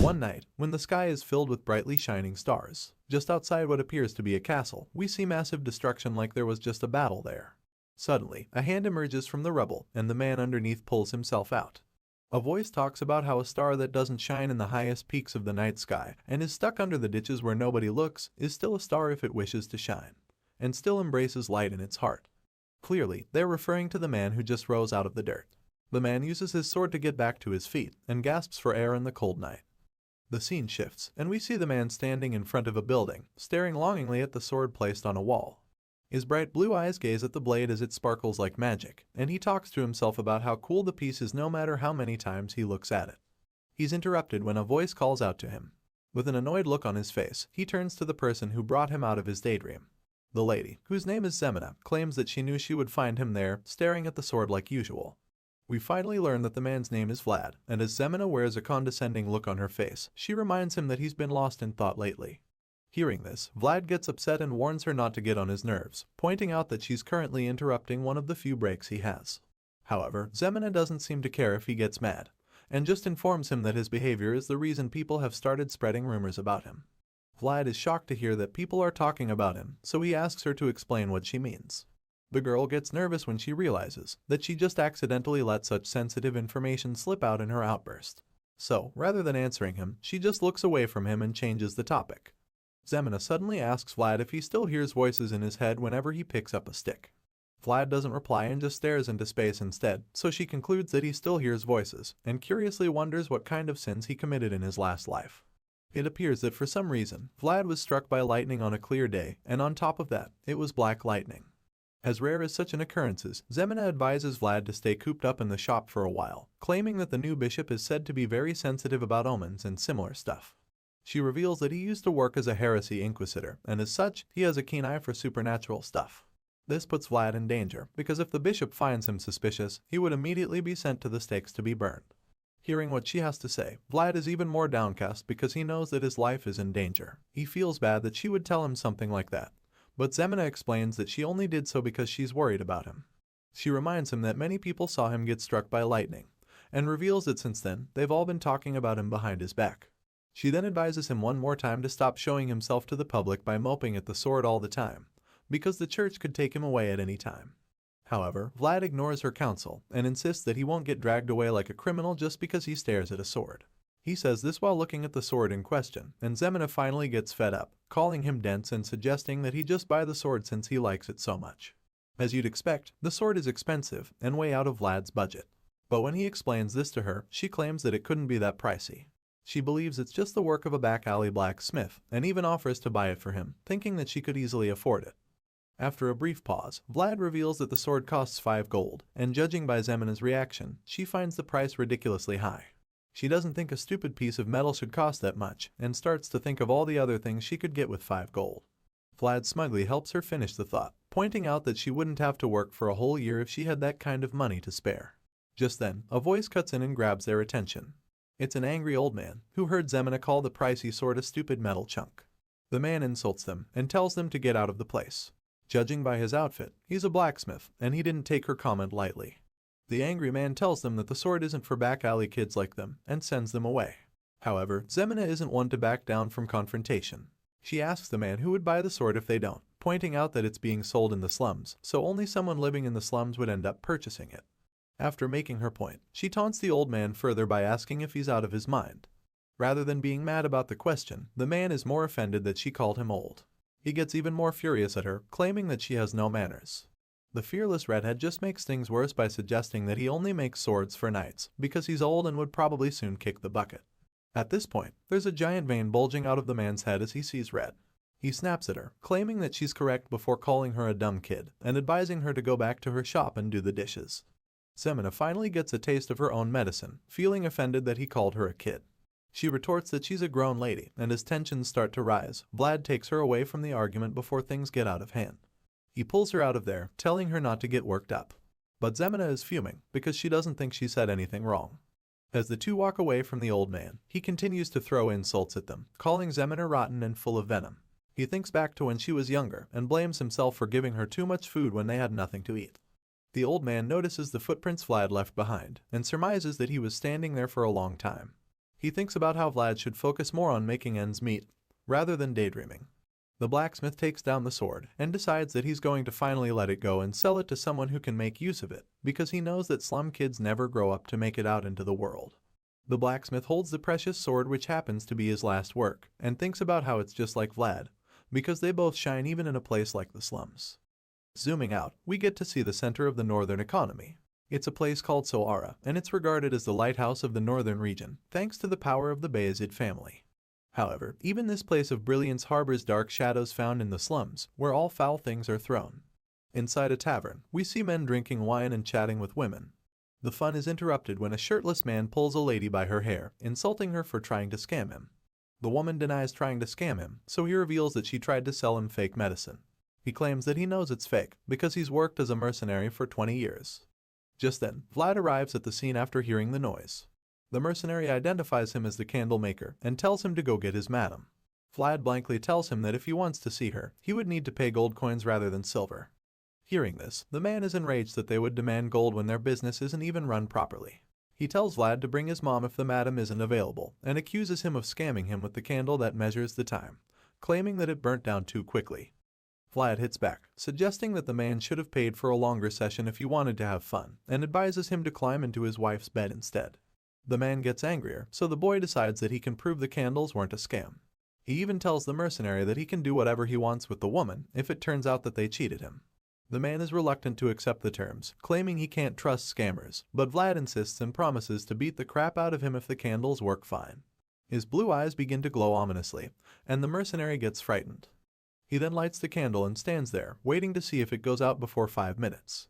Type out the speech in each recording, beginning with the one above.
One night, when the sky is filled with brightly shining stars, just outside what appears to be a castle, we see massive destruction like there was just a battle there. Suddenly, a hand emerges from the rubble, and the man underneath pulls himself out. A voice talks about how a star that doesn't shine in the highest peaks of the night sky and is stuck under the ditches where nobody looks is still a star if it wishes to shine, and still embraces light in its heart. Clearly, they're referring to the man who just rose out of the dirt. The man uses his sword to get back to his feet and gasps for air in the cold night. The scene shifts, and we see the man standing in front of a building, staring longingly at the sword placed on a wall. His bright blue eyes gaze at the blade as it sparkles like magic, and he talks to himself about how cool the piece is no matter how many times he looks at it. He's interrupted when a voice calls out to him. With an annoyed look on his face, he turns to the person who brought him out of his daydream. The lady, whose name is Zemina, claims that she knew she would find him there, staring at the sword like usual. We finally learn that the man's name is Vlad, and as Zemina wears a condescending look on her face, she reminds him that he's been lost in thought lately. Hearing this, Vlad gets upset and warns her not to get on his nerves, pointing out that she's currently interrupting one of the few breaks he has. However, Zemina doesn't seem to care if he gets mad, and just informs him that his behavior is the reason people have started spreading rumors about him. Vlad is shocked to hear that people are talking about him, so he asks her to explain what she means. The girl gets nervous when she realizes that she just accidentally let such sensitive information slip out in her outburst. So, rather than answering him, she just looks away from him and changes the topic. Zemina suddenly asks Vlad if he still hears voices in his head whenever he picks up a stick. Vlad doesn't reply and just stares into space instead, so she concludes that he still hears voices, and curiously wonders what kind of sins he committed in his last life. It appears that for some reason, Vlad was struck by lightning on a clear day, and on top of that, it was black lightning. As rare as such an occurrence is, Zemina advises Vlad to stay cooped up in the shop for a while, claiming that the new bishop is said to be very sensitive about omens and similar stuff. She reveals that he used to work as a heresy inquisitor, and as such, he has a keen eye for supernatural stuff. This puts Vlad in danger, because if the bishop finds him suspicious, he would immediately be sent to the stakes to be burned. Hearing what she has to say, Vlad is even more downcast because he knows that his life is in danger. He feels bad that she would tell him something like that, but Zemina explains that she only did so because she's worried about him. She reminds him that many people saw him get struck by lightning, and reveals that since then, they've all been talking about him behind his back. She then advises him one more time to stop showing himself to the public by moping at the sword all the time, because the church could take him away at any time. However, Vlad ignores her counsel and insists that he won't get dragged away like a criminal just because he stares at a sword. He says this while looking at the sword in question, and Zemina finally gets fed up, calling him dense and suggesting that he just buy the sword since he likes it so much. As you'd expect, the sword is expensive and way out of Vlad's budget. But when he explains this to her, she claims that it couldn't be that pricey. She believes it's just the work of a back-alley blacksmith, and even offers to buy it for him, thinking that she could easily afford it. After a brief pause, Vlad reveals that the sword costs 5 gold, and judging by Zemina's reaction, she finds the price ridiculously high. She doesn't think a stupid piece of metal should cost that much, and starts to think of all the other things she could get with 5 gold. Vlad smugly helps her finish the thought, pointing out that she wouldn't have to work for a whole year if she had that kind of money to spare. Just then, a voice cuts in and grabs their attention. It's an angry old man, who heard Zemina call the pricey sword a stupid metal chunk. The man insults them, and tells them to get out of the place. Judging by his outfit, he's a blacksmith, and he didn't take her comment lightly. The angry man tells them that the sword isn't for back-alley kids like them, and sends them away. However, Zemina isn't one to back down from confrontation. She asks the man who would buy the sword if they don't, pointing out that it's being sold in the slums, so only someone living in the slums would end up purchasing it. After making her point, she taunts the old man further by asking if he's out of his mind. Rather than being mad about the question, the man is more offended that she called him old. He gets even more furious at her, claiming that she has no manners. The fearless redhead just makes things worse by suggesting that he only makes swords for knights, because he's old and would probably soon kick the bucket. At this point, there's a giant vein bulging out of the man's head as he sees red. He snaps at her, claiming that she's correct before calling her a dumb kid, and advising her to go back to her shop and do the dishes. Zemina finally gets a taste of her own medicine, feeling offended that he called her a kid. She retorts that she's a grown lady, and as tensions start to rise, Vlad takes her away from the argument before things get out of hand. He pulls her out of there, telling her not to get worked up. But Zemina is fuming, because she doesn't think she said anything wrong. As the two walk away from the old man, he continues to throw insults at them, calling Zemina rotten and full of venom. He thinks back to when she was younger, and blames himself for giving her too much food when they had nothing to eat. The old man notices the footprints Vlad left behind, and surmises that he was standing there for a long time. He thinks about how Vlad should focus more on making ends meet, rather than daydreaming. The blacksmith takes down the sword and decides that he's going to finally let it go and sell it to someone who can make use of it, because he knows that slum kids never grow up to make it out into the world. The blacksmith holds the precious sword, which happens to be his last work, and thinks about how it's just like Vlad, because they both shine even in a place like the slums. Zooming out, we get to see the center of the northern economy. It's a place called Soara, and it's regarded as the lighthouse of the northern region, thanks to the power of the Bayezid family. However, even this place of brilliance harbors dark shadows found in the slums, where all foul things are thrown. Inside a tavern, we see men drinking wine and chatting with women. The fun is interrupted when a shirtless man pulls a lady by her hair, insulting her for trying to scam him. The woman denies trying to scam him, so he reveals that she tried to sell him fake medicine. He claims that he knows it's fake, because he's worked as a mercenary for 20 years. Just then, Vlad arrives at the scene after hearing the noise. The mercenary identifies him as the candle maker and tells him to go get his madam. Vlad blankly tells him that if he wants to see her, he would need to pay gold coins rather than silver. Hearing this, the man is enraged that they would demand gold when their business isn't even run properly. He tells Vlad to bring his mom if the madam isn't available, and accuses him of scamming him with the candle that measures the time, claiming that it burnt down too quickly. Vlad hits back, suggesting that the man should have paid for a longer session if he wanted to have fun, and advises him to climb into his wife's bed instead. The man gets angrier, so the boy decides that he can prove the candles weren't a scam. He even tells the mercenary that he can do whatever he wants with the woman if it turns out that they cheated him. The man is reluctant to accept the terms, claiming he can't trust scammers, but Vlad insists and promises to beat the crap out of him if the candles work fine. His blue eyes begin to glow ominously, and the mercenary gets frightened. He then lights the candle and stands there, waiting to see if it goes out before 5 minutes.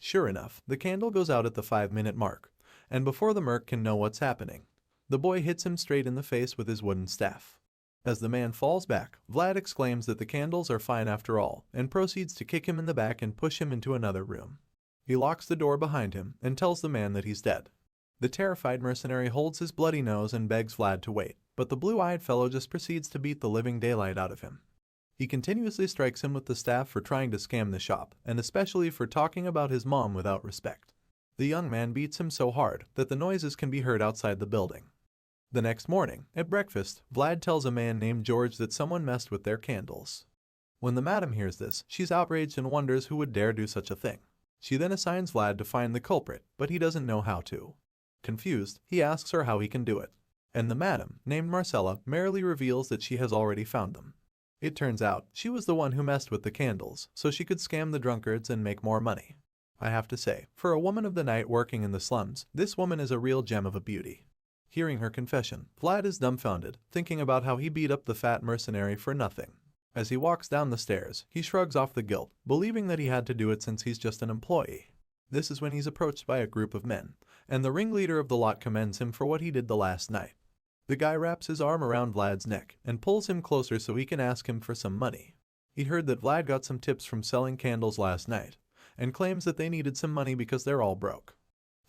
Sure enough, the candle goes out at the 5-minute mark, and before the merc can know what's happening, the boy hits him straight in the face with his wooden staff. As the man falls back, Vlad exclaims that the candles are fine after all, and proceeds to kick him in the back and push him into another room. He locks the door behind him and tells the man that he's dead. The terrified mercenary holds his bloody nose and begs Vlad to wait, but the blue-eyed fellow just proceeds to beat the living daylight out of him. He continuously strikes him with the staff for trying to scam the shop, and especially for talking about his mom without respect. The young man beats him so hard that the noises can be heard outside the building. The next morning, at breakfast, Vlad tells a man named George that someone messed with their candles. When the madam hears this, she's outraged and wonders who would dare do such a thing. She then assigns Vlad to find the culprit, but he doesn't know how to. Confused, he asks her how he can do it. And the madam, named Marcella, merrily reveals that she has already found them. It turns out, she was the one who messed with the candles, so she could scam the drunkards and make more money. I have to say, for a woman of the night working in the slums, this woman is a real gem of a beauty. Hearing her confession, Vlad is dumbfounded, thinking about how he beat up the fat mercenary for nothing. As he walks down the stairs, he shrugs off the guilt, believing that he had to do it since he's just an employee. This is when he's approached by a group of men, and the ringleader of the lot commends him for what he did the last night. The guy wraps his arm around Vlad's neck and pulls him closer so he can ask him for some money. He heard that Vlad got some tips from selling candles last night, and claims that they needed some money because they're all broke.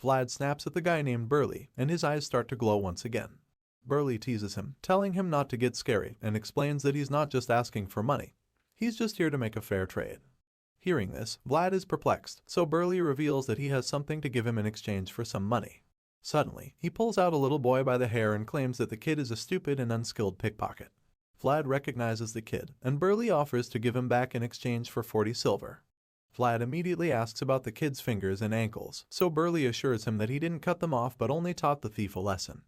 Vlad snaps at the guy named Burley, and his eyes start to glow once again. Burley teases him, telling him not to get scary, and explains that he's not just asking for money. He's just here to make a fair trade. Hearing this, Vlad is perplexed, so Burley reveals that he has something to give him in exchange for some money. Suddenly, he pulls out a little boy by the hair and claims that the kid is a stupid and unskilled pickpocket. Vlad recognizes the kid, and Burley offers to give him back in exchange for 40 silver. Vlad immediately asks about the kid's fingers and ankles, so Burley assures him that he didn't cut them off but only taught the thief a lesson.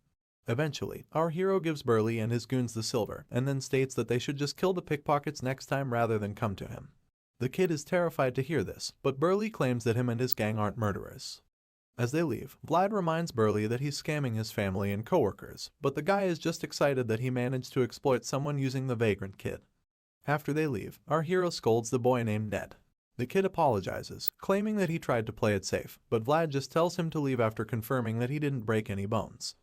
Eventually, our hero gives Burley and his goons the silver, and then states that they should just kill the pickpockets next time rather than come to him. The kid is terrified to hear this, but Burley claims that him and his gang aren't murderers. As they leave, Vlad reminds Burley that he's scamming his family and coworkers, but the guy is just excited that he managed to exploit someone using the vagrant kid. After they leave, our hero scolds the boy named Ned. The kid apologizes, claiming that he tried to play it safe, but Vlad just tells him to leave after confirming that he didn't break any bones.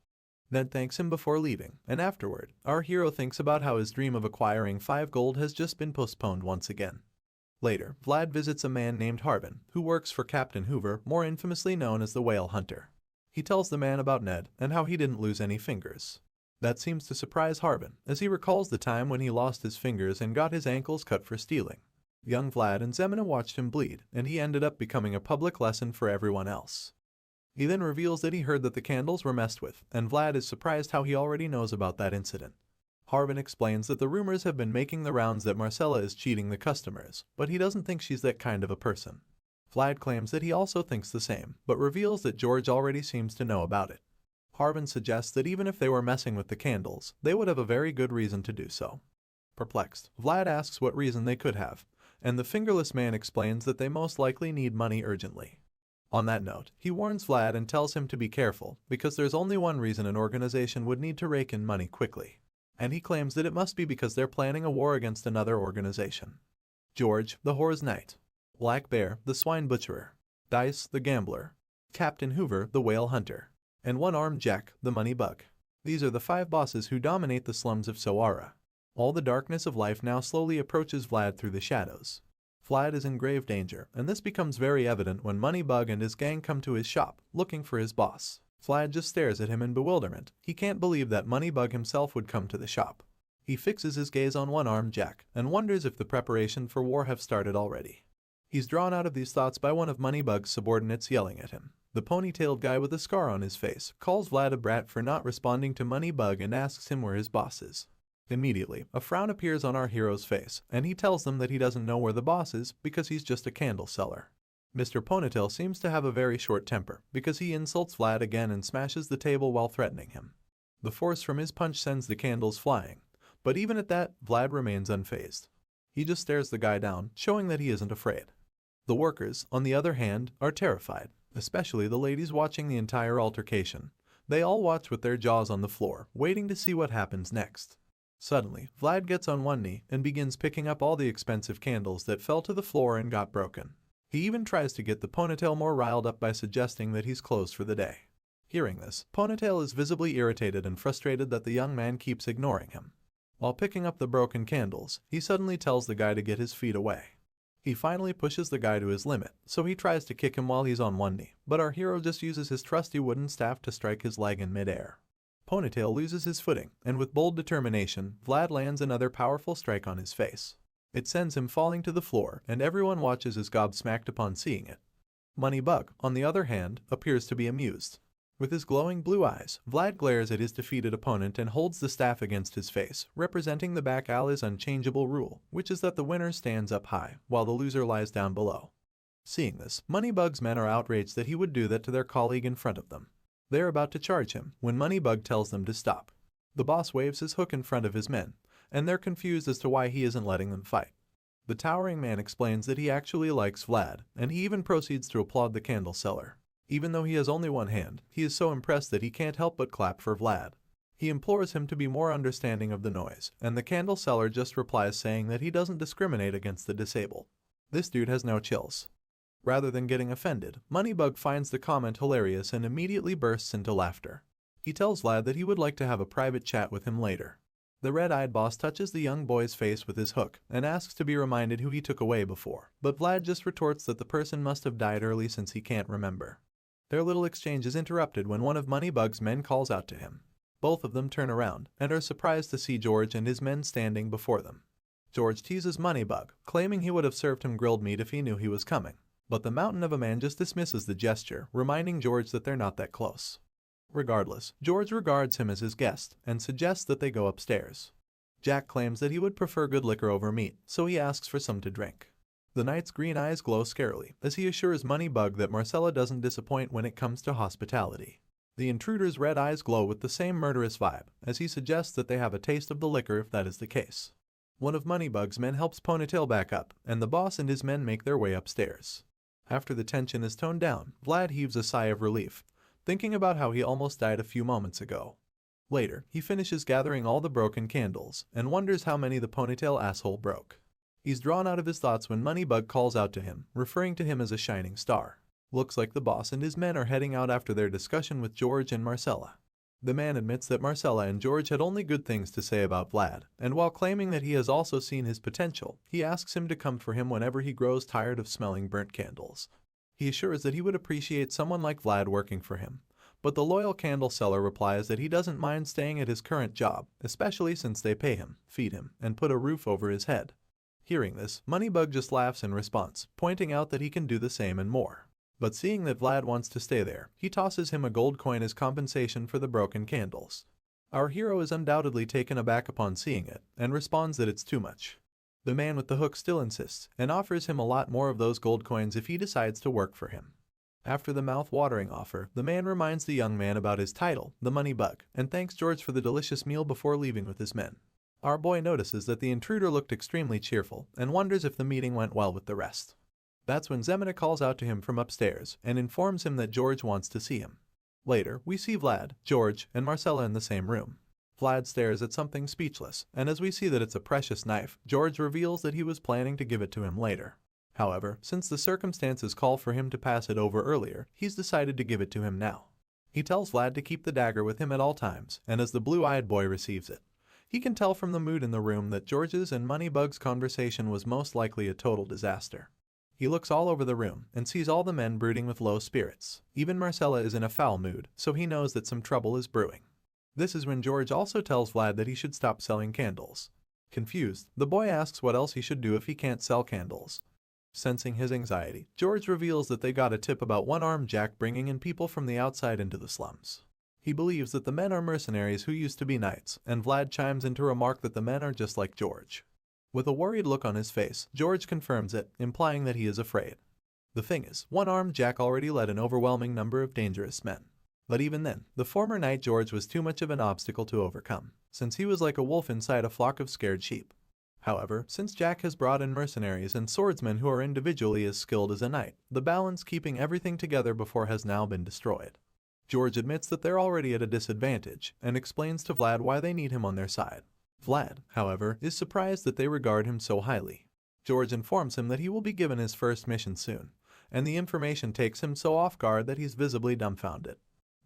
Ned thanks him before leaving, and afterward, our hero thinks about how his dream of acquiring 5 gold has just been postponed once again. Later, Vlad visits a man named Harbin, who works for Captain Hoover, more infamously known as the Whale Hunter. He tells the man about Ned and how he didn't lose any fingers. That seems to surprise Harbin, as he recalls the time when he lost his fingers and got his ankles cut for stealing. Young Vlad and Zemina watched him bleed, and he ended up becoming a public lesson for everyone else. He then reveals that he heard that the candles were messed with, and Vlad is surprised how he already knows about that incident. Harvin explains that the rumors have been making the rounds that Marcella is cheating the customers, but he doesn't think she's that kind of a person. Vlad claims that he also thinks the same, but reveals that George already seems to know about it. Harvin suggests that even if they were messing with the candles, they would have a very good reason to do so. Perplexed, Vlad asks what reason they could have, and the fingerless man explains that they most likely need money urgently. On that note, he warns Vlad and tells him to be careful, because there's only one reason an organization would need to rake in money quickly. And he claims that it must be because they're planning a war against another organization. George, the Whore's Knight. Black Bear, the Swine Butcherer. Dice, the Gambler. Captain Hoover, the Whale Hunter. And One-Armed Jack, the Money Bug. These are the 5 bosses who dominate the slums of Sowara. All the darkness of life now slowly approaches Vlad through the shadows. Vlad is in grave danger, and this becomes very evident when Moneybug and his gang come to his shop, looking for his boss. Vlad just stares at him in bewilderment. He can't believe that Moneybug himself would come to the shop. He fixes his gaze on One-Armed Jack, and wonders if the preparation for war have started already. He's drawn out of these thoughts by one of Moneybug's subordinates yelling at him. The ponytailed guy with a scar on his face calls Vlad a brat for not responding to Moneybug and asks him where his boss is. Immediately, a frown appears on our hero's face, and he tells them that he doesn't know where the boss is because he's just a candle seller. Mr. Ponytail seems to have a very short temper because he insults Vlad again and smashes the table while threatening him. The force from his punch sends the candles flying, but even at that, Vlad remains unfazed. He just stares the guy down, showing that he isn't afraid. The workers, on the other hand, are terrified, especially the ladies watching the entire altercation. They all watch with their jaws on the floor, waiting to see what happens next. Suddenly, Vlad gets on one knee and begins picking up all the expensive candles that fell to the floor and got broken. He even tries to get the Ponytail more riled up by suggesting that he's closed for the day. Hearing this, Ponytail is visibly irritated and frustrated that the young man keeps ignoring him. While picking up the broken candles, he suddenly tells the guy to get his feet away. He finally pushes the guy to his limit, so he tries to kick him while he's on one knee, but our hero just uses his trusty wooden staff to strike his leg in midair. Ponytail loses his footing, and with bold determination, Vlad lands another powerful strike on his face. It sends him falling to the floor, and everyone watches as gobsmacked upon seeing it. Moneybug, on the other hand, appears to be amused. With his glowing blue eyes, Vlad glares at his defeated opponent and holds the staff against his face, representing the back alley's unchangeable rule, which is that the winner stands up high, while the loser lies down below. Seeing this, Moneybug's men are outraged that he would do that to their colleague in front of them. They are about to charge him, when Moneybug tells them to stop. The boss waves his hook in front of his men, and they're confused as to why he isn't letting them fight. The towering man explains that he actually likes Vlad, and he even proceeds to applaud the candle seller. Even though he has only one hand, he is so impressed that he can't help but clap for Vlad. He implores him to be more understanding of the noise, and the candle seller just replies saying that he doesn't discriminate against the disabled. This dude has no chills. Rather than getting offended, Moneybug finds the comment hilarious and immediately bursts into laughter. He tells Vlad that he would like to have a private chat with him later. The red-eyed boss touches the young boy's face with his hook and asks to be reminded who he took away before, but Vlad just retorts that the person must have died early since he can't remember. Their little exchange is interrupted when one of Moneybug's men calls out to him. Both of them turn around and are surprised to see George and his men standing before them. George teases Moneybug, claiming he would have served him grilled meat if he knew he was coming. But the mountain of a man just dismisses the gesture, reminding George that they're not that close. Regardless, George regards him as his guest and suggests that they go upstairs. Jack claims that he would prefer good liquor over meat, so he asks for some to drink. The knight's green eyes glow scarily as he assures Moneybug that Marcella doesn't disappoint when it comes to hospitality. The intruder's red eyes glow with the same murderous vibe as he suggests that they have a taste of the liquor if that is the case. One of Moneybug's men helps Ponytail back up, and the boss and his men make their way upstairs. After the tension is toned down, Vlad heaves a sigh of relief, thinking about how he almost died a few moments ago. Later, he finishes gathering all the broken candles and wonders how many the Ponytail asshole broke. He's drawn out of his thoughts when Moneybug calls out to him, referring to him as a shining star. Looks like the boss and his men are heading out after their discussion with George and Marcella. The man admits that Marcella and George had only good things to say about Vlad, and while claiming that he has also seen his potential, he asks him to come for him whenever he grows tired of smelling burnt candles. He assures that he would appreciate someone like Vlad working for him, but the loyal candle seller replies that he doesn't mind staying at his current job, especially since they pay him, feed him, and put a roof over his head. Hearing this, Moneybug just laughs in response, pointing out that he can do the same and more. But seeing that Vlad wants to stay there, he tosses him a gold coin as compensation for the broken candles. Our hero is undoubtedly taken aback upon seeing it, and responds that it's too much. The man with the hook still insists, and offers him a lot more of those gold coins if he decides to work for him. After the mouth-watering offer, the man reminds the young man about his title, the money bug, and thanks George for the delicious meal before leaving with his men. Our boy notices that the intruder looked extremely cheerful, and wonders if the meeting went well with the rest. That's when Zemina calls out to him from upstairs, and informs him that George wants to see him. Later, we see Vlad, George, and Marcella in the same room. Vlad stares at something speechless, and as we see that it's a precious knife, George reveals that he was planning to give it to him later. However, since the circumstances call for him to pass it over earlier, he's decided to give it to him now. He tells Vlad to keep the dagger with him at all times, and as the blue-eyed boy receives it, he can tell from the mood in the room that George's and Moneybug's conversation was most likely a total disaster. He looks all over the room and sees all the men brooding with low spirits. Even Marcella is in a foul mood, so he knows that some trouble is brewing. This is when George also tells Vlad that he should stop selling candles. Confused, the boy asks what else he should do if he can't sell candles. Sensing his anxiety, George reveals that they got a tip about one-armed Jack bringing in people from the outside into the slums. He believes that the men are mercenaries who used to be knights, and Vlad chimes in to remark that the men are just like George. With a worried look on his face, George confirms it, implying that he is afraid. The thing is, one-armed Jack already led an overwhelming number of dangerous men. But even then, the former knight George was too much of an obstacle to overcome, since he was like a wolf inside a flock of scared sheep. However, since Jack has brought in mercenaries and swordsmen who are individually as skilled as a knight, the balance keeping everything together before has now been destroyed. George admits that they're already at a disadvantage, and explains to Vlad why they need him on their side. Vlad, however, is surprised that they regard him so highly. George informs him that he will be given his first mission soon, and the information takes him so off guard that he's visibly dumbfounded.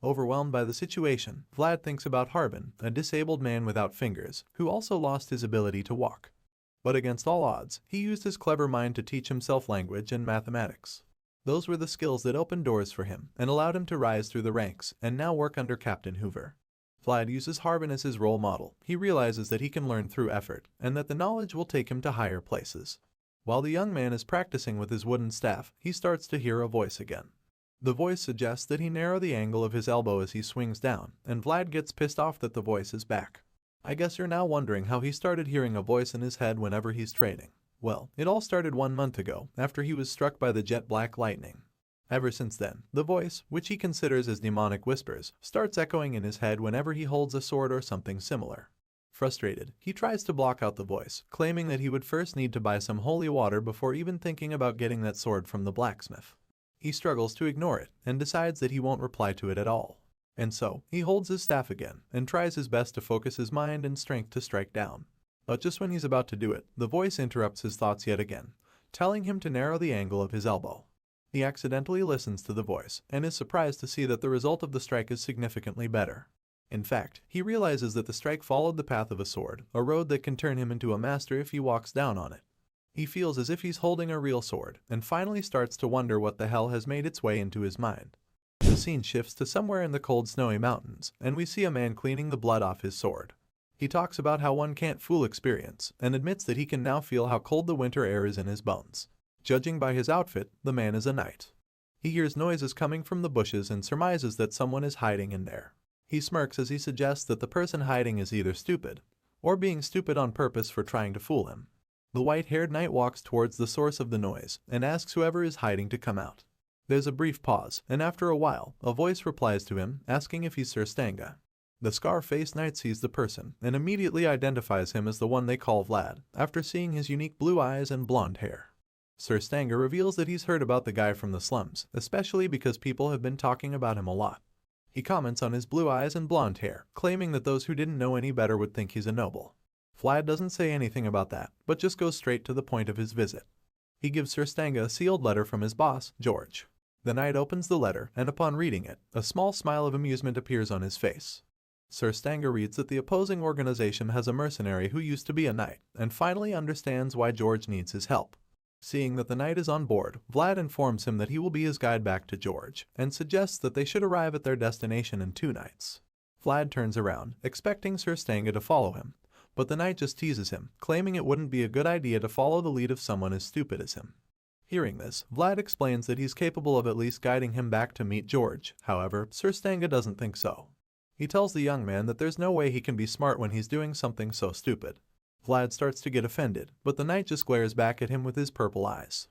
Overwhelmed by the situation, Vlad thinks about Harbin, a disabled man without fingers, who also lost his ability to walk. But against all odds, he used his clever mind to teach himself language and mathematics. Those were the skills that opened doors for him and allowed him to rise through the ranks and now work under Captain Hoover. Vlad uses Harbin as his role model. He realizes that he can learn through effort and that the knowledge will take him to higher places. While the young man is practicing with his wooden staff, he starts to hear a voice again. The voice suggests that he narrow the angle of his elbow as he swings down, and Vlad gets pissed off that the voice is back. I guess you're now wondering how he started hearing a voice in his head whenever he's training. Well, it all started 1 month ago, after he was struck by the jet black lightning. Ever since then, the voice, which he considers as demonic whispers, starts echoing in his head whenever he holds a sword or something similar. Frustrated, he tries to block out the voice, claiming that he would first need to buy some holy water before even thinking about getting that sword from the blacksmith. He struggles to ignore it, and decides that he won't reply to it at all. And so, he holds his staff again, and tries his best to focus his mind and strength to strike down. But just when he's about to do it, the voice interrupts his thoughts yet again, telling him to narrow the angle of his elbow. He accidentally listens to the voice, and is surprised to see that the result of the strike is significantly better. In fact, he realizes that the strike followed the path of a sword, a road that can turn him into a master if he walks down on it. He feels as if he's holding a real sword, and finally starts to wonder what the hell has made its way into his mind. The scene shifts to somewhere in the cold snowy mountains, and we see a man cleaning the blood off his sword. He talks about how one can't fool experience, and admits that he can now feel how cold the winter air is in his bones. Judging by his outfit, the man is a knight. He hears noises coming from the bushes and surmises that someone is hiding in there. He smirks as he suggests that the person hiding is either stupid, or being stupid on purpose for trying to fool him. The white-haired knight walks towards the source of the noise, and asks whoever is hiding to come out. There's a brief pause, and after a while, a voice replies to him, asking if he's Sir Stanga. The scar-faced knight sees the person, and immediately identifies him as the one they call Vlad, after seeing his unique blue eyes and blonde hair. Sir Stanga reveals that he's heard about the guy from the slums, especially because people have been talking about him a lot. He comments on his blue eyes and blonde hair, claiming that those who didn't know any better would think he's a noble. Vlad doesn't say anything about that, but just goes straight to the point of his visit. He gives Sir Stanga a sealed letter from his boss, George. The knight opens the letter, and upon reading it, a small smile of amusement appears on his face. Sir Stanga reads that the opposing organization has a mercenary who used to be a knight, and finally understands why George needs his help. Seeing that the knight is on board, Vlad informs him that he will be his guide back to George, and suggests that they should arrive at their destination in 2 nights. Vlad turns around, expecting Sir Stanga to follow him, but the knight just teases him, claiming it wouldn't be a good idea to follow the lead of someone as stupid as him. Hearing this, Vlad explains that he's capable of at least guiding him back to meet George. However, Sir Stanga doesn't think so. He tells the young man that there's no way he can be smart when he's doing something so stupid. Vlad starts to get offended, but the knight just glares back at him with his purple eyes.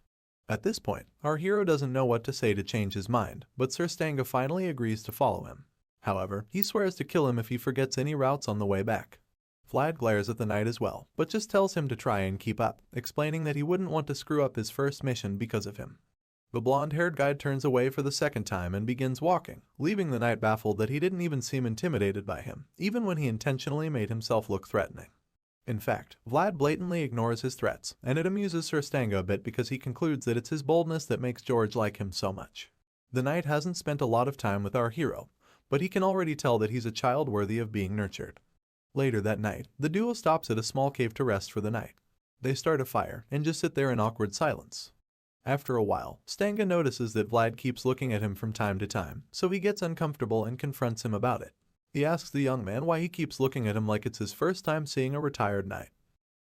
At this point, our hero doesn't know what to say to change his mind, but Sir Stanga finally agrees to follow him. However, he swears to kill him if he forgets any routes on the way back. Vlad glares at the knight as well, but just tells him to try and keep up, explaining that he wouldn't want to screw up his first mission because of him. The blonde-haired guide turns away for the second time and begins walking, leaving the knight baffled that he didn't even seem intimidated by him, even when he intentionally made himself look threatening. In fact, Vlad blatantly ignores his threats, and it amuses Sir Stanga a bit because he concludes that it's his boldness that makes George like him so much. The knight hasn't spent a lot of time with our hero, but he can already tell that he's a child worthy of being nurtured. Later that night, the duo stops at a small cave to rest for the night. They start a fire and just sit there in awkward silence. After a while, Stanga notices that Vlad keeps looking at him from time to time, so he gets uncomfortable and confronts him about it. He asks the young man why he keeps looking at him like it's his first time seeing a retired knight.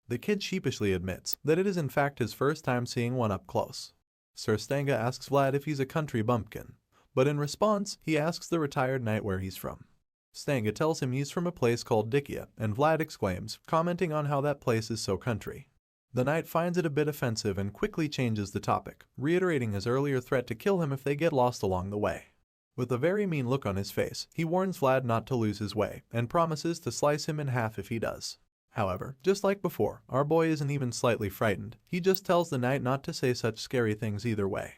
The kid sheepishly admits that it is in fact his first time seeing one up close. Sir Stanga asks Vlad if he's a country bumpkin, but in response, he asks the retired knight where he's from. Stanga tells him he's from a place called Dikia, and Vlad exclaims, commenting on how that place is so country. The knight finds it a bit offensive and quickly changes the topic, reiterating his earlier threat to kill him if they get lost along the way. With a very mean look on his face, he warns Vlad not to lose his way, and promises to slice him in half if he does. However, just like before, our boy isn't even slightly frightened. He just tells the knight not to say such scary things either way.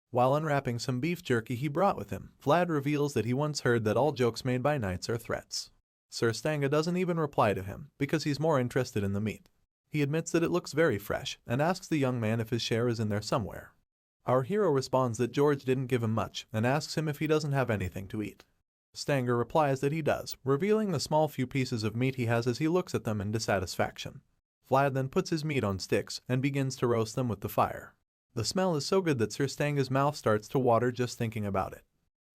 While unwrapping some beef jerky he brought with him, Vlad reveals that he once heard that all jokes made by knights are threats. Sir Stanga doesn't even reply to him, because he's more interested in the meat. He admits that it looks very fresh, and asks the young man if his share is in there somewhere. Our hero responds that George didn't give him much, and asks him if he doesn't have anything to eat. Stanga replies that he does, revealing the small few pieces of meat he has as he looks at them in dissatisfaction. Vlad then puts his meat on sticks, and begins to roast them with the fire. The smell is so good that Sir Stanga's mouth starts to water just thinking about it.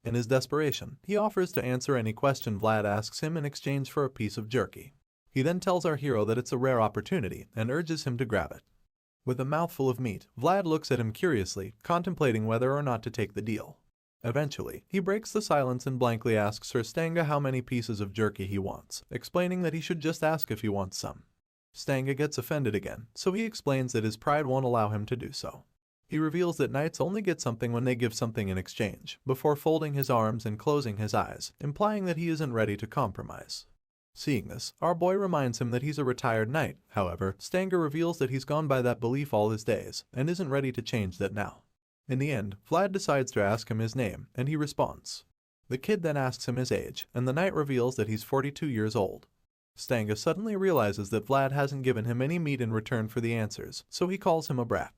In his desperation, he offers to answer any question Vlad asks him in exchange for a piece of jerky. He then tells our hero that it's a rare opportunity, and urges him to grab it. With a mouthful of meat, Vlad looks at him curiously, contemplating whether or not to take the deal. Eventually, he breaks the silence and blankly asks Sir Stanga how many pieces of jerky he wants, explaining that he should just ask if he wants some. Stanga gets offended again, so he explains that his pride won't allow him to do so. He reveals that knights only get something when they give something in exchange, before folding his arms and closing his eyes, implying that he isn't ready to compromise. Seeing this, our boy reminds him that he's a retired knight. However, Stanga reveals that he's gone by that belief all his days, and isn't ready to change that now. In the end, Vlad decides to ask him his name, and he responds. The kid then asks him his age, and the knight reveals that he's 42 years old. Stanga suddenly realizes that Vlad hasn't given him any meat in return for the answers, so he calls him a brat.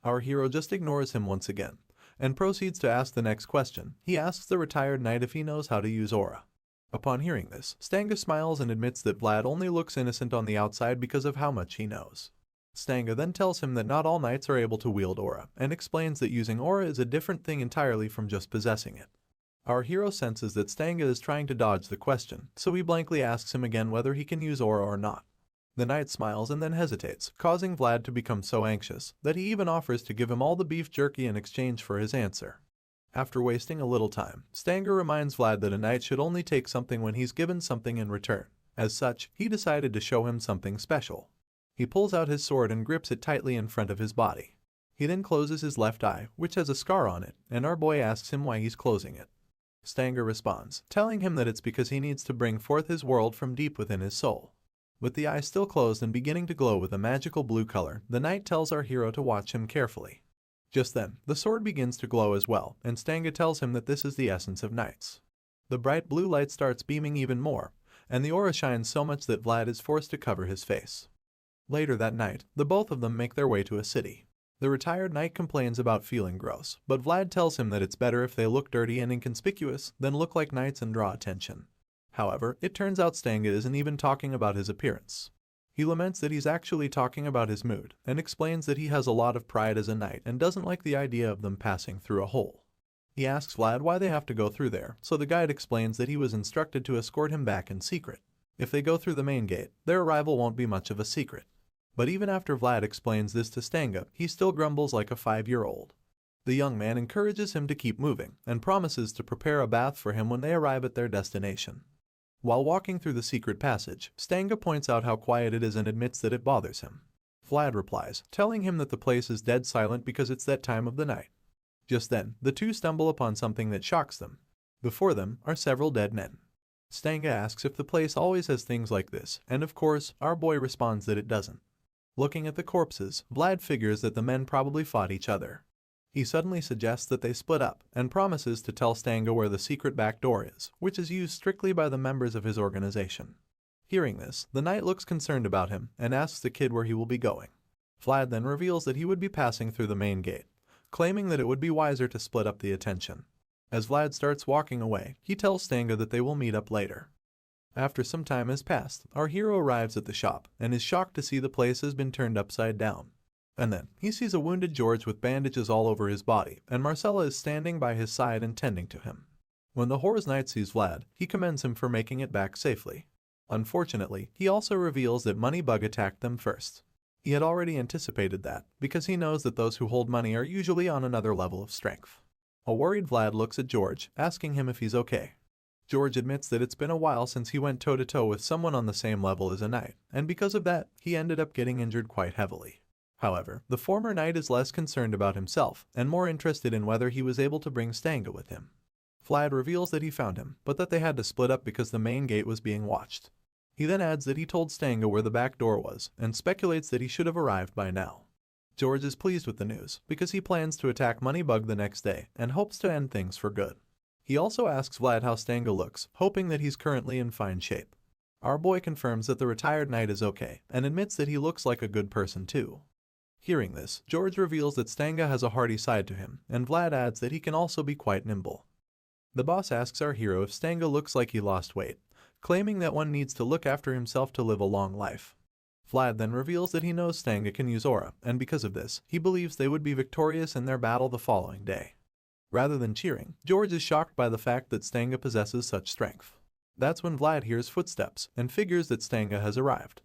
Our hero just ignores him once again, and proceeds to ask the next question. He asks the retired knight if he knows how to use aura. Upon hearing this, Stanga smiles and admits that Vlad only looks innocent on the outside because of how much he knows. Stanga then tells him that not all knights are able to wield aura, and explains that using aura is a different thing entirely from just possessing it. Our hero senses that Stanga is trying to dodge the question, so he blankly asks him again whether he can use aura or not. The knight smiles and then hesitates, causing Vlad to become so anxious that he even offers to give him all the beef jerky in exchange for his answer. After wasting a little time, Stanga reminds Vlad that a knight should only take something when he's given something in return. As such, he decided to show him something special. He pulls out his sword and grips it tightly in front of his body. He then closes his left eye, which has a scar on it, and our boy asks him why he's closing it. Stanga responds, telling him that it's because he needs to bring forth his world from deep within his soul. With the eye still closed and beginning to glow with a magical blue color, the knight tells our hero to watch him carefully. Just then, the sword begins to glow as well, and Stanga tells him that this is the essence of knights. The bright blue light starts beaming even more, and the aura shines so much that Vlad is forced to cover his face. Later that night, the both of them make their way to a city. The retired knight complains about feeling gross, but Vlad tells him that it's better if they look dirty and inconspicuous than look like knights and draw attention. However, it turns out Stanga isn't even talking about his appearance. He laments that he's actually talking about his mood, and explains that he has a lot of pride as a knight and doesn't like the idea of them passing through a hole. He asks Vlad why they have to go through there, so the guide explains that he was instructed to escort him back in secret. If they go through the main gate, their arrival won't be much of a secret. But even after Vlad explains this to Stanga, he still grumbles like a 5-year-old. The young man encourages him to keep moving and promises to prepare a bath for him when they arrive at their destination. While walking through the secret passage, Stanga points out how quiet it is and admits that it bothers him. Vlad replies, telling him that the place is dead silent because it's that time of the night. Just then, the two stumble upon something that shocks them. Before them are several dead men. Stanga asks if the place always has things like this, and of course, our boy responds that it doesn't. Looking at the corpses, Vlad figures that the men probably fought each other. He suddenly suggests that they split up, and promises to tell Stanga where the secret back door is, which is used strictly by the members of his organization. Hearing this, the knight looks concerned about him, and asks the kid where he will be going. Vlad then reveals that he would be passing through the main gate, claiming that it would be wiser to split up the attention. As Vlad starts walking away, he tells Stanga that they will meet up later. After some time has passed, our hero arrives at the shop, and is shocked to see the place has been turned upside down. And then, he sees a wounded George with bandages all over his body, and Marcella is standing by his side and tending to him. When the Horror's Knight sees Vlad, he commends him for making it back safely. Unfortunately, he also reveals that Moneybug attacked them first. He had already anticipated that, because he knows that those who hold money are usually on another level of strength. A worried Vlad looks at George, asking him if he's okay. George admits that it's been a while since he went toe-to-toe with someone on the same level as a knight, and because of that, he ended up getting injured quite heavily. However, the former knight is less concerned about himself, and more interested in whether he was able to bring Stanga with him. Vlad reveals that he found him, but that they had to split up because the main gate was being watched. He then adds that he told Stanga where the back door was, and speculates that he should have arrived by now. George is pleased with the news, because he plans to attack Moneybug the next day, and hopes to end things for good. He also asks Vlad how Stanga looks, hoping that he's currently in fine shape. Our boy confirms that the retired knight is okay, and admits that he looks like a good person too. Hearing this, George reveals that Stanga has a hearty side to him, and Vlad adds that he can also be quite nimble. The boss asks our hero if Stanga looks like he lost weight, claiming that one needs to look after himself to live a long life. Vlad then reveals that he knows Stanga can use aura, and because of this, he believes they would be victorious in their battle the following day. Rather than cheering, George is shocked by the fact that Stanga possesses such strength. That's when Vlad hears footsteps, and figures that Stanga has arrived.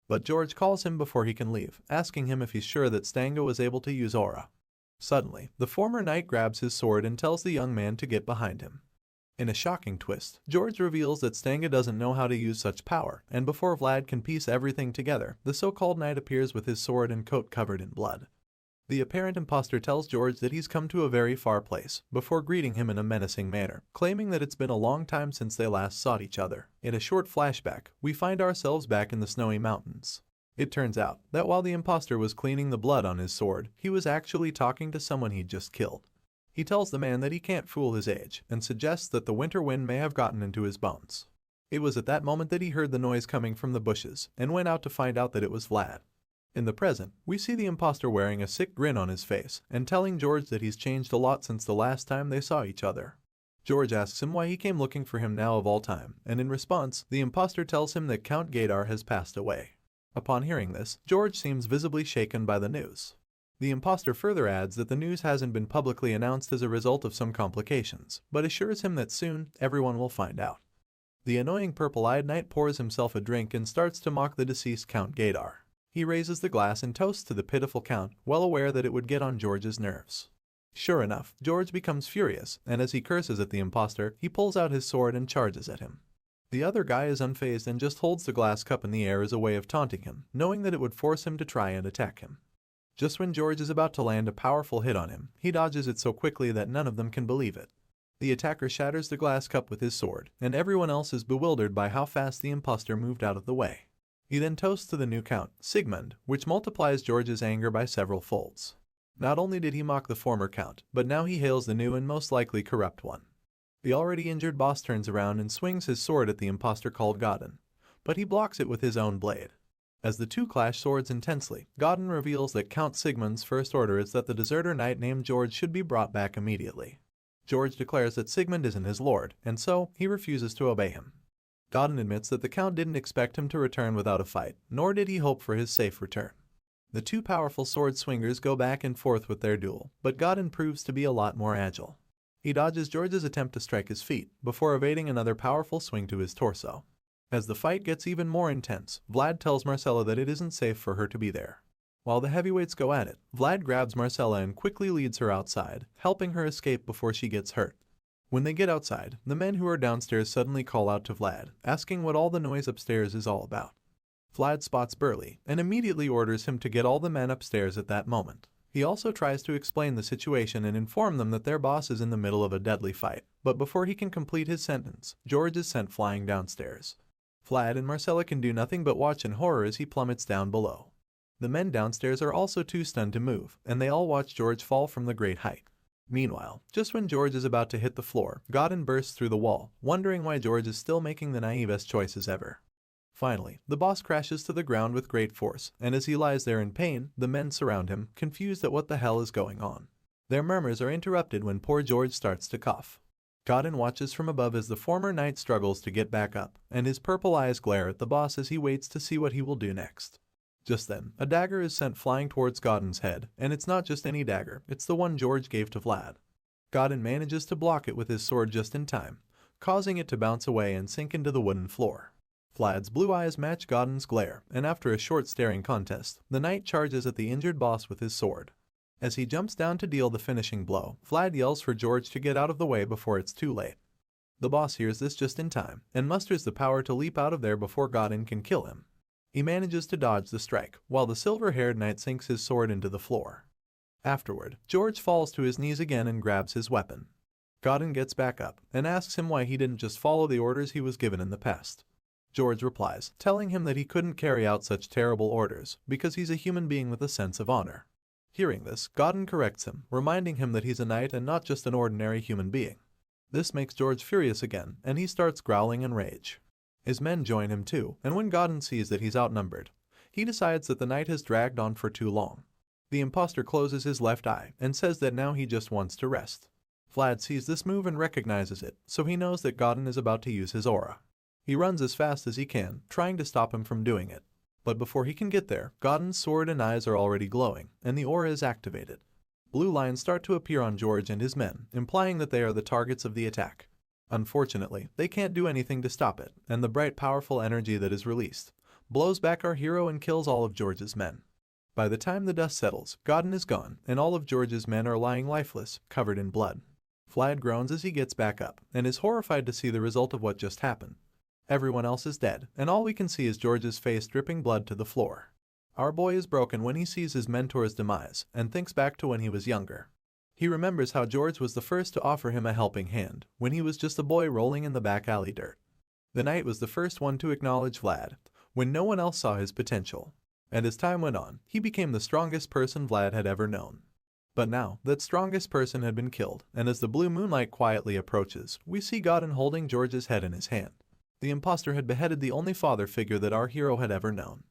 But George calls him before he can leave, asking him if he's sure that Stanga was able to use aura. Suddenly, the former knight grabs his sword and tells the young man to get behind him. In a shocking twist, George reveals that Stanga doesn't know how to use such power, and before Vlad can piece everything together, the so-called knight appears with his sword and coat covered in blood. The apparent imposter tells George that he's come to a very far place, before greeting him in a menacing manner, claiming that it's been a long time since they last saw each other. In a short flashback, we find ourselves back in the snowy mountains. It turns out that while the imposter was cleaning the blood on his sword, he was actually talking to someone he'd just killed. He tells the man that he can't fool his age, and suggests that the winter wind may have gotten into his bones. It was at that moment that he heard the noise coming from the bushes, and went out to find out that it was Vlad. In the present, we see the imposter wearing a sick grin on his face, and telling George that he's changed a lot since the last time they saw each other. George asks him why he came looking for him now of all time, and in response, the imposter tells him that Count Gadar has passed away. Upon hearing this, George seems visibly shaken by the news. The imposter further adds that the news hasn't been publicly announced as a result of some complications, but assures him that soon, everyone will find out. The annoying purple-eyed knight pours himself a drink and starts to mock the deceased Count Gadar. He raises the glass and toasts to the pitiful Count, well aware that it would get on George's nerves. Sure enough, George becomes furious, and as he curses at the imposter, he pulls out his sword and charges at him. The other guy is unfazed and just holds the glass cup in the air as a way of taunting him, knowing that it would force him to try and attack him. Just when George is about to land a powerful hit on him, he dodges it so quickly that none of them can believe it. The attacker shatters the glass cup with his sword, and everyone else is bewildered by how fast the imposter moved out of the way. He then toasts to the new Count, Sigmund, which multiplies George's anger by several folds. Not only did he mock the former Count, but now he hails the new and most likely corrupt one. The already injured boss turns around and swings his sword at the imposter called Godin, but he blocks it with his own blade. As the two clash swords intensely, Godin reveals that Count Sigmund's first order is that the deserter knight named George should be brought back immediately. George declares that Sigmund isn't his lord, and so he refuses to obey him. Godin admits that the Count didn't expect him to return without a fight, nor did he hope for his safe return. The two powerful sword swingers go back and forth with their duel, but Godin proves to be a lot more agile. He dodges George's attempt to strike his feet, before evading another powerful swing to his torso. As the fight gets even more intense, Vlad tells Marcella that it isn't safe for her to be there. While the heavyweights go at it, Vlad grabs Marcella and quickly leads her outside, helping her escape before she gets hurt. When they get outside, the men who are downstairs suddenly call out to Vlad, asking what all the noise upstairs is all about. Vlad spots Burly and immediately orders him to get all the men upstairs at that moment. He also tries to explain the situation and inform them that their boss is in the middle of a deadly fight, but before he can complete his sentence, George is sent flying downstairs. Vlad and Marcella can do nothing but watch in horror as he plummets down below. The men downstairs are also too stunned to move, and they all watch George fall from the great height. Meanwhile, just when George is about to hit the floor, Godin bursts through the wall, wondering why George is still making the naivest choices ever. Finally, the boss crashes to the ground with great force, and as he lies there in pain, the men surround him, confused at what the hell is going on. Their murmurs are interrupted when poor George starts to cough. Godin watches from above as the former knight struggles to get back up, and his purple eyes glare at the boss as he waits to see what he will do next. Just then, a dagger is sent flying towards Godin's head, and it's not just any dagger, it's the one George gave to Vlad. Godin manages to block it with his sword just in time, causing it to bounce away and sink into the wooden floor. Vlad's blue eyes match Godin's glare, and after a short staring contest, the knight charges at the injured boss with his sword. As he jumps down to deal the finishing blow, Vlad yells for George to get out of the way before it's too late. The boss hears this just in time, and musters the power to leap out of there before Godin can kill him. He manages to dodge the strike, while the silver-haired knight sinks his sword into the floor. Afterward, George falls to his knees again and grabs his weapon. Godin gets back up, and asks him why he didn't just follow the orders he was given in the past. George replies, telling him that he couldn't carry out such terrible orders, because he's a human being with a sense of honor. Hearing this, Godin corrects him, reminding him that he's a knight and not just an ordinary human being. This makes George furious again, and he starts growling in rage. His men join him too, and when Godin sees that he's outnumbered, he decides that the knight has dragged on for too long. The impostor closes his left eye and says that now he just wants to rest. Vlad sees this move and recognizes it, so he knows that Godin is about to use his aura. He runs as fast as he can, trying to stop him from doing it. But before he can get there, Godin's sword and eyes are already glowing, and the aura is activated. Blue lines start to appear on George and his men, implying that they are the targets of the attack. Unfortunately, they can't do anything to stop it, and the bright, powerful energy that is released blows back our hero and kills all of George's men. By the time the dust settles, Godin is gone, and all of George's men are lying lifeless, covered in blood. Vlad groans as he gets back up, and is horrified to see the result of what just happened. Everyone else is dead, and all we can see is George's face dripping blood to the floor. Our boy is broken when he sees his mentor's demise, and thinks back to when he was younger. He remembers how George was the first to offer him a helping hand, when he was just a boy rolling in the back alley dirt. The knight was the first one to acknowledge Vlad, when no one else saw his potential. And as time went on, he became the strongest person Vlad had ever known. But now, that strongest person had been killed, and as the blue moonlight quietly approaches, we see Godin holding George's head in his hand. The impostor had beheaded the only father figure that our hero had ever known.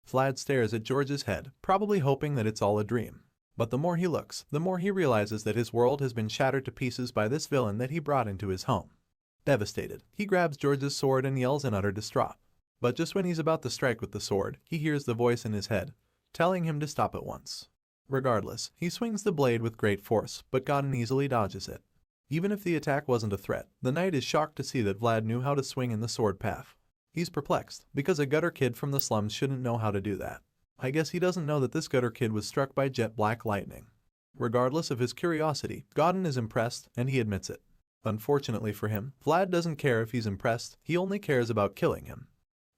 Vlad stares at George's head, probably hoping that it's all a dream. But the more he looks, the more he realizes that his world has been shattered to pieces by this villain that he brought into his home. Devastated, he grabs George's sword and yells in utter distraught. But just when he's about to strike with the sword, he hears the voice in his head, telling him to stop at once. Regardless, he swings the blade with great force, but Godin easily dodges it. Even if the attack wasn't a threat, the knight is shocked to see that Vlad knew how to swing in the sword path. He's perplexed, because a gutter kid from the slums shouldn't know how to do that. I guess he doesn't know that this gutter kid was struck by jet black lightning. Regardless of his curiosity, Godin is impressed, and he admits it. Unfortunately for him, Vlad doesn't care if he's impressed, he only cares about killing him.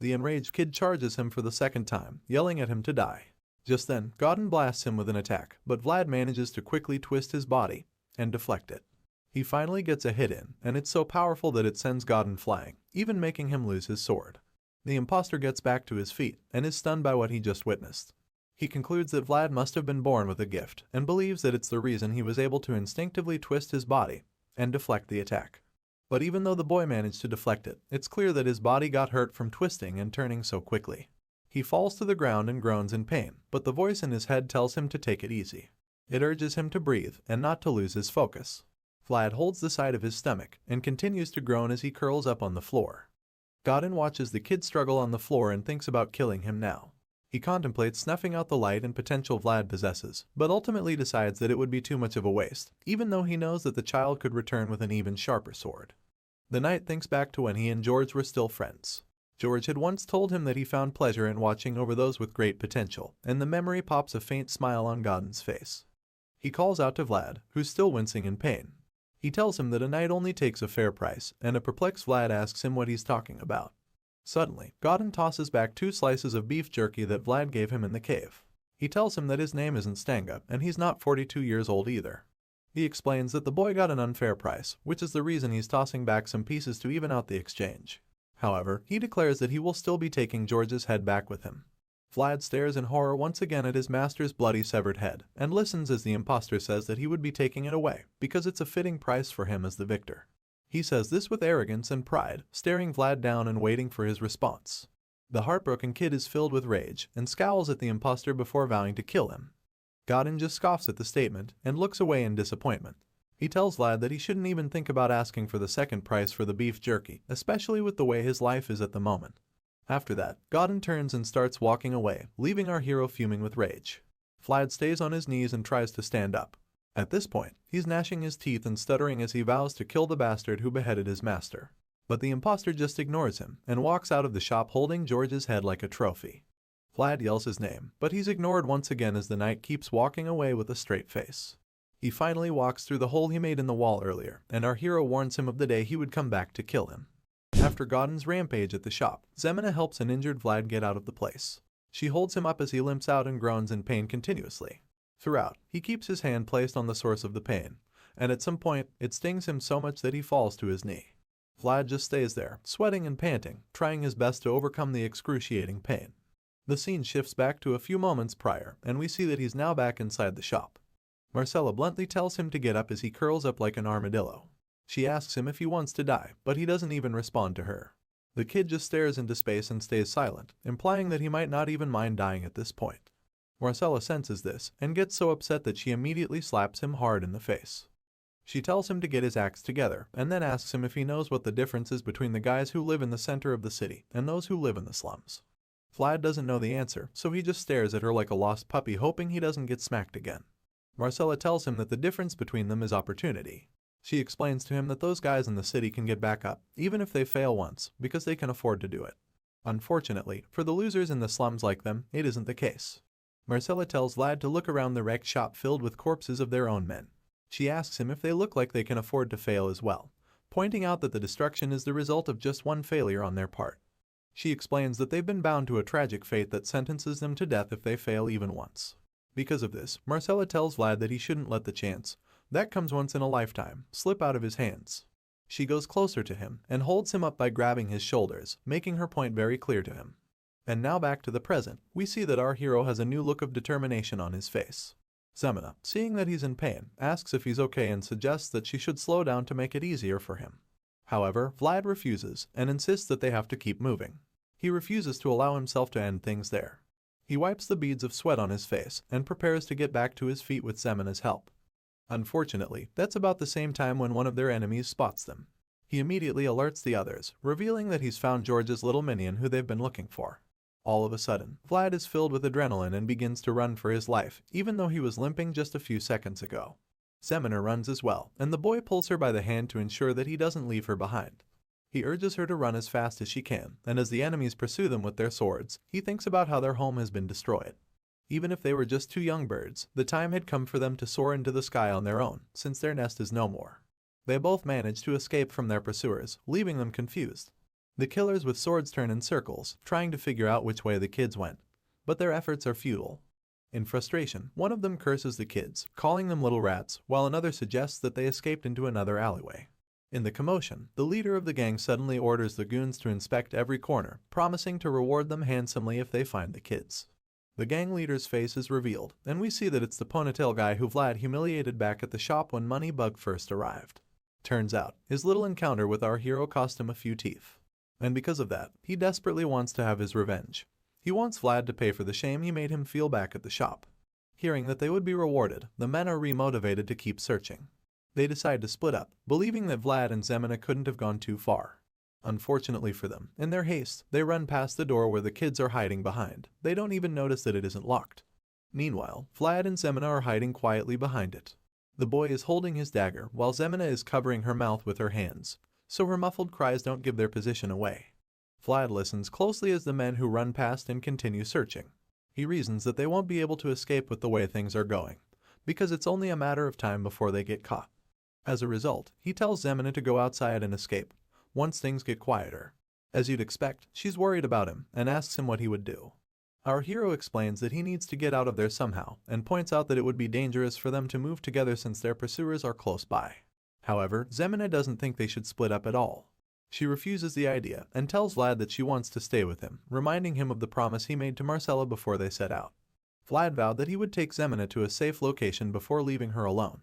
The enraged kid charges him for the second time, yelling at him to die. Just then, Godin blasts him with an attack, but Vlad manages to quickly twist his body and deflect it. He finally gets a hit in, and it's so powerful that it sends Godin flying, even making him lose his sword. The impostor gets back to his feet and is stunned by what he just witnessed. He concludes that Vlad must have been born with a gift and believes that it's the reason he was able to instinctively twist his body and deflect the attack. But even though the boy managed to deflect it, it's clear that his body got hurt from twisting and turning so quickly. He falls to the ground and groans in pain, but the voice in his head tells him to take it easy. It urges him to breathe and not to lose his focus. Vlad holds the side of his stomach and continues to groan as he curls up on the floor. Godin watches the kid struggle on the floor and thinks about killing him now. He contemplates snuffing out the light and potential Vlad possesses, but ultimately decides that it would be too much of a waste, even though he knows that the child could return with an even sharper sword. The knight thinks back to when he and George were still friends. George had once told him that he found pleasure in watching over those with great potential, and the memory pops a faint smile on Godin's face. He calls out to Vlad, who's still wincing in pain. He tells him that a knight only takes a fair price, and a perplexed Vlad asks him what he's talking about. Suddenly, Godin tosses back 2 slices of beef jerky that Vlad gave him in the cave. He tells him that his name isn't Stanga, and he's not 42 years old either. He explains that the boy got an unfair price, which is the reason he's tossing back some pieces to even out the exchange. However, he declares that he will still be taking George's head back with him. Vlad stares in horror once again at his master's bloody severed head, and listens as the impostor says that he would be taking it away, because it's a fitting price for him as the victor. He says this with arrogance and pride, staring Vlad down and waiting for his response. The heartbroken kid is filled with rage, and scowls at the impostor before vowing to kill him. Godin just scoffs at the statement, and looks away in disappointment. He tells Vlad that he shouldn't even think about asking for the second price for the beef jerky, especially with the way his life is at the moment. After that, Godin turns and starts walking away, leaving our hero fuming with rage. Vlad stays on his knees and tries to stand up. At this point, he's gnashing his teeth and stuttering as he vows to kill the bastard who beheaded his master. But the impostor just ignores him, and walks out of the shop holding George's head like a trophy. Vlad yells his name, but he's ignored once again as the knight keeps walking away with a straight face. He finally walks through the hole he made in the wall earlier, and our hero warns him of the day he would come back to kill him. After Godin's rampage at the shop, Zemina helps an injured Vlad get out of the place. She holds him up as he limps out and groans in pain continuously. Throughout, he keeps his hand placed on the source of the pain, and at some point, it stings him so much that he falls to his knee. Vlad just stays there, sweating and panting, trying his best to overcome the excruciating pain. The scene shifts back to a few moments prior, and we see that he's now back inside the shop. Marcella bluntly tells him to get up as he curls up like an armadillo. She asks him if he wants to die, but he doesn't even respond to her. The kid just stares into space and stays silent, implying that he might not even mind dying at this point. Marcella senses this, and gets so upset that she immediately slaps him hard in the face. She tells him to get his acts together, and then asks him if he knows what the difference is between the guys who live in the center of the city and those who live in the slums. Vlad doesn't know the answer, so he just stares at her like a lost puppy hoping he doesn't get smacked again. Marcella tells him that the difference between them is opportunity. She explains to him that those guys in the city can get back up, even if they fail once, because they can afford to do it. Unfortunately, for the losers in the slums like them, it isn't the case. Marcella tells Vlad to look around the wrecked shop filled with corpses of their own men. She asks him if they look like they can afford to fail as well, pointing out that the destruction is the result of just one failure on their part. She explains that they've been bound to a tragic fate that sentences them to death if they fail even once. Because of this, Marcella tells Vlad that he shouldn't let the chance, that comes once in a lifetime, slip out of his hands. She goes closer to him and holds him up by grabbing his shoulders, making her point very clear to him. And now back to the present, we see that our hero has a new look of determination on his face. Zemina, seeing that he's in pain, asks if he's okay and suggests that she should slow down to make it easier for him. However, Vlad refuses and insists that they have to keep moving. He refuses to allow himself to end things there. He wipes the beads of sweat on his face and prepares to get back to his feet with Zemina's help. Unfortunately, that's about the same time when one of their enemies spots them. He immediately alerts the others, revealing that he's found George's little minion who they've been looking for. All of a sudden, Vlad is filled with adrenaline and begins to run for his life, even though he was limping just a few seconds ago. Zemina runs as well, and the boy pulls her by the hand to ensure that he doesn't leave her behind. He urges her to run as fast as she can, and as the enemies pursue them with their swords, he thinks about how their home has been destroyed. Even if they were just 2 young birds, the time had come for them to soar into the sky on their own, since their nest is no more. They both manage to escape from their pursuers, leaving them confused. The killers with swords turn in circles, trying to figure out which way the kids went, but their efforts are futile. In frustration, one of them curses the kids, calling them little rats, while another suggests that they escaped into another alleyway. In the commotion, the leader of the gang suddenly orders the goons to inspect every corner, promising to reward them handsomely if they find the kids. The gang leader's face is revealed, and we see that it's the ponytail guy who Vlad humiliated back at the shop when Moneybug first arrived. Turns out, his little encounter with our hero cost him a few teeth. And because of that, he desperately wants to have his revenge. He wants Vlad to pay for the shame he made him feel back at the shop. Hearing that they would be rewarded, the men are remotivated to keep searching. They decide to split up, believing that Vlad and Zemina couldn't have gone too far. Unfortunately for them, in their haste, they run past the door where the kids are hiding behind. They don't even notice that it isn't locked. Meanwhile, Vlad and Zemina are hiding quietly behind it. The boy is holding his dagger, while Zemina is covering her mouth with her hands, so her muffled cries don't give their position away. Vlad listens closely as the men who run past and continue searching. He reasons that they won't be able to escape with the way things are going, because it's only a matter of time before they get caught. As a result, he tells Zemina to go outside and escape, once things get quieter. As you'd expect, she's worried about him and asks him what he would do. Our hero explains that he needs to get out of there somehow and points out that it would be dangerous for them to move together since their pursuers are close by. However, Zemina doesn't think they should split up at all. She refuses the idea and tells Vlad that she wants to stay with him, reminding him of the promise he made to Marcella before they set out. Vlad vowed that he would take Zemina to a safe location before leaving her alone.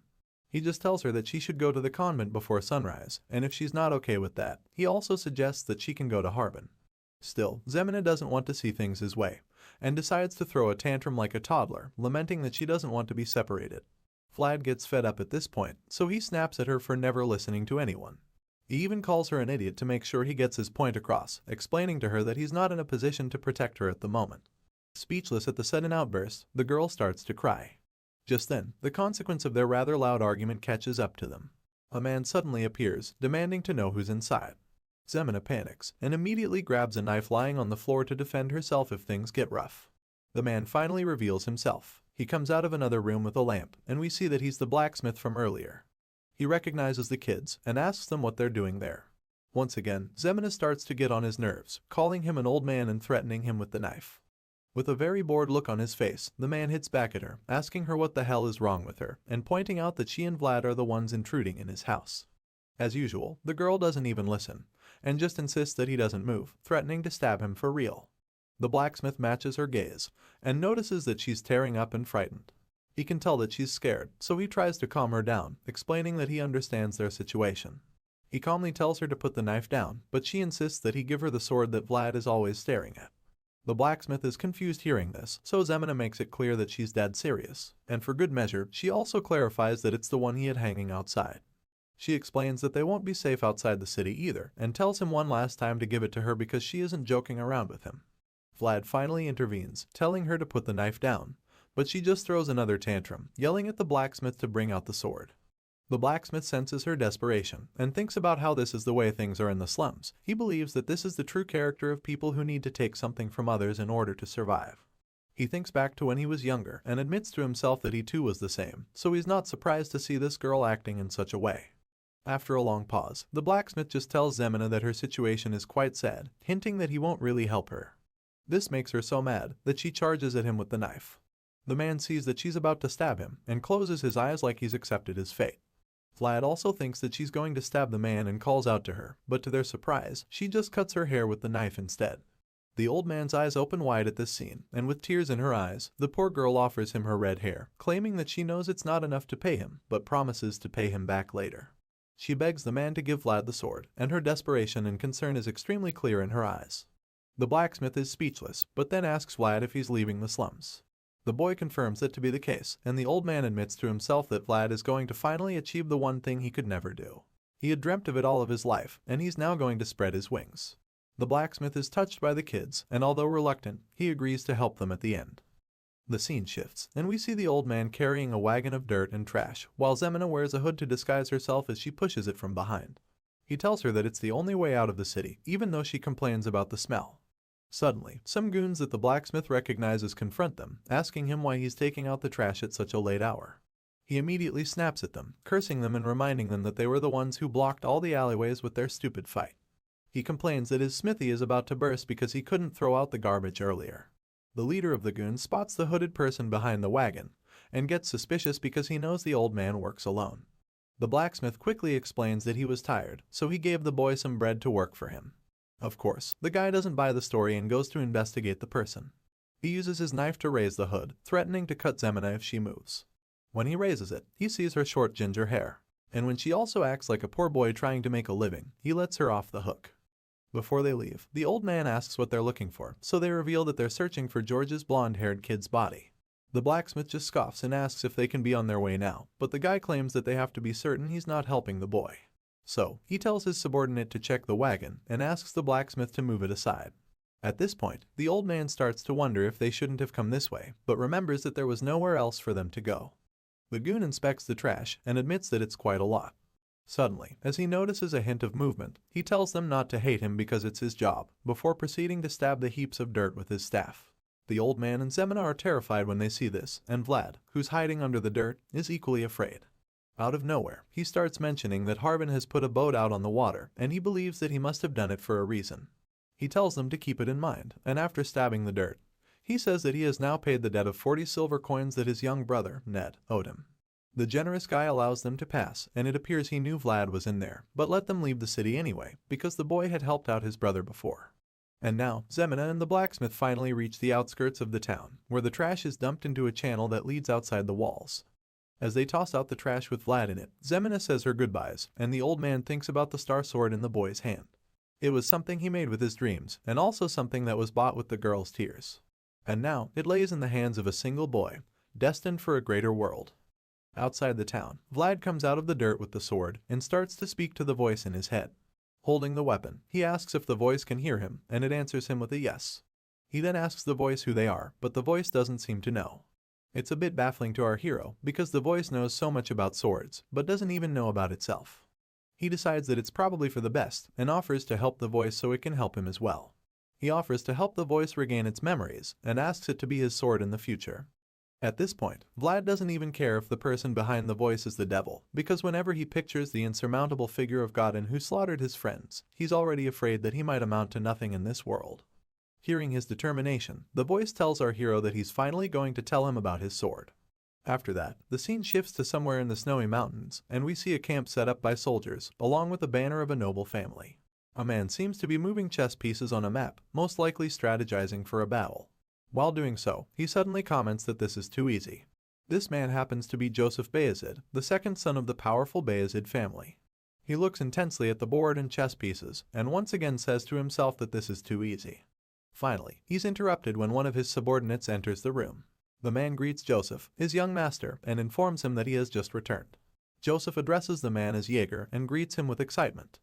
He just tells her that she should go to the convent before sunrise, and if she's not okay with that, he also suggests that she can go to Harbin. Still, Zemina doesn't want to see things his way, and decides to throw a tantrum like a toddler, lamenting that she doesn't want to be separated. Vlad gets fed up at this point, so he snaps at her for never listening to anyone. He even calls her an idiot to make sure he gets his point across, explaining to her that he's not in a position to protect her at the moment. Speechless at the sudden outburst, the girl starts to cry. Just then, the consequence of their rather loud argument catches up to them. A man suddenly appears, demanding to know who's inside. Zemina panics and immediately grabs a knife lying on the floor to defend herself if things get rough. The man finally reveals himself. He comes out of another room with a lamp, and we see that he's the blacksmith from earlier. He recognizes the kids and asks them what they're doing there. Once again, Zemina starts to get on his nerves, calling him an old man and threatening him with the knife. With a very bored look on his face, the man hits back at her, asking her what the hell is wrong with her, and pointing out that she and Vlad are the ones intruding in his house. As usual, the girl doesn't even listen, and just insists that he doesn't move, threatening to stab him for real. The blacksmith matches her gaze, and notices that she's tearing up and frightened. He can tell that she's scared, so he tries to calm her down, explaining that he understands their situation. He calmly tells her to put the knife down, but she insists that he give her the sword that Vlad is always staring at. The blacksmith is confused hearing this, so Zemina makes it clear that she's dead serious, and for good measure, she also clarifies that it's the one he had hanging outside. She explains that they won't be safe outside the city either, and tells him one last time to give it to her because she isn't joking around with him. Vlad finally intervenes, telling her to put the knife down, but she just throws another tantrum, yelling at the blacksmith to bring out the sword. The blacksmith senses her desperation and thinks about how this is the way things are in the slums. He believes that this is the true character of people who need to take something from others in order to survive. He thinks back to when he was younger and admits to himself that he too was the same, so he's not surprised to see this girl acting in such a way. After a long pause, the blacksmith just tells Zemina that her situation is quite sad, hinting that he won't really help her. This makes her so mad that she charges at him with the knife. The man sees that she's about to stab him and closes his eyes like he's accepted his fate. Vlad also thinks that she's going to stab the man and calls out to her, but to their surprise, she just cuts her hair with the knife instead. The old man's eyes open wide at this scene, and with tears in her eyes, the poor girl offers him her red hair, claiming that she knows it's not enough to pay him, but promises to pay him back later. She begs the man to give Vlad the sword, and her desperation and concern is extremely clear in her eyes. The blacksmith is speechless, but then asks Vlad if he's leaving the slums. The boy confirms that to be the case, and the old man admits to himself that Vlad is going to finally achieve the one thing he could never do. He had dreamt of it all of his life, and he's now going to spread his wings. The blacksmith is touched by the kids, and although reluctant, he agrees to help them at the end. The scene shifts, and we see the old man carrying a wagon of dirt and trash, while Zemina wears a hood to disguise herself as she pushes it from behind. He tells her that it's the only way out of the city, even though she complains about the smell. Suddenly, some goons that the blacksmith recognizes confront them, asking him why he's taking out the trash at such a late hour. He immediately snaps at them, cursing them and reminding them that they were the ones who blocked all the alleyways with their stupid fight. He complains that his smithy is about to burst because he couldn't throw out the garbage earlier. The leader of the goons spots the hooded person behind the wagon, and gets suspicious because he knows the old man works alone. The blacksmith quickly explains that he was tired, so he gave the boy some bread to work for him. Of course, the guy doesn't buy the story and goes to investigate the person. He uses his knife to raise the hood, threatening to cut Zemina if she moves. When he raises it, he sees her short ginger hair, and when she also acts like a poor boy trying to make a living, he lets her off the hook. Before they leave, the old man asks what they're looking for, so they reveal that they're searching for George's blonde-haired kid's body. The blacksmith just scoffs and asks if they can be on their way now, but the guy claims that they have to be certain he's not helping the boy. So, he tells his subordinate to check the wagon and asks the blacksmith to move it aside. At this point, the old man starts to wonder if they shouldn't have come this way, but remembers that there was nowhere else for them to go. The goon inspects the trash and admits that it's quite a lot. Suddenly, as he notices a hint of movement, he tells them not to hate him because it's his job, before proceeding to stab the heaps of dirt with his staff. The old man and Zemina are terrified when they see this, and Vlad, who's hiding under the dirt, is equally afraid. Out of nowhere, he starts mentioning that Harbin has put a boat out on the water, and he believes that he must have done it for a reason. He tells them to keep it in mind, and after stabbing the dirt, he says that he has now paid the debt of 40 silver coins that his young brother, Ned, owed him. The generous guy allows them to pass, and it appears he knew Vlad was in there, but let them leave the city anyway, because the boy had helped out his brother before. And now, Zemina and the blacksmith finally reach the outskirts of the town, where the trash is dumped into a channel that leads outside the walls. As they toss out the trash with Vlad in it, Zemina says her goodbyes, and the old man thinks about the star sword in the boy's hand. It was something he made with his dreams, and also something that was bought with the girl's tears. And now, it lays in the hands of a single boy, destined for a greater world. Outside the town, Vlad comes out of the dirt with the sword, and starts to speak to the voice in his head. Holding the weapon, he asks if the voice can hear him, and it answers him with a yes. He then asks the voice who they are, but the voice doesn't seem to know. It's a bit baffling to our hero, because the voice knows so much about swords, but doesn't even know about itself. He decides that it's probably for the best, and offers to help the voice so it can help him as well. He offers to help the voice regain its memories, and asks it to be his sword in the future. At this point, Vlad doesn't even care if the person behind the voice is the devil, because whenever he pictures the insurmountable figure of Godin who slaughtered his friends, he's already afraid that he might amount to nothing in this world. Hearing his determination, the voice tells our hero that he's finally going to tell him about his sword. After that, the scene shifts to somewhere in the snowy mountains, and we see a camp set up by soldiers, along with a banner of a noble family. A man seems to be moving chess pieces on a map, most likely strategizing for a battle. While doing so, he suddenly comments that this is too easy. This man happens to be Joseph Bayezid, the second son of the powerful Bayezid family. He looks intensely at the board and chess pieces, and once again says to himself that this is too easy. Finally, he's interrupted when one of his subordinates enters the room. The man greets Joseph, his young master, and informs him that he has just returned. Joseph addresses the man as Jaeger and greets him with excitement.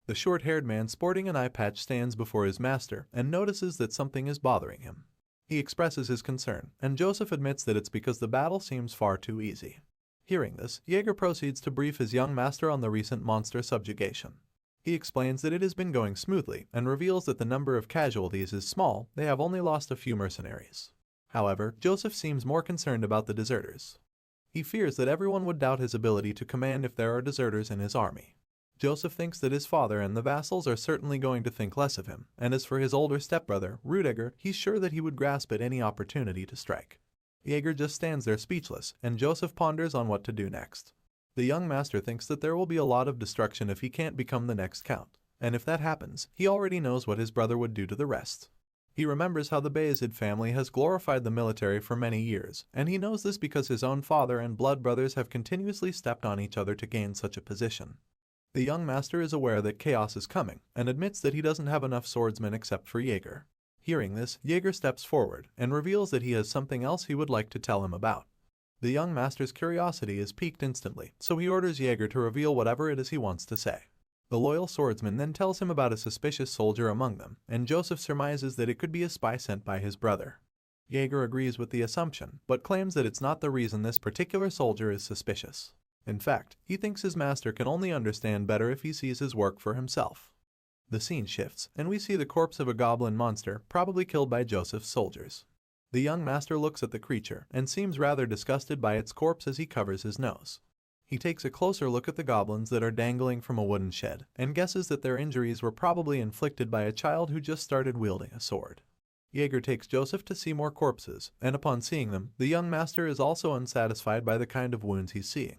The short-haired man sporting an eye patch stands before his master and notices that something is bothering him. He expresses his concern, and Joseph admits that it's because the battle seems far too easy. Hearing this, Jaeger proceeds to brief his young master on the recent monster subjugation. He explains that it has been going smoothly and reveals that the number of casualties is small, they have only lost a few mercenaries. However, Joseph seems more concerned about the deserters. He fears that everyone would doubt his ability to command if there are deserters in his army. Joseph thinks that his father and the vassals are certainly going to think less of him, and as for his older stepbrother, Rudiger, he's sure that he would grasp at any opportunity to strike. Jaeger just stands there speechless, and Joseph ponders on what to do next. The young master thinks that there will be a lot of destruction if he can't become the next count, and if that happens, he already knows what his brother would do to the rest. He remembers how the Bayezid family has glorified the military for many years, and he knows this because his own father and blood brothers have continuously stepped on each other to gain such a position. The young master is aware that chaos is coming, and admits that he doesn't have enough swordsmen except for Jaeger. Hearing this, Jaeger steps forward, and reveals that he has something else he would like to tell him about. The young master's curiosity is piqued instantly, so he orders Jaeger to reveal whatever it is he wants to say. The loyal swordsman then tells him about a suspicious soldier among them, and Joseph surmises that it could be a spy sent by his brother. Jaeger agrees with the assumption, but claims that it's not the reason this particular soldier is suspicious. In fact, he thinks his master can only understand better if he sees his work for himself. The scene shifts, and we see the corpse of a goblin monster, probably killed by Joseph's soldiers. The young master looks at the creature, and seems rather disgusted by its corpse as he covers his nose. He takes a closer look at the goblins that are dangling from a wooden shed, and guesses that their injuries were probably inflicted by a child who just started wielding a sword. Jaeger takes Joseph to see more corpses, and upon seeing them, the young master is also unsatisfied by the kind of wounds he's seeing.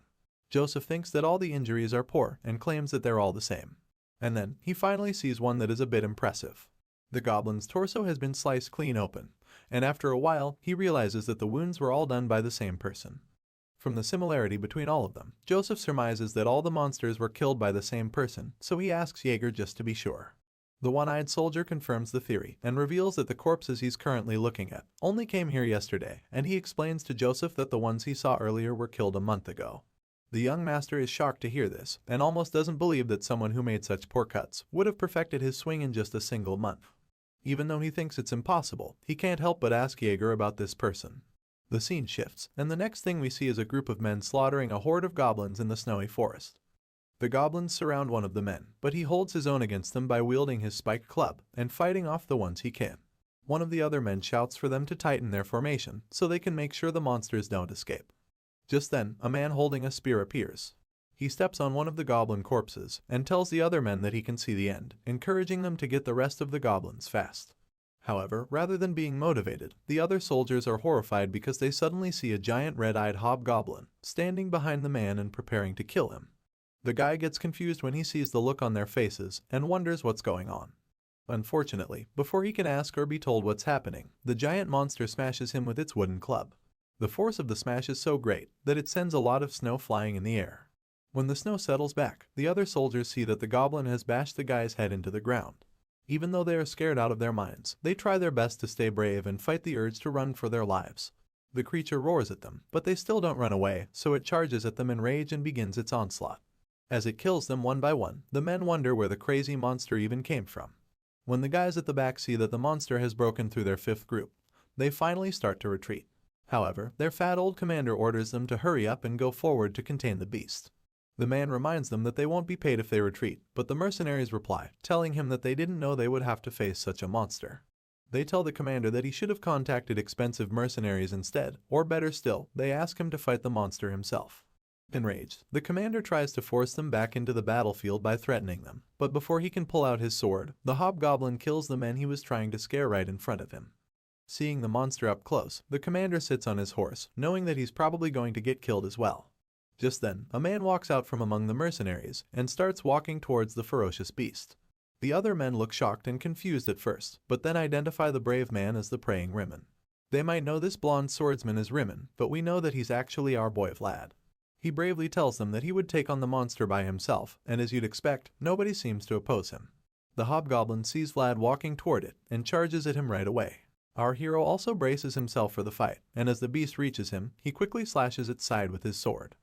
Joseph thinks that all the injuries are poor, and claims that they're all the same. And then, he finally sees one that is a bit impressive. The goblin's torso has been sliced clean open, and after a while, he realizes that the wounds were all done by the same person. From the similarity between all of them, Joseph surmises that all the monsters were killed by the same person, so he asks Jaeger just to be sure. The one-eyed soldier confirms the theory, and reveals that the corpses he's currently looking at only came here yesterday, and he explains to Joseph that the ones he saw earlier were killed a month ago. The young master is shocked to hear this, and almost doesn't believe that someone who made such poor cuts would have perfected his swing in just a single month. Even though he thinks it's impossible, he can't help but ask Jaeger about this person. The scene shifts, and the next thing we see is a group of men slaughtering a horde of goblins in the snowy forest. The goblins surround one of the men, but he holds his own against them by wielding his spiked club and fighting off the ones he can. One of the other men shouts for them to tighten their formation so they can make sure the monsters don't escape. Just then, a man holding a spear appears. He steps on one of the goblin corpses and tells the other men that he can see the end, encouraging them to get the rest of the goblins fast. However, rather than being motivated, the other soldiers are horrified because they suddenly see a giant red-eyed hobgoblin standing behind the man and preparing to kill him. The guy gets confused when he sees the look on their faces and wonders what's going on. Unfortunately, before he can ask or be told what's happening, the giant monster smashes him with its wooden club. The force of the smash is so great that it sends a lot of snow flying in the air. When the snow settles back, the other soldiers see that the goblin has bashed the guy's head into the ground. Even though they are scared out of their minds, they try their best to stay brave and fight the urge to run for their lives. The creature roars at them, but they still don't run away, so it charges at them in rage and begins its onslaught. As it kills them one by one, the men wonder where the crazy monster even came from. When the guys at the back see that the monster has broken through their fifth group, they finally start to retreat. However, their fat old commander orders them to hurry up and go forward to contain the beast. The man reminds them that they won't be paid if they retreat, but the mercenaries reply, telling him that they didn't know they would have to face such a monster. They tell the commander that he should have contacted expensive mercenaries instead, or better still, they ask him to fight the monster himself. Enraged, the commander tries to force them back into the battlefield by threatening them, but before he can pull out his sword, the hobgoblin kills the men he was trying to scare right in front of him. Seeing the monster up close, the commander sits on his horse, knowing that he's probably going to get killed as well. Just then, a man walks out from among the mercenaries and starts walking towards the ferocious beast. The other men look shocked and confused at first, but then identify the brave man as the praying Rimmon. They might know this blonde swordsman as Rimmon, but we know that he's actually our boy Vlad. He bravely tells them that he would take on the monster by himself, and as you'd expect, nobody seems to oppose him. The hobgoblin sees Vlad walking toward it and charges at him right away. Our hero also braces himself for the fight, and as the beast reaches him, he quickly slashes its side with his sword.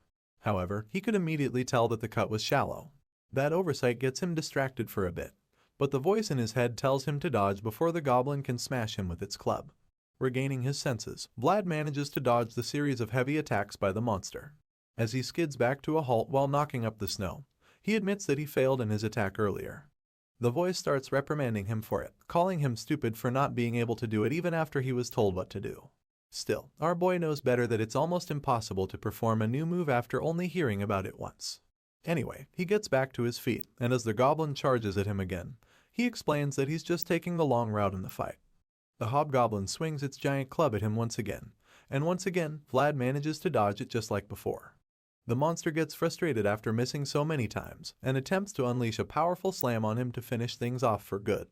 However, he could immediately tell that the cut was shallow. That oversight gets him distracted for a bit, but the voice in his head tells him to dodge before the goblin can smash him with its club. Regaining his senses, Vlad manages to dodge the series of heavy attacks by the monster. As he skids back to a halt while knocking up the snow, he admits that he failed in his attack earlier. The voice starts reprimanding him for it, calling him stupid for not being able to do it even after he was told what to do. Still, our boy knows better that it's almost impossible to perform a new move after only hearing about it once. Anyway, he gets back to his feet, and as the goblin charges at him again, he explains that he's just taking the long route in the fight. The hobgoblin swings its giant club at him once again, and once again, Vlad manages to dodge it just like before. The monster gets frustrated after missing so many times, and attempts to unleash a powerful slam on him to finish things off for good.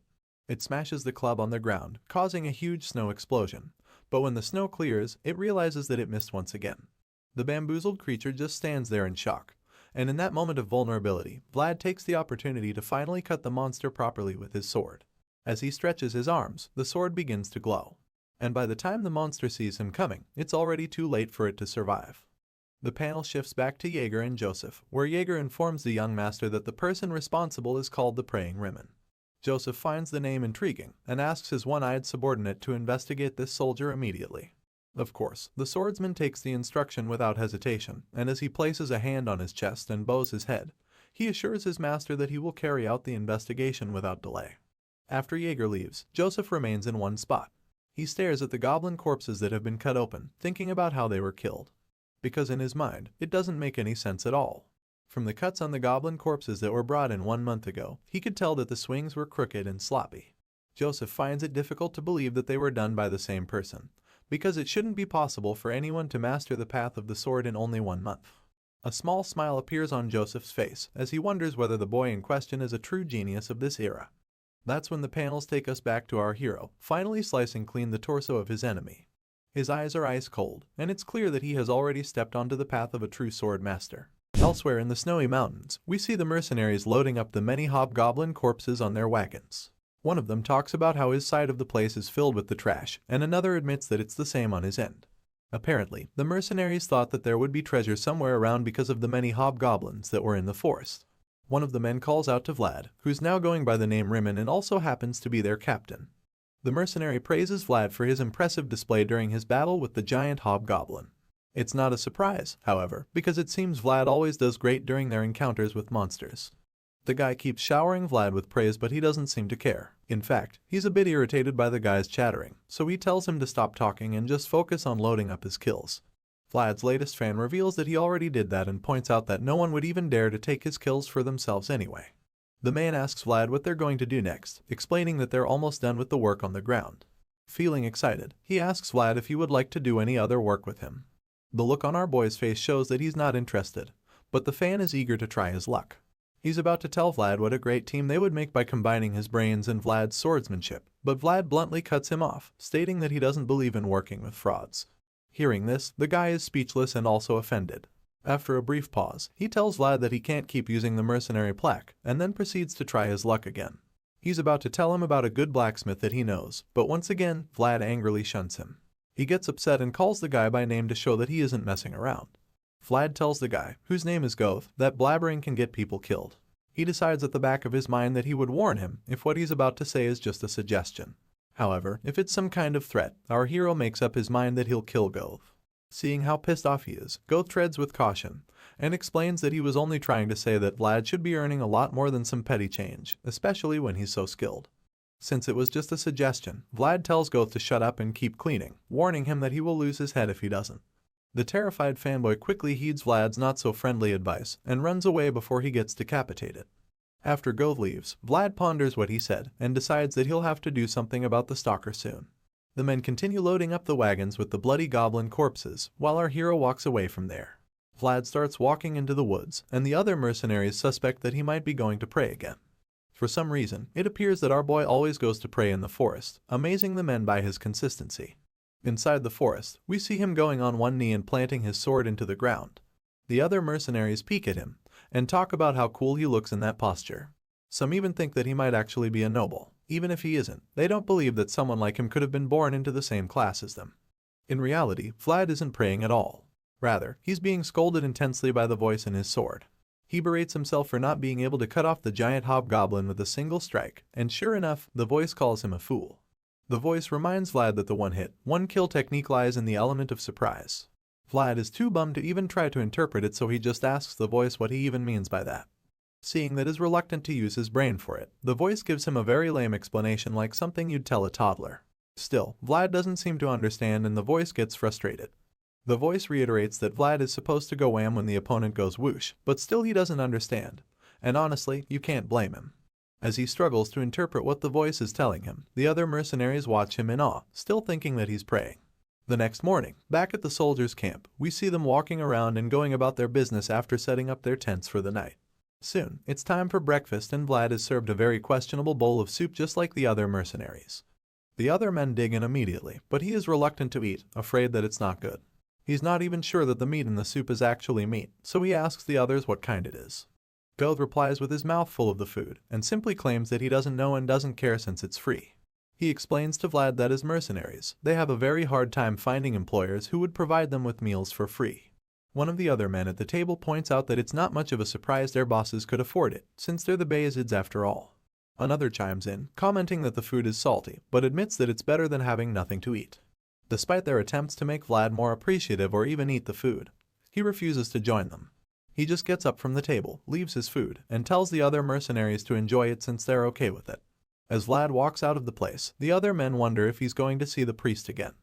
It smashes the club on the ground, causing a huge snow explosion. But when the snow clears, it realizes that it missed once again. The bamboozled creature just stands there in shock, and in that moment of vulnerability, Vlad takes the opportunity to finally cut the monster properly with his sword. As he stretches his arms, the sword begins to glow. And by the time the monster sees him coming, it's already too late for it to survive. The panel shifts back to Jaeger and Joseph, where Jaeger informs the young master that the person responsible is called the Praying Rimmon. Joseph finds the name intriguing and asks his one-eyed subordinate to investigate this soldier immediately. Of course, the swordsman takes the instruction without hesitation, and as he places a hand on his chest and bows his head, he assures his master that he will carry out the investigation without delay. After Jaeger leaves, Joseph remains in one spot. He stares at the goblin corpses that have been cut open, thinking about how they were killed. Because in his mind, it doesn't make any sense at all. From the cuts on the goblin corpses that were brought in 1 month ago, he could tell that the swings were crooked and sloppy. Joseph finds it difficult to believe that they were done by the same person, because it shouldn't be possible for anyone to master the path of the sword in only 1 month. A small smile appears on Joseph's face as he wonders whether the boy in question is a true genius of this era. That's when the panels take us back to our hero, finally slicing clean the torso of his enemy. His eyes are ice cold, and it's clear that he has already stepped onto the path of a true sword master. Elsewhere in the snowy mountains, we see the mercenaries loading up the many hobgoblin corpses on their wagons. One of them talks about how his side of the place is filled with the trash, and another admits that it's the same on his end. Apparently, the mercenaries thought that there would be treasure somewhere around because of the many hobgoblins that were in the forest. One of the men calls out to Vlad, who's now going by the name Rimmon and also happens to be their captain. The mercenary praises Vlad for his impressive display during his battle with the giant hobgoblin. It's not a surprise, however, because it seems Vlad always does great during their encounters with monsters. The guy keeps showering Vlad with praise, but he doesn't seem to care. In fact, he's a bit irritated by the guy's chattering, so he tells him to stop talking and just focus on loading up his kills. Vlad's latest fan reveals that he already did that and points out that no one would even dare to take his kills for themselves anyway. The man asks Vlad what they're going to do next, explaining that they're almost done with the work on the ground. Feeling excited, he asks Vlad if he would like to do any other work with him. The look on our boy's face shows that he's not interested, but the fan is eager to try his luck. He's about to tell Vlad what a great team they would make by combining his brains and Vlad's swordsmanship, but Vlad bluntly cuts him off, stating that he doesn't believe in working with frauds. Hearing this, the guy is speechless and also offended. After a brief pause, he tells Vlad that he can't keep using the mercenary plaque, and then proceeds to try his luck again. He's about to tell him about a good blacksmith that he knows, but once again, Vlad angrily shuns him. He gets upset and calls the guy by name to show that he isn't messing around. Vlad tells the guy, whose name is Goth, that blabbering can get people killed. He decides at the back of his mind that he would warn him if what he's about to say is just a suggestion. However, if it's some kind of threat, our hero makes up his mind that he'll kill Goth. Seeing how pissed off he is, Goth treads with caution, and explains that he was only trying to say that Vlad should be earning a lot more than some petty change, especially when he's so skilled. Since it was just a suggestion, Vlad tells Goth to shut up and keep cleaning, warning him that he will lose his head if he doesn't. The terrified fanboy quickly heeds Vlad's not-so-friendly advice and runs away before he gets decapitated. After Goth leaves, Vlad ponders what he said and decides that he'll have to do something about the stalker soon. The men continue loading up the wagons with the bloody goblin corpses while our hero walks away from there. Vlad starts walking into the woods, and the other mercenaries suspect that he might be going to pray again. For some reason, it appears that our boy always goes to pray in the forest, amazing the men by his consistency. Inside the forest, we see him going on one knee and planting his sword into the ground. The other mercenaries peek at him and talk about how cool he looks in that posture. Some even think that he might actually be a noble. Even if he isn't, they don't believe that someone like him could have been born into the same class as them. In reality, Vlad isn't praying at all. Rather, he's being scolded intensely by the voice in his sword. He berates himself for not being able to cut off the giant hobgoblin with a single strike, and sure enough, the voice calls him a fool. The voice reminds Vlad that the one-hit, one-kill technique lies in the element of surprise. Vlad is too bummed to even try to interpret it, so he just asks the voice what he even means by that. Seeing that he's reluctant to use his brain for it, the voice gives him a very lame explanation like something you'd tell a toddler. Still, Vlad doesn't seem to understand and the voice gets frustrated. The voice reiterates that Vlad is supposed to go wham when the opponent goes whoosh, but still he doesn't understand. And honestly, you can't blame him. As he struggles to interpret what the voice is telling him, the other mercenaries watch him in awe, still thinking that he's praying. The next morning, back at the soldiers' camp, we see them walking around and going about their business after setting up their tents for the night. Soon, it's time for breakfast and Vlad is served a very questionable bowl of soup just like the other mercenaries. The other men dig in immediately, but he is reluctant to eat, afraid that it's not good. He's not even sure that the meat in the soup is actually meat, so he asks the others what kind it is. Goth replies with his mouth full of the food, and simply claims that he doesn't know and doesn't care since it's free. He explains to Vlad that as mercenaries, they have a very hard time finding employers who would provide them with meals for free. One of the other men at the table points out that it's not much of a surprise their bosses could afford it, since they're the Bayesids after all. Another chimes in, commenting that the food is salty, but admits that it's better than having nothing to eat. Despite their attempts to make Vlad more appreciative or even eat the food, he refuses to join them. He just gets up from the table, leaves his food, and tells the other mercenaries to enjoy it since they're okay with it. As Vlad walks out of the place, the other men wonder if he's going to see the priest again.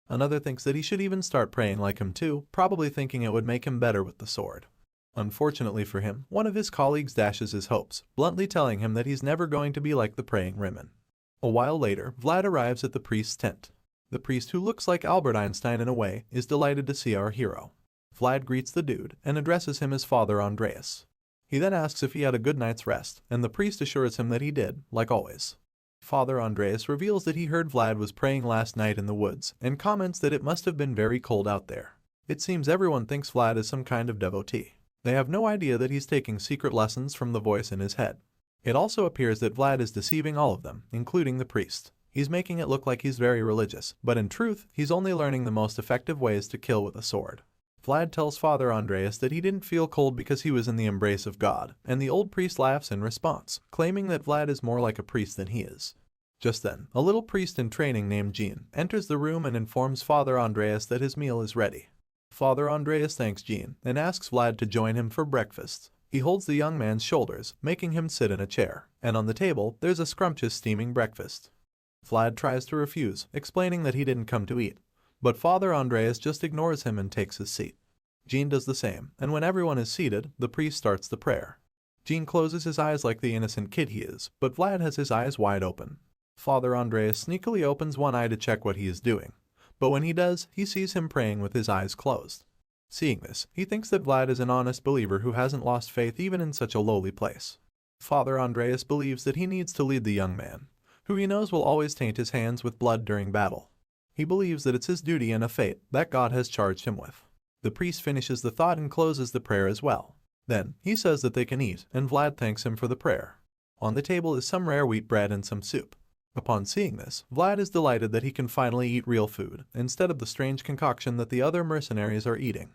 Another thinks that he should even start praying like him too, probably thinking it would make him better with the sword. Unfortunately for him, one of his colleagues dashes his hopes, bluntly telling him that he's never going to be like the praying women. A while later, Vlad arrives at the priest's tent. The priest, who looks like Albert Einstein in a way, is delighted to see our hero. Vlad greets the dude and addresses him as Father Andreas. He then asks if he had a good night's rest, and the priest assures him that he did, like always. Father Andreas reveals that he heard Vlad was praying last night in the woods, and comments that it must have been very cold out there. It seems everyone thinks Vlad is some kind of devotee. They have no idea that he's taking secret lessons from the voice in his head. It also appears that Vlad is deceiving all of them, including the priest. He's making it look like he's very religious, but in truth, he's only learning the most effective ways to kill with a sword. Vlad tells Father Andreas that he didn't feel cold because he was in the embrace of God, and the old priest laughs in response, claiming that Vlad is more like a priest than he is. Just then, a little priest in training named Jean enters the room and informs Father Andreas that his meal is ready. Father Andreas thanks Jean and asks Vlad to join him for breakfast. He holds the young man's shoulders, making him sit in a chair, and on the table there's a scrumptious steaming breakfast. Vlad tries to refuse, explaining that he didn't come to eat, but Father Andreas just ignores him and takes his seat. Jean does the same, and when everyone is seated, the priest starts the prayer. Jean closes his eyes like the innocent kid he is, but Vlad has his eyes wide open. Father Andreas sneakily opens one eye to check what he is doing, but when he does, he sees him praying with his eyes closed. Seeing this, he thinks that Vlad is an honest believer who hasn't lost faith even in such a lowly place. Father Andreas believes that he needs to lead the young man, who he knows will always taint his hands with blood during battle. He believes that it's his duty and a fate that God has charged him with. The priest finishes the thought and closes the prayer as well. Then, he says that they can eat, and Vlad thanks him for the prayer. On the table is some rare wheat bread and some soup. Upon seeing this, Vlad is delighted that he can finally eat real food, instead of the strange concoction that the other mercenaries are eating.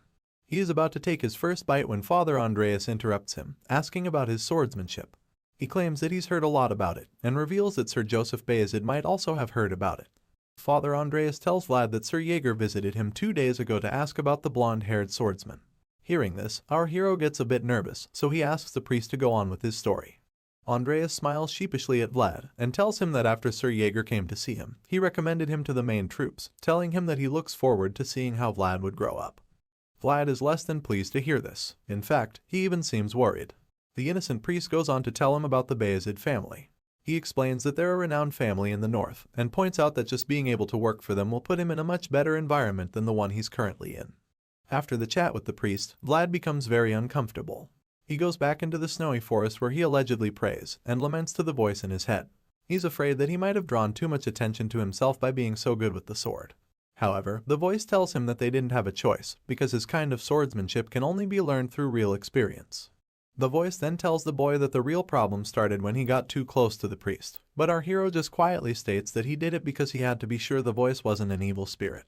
He is about to take his first bite when Father Andreas interrupts him, asking about his swordsmanship. He claims that he's heard a lot about it, and reveals that Sir Joseph Bayezid might also have heard about it. Father Andreas tells Vlad that Sir Jaeger visited him 2 days ago to ask about the blonde-haired swordsman. Hearing this, our hero gets a bit nervous, so he asks the priest to go on with his story. Andreas smiles sheepishly at Vlad, and tells him that after Sir Jaeger came to see him, he recommended him to the main troops, telling him that he looks forward to seeing how Vlad would grow up. Vlad is less than pleased to hear this. In fact, he even seems worried. The innocent priest goes on to tell him about the Bayezid family. He explains that they're a renowned family in the north, and points out that just being able to work for them will put him in a much better environment than the one he's currently in. After the chat with the priest, Vlad becomes very uncomfortable. He goes back into the snowy forest where he allegedly prays, and laments to the voice in his head. He's afraid that he might have drawn too much attention to himself by being so good with the sword. However, the voice tells him that they didn't have a choice, because his kind of swordsmanship can only be learned through real experience. The voice then tells the boy that the real problem started when he got too close to the priest, but our hero just quietly states that he did it because he had to be sure the voice wasn't an evil spirit.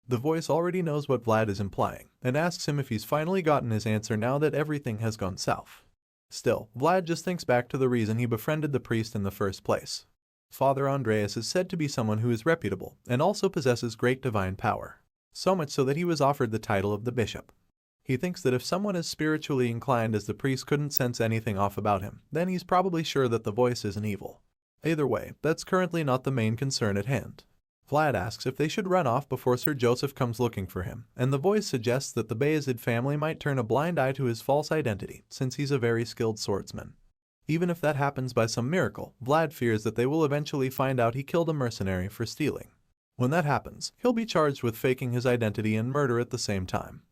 The voice already knows what Vlad is implying, and asks him if he's finally gotten his answer now that everything has gone south. Still, Vlad just thinks back to the reason he befriended the priest in the first place. Father Andreas is said to be someone who is reputable, and also possesses great divine power. So much so that he was offered the title of the bishop. He thinks that if someone as spiritually inclined as the priest couldn't sense anything off about him, then he's probably sure that the voice isn't evil. Either way, that's currently not the main concern at hand. Vlad asks if they should run off before Sir Joseph comes looking for him, and the voice suggests that the Bayezid family might turn a blind eye to his false identity, since he's a very skilled swordsman. Even if that happens by some miracle, Vlad fears that they will eventually find out he killed a mercenary for stealing. When that happens, he'll be charged with faking his identity and murder at the same time.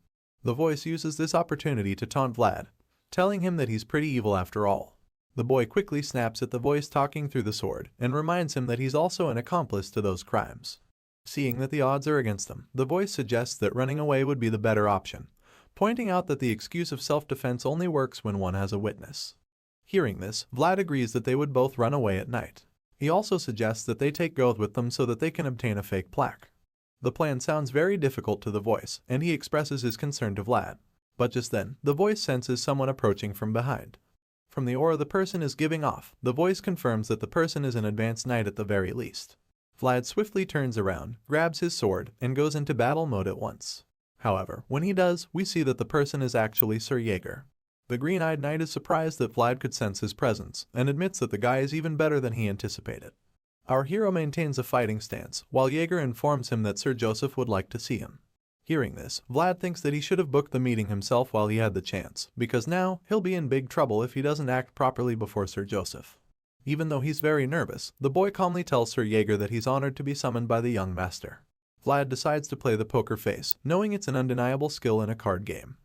The voice uses this opportunity to taunt Vlad, telling him that he's pretty evil after all. The boy quickly snaps at the voice talking through the sword, and reminds him that he's also an accomplice to those crimes. Seeing that the odds are against them, the voice suggests that running away would be the better option, pointing out that the excuse of self-defense only works when one has a witness. Hearing this, Vlad agrees that they would both run away at night. He also suggests that they take Goth with them so that they can obtain a fake plaque. The plan sounds very difficult to the voice, and he expresses his concern to Vlad. But just then, the voice senses someone approaching from behind. From the aura the person is giving off, the voice confirms that the person is an advanced knight at the very least. Vlad swiftly turns around, grabs his sword, and goes into battle mode at once. However, when he does, we see that the person is actually Sir Jaeger. The green-eyed knight is surprised that Vlad could sense his presence, and admits that the guy is even better than he anticipated. Our hero maintains a fighting stance, while Jaeger informs him that Sir Joseph would like to see him. Hearing this, Vlad thinks that he should have booked the meeting himself while he had the chance, because now he'll be in big trouble if he doesn't act properly before Sir Joseph. Even though he's very nervous, the boy calmly tells Sir Jaeger that he's honored to be summoned by the young master. Vlad decides to play the poker face, knowing it's an undeniable skill in a card game.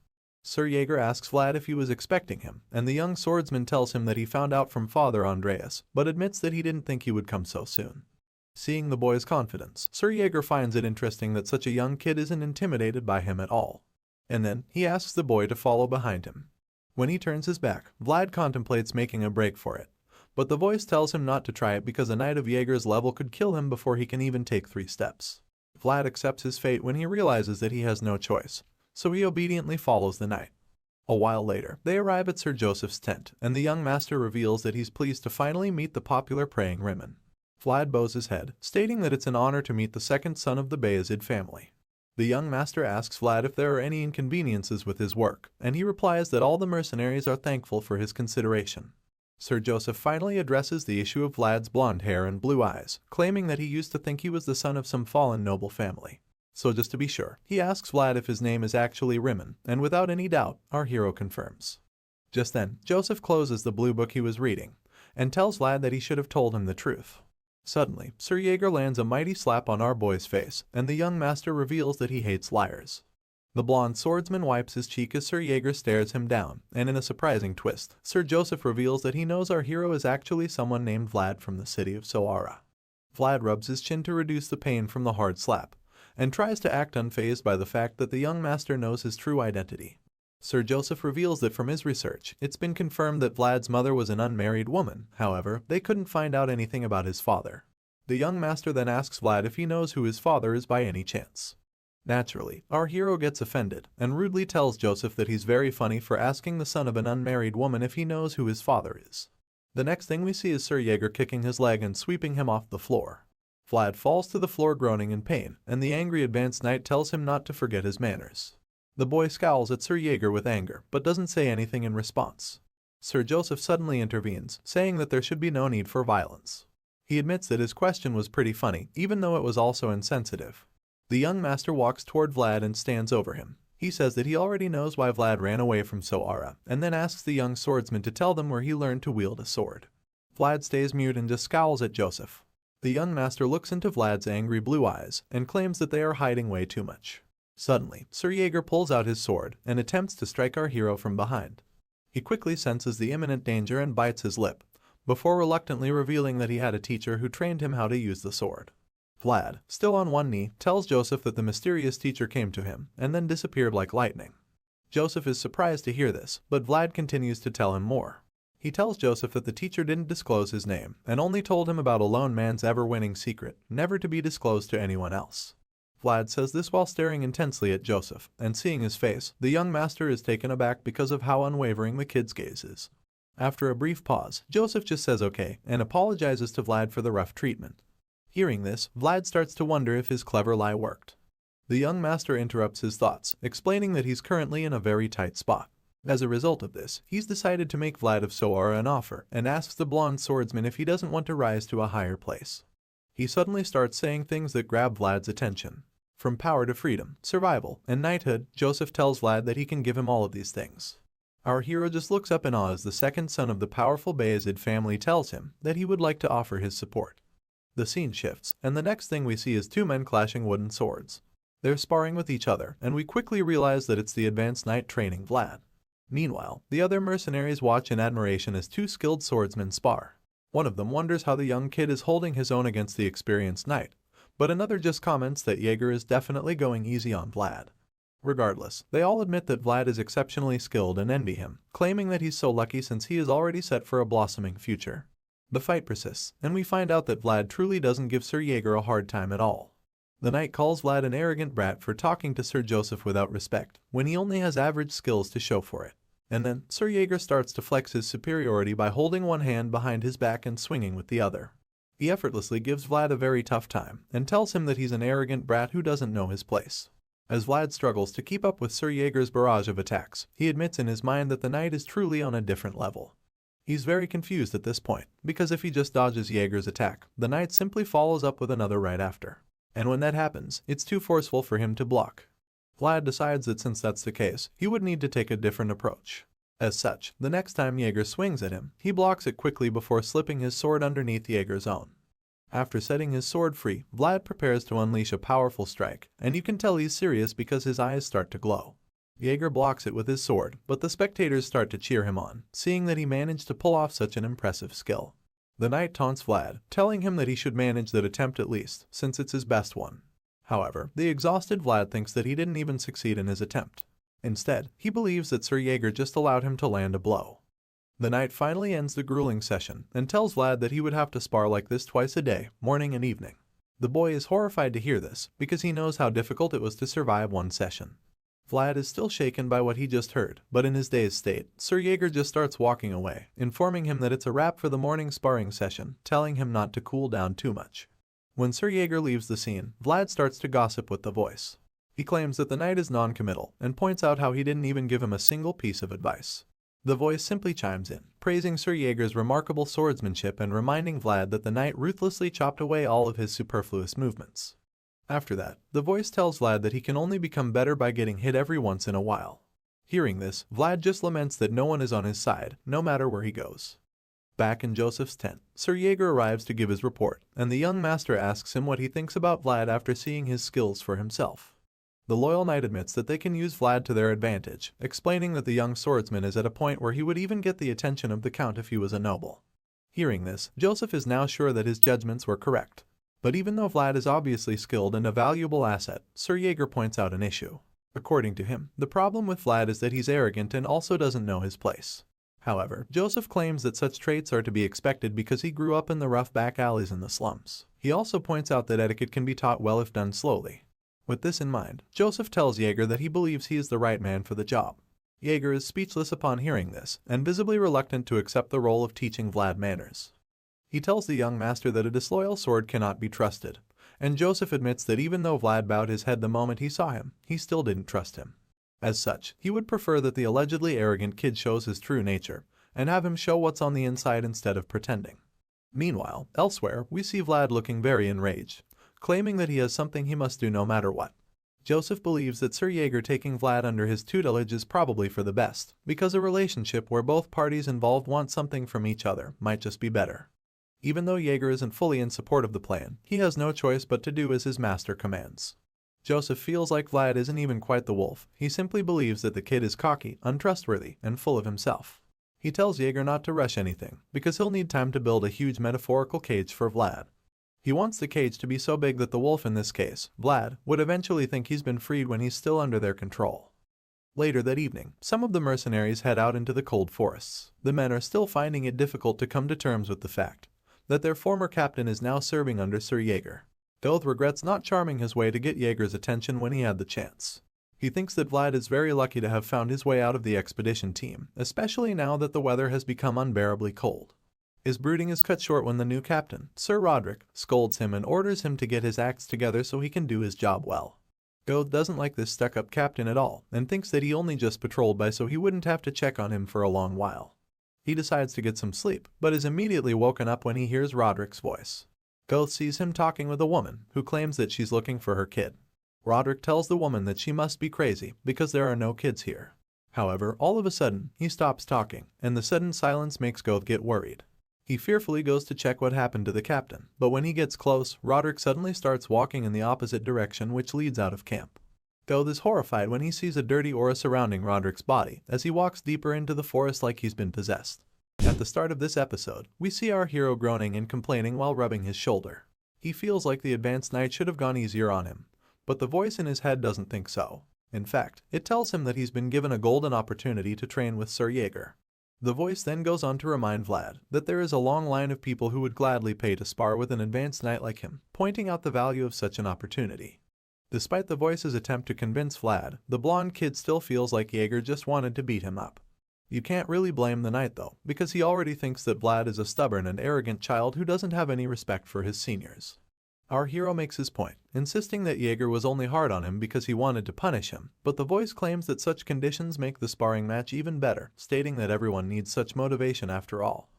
Sir Jaeger asks Vlad if he was expecting him, and the young swordsman tells him that he found out from Father Andreas, but admits that he didn't think he would come so soon. Seeing the boy's confidence, Sir Jaeger finds it interesting that such a young kid isn't intimidated by him at all. And then, he asks the boy to follow behind him. When he turns his back, Vlad contemplates making a break for it, but the voice tells him not to try it because a knight of Jaeger's level could kill him before he can even take 3 steps. Vlad accepts his fate when he realizes that he has no choice, so he obediently follows the knight. A while later, they arrive at Sir Joseph's tent, and the young master reveals that he's pleased to finally meet the popular praying Rimmon. Vlad bows his head, stating that it's an honor to meet the second son of the Bayezid family. The young master asks Vlad if there are any inconveniences with his work, and he replies that all the mercenaries are thankful for his consideration. Sir Joseph finally addresses the issue of Vlad's blonde hair and blue eyes, claiming that he used to think he was the son of some fallen noble family. So just to be sure, he asks Vlad if his name is actually Rimmon, and without any doubt, our hero confirms. Just then, Joseph closes the blue book he was reading, and tells Vlad that he should have told him the truth. Suddenly, Sir Jaeger lands a mighty slap on our boy's face, and the young master reveals that he hates liars. The blonde swordsman wipes his cheek as Sir Jaeger stares him down, and in a surprising twist, Sir Joseph reveals that he knows our hero is actually someone named Vlad from the city of Soara. Vlad rubs his chin to reduce the pain from the hard slap, and tries to act unfazed by the fact that the young master knows his true identity. Sir Joseph reveals that from his research, it's been confirmed that Vlad's mother was an unmarried woman. However, they couldn't find out anything about his father. The young master then asks Vlad if he knows who his father is by any chance. Naturally, our hero gets offended and rudely tells Joseph that he's very funny for asking the son of an unmarried woman if he knows who his father is. The next thing we see is Sir Jaeger kicking his leg and sweeping him off the floor. Vlad falls to the floor groaning in pain, and the angry advanced knight tells him not to forget his manners. The boy scowls at Sir Jaeger with anger, but doesn't say anything in response. Sir Joseph suddenly intervenes, saying that there should be no need for violence. He admits that his question was pretty funny, even though it was also insensitive. The young master walks toward Vlad and stands over him. He says that he already knows why Vlad ran away from Soara, and then asks the young swordsman to tell them where he learned to wield a sword. Vlad stays mute and just scowls at Joseph. The young master looks into Vlad's angry blue eyes and claims that they are hiding way too much. Suddenly, Sir Jaeger pulls out his sword and attempts to strike our hero from behind. He quickly senses the imminent danger and bites his lip, before reluctantly revealing that he had a teacher who trained him how to use the sword. Vlad, still on one knee, tells Joseph that the mysterious teacher came to him and then disappeared like lightning. Joseph is surprised to hear this, but Vlad continues to tell him more. He tells Joseph that the teacher didn't disclose his name and only told him about a lone man's ever-winning secret, never to be disclosed to anyone else. Vlad says this while staring intensely at Joseph, and seeing his face, the young master is taken aback because of how unwavering the kid's gaze is. After a brief pause, Joseph just says okay and apologizes to Vlad for the rough treatment. Hearing this, Vlad starts to wonder if his clever lie worked. The young master interrupts his thoughts, explaining that he's currently in a very tight spot. As a result of this, he's decided to make Vlad of Soara an offer and asks the blonde swordsman if he doesn't want to rise to a higher place. He suddenly starts saying things that grab Vlad's attention. From power to freedom, survival, and knighthood, Joseph tells Vlad that he can give him all of these things. Our hero just looks up in awe as the second son of the powerful Bayezid family tells him that he would like to offer his support. The scene shifts, and the next thing we see is two men clashing wooden swords. They're sparring with each other, and we quickly realize that it's the advanced knight training Vlad. Meanwhile, the other mercenaries watch in admiration as two skilled swordsmen spar. One of them wonders how the young kid is holding his own against the experienced knight, but another just comments that Jaeger is definitely going easy on Vlad. Regardless, they all admit that Vlad is exceptionally skilled and envy him, claiming that he's so lucky since he is already set for a blossoming future. The fight persists, and we find out that Vlad truly doesn't give Sir Jaeger a hard time at all. The knight calls Vlad an arrogant brat for talking to Sir Joseph without respect, when he only has average skills to show for it. And then, Sir Jaeger starts to flex his superiority by holding one hand behind his back and swinging with the other. He effortlessly gives Vlad a very tough time, and tells him that he's an arrogant brat who doesn't know his place. As Vlad struggles to keep up with Sir Jaeger's barrage of attacks, he admits in his mind that the knight is truly on a different level. He's very confused at this point, because if he just dodges Jaeger's attack, the knight simply follows up with another right after. And when that happens, it's too forceful for him to block. Vlad decides that since that's the case, he would need to take a different approach. As such, the next time Jaeger swings at him, he blocks it quickly before slipping his sword underneath Jaeger's own. After setting his sword free, Vlad prepares to unleash a powerful strike, and you can tell he's serious because his eyes start to glow. Jaeger blocks it with his sword, but the spectators start to cheer him on, seeing that he managed to pull off such an impressive skill. The knight taunts Vlad, telling him that he should manage that attempt at least, since it's his best one. However, the exhausted Vlad thinks that he didn't even succeed in his attempt. Instead, he believes that Sir Jaeger just allowed him to land a blow. The knight finally ends the grueling session and tells Vlad that he would have to spar like this twice a day, morning and evening. The boy is horrified to hear this, because he knows how difficult it was to survive one session. Vlad is still shaken by what he just heard, but in his dazed state, Sir Jaeger just starts walking away, informing him that it's a wrap for the morning sparring session, telling him not to cool down too much. When Sir Jaeger leaves the scene, Vlad starts to gossip with the voice. He claims that the knight is non-committal and points out how he didn't even give him a single piece of advice. The voice simply chimes in, praising Sir Jaeger's remarkable swordsmanship and reminding Vlad that the knight ruthlessly chopped away all of his superfluous movements. After that, the voice tells Vlad that he can only become better by getting hit every once in a while. Hearing this, Vlad just laments that no one is on his side, no matter where he goes. Back in Joseph's tent, Sir Jaeger arrives to give his report, and the young master asks him what he thinks about Vlad after seeing his skills for himself. The loyal knight admits that they can use Vlad to their advantage, explaining that the young swordsman is at a point where he would even get the attention of the count if he was a noble. Hearing this, Joseph is now sure that his judgments were correct. But even though Vlad is obviously skilled and a valuable asset, Sir Jaeger points out an issue. According to him, the problem with Vlad is that he's arrogant and also doesn't know his place. However, Joseph claims that such traits are to be expected because he grew up in the rough back alleys in the slums. He also points out that etiquette can be taught well if done slowly. With this in mind, Joseph tells Jaeger that he believes he is the right man for the job. Jaeger is speechless upon hearing this, and visibly reluctant to accept the role of teaching Vlad manners. He tells the young master that a disloyal sword cannot be trusted, and Joseph admits that even though Vlad bowed his head the moment he saw him, he still didn't trust him. As such, he would prefer that the allegedly arrogant kid shows his true nature, and have him show what's on the inside instead of pretending. Meanwhile, elsewhere, we see Vlad looking very enraged, claiming that he has something he must do no matter what. Joseph believes that Sir Jaeger taking Vlad under his tutelage is probably for the best, because a relationship where both parties involved want something from each other might just be better. Even though Jaeger isn't fully in support of the plan, he has no choice but to do as his master commands. Joseph feels like Vlad isn't even quite the wolf. He simply believes that the kid is cocky, untrustworthy, and full of himself. He tells Jaeger not to rush anything, because he'll need time to build a huge metaphorical cage for Vlad. He wants the cage to be so big that the wolf, in this case, Vlad, would eventually think he's been freed when he's still under their control. Later that evening, some of the mercenaries head out into the cold forests. The men are still finding it difficult to come to terms with the fact that their former captain is now serving under Sir Jaeger. Goth regrets not charming his way to get Jaeger's attention when he had the chance. He thinks that Vlad is very lucky to have found his way out of the expedition team, especially now that the weather has become unbearably cold. His brooding is cut short when the new captain, Sir Roderick, scolds him and orders him to get his acts together so he can do his job well. Goth doesn't like this stuck-up captain at all and thinks that he only just patrolled by so he wouldn't have to check on him for a long while. He decides to get some sleep, but is immediately woken up when he hears Roderick's voice. Goth sees him talking with a woman who claims that she's looking for her kid. Roderick tells the woman that she must be crazy because there are no kids here. However, all of a sudden, he stops talking, and the sudden silence makes Goth get worried. He fearfully goes to check what happened to the captain, but when he gets close, Roderick suddenly starts walking in the opposite direction, which leads out of camp. Goth is horrified when he sees a dirty aura surrounding Roderick's body as he walks deeper into the forest like he's been possessed. At the start of this episode, we see our hero groaning and complaining while rubbing his shoulder. He feels like the advanced knight should have gone easier on him, but the voice in his head doesn't think so. In fact, it tells him that he's been given a golden opportunity to train with Sir Jaeger. The voice then goes on to remind Vlad that there is a long line of people who would gladly pay to spar with an advanced knight like him, pointing out the value of such an opportunity. Despite the voice's attempt to convince Vlad, the blonde kid still feels like Jaeger just wanted to beat him up. You can't really blame the knight though, because he already thinks that Vlad is a stubborn and arrogant child who doesn't have any respect for his seniors. Our hero makes his point, insisting that Jaeger was only hard on him because he wanted to punish him, but the voice claims that such conditions make the sparring match even better, stating that everyone needs such motivation after all.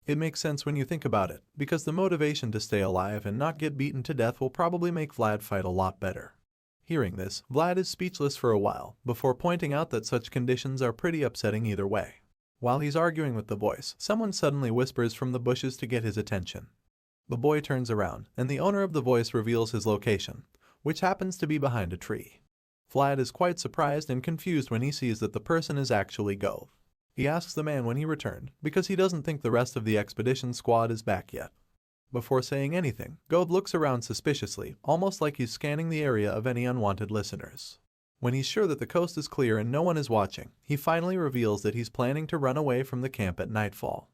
It makes sense when you think about it, because the motivation to stay alive and not get beaten to death will probably make Vlad fight a lot better. Hearing this, Vlad is speechless for a while, before pointing out that such conditions are pretty upsetting either way. While he's arguing with the voice, someone suddenly whispers from the bushes to get his attention. The boy turns around, and the owner of the voice reveals his location, which happens to be behind a tree. Vlad is quite surprised and confused when he sees that the person is actually Goth. He asks the man when he returned, because he doesn't think the rest of the expedition squad is back yet. Before saying anything, Goth looks around suspiciously, almost like he's scanning the area of any unwanted listeners. When he's sure that the coast is clear and no one is watching, he finally reveals that he's planning to run away from the camp at nightfall.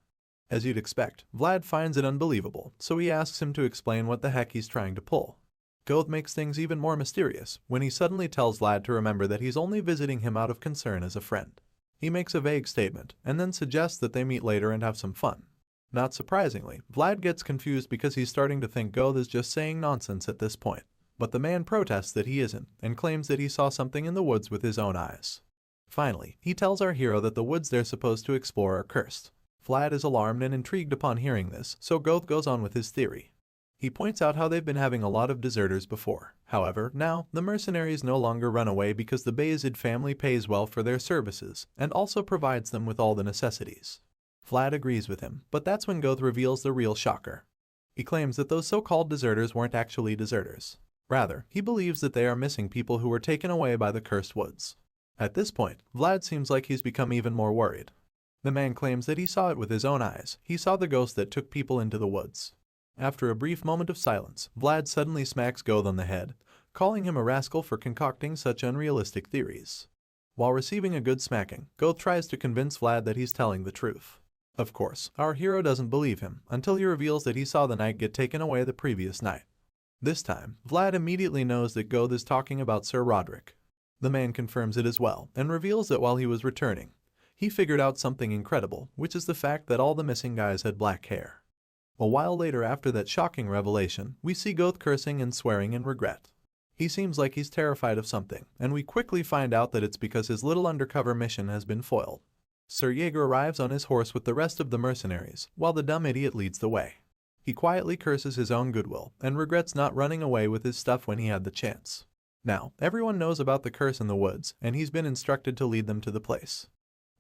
As you'd expect, Vlad finds it unbelievable, so he asks him to explain what the heck he's trying to pull. Goth makes things even more mysterious when he suddenly tells Vlad to remember that he's only visiting him out of concern as a friend. He makes a vague statement, and then suggests that they meet later and have some fun. Not surprisingly, Vlad gets confused because he's starting to think Goth is just saying nonsense at this point. But the man protests that he isn't and claims that he saw something in the woods with his own eyes. Finally, he tells our hero that the woods they're supposed to explore are cursed. Vlad is alarmed and intrigued upon hearing this, so Goth goes on with his theory. He points out how they've been having a lot of deserters before. However, now, the mercenaries no longer run away because the Bayezid family pays well for their services and also provides them with all the necessities. Vlad agrees with him, but that's when Goth reveals the real shocker. He claims that those so-called deserters weren't actually deserters. Rather, he believes that they are missing people who were taken away by the cursed woods. At this point, Vlad seems like he's become even more worried. The man claims that he saw it with his own eyes. He saw the ghost that took people into the woods. After a brief moment of silence, Vlad suddenly smacks Goth on the head, calling him a rascal for concocting such unrealistic theories. While receiving a good smacking, Goth tries to convince Vlad that he's telling the truth. Of course, our hero doesn't believe him until he reveals that he saw the knight get taken away the previous night. This time, Vlad immediately knows that Goth is talking about Sir Roderick. The man confirms it as well and reveals that while he was returning, he figured out something incredible, which is the fact that all the missing guys had black hair. A while later after that shocking revelation, we see Goth cursing and swearing in regret. He seems like he's terrified of something, and we quickly find out that it's because his little undercover mission has been foiled. Sir Jaeger arrives on his horse with the rest of the mercenaries, while the dumb idiot leads the way. He quietly curses his own goodwill and regrets not running away with his stuff when he had the chance. Now, everyone knows about the curse in the woods, and he's been instructed to lead them to the place.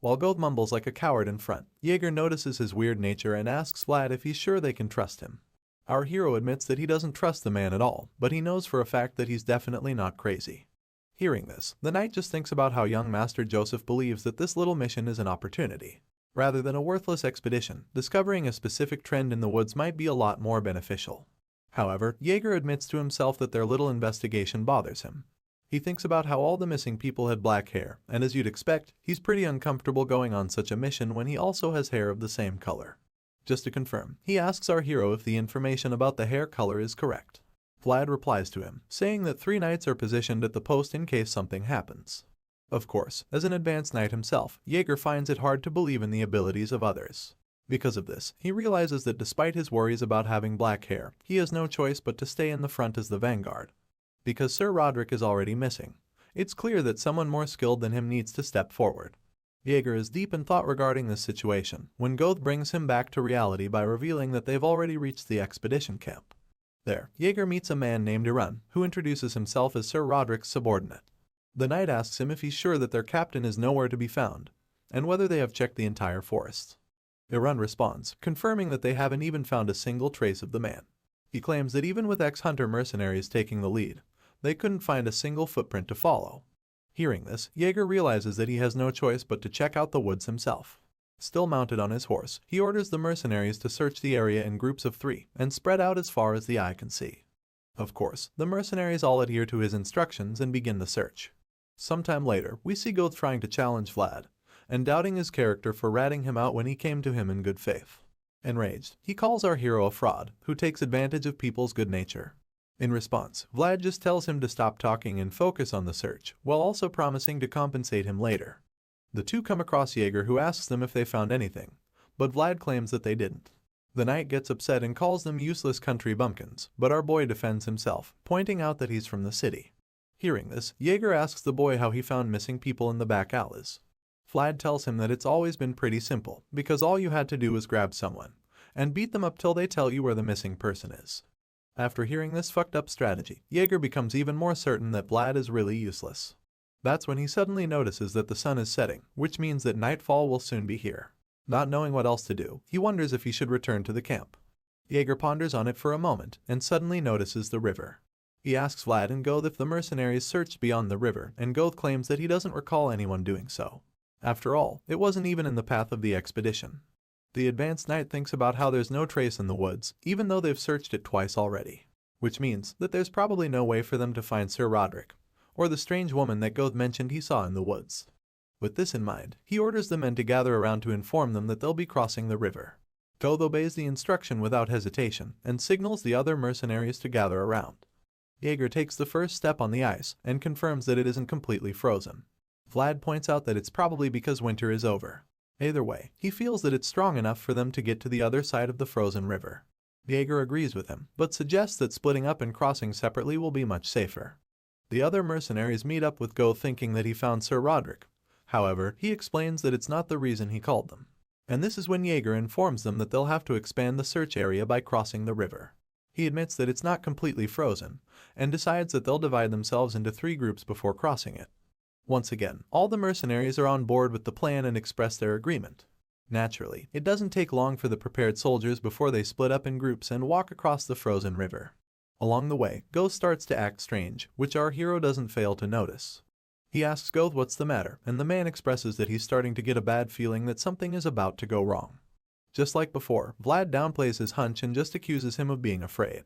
While Goth mumbles like a coward in front, Jaeger notices his weird nature and asks Vlad if he's sure they can trust him. Our hero admits that he doesn't trust the man at all, but he knows for a fact that he's definitely not crazy. Hearing this, the knight just thinks about how young Master Joseph believes that this little mission is an opportunity. Rather than a worthless expedition, discovering a specific trend in the woods might be a lot more beneficial. However, Jaeger admits to himself that their little investigation bothers him. He thinks about how all the missing people had black hair, and as you'd expect, he's pretty uncomfortable going on such a mission when he also has hair of the same color. Just to confirm, he asks our hero if the information about the hair color is correct. Vlad replies to him, saying that 3 knights are positioned at the post in case something happens. Of course, as an advanced knight himself, Jaeger finds it hard to believe in the abilities of others. Because of this, he realizes that despite his worries about having black hair, he has no choice but to stay in the front as the vanguard. Because Sir Roderick is already missing, it's clear that someone more skilled than him needs to step forward. Jaeger is deep in thought regarding this situation when Goth brings him back to reality by revealing that they've already reached the expedition camp. There, Jaeger meets a man named Irun, who introduces himself as Sir Roderick's subordinate. The knight asks him if he's sure that their captain is nowhere to be found, and whether they have checked the entire forest. Irun responds, confirming that they haven't even found a single trace of the man. He claims that even with ex-hunter mercenaries taking the lead, they couldn't find a single footprint to follow. Hearing this, Jaeger realizes that he has no choice but to check out the woods himself. Still mounted on his horse, he orders the mercenaries to search the area in groups of 3 and spread out as far as the eye can see. Of course, the mercenaries all adhere to his instructions and begin the search. Sometime later, we see Goth trying to challenge Vlad, and doubting his character for ratting him out when he came to him in good faith. Enraged, he calls our hero a fraud, who takes advantage of people's good nature. In response, Vlad just tells him to stop talking and focus on the search, while also promising to compensate him later. The two come across Jaeger, who asks them if they found anything, but Vlad claims that they didn't. The knight gets upset and calls them useless country bumpkins, but our boy defends himself, pointing out that he's from the city. Hearing this, Jaeger asks the boy how he found missing people in the back alleys. Vlad tells him that it's always been pretty simple, because all you had to do was grab someone, and beat them up till they tell you where the missing person is. After hearing this fucked up strategy, Jaeger becomes even more certain that Vlad is really useless. That's when he suddenly notices that the sun is setting, which means that nightfall will soon be here. Not knowing what else to do, he wonders if he should return to the camp. Jaeger ponders on it for a moment and suddenly notices the river. He asks Vlad and Goth if the mercenaries searched beyond the river, and Goth claims that he doesn't recall anyone doing so. After all, it wasn't even in the path of the expedition. The advanced knight thinks about how there's no trace in the woods, even though they've searched it twice already. Which means that there's probably no way for them to find Sir Roderick, or the strange woman that Goth mentioned he saw in the woods. With this in mind, he orders the men to gather around to inform them that they'll be crossing the river. Goth obeys the instruction without hesitation, and signals the other mercenaries to gather around. Jaeger takes the first step on the ice, and confirms that it isn't completely frozen. Vlad points out that it's probably because winter is over. Either way, he feels that it's strong enough for them to get to the other side of the frozen river. Jaeger agrees with him, but suggests that splitting up and crossing separately will be much safer. The other mercenaries meet up with Go thinking that he found Sir Roderick. However, he explains that it's not the reason he called them. And this is when Jaeger informs them that they'll have to expand the search area by crossing the river. He admits that it's not completely frozen, and decides that they'll divide themselves into 3 groups before crossing it. Once again, all the mercenaries are on board with the plan and express their agreement. Naturally, it doesn't take long for the prepared soldiers before they split up in groups and walk across the frozen river. Along the way, Go starts to act strange, which our hero doesn't fail to notice. He asks Go what's the matter, and the man expresses that he's starting to get a bad feeling that something is about to go wrong. Just like before, Vlad downplays his hunch and just accuses him of being afraid.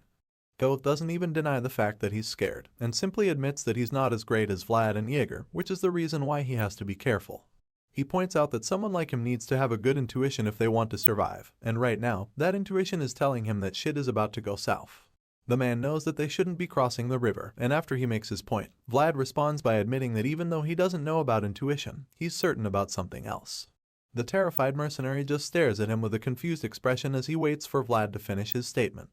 Go doesn't even deny the fact that he's scared, and simply admits that he's not as great as Vlad and Jaeger, which is the reason why he has to be careful. He points out that someone like him needs to have a good intuition if they want to survive, and right now, that intuition is telling him that shit is about to go south. The man knows that they shouldn't be crossing the river, and after he makes his point, Vlad responds by admitting that even though he doesn't know about intuition, he's certain about something else. The terrified mercenary just stares at him with a confused expression as he waits for Vlad to finish his statement.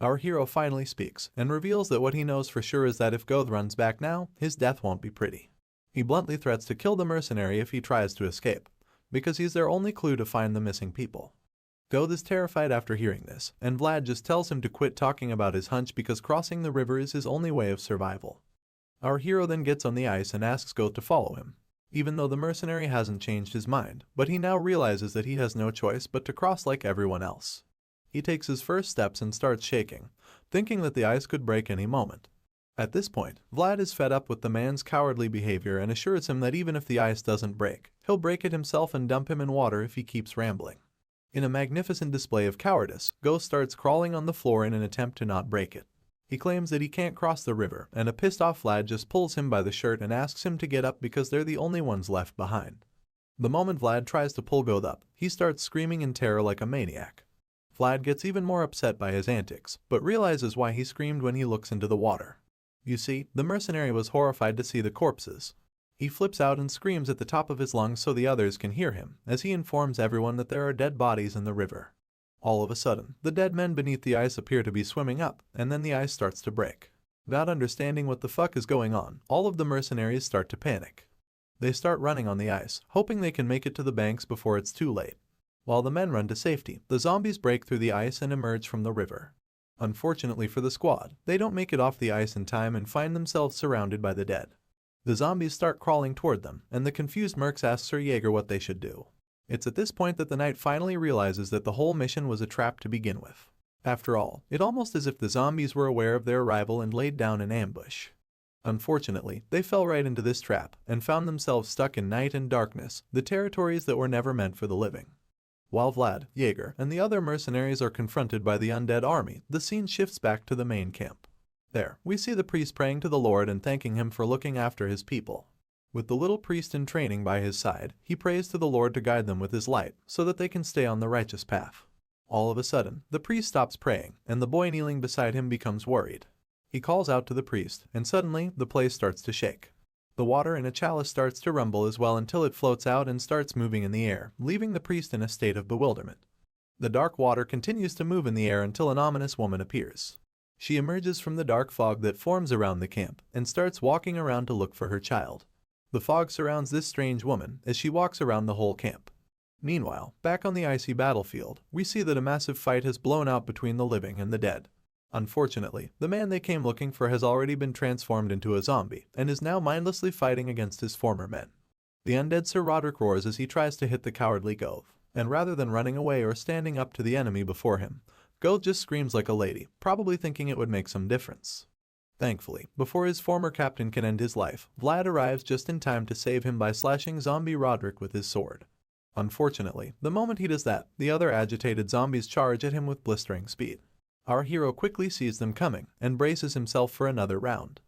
Our hero finally speaks, and reveals that what he knows for sure is that if Goth runs back now, his death won't be pretty. He bluntly threats to kill the mercenary if he tries to escape, because he's their only clue to find the missing people. Goth is terrified after hearing this, and Vlad just tells him to quit talking about his hunch because crossing the river is his only way of survival. Our hero then gets on the ice and asks Goth to follow him, even though the mercenary hasn't changed his mind, but he now realizes that he has no choice but to cross like everyone else. He takes his first steps and starts shaking, thinking that the ice could break any moment. At this point, Vlad is fed up with the man's cowardly behavior and assures him that even if the ice doesn't break, he'll break it himself and dump him in water if he keeps rambling. In a magnificent display of cowardice, Ghost starts crawling on the floor in an attempt to not break it. He claims that he can't cross the river, and a pissed-off Vlad just pulls him by the shirt and asks him to get up because they're the only ones left behind. The moment Vlad tries to pull Ghost up, he starts screaming in terror like a maniac. Vlad gets even more upset by his antics, but realizes why he screamed when he looks into the water. You see, the mercenary was horrified to see the corpses. He flips out and screams at the top of his lungs so the others can hear him, as he informs everyone that there are dead bodies in the river. All of a sudden, the dead men beneath the ice appear to be swimming up, and then the ice starts to break. Without understanding what the fuck is going on, all of the mercenaries start to panic. They start running on the ice, hoping they can make it to the banks before it's too late. While the men run to safety, the zombies break through the ice and emerge from the river. Unfortunately for the squad, they don't make it off the ice in time and find themselves surrounded by the dead. The zombies start crawling toward them, and the confused mercs ask Sir Jaeger what they should do. It's at this point that the knight finally realizes that the whole mission was a trap to begin with. After all, it's almost as if the zombies were aware of their arrival and laid down an ambush. Unfortunately, they fell right into this trap, and found themselves stuck in night and darkness, the territories that were never meant for the living. While Vlad, Jaeger, and the other mercenaries are confronted by the undead army, the scene shifts back to the main camp. There, we see the priest praying to the Lord and thanking him for looking after his people. With the little priest in training by his side, he prays to the Lord to guide them with his light, so that they can stay on the righteous path. All of a sudden, the priest stops praying, and the boy kneeling beside him becomes worried. He calls out to the priest, and suddenly, the place starts to shake. The water in a chalice starts to rumble as well until it floats out and starts moving in the air, leaving the priest in a state of bewilderment. The dark water continues to move in the air until an ominous woman appears. She emerges from the dark fog that forms around the camp, and starts walking around to look for her child. The fog surrounds this strange woman as she walks around the whole camp. Meanwhile, back on the icy battlefield, we see that a massive fight has blown out between the living and the dead. Unfortunately, the man they came looking for has already been transformed into a zombie, and is now mindlessly fighting against his former men. The undead Sir Roderick roars as he tries to hit the cowardly Goth, and rather than running away or standing up to the enemy before him, Goth just screams like a lady, probably thinking it would make some difference. Thankfully, before his former captain can end his life, Vlad arrives just in time to save him by slashing zombie Roderick with his sword. Unfortunately, the moment he does that, the other agitated zombies charge at him with blistering speed. Our hero quickly sees them coming, and braces himself for another round.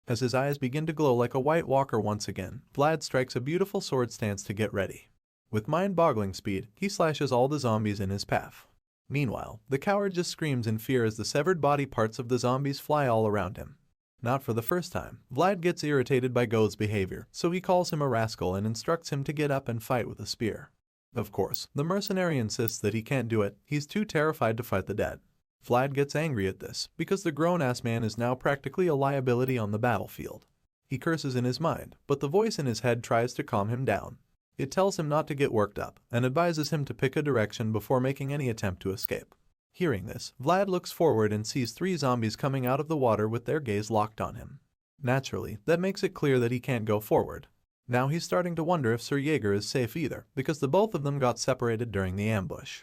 As his eyes begin to glow like a white walker once again, Vlad strikes a beautiful sword stance to get ready. With mind-boggling speed, he slashes all the zombies in his path. Meanwhile, the coward just screams in fear as the severed body parts of the zombies fly all around him. Not for the first time, Vlad gets irritated by Goth's behavior, so he calls him a rascal and instructs him to get up and fight with a spear. Of course, the mercenary insists that he can't do it, he's too terrified to fight the dead. Vlad gets angry at this because the grown-ass man is now practically a liability on the battlefield. He curses in his mind, but the voice in his head tries to calm him down. It tells him not to get worked up and advises him to pick a direction before making any attempt to escape. Hearing this, Vlad looks forward and sees 3 zombies coming out of the water with their gaze locked on him. Naturally, that makes it clear that he can't go forward. Now he's starting to wonder if Sir Jaeger is safe either, because the both of them got separated during the ambush.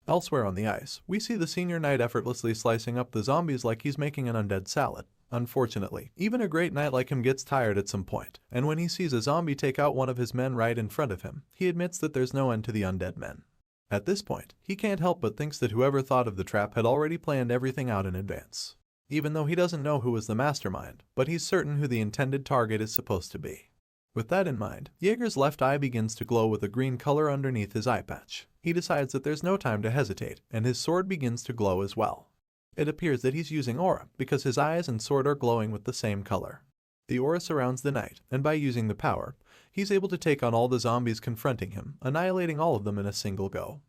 Elsewhere on the ice, we see the senior knight effortlessly slicing up the zombies like he's making an undead salad. Unfortunately, even a great knight like him gets tired at some point, and when he sees a zombie take out one of his men right in front of him, he admits that there's no end to the undead men. At this point, he can't help but thinks that whoever thought of the trap had already planned everything out in advance. Even though he doesn't know who was the mastermind, but he's certain who the intended target is supposed to be. With that in mind, Jaeger's left eye begins to glow with a green color underneath his eye patch. He decides that there's no time to hesitate, and his sword begins to glow as well. It appears that he's using aura, because his eyes and sword are glowing with the same color. The aura surrounds the knight, and by using the power, he's able to take on all the zombies confronting him, annihilating all of them in a single go.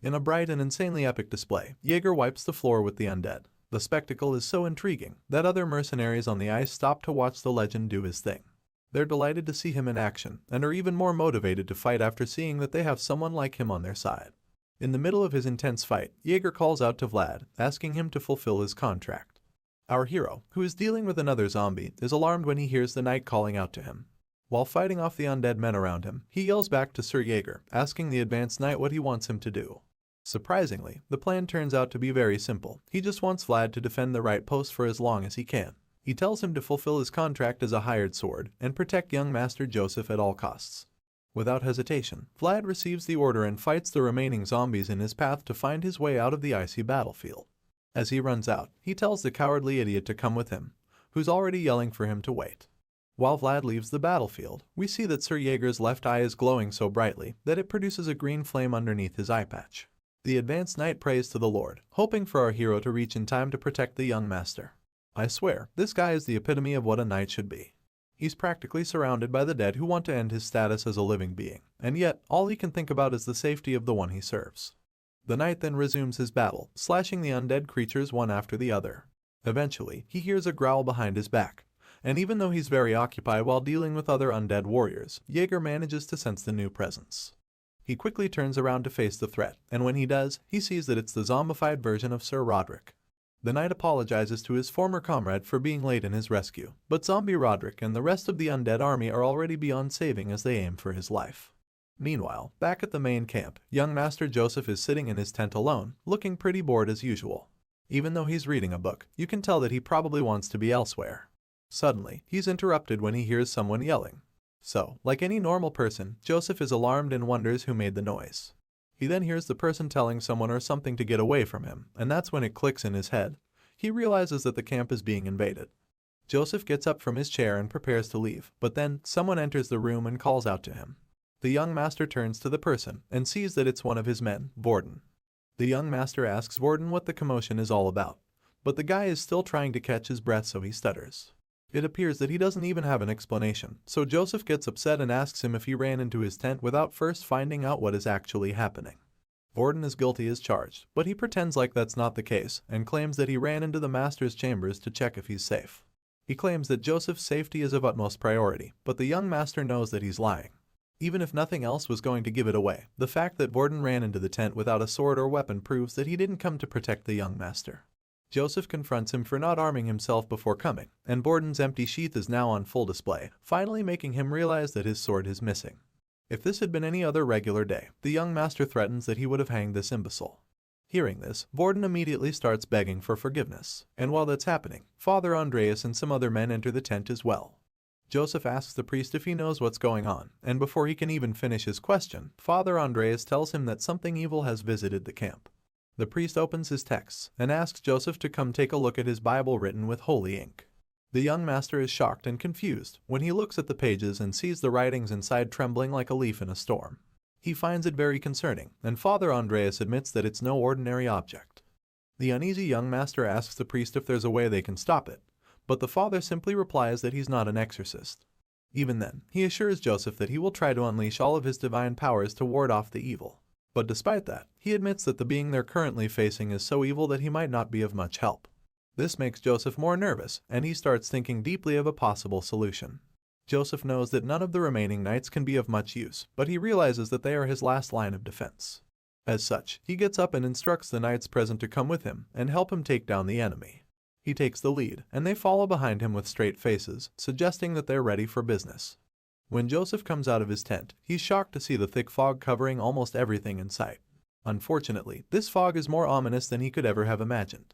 In a bright and insanely epic display, Jaeger wipes the floor with the undead. The spectacle is so intriguing that other mercenaries on the ice stop to watch the legend do his thing. They're delighted to see him in action, and are even more motivated to fight after seeing that they have someone like him on their side. In the middle of his intense fight, Jaeger calls out to Vlad, asking him to fulfill his contract. Our hero, who is dealing with another zombie, is alarmed when he hears the knight calling out to him. While fighting off the undead men around him, he yells back to Sir Jaeger, asking the advanced knight what he wants him to do. Surprisingly, the plan turns out to be very simple. He just wants Vlad to defend the right post for as long as he can. He tells him to fulfill his contract as a hired sword and protect young Master Joseph at all costs. Without hesitation, Vlad receives the order and fights the remaining zombies in his path to find his way out of the icy battlefield. As he runs out, he tells the cowardly idiot to come with him, who's already yelling for him to wait. While Vlad leaves the battlefield, we see that Sir Jaeger's left eye is glowing so brightly that it produces a green flame underneath his eye patch. The advanced knight prays to the Lord, hoping for our hero to reach in time to protect the young master. I swear, this guy is the epitome of what a knight should be. He's practically surrounded by the dead who want to end his status as a living being, and yet all he can think about is the safety of the one he serves. The knight then resumes his battle, slashing the undead creatures one after the other. Eventually, he hears a growl behind his back, and even though he's very occupied while dealing with other undead warriors, Jaeger manages to sense the new presence. He quickly turns around to face the threat, and when he does, he sees that it's the zombified version of Sir Roderick. The knight apologizes to his former comrade for being late in his rescue, but Zombie Roderick and the rest of the undead army are already beyond saving as they aim for his life. Meanwhile, back at the main camp, young Master Joseph is sitting in his tent alone, looking pretty bored as usual. Even though he's reading a book, you can tell that he probably wants to be elsewhere. Suddenly, he's interrupted when he hears someone yelling. So, like any normal person, Joseph is alarmed and wonders who made the noise. He then hears the person telling someone or something to get away from him, and that's when it clicks in his head. He realizes that the camp is being invaded. Joseph gets up from his chair and prepares to leave, but then someone enters the room and calls out to him. The young master turns to the person and sees that it's one of his men, Vorden. The young master asks Vorden what the commotion is all about, but the guy is still trying to catch his breath, so he stutters. It appears that he doesn't even have an explanation, so Joseph gets upset and asks him if he ran into his tent without first finding out what is actually happening. Vorden is guilty as charged, but he pretends like that's not the case and claims that he ran into the master's chambers to check if he's safe. He claims that Joseph's safety is of utmost priority, but the young master knows that he's lying. Even if nothing else was going to give it away, the fact that Vorden ran into the tent without a sword or weapon proves that he didn't come to protect the young master. Joseph confronts him for not arming himself before coming, and Vorden's empty sheath is now on full display, finally making him realize that his sword is missing. If this had been any other regular day, the young master threatens that he would have hanged this imbecile. Hearing this, Vorden immediately starts begging for forgiveness, and while that's happening, Father Andreas and some other men enter the tent as well. Joseph asks the priest if he knows what's going on, and before he can even finish his question, Father Andreas tells him that something evil has visited the camp. The priest opens his texts and asks Joseph to come take a look at his Bible written with holy ink. The young master is shocked and confused when he looks at the pages and sees the writings inside trembling like a leaf in a storm. He finds it very concerning, and Father Andreas admits that it's no ordinary object. The uneasy young master asks the priest if there's a way they can stop it, but the father simply replies that he's not an exorcist. Even then, he assures Joseph that he will try to unleash all of his divine powers to ward off the evil. But despite that, he admits that the being they're currently facing is so evil that he might not be of much help. This makes Joseph more nervous, and he starts thinking deeply of a possible solution. Joseph knows that none of the remaining knights can be of much use, but he realizes that they are his last line of defense. As such, he gets up and instructs the knights present to come with him and help him take down the enemy. He takes the lead, and they follow behind him with straight faces, suggesting that they're ready for business. When Joseph comes out of his tent, he's shocked to see the thick fog covering almost everything in sight. Unfortunately, this fog is more ominous than he could ever have imagined.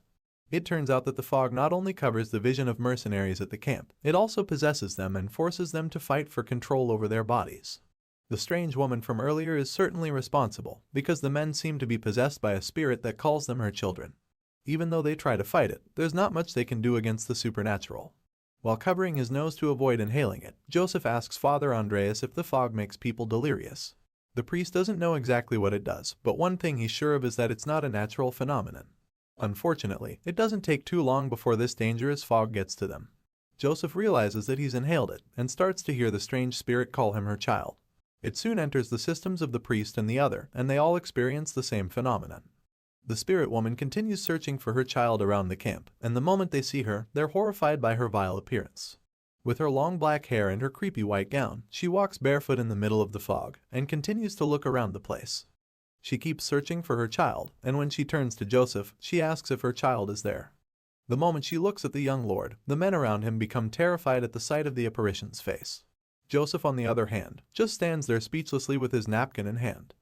It turns out that the fog not only covers the vision of mercenaries at the camp, it also possesses them and forces them to fight for control over their bodies. The strange woman from earlier is certainly responsible, because the men seem to be possessed by a spirit that calls them her children. Even though they try to fight it, there's not much they can do against the supernatural. While covering his nose to avoid inhaling it, Joseph asks Father Andreas if the fog makes people delirious. The priest doesn't know exactly what it does, but one thing he's sure of is that it's not a natural phenomenon. Unfortunately, it doesn't take too long before this dangerous fog gets to them. Joseph realizes that he's inhaled it, and starts to hear the strange spirit call him her child. It soon enters the systems of the priest and the other, and they all experience the same phenomenon. The spirit woman continues searching for her child around the camp, and the moment they see her, they're horrified by her vile appearance. With her long black hair and her creepy white gown, she walks barefoot in the middle of the fog, and continues to look around the place. She keeps searching for her child, and when she turns to Joseph, she asks if her child is there. The moment she looks at the young lord, the men around him become terrified at the sight of the apparition's face. Joseph, on the other hand, just stands there speechlessly with his napkin in hand.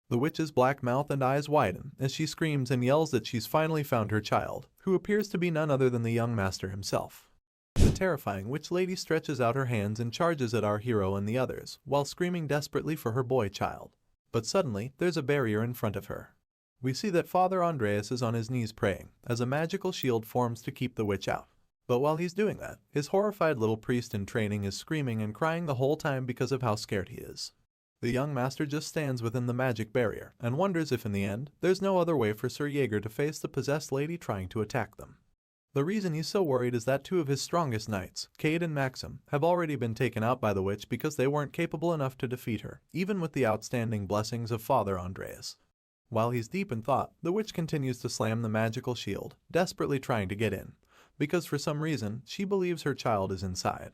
The witch's black mouth and eyes widen as she screams and yells that she's finally found her child, who appears to be none other than the young master himself. The terrifying witch lady stretches out her hands and charges at our hero and the others, while screaming desperately for her boy child. But suddenly, there's a barrier in front of her. We see that Father Andreas is on his knees praying, as a magical shield forms to keep the witch out. But while he's doing that, his horrified little priest in training is screaming and crying the whole time because of how scared he is. The young master just stands within the magic barrier and wonders if in the end, there's no other way for Sir Jaeger to face the possessed lady trying to attack them. The reason he's so worried is that two of his strongest knights, Cade and Maxim, have already been taken out by the witch because they weren't capable enough to defeat her, even with the outstanding blessings of Father Andreas. While he's deep in thought, the witch continues to slam the magical shield, desperately trying to get in, because for some reason, she believes her child is inside.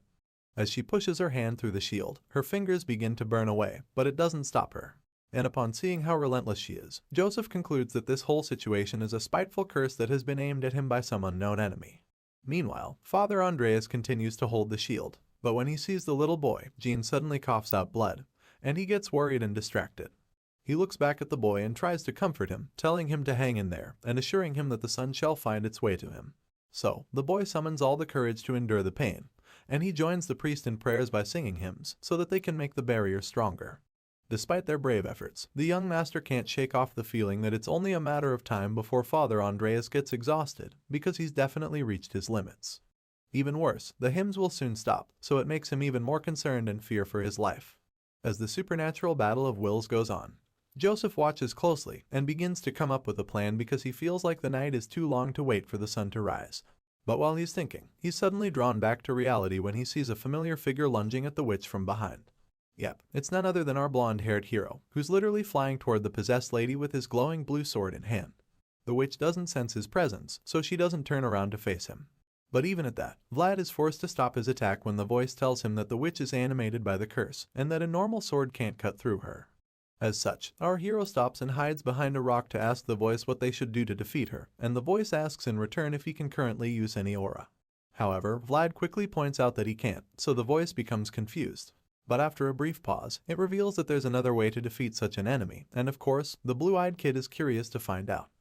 As she pushes her hand through the shield, her fingers begin to burn away, but it doesn't stop her. And upon seeing how relentless she is, Joseph concludes that this whole situation is a spiteful curse that has been aimed at him by some unknown enemy. Meanwhile, Father Andreas continues to hold the shield, but when he sees the little boy, Jean suddenly coughs out blood, and he gets worried and distracted. He looks back at the boy and tries to comfort him, telling him to hang in there, and assuring him that the sun shall find its way to him. So, the boy summons all the courage to endure the pain, and he joins the priest in prayers by singing hymns so that they can make the barrier stronger. Despite their brave efforts, the young master can't shake off the feeling that it's only a matter of time before Father Andreas gets exhausted, because he's definitely reached his limits. Even worse, the hymns will soon stop, so it makes him even more concerned and fear for his life. As the supernatural battle of wills goes on, Joseph watches closely and begins to come up with a plan because he feels like the night is too long to wait for the sun to rise. But while he's thinking, he's suddenly drawn back to reality when he sees a familiar figure lunging at the witch from behind. Yep, it's none other than our blonde-haired hero, who's literally flying toward the possessed lady with his glowing blue sword in hand. The witch doesn't sense his presence, so she doesn't turn around to face him. But even at that, Vlad is forced to stop his attack when the voice tells him that the witch is animated by the curse, and that a normal sword can't cut through her. As such, our hero stops and hides behind a rock to ask the voice what they should do to defeat her, and the voice asks in return if he can currently use any aura. However, Vlad quickly points out that he can't, so the voice becomes confused. But after a brief pause, it reveals that there's another way to defeat such an enemy, and of course, the blue-eyed kid is curious to find out.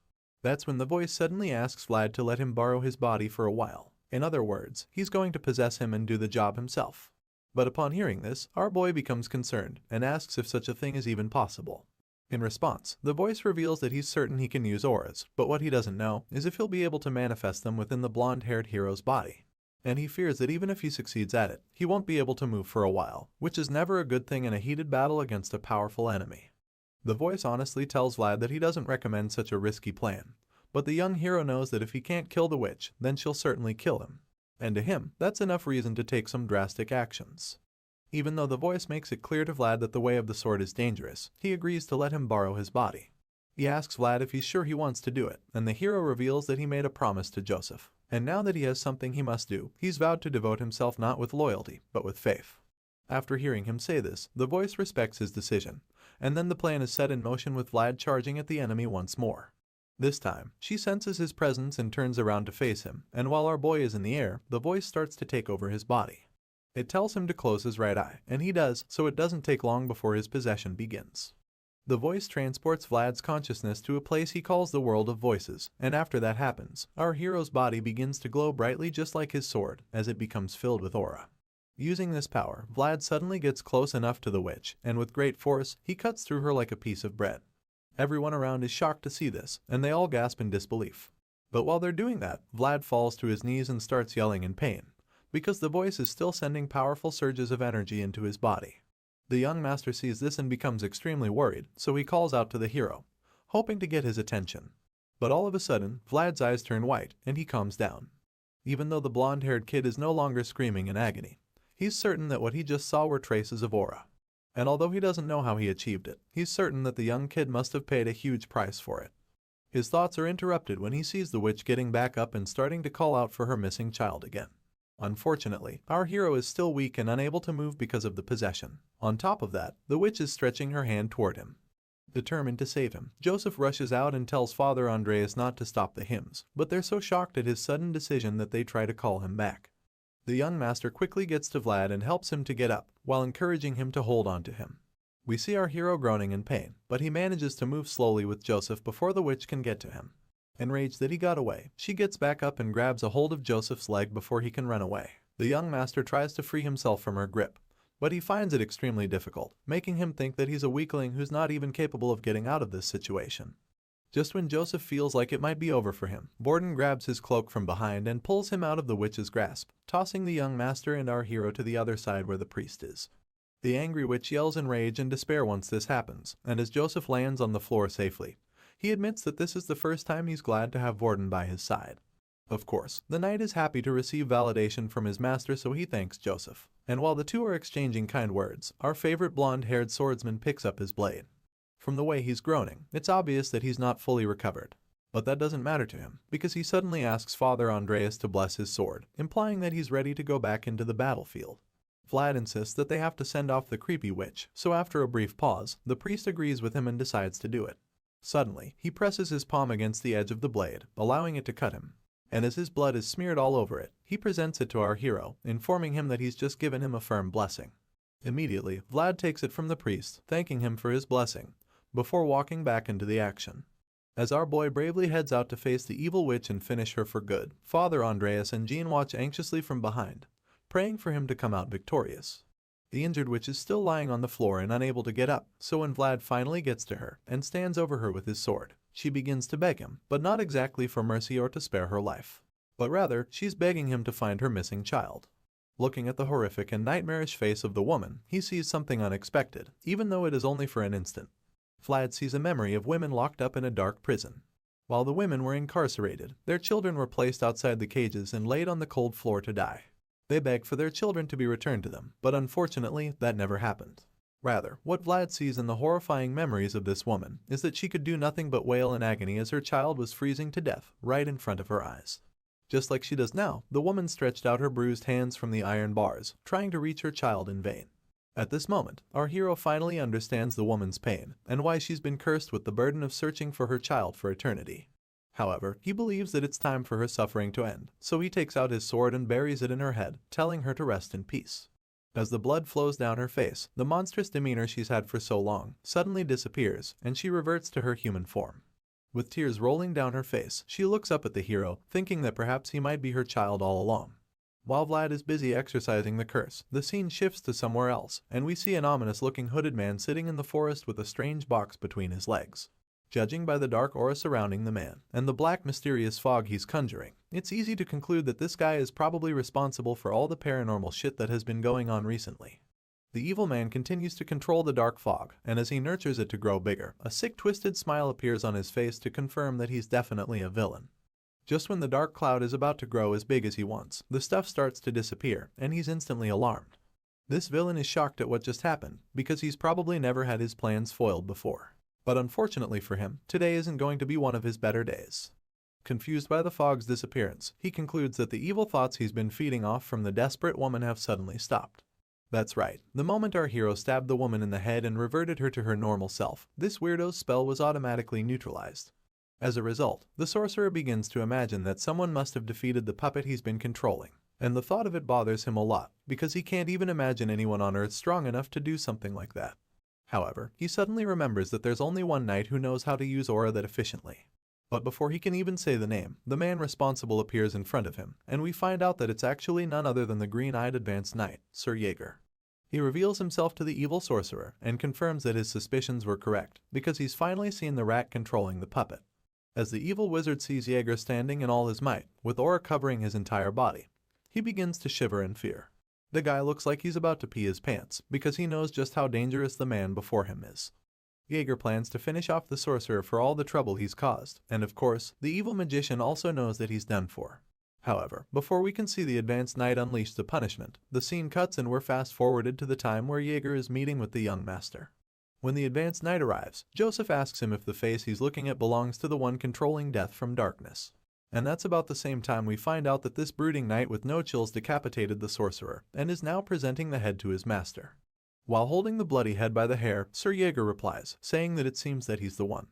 That's when the voice suddenly asks Vlad to let him borrow his body for a while. In other words, he's going to possess him and do the job himself. But upon hearing this, our boy becomes concerned and asks if such a thing is even possible. In response, the voice reveals that he's certain he can use auras, but what he doesn't know is if he'll be able to manifest them within the blonde-haired hero's body. And he fears that even if he succeeds at it, he won't be able to move for a while, which is never a good thing in a heated battle against a powerful enemy. The voice honestly tells Vlad that he doesn't recommend such a risky plan, but the young hero knows that if he can't kill the witch, then she'll certainly kill him. And to him, that's enough reason to take some drastic actions. Even though the voice makes it clear to Vlad that the way of the sword is dangerous, he agrees to let him borrow his body. He asks Vlad if he's sure he wants to do it, and the hero reveals that he made a promise to Joseph. And now that he has something he must do, he's vowed to devote himself not with loyalty, but with faith. After hearing him say this, the voice respects his decision, and then the plan is set in motion with Vlad charging at the enemy once more. This time, she senses his presence and turns around to face him, and while our boy is in the air, the voice starts to take over his body. It tells him to close his right eye, and he does, so it doesn't take long before his possession begins. The voice transports Vlad's consciousness to a place he calls the world of voices, and after that happens, our hero's body begins to glow brightly just like his sword, as it becomes filled with aura. Using this power, Vlad suddenly gets close enough to the witch, and with great force, he cuts through her like a piece of bread. Everyone around is shocked to see this, and they all gasp in disbelief. But while they're doing that, Vlad falls to his knees and starts yelling in pain, because the voice is still sending powerful surges of energy into his body. The young master sees this and becomes extremely worried, so he calls out to the hero, hoping to get his attention. But all of a sudden, Vlad's eyes turn white, and he calms down. Even though the blonde-haired kid is no longer screaming in agony, he's certain that what he just saw were traces of aura. And although he doesn't know how he achieved it, he's certain that the young kid must have paid a huge price for it. His thoughts are interrupted when he sees the witch getting back up and starting to call out for her missing child again. Unfortunately, our hero is still weak and unable to move because of the possession. On top of that, the witch is stretching her hand toward him. Determined to save him, Joseph rushes out and tells Father Andreas not to stop the hymns, but they're so shocked at his sudden decision that they try to call him back. The young master quickly gets to Vlad and helps him to get up, while encouraging him to hold on to him. We see our hero groaning in pain, but he manages to move slowly with Joseph before the witch can get to him. Enraged that he got away, she gets back up and grabs a hold of Joseph's leg before he can run away. The young master tries to free himself from her grip, but he finds it extremely difficult, making him think that he's a weakling who's not even capable of getting out of this situation. Just when Joseph feels like it might be over for him, Borden grabs his cloak from behind and pulls him out of the witch's grasp, tossing the young master and our hero to the other side where the priest is. The angry witch yells in rage and despair once this happens, and as Joseph lands on the floor safely, he admits that this is the first time he's glad to have Borden by his side. Of course, the knight is happy to receive validation from his master, so he thanks Joseph. And while the two are exchanging kind words, our favorite blonde-haired swordsman picks up his blade. From the way he's groaning, it's obvious that he's not fully recovered. But that doesn't matter to him, because he suddenly asks Father Andreas to bless his sword, implying that he's ready to go back into the battlefield. Vlad insists that they have to send off the creepy witch, so after a brief pause, the priest agrees with him and decides to do it. Suddenly, he presses his palm against the edge of the blade, allowing it to cut him. And as his blood is smeared all over it, he presents it to our hero, informing him that he's just given him a firm blessing. Immediately, Vlad takes it from the priest, thanking him for his blessing, before walking back into the action. As our boy bravely heads out to face the evil witch and finish her for good, Father Andreas and Jean watch anxiously from behind, praying for him to come out victorious. The injured witch is still lying on the floor and unable to get up, so when Vlad finally gets to her and stands over her with his sword, she begins to beg him, but not exactly for mercy or to spare her life. But rather, she's begging him to find her missing child. Looking at the horrific and nightmarish face of the woman, he sees something unexpected, even though it is only for an instant. Vlad sees a memory of women locked up in a dark prison. While the women were incarcerated, their children were placed outside the cages and laid on the cold floor to die. They beg for their children to be returned to them, but unfortunately, that never happened. Rather, what Vlad sees in the horrifying memories of this woman is that she could do nothing but wail in agony as her child was freezing to death right in front of her eyes. Just like she does now, the woman stretched out her bruised hands from the iron bars, trying to reach her child in vain. At this moment, our hero finally understands the woman's pain and why she's been cursed with the burden of searching for her child for eternity. However, he believes that it's time for her suffering to end, so he takes out his sword and buries it in her head, telling her to rest in peace. As the blood flows down her face, the monstrous demeanor she's had for so long suddenly disappears, and she reverts to her human form. With tears rolling down her face, she looks up at the hero, thinking that perhaps he might be her child all along. While Vlad is busy exorcising the curse, the scene shifts to somewhere else, and we see an ominous-looking hooded man sitting in the forest with a strange box between his legs. Judging by the dark aura surrounding the man, and the black mysterious fog he's conjuring, it's easy to conclude that this guy is probably responsible for all the paranormal shit that has been going on recently. The evil man continues to control the dark fog, and as he nurtures it to grow bigger, a sick twisted smile appears on his face to confirm that he's definitely a villain. Just when the dark cloud is about to grow as big as he wants, the stuff starts to disappear, and he's instantly alarmed. This villain is shocked at what just happened because he's probably never had his plans foiled before. But unfortunately for him, today isn't going to be one of his better days. Confused by the fog's disappearance, he concludes that the evil thoughts he's been feeding off from the desperate woman have suddenly stopped. That's right, the moment our hero stabbed the woman in the head and reverted her to her normal self, this weirdo's spell was automatically neutralized. As a result, the sorcerer begins to imagine that someone must have defeated the puppet he's been controlling, and the thought of it bothers him a lot, because he can't even imagine anyone on Earth strong enough to do something like that. However, he suddenly remembers that there's only one knight who knows how to use aura that efficiently. But before he can even say the name, the man responsible appears in front of him, and we find out that it's actually none other than the green-eyed advanced knight, Sir Jaeger. He reveals himself to the evil sorcerer and confirms that his suspicions were correct, because he's finally seen the rat controlling the puppet. As the evil wizard sees Jaeger standing in all his might, with aura covering his entire body, he begins to shiver in fear. The guy looks like he's about to pee his pants, because he knows just how dangerous the man before him is. Jaeger plans to finish off the sorcerer for all the trouble he's caused, and of course, the evil magician also knows that he's done for. However, before we can see the advanced knight unleash the punishment, the scene cuts and we're fast-forwarded to the time where Jaeger is meeting with the young master. When the advanced knight arrives, Joseph asks him if the face he's looking at belongs to the one controlling death from darkness. And that's about the same time we find out that this brooding knight with no chills decapitated the sorcerer, and is now presenting the head to his master. While holding the bloody head by the hair, Sir Jaeger replies, saying that it seems that he's the one.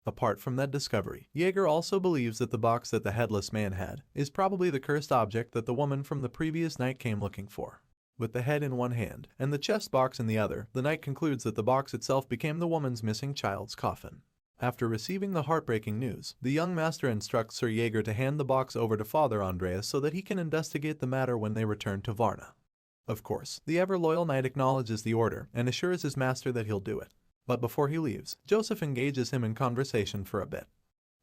Apart from that discovery, Jaeger also believes that the box that the headless man had is probably the cursed object that the woman from the previous night came looking for. With the head in one hand and the chest box in the other, the knight concludes that the box itself became the woman's missing child's coffin. After receiving the heartbreaking news, the young master instructs Sir Jaeger to hand the box over to Father Andreas so that he can investigate the matter when they return to Varna. Of course, the ever-loyal knight acknowledges the order and assures his master that he'll do it. But before he leaves, Joseph engages him in conversation for a bit.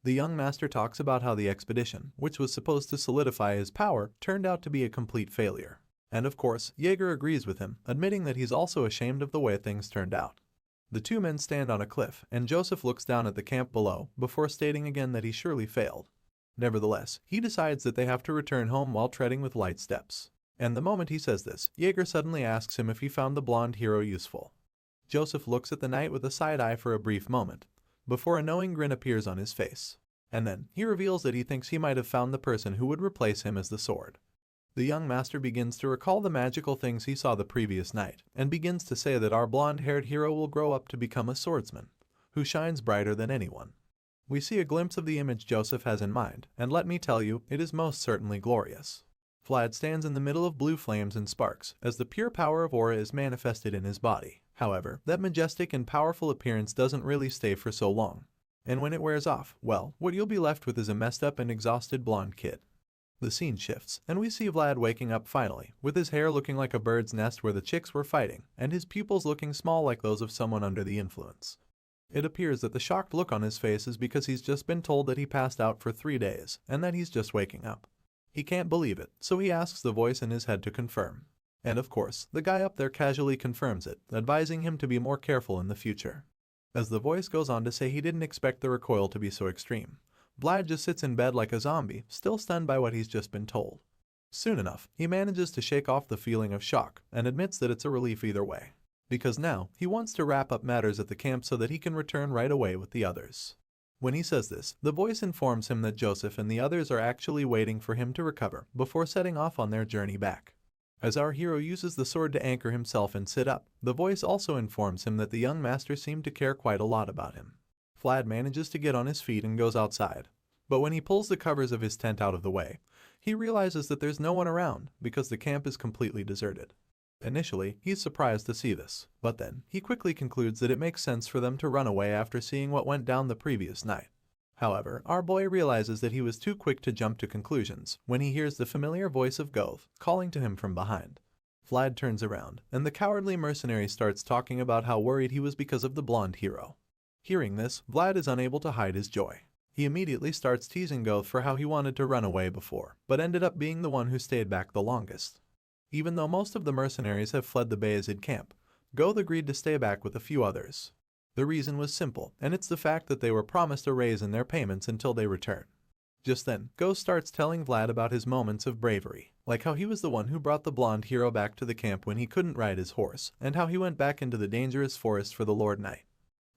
The young master talks about how the expedition, which was supposed to solidify his power, turned out to be a complete failure. And of course, Jaeger agrees with him, admitting that he's also ashamed of the way things turned out. The two men stand on a cliff, and Joseph looks down at the camp below, before stating again that he surely failed. Nevertheless, he decides that they have to return home while treading with light steps. And the moment he says this, Jaeger suddenly asks him if he found the blonde hero useful. Joseph looks at the knight with a side eye for a brief moment, before a knowing grin appears on his face. And then, he reveals that he thinks he might have found the person who would replace him as the sword. The young master begins to recall the magical things he saw the previous night, and begins to say that our blonde-haired hero will grow up to become a swordsman, who shines brighter than anyone. We see a glimpse of the image Joseph has in mind, and let me tell you, it is most certainly glorious. Vlad stands in the middle of blue flames and sparks, as the pure power of aura is manifested in his body. However, that majestic and powerful appearance doesn't really stay for so long. And when it wears off, well, what you'll be left with is a messed up and exhausted blonde kid. The scene shifts, and we see Vlad waking up finally, with his hair looking like a bird's nest where the chicks were fighting, and his pupils looking small like those of someone under the influence. It appears that the shocked look on his face is because he's just been told that he passed out for 3 days, and that he's just waking up. He can't believe it, so he asks the voice in his head to confirm. And of course, the guy up there casually confirms it, advising him to be more careful in the future. As the voice goes on to say he didn't expect the recoil to be so extreme, Vlad just sits in bed like a zombie, still stunned by what he's just been told. Soon enough, he manages to shake off the feeling of shock, and admits that it's a relief either way. Because now, he wants to wrap up matters at the camp so that he can return right away with the others. When he says this, the voice informs him that Joseph and the others are actually waiting for him to recover before setting off on their journey back. As our hero uses the sword to anchor himself and sit up, the voice also informs him that the young master seemed to care quite a lot about him. Vlad manages to get on his feet and goes outside. But when he pulls the covers of his tent out of the way, he realizes that there's no one around because the camp is completely deserted. Initially, he's surprised to see this, but then he quickly concludes that it makes sense for them to run away after seeing what went down the previous night. However, our boy realizes that he was too quick to jump to conclusions when he hears the familiar voice of Goth calling to him from behind. Vlad turns around, and the cowardly mercenary starts talking about how worried he was because of the blonde hero. Hearing this, Vlad is unable to hide his joy. He immediately starts teasing Goth for how he wanted to run away before, but ended up being the one who stayed back the longest. Even though most of the mercenaries have fled the Bayezid camp, Goth agreed to stay back with a few others. The reason was simple, and it's the fact that they were promised a raise in their payments until they return. Just then, Ghost starts telling Vlad about his moments of bravery, like how he was the one who brought the blonde hero back to the camp when he couldn't ride his horse, and how he went back into the dangerous forest for the Lord Knight.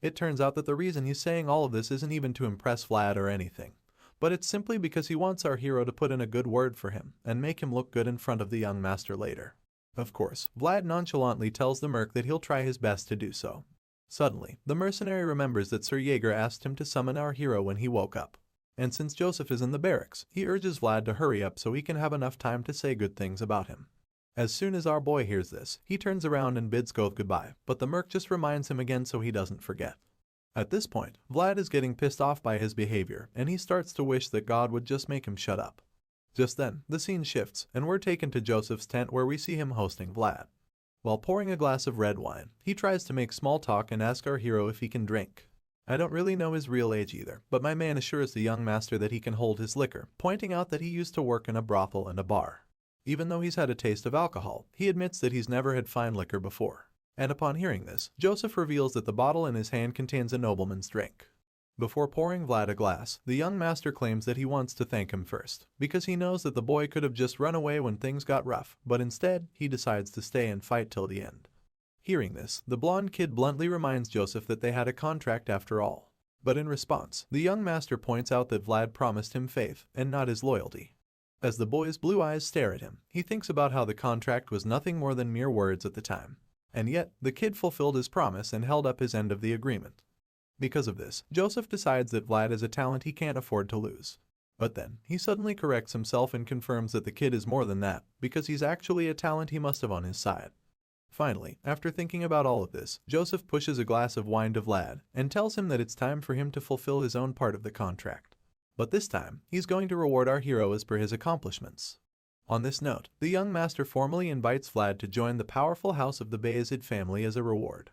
It turns out that the reason he's saying all of this isn't even to impress Vlad or anything, but it's simply because he wants our hero to put in a good word for him and make him look good in front of the young master later. Of course, Vlad nonchalantly tells the merc that he'll try his best to do so. Suddenly, the mercenary remembers that Sir Jaeger asked him to summon our hero when he woke up. And since Joseph is in the barracks, he urges Vlad to hurry up so he can have enough time to say good things about him. As soon as our boy hears this, he turns around and bids Goth goodbye, but the merc just reminds him again so he doesn't forget. At this point, Vlad is getting pissed off by his behavior, and he starts to wish that God would just make him shut up. Just then, the scene shifts, and we're taken to Joseph's tent where we see him hosting Vlad. While pouring a glass of red wine, he tries to make small talk and ask our hero if he can drink. I don't really know his real age either, but my man assures the young master that he can hold his liquor, pointing out that he used to work in a brothel and a bar. Even though he's had a taste of alcohol, he admits that he's never had fine liquor before. And upon hearing this, Joseph reveals that the bottle in his hand contains a nobleman's drink. Before pouring Vlad a glass, the young master claims that he wants to thank him first, because he knows that the boy could have just run away when things got rough, but instead, he decides to stay and fight till the end. Hearing this, the blonde kid bluntly reminds Joseph that they had a contract after all. But in response, the young master points out that Vlad promised him faith, and not his loyalty. As the boy's blue eyes stare at him, he thinks about how the contract was nothing more than mere words at the time. And yet, the kid fulfilled his promise and held up his end of the agreement. Because of this, Joseph decides that Vlad is a talent he can't afford to lose. But then, he suddenly corrects himself and confirms that the kid is more than that, because he's actually a talent he must have on his side. Finally, after thinking about all of this, Joseph pushes a glass of wine to Vlad and tells him that it's time for him to fulfill his own part of the contract. But this time, he's going to reward our hero as per his accomplishments. On this note, the young master formally invites Vlad to join the powerful house of the Bayezid family as a reward.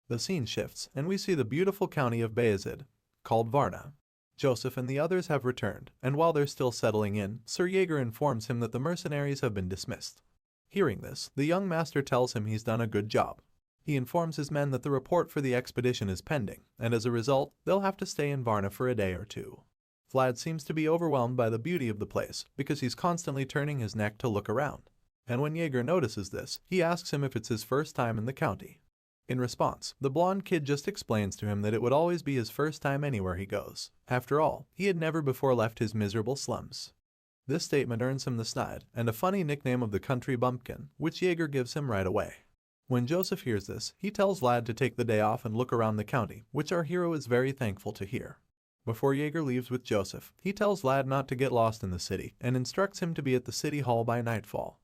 The scene shifts, and we see the beautiful county of Bayezid, called Varna. Joseph and the others have returned, and while they're still settling in, Sir Jaeger informs him that the mercenaries have been dismissed. Hearing this, the young master tells him he's done a good job. He informs his men that the report for the expedition is pending, and as a result, they'll have to stay in Varna for a day or two. Vlad seems to be overwhelmed by the beauty of the place, because he's constantly turning his neck to look around. And when Jaeger notices this, he asks him if it's his first time in the county. In response, the blonde kid just explains to him that it would always be his first time anywhere he goes. After all, he had never before left his miserable slums. This statement earns him the snide and a funny nickname of the country bumpkin, which Jaeger gives him right away. When Joseph hears this, he tells Vlad to take the day off and look around the county, which our hero is very thankful to hear. Before Jaeger leaves with Joseph, he tells Vlad not to get lost in the city and instructs him to be at the city hall by nightfall.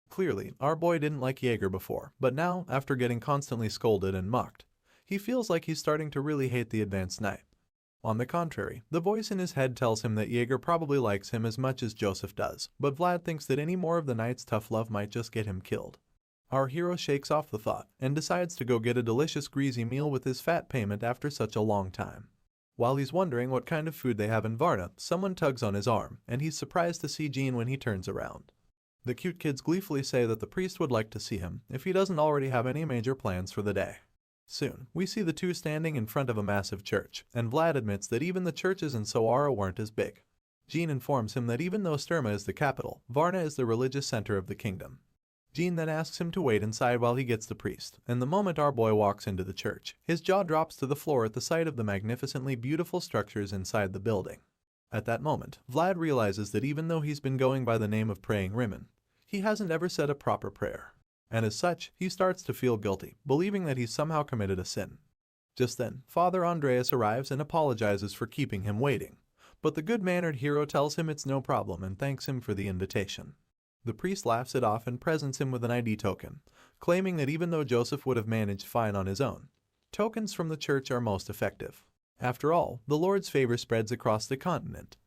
Clearly, our boy didn't like Jaeger before, but now, after getting constantly scolded and mocked, he feels like he's starting to really hate the advanced knight. On the contrary, the voice in his head tells him that Jaeger probably likes him as much as Joseph does, but Vlad thinks that any more of the knight's tough love might just get him killed. Our hero shakes off the thought and decides to go get a delicious greasy meal with his fat payment after such a long time. While he's wondering what kind of food they have in Varna, someone tugs on his arm, and he's surprised to see Jean when he turns around. The cute kids gleefully say that the priest would like to see him if he doesn't already have any major plans for the day. Soon, we see the two standing in front of a massive church, and Vlad admits that even the churches in Soara weren't as big. Jean informs him that even though Sturma is the capital, Varna is the religious center of the kingdom. Jean then asks him to wait inside while he gets the priest, and the moment our boy walks into the church, his jaw drops to the floor at the sight of the magnificently beautiful structures inside the building. At that moment, Vlad realizes that even though he's been going by the name of Praying Rimmon, he hasn't ever said a proper prayer. And as such, he starts to feel guilty, believing that he's somehow committed a sin. Just then, Father Andreas arrives and apologizes for keeping him waiting, but the good-mannered hero tells him it's no problem and thanks him for the invitation. The priest laughs it off and presents him with an ID token, claiming that even though Joseph would have managed fine on his own, tokens from the church are most effective. After all, the Lord's favor spreads across the continent.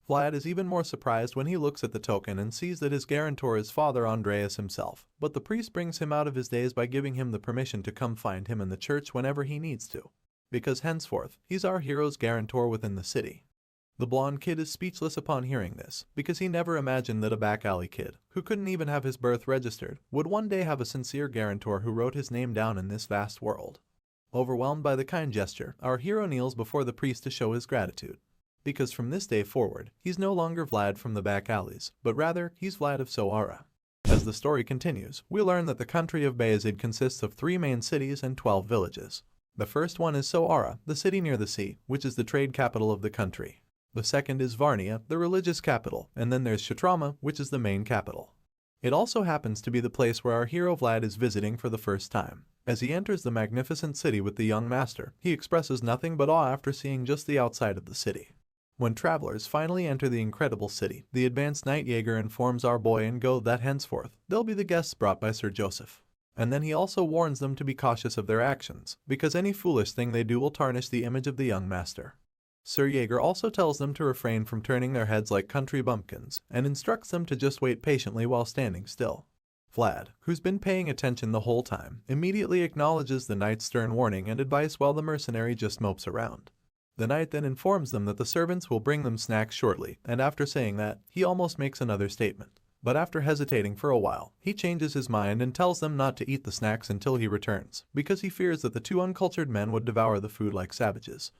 Vlad is even more surprised when he looks at the token and sees that his guarantor is Father Andreas himself, but the priest brings him out of his daze by giving him the permission to come find him in the church whenever he needs to, because henceforth, he's our hero's guarantor within the city. The blonde kid is speechless upon hearing this, because he never imagined that a back-alley kid, who couldn't even have his birth registered, would one day have a sincere guarantor who wrote his name down in this vast world. Overwhelmed by the kind gesture, our hero kneels before the priest to show his gratitude. because from this day forward, he's no longer Vlad from the back alleys, but rather, he's Vlad of Soara. As the story continues, we learn that the country of Bayezid consists of 3 main cities and 12 villages. The first one is Soara, the city near the sea, which is the trade capital of the country. The second is Varnia, the religious capital, and then there's Shatrama, which is the main capital. It also happens to be the place where our hero Vlad is visiting for the first time. As he enters the magnificent city with the young master, he expresses nothing but awe after seeing just the outside of the city. When travelers finally enter the incredible city, the advanced Night Jaeger informs our boy and Go that henceforth, they'll be the guests brought by Sir Joseph. And then he also warns them to be cautious of their actions, because any foolish thing they do will tarnish the image of the young master. Sir Jaeger also tells them to refrain from turning their heads like country bumpkins, and instructs them to just wait patiently while standing still. Vlad, who's been paying attention the whole time, immediately acknowledges the knight's stern warning and advice while the mercenary just mopes around. The knight then informs them that the servants will bring them snacks shortly, and after saying that, he almost makes another statement. But after hesitating for a while, he changes his mind and tells them not to eat the snacks until he returns, because he fears that the 2 uncultured men would devour the food like savages.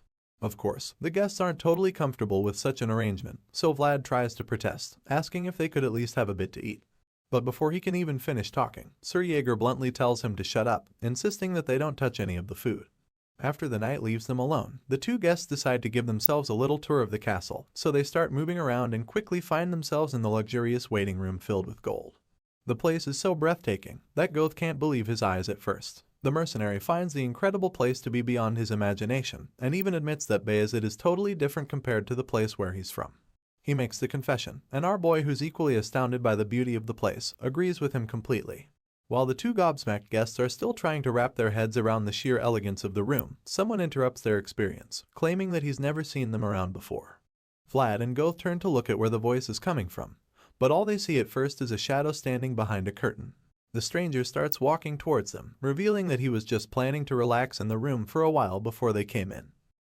Of course, the guests aren't totally comfortable with such an arrangement, so Vlad tries to protest, asking if they could at least have a bit to eat. But before he can even finish talking, Sir Jaeger bluntly tells him to shut up, insisting that they don't touch any of the food. After the knight leaves them alone, the 2 guests decide to give themselves a little tour of the castle, so they start moving around and quickly find themselves in the luxurious waiting room filled with gold. The place is so breathtaking that Goth can't believe his eyes at first. The mercenary finds the incredible place to be beyond his imagination, and even admits that Bayezid is totally different compared to the place where he's from. He makes the confession, and our boy, who's equally astounded by the beauty of the place, agrees with him completely. While the 2 gobsmacked guests are still trying to wrap their heads around the sheer elegance of the room, someone interrupts their experience, claiming that he's never seen them around before. Vlad and Goth turn to look at where the voice is coming from, but all they see at first is a shadow standing behind a curtain. The stranger starts walking towards them, revealing that he was just planning to relax in the room for a while before they came in.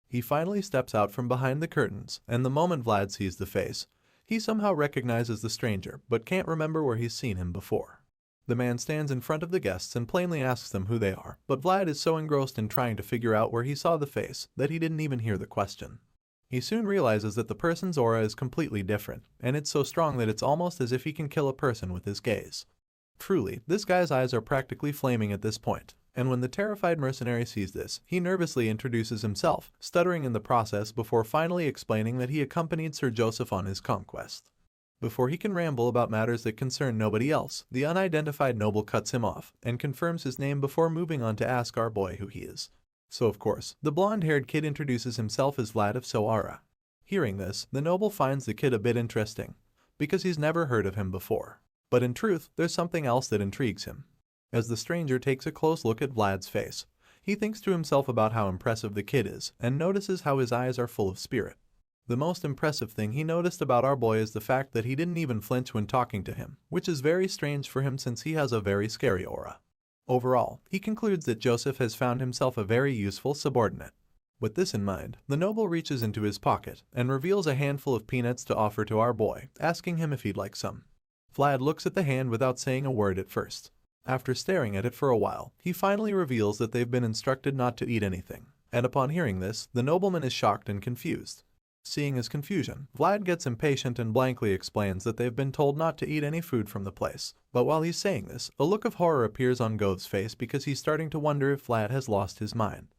He finally steps out from behind the curtains, and the moment Vlad sees the face, he somehow recognizes the stranger, but can't remember where he's seen him before. The man stands in front of the guests and plainly asks them who they are, but Vlad is so engrossed in trying to figure out where he saw the face that he didn't even hear the question. He soon realizes that the person's aura is completely different, and it's so strong that it's almost as if he can kill a person with his gaze. Truly, this guy's eyes are practically flaming at this point, and when the terrified mercenary sees this, he nervously introduces himself, stuttering in the process before finally explaining that he accompanied Sir Joseph on his conquest. Before he can ramble about matters that concern nobody else, the unidentified noble cuts him off and confirms his name before moving on to ask our boy who he is. So of course, the blonde-haired kid introduces himself as Vlad of Soara. Hearing this, the noble finds the kid a bit interesting, because he's never heard of him before. But in truth, there's something else that intrigues him. As the stranger takes a close look at Vlad's face, he thinks to himself about how impressive the kid is and notices how his eyes are full of spirit. The most impressive thing he noticed about our boy is the fact that he didn't even flinch when talking to him, which is very strange for him since he has a very scary aura. Overall, he concludes that Joseph has found himself a very useful subordinate. With this in mind, the noble reaches into his pocket and reveals a handful of peanuts to offer to our boy, asking him if he'd like some. Vlad looks at the hand without saying a word at first. After staring at it for a while, he finally reveals that they've been instructed not to eat anything, and upon hearing this, the nobleman is shocked and confused. Seeing his confusion, Vlad gets impatient and blankly explains that they've been told not to eat any food from the place. But while he's saying this, a look of horror appears on Goth's face because he's starting to wonder if Vlad has lost his mind.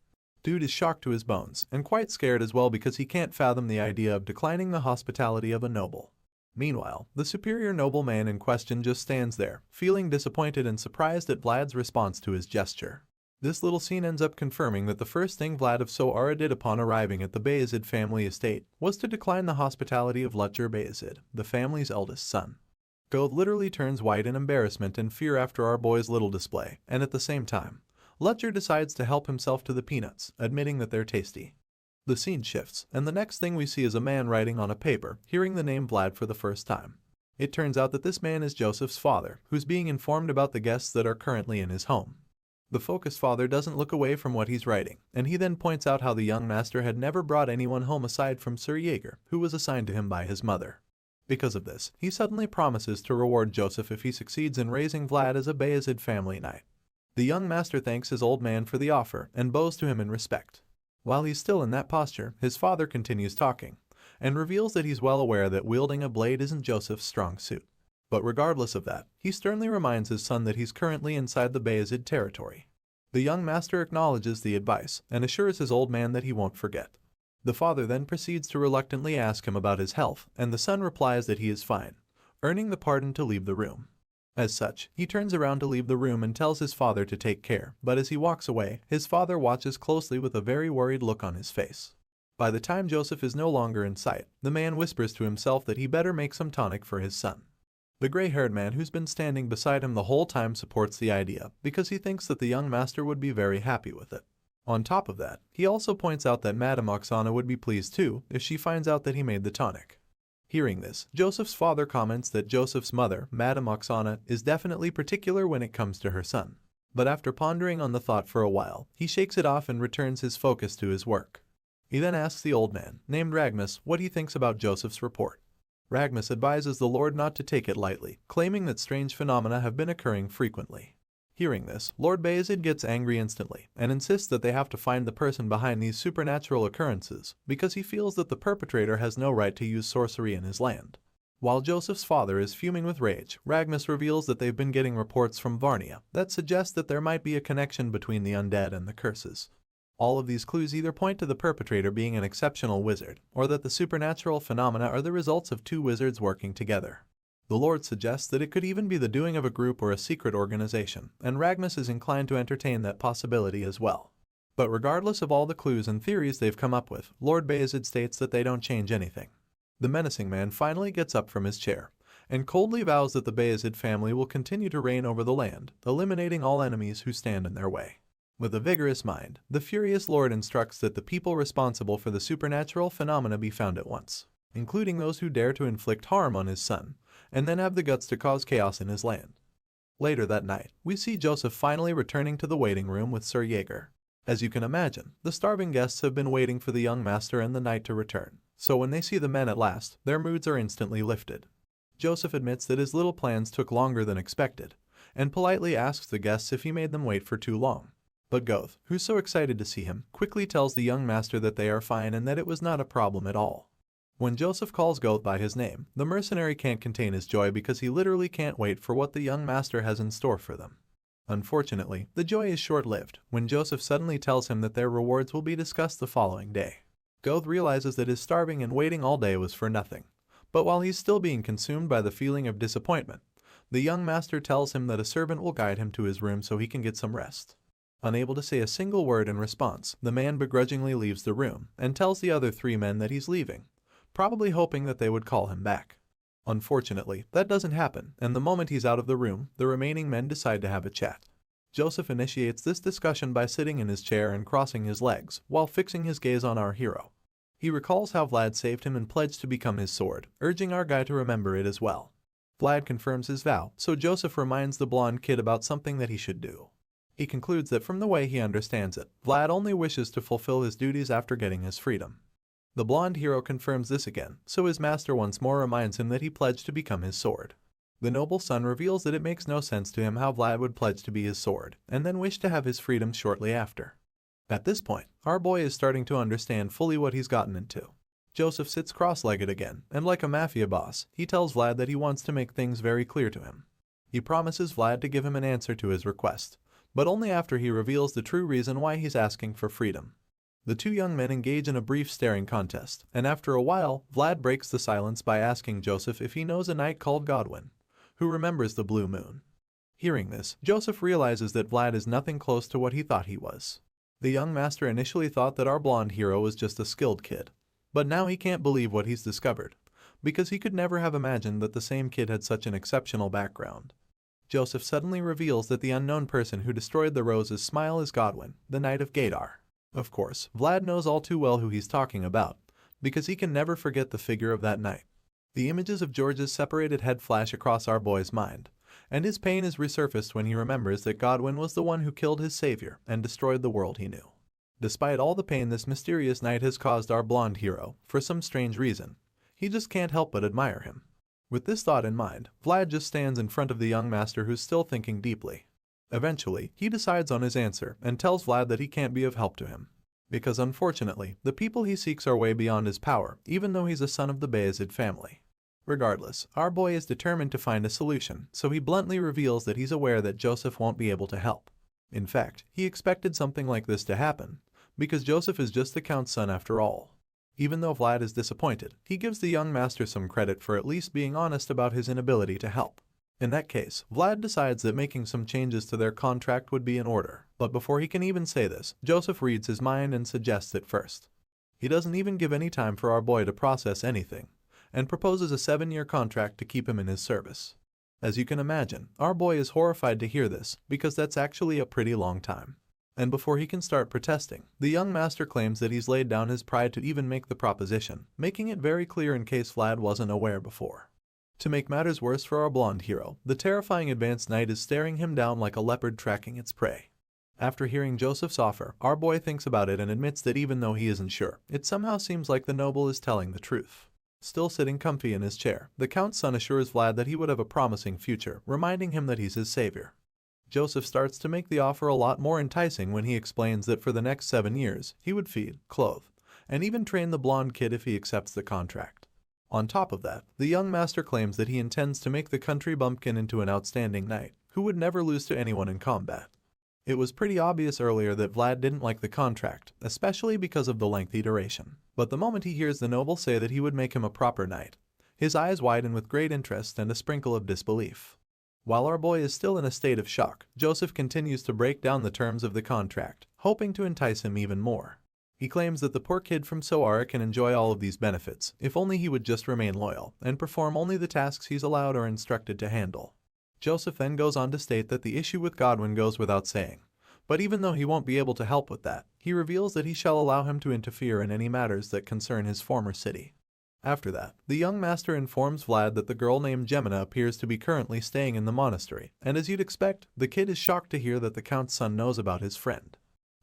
Dude is shocked to his bones, and quite scared as well because he can't fathom the idea of declining the hospitality of a noble. Meanwhile, the superior nobleman in question just stands there, feeling disappointed and surprised at Vlad's response to his gesture. This little scene ends up confirming that the first thing Vlad of Soara did upon arriving at the Bayezid family estate was to decline the hospitality of Lutger Bayezid, the family's eldest son. Goth literally turns white in embarrassment and fear after our boy's little display, and at the same time, Lutger decides to help himself to the peanuts, admitting that they're tasty. The scene shifts, and the next thing we see is a man writing on a paper, hearing the name Vlad for the first time. It turns out that this man is Joseph's father, who's being informed about the guests that are currently in his home. The focused father doesn't look away from what he's writing, and he then points out how the young master had never brought anyone home aside from Sir Jaeger, who was assigned to him by his mother. Because of this, he suddenly promises to reward Joseph if he succeeds in raising Vlad as a Bayezid family knight. The young master thanks his old man for the offer and bows to him in respect. While he's still in that posture, his father continues talking, and reveals that he's well aware that wielding a blade isn't Joseph's strong suit. But regardless of that, he sternly reminds his son that he's currently inside the Bayezid territory. The young master acknowledges the advice and assures his old man that he won't forget. The father then proceeds to reluctantly ask him about his health, and the son replies that he is fine, earning the pardon to leave the room. As such, he turns around to leave the room and tells his father to take care, but as he walks away, his father watches closely with a very worried look on his face. By the time Joseph is no longer in sight, the man whispers to himself that he better make some tonic for his son. The gray-haired man who's been standing beside him the whole time supports the idea because he thinks that the young master would be very happy with it. On top of that, he also points out that Madame Oksana would be pleased too if she finds out that he made the tonic. Hearing this, Joseph's father comments that Joseph's mother, Madame Oksana, is definitely particular when it comes to her son. But after pondering on the thought for a while, he shakes it off and returns his focus to his work. He then asks the old man, named Ragmus, what he thinks about Joseph's report. Ragmus advises the Lord not to take it lightly, claiming that strange phenomena have been occurring frequently. Hearing this, Lord Bayezid gets angry instantly and insists that they have to find the person behind these supernatural occurrences because he feels that the perpetrator has no right to use sorcery in his land. While Joseph's father is fuming with rage, Ragmus reveals that they've been getting reports from Varnia that suggest that there might be a connection between the undead and the curses. All of these clues either point to the perpetrator being an exceptional wizard or that the supernatural phenomena are the results of two wizards working together. The Lord suggests that it could even be the doing of a group or a secret organization, and Ragmus is inclined to entertain that possibility as well. But regardless of all the clues and theories they've come up with, Lord Bayezid states that they don't change anything. The menacing man finally gets up from his chair, and coldly vows that the Bayezid family will continue to reign over the land, eliminating all enemies who stand in their way. With a vigorous mind, the furious Lord instructs that the people responsible for the supernatural phenomena be found at once, including those who dare to inflict harm on his son, and then have the guts to cause chaos in his land. Later that night, we see Joseph finally returning to the waiting room with Sir Jaeger. As you can imagine, the starving guests have been waiting for the young master and the knight to return, so when they see the men at last, their moods are instantly lifted. Joseph admits that his little plans took longer than expected, and politely asks the guests if he made them wait for too long. But Goth, who's so excited to see him, quickly tells the young master that they are fine and that it was not a problem at all. When Joseph calls Goth by his name, the mercenary can't contain his joy because he literally can't wait for what the young master has in store for them. Unfortunately, the joy is short-lived when Joseph suddenly tells him that their rewards will be discussed the following day. Goth realizes that his starving and waiting all day was for nothing, but while he's still being consumed by the feeling of disappointment, the young master tells him that a servant will guide him to his room so he can get some rest. Unable to say a single word in response, the man begrudgingly leaves the room and tells the other three men that he's leaving, probably hoping that they would call him back. Unfortunately, that doesn't happen, and the moment he's out of the room, the remaining men decide to have a chat. Joseph initiates this discussion by sitting in his chair and crossing his legs, while fixing his gaze on our hero. He recalls how Vlad saved him and pledged to become his sword, urging our guy to remember it as well. Vlad confirms his vow, so Joseph reminds the blonde kid about something that he should do. He concludes that from the way he understands it, Vlad only wishes to fulfill his duties after getting his freedom. The blonde hero confirms this again, so his master once more reminds him that he pledged to become his sword. The noble son reveals that it makes no sense to him how Vlad would pledge to be his sword, and then wish to have his freedom shortly after. At this point, our boy is starting to understand fully what he's gotten into. Joseph sits cross-legged again, and like a mafia boss, he tells Vlad that he wants to make things very clear to him. He promises Vlad to give him an answer to his request, but only after he reveals the true reason why he's asking for freedom. The two young men engage in a brief staring contest, and after a while, Vlad breaks the silence by asking Joseph if he knows a knight called Godwin, who remembers the blue moon. Hearing this, Joseph realizes that Vlad is nothing close to what he thought he was. The young master initially thought that our blonde hero was just a skilled kid, but now he can't believe what he's discovered, because he could never have imagined that the same kid had such an exceptional background. Joseph suddenly reveals that the unknown person who destroyed the rose's smile is Godwin, the Knight of Gadar. Of course, Vlad knows all too well who he's talking about, because he can never forget the figure of that knight. The images of George's separated head flash across our boy's mind, and his pain is resurfaced when he remembers that Godwin was the one who killed his savior and destroyed the world he knew. Despite all the pain this mysterious knight has caused our blonde hero, for some strange reason, he just can't help but admire him. With this thought in mind, Vlad just stands in front of the young master who's still thinking deeply. Eventually, he decides on his answer and tells Vlad that he can't be of help to him. because unfortunately, the people he seeks are way beyond his power, even though he's a son of the Bayezid family. Regardless, our boy is determined to find a solution, so he bluntly reveals that he's aware that Joseph won't be able to help. In fact, he expected something like this to happen, because Joseph is just the Count's son after all. Even though Vlad is disappointed, he gives the young master some credit for at least being honest about his inability to help. In that case, Vlad decides that making some changes to their contract would be in order, but before he can even say this, Joseph reads his mind and suggests it first. He doesn't even give any time for our boy to process anything, and proposes a 7-year contract to keep him in his service. As you can imagine, our boy is horrified to hear this, because that's actually a pretty long time. And before he can start protesting, the young master claims that he's laid down his pride to even make the proposition, making it very clear in case Vlad wasn't aware before. To make matters worse for our blonde hero, the terrifying advanced knight is staring him down like a leopard tracking its prey. After hearing Joseph's offer, our boy thinks about it and admits that even though he isn't sure, it somehow seems like the noble is telling the truth. Still sitting comfy in his chair, the Count's son assures Vlad that he would have a promising future, reminding him that he's his savior. Joseph starts to make the offer a lot more enticing when he explains that for the next 7 years, he would feed, clothe, and even train the blonde kid if he accepts the contract. On top of that, the young master claims that he intends to make the country bumpkin into an outstanding knight, who would never lose to anyone in combat. It was pretty obvious earlier that Vlad didn't like the contract, especially because of the lengthy duration. But the moment he hears the noble say that he would make him a proper knight, his eyes widen with great interest and a sprinkle of disbelief. While our boy is still in a state of shock, Joseph continues to break down the terms of the contract, hoping to entice him even more. He claims that the poor kid from Soara can enjoy all of these benefits, if only he would just remain loyal, and perform only the tasks he's allowed or instructed to handle. Joseph then goes on to state that the issue with Godwin goes without saying, but even though he won't be able to help with that, he reveals that he shall allow him to interfere in any matters that concern his former city. After that, the young master informs Vlad that the girl named Gemina appears to be currently staying in the monastery, and as you'd expect, the kid is shocked to hear that the Count's son knows about his friend.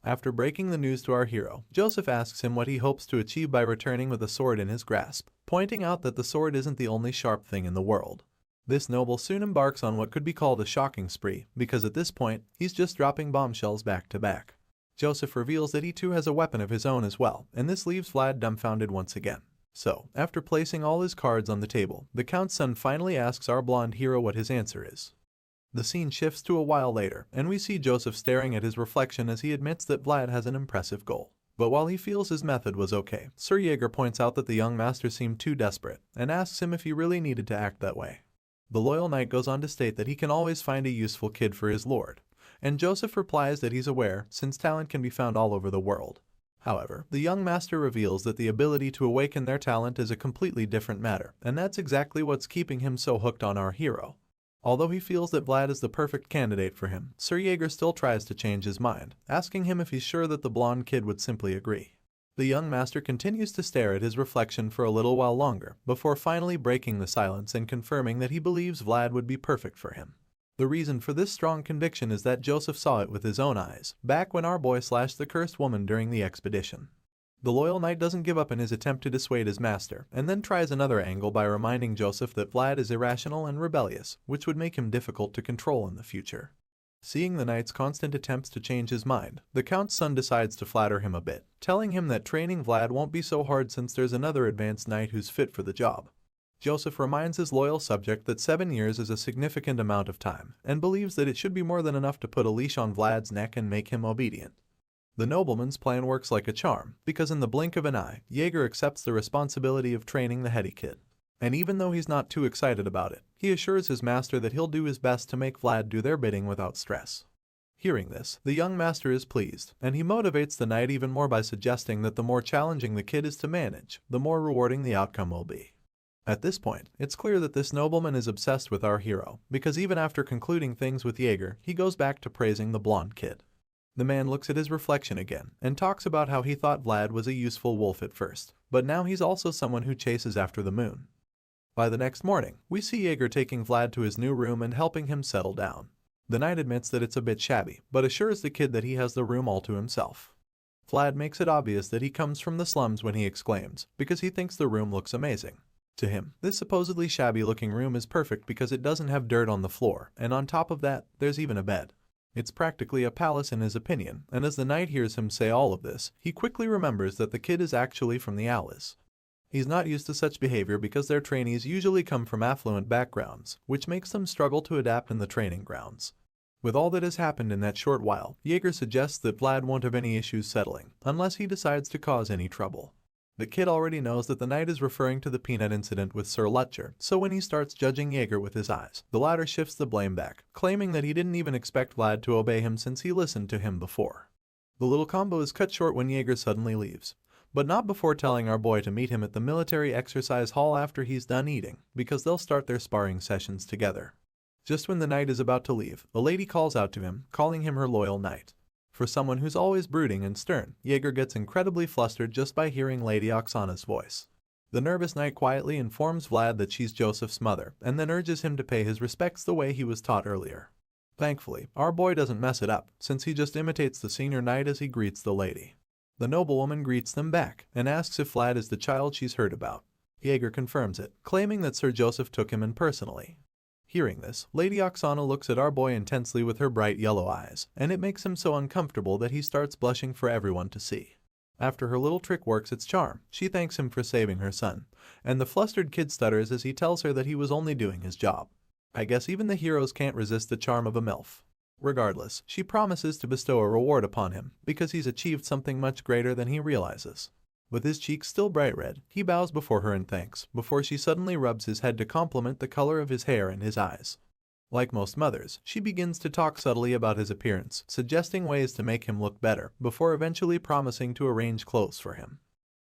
After breaking the news to our hero, Joseph asks him what he hopes to achieve by returning with a sword in his grasp, pointing out that the sword isn't the only sharp thing in the world. This noble soon embarks on what could be called a shocking spree, because at this point, he's just dropping bombshells back to back. Joseph reveals that he too has a weapon of his own as well, and this leaves Vlad dumbfounded once again. So, after placing all his cards on the table, the Count's son finally asks our blonde hero what his answer is. The scene shifts to a while later, and we see Joseph staring at his reflection as he admits that Vlad has an impressive goal. But while he feels his method was okay, Sir Jaeger points out that the young master seemed too desperate, and asks him if he really needed to act that way. The loyal knight goes on to state that he can always find a useful kid for his lord, and Joseph replies that he's aware, since talent can be found all over the world. However, the young master reveals that the ability to awaken their talent is a completely different matter, and that's exactly what's keeping him so hooked on our hero. Although he feels that Vlad is the perfect candidate for him, Sir Jaeger still tries to change his mind, asking him if he's sure that the blonde kid would simply agree. The young master continues to stare at his reflection for a little while longer, before finally breaking the silence and confirming that he believes Vlad would be perfect for him. The reason for this strong conviction is that Joseph saw it with his own eyes, back when our boy slashed the cursed woman during the expedition. The loyal knight doesn't give up in his attempt to dissuade his master, and then tries another angle by reminding Joseph that Vlad is irrational and rebellious, which would make him difficult to control in the future. Seeing the knight's constant attempts to change his mind, the Count's son decides to flatter him a bit, telling him that training Vlad won't be so hard since there's another advanced knight who's fit for the job. Joseph reminds his loyal subject that 7 years is a significant amount of time, and believes that it should be more than enough to put a leash on Vlad's neck and make him obedient. The nobleman's plan works like a charm, because in the blink of an eye, Jaeger accepts the responsibility of training the heady kid. And even though he's not too excited about it, he assures his master that he'll do his best to make Vlad do their bidding without stress. Hearing this, the young master is pleased, and he motivates the knight even more by suggesting that the more challenging the kid is to manage, the more rewarding the outcome will be. At this point, it's clear that this nobleman is obsessed with our hero, because even after concluding things with Jaeger, he goes back to praising the blonde kid. The man looks at his reflection again, and talks about how he thought Vlad was a useful wolf at first, but now he's also someone who chases after the moon. By the next morning, we see Jaeger taking Vlad to his new room and helping him settle down. The knight admits that it's a bit shabby, but assures the kid that he has the room all to himself. Vlad makes it obvious that he comes from the slums when he exclaims, because he thinks the room looks amazing. To him, this supposedly shabby-looking room is perfect because it doesn't have dirt on the floor, and on top of that, there's even a bed. It's practically a palace in his opinion, and as the knight hears him say all of this, he quickly remembers that the kid is actually from the Alice. He's not used to such behavior because their trainees usually come from affluent backgrounds, which makes them struggle to adapt in the training grounds. With all that has happened in that short while, Jaeger suggests that Vlad won't have any issues settling, unless he decides to cause any trouble. The kid already knows that the knight is referring to the peanut incident with Sir Lutcher, so when he starts judging Jaeger with his eyes, the latter shifts the blame back, claiming that he didn't even expect Vlad to obey him since he listened to him before. The little combo is cut short when Jaeger suddenly leaves, but not before telling our boy to meet him at the military exercise hall after he's done eating, because they'll start their sparring sessions together. Just when the knight is about to leave, a lady calls out to him, calling him her loyal knight. For someone who's always brooding and stern, Jaeger gets incredibly flustered just by hearing Lady Oksana's voice. The nervous knight quietly informs Vlad that she's Joseph's mother, and then urges him to pay his respects the way he was taught earlier. Thankfully, our boy doesn't mess it up, since he just imitates the senior knight as he greets the lady. The noblewoman greets them back, and asks if Vlad is the child she's heard about. Jaeger confirms it, claiming that Sir Joseph took him in personally. Hearing this, Lady Oksana looks at our boy intensely with her bright yellow eyes, and it makes him so uncomfortable that he starts blushing for everyone to see. After her little trick works its charm, she thanks him for saving her son, and the flustered kid stutters as he tells her that he was only doing his job. I guess even the heroes can't resist the charm of a MILF. Regardless, she promises to bestow a reward upon him, because he's achieved something much greater than he realizes. With his cheeks still bright red, he bows before her in thanks, before she suddenly rubs his head to compliment the color of his hair and his eyes. Like most mothers, she begins to talk subtly about his appearance, suggesting ways to make him look better, before eventually promising to arrange clothes for him.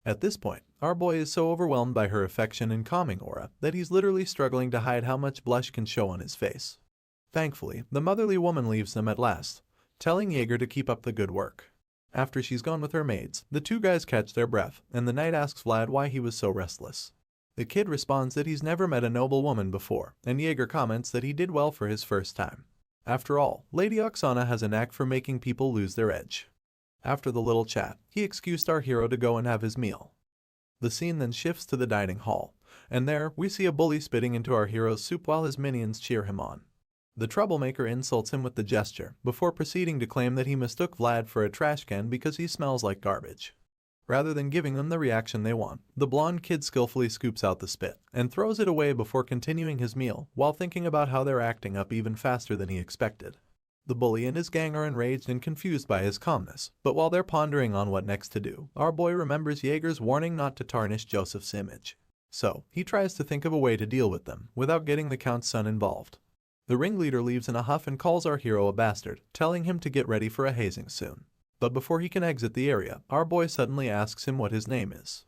At this point, our boy is so overwhelmed by her affection and calming aura that he's literally struggling to hide how much blush can show on his face. Thankfully, the motherly woman leaves them at last, telling Jaeger to keep up the good work. After she's gone with her maids, the two guys catch their breath, and the knight asks Vlad why he was so restless. The kid responds that he's never met a noble woman before, and Jaeger comments that he did well for his first time. After all, Lady Oksana has a knack for making people lose their edge. After the little chat, he excused our hero to go and have his meal. The scene then shifts to the dining hall, and there we see a bully spitting into our hero's soup while his minions cheer him on. The troublemaker insults him with the gesture, before proceeding to claim that he mistook Vlad for a trash can because he smells like garbage. Rather than giving them the reaction they want, the blonde kid skillfully scoops out the spit and throws it away before continuing his meal while thinking about how they're acting up even faster than he expected. The bully and his gang are enraged and confused by his calmness, but while they're pondering on what next to do, our boy remembers Jaeger's warning not to tarnish Joseph's image. So, he tries to think of a way to deal with them without getting the Count's son involved. The ringleader leaves in a huff and calls our hero a bastard, telling him to get ready for a hazing soon. But before he can exit the area, our boy suddenly asks him what his name is.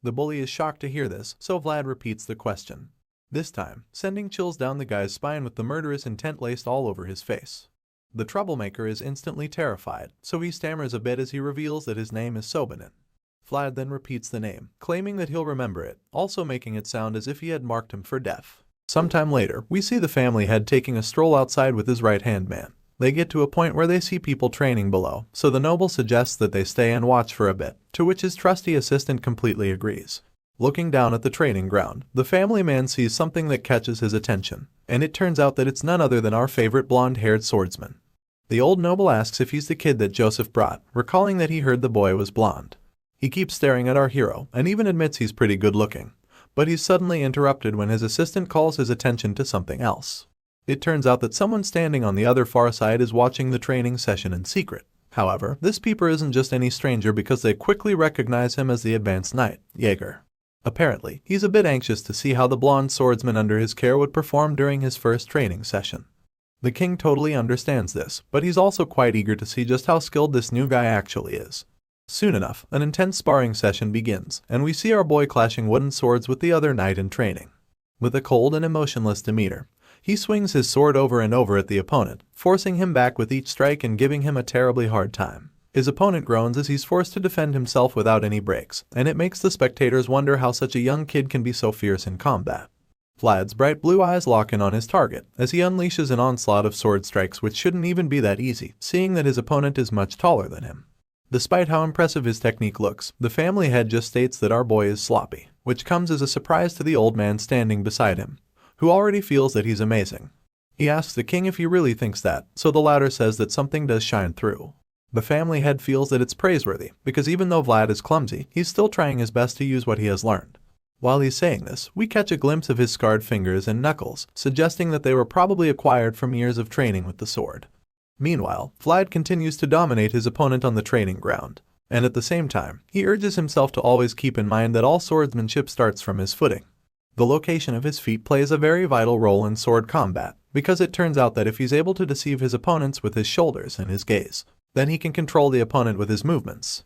The bully is shocked to hear this, so Vlad repeats the question. This time, sending chills down the guy's spine with the murderous intent laced all over his face. The troublemaker is instantly terrified, so he stammers a bit as he reveals that his name is Sobanin. Vlad then repeats the name, claiming that he'll remember it, also making it sound as if he had marked him for death. Sometime later, we see the family head taking a stroll outside with his right-hand man. They get to a point where they see people training below, so the noble suggests that they stay and watch for a bit, to which his trusty assistant completely agrees. Looking down at the training ground, the family man sees something that catches his attention, and it turns out that it's none other than our favorite blonde-haired swordsman. The old noble asks if he's the kid that Joseph brought, recalling that he heard the boy was blonde. He keeps staring at our hero, and even admits he's pretty good-looking. But he's suddenly interrupted when his assistant calls his attention to something else. It turns out that someone standing on the other far side is watching the training session in secret. However, this peeper isn't just any stranger because they quickly recognize him as the advanced knight, Jaeger. Apparently, he's a bit anxious to see how the blonde swordsman under his care would perform during his first training session. The king totally understands this, but he's also quite eager to see just how skilled this new guy actually is. Soon enough, an intense sparring session begins, and we see our boy clashing wooden swords with the other knight in training. With a cold and emotionless demeanor, he swings his sword over and over at the opponent, forcing him back with each strike and giving him a terribly hard time. His opponent groans as he's forced to defend himself without any breaks, and it makes the spectators wonder how such a young kid can be so fierce in combat. Vlad's bright blue eyes lock in on his target, as he unleashes an onslaught of sword strikes which shouldn't even be that easy, seeing that his opponent is much taller than him. Despite how impressive his technique looks, the family head just states that our boy is sloppy, which comes as a surprise to the old man standing beside him, who already feels that he's amazing. He asks the king if he really thinks that, so the latter says that something does shine through. The family head feels that it's praiseworthy, because even though Vlad is clumsy, he's still trying his best to use what he has learned. While he's saying this, we catch a glimpse of his scarred fingers and knuckles, suggesting that they were probably acquired from years of training with the sword. Meanwhile, Vlad continues to dominate his opponent on the training ground, and at the same time, he urges himself to always keep in mind that all swordsmanship starts from his footing. The location of his feet plays a very vital role in sword combat, because it turns out that if he's able to deceive his opponents with his shoulders and his gaze, then he can control the opponent with his movements.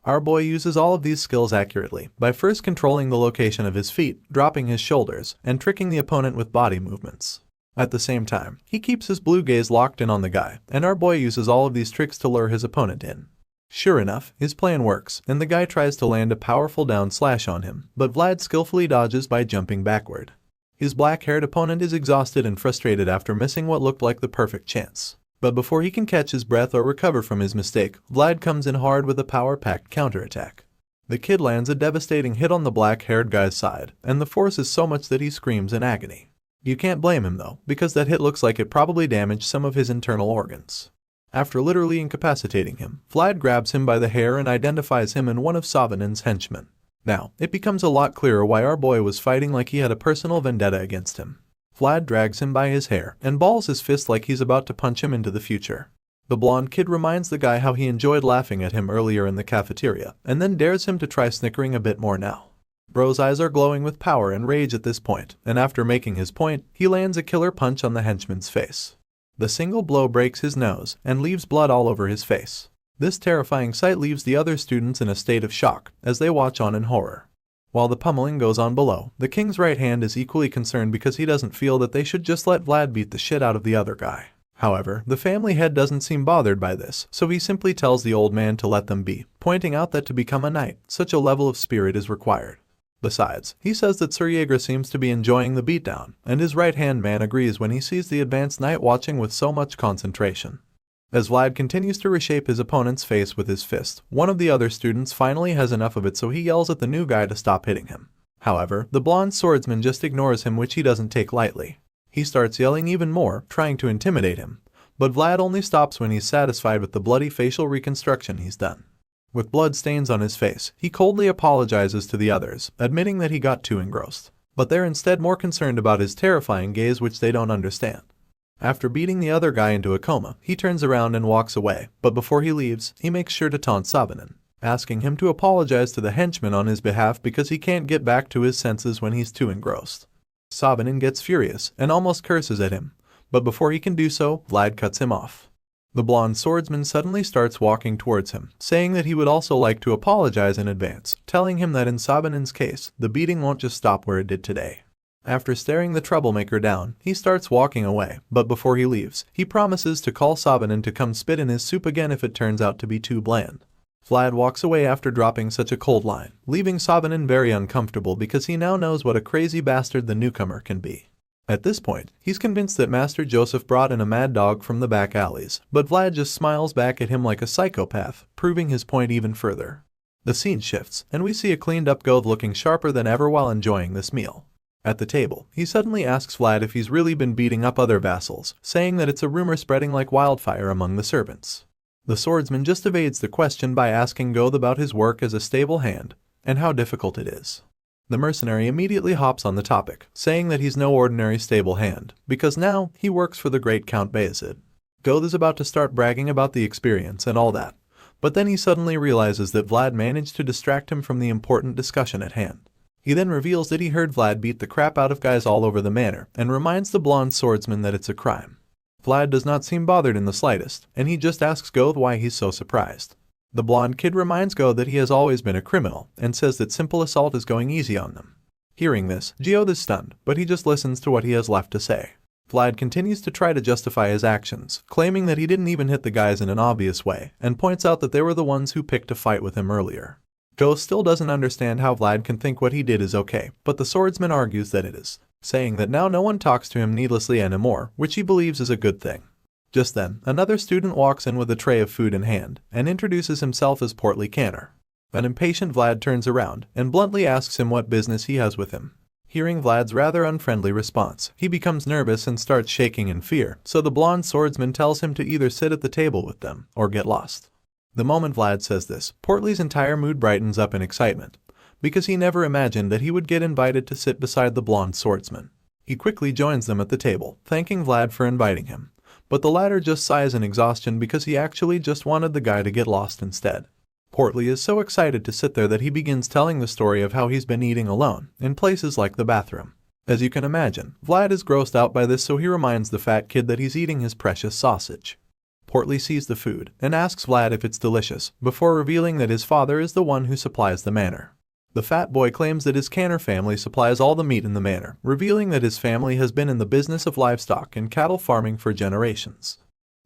Our boy uses all of these skills accurately by first controlling the location of his feet, dropping his shoulders, and tricking the opponent with body movements. At the same time, he keeps his blue gaze locked in on the guy, and our boy uses all of these tricks to lure his opponent in. Sure enough, his plan works, and the guy tries to land a powerful down slash on him, but Vlad skillfully dodges by jumping backward. His black-haired opponent is exhausted and frustrated after missing what looked like the perfect chance. But before he can catch his breath or recover from his mistake, Vlad comes in hard with a power-packed counterattack. The kid lands a devastating hit on the black-haired guy's side, and the force is so much that he screams in agony. You can't blame him though, because that hit looks like it probably damaged some of his internal organs. After literally incapacitating him, Vlad grabs him by the hair and identifies him in one of Savanin's henchmen. Now, it becomes a lot clearer why our boy was fighting like he had a personal vendetta against him. Vlad drags him by his hair and balls his fist like he's about to punch him into the future. The blonde kid reminds the guy how he enjoyed laughing at him earlier in the cafeteria, and then dares him to try snickering a bit more now. Bro's eyes are glowing with power and rage at this point, and after making his point, he lands a killer punch on the henchman's face. The single blow breaks his nose and leaves blood all over his face. This terrifying sight leaves the other students in a state of shock as they watch on in horror. While the pummeling goes on below, the king's right hand is equally concerned because he doesn't feel that they should just let Vlad beat the shit out of the other guy. However, the family head doesn't seem bothered by this, so he simply tells the old man to let them be, pointing out that to become a knight, such a level of spirit is required. Besides, he says that Sir Yeager seems to be enjoying the beatdown, and his right-hand man agrees when he sees the advanced knight watching with so much concentration. As Vlad continues to reshape his opponent's face with his fist, one of the other students finally has enough of it, so he yells at the new guy to stop hitting him. However, the blonde swordsman just ignores him, which he doesn't take lightly. He starts yelling even more, trying to intimidate him, but Vlad only stops when he's satisfied with the bloody facial reconstruction he's done. With blood stains on his face, he coldly apologizes to the others, admitting that he got too engrossed. But they're instead more concerned about his terrifying gaze, which they don't understand. After beating the other guy into a coma, he turns around and walks away, but before he leaves, he makes sure to taunt Savanin, asking him to apologize to the henchman on his behalf because he can't get back to his senses when he's too engrossed. Savanin gets furious and almost curses at him, but before he can do so, Vlad cuts him off. The blonde swordsman suddenly starts walking towards him, saying that he would also like to apologize in advance, telling him that in Savanin's case, the beating won't just stop where it did today. After staring the troublemaker down, he starts walking away, but before he leaves, he promises to call Savanin to come spit in his soup again if it turns out to be too bland. Vlad walks away after dropping such a cold line, leaving Savanin very uncomfortable because he now knows what a crazy bastard the newcomer can be. At this point, he's convinced that Master Joseph brought in a mad dog from the back alleys, but Vlad just smiles back at him like a psychopath, proving his point even further. The scene shifts, and we see a cleaned-up Goth looking sharper than ever while enjoying this meal. At the table, he suddenly asks Vlad if he's really been beating up other vassals, saying that it's a rumor spreading like wildfire among the servants. The swordsman just evades the question by asking Goth about his work as a stable hand, and how difficult it is. The mercenary immediately hops on the topic, saying that he's no ordinary stable hand, because now he works for the great Count Bayezid. Goth is about to start bragging about the experience and all that, but then he suddenly realizes that Vlad managed to distract him from the important discussion at hand. He then reveals that he heard Vlad beat the crap out of guys all over the manor, and reminds the blonde swordsman that it's a crime. Vlad does not seem bothered in the slightest, and he just asks Goth why he's so surprised. The blonde kid reminds Goth that he has always been a criminal, and says that simple assault is going easy on them. Hearing this, Goth is stunned, but he just listens to what he has left to say. Vlad continues to try to justify his actions, claiming that he didn't even hit the guys in an obvious way, and points out that they were the ones who picked a fight with him earlier. Goth still doesn't understand how Vlad can think what he did is okay, but the swordsman argues that it is, saying that now no one talks to him needlessly anymore, which he believes is a good thing. Just then, another student walks in with a tray of food in hand, and introduces himself as Portly Canner. An impatient Vlad turns around, and bluntly asks him what business he has with him. Hearing Vlad's rather unfriendly response, he becomes nervous and starts shaking in fear, so the blonde swordsman tells him to either sit at the table with them or get lost. The moment Vlad says this, Portly's entire mood brightens up in excitement, because he never imagined that he would get invited to sit beside the blonde swordsman. He quickly joins them at the table, thanking Vlad for inviting him, but the latter just sighs in exhaustion because he actually just wanted the guy to get lost instead. Portly is so excited to sit there that he begins telling the story of how he's been eating alone, in places like the bathroom. As you can imagine, Vlad is grossed out by this, so he reminds the fat kid that he's eating his precious sausage. Portly sees the food and asks Vlad if it's delicious, before revealing that his father is the one who supplies the manor. The fat boy claims that his Canner family supplies all the meat in the manor, revealing that his family has been in the business of livestock and cattle farming for generations.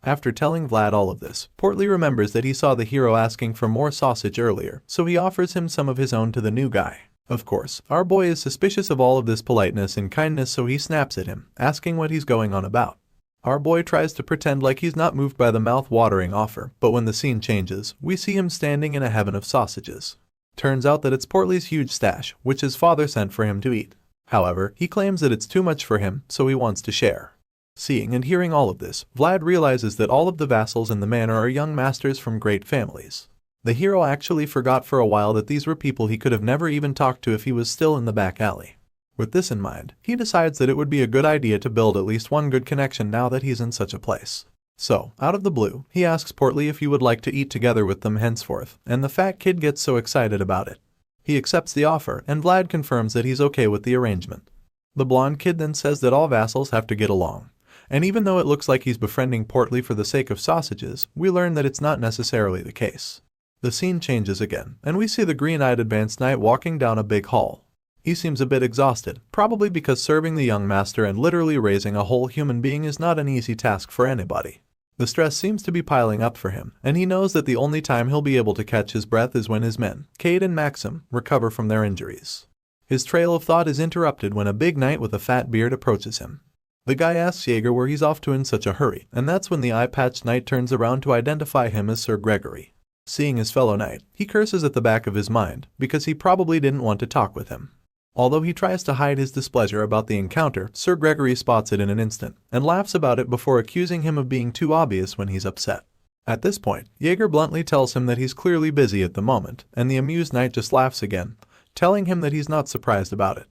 After telling Vlad all of this, Portly remembers that he saw the hero asking for more sausage earlier, so he offers him some of his own to the new guy. Of course, our boy is suspicious of all of this politeness and kindness, so he snaps at him, asking what he's going on about. Our boy tries to pretend like he's not moved by the mouth-watering offer, but when the scene changes, we see him standing in a heaven of sausages. Turns out that it's Portly's huge stash, which his father sent for him to eat. However, he claims that it's too much for him, so he wants to share. Seeing and hearing all of this, Vlad realizes that all of the vassals in the manor are young masters from great families. The hero actually forgot for a while that these were people he could have never even talked to if he was still in the back alley. With this in mind, he decides that it would be a good idea to build at least one good connection now that he's in such a place. So, out of the blue, he asks Portly if he would like to eat together with them henceforth, and the fat kid gets so excited about it. He accepts the offer, and Vlad confirms that he's okay with the arrangement. The blonde kid then says that all vassals have to get along. And even though it looks like he's befriending Portly for the sake of sausages, we learn that it's not necessarily the case. The scene changes again, and we see the green-eyed advanced knight walking down a big hall. He seems a bit exhausted, probably because serving the young master and literally raising a whole human being is not an easy task for anybody. The stress seems to be piling up for him, and he knows that the only time he'll be able to catch his breath is when his men, Cade and Maxim, recover from their injuries. His trail of thought is interrupted when a big knight with a fat beard approaches him. The guy asks Jaeger where he's off to in such a hurry, and that's when the eye-patched knight turns around to identify him as Sir Gregory. Seeing his fellow knight, he curses at the back of his mind, because he probably didn't want to talk with him. Although he tries to hide his displeasure about the encounter, Sir Gregory spots it in an instant, and laughs about it before accusing him of being too obvious when he's upset. At this point, Jaeger bluntly tells him that he's clearly busy at the moment, and the amused knight just laughs again, telling him that he's not surprised about it.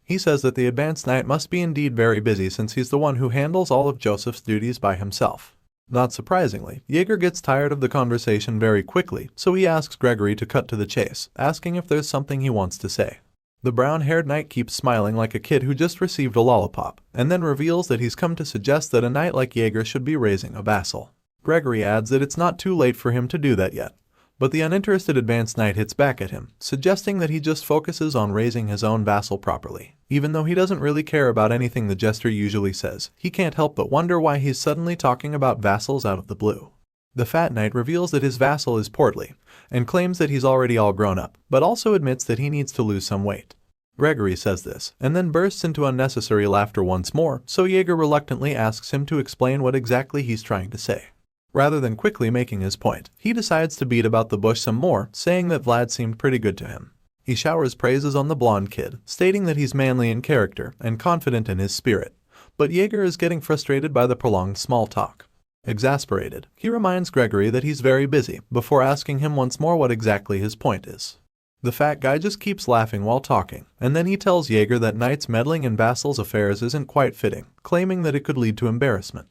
He says that the advanced knight must be indeed very busy since he's the one who handles all of Joseph's duties by himself. Not surprisingly, Jaeger gets tired of the conversation very quickly, so he asks Gregory to cut to the chase, asking if there's something he wants to say. The brown-haired knight keeps smiling like a kid who just received a lollipop, and then reveals that he's come to suggest that a knight like Jaeger should be raising a vassal. Gregory adds that it's not too late for him to do that yet, but the uninterested advanced knight hits back at him, suggesting that he just focuses on raising his own vassal properly. Even though he doesn't really care about anything the jester usually says, he can't help but wonder why he's suddenly talking about vassals out of the blue. The fat knight reveals that his vassal is Portly, and claims that he's already all grown up, but also admits that he needs to lose some weight. Gregory says this, and then bursts into unnecessary laughter once more, so Jaeger reluctantly asks him to explain what exactly he's trying to say. Rather than quickly making his point, he decides to beat about the bush some more, saying that Vlad seemed pretty good to him. He showers praises on the blonde kid, stating that he's manly in character and confident in his spirit, but Jaeger is getting frustrated by the prolonged small talk. Exasperated, he reminds Gregory that he's very busy, before asking him once more what exactly his point is. The fat guy just keeps laughing while talking, and then he tells Jaeger that knights meddling in vassals' affairs isn't quite fitting, claiming that it could lead to embarrassment.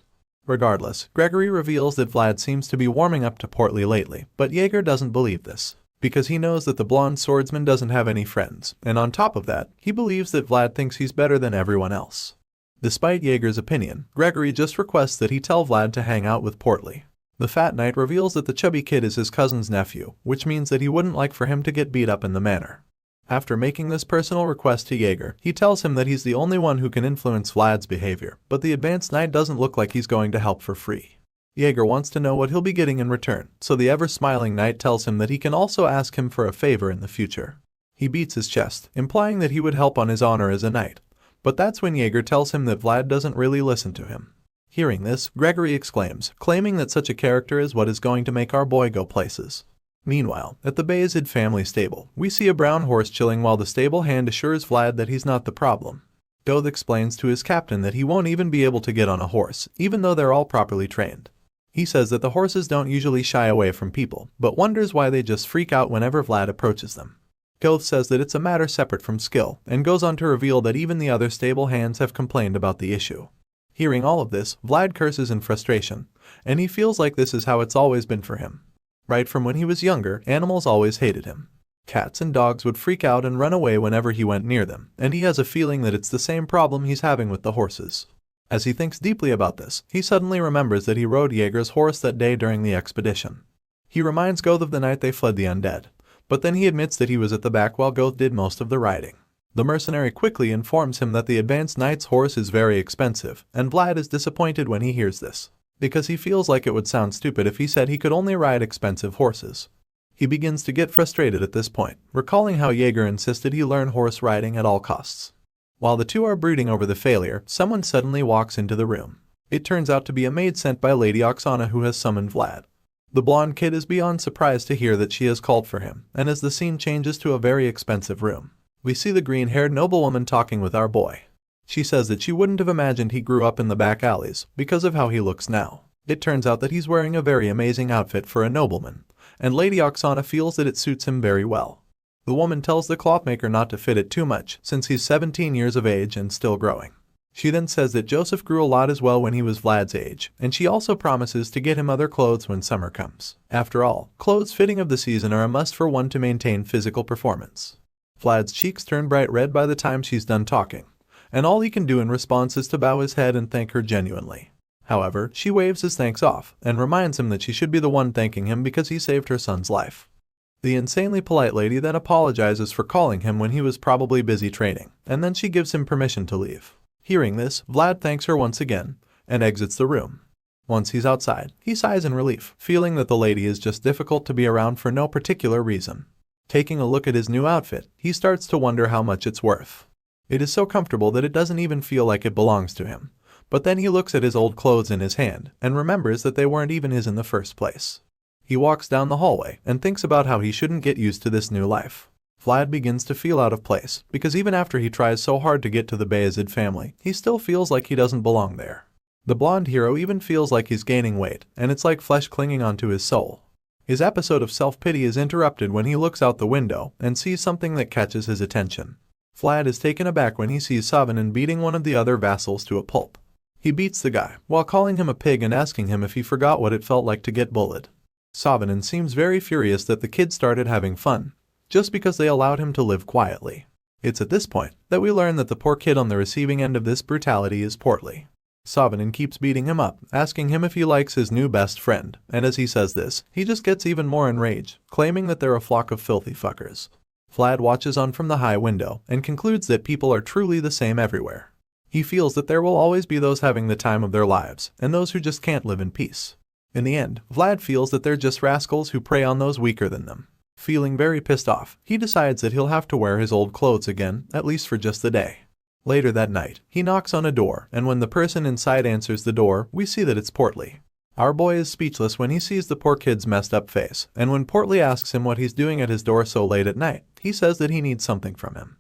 Regardless, Gregory reveals that Vlad seems to be warming up to Portly lately, but Jaeger doesn't believe this, because he knows that the blonde swordsman doesn't have any friends, and on top of that, he believes that Vlad thinks he's better than everyone else. Despite Jaeger's opinion, Gregory just requests that he tell Vlad to hang out with Portly. The fat knight reveals that the chubby kid is his cousin's nephew, which means that he wouldn't like for him to get beat up in the manor. After making this personal request to Jaeger, he tells him that he's the only one who can influence Vlad's behavior, but the advanced knight doesn't look like he's going to help for free. Jaeger wants to know what he'll be getting in return, so the ever-smiling knight tells him that he can also ask him for a favor in the future. He beats his chest, implying that he would help on his honor as a knight, but that's when Jaeger tells him that Vlad doesn't really listen to him. Hearing this, Gregory exclaims, claiming that such a character is what is going to make our boy go places. Meanwhile, at the Bayezid family stable, we see a brown horse chilling while the stable hand assures Vlad that he's not the problem. Goth explains to his captain that he won't even be able to get on a horse, even though they're all properly trained. He says that the horses don't usually shy away from people, but wonders why they just freak out whenever Vlad approaches them. Goth says that it's a matter separate from skill, and goes on to reveal that even the other stable hands have complained about the issue. Hearing all of this, Vlad curses in frustration, and he feels like this is how it's always been for him. Right from when he was younger, animals always hated him. Cats and dogs would freak out and run away whenever he went near them, and he has a feeling that it's the same problem he's having with the horses. As he thinks deeply about this, he suddenly remembers that he rode Jaeger's horse that day during the expedition. He reminds Goth of the night they fled the undead, but then he admits that he was at the back while Goth did most of the riding. The mercenary quickly informs him that the advanced knight's horse is very expensive, and Vlad is disappointed when he hears this, because he feels like it would sound stupid if he said he could only ride expensive horses. He begins to get frustrated at this point, recalling how Jaeger insisted he learn horse riding at all costs. While the two are brooding over the failure, someone suddenly walks into the room. It turns out to be a maid sent by Lady Oksana who has summoned Vlad. The blonde kid is beyond surprised to hear that she has called for him, and as the scene changes to a very expensive room, we see the green-haired noblewoman talking with our boy. She says that she wouldn't have imagined he grew up in the back alleys because of how he looks now. It turns out that he's wearing a very amazing outfit for a nobleman, and Lady Oksana feels that it suits him very well. The woman tells the clothmaker not to fit it too much since he's 17 years of age and still growing. She then says that Joseph grew a lot as well when he was Vlad's age, and she also promises to get him other clothes when summer comes. After all, clothes fitting of the season are a must for one to maintain physical performance. Vlad's cheeks turn bright red by the time she's done talking, and all he can do in response is to bow his head and thank her genuinely. However, she waves his thanks off and reminds him that she should be the one thanking him because he saved her son's life. The insanely polite lady then apologizes for calling him when he was probably busy training, and then she gives him permission to leave. Hearing this, Vlad thanks her once again and exits the room. Once he's outside, he sighs in relief, feeling that the lady is just difficult to be around for no particular reason. Taking a look at his new outfit, he starts to wonder how much it's worth. It is so comfortable that it doesn't even feel like it belongs to him. But then he looks at his old clothes in his hand and remembers that they weren't even his in the first place. He walks down the hallway and thinks about how he shouldn't get used to this new life. Vlad begins to feel out of place because even after he tries so hard to get to the Bayezid family, he still feels like he doesn't belong there. The blonde hero even feels like he's gaining weight, and it's like flesh clinging onto his soul. His episode of self-pity is interrupted when he looks out the window and sees something that catches his attention. Vlad is taken aback when he sees Savanin beating one of the other vassals to a pulp. He beats the guy, while calling him a pig and asking him if he forgot what it felt like to get bullied. Savanin seems very furious that the kid started having fun, just because they allowed him to live quietly. It's at this point that we learn that the poor kid on the receiving end of this brutality is Portly. Savanin keeps beating him up, asking him if he likes his new best friend, and as he says this, he just gets even more enraged, claiming that they're a flock of filthy fuckers. Vlad watches on from the high window and concludes that people are truly the same everywhere. He feels that there will always be those having the time of their lives, and those who just can't live in peace. In the end, Vlad feels that they're just rascals who prey on those weaker than them. Feeling very pissed off, he decides that he'll have to wear his old clothes again, at least for just the day. Later that night, he knocks on a door, and when the person inside answers the door, we see that it's Portly. Our boy is speechless when he sees the poor kid's messed up face, and when Portly asks him what he's doing at his door so late at night, he says that he needs something from him.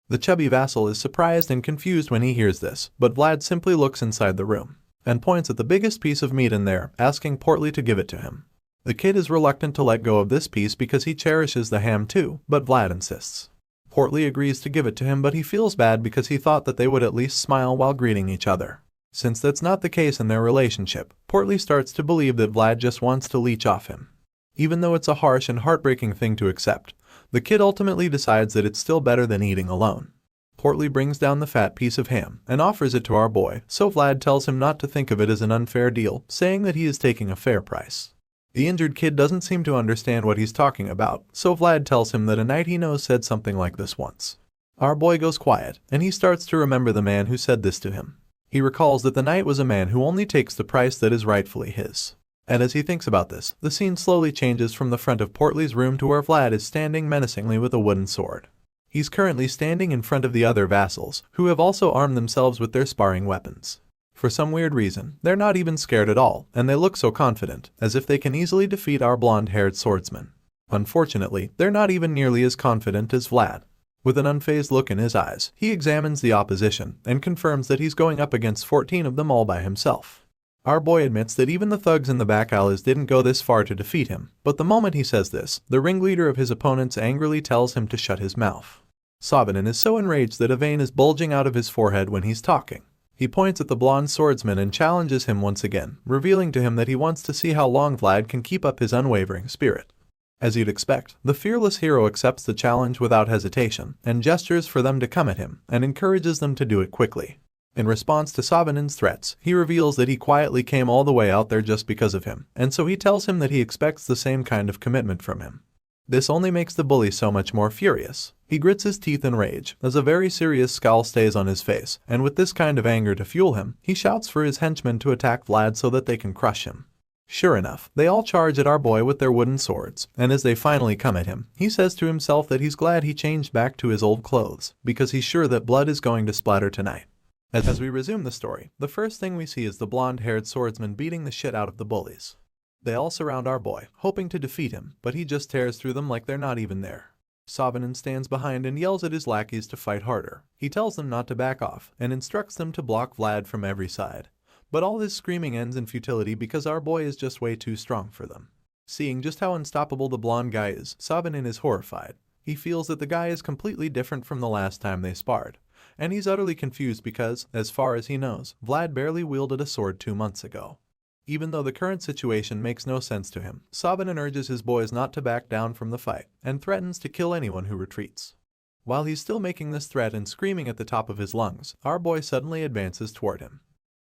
The chubby vassal is surprised and confused when he hears this, but Vlad simply looks inside the room and points at the biggest piece of meat in there, asking Portly to give it to him. The kid is reluctant to let go of this piece because he cherishes the ham too, but Vlad insists. Portly agrees to give it to him, but he feels bad because he thought that they would at least smile while greeting each other. Since that's not the case in their relationship, Portly starts to believe that Vlad just wants to leech off him. Even though it's a harsh and heartbreaking thing to accept, the kid ultimately decides that it's still better than eating alone. Portly brings down the fat piece of ham and offers it to our boy, so Vlad tells him not to think of it as an unfair deal, saying that he is taking a fair price. The injured kid doesn't seem to understand what he's talking about, so Vlad tells him that a knight he knows said something like this once. Our boy goes quiet, and he starts to remember the man who said this to him. He recalls that the knight was a man who only takes the price that is rightfully his. And as he thinks about this, the scene slowly changes from the front of Portly's room to where Vlad is standing menacingly with a wooden sword. He's currently standing in front of the other vassals, who have also armed themselves with their sparring weapons. For some weird reason, they're not even scared at all, and they look so confident, as if they can easily defeat our blonde-haired swordsman. Unfortunately, they're not even nearly as confident as Vlad. With an unfazed look in his eyes, he examines the opposition and confirms that he's going up against 14 of them all by himself. Our boy admits that even the thugs in the back alleys didn't go this far to defeat him, but the moment he says this, the ringleader of his opponents angrily tells him to shut his mouth. Savanin is so enraged that a vein is bulging out of his forehead when he's talking. He points at the blonde swordsman and challenges him once again, revealing to him that he wants to see how long Vlad can keep up his unwavering spirit. As you'd expect, the fearless hero accepts the challenge without hesitation and gestures for them to come at him and encourages them to do it quickly. In response to Savanin's threats, he reveals that he quietly came all the way out there just because of him, and so he tells him that he expects the same kind of commitment from him. This only makes the bully so much more furious. He grits his teeth in rage, as a very serious scowl stays on his face, and with this kind of anger to fuel him, he shouts for his henchmen to attack Vlad so that they can crush him. Sure enough, they all charge at our boy with their wooden swords, and as they finally come at him, he says to himself that he's glad he changed back to his old clothes, because he's sure that blood is going to splatter tonight. As we resume the story, the first thing we see is the blonde-haired swordsman beating the shit out of the bullies. They all surround our boy, hoping to defeat him, but he just tears through them like they're not even there. Savanin stands behind and yells at his lackeys to fight harder. He tells them not to back off, and instructs them to block Vlad from every side. But all this screaming ends in futility because our boy is just way too strong for them. Seeing just how unstoppable the blonde guy is, Savanin is horrified. He feels that the guy is completely different from the last time they sparred. And he's utterly confused because, as far as he knows, Vlad barely wielded a sword 2 months ago. Even though the current situation makes no sense to him, Savanin urges his boys not to back down from the fight, and threatens to kill anyone who retreats. While he's still making this threat and screaming at the top of his lungs, our boy suddenly advances toward him.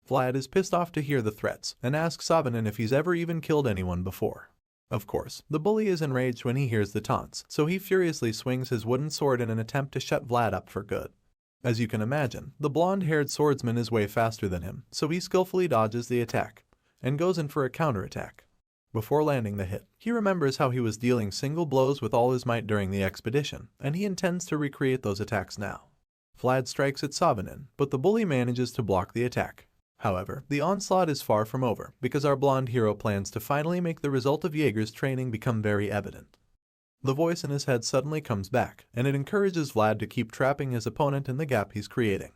Vlad is pissed off to hear the threats, and asks Savanin if he's ever even killed anyone before. Of course, the bully is enraged when he hears the taunts, so he furiously swings his wooden sword in an attempt to shut Vlad up for good. As you can imagine, the blonde-haired swordsman is way faster than him, so he skillfully dodges the attack, and goes in for a counterattack. Before landing the hit, he remembers how he was dealing single blows with all his might during the expedition, and he intends to recreate those attacks now. Vlad strikes at Savanin, but the bully manages to block the attack. However, the onslaught is far from over, because our blonde hero plans to finally make the result of Jaeger's training become very evident. The voice in his head suddenly comes back, and it encourages Vlad to keep trapping his opponent in the gap he's creating.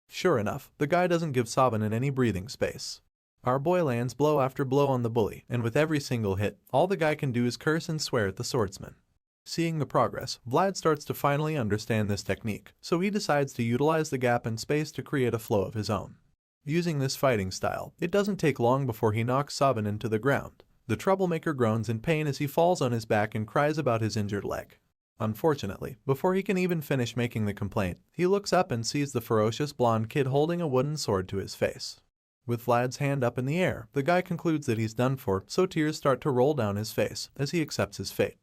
Sure enough, the guy doesn't give Savanin any breathing space. Our boy lands blow after blow on the bully, and with every single hit, all the guy can do is curse and swear at the swordsman. Seeing the progress, Vlad starts to finally understand this technique, so he decides to utilize the gap in space to create a flow of his own. Using this fighting style, it doesn't take long before he knocks Savanin to the ground. The troublemaker groans in pain as he falls on his back and cries about his injured leg. Unfortunately, before he can even finish making the complaint, he looks up and sees the ferocious blonde kid holding a wooden sword to his face. With Vlad's hand up in the air, the guy concludes that he's done for, so tears start to roll down his face as he accepts his fate.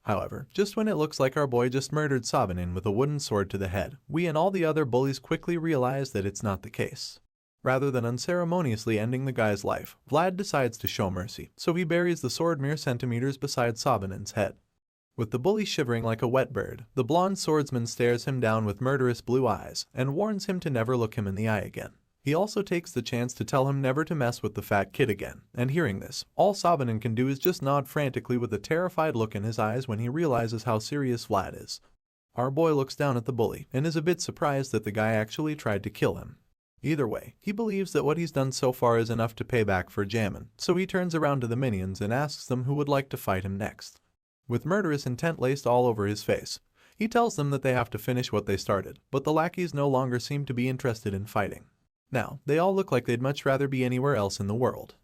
However, just when it looks like our boy just murdered Savanin with a wooden sword to the head, we and all the other bullies quickly realize that it's not the case. Rather than unceremoniously ending the guy's life, Vlad decides to show mercy, so he buries the sword mere centimeters beside Savanin's head. With the bully shivering like a wet bird, the blonde swordsman stares him down with murderous blue eyes and warns him to never look him in the eye again. He also takes the chance to tell him never to mess with the fat kid again, and hearing this, all Savanin can do is just nod frantically with a terrified look in his eyes when he realizes how serious Vlad is. Our boy looks down at the bully and is a bit surprised that the guy actually tried to kill him. Either way, he believes that what he's done so far is enough to pay back for jamming, so he turns around to the minions and asks them who would like to fight him next. With murderous intent laced all over his face, he tells them that they have to finish what they started, but the lackeys no longer seem to be interested in fighting. Now, they all look like they'd much rather be anywhere else in the world.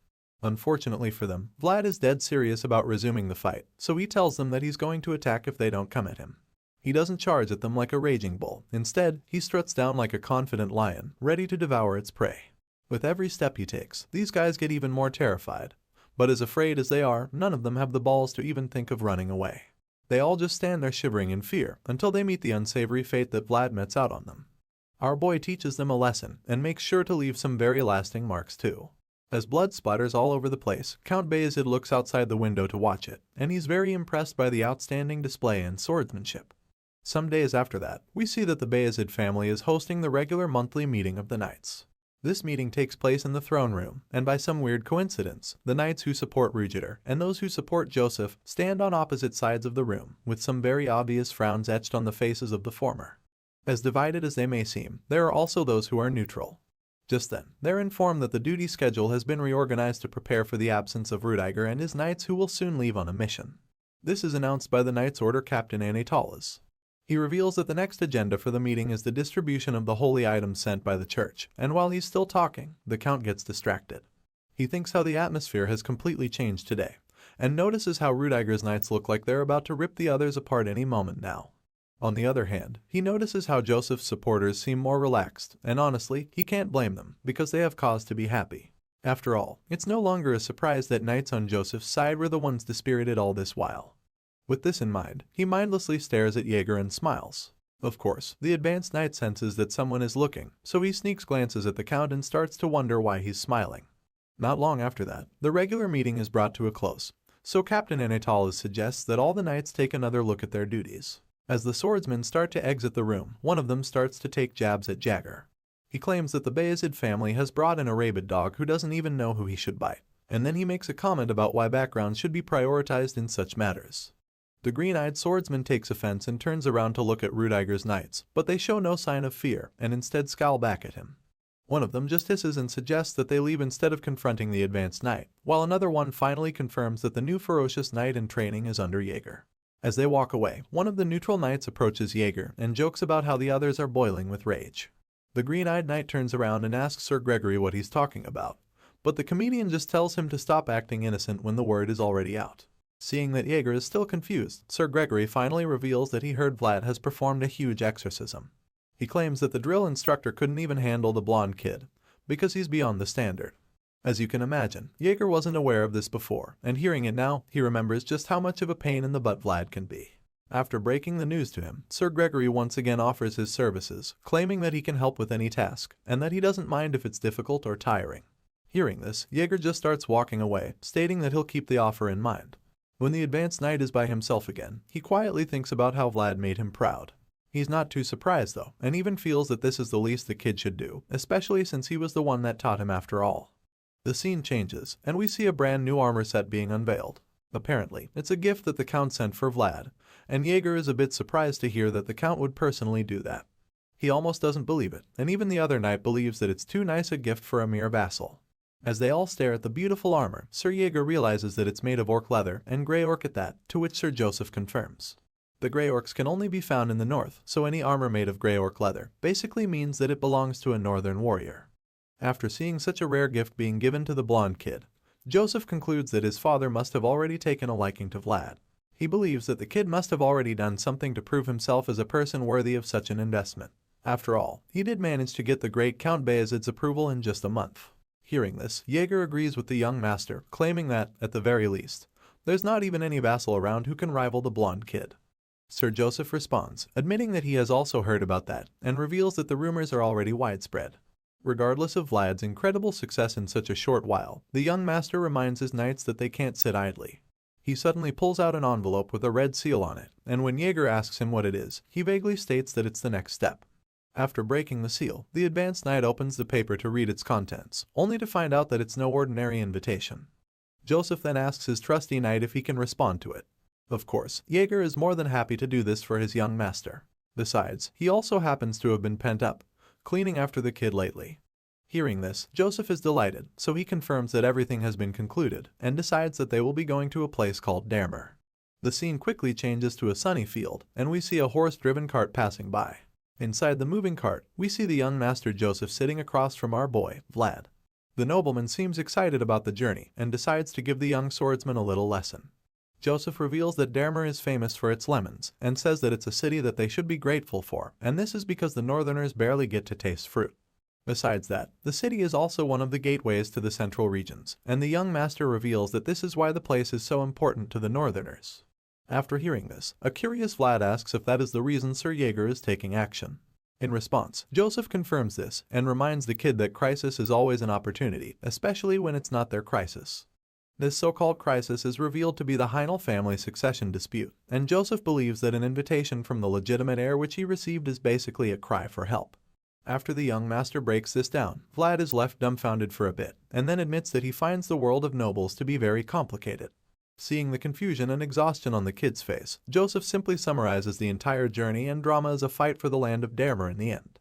Unfortunately for them, Vlad is dead serious about resuming the fight, so he tells them that he's going to attack if they don't come at him. He doesn't charge at them like a raging bull. Instead, he struts down like a confident lion, ready to devour its prey. With every step he takes, these guys get even more terrified. But as afraid as they are, none of them have the balls to even think of running away. They all just stand there shivering in fear until they meet the unsavory fate that Vlad metes out on them. Our boy teaches them a lesson and makes sure to leave some very lasting marks too. As blood splatters all over the place, Count Bayezid looks outside the window to watch it, and he's very impressed by the outstanding display in swordsmanship. Some days after that, we see that the Bayezid family is hosting the regular monthly meeting of the knights. This meeting takes place in the throne room, and by some weird coincidence, the knights who support Rugitor and those who support Joseph stand on opposite sides of the room, with some very obvious frowns etched on the faces of the former. As divided as they may seem, there are also those who are neutral. Just then, they're informed that the duty schedule has been reorganized to prepare for the absence of Rudiger and his knights who will soon leave on a mission. This is announced by the Knights Order Captain Anatolis. He reveals that the next agenda for the meeting is the distribution of the holy items sent by the church, and while he's still talking, the Count gets distracted. He thinks how the atmosphere has completely changed today, and notices how Rudiger's knights look like they're about to rip the others apart any moment now. On the other hand, he notices how Joseph's supporters seem more relaxed, and honestly, he can't blame them, because they have cause to be happy. After all, it's no longer a surprise that knights on Joseph's side were the ones dispirited all this while. With this in mind, he mindlessly stares at Jaeger and smiles. Of course, the advanced knight senses that someone is looking, so he sneaks glances at the Count and starts to wonder why he's smiling. Not long after that, the regular meeting is brought to a close, so Captain Anatolis suggests that all the knights take another look at their duties. As the swordsmen start to exit the room, one of them starts to take jabs at Jaeger. He claims that the Bayezid family has brought in a rabid dog who doesn't even know who he should bite, and then he makes a comment about why backgrounds should be prioritized in such matters. The green-eyed swordsman takes offense and turns around to look at Rudiger's knights, but they show no sign of fear and instead scowl back at him. One of them just hisses and suggests that they leave instead of confronting the advanced knight, while another one finally confirms that the new ferocious knight in training is under Jaeger. As they walk away, one of the neutral knights approaches Jaeger and jokes about how the others are boiling with rage. The green-eyed knight turns around and asks Sir Gregory what he's talking about, but the comedian just tells him to stop acting innocent when the word is already out. Seeing that Jaeger is still confused, Sir Gregory finally reveals that he heard Vlad has performed a huge exorcism. He claims that the drill instructor couldn't even handle the blonde kid, because he's beyond the standard. As you can imagine, Jaeger wasn't aware of this before, and hearing it now, he remembers just how much of a pain in the butt Vlad can be. After breaking the news to him, Sir Gregory once again offers his services, claiming that he can help with any task, and that he doesn't mind if it's difficult or tiring. Hearing this, Jaeger just starts walking away, stating that he'll keep the offer in mind. When the advanced knight is by himself again, he quietly thinks about how Vlad made him proud. He's not too surprised though, and even feels that this is the least the kid should do, especially since he was the one that taught him after all. The scene changes, and we see a brand new armor set being unveiled. Apparently, it's a gift that the Count sent for Vlad, and Jaeger is a bit surprised to hear that the Count would personally do that. He almost doesn't believe it, and even the other knight believes that it's too nice a gift for a mere vassal. As they all stare at the beautiful armor, Sir Jaeger realizes that it's made of orc leather, and grey orc at that, to which Sir Joseph confirms. The grey orcs can only be found in the north, so any armor made of grey orc leather basically means that it belongs to a northern warrior. After seeing such a rare gift being given to the blonde kid, Joseph concludes that his father must have already taken a liking to Vlad. He believes that the kid must have already done something to prove himself as a person worthy of such an investment. After all, he did manage to get the great Count Bayezid's approval in just a month. Hearing this, Jaeger agrees with the young master, claiming that, at the very least, there's not even any vassal around who can rival the blonde kid. Sir Joseph responds, admitting that he has also heard about that, and reveals that the rumors are already widespread. Regardless of Vlad's incredible success in such a short while, the young master reminds his knights that they can't sit idly. He suddenly pulls out an envelope with a red seal on it, and when Jaeger asks him what it is, he vaguely states that it's the next step. After breaking the seal, the advanced knight opens the paper to read its contents, only to find out that it's no ordinary invitation. Joseph then asks his trusty knight if he can respond to it. Of course, Jaeger is more than happy to do this for his young master. Besides, he also happens to have been pent up, cleaning after the kid lately. Hearing this, Joseph is delighted, so he confirms that everything has been concluded, and decides that they will be going to a place called Dermer. The scene quickly changes to a sunny field, and we see a horse-driven cart passing by. Inside the moving cart, we see the young master Joseph sitting across from our boy, Vlad. The nobleman seems excited about the journey and decides to give the young swordsman a little lesson. Joseph reveals that Dermer is famous for its lemons and says that it's a city that they should be grateful for, and this is because the northerners barely get to taste fruit. Besides that, the city is also one of the gateways to the central regions, and the young master reveals that this is why the place is so important to the northerners. After hearing this, a curious Vlad asks if that is the reason Sir Jaeger is taking action. In response, Joseph confirms this and reminds the kid that crisis is always an opportunity, especially when it's not their crisis. This so-called crisis is revealed to be the Heinel family succession dispute, and Joseph believes that an invitation from the legitimate heir which he received is basically a cry for help. After the young master breaks this down, Vlad is left dumbfounded for a bit, and then admits that he finds the world of nobles to be very complicated. Seeing the confusion and exhaustion on the kid's face, Joseph simply summarizes the entire journey and drama as a fight for the land of Damer in the end.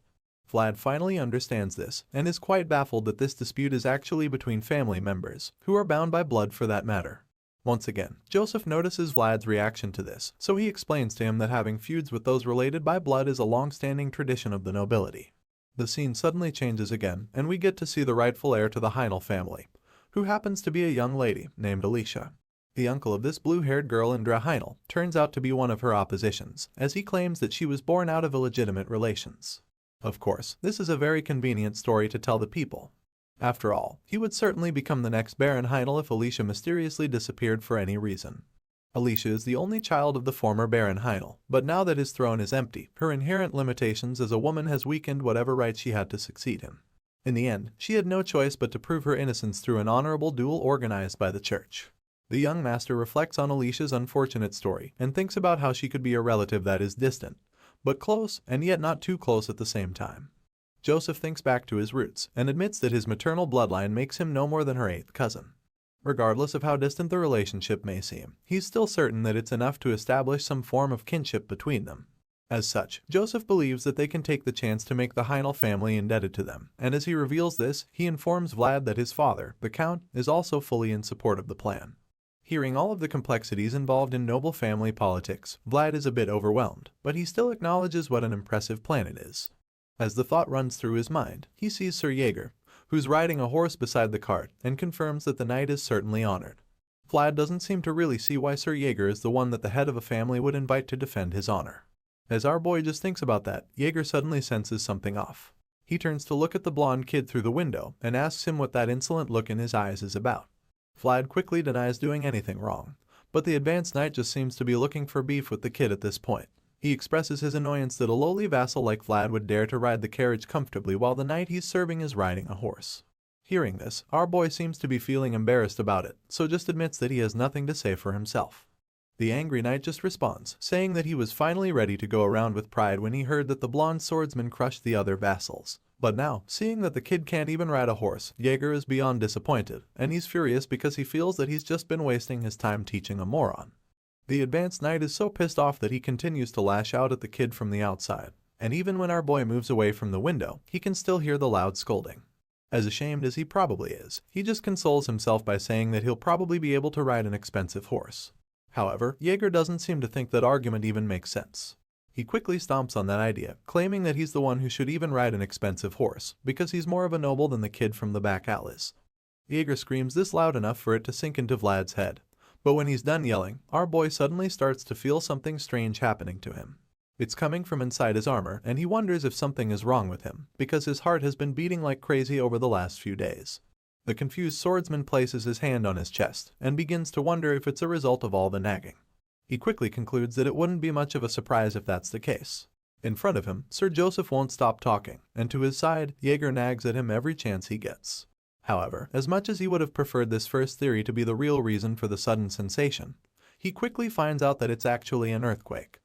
Vlad finally understands this, and is quite baffled that this dispute is actually between family members, who are bound by blood for that matter. Once again, Joseph notices Vlad's reaction to this, so he explains to him that having feuds with those related by blood is a long-standing tradition of the nobility. The scene suddenly changes again, and we get to see the rightful heir to the Heinel family, who happens to be a young lady named Alicia. The uncle of this blue-haired girl Indra Heinel turns out to be one of her oppositions, as he claims that she was born out of illegitimate relations. Of course, this is a very convenient story to tell the people. After all, he would certainly become the next Baron Heinel if Alicia mysteriously disappeared for any reason. Alicia is the only child of the former Baron Heinel, but now that his throne is empty, her inherent limitations as a woman has weakened whatever rights she had to succeed him. In the end, she had no choice but to prove her innocence through an honorable duel organized by the church. The young master reflects on Alicia's unfortunate story and thinks about how she could be a relative that is distant, but close and yet not too close at the same time. Joseph thinks back to his roots and admits that his maternal bloodline makes him no more than her eighth cousin. Regardless of how distant the relationship may seem, he's still certain that it's enough to establish some form of kinship between them. As such, Joseph believes that they can take the chance to make the Heinel family indebted to them, and as he reveals this, he informs Vlad that his father, the Count, is also fully in support of the plan. Hearing all of the complexities involved in noble family politics, Vlad is a bit overwhelmed, but he still acknowledges what an impressive plan it is. As the thought runs through his mind, he sees Sir Jaeger, who's riding a horse beside the cart, and confirms that the knight is certainly honored. Vlad doesn't seem to really see why Sir Jaeger is the one that the head of a family would invite to defend his honor. As our boy just thinks about that, Jaeger suddenly senses something off. He turns to look at the blonde kid through the window and asks him what that insolent look in his eyes is about. Vlad quickly denies doing anything wrong, but the advanced knight just seems to be looking for beef with the kid at this point. He expresses his annoyance that a lowly vassal like Vlad would dare to ride the carriage comfortably while the knight he's serving is riding a horse. Hearing this, our boy seems to be feeling embarrassed about it, so just admits that he has nothing to say for himself. The angry knight just responds, saying that he was finally ready to go around with pride when he heard that the blonde swordsman crushed the other vassals. But now, seeing that the kid can't even ride a horse, Jaeger is beyond disappointed, and he's furious because he feels that he's just been wasting his time teaching a moron. The advanced knight is so pissed off that he continues to lash out at the kid from the outside, and even when our boy moves away from the window, he can still hear the loud scolding. As ashamed as he probably is, he just consoles himself by saying that he'll probably be able to ride an expensive horse. However, Jaeger doesn't seem to think that argument even makes sense. He quickly stomps on that idea, claiming that he's the one who should even ride an expensive horse, because he's more of a noble than the kid from the back alleys. Jaeger screams this loud enough for it to sink into Vlad's head, but when he's done yelling, our boy suddenly starts to feel something strange happening to him. It's coming from inside his armor, and he wonders if something is wrong with him, because his heart has been beating like crazy over the last few days. The confused swordsman places his hand on his chest, and begins to wonder if it's a result of all the nagging. He quickly concludes that it wouldn't be much of a surprise if that's the case. In front of him, Sir Joseph won't stop talking, and to his side, Jaeger nags at him every chance he gets. However, as much as he would have preferred this first theory to be the real reason for the sudden sensation, he quickly finds out that it's actually an earthquake.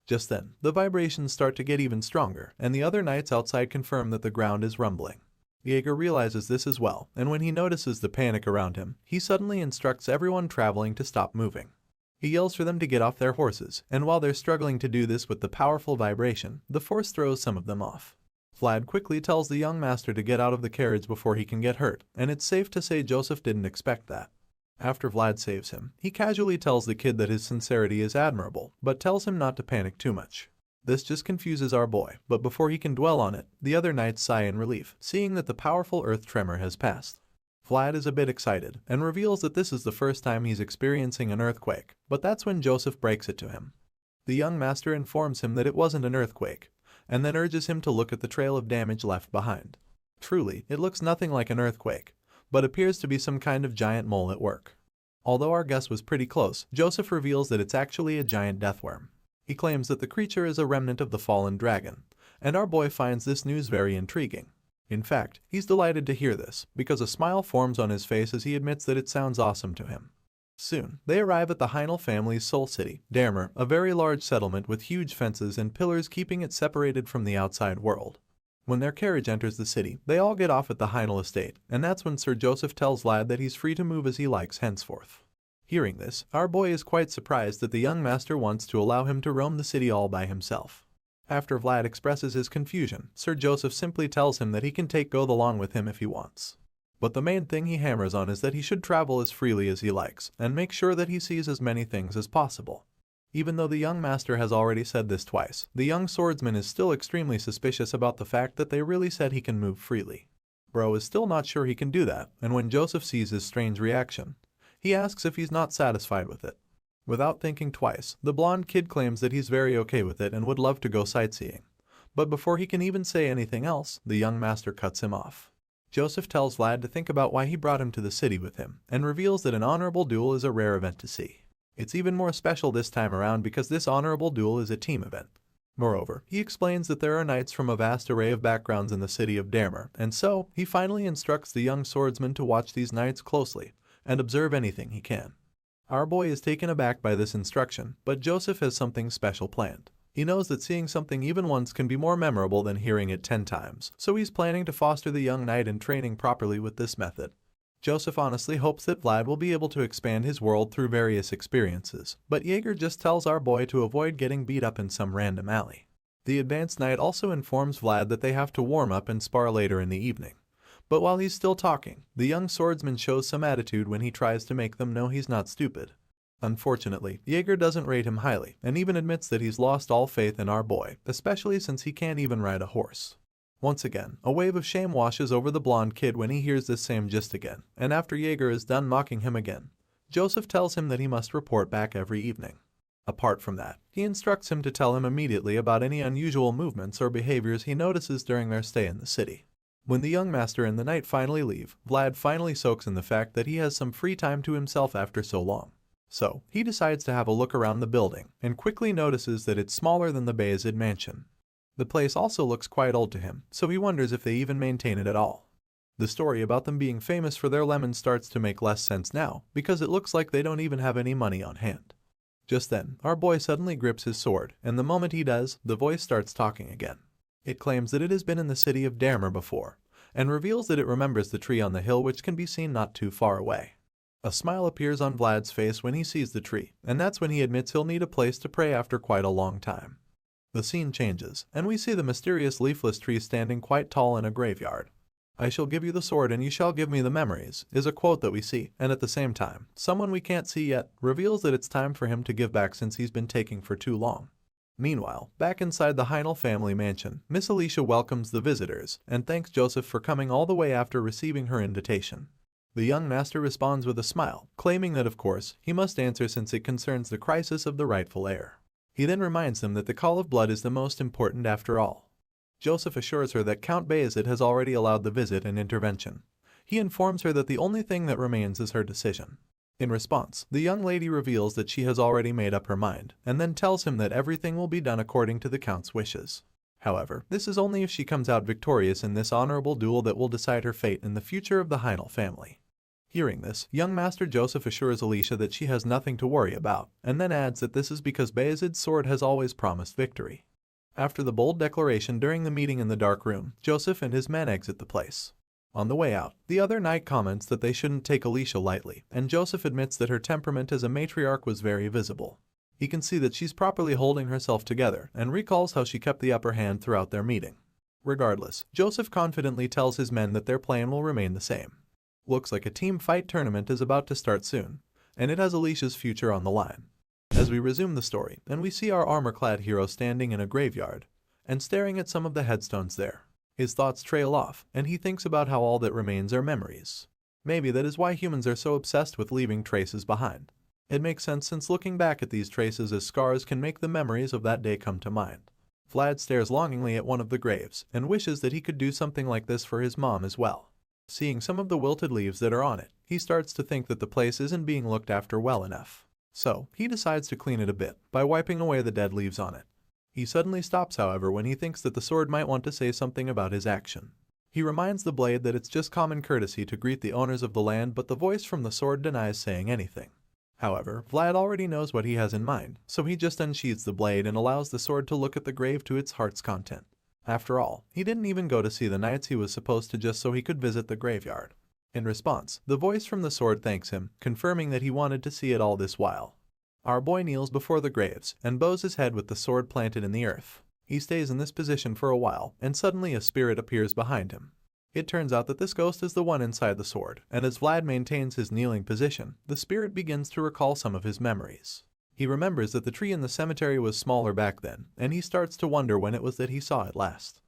Just then, the vibrations start to get even stronger, and the other knights outside confirm that the ground is rumbling. Jaeger realizes this as well, and when he notices the panic around him, he suddenly instructs everyone traveling to stop moving. He yells for them to get off their horses, and while they're struggling to do this with the powerful vibration, the force throws some of them off. Vlad quickly tells the young master to get out of the carriage before he can get hurt, and it's safe to say Joseph didn't expect that. After Vlad saves him, he casually tells the kid that his sincerity is admirable, but tells him not to panic too much. This just confuses our boy, but before he can dwell on it, the other knights sigh in relief, seeing that the powerful earth tremor has passed. Vlad is a bit excited, and reveals that this is the first time he's experiencing an earthquake, but that's when Joseph breaks it to him. The young master informs him that it wasn't an earthquake, and then urges him to look at the trail of damage left behind. Truly, it looks nothing like an earthquake, but appears to be some kind of giant mole at work. Although our guess was pretty close, Joseph reveals that it's actually a giant deathworm. He claims that the creature is a remnant of the fallen dragon, and our boy finds this news very intriguing. In fact, he's delighted to hear this, because a smile forms on his face as he admits that it sounds awesome to him. Soon, they arrive at the Heinel family's soul city, Damer, a very large settlement with huge fences and pillars keeping it separated from the outside world. When their carriage enters the city, they all get off at the Heinel estate, and that's when Sir Joseph tells Vlad that he's free to move as he likes henceforth. Hearing this, our boy is quite surprised that the young master wants to allow him to roam the city all by himself. After Vlad expresses his confusion, Sir Joseph simply tells him that he can take Goth along with him if he wants. But the main thing he hammers on is that he should travel as freely as he likes, and make sure that he sees as many things as possible. Even though the young master has already said this twice, the young swordsman is still extremely suspicious about the fact that they really said he can move freely. Bro is still not sure he can do that, and when Joseph sees his strange reaction, he asks if he's not satisfied with it. Without thinking twice, the blonde kid claims that he's very okay with it and would love to go sightseeing. But before he can even say anything else, the young master cuts him off. Joseph tells Vlad to think about why he brought him to the city with him, and reveals that an honorable duel is a rare event to see. It's even more special this time around because this honorable duel is a team event. Moreover, he explains that there are knights from a vast array of backgrounds in the city of Damer, and so he finally instructs the young swordsman to watch these knights closely and observe anything he can. Our boy is taken aback by this instruction, but Joseph has something special planned. He knows that seeing something even once can be more memorable than hearing it 10 times, so he's planning to foster the young knight in training properly with this method. Joseph honestly hopes that Vlad will be able to expand his world through various experiences, but Jaeger just tells our boy to avoid getting beat up in some random alley. The advanced knight also informs Vlad that they have to warm up and spar later in the evening. But while he's still talking, the young swordsman shows some attitude when he tries to make them know he's not stupid. Unfortunately, Jaeger doesn't rate him highly, and even admits that he's lost all faith in our boy, especially since he can't even ride a horse. Once again, a wave of shame washes over the blonde kid when he hears this same gist again, and after Jaeger is done mocking him again, Joseph tells him that he must report back every evening. Apart from that, he instructs him to tell him immediately about any unusual movements or behaviors he notices during their stay in the city. When the young master and the knight finally leave, Vlad finally soaks in the fact that he has some free time to himself after so long. So, he decides to have a look around the building, and quickly notices that it's smaller than the Bayezid mansion. The place also looks quite old to him, so he wonders if they even maintain it at all. The story about them being famous for their lemons starts to make less sense now, because it looks like they don't even have any money on hand. Just then, our boy suddenly grips his sword, and the moment he does, the voice starts talking again. It claims that it has been in the city of Damer before, and reveals that it remembers the tree on the hill which can be seen not too far away. A smile appears on Vlad's face when he sees the tree, and that's when he admits he'll need a place to pray after quite a long time. The scene changes, and we see the mysterious leafless tree standing quite tall in a graveyard. "I shall give you the sword and you shall give me the memories," is a quote that we see, and at the same time, someone we can't see yet reveals that it's time for him to give back since he's been taking for too long. Meanwhile, back inside the Heinel family mansion, Miss Alicia welcomes the visitors and thanks Joseph for coming all the way after receiving her invitation. The young master responds with a smile, claiming that of course, he must answer since it concerns the crisis of the rightful heir. He then reminds them that the call of blood is the most important after all. Joseph assures her that Count Bayezid has already allowed the visit and intervention. He informs her that the only thing that remains is her decision. In response, the young lady reveals that she has already made up her mind, and then tells him that everything will be done according to the Count's wishes. However, this is only if she comes out victorious in this honorable duel that will decide her fate in the future of the Heinel family. Hearing this, young Master Joseph assures Alicia that she has nothing to worry about, and then adds that this is because Bayezid's sword has always promised victory. After the bold declaration during the meeting in the dark room, Joseph and his men exit the place. On the way out, the other knight comments that they shouldn't take Alicia lightly, and Joseph admits that her temperament as a matriarch was very visible. He can see that she's properly holding herself together, and recalls how she kept the upper hand throughout their meeting. Regardless, Joseph confidently tells his men that their plan will remain the same. Looks like a team fight tournament is about to start soon, and it has Alicia's future on the line. As we resume the story, and we see our armor-clad hero standing in a graveyard, and staring at some of the headstones there. His thoughts trail off, and he thinks about how all that remains are memories. Maybe that is why humans are so obsessed with leaving traces behind. It makes sense since looking back at these traces as scars can make the memories of that day come to mind. Vlad stares longingly at one of the graves, and wishes that he could do something like this for his mom as well. Seeing some of the wilted leaves that are on it, he starts to think that the place isn't being looked after well enough. So, he decides to clean it a bit, by wiping away the dead leaves on it. He suddenly stops however when he thinks that the sword might want to say something about his action. He reminds the blade that it's just common courtesy to greet the owners of the land, but the voice from the sword denies saying anything. However, Vlad already knows what he has in mind, so he just unsheathes the blade and allows the sword to look at the grave to its heart's content. After all, he didn't even go to see the knights he was supposed to just so he could visit the graveyard. In response, the voice from the sword thanks him, confirming that he wanted to see it all this while. Our boy kneels before the graves and bows his head with the sword planted in the earth. He stays in this position for a while, and suddenly a spirit appears behind him. It turns out that this ghost is the one inside the sword, and as Vlad maintains his kneeling position, the spirit begins to recall some of his memories. He remembers that the tree in the cemetery was smaller back then, and he starts to wonder when it was that he saw it last.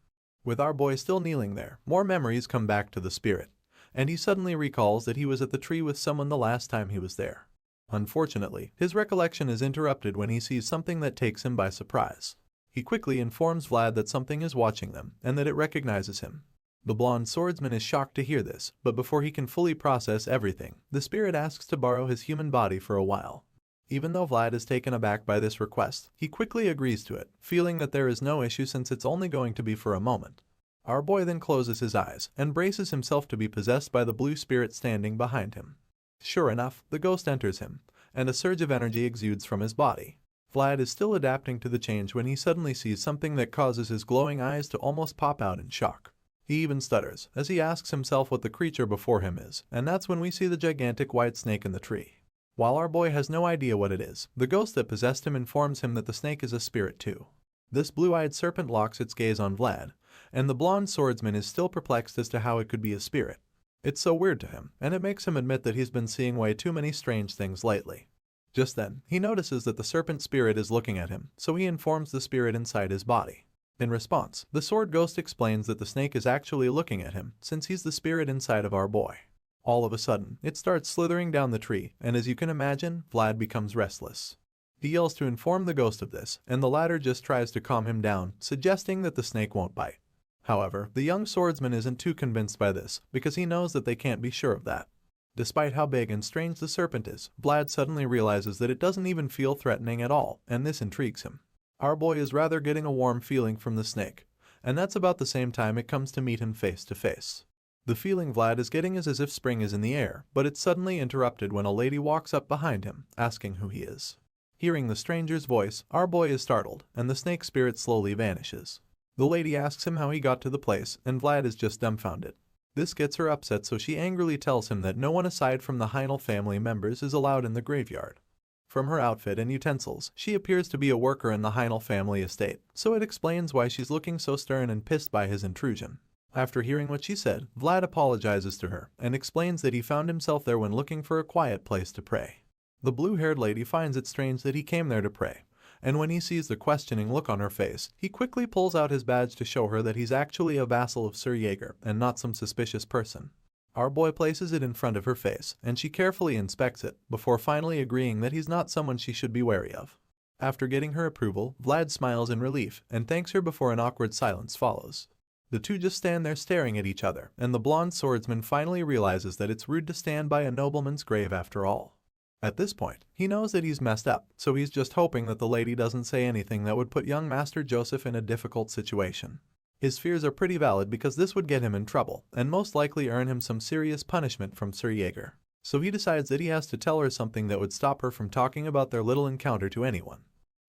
With our boy still kneeling there, more memories come back to the spirit, and he suddenly recalls that he was at the tree with someone the last time he was there. Unfortunately, his recollection is interrupted when he sees something that takes him by surprise. He quickly informs Vlad that something is watching them, and that it recognizes him. The blonde swordsman is shocked to hear this, but before he can fully process everything, the spirit asks to borrow his human body for a while. Even though Vlad is taken aback by this request, he quickly agrees to it, feeling that there is no issue since it's only going to be for a moment. Our boy then closes his eyes and braces himself to be possessed by the blue spirit standing behind him. Sure enough, the ghost enters him, and a surge of energy exudes from his body. Vlad is still adapting to the change when he suddenly sees something that causes his glowing eyes to almost pop out in shock. He even stutters as he asks himself what the creature before him is, and that's when we see the gigantic white snake in the tree. While our boy has no idea what it is, the ghost that possessed him informs him that the snake is a spirit too. This blue-eyed serpent locks its gaze on Vlad, and the blonde swordsman is still perplexed as to how it could be a spirit. It's so weird to him, and it makes him admit that he's been seeing way too many strange things lately. Just then, he notices that the serpent spirit is looking at him, so he informs the spirit inside his body. In response, the sword ghost explains that the snake is actually looking at him, since he's the spirit inside of our boy. All of a sudden, it starts slithering down the tree, and as you can imagine, Vlad becomes restless. He yells to inform the ghost of this, and the latter just tries to calm him down, suggesting that the snake won't bite. However, the young swordsman isn't too convinced by this, because he knows that they can't be sure of that. Despite how big and strange the serpent is, Vlad suddenly realizes that it doesn't even feel threatening at all, and this intrigues him. Our boy is rather getting a warm feeling from the snake, and that's about the same time it comes to meet him face to face. The feeling Vlad is getting is as if spring is in the air, but it's suddenly interrupted when a lady walks up behind him, asking who he is. Hearing the stranger's voice, our boy is startled, and the snake spirit slowly vanishes. The lady asks him how he got to the place, and Vlad is just dumbfounded. This gets her upset, so she angrily tells him that no one aside from the Heinel family members is allowed in the graveyard. From her outfit and utensils, she appears to be a worker in the Heinel family estate, so it explains why she's looking so stern and pissed by his intrusion. After hearing what she said, Vlad apologizes to her and explains that he found himself there when looking for a quiet place to pray. The blue-haired lady finds it strange that he came there to pray, and when he sees the questioning look on her face, he quickly pulls out his badge to show her that he's actually a vassal of Sir Jaeger and not some suspicious person. Our boy places it in front of her face, and she carefully inspects it, before finally agreeing that he's not someone she should be wary of. After getting her approval, Vlad smiles in relief and thanks her before an awkward silence follows. The two just stand there staring at each other, and the blonde swordsman finally realizes that it's rude to stand by a nobleman's grave after all. At this point, he knows that he's messed up, so he's just hoping that the lady doesn't say anything that would put young Master Joseph in a difficult situation. His fears are pretty valid because this would get him in trouble, and most likely earn him some serious punishment from Sir Jaeger. So he decides that he has to tell her something that would stop her from talking about their little encounter to anyone.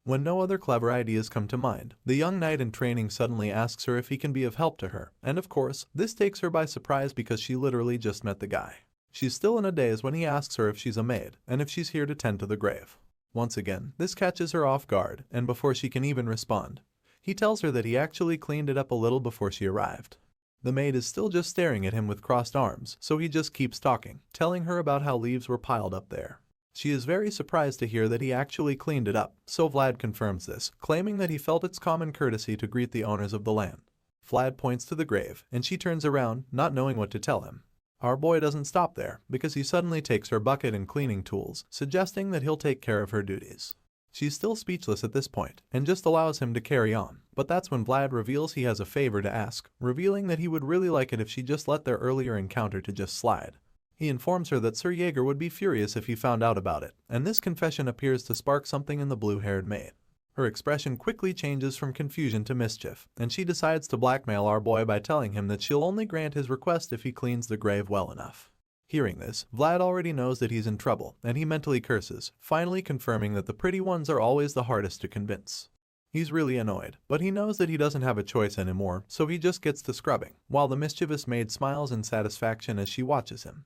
When no other clever ideas come to mind, the young knight in training suddenly asks her if he can be of help to her, and of course, this takes her by surprise because she literally just met the guy. She's still in a daze when he asks her if she's a maid, and if she's here to tend to the grave. Once again, this catches her off guard, and before she can even respond, he tells her that he actually cleaned it up a little before she arrived. The maid is still just staring at him with crossed arms, so he just keeps talking, telling her about how leaves were piled up there. She is very surprised to hear that he actually cleaned it up, so Vlad confirms this, claiming that he felt it's common courtesy to greet the owners of the land. Vlad points to the grave, and she turns around, not knowing what to tell him. Our boy doesn't stop there, because he suddenly takes her bucket and cleaning tools, suggesting that he'll take care of her duties. She's still speechless at this point, and just allows him to carry on, but that's when Vlad reveals he has a favor to ask, revealing that he would really like it if she just let their earlier encounter to just slide. He informs her that Sir Jaeger would be furious if he found out about it, and this confession appears to spark something in the blue-haired maid. Her expression quickly changes from confusion to mischief, and she decides to blackmail our boy by telling him that she'll only grant his request if he cleans the grave well enough. Hearing this, Vlad already knows that he's in trouble, and he mentally curses, finally confirming that the pretty ones are always the hardest to convince. He's really annoyed, but he knows that he doesn't have a choice anymore, so he just gets to scrubbing, while the mischievous maid smiles in satisfaction as she watches him.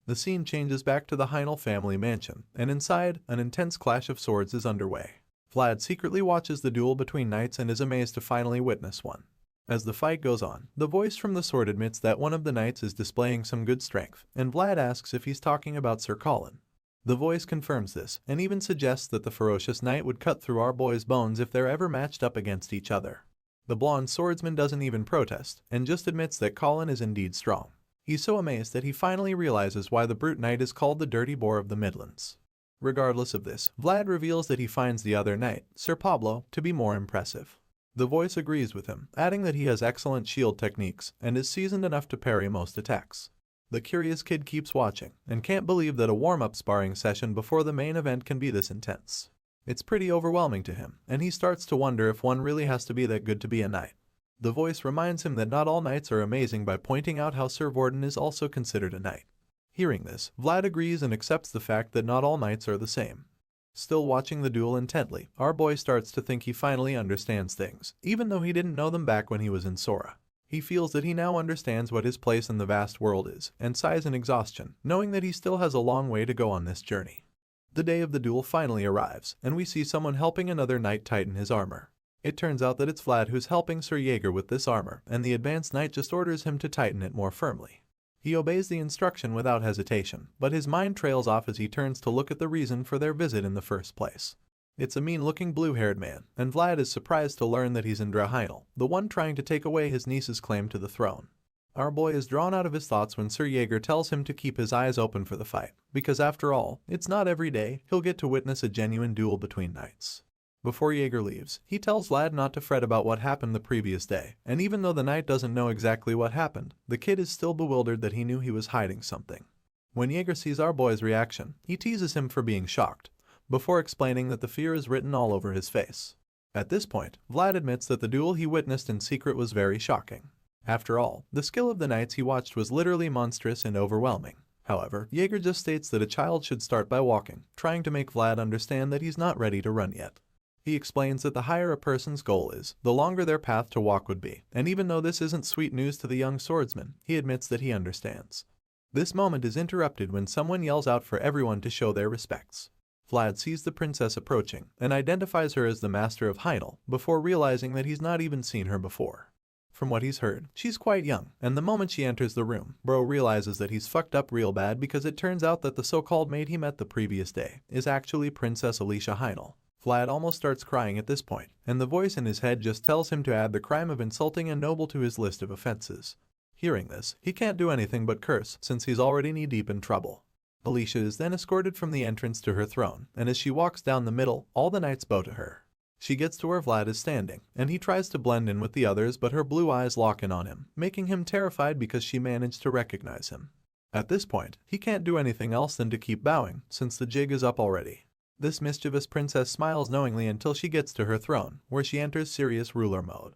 The scene changes back to the Heinl family mansion, and inside, an intense clash of swords is underway. Vlad secretly watches the duel between knights and is amazed to finally witness one. As the fight goes on, the voice from the sword admits that one of the knights is displaying some good strength, and Vlad asks if he's talking about Sir Colin. The voice confirms this, and even suggests that the ferocious knight would cut through our boy's bones if they're ever matched up against each other. The blonde swordsman doesn't even protest, and just admits that Colin is indeed strong. He's so amazed that he finally realizes why the brute knight is called the Dirty Boar of the Midlands. Regardless of this, Vlad reveals that he finds the other knight, Sir Pablo, to be more impressive. The voice agrees with him, adding that he has excellent shield techniques and is seasoned enough to parry most attacks. The curious kid keeps watching, and can't believe that a warm-up sparring session before the main event can be this intense. It's pretty overwhelming to him, and he starts to wonder if one really has to be that good to be a knight. The voice reminds him that not all knights are amazing by pointing out how Sir Vorden is also considered a knight. Hearing this, Vlad agrees and accepts the fact that not all knights are the same. Still watching the duel intently, our boy starts to think he finally understands things, even though he didn't know them back when he was in Sora. He feels that he now understands what his place in the vast world is, and sighs in exhaustion, knowing that he still has a long way to go on this journey. The day of the duel finally arrives, and we see someone helping another knight tighten his armor. It turns out that it's Vlad who's helping Sir Jaeger with this armor, and the advanced knight just orders him to tighten it more firmly. He obeys the instruction without hesitation, but his mind trails off as he turns to look at the reason for their visit in the first place. It's a mean-looking blue-haired man, and Vlad is surprised to learn that he's Indra Heinl, the one trying to take away his niece's claim to the throne. Our boy is drawn out of his thoughts when Sir Jaeger tells him to keep his eyes open for the fight, because after all, it's not every day he'll get to witness a genuine duel between knights. Before Jaeger leaves, he tells Vlad not to fret about what happened the previous day, and even though the knight doesn't know exactly what happened, the kid is still bewildered that he knew he was hiding something. When Jaeger sees our boy's reaction, he teases him for being shocked, before explaining that the fear is written all over his face. At this point, Vlad admits that the duel he witnessed in secret was very shocking. After all, the skill of the knights he watched was literally monstrous and overwhelming. However, Jaeger just states that a child should start by walking, trying to make Vlad understand that he's not ready to run yet. He explains that the higher a person's goal is, the longer their path to walk would be, and even though this isn't sweet news to the young swordsman, he admits that he understands. This moment is interrupted when someone yells out for everyone to show their respects. Vlad sees the princess approaching, and identifies her as the master of Heinl, before realizing that he's not even seen her before. From what he's heard, she's quite young, and the moment she enters the room, Bro realizes that he's fucked up real bad because it turns out that the so-called maid he met the previous day is actually Princess Alicia Heinl. Vlad almost starts crying at this point, and the voice in his head just tells him to add the crime of insulting a noble to his list of offenses. Hearing this, he can't do anything but curse since he's already knee-deep in trouble. Alicia is then escorted from the entrance to her throne, and as she walks down the middle, all the knights bow to her. She gets to where Vlad is standing, and he tries to blend in with the others, but her blue eyes lock in on him, making him terrified because she managed to recognize him. At this point, he can't do anything else than to keep bowing, since the jig is up already. This mischievous princess smiles knowingly until she gets to her throne, where she enters serious ruler mode.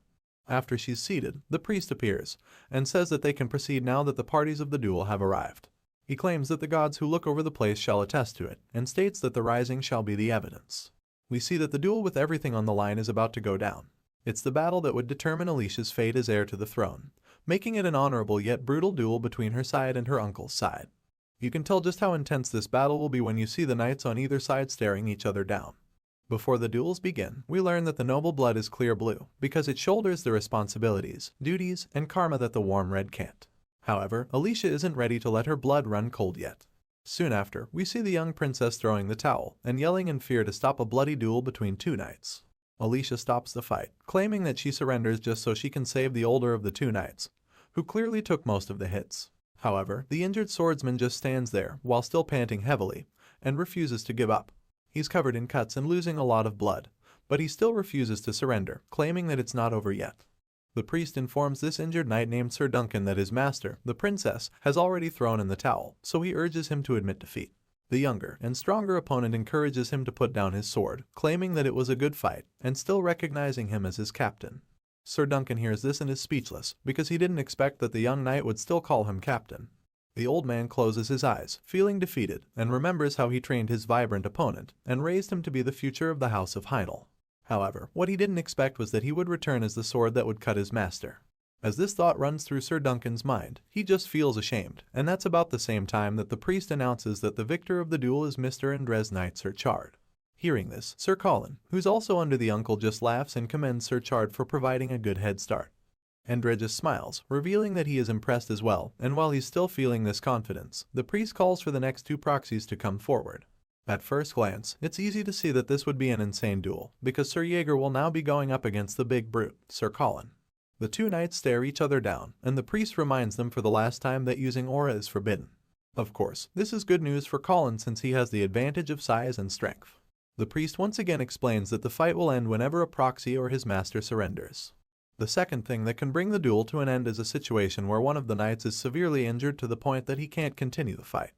After she's seated, the priest appears, and says that they can proceed now that the parties of the duel have arrived. He claims that the gods who look over the place shall attest to it, and states that the rising shall be the evidence. We see that the duel with everything on the line is about to go down. It's the battle that would determine Alicia's fate as heir to the throne, making it an honorable yet brutal duel between her side and her uncle's side. You can tell just how intense this battle will be when you see the knights on either side staring each other down. Before the duels begin, we learn that the noble blood is clear blue, because it shoulders the responsibilities, duties, and karma that the warm red can't. However, Alicia isn't ready to let her blood run cold yet. Soon after, we see the young princess throwing the towel, and yelling in fear to stop a bloody duel between two knights. Alicia stops the fight, claiming that she surrenders just so she can save the older of the two knights, who clearly took most of the hits. However, the injured swordsman just stands there, while still panting heavily, and refuses to give up. He's covered in cuts and losing a lot of blood, but he still refuses to surrender, claiming that it's not over yet. The priest informs this injured knight named Sir Duncan that his master, the princess, has already thrown in the towel, so he urges him to admit defeat. The younger and stronger opponent encourages him to put down his sword, claiming that it was a good fight, and still recognizing him as his captain. Sir Duncan hears this and is speechless, because he didn't expect that the young knight would still call him captain. The old man closes his eyes, feeling defeated, and remembers how he trained his vibrant opponent, and raised him to be the future of the House of Heinl. However, what he didn't expect was that he would return as the sword that would cut his master. As this thought runs through Sir Duncan's mind, he just feels ashamed, and that's about the same time that the priest announces that the victor of the duel is Mr. Andres Knight Sir Chard. Hearing this, Sir Colin, who's also under the uncle, just laughs and commends Sir Chard for providing a good head start. Endre just smiles, revealing that he is impressed as well, and while he's still feeling this confidence, the priest calls for the next two proxies to come forward. At first glance, it's easy to see that this would be an insane duel, because Sir Jaeger will now be going up against the big brute, Sir Colin. The two knights stare each other down, and the priest reminds them for the last time that using aura is forbidden. Of course, this is good news for Colin since he has the advantage of size and strength. The priest once again explains that the fight will end whenever a proxy or his master surrenders. The second thing that can bring the duel to an end is a situation where one of the knights is severely injured to the point that he can't continue the fight.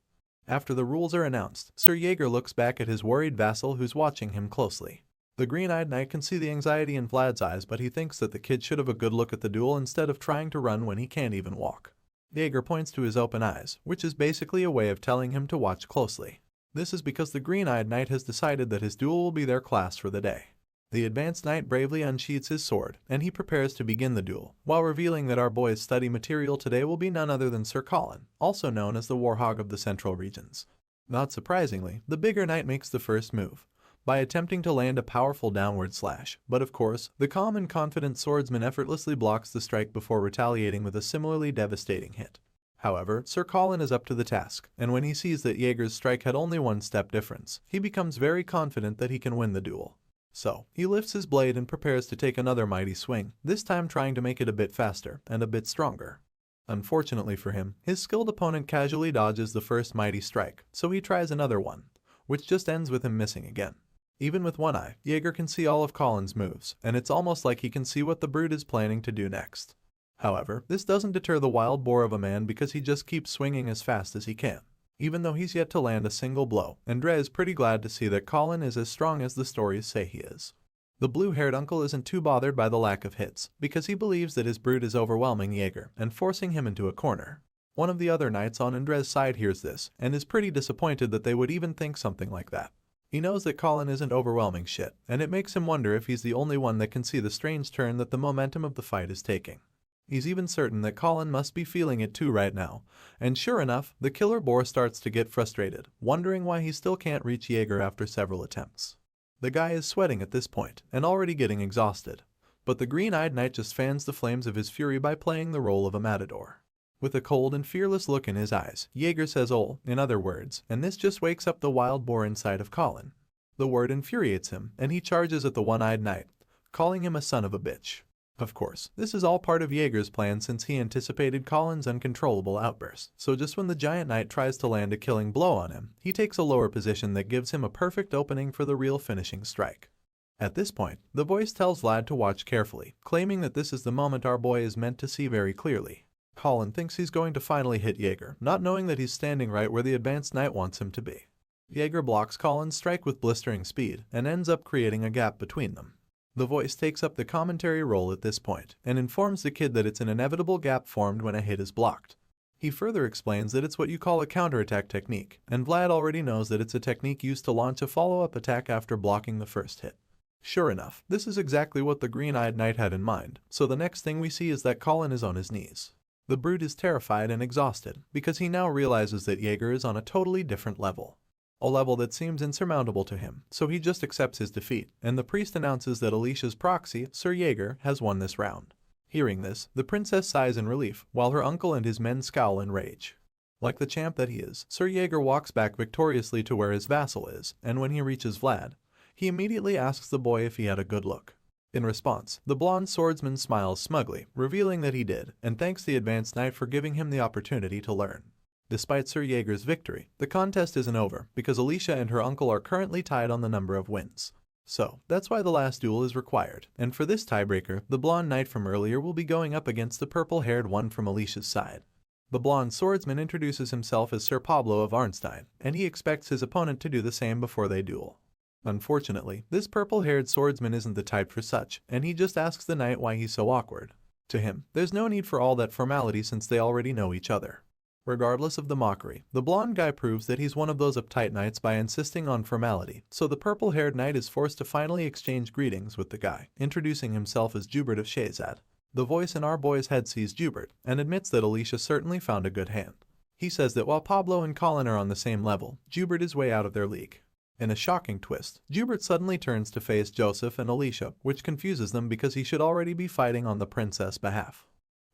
After the rules are announced, Sir Jaeger looks back at his worried vassal who's watching him closely. The green-eyed knight can see the anxiety in Vlad's eyes, but he thinks that the kid should have a good look at the duel instead of trying to run when he can't even walk. Jaeger points to his open eyes, which is basically a way of telling him to watch closely. This is because the green-eyed knight has decided that his duel will be their class for the day. The advanced knight bravely unsheathes his sword, and he prepares to begin the duel, while revealing that our boy's study material today will be none other than Sir Colin, also known as the Warhog of the Central Regions. Not surprisingly, the bigger knight makes the first move, by attempting to land a powerful downward slash, but of course, the calm and confident swordsman effortlessly blocks the strike before retaliating with a similarly devastating hit. However, Sir Colin is up to the task, and when he sees that Jaeger's strike had only one step difference, he becomes very confident that he can win the duel. So, he lifts his blade and prepares to take another mighty swing, this time trying to make it a bit faster and a bit stronger. Unfortunately for him, his skilled opponent casually dodges the first mighty strike, so he tries another one, which just ends with him missing again. Even with one eye, Jaeger can see all of Colin's moves, and it's almost like he can see what the brute is planning to do next. However, this doesn't deter the wild boar of a man because he just keeps swinging as fast as he can. Even though he's yet to land a single blow, Andre is pretty glad to see that Colin is as strong as the stories say he is. The blue-haired uncle isn't too bothered by the lack of hits, because he believes that his brute is overwhelming Jaeger and forcing him into a corner. One of the other knights on Andre's side hears this, and is pretty disappointed that they would even think something like that. He knows that Colin isn't overwhelming shit, and it makes him wonder if he's the only one that can see the strange turn that the momentum of the fight is taking. He's even certain that Colin must be feeling it too right now, and sure enough, the killer boar starts to get frustrated, wondering why he still can't reach Jaeger after several attempts. The guy is sweating at this point, and already getting exhausted, but the green-eyed knight just fans the flames of his fury by playing the role of a matador. With a cold and fearless look in his eyes, Jaeger says "ol" in other words, and this just wakes up the wild boar inside of Colin. The word infuriates him, and he charges at the one-eyed knight, calling him a son of a bitch. Of course, this is all part of Jaeger's plan since he anticipated Colin's uncontrollable outburst, so just when the giant knight tries to land a killing blow on him, he takes a lower position that gives him a perfect opening for the real finishing strike. At this point, the voice tells Vlad to watch carefully, claiming that this is the moment our boy is meant to see very clearly. Colin thinks he's going to finally hit Jaeger, not knowing that he's standing right where the advanced knight wants him to be. Jaeger blocks Colin's strike with blistering speed, and ends up creating a gap between them. The voice takes up the commentary role at this point, and informs the kid that it's an inevitable gap formed when a hit is blocked. He further explains that it's what you call a counterattack technique, and Vlad already knows that it's a technique used to launch a follow-up attack after blocking the first hit. Sure enough, this is exactly what the green-eyed knight had in mind, so the next thing we see is that Colin is on his knees. The brute is terrified and exhausted, because he now realizes that Jaeger is on a totally different level. A level that seems insurmountable to him, so he just accepts his defeat, and the priest announces that Alicia's proxy, Sir Jaeger, has won this round. Hearing this, the princess sighs in relief, while her uncle and his men scowl in rage. Like the champ that he is, Sir Jaeger walks back victoriously to where his vassal is, and when he reaches Vlad, he immediately asks the boy if he had a good look. In response, the blonde swordsman smiles smugly, revealing that he did, and thanks the advanced knight for giving him the opportunity to learn. Despite Sir Jaeger's victory, the contest isn't over, because Alicia and her uncle are currently tied on the number of wins. So, that's why the last duel is required, and for this tiebreaker, the blonde knight from earlier will be going up against the purple-haired one from Alicia's side. The blonde swordsman introduces himself as Sir Pablo of Arnstein, and he expects his opponent to do the same before they duel. Unfortunately, this purple-haired swordsman isn't the type for such, and he just asks the knight why he's so awkward. To him, there's no need for all that formality since they already know each other. Regardless of the mockery, the blonde guy proves that he's one of those uptight knights by insisting on formality, so the purple-haired knight is forced to finally exchange greetings with the guy, introducing himself as Jubert of Shazad. The voice in our boy's head sees Jubert, and admits that Alicia certainly found a good hand. He says that while Pablo and Colin are on the same level, Jubert is way out of their league. In a shocking twist, Jubert suddenly turns to face Joseph and Alicia, which confuses them because he should already be fighting on the princess' behalf.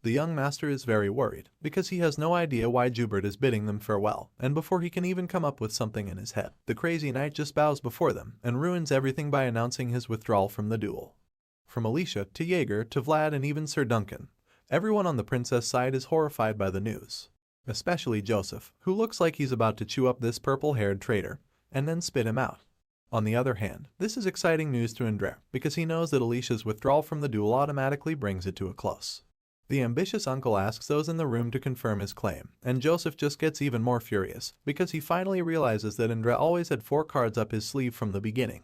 The young master is very worried, because he has no idea why Jubert is bidding them farewell, and before he can even come up with something in his head, the crazy knight just bows before them and ruins everything by announcing his withdrawal from the duel. From Alicia to Jaeger to Vlad and even Sir Duncan, everyone on the princess side is horrified by the news. Especially Joseph, who looks like he's about to chew up this purple-haired traitor, and then spit him out. On the other hand, this is exciting news to Andre, because he knows that Alicia's withdrawal from the duel automatically brings it to a close. The ambitious uncle asks those in the room to confirm his claim, and Joseph just gets even more furious, because he finally realizes that Andre always had 4 cards up his sleeve from the beginning,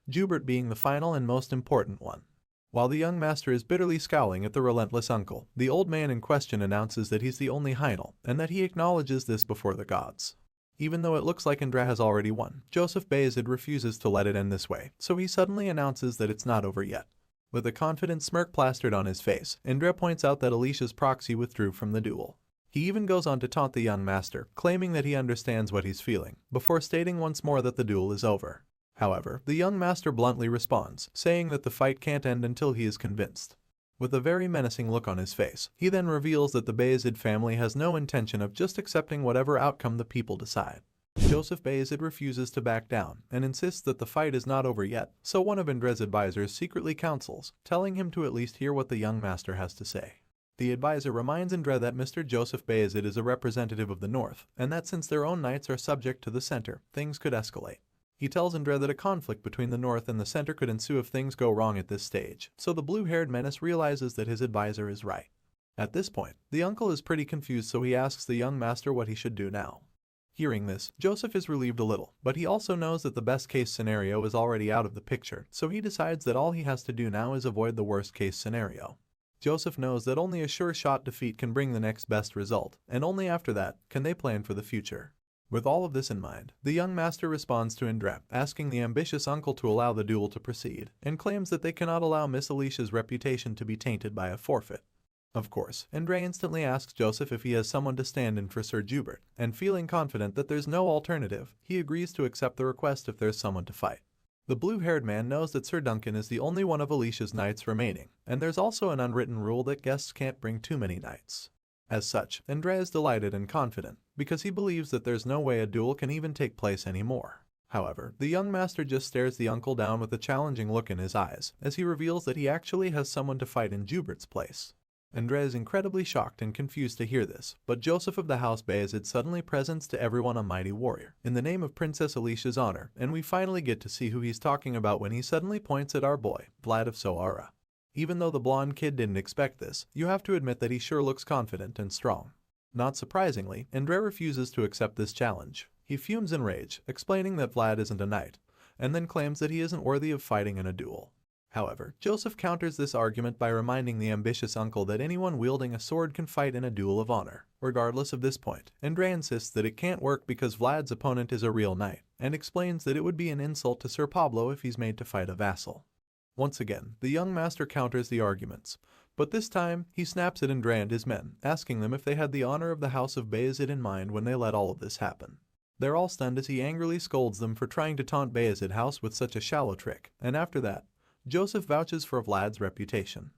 Jubert being the final and most important one. While the young master is bitterly scowling at the relentless uncle, the old man in question announces that he's the only Heinel, and that he acknowledges this before the gods. Even though it looks like Andre has already won, Joseph Bayezid refuses to let it end this way, so he suddenly announces that it's not over yet. With a confident smirk plastered on his face, Andre points out that Alicia's proxy withdrew from the duel. He even goes on to taunt the young master, claiming that he understands what he's feeling, before stating once more that the duel is over. However, the young master bluntly responds, saying that the fight can't end until he is convinced. With a very menacing look on his face, he then reveals that the Bayezid family has no intention of just accepting whatever outcome the people decide. Joseph Bayezid refuses to back down and insists that the fight is not over yet, so one of Andre's advisors secretly counsels, telling him to at least hear what the young master has to say. The advisor reminds Andre that Mr. Joseph Bayezid is a representative of the North, and that since their own knights are subject to the center, things could escalate. He tells Andre that a conflict between the North and the center could ensue if things go wrong at this stage, so the blue-haired menace realizes that his advisor is right. At this point, the uncle is pretty confused, so he asks the young master what he should do now. Hearing this, Joseph is relieved a little, but he also knows that the best-case scenario is already out of the picture, so he decides that all he has to do now is avoid the worst-case scenario. Joseph knows that only a sure-shot defeat can bring the next best result, and only after that can they plan for the future. With all of this in mind, the young master responds to Andre, asking the ambitious uncle to allow the duel to proceed, and claims that they cannot allow Miss Alicia's reputation to be tainted by a forfeit. Of course, Andre instantly asks Joseph if he has someone to stand in for Sir Jubert, and feeling confident that there's no alternative, he agrees to accept the request if there's someone to fight. The blue-haired man knows that Sir Duncan is the only one of Alicia's knights remaining, and there's also an unwritten rule that guests can't bring too many knights. As such, Andre is delighted and confident, because he believes that there's no way a duel can even take place anymore. However, the young master just stares the uncle down with a challenging look in his eyes, as he reveals that he actually has someone to fight in Jubert's place. Andre is incredibly shocked and confused to hear this, but Joseph of the House Bayezid suddenly presents to everyone a mighty warrior, in the name of Princess Alicia's honor, and we finally get to see who he's talking about when he suddenly points at our boy, Vlad of Soara. Even though the blonde kid didn't expect this, you have to admit that he sure looks confident and strong. Not surprisingly, Andre refuses to accept this challenge. He fumes in rage, explaining that Vlad isn't a knight, and then claims that he isn't worthy of fighting in a duel. However, Joseph counters this argument by reminding the ambitious uncle that anyone wielding a sword can fight in a duel of honor. Regardless of this point, Andre insists that it can't work because Vlad's opponent is a real knight, and explains that it would be an insult to Sir Pablo if he's made to fight a vassal. Once again, the young master counters the arguments, but this time he snaps at Andre and his men, asking them if they had the honor of the House of Bayezid in mind when they let all of this happen. They're all stunned as he angrily scolds them for trying to taunt Bayezid House with such a shallow trick, and after that, Joseph vouches for Vlad's reputation.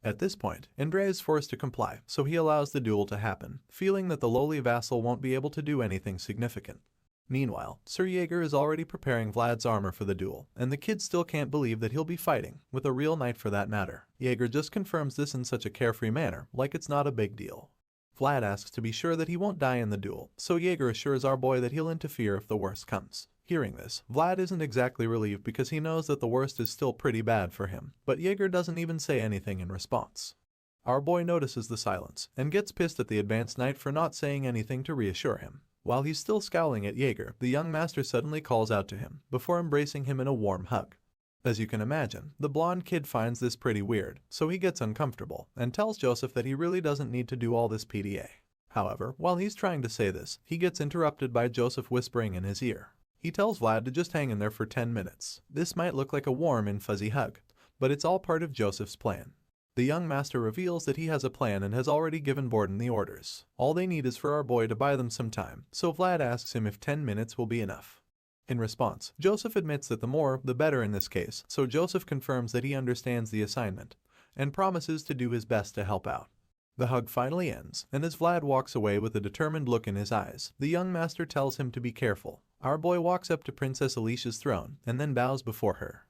At this point, Andre is forced to comply, so he allows the duel to happen, feeling that the lowly vassal won't be able to do anything significant. Meanwhile, Sir Jaeger is already preparing Vlad's armor for the duel, and the kids still can't believe that he'll be fighting, with a real knight for that matter. Jaeger just confirms this in such a carefree manner, like it's not a big deal. Vlad asks to be sure that he won't die in the duel, so Jaeger assures our boy that he'll interfere if the worst comes. Hearing this, Vlad isn't exactly relieved because he knows that the worst is still pretty bad for him, but Jaeger doesn't even say anything in response. Our boy notices the silence, and gets pissed at the advanced knight for not saying anything to reassure him. While he's still scowling at Jaeger, the young master suddenly calls out to him, before embracing him in a warm hug. As you can imagine, the blonde kid finds this pretty weird, so he gets uncomfortable, and tells Joseph that he really doesn't need to do all this PDA. However, while he's trying to say this, he gets interrupted by Joseph whispering in his ear. He tells Vlad to just hang in there for 10 minutes. This might look like a warm and fuzzy hug, but it's all part of Joseph's plan. The young master reveals that he has a plan and has already given Borden the orders. All they need is for our boy to buy them some time, so Vlad asks him if 10 minutes will be enough. In response, Joseph admits that the more, the better in this case, so Joseph confirms that he understands the assignment and promises to do his best to help out. The hug finally ends, and as Vlad walks away with a determined look in his eyes, the young master tells him to be careful. Our boy walks up to Princess Alicia's throne and then bows before her.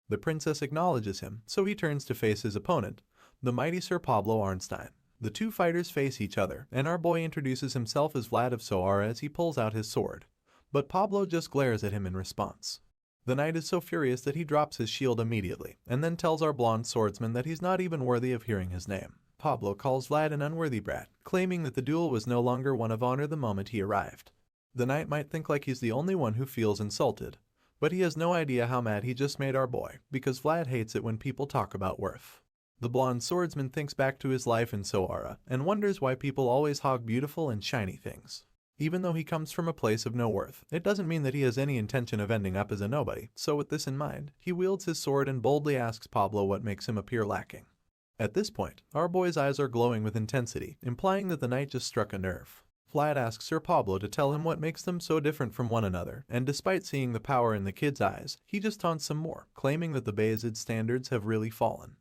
The princess acknowledges him, so he turns to face his opponent, the mighty Sir Pablo Arnstein. The two fighters face each other, and our boy introduces himself as Vlad of Soara as he pulls out his sword. But Pablo just glares at him in response. The knight is so furious that he drops his shield immediately, and then tells our blonde swordsman that he's not even worthy of hearing his name. Pablo calls Vlad an unworthy brat, claiming that the duel was no longer one of honor the moment he arrived. The knight might think like he's the only one who feels insulted, but he has no idea how mad he just made our boy, because Vlad hates it when people talk about worth. The blonde swordsman thinks back to his life in Soara and wonders why people always hog beautiful and shiny things. Even though he comes from a place of no worth, it doesn't mean that he has any intention of ending up as a nobody, so with this in mind, he wields his sword and boldly asks Pablo what makes him appear lacking. At this point, our boy's eyes are glowing with intensity, implying that the knight just struck a nerve. Vlad asks Sir Pablo to tell him what makes them so different from one another, and despite seeing the power in the kid's eyes, he just taunts some more, claiming that the Bayezid standards have really fallen.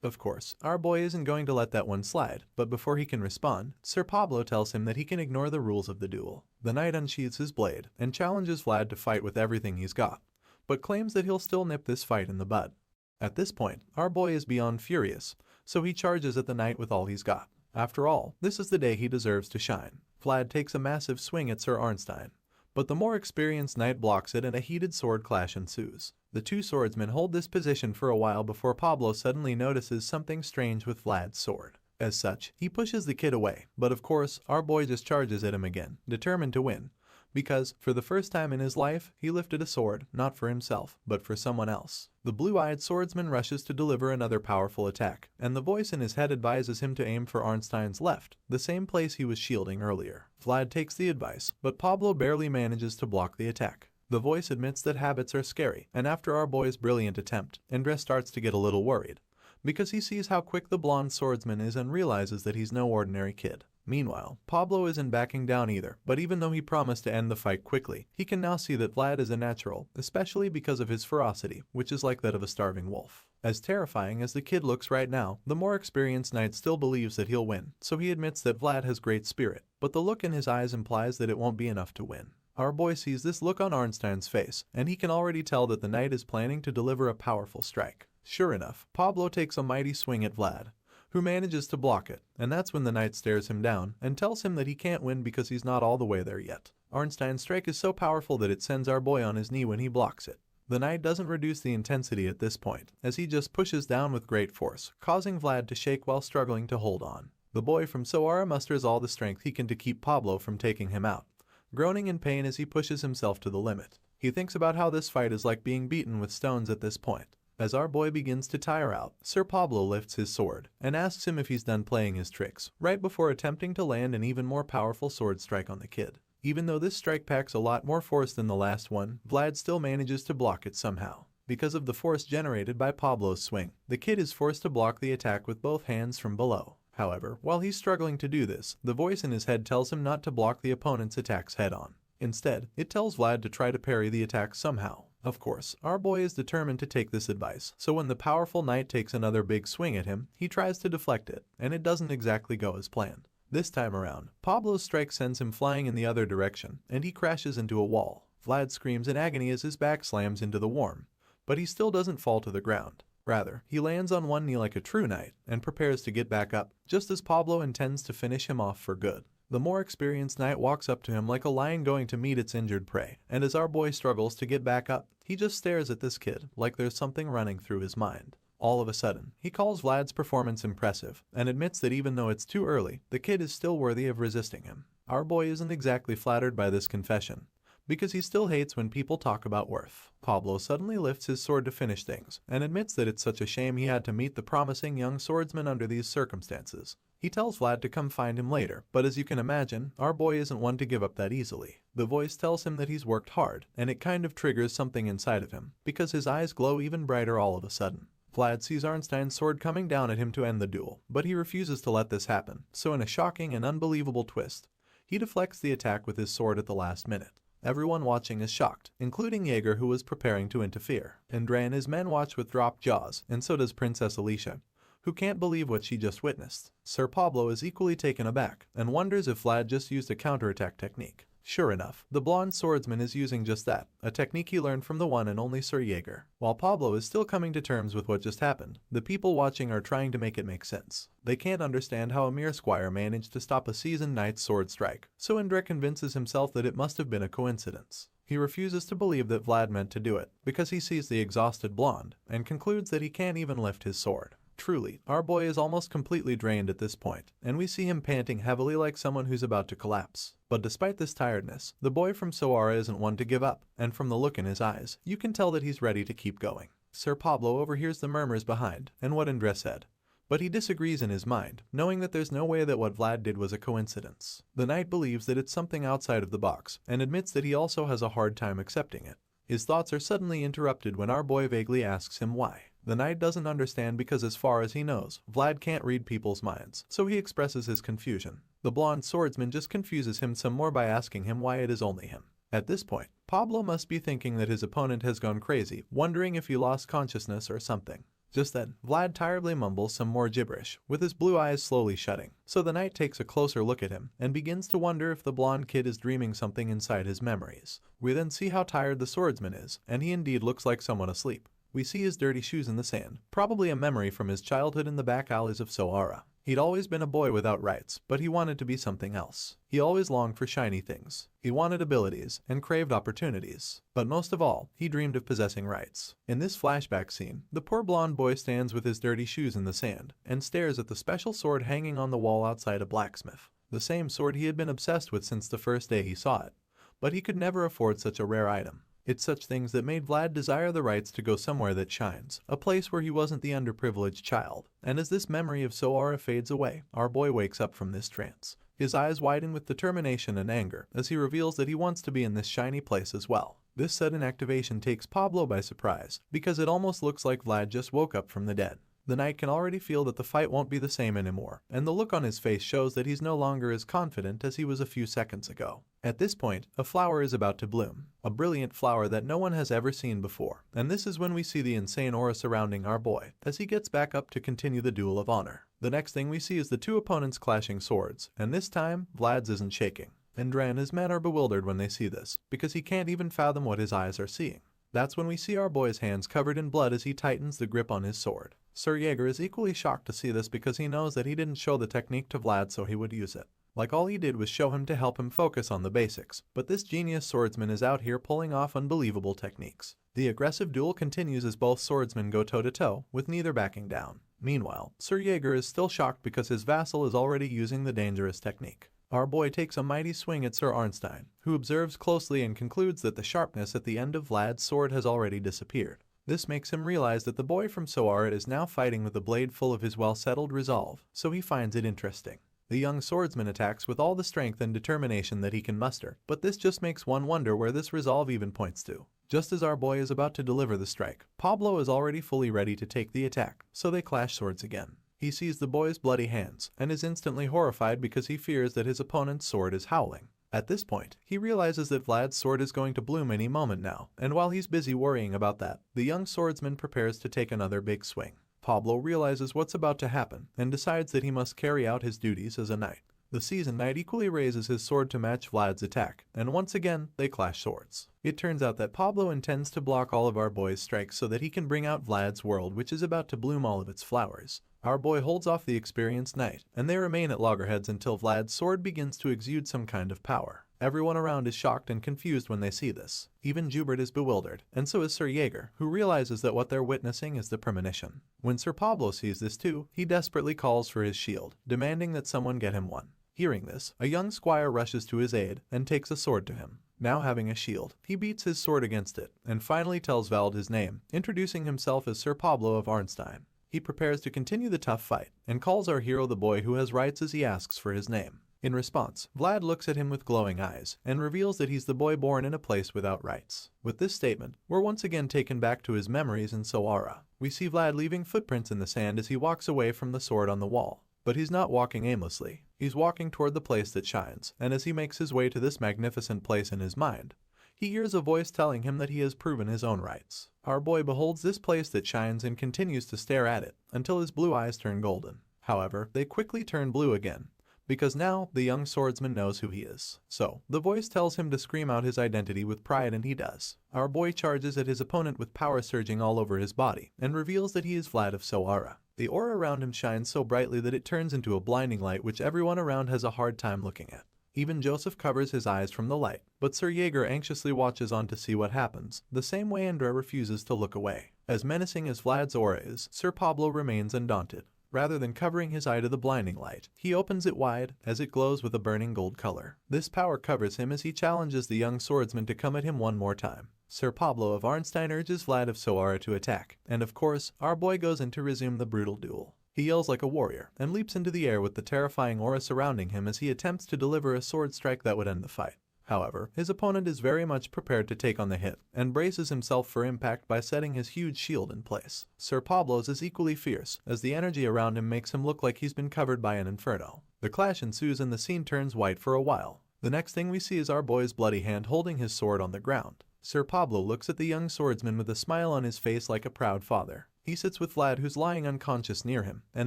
Of course, our boy isn't going to let that one slide, but before he can respond, Sir Pablo tells him that he can ignore the rules of the duel. The knight unsheathes his blade and challenges Vlad to fight with everything he's got, but claims that he'll still nip this fight in the bud. At this point, our boy is beyond furious, so he charges at the knight with all he's got. After all, this is the day he deserves to shine. Vlad takes a massive swing at Sir Arnstein, but the more experienced knight blocks it and a heated sword clash ensues. The two swordsmen hold this position for a while before Pablo suddenly notices something strange with Vlad's sword. As such, he pushes the kid away, but of course, our boy just charges at him again, determined to win, because, for the first time in his life, he lifted a sword, not for himself, but for someone else. The blue-eyed swordsman rushes to deliver another powerful attack, and the voice in his head advises him to aim for Arnstein's left, the same place he was shielding earlier. Vlad takes the advice, but Pablo barely manages to block the attack. The voice admits that habits are scary, and after our boy's brilliant attempt, Andres starts to get a little worried, because he sees how quick the blonde swordsman is and realizes that he's no ordinary kid. Meanwhile, Pablo isn't backing down either, but even though he promised to end the fight quickly, he can now see that Vlad is a natural, especially because of his ferocity, which is like that of a starving wolf. As terrifying as the kid looks right now, the more experienced knight still believes that he'll win, so he admits that Vlad has great spirit, but the look in his eyes implies that it won't be enough to win. Our boy sees this look on Arnstein's face, and he can already tell that the knight is planning to deliver a powerful strike. Sure enough, Pablo takes a mighty swing at Vlad, who manages to block it, and that's when the knight stares him down and tells him that he can't win because he's not all the way there yet. Arnstein's strike is so powerful that it sends our boy on his knee when he blocks it. The knight doesn't reduce the intensity at this point, as he just pushes down with great force, causing Vlad to shake while struggling to hold on. The boy from Soara musters all the strength he can to keep Pablo from taking him out, groaning in pain as he pushes himself to the limit. He thinks about how this fight is like being beaten with stones at this point. As our boy begins to tire out, Sir Pablo lifts his sword and asks him if he's done playing his tricks, right before attempting to land an even more powerful sword strike on the kid. Even though this strike packs a lot more force than the last one, Vlad still manages to block it somehow. Because of the force generated by Pablo's swing, the kid is forced to block the attack with both hands from below. However, while he's struggling to do this, the voice in his head tells him not to block the opponent's attacks head-on. Instead, it tells Vlad to try to parry the attack somehow. Of course, our boy is determined to take this advice, so when the powerful knight takes another big swing at him, he tries to deflect it, and it doesn't exactly go as planned. This time around, Pablo's strike sends him flying in the other direction, and he crashes into a wall. Vlad screams in agony as his back slams into the worm, but he still doesn't fall to the ground. Rather, he lands on one knee like a true knight and prepares to get back up, just as Pablo intends to finish him off for good. The more experienced knight walks up to him like a lion going to meet its injured prey, and as our boy struggles to get back up, he just stares at this kid like there's something running through his mind. All of a sudden, he calls Vlad's performance impressive and admits that even though it's too early, the kid is still worthy of resisting him. Our boy isn't exactly flattered by this confession, because he still hates when people talk about worth. Pablo suddenly lifts his sword to finish things and admits that it's such a shame he had to meet the promising young swordsman under these circumstances. He tells Vlad to come find him later, but as you can imagine, our boy isn't one to give up that easily. The voice tells him that he's worked hard, and it kind of triggers something inside of him, because his eyes glow even brighter all of a sudden. Vlad sees Arnstein's sword coming down at him to end the duel, but he refuses to let this happen, so in a shocking and unbelievable twist, he deflects the attack with his sword at the last minute. Everyone watching is shocked, including Jaeger, who was preparing to interfere. Indra and his men watch with dropped jaws, and so does Princess Alicia, who can't believe what she just witnessed. Sir Pablo is equally taken aback, and wonders if Vlad just used a counterattack technique. Sure enough, the blonde swordsman is using just that, a technique he learned from the one and only Sir Jaeger. While Pablo is still coming to terms with what just happened, the people watching are trying to make it make sense. They can't understand how a mere squire managed to stop a seasoned knight's sword strike, so Indra convinces himself that it must have been a coincidence. He refuses to believe that Vlad meant to do it, because he sees the exhausted blonde, and concludes that he can't even lift his sword. Truly, our boy is almost completely drained at this point, and we see him panting heavily like someone who's about to collapse. But despite this tiredness, the boy from Soara isn't one to give up, and from the look in his eyes, you can tell that he's ready to keep going. Sir Pablo overhears the murmurs behind, and what Indra said. But he disagrees in his mind, knowing that there's no way that what Vlad did was a coincidence. The knight believes that it's something outside of the box, and admits that he also has a hard time accepting it. His thoughts are suddenly interrupted when our boy vaguely asks him why. The knight doesn't understand because as far as he knows, Vlad can't read people's minds, so he expresses his confusion. The blonde swordsman just confuses him some more by asking him why it is only him. At this point, Pablo must be thinking that his opponent has gone crazy, wondering if he lost consciousness or something. Just then, Vlad tiredly mumbles some more gibberish, with his blue eyes slowly shutting. So the knight takes a closer look at him, and begins to wonder if the blonde kid is dreaming something inside his memories. We then see how tired the swordsman is, and he indeed looks like someone asleep. We see his dirty shoes in the sand, probably a memory from his childhood in the back alleys of Soara. He'd always been a boy without rights, but he wanted to be something else. He always longed for shiny things. He wanted abilities and craved opportunities. But most of all, he dreamed of possessing rights. In this flashback scene, the poor blonde boy stands with his dirty shoes in the sand and stares at the special sword hanging on the wall outside a blacksmith. The same sword he had been obsessed with since the first day he saw it. But he could never afford such a rare item. It's such things that made Vlad desire the rights to go somewhere that shines, a place where he wasn't the underprivileged child. And as this memory of Soara fades away, our boy wakes up from this trance. His eyes widen with determination and anger as he reveals that he wants to be in this shiny place as well. This sudden activation takes Pablo by surprise, because it almost looks like Vlad just woke up from the dead. The knight can already feel that the fight won't be the same anymore, and the look on his face shows that he's no longer as confident as he was a few seconds ago. At this point, a flower is about to bloom, a brilliant flower that no one has ever seen before, and this is when we see the insane aura surrounding our boy, as he gets back up to continue the duel of honor. The next thing we see is the two opponents clashing swords, and this time, Vlad's isn't shaking. Indra and his men are bewildered when they see this, because he can't even fathom what his eyes are seeing. That's when we see our boy's hands covered in blood as he tightens the grip on his sword. Sir Jaeger is equally shocked to see this because he knows that he didn't show the technique to Vlad so he would use it. Like all he did was show him to help him focus on the basics, but this genius swordsman is out here pulling off unbelievable techniques. The aggressive duel continues as both swordsmen go toe-to-toe, with neither backing down. Meanwhile, Sir Jaeger is still shocked because his vassal is already using the dangerous technique. Our boy takes a mighty swing at Sir Arnstein, who observes closely and concludes that the sharpness at the end of Vlad's sword has already disappeared. This makes him realize that the boy from Soara is now fighting with a blade full of his well-settled resolve, so he finds it interesting. The young swordsman attacks with all the strength and determination that he can muster, but this just makes one wonder where this resolve even points to. Just as our boy is about to deliver the strike, Pablo is already fully ready to take the attack, so they clash swords again. He sees the boy's bloody hands, and is instantly horrified because he fears that his opponent's sword is howling. At this point, he realizes that Vlad's sword is going to bloom any moment now, and while he's busy worrying about that, the young swordsman prepares to take another big swing. Pablo realizes what's about to happen, and decides that he must carry out his duties as a knight. The seasoned knight equally raises his sword to match Vlad's attack, and once again, they clash swords. It turns out that Pablo intends to block all of our boy's strikes so that he can bring out Vlad's world, which is about to bloom all of its flowers. Our boy holds off the experienced knight, and they remain at loggerheads until Vlad's sword begins to exude some kind of power. Everyone around is shocked and confused when they see this. Even Jubert is bewildered, and so is Sir Jaeger, who realizes that what they're witnessing is the premonition. When Sir Pablo sees this too, he desperately calls for his shield, demanding that someone get him one. Hearing this, a young squire rushes to his aid and takes a sword to him. Now having a shield, he beats his sword against it, and finally tells Vald his name, introducing himself as Sir Pablo of Arnstein. He prepares to continue the tough fight and calls our hero the boy who has rights as he asks for his name. In response, Vlad looks at him with glowing eyes and reveals that he's the boy born in a place without rights. With this statement, we're once again taken back to his memories in Sawara. We see Vlad leaving footprints in the sand as he walks away from the sword on the wall. But he's not walking aimlessly. He's walking toward the place that shines, and as he makes his way to this magnificent place in his mind, he hears a voice telling him that he has proven his own rights. Our boy beholds this place that shines and continues to stare at it until his blue eyes turn golden. However, they quickly turn blue again, because now the young swordsman knows who he is. So, the voice tells him to scream out his identity with pride, and he does. Our boy charges at his opponent with power surging all over his body and reveals that he is Vlad of Sawara. The aura around him shines so brightly that it turns into a blinding light which everyone around has a hard time looking at. Even Joseph covers his eyes from the light, but Sir Jaeger anxiously watches on to see what happens, the same way Andra refuses to look away. As menacing as Vlad's aura is, Sir Pablo remains undaunted. Rather than covering his eye to the blinding light, he opens it wide as it glows with a burning gold color. This power covers him as he challenges the young swordsman to come at him one more time. Sir Pablo of Arnstein urges Vlad of Sawara to attack, and of course, our boy goes in to resume the brutal duel. He yells like a warrior and leaps into the air with the terrifying aura surrounding him as he attempts to deliver a sword strike that would end the fight. However, his opponent is very much prepared to take on the hit and braces himself for impact by setting his huge shield in place. Sir Pablo's is equally fierce, as the energy around him makes him look like he's been covered by an inferno. The clash ensues and the scene turns white for a while. The next thing we see is our boy's bloody hand holding his sword on the ground. Sir Pablo looks at the young swordsman with a smile on his face like a proud father. He sits with Vlad, who's lying unconscious near him, and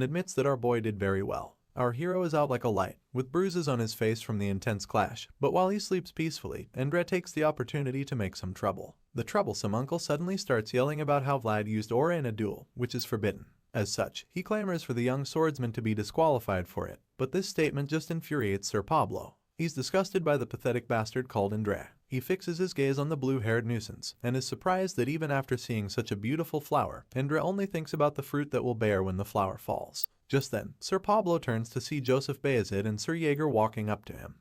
admits that our boy did very well. Our hero is out like a light, with bruises on his face from the intense clash, but while he sleeps peacefully, Andre takes the opportunity to make some trouble. The troublesome uncle suddenly starts yelling about how Vlad used aura in a duel, which is forbidden. As such, he clamors for the young swordsman to be disqualified for it, but this statement just infuriates Sir Pablo. He's disgusted by the pathetic bastard called Andre. He fixes his gaze on the blue-haired nuisance, and is surprised that even after seeing such a beautiful flower, Andre only thinks about the fruit that will bear when the flower falls. Just then, Sir Pablo turns to see Joseph Bayezid and Sir Jaeger walking up to him.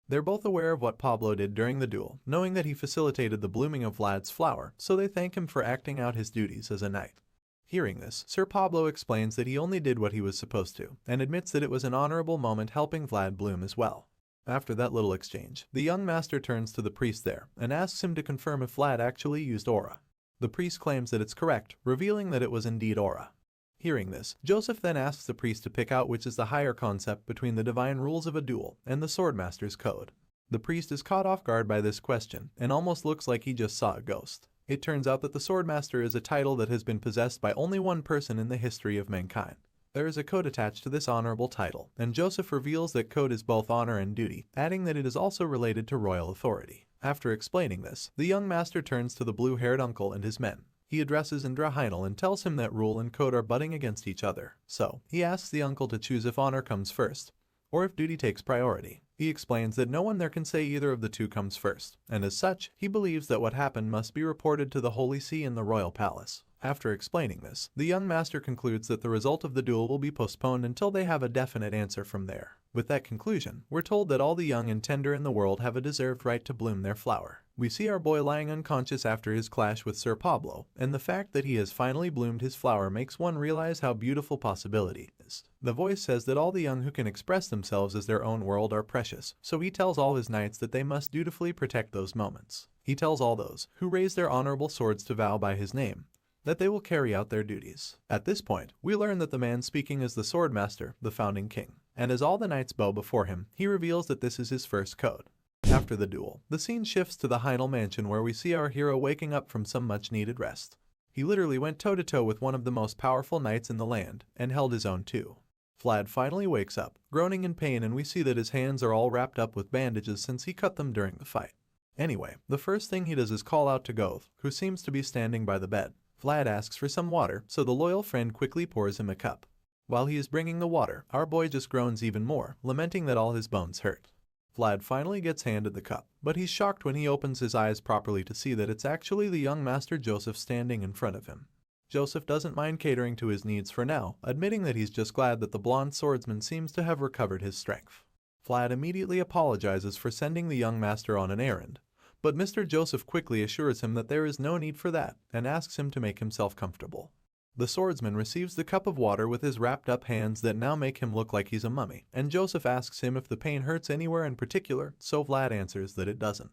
They're both aware of what Pablo did during the duel, knowing that he facilitated the blooming of Vlad's flower, so they thank him for acting out his duties as a knight. Hearing this, Sir Pablo explains that he only did what he was supposed to, and admits that it was an honorable moment helping Vlad bloom as well. After that little exchange, the young master turns to the priest there and asks him to confirm if Vlad actually used aura. The priest claims that it's correct, revealing that it was indeed aura. Hearing this, Joseph then asks the priest to pick out which is the higher concept between the divine rules of a duel and the swordmaster's code. The priest is caught off guard by this question and almost looks like he just saw a ghost. It turns out that the swordmaster is a title that has been possessed by only one person in the history of mankind. There is a code attached to this honorable title, and Joseph reveals that code is both honor and duty, adding that it is also related to royal authority. After explaining this, the young master turns to the blue-haired uncle and his men. He addresses Indra Heinel and tells him that rule and code are butting against each other. So, he asks the uncle to choose if honor comes first, or if duty takes priority. He explains that no one there can say either of the two comes first, and as such, he believes that what happened must be reported to the Holy See in the royal palace. After explaining this, the young master concludes that the result of the duel will be postponed until they have a definite answer from there. With that conclusion, we're told that all the young and tender in the world have a deserved right to bloom their flower. We see our boy lying unconscious after his clash with Sir Pablo, and the fact that he has finally bloomed his flower makes one realize how beautiful possibility is. The voice says that all the young who can express themselves as their own world are precious, so he tells all his knights that they must dutifully protect those moments. He tells all those who raise their honorable swords to vow by his name that they will carry out their duties. At this point, we learn that the man speaking is the swordmaster, the founding king, and as all the knights bow before him, he reveals that this is his first code. After the duel, the scene shifts to the Heinel mansion where we see our hero waking up from some much-needed rest. He literally went toe-to-toe with one of the most powerful knights in the land, and held his own too. Vlad finally wakes up, groaning in pain, and we see that his hands are all wrapped up with bandages since he cut them during the fight. Anyway, the first thing he does is call out to Goth, who seems to be standing by the bed. Vlad asks for some water, so the loyal friend quickly pours him a cup. While he is bringing the water, our boy just groans even more, lamenting that all his bones hurt. Vlad finally gets handed the cup, but he's shocked when he opens his eyes properly to see that it's actually the young master Joseph standing in front of him. Joseph doesn't mind catering to his needs for now, admitting that he's just glad that the blonde swordsman seems to have recovered his strength. Vlad immediately apologizes for sending the young master on an errand, but Mr. Joseph quickly assures him that there is no need for that and asks him to make himself comfortable. The swordsman receives the cup of water with his wrapped up hands that now make him look like he's a mummy, and Joseph asks him if the pain hurts anywhere in particular, so Vlad answers that it doesn't.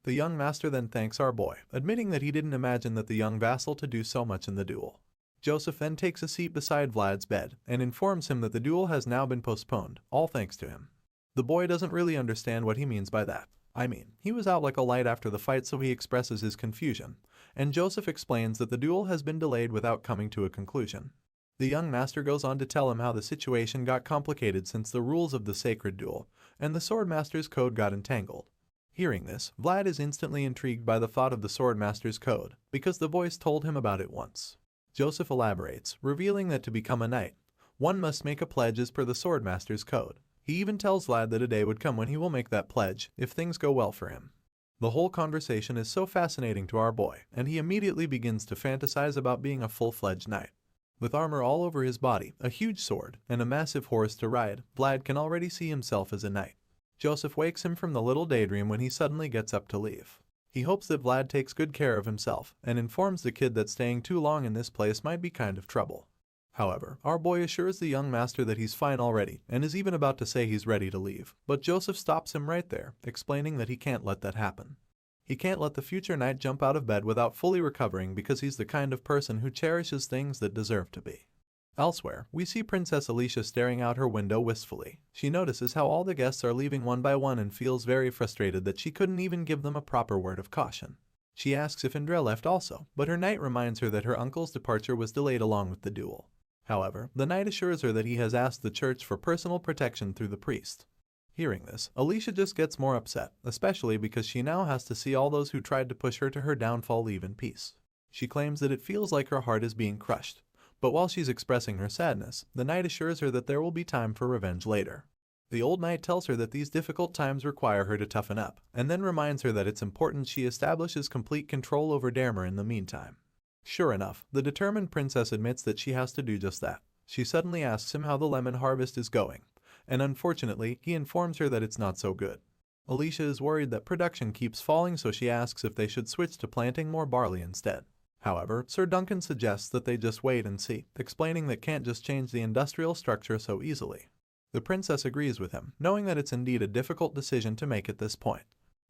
The young master then thanks our boy, admitting that he didn't imagine that the young vassal to do so much in the duel. Joseph then takes a seat beside Vlad's bed and informs him that the duel has now been postponed, all thanks to him. The boy doesn't really understand what he means by that. He was out like a light after the fight, so he expresses his confusion, and Joseph explains that the duel has been delayed without coming to a conclusion. The young master goes on to tell him how the situation got complicated since the rules of the sacred duel and the swordmaster's code got entangled. Hearing this, Vlad is instantly intrigued by the thought of the swordmaster's code, because the voice told him about it once. Joseph elaborates, revealing that to become a knight, one must make a pledge as per the swordmaster's code. He even tells Vlad that a day would come when he will make that pledge, if things go well for him. The whole conversation is so fascinating to our boy, and he immediately begins to fantasize about being a full-fledged knight. With armor all over his body, a huge sword, and a massive horse to ride, Vlad can already see himself as a knight. Joseph wakes him from the little daydream when he suddenly gets up to leave. He hopes that Vlad takes good care of himself, and informs the kid that staying too long in this place might be kind of trouble. However, our boy assures the young master that he's fine already, and is even about to say he's ready to leave, but Joseph stops him right there, explaining that he can't let that happen. He can't let the future knight jump out of bed without fully recovering because he's the kind of person who cherishes things that deserve to be. Elsewhere, we see Princess Alicia staring out her window wistfully. She notices how all the guests are leaving one by one and feels very frustrated that she couldn't even give them a proper word of caution. She asks if Indra left also, but her knight reminds her that her uncle's departure was delayed along with the duel. However, the knight assures her that he has asked the church for personal protection through the priest. Hearing this, Alicia just gets more upset, especially because she now has to see all those who tried to push her to her downfall leave in peace. She claims that it feels like her heart is being crushed, but while she's expressing her sadness, the knight assures her that there will be time for revenge later. The old knight tells her that these difficult times require her to toughen up, and then reminds her that it's important she establishes complete control over Dermer in the meantime. Sure enough, the determined princess admits that she has to do just that. She suddenly asks him how the lemon harvest is going, and unfortunately, he informs her that it's not so good. Alicia is worried that production keeps falling, so she asks if they should switch to planting more barley instead. However, Sir Duncan suggests that they just wait and see, explaining that can't just change the industrial structure so easily. The princess agrees with him, knowing that it's indeed a difficult decision to make at this point.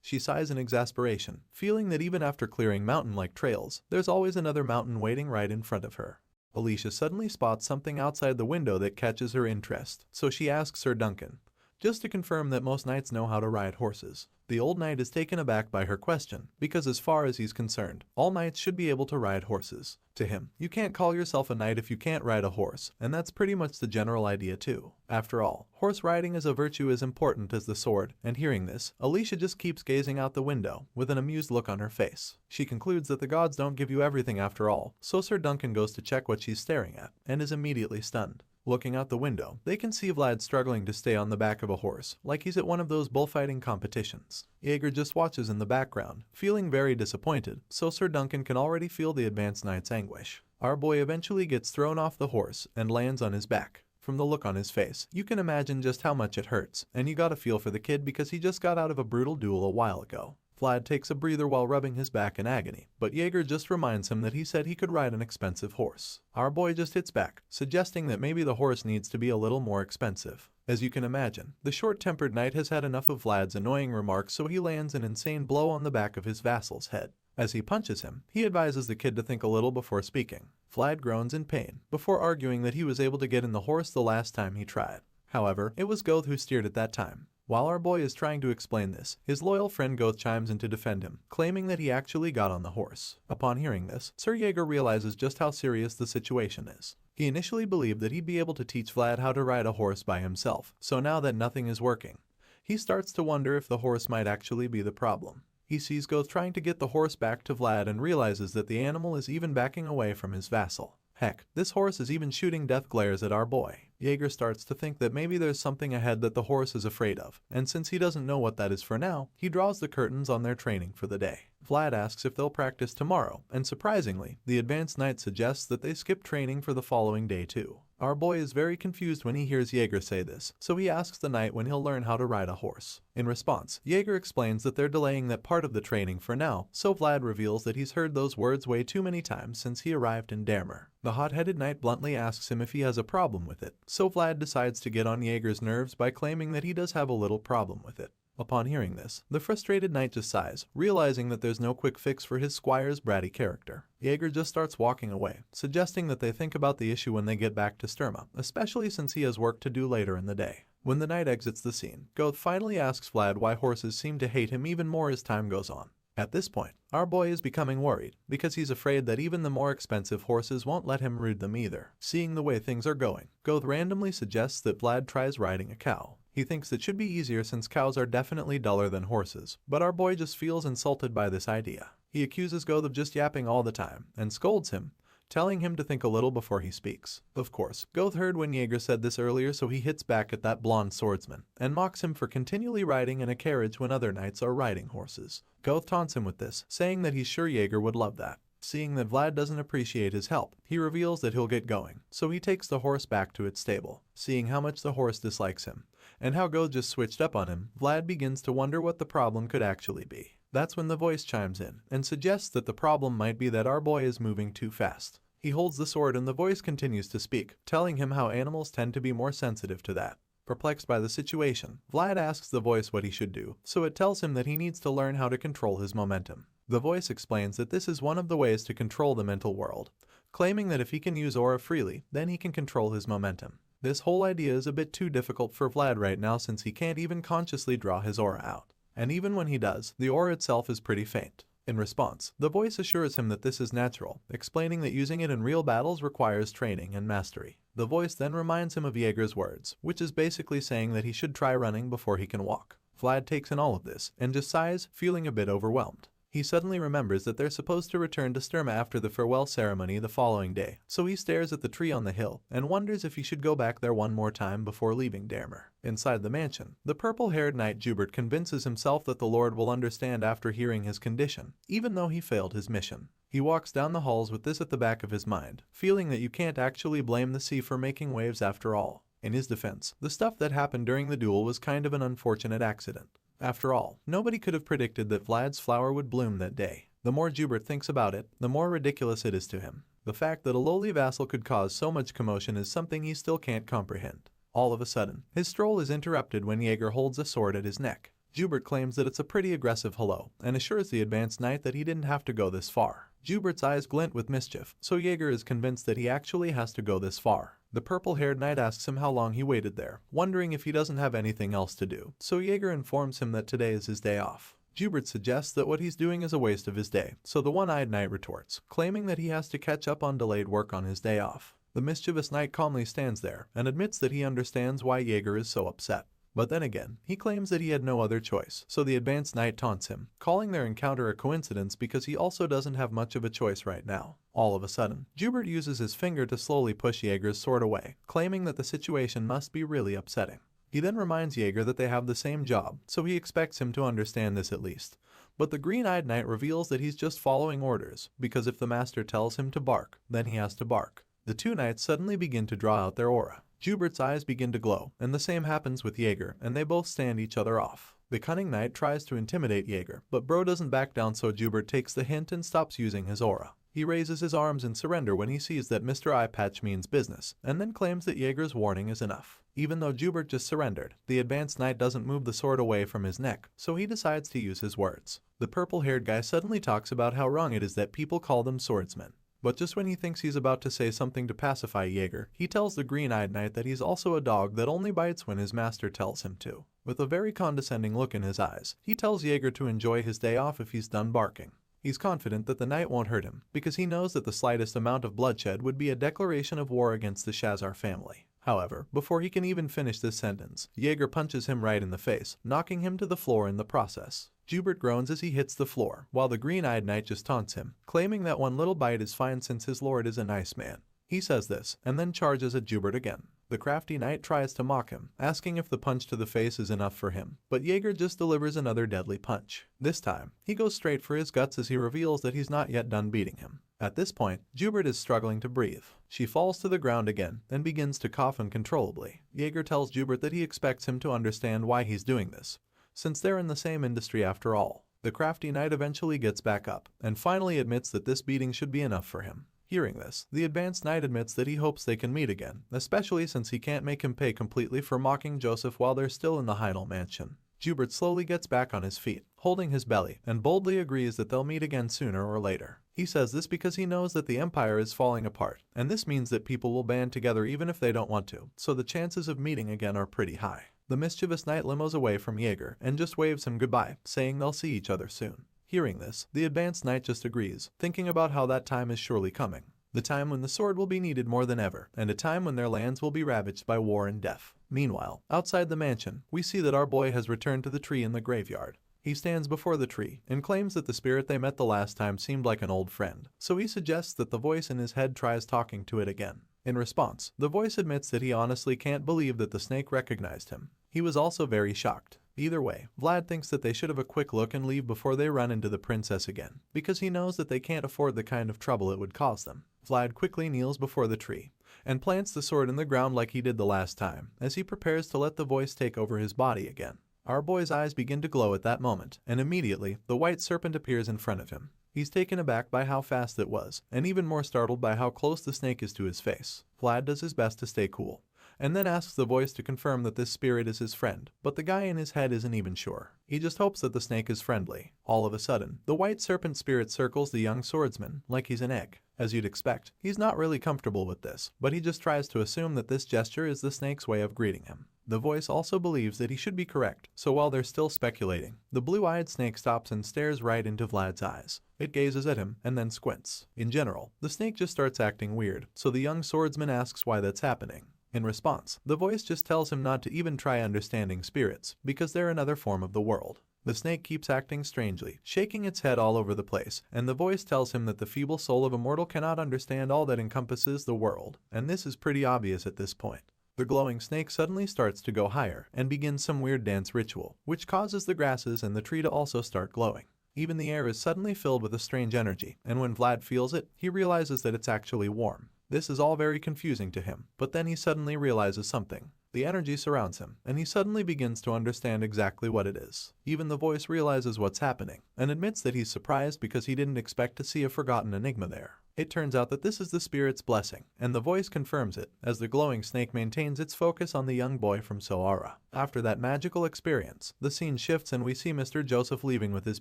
She sighs in exasperation, feeling that even after clearing mountain-like trails, there's always another mountain waiting right in front of her. Alicia suddenly spots something outside the window that catches her interest, so she asks Sir Duncan, just to confirm that most knights know how to ride horses. The old knight is taken aback by her question, because as far as he's concerned, all knights should be able to ride horses. To him, you can't call yourself a knight if you can't ride a horse, and that's pretty much the general idea too. After all, horse riding is a virtue as important as the sword, and hearing this, Alicia just keeps gazing out the window, with an amused look on her face. She concludes that the gods don't give you everything after all, so Sir Duncan goes to check what she's staring at, and is immediately stunned. Looking out the window, they can see Vlad struggling to stay on the back of a horse, like he's at one of those bullfighting competitions. Jaeger just watches in the background, feeling very disappointed, so Sir Duncan can already feel the advanced knight's anguish. Our boy eventually gets thrown off the horse and lands on his back. From the look on his face, you can imagine just how much it hurts, and you gotta feel for the kid because he just got out of a brutal duel a while ago. Vlad takes a breather while rubbing his back in agony, but Jaeger just reminds him that he said he could ride an expensive horse. Our boy just hits back, suggesting that maybe the horse needs to be a little more expensive. As you can imagine, the short-tempered knight has had enough of Vlad's annoying remarks, so he lands an insane blow on the back of his vassal's head. As he punches him, he advises the kid to think a little before speaking. Vlad groans in pain, before arguing that he was able to get in the horse the last time he tried. However, it was Goth who steered at that time. While our boy is trying to explain this, his loyal friend Goth chimes in to defend him, claiming that he actually got on the horse. Upon hearing this, Sir Jaeger realizes just how serious the situation is. He initially believed that he'd be able to teach Vlad how to ride a horse by himself, so now that nothing is working, he starts to wonder if the horse might actually be the problem. He sees Goth trying to get the horse back to Vlad and realizes that the animal is even backing away from his vassal. Heck, this horse is even shooting death glares at our boy. Jaeger starts to think that maybe there's something ahead that the horse is afraid of, and since he doesn't know what that is for now, he draws the curtains on their training for the day. Vlad asks if they'll practice tomorrow, and surprisingly, the advanced knight suggests that they skip training for the following day too. Our boy is very confused when he hears Jaeger say this, so he asks the knight when he'll learn how to ride a horse. In response, Jaeger explains that they're delaying that part of the training for now, so Vlad reveals that he's heard those words way too many times since he arrived in Damer. The hot-headed knight bluntly asks him if he has a problem with it, so Vlad decides to get on Jaeger's nerves by claiming that he does have a little problem with it. Upon hearing this, the frustrated knight just sighs, realizing that there's no quick fix for his squire's bratty character. Jaeger just starts walking away, suggesting that they think about the issue when they get back to Sturma, especially since he has work to do later in the day. When the knight exits the scene, Goth finally asks Vlad why horses seem to hate him even more as time goes on. At this point, our boy is becoming worried, because he's afraid that even the more expensive horses won't let him ride them either. Seeing the way things are going, Goth randomly suggests that Vlad tries riding a cow. He thinks it should be easier since cows are definitely duller than horses, but our boy just feels insulted by this idea. He accuses Goth of just yapping all the time, and scolds him, telling him to think a little before he speaks. Of course, Goth heard when Jaeger said this earlier, so he hits back at that blonde swordsman, and mocks him for continually riding in a carriage when other knights are riding horses. Goth taunts him with this, saying that he's sure Jaeger would love that. Seeing that Vlad doesn't appreciate his help, he reveals that he'll get going, so he takes the horse back to its stable. Seeing how much the horse dislikes him, and how Goth just switched up on him, Vlad begins to wonder what the problem could actually be. That's when the voice chimes in, and suggests that the problem might be that our boy is moving too fast. He holds the sword and the voice continues to speak, telling him how animals tend to be more sensitive to that. Perplexed by the situation, Vlad asks the voice what he should do, so it tells him that he needs to learn how to control his momentum. The voice explains that this is one of the ways to control the mental world, claiming that if he can use aura freely, then he can control his momentum. This whole idea is a bit too difficult for Vlad right now since he can't even consciously draw his aura out. And even when he does, the aura itself is pretty faint. In response, the voice assures him that this is natural, explaining that using it in real battles requires training and mastery. The voice then reminds him of Jaeger's words, which is basically saying that he should try running before he can walk. Vlad takes in all of this, and just sighs, feeling a bit overwhelmed. He suddenly remembers that they're supposed to return to Sturma after the farewell ceremony the following day, so he stares at the tree on the hill and wonders if he should go back there one more time before leaving Damer. Inside the mansion, the purple-haired knight Jubert convinces himself that the Lord will understand after hearing his condition, even though he failed his mission. He walks down the halls with this at the back of his mind, feeling that you can't actually blame the sea for making waves after all. In his defense, the stuff that happened during the duel was kind of an unfortunate accident. After all, nobody could have predicted that Vlad's flower would bloom that day. The more Jubert thinks about it, the more ridiculous it is to him. The fact that a lowly vassal could cause so much commotion is something he still can't comprehend. All of a sudden, his stroll is interrupted when Jaeger holds a sword at his neck. Jubert claims that it's a pretty aggressive hello, and assures the advanced knight that he didn't have to go this far. Jubert's eyes glint with mischief, so Jaeger is convinced that he actually has to go this far. The purple-haired knight asks him how long he waited there, wondering if he doesn't have anything else to do, so Jaeger informs him that today is his day off. Jubert suggests that what he's doing is a waste of his day, so the one-eyed knight retorts, claiming that he has to catch up on delayed work on his day off. The mischievous knight calmly stands there, and admits that he understands why Jaeger is so upset. But then again, he claims that he had no other choice, so the advanced knight taunts him, calling their encounter a coincidence because he also doesn't have much of a choice right now. All of a sudden, Jubert uses his finger to slowly push Jaeger's sword away, claiming that the situation must be really upsetting. He then reminds Jaeger that they have the same job, so he expects him to understand this at least. But the green-eyed knight reveals that he's just following orders, because if the master tells him to bark, then he has to bark. The two knights suddenly begin to draw out their aura. Jubert's eyes begin to glow, and the same happens with Jaeger, and they both stand each other off. The cunning knight tries to intimidate Jaeger, but Bro doesn't back down, so Jubert takes the hint and stops using his aura. He raises his arms in surrender when he sees that Mr. Eye Patch means business, and then claims that Jaeger's warning is enough. Even though Jubert just surrendered, the advanced knight doesn't move the sword away from his neck, so he decides to use his words. The purple-haired guy suddenly talks about how wrong it is that people call them swordsmen. But just when he thinks he's about to say something to pacify Jaeger, he tells the green-eyed knight that he's also a dog that only bites when his master tells him to. With a very condescending look in his eyes, he tells Jaeger to enjoy his day off if he's done barking. He's confident that the knight won't hurt him, because he knows that the slightest amount of bloodshed would be a declaration of war against the Shazar family. However, before he can even finish this sentence, Jaeger punches him right in the face, knocking him to the floor in the process. Jubert groans as he hits the floor, while the green-eyed knight just taunts him, claiming that one little bite is fine since his lord is a nice man. He says this, and then charges at Jubert again. The crafty knight tries to mock him, asking if the punch to the face is enough for him, but Jaeger just delivers another deadly punch. This time, he goes straight for his guts as he reveals that he's not yet done beating him. At this point, Jubert is struggling to breathe. She falls to the ground again and begins to cough uncontrollably. Jaeger tells Jubert that he expects him to understand why he's doing this, since they're in the same industry after all. The crafty knight eventually gets back up and finally admits that this beating should be enough for him. Hearing this, the advanced knight admits that he hopes they can meet again, especially since he can't make him pay completely for mocking Joseph while they're still in the Heidel mansion. Jubert slowly gets back on his feet, holding his belly, and boldly agrees that they'll meet again sooner or later. He says this because he knows that the empire is falling apart, and this means that people will band together even if they don't want to, so the chances of meeting again are pretty high. The mischievous knight limos away from Jaeger and just waves him goodbye, saying they'll see each other soon. Hearing this, the advanced knight just agrees, thinking about how that time is surely coming. The time when the sword will be needed more than ever, and a time when their lands will be ravaged by war and death. Meanwhile, outside the mansion, we see that our boy has returned to the tree in the graveyard. He stands before the tree and claims that the spirit they met the last time seemed like an old friend, so he suggests that the voice in his head tries talking to it again. In response, the voice admits that he honestly can't believe that the snake recognized him. He was also very shocked. Either way, Vlad thinks that they should have a quick look and leave before they run into the princess again, because he knows that they can't afford the kind of trouble it would cause them. Vlad quickly kneels before the tree and plants the sword in the ground like he did the last time, as he prepares to let the voice take over his body again. Our boy's eyes begin to glow at that moment, and immediately, the white serpent appears in front of him. He's taken aback by how fast it was, and even more startled by how close the snake is to his face. Vlad does his best to stay cool, and then asks the voice to confirm that this spirit is his friend, but the guy in his head isn't even sure. He just hopes that the snake is friendly. All of a sudden, the white serpent spirit circles the young swordsman like he's an egg. As you'd expect, he's not really comfortable with this, but he just tries to assume that this gesture is the snake's way of greeting him. The voice also believes that he should be correct, so while they're still speculating, the blue-eyed snake stops and stares right into Vlad's eyes. It gazes at him and then squints. In general, the snake just starts acting weird, so the young swordsman asks why that's happening. In response, the voice just tells him not to even try understanding spirits, because they're another form of the world. The snake keeps acting strangely, shaking its head all over the place, and the voice tells him that the feeble soul of a mortal cannot understand all that encompasses the world, and this is pretty obvious at this point. The glowing snake suddenly starts to go higher and begins some weird dance ritual, which causes the grasses and the tree to also start glowing. Even the air is suddenly filled with a strange energy, and when Vlad feels it, he realizes that it's actually warm. This is all very confusing to him, but then he suddenly realizes something. The energy surrounds him, and he suddenly begins to understand exactly what it is. Even the voice realizes what's happening, and admits that he's surprised because he didn't expect to see a forgotten enigma there. It turns out that this is the spirit's blessing, and the voice confirms it, as the glowing snake maintains its focus on the young boy from Soara. After that magical experience, the scene shifts and we see Mr. Joseph leaving with his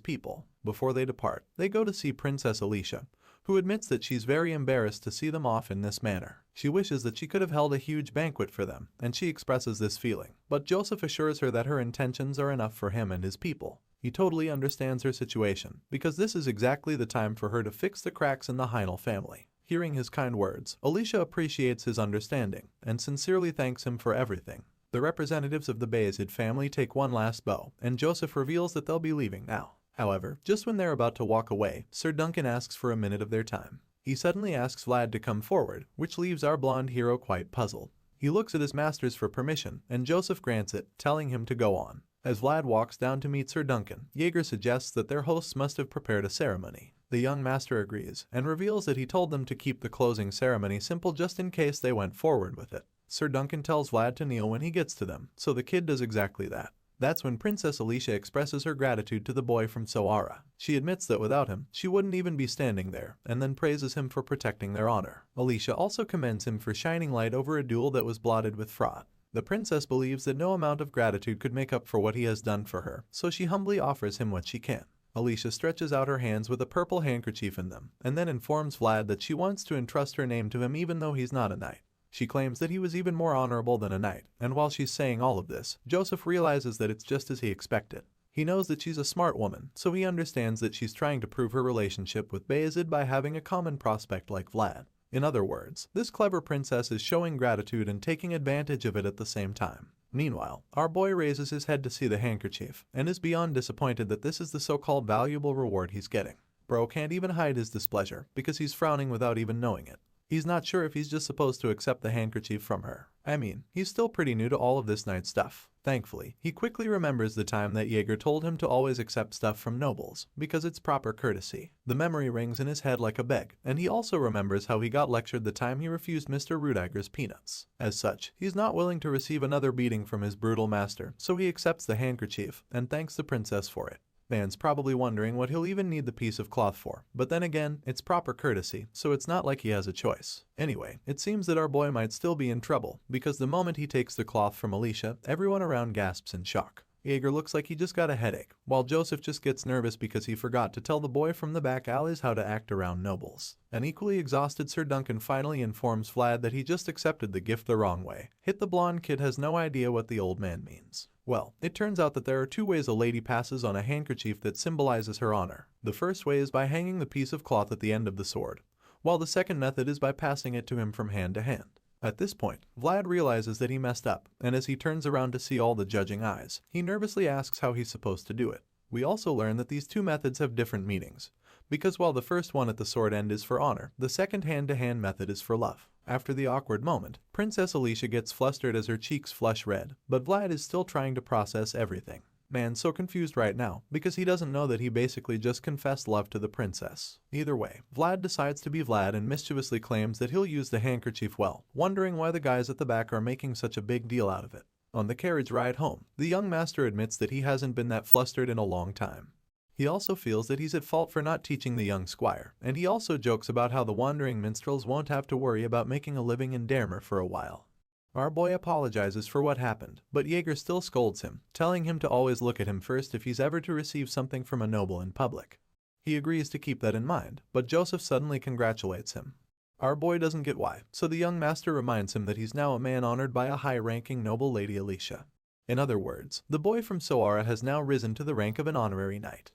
people. Before they depart, they go to see Princess Alicia, who admits that she's very embarrassed to see them off in this manner. She wishes that she could have held a huge banquet for them, and she expresses this feeling. But Joseph assures her that her intentions are enough for him and his people. He totally understands her situation, because this is exactly the time for her to fix the cracks in the Heinel family. Hearing his kind words, Alicia appreciates his understanding, and sincerely thanks him for everything. The representatives of the Bayezid family take one last bow, and Joseph reveals that they'll be leaving now. However, just when they're about to walk away, Sir Duncan asks for a minute of their time. He suddenly asks Vlad to come forward, which leaves our blonde hero quite puzzled. He looks at his masters for permission, and Joseph grants it, telling him to go on. As Vlad walks down to meet Sir Duncan, Jaeger suggests that their hosts must have prepared a ceremony. The young master agrees, and reveals that he told them to keep the closing ceremony simple just in case they went forward with it. Sir Duncan tells Vlad to kneel when he gets to them, so the kid does exactly that. That's when Princess Alicia expresses her gratitude to the boy from Soara. She admits that without him, she wouldn't even be standing there, and then praises him for protecting their honor. Alicia also commends him for shining light over a duel that was blotted with fraud. The princess believes that no amount of gratitude could make up for what he has done for her, so she humbly offers him what she can. Alicia stretches out her hands with a purple handkerchief in them, and then informs Vlad that she wants to entrust her name to him even though he's not a knight. She claims that he was even more honorable than a knight, and while she's saying all of this, Joseph realizes that it's just as he expected. He knows that she's a smart woman, so he understands that she's trying to prove her relationship with Bayezid by having a common prospect like Vlad. In other words, this clever princess is showing gratitude and taking advantage of it at the same time. Meanwhile, our boy raises his head to see the handkerchief, and is beyond disappointed that this is the so-called valuable reward he's getting. Bro can't even hide his displeasure, because he's frowning without even knowing it. He's not sure if he's just supposed to accept the handkerchief from her. I mean, he's still pretty new to all of this knight stuff. Thankfully, he quickly remembers the time that Jaeger told him to always accept stuff from nobles, because it's proper courtesy. The memory rings in his head like a bell, and he also remembers how he got lectured the time he refused Mr. Rudiger's peanuts. As such, he's not willing to receive another beating from his brutal master, so he accepts the handkerchief and thanks the princess for it. Man's probably wondering what he'll even need the piece of cloth for, but then again, it's proper courtesy, so it's not like he has a choice. Anyway, it seems that our boy might still be in trouble, because the moment he takes the cloth from Alicia, everyone around gasps in shock. Jaeger looks like he just got a headache, while Joseph just gets nervous because he forgot to tell the boy from the back alleys how to act around nobles. An equally exhausted Sir Duncan finally informs Vlad that he just accepted the gift the wrong way. The blonde kid has no idea what the old man means. Well, it turns out that there are two ways a lady passes on a handkerchief that symbolizes her honor. The first way is by hanging the piece of cloth at the end of the sword, while the second method is by passing it to him from hand to hand. At this point, Vlad realizes that he messed up, and as he turns around to see all the judging eyes, he nervously asks how he's supposed to do it. We also learn that these two methods have different meanings, because while the first one at the sword end is for honor, the second hand-to-hand method is for love. After the awkward moment, Princess Alicia gets flustered as her cheeks flush red, but Vlad is still trying to process everything. Man's so confused right now because he doesn't know that he basically just confessed love to the princess. Either way, Vlad decides to be Vlad and mischievously claims that he'll use the handkerchief well, wondering why the guys at the back are making such a big deal out of it. On the carriage ride home, the young master admits that he hasn't been that flustered in a long time. He also feels that he's at fault for not teaching the young squire, and he also jokes about how the wandering minstrels won't have to worry about making a living in Damer for a while. Our boy apologizes for what happened, but Jaeger still scolds him, telling him to always look at him first if he's ever to receive something from a noble in public. He agrees to keep that in mind, but Joseph suddenly congratulates him. Our boy doesn't get why, so the young master reminds him that he's now a man honored by a high-ranking noble lady Alicia. In other words, the boy from Soara has now risen to the rank of an honorary knight.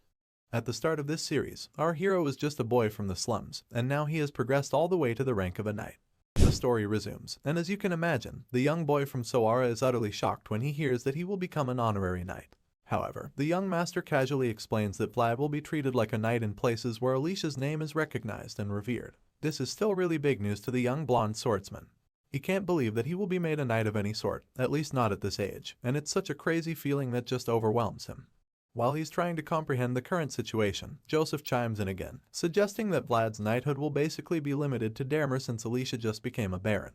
At the start of this series, our hero was just a boy from the slums, and now he has progressed all the way to the rank of a knight. The story resumes, and as you can imagine, the young boy from Soara is utterly shocked when he hears that he will become an honorary knight. However, the young master casually explains that Vlad will be treated like a knight in places where Alicia's name is recognized and revered. This is still really big news to the young blonde swordsman. He can't believe that he will be made a knight of any sort, at least not at this age, and it's such a crazy feeling that just overwhelms him. While he's trying to comprehend the current situation, Joseph chimes in again, suggesting that Vlad's knighthood will basically be limited to Damer since Alicia just became a baron.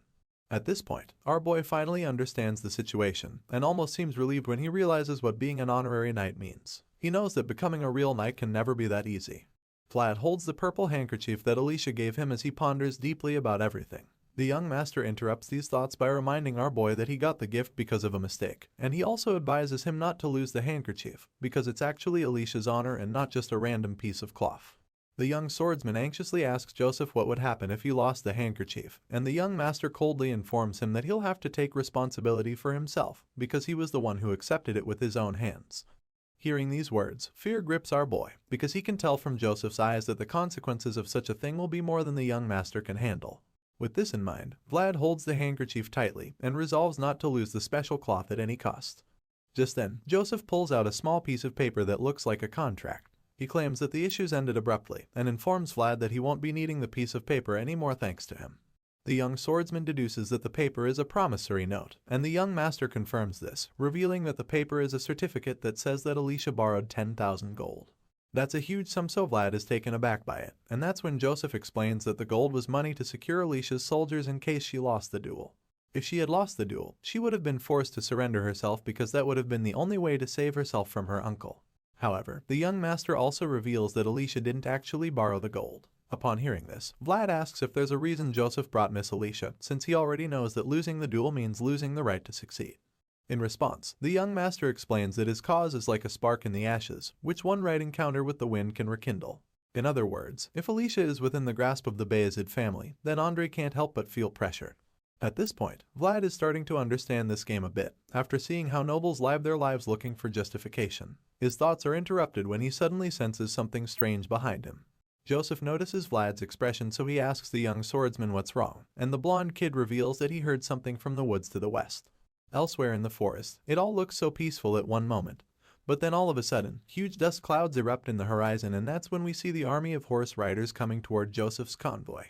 At this point, our boy finally understands the situation, and almost seems relieved when he realizes what being an honorary knight means. He knows that becoming a real knight can never be that easy. Vlad holds the purple handkerchief that Alicia gave him as he ponders deeply about everything. The young master interrupts these thoughts by reminding our boy that he got the gift because of a mistake, and he also advises him not to lose the handkerchief, because it's actually Alicia's honor and not just a random piece of cloth. The young swordsman anxiously asks Joseph what would happen if he lost the handkerchief, and the young master coldly informs him that he'll have to take responsibility for himself, because he was the one who accepted it with his own hands. Hearing these words, fear grips our boy, because he can tell from Joseph's eyes that the consequences of such a thing will be more than the young master can handle. With this in mind, Vlad holds the handkerchief tightly and resolves not to lose the special cloth at any cost. Just then, Joseph pulls out a small piece of paper that looks like a contract. He claims that the issues ended abruptly and informs Vlad that he won't be needing the piece of paper anymore thanks to him. The young swordsman deduces that the paper is a promissory note, and the young master confirms this, revealing that the paper is a certificate that says that Alicia borrowed 10,000 gold. That's a huge sum, so Vlad is taken aback by it, and that's when Joseph explains that the gold was money to secure Alicia's soldiers in case she lost the duel. If she had lost the duel, she would have been forced to surrender herself because that would have been the only way to save herself from her uncle. However, the young master also reveals that Alicia didn't actually borrow the gold. Upon hearing this, Vlad asks if there's a reason Joseph brought Miss Alicia, since he already knows that losing the duel means losing the right to succeed. In response, the young master explains that his cause is like a spark in the ashes, which one right encounter with the wind can rekindle. In other words, if Alicia is within the grasp of the Bayezid family, then Andre can't help but feel pressured. At this point, Vlad is starting to understand this game a bit, after seeing how nobles live their lives looking for justification. His thoughts are interrupted when he suddenly senses something strange behind him. Joseph notices Vlad's expression, so he asks the young swordsman what's wrong, and the blonde kid reveals that he heard something from the woods to the west. Elsewhere in the forest, it all looks so peaceful at one moment, but then all of a sudden, huge dust clouds erupt in the horizon, and that's when we see the army of horse riders coming toward Joseph's convoy.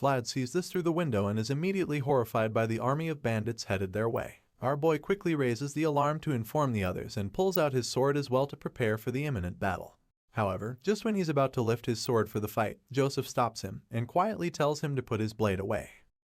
Vlad sees this through the window and is immediately horrified by the army of bandits headed their way. Our boy quickly raises the alarm to inform the others and pulls out his sword as well to prepare for the imminent battle. However, just when he's about to lift his sword for the fight, Joseph stops him and quietly tells him to put his blade away.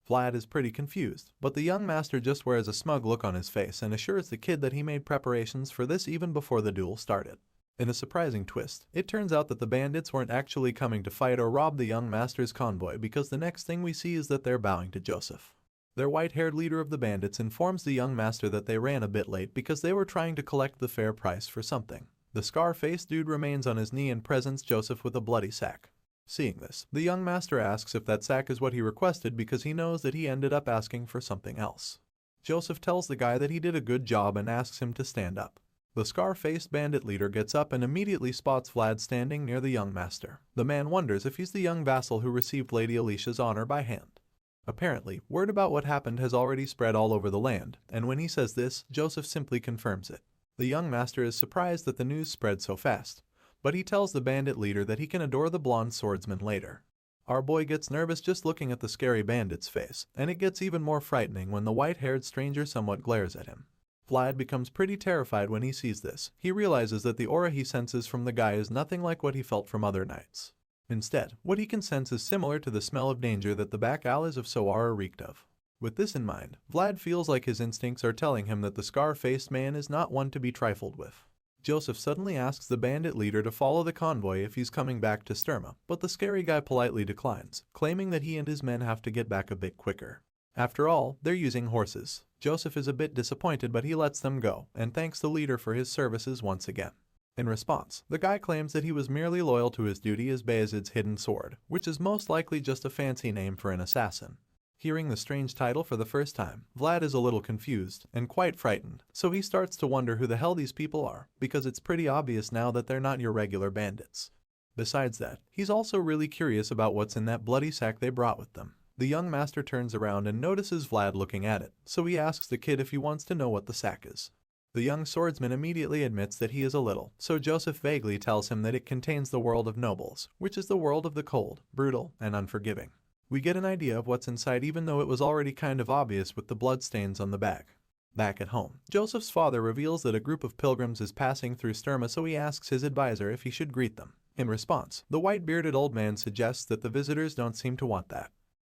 Vlad is pretty confused, but the young master just wears a smug look on his face and assures the kid that he made preparations for this even before the duel started. In a surprising twist, it turns out that the bandits weren't actually coming to fight or rob the young master's convoy, because the next thing we see is that they're bowing to Joseph. Their white-haired leader of the bandits informs the young master that they ran a bit late because they were trying to collect the fair price for something. The scar-faced dude remains on his knee and presents Joseph with a bloody sack. Seeing this, the young master asks if that sack is what he requested because he knows that he ended up asking for something else. Joseph tells the guy that he did a good job and asks him to stand up. The scar-faced bandit leader gets up and immediately spots Vlad standing near the young master. The man wonders if he's the young vassal who received Lady Alicia's honor by hand. Apparently, word about what happened has already spread all over the land, and when he says this, Joseph simply confirms it. The young master is surprised that the news spread so fast, but he tells the bandit leader that he can adore the blonde swordsman later. Our boy gets nervous just looking at the scary bandit's face, and it gets even more frightening when the white-haired stranger somewhat glares at him. Vlad becomes pretty terrified when he sees this. He realizes that the aura he senses from the guy is nothing like what he felt from other nights. Instead, what he can sense is similar to the smell of danger that the back alleys of Sowara reeked of. With this in mind, Vlad feels like his instincts are telling him that the scar-faced man is not one to be trifled with. Joseph suddenly asks the bandit leader to follow the convoy if he's coming back to Sturma, but the scary guy politely declines, claiming that he and his men have to get back a bit quicker. After all, they're using horses. Joseph is a bit disappointed, but he lets them go and thanks the leader for his services once again. In response, the guy claims that he was merely loyal to his duty as Bayezid's hidden sword, which is most likely just a fancy name for an assassin. Hearing the strange title for the first time, Vlad is a little confused and quite frightened, so he starts to wonder who the hell these people are, because it's pretty obvious now that they're not your regular bandits. Besides that, he's also really curious about what's in that bloody sack they brought with them. The young master turns around and notices Vlad looking at it, so he asks the kid if he wants to know what the sack is. The young swordsman immediately admits that he is a little, so Joseph vaguely tells him that it contains the world of nobles, which is the world of the cold, brutal, and unforgiving. We get an idea of what's inside even though it was already kind of obvious with the bloodstains on the bag. Back at home, Joseph's father reveals that a group of pilgrims is passing through Sturma, so he asks his advisor if he should greet them. In response, the white-bearded old man suggests that the visitors don't seem to want that,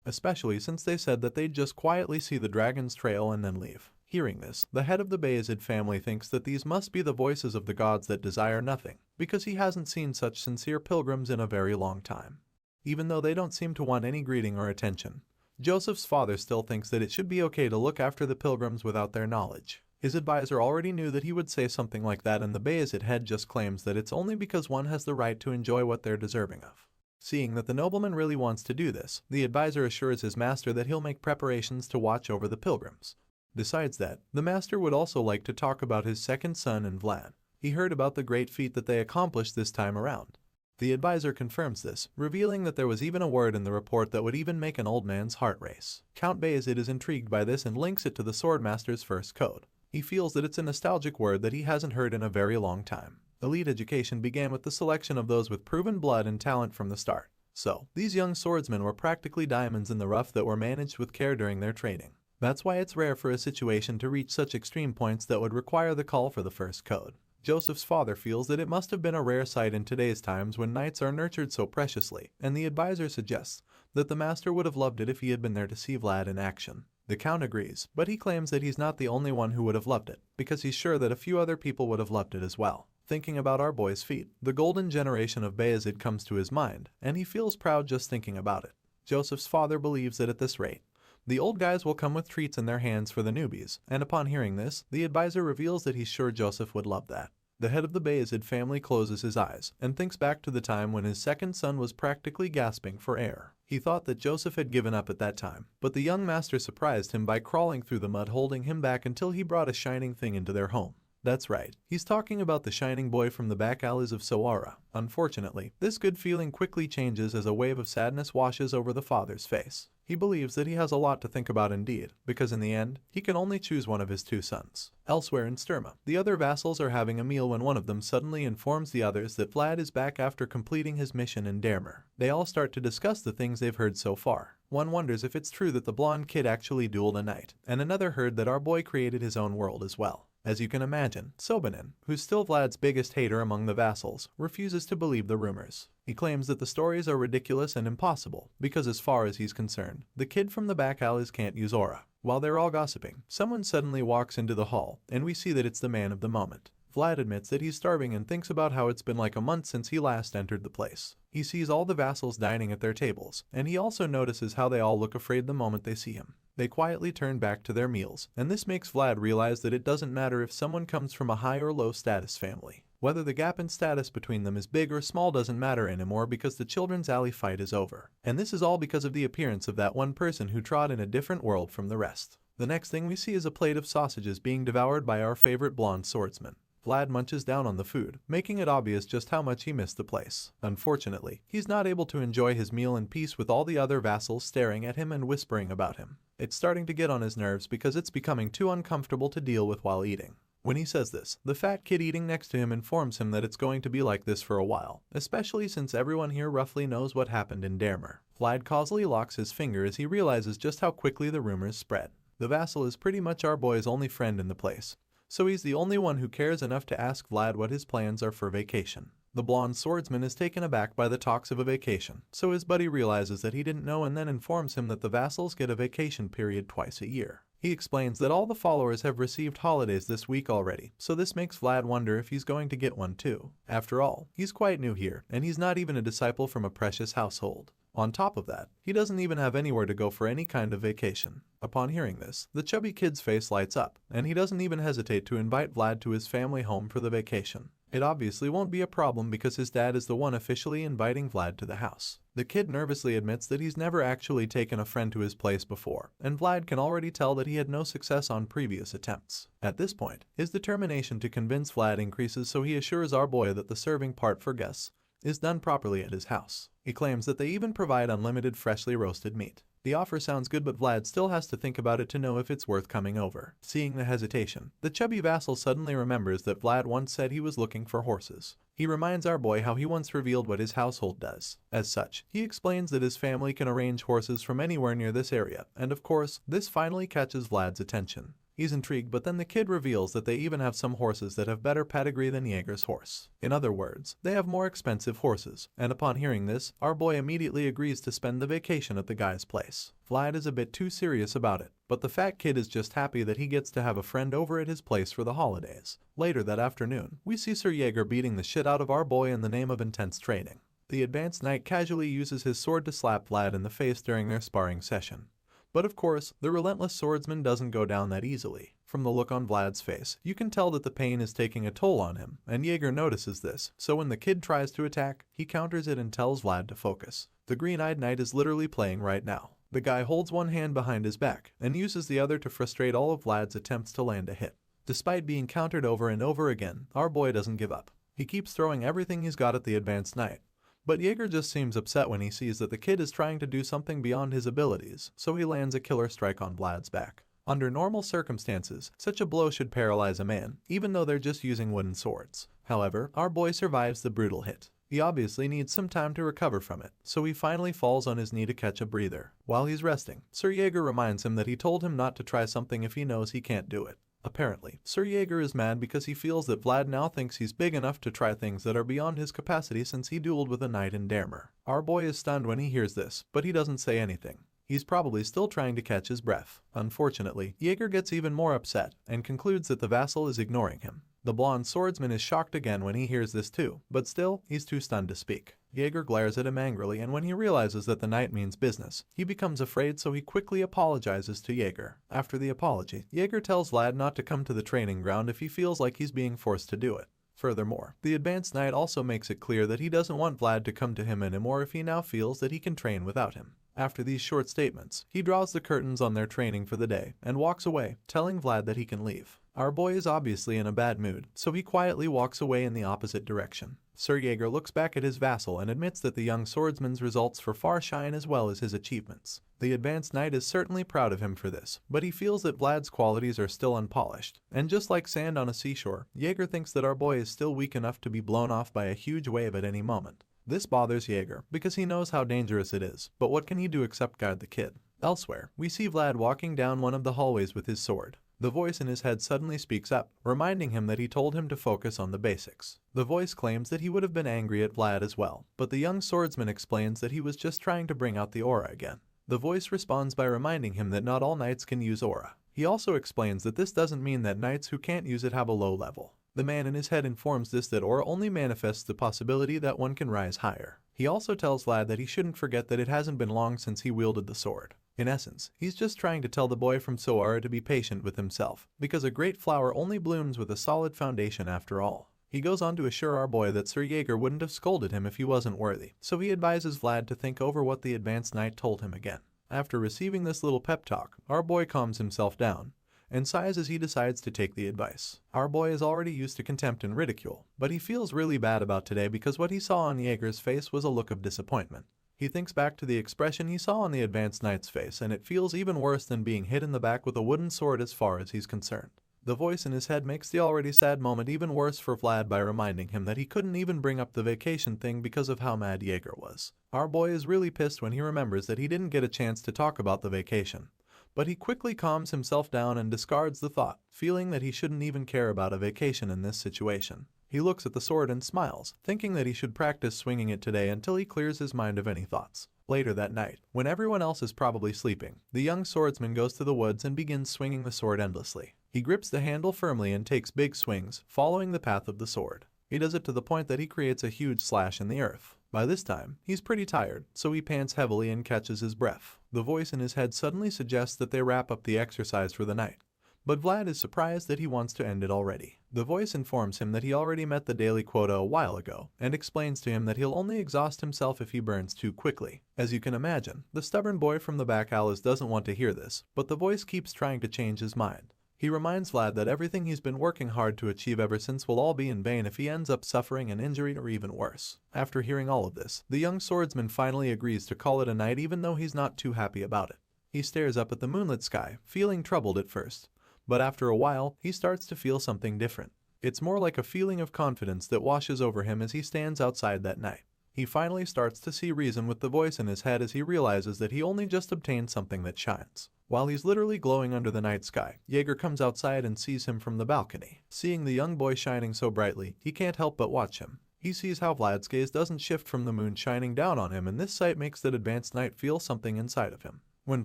especially since they said that they'd just quietly see the dragon's trail and then leave. Hearing this, the head of the Bayezid family thinks that these must be the voices of the gods that desire nothing, because he hasn't seen such sincere pilgrims in a very long time. Even though they don't seem to want any greeting or attention, Joseph's father still thinks that it should be okay to look after the pilgrims without their knowledge. His advisor already knew that he would say something like that, and the Bayezid head just claims that it's only because one has the right to enjoy what they're deserving of. Seeing that the nobleman really wants to do this, the advisor assures his master that he'll make preparations to watch over the pilgrims. Besides that, the master would also like to talk about his second son and Vlad. He heard about the great feat that they accomplished this time around. The advisor confirms this, revealing that there was even a word in the report that would even make an old man's heart race. Count Bayezid is intrigued by this and links it to the swordmaster's first code. He feels that it's a nostalgic word that he hasn't heard in a very long time. Elite education began with the selection of those with proven blood and talent from the start. So, these young swordsmen were practically diamonds in the rough that were managed with care during their training. That's why it's rare for a situation to reach such extreme points that would require the call for the first code. Joseph's father feels that it must have been a rare sight in today's times when knights are nurtured so preciously, and the advisor suggests that the master would have loved it if he had been there to see Vlad in action. The count agrees, but he claims that he's not the only one who would have loved it, because he's sure that a few other people would have loved it as well. Thinking about our boy's feat, the golden generation of Bayezid comes to his mind, and he feels proud just thinking about it. Joseph's father believes that at this rate, the old guys will come with treats in their hands for the newbies, and upon hearing this, the advisor reveals that he's sure Joseph would love that. The head of the Bayezid family closes his eyes and thinks back to the time when his second son was practically gasping for air. He thought that Joseph had given up at that time, but the young master surprised him by crawling through the mud, holding him back until he brought a shining thing into their home. That's right, he's talking about the shining boy from the back alleys of Sawara. Unfortunately, this good feeling quickly changes as a wave of sadness washes over the father's face. He believes that he has a lot to think about indeed, because in the end, he can only choose one of his two sons. Elsewhere in Sturma, the other vassals are having a meal when one of them suddenly informs the others that Vlad is back after completing his mission in Dermer. They all start to discuss the things they've heard so far. One wonders if it's true that the blonde kid actually dueled a knight, and another heard that our boy created his own world as well. As you can imagine, Sobanin, who's still Vlad's biggest hater among the vassals, refuses to believe the rumors. He claims that the stories are ridiculous and impossible, because as far as he's concerned, the kid from the back alleys can't use aura. While they're all gossiping, someone suddenly walks into the hall, and we see that it's the man of the moment. Vlad admits that he's starving and thinks about how it's been like a month since he last entered the place. He sees all the vassals dining at their tables, and he also notices how they all look afraid the moment they see him. They quietly turn back to their meals, and this makes Vlad realize that it doesn't matter if someone comes from a high or low status family. Whether the gap in status between them is big or small doesn't matter anymore because the children's alley fight is over. And this is all because of the appearance of that one person who trod in a different world from the rest. The next thing we see is a plate of sausages being devoured by our favorite blonde swordsman. Vlad munches down on the food, making it obvious just how much he missed the place. Unfortunately, he's not able to enjoy his meal in peace with all the other vassals staring at him and whispering about him. It's starting to get on his nerves because it's becoming too uncomfortable to deal with while eating. When he says this, the fat kid eating next to him informs him that it's going to be like this for a while, especially since everyone here roughly knows what happened in Dermer. Vlad causally locks his finger as he realizes just how quickly the rumors spread. The vassal is pretty much our boy's only friend in the place, so he's the only one who cares enough to ask Vlad what his plans are for vacation. The blonde swordsman is taken aback by the talks of a vacation, so his buddy realizes that he didn't know and then informs him that the vassals get a vacation period twice a year. He explains that all the followers have received holidays this week already, so this makes Vlad wonder if he's going to get one too. After all, he's quite new here, and he's not even a disciple from a precious household. On top of that, he doesn't even have anywhere to go for any kind of vacation. Upon hearing this, the chubby kid's face lights up, and he doesn't even hesitate to invite Vlad to his family home for the vacation. It obviously won't be a problem because his dad is the one officially inviting Vlad to the house. The kid nervously admits that he's never actually taken a friend to his place before, and Vlad can already tell that he had no success on previous attempts. At this point, his determination to convince Vlad increases, so he assures our boy that the serving part for guests is done properly at his house. He claims that they even provide unlimited freshly roasted meat. The offer sounds good, but Vlad still has to think about it to know if it's worth coming over. Seeing the hesitation, the chubby vassal suddenly remembers that Vlad once said he was looking for horses. He reminds our boy how he once revealed what his household does. As such, he explains that his family can arrange horses from anywhere near this area, and of course, this finally catches Vlad's attention. He's intrigued, but then the kid reveals that they even have some horses that have better pedigree than Jaeger's horse. In other words, they have more expensive horses, and upon hearing this, our boy immediately agrees to spend the vacation at the guy's place. Vlad is a bit too serious about it, but the fat kid is just happy that he gets to have a friend over at his place for the holidays. Later that afternoon, we see Sir Jaeger beating the shit out of our boy in the name of intense training. The advanced knight casually uses his sword to slap Vlad in the face during their sparring session. But of course, the relentless swordsman doesn't go down that easily. From the look on Vlad's face, you can tell that the pain is taking a toll on him, and Jaeger notices this, so when the kid tries to attack, he counters it and tells Vlad to focus. The green-eyed knight is literally playing right now. The guy holds one hand behind his back, and uses the other to frustrate all of Vlad's attempts to land a hit. Despite being countered over and over again, our boy doesn't give up. He keeps throwing everything he's got at the advanced knight. But Jaeger just seems upset when he sees that the kid is trying to do something beyond his abilities, so he lands a killer strike on Vlad's back. Under normal circumstances, such a blow should paralyze a man, even though they're just using wooden swords. However, our boy survives the brutal hit. He obviously needs some time to recover from it, so he finally falls on his knee to catch a breather. While he's resting, Sir Jaeger reminds him that he told him not to try something if he knows he can't do it. Apparently, Sir Jaeger is mad because he feels that Vlad now thinks he's big enough to try things that are beyond his capacity since he dueled with a knight in Dermer. Our boy is stunned when he hears this, but he doesn't say anything. He's probably still trying to catch his breath. Unfortunately, Jaeger gets even more upset and concludes that the vassal is ignoring him. The blonde swordsman is shocked again when he hears this too, but still, he's too stunned to speak. Jaeger glares at him angrily, and when he realizes that the knight means business, he becomes afraid, so he quickly apologizes to Jaeger. After the apology, Jaeger tells Vlad not to come to the training ground if he feels like he's being forced to do it. Furthermore, the advanced knight also makes it clear that he doesn't want Vlad to come to him anymore if he now feels that he can train without him. After these short statements, he draws the curtains on their training for the day and walks away, telling Vlad that he can leave. Our boy is obviously in a bad mood, so he quietly walks away in the opposite direction. Sir Jaeger looks back at his vassal and admits that the young swordsman's results for far shine as well as his achievements. The advanced knight is certainly proud of him for this, but he feels that Vlad's qualities are still unpolished. And just like sand on a seashore, Jaeger thinks that our boy is still weak enough to be blown off by a huge wave at any moment. This bothers Jaeger because he knows how dangerous it is, but what can he do except guide the kid? Elsewhere, we see Vlad walking down one of the hallways with his sword. The voice in his head suddenly speaks up, reminding him that he told him to focus on the basics. The voice claims that he would have been angry at Vlad as well, but the young swordsman explains that he was just trying to bring out the aura again. The voice responds by reminding him that not all knights can use aura. He also explains that this doesn't mean that knights who can't use it have a low level. The man in his head informs this that aura only manifests the possibility that one can rise higher. He also tells Vlad that he shouldn't forget that it hasn't been long since he wielded the sword. In essence, he's just trying to tell the boy from Soara to be patient with himself, because a great flower only blooms with a solid foundation after all. He goes on to assure our boy that Sir Jaeger wouldn't have scolded him if he wasn't worthy, so he advises Vlad to think over what the advanced knight told him again. After receiving this little pep talk, our boy calms himself down and sighs as he decides to take the advice. Our boy is already used to contempt and ridicule, but he feels really bad about today because what he saw on Jaeger's face was a look of disappointment. He thinks back to the expression he saw on the advanced knight's face, and it feels even worse than being hit in the back with a wooden sword as far as he's concerned. The voice in his head makes the already sad moment even worse for Vlad by reminding him that he couldn't even bring up the vacation thing because of how mad Jaeger was. Our boy is really pissed when he remembers that he didn't get a chance to talk about the vacation. But he quickly calms himself down and discards the thought, feeling that he shouldn't even care about a vacation in this situation. He looks at the sword and smiles, thinking that he should practice swinging it today until he clears his mind of any thoughts. Later that night, when everyone else is probably sleeping, the young swordsman goes to the woods and begins swinging the sword endlessly. He grips the handle firmly and takes big swings, following the path of the sword. He does it to the point that he creates a huge slash in the earth. By this time, he's pretty tired, so he pants heavily and catches his breath. The voice in his head suddenly suggests that they wrap up the exercise for the night. But Vlad is surprised that he wants to end it already. The voice informs him that he already met the daily quota a while ago, and explains to him that he'll only exhaust himself if he burns too quickly. As you can imagine, the stubborn boy from the back alleys doesn't want to hear this, but the voice keeps trying to change his mind. He reminds Vlad that everything he's been working hard to achieve ever since will all be in vain if he ends up suffering an injury or even worse. After hearing all of this, the young swordsman finally agrees to call it a night even though he's not too happy about it. He stares up at the moonlit sky, feeling troubled at first. But after a while, he starts to feel something different. It's more like a feeling of confidence that washes over him as he stands outside that night. He finally starts to see reason with the voice in his head as he realizes that he only just obtained something that shines. While he's literally glowing under the night sky, Jaeger comes outside and sees him from the balcony. Seeing the young boy shining so brightly, he can't help but watch him. He sees how Vlad's gaze doesn't shift from the moon shining down on him, and this sight makes that advanced knight feel something inside of him. When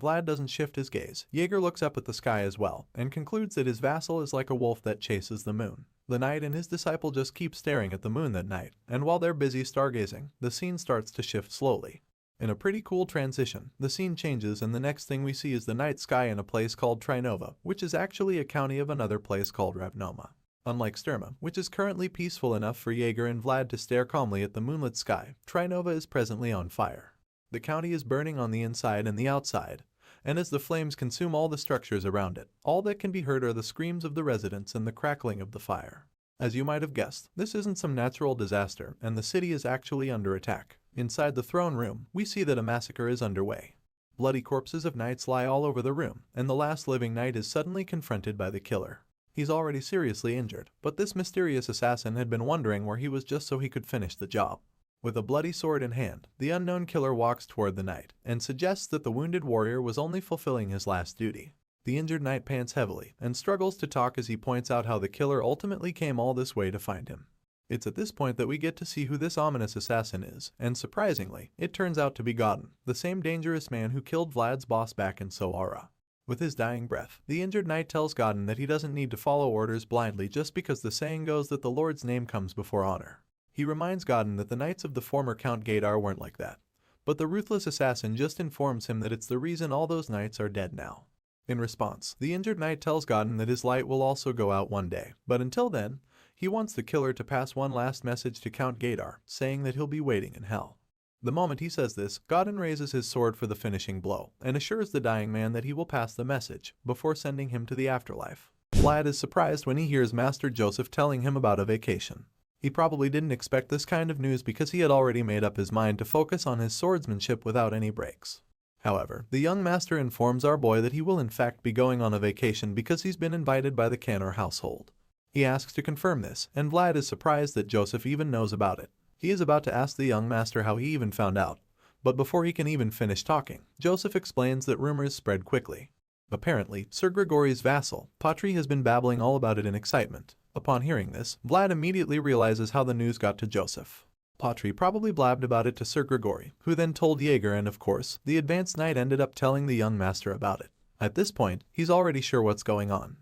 Vlad doesn't shift his gaze, Jaeger looks up at the sky as well, and concludes that his vassal is like a wolf that chases the moon. The knight and his disciple just keep staring at the moon that night, and while they're busy stargazing, the scene starts to shift slowly. In a pretty cool transition, the scene changes and the next thing we see is the night sky in a place called Trinova, which is actually a county of another place called Ravnoma. Unlike Sturma, which is currently peaceful enough for Jaeger and Vlad to stare calmly at the moonlit sky, Trinova is presently on fire. The county is burning on the inside and the outside, and as the flames consume all the structures around it, all that can be heard are the screams of the residents and the crackling of the fire. As you might have guessed, this isn't some natural disaster, and the city is actually under attack. Inside the throne room, we see that a massacre is underway. Bloody corpses of knights lie all over the room, and the last living knight is suddenly confronted by the killer. He's already seriously injured, but this mysterious assassin had been wondering where he was just so he could finish the job. With a bloody sword in hand, the unknown killer walks toward the knight, and suggests that the wounded warrior was only fulfilling his last duty. The injured knight pants heavily, and struggles to talk as he points out how the killer ultimately came all this way to find him. It's at this point that we get to see who this ominous assassin is, and surprisingly, it turns out to be Godin, the same dangerous man who killed Vlad's boss back in Soara. With his dying breath, the injured knight tells Godin that he doesn't need to follow orders blindly just because the saying goes that the Lord's name comes before honor. He reminds Godin that the knights of the former Count Gadar weren't like that, but the ruthless assassin just informs him that it's the reason all those knights are dead now. In response, the injured knight tells Godin that his light will also go out one day, but until then, he wants the killer to pass one last message to Count Gadar, saying that he'll be waiting in hell. The moment he says this, Godin raises his sword for the finishing blow and assures the dying man that he will pass the message before sending him to the afterlife. Vlad is surprised when he hears Master Joseph telling him about a vacation. He probably didn't expect this kind of news because he had already made up his mind to focus on his swordsmanship without any breaks. However, the young master informs our boy that he will in fact be going on a vacation because he's been invited by the Canor household. He asks to confirm this, and Vlad is surprised that Joseph even knows about it. He is about to ask the young master how he even found out, but before he can even finish talking, Joseph explains that rumors spread quickly. Apparently, Sir Grigory's vassal, Patri, has been babbling all about it in excitement. Upon hearing this, Vlad immediately realizes how the news got to Joseph. Patri probably blabbed about it to Sir Grigory, who then told Jaeger, and of course, the advanced knight ended up telling the young master about it. At this point, he's already sure what's going on.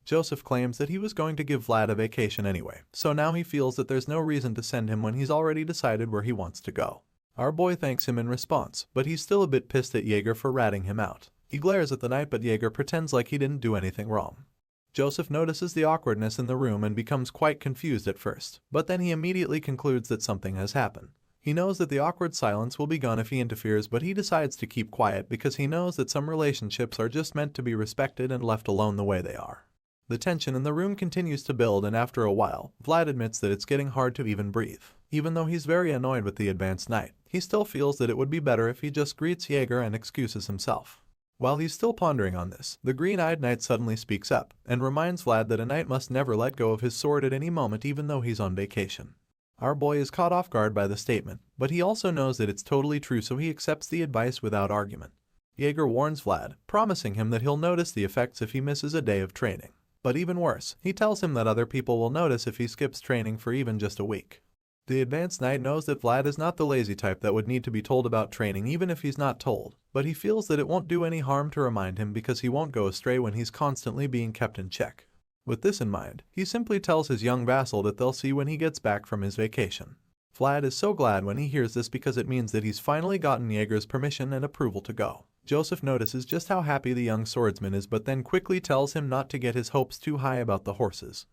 Joseph claims that he was going to give Vlad a vacation anyway, so now he feels that there's no reason to send him when he's already decided where he wants to go. Our boy thanks him in response, but he's still a bit pissed at Jaeger for ratting him out. He glares at the knight, but Jaeger pretends like he didn't do anything wrong. Joseph notices the awkwardness in the room and becomes quite confused at first, but then he immediately concludes that something has happened. He knows that the awkward silence will be gone if he interferes, but he decides to keep quiet because he knows that some relationships are just meant to be respected and left alone the way they are. The tension in the room continues to build, and after a while, Vlad admits that it's getting hard to even breathe. Even though he's very annoyed with the advanced knight, he still feels that it would be better if he just greets Jaeger and excuses himself. While he's still pondering on this, the green-eyed knight suddenly speaks up and reminds Vlad that a knight must never let go of his sword at any moment, even though he's on vacation. Our boy is caught off guard by the statement, but he also knows that it's totally true, so he accepts the advice without argument. Jaeger warns Vlad, promising him that he'll notice the effects if he misses a day of training. But even worse, he tells him that other people will notice if he skips training for even just a week. The advanced knight knows that Vlad is not the lazy type that would need to be told about training even if he's not told, but he feels that it won't do any harm to remind him because he won't go astray when he's constantly being kept in check. With this in mind, he simply tells his young vassal that they'll see when he gets back from his vacation. Vlad is so glad when he hears this because it means that he's finally gotten Jaeger's permission and approval to go. Joseph notices just how happy the young swordsman is, but then quickly tells him not to get his hopes too high about the horses.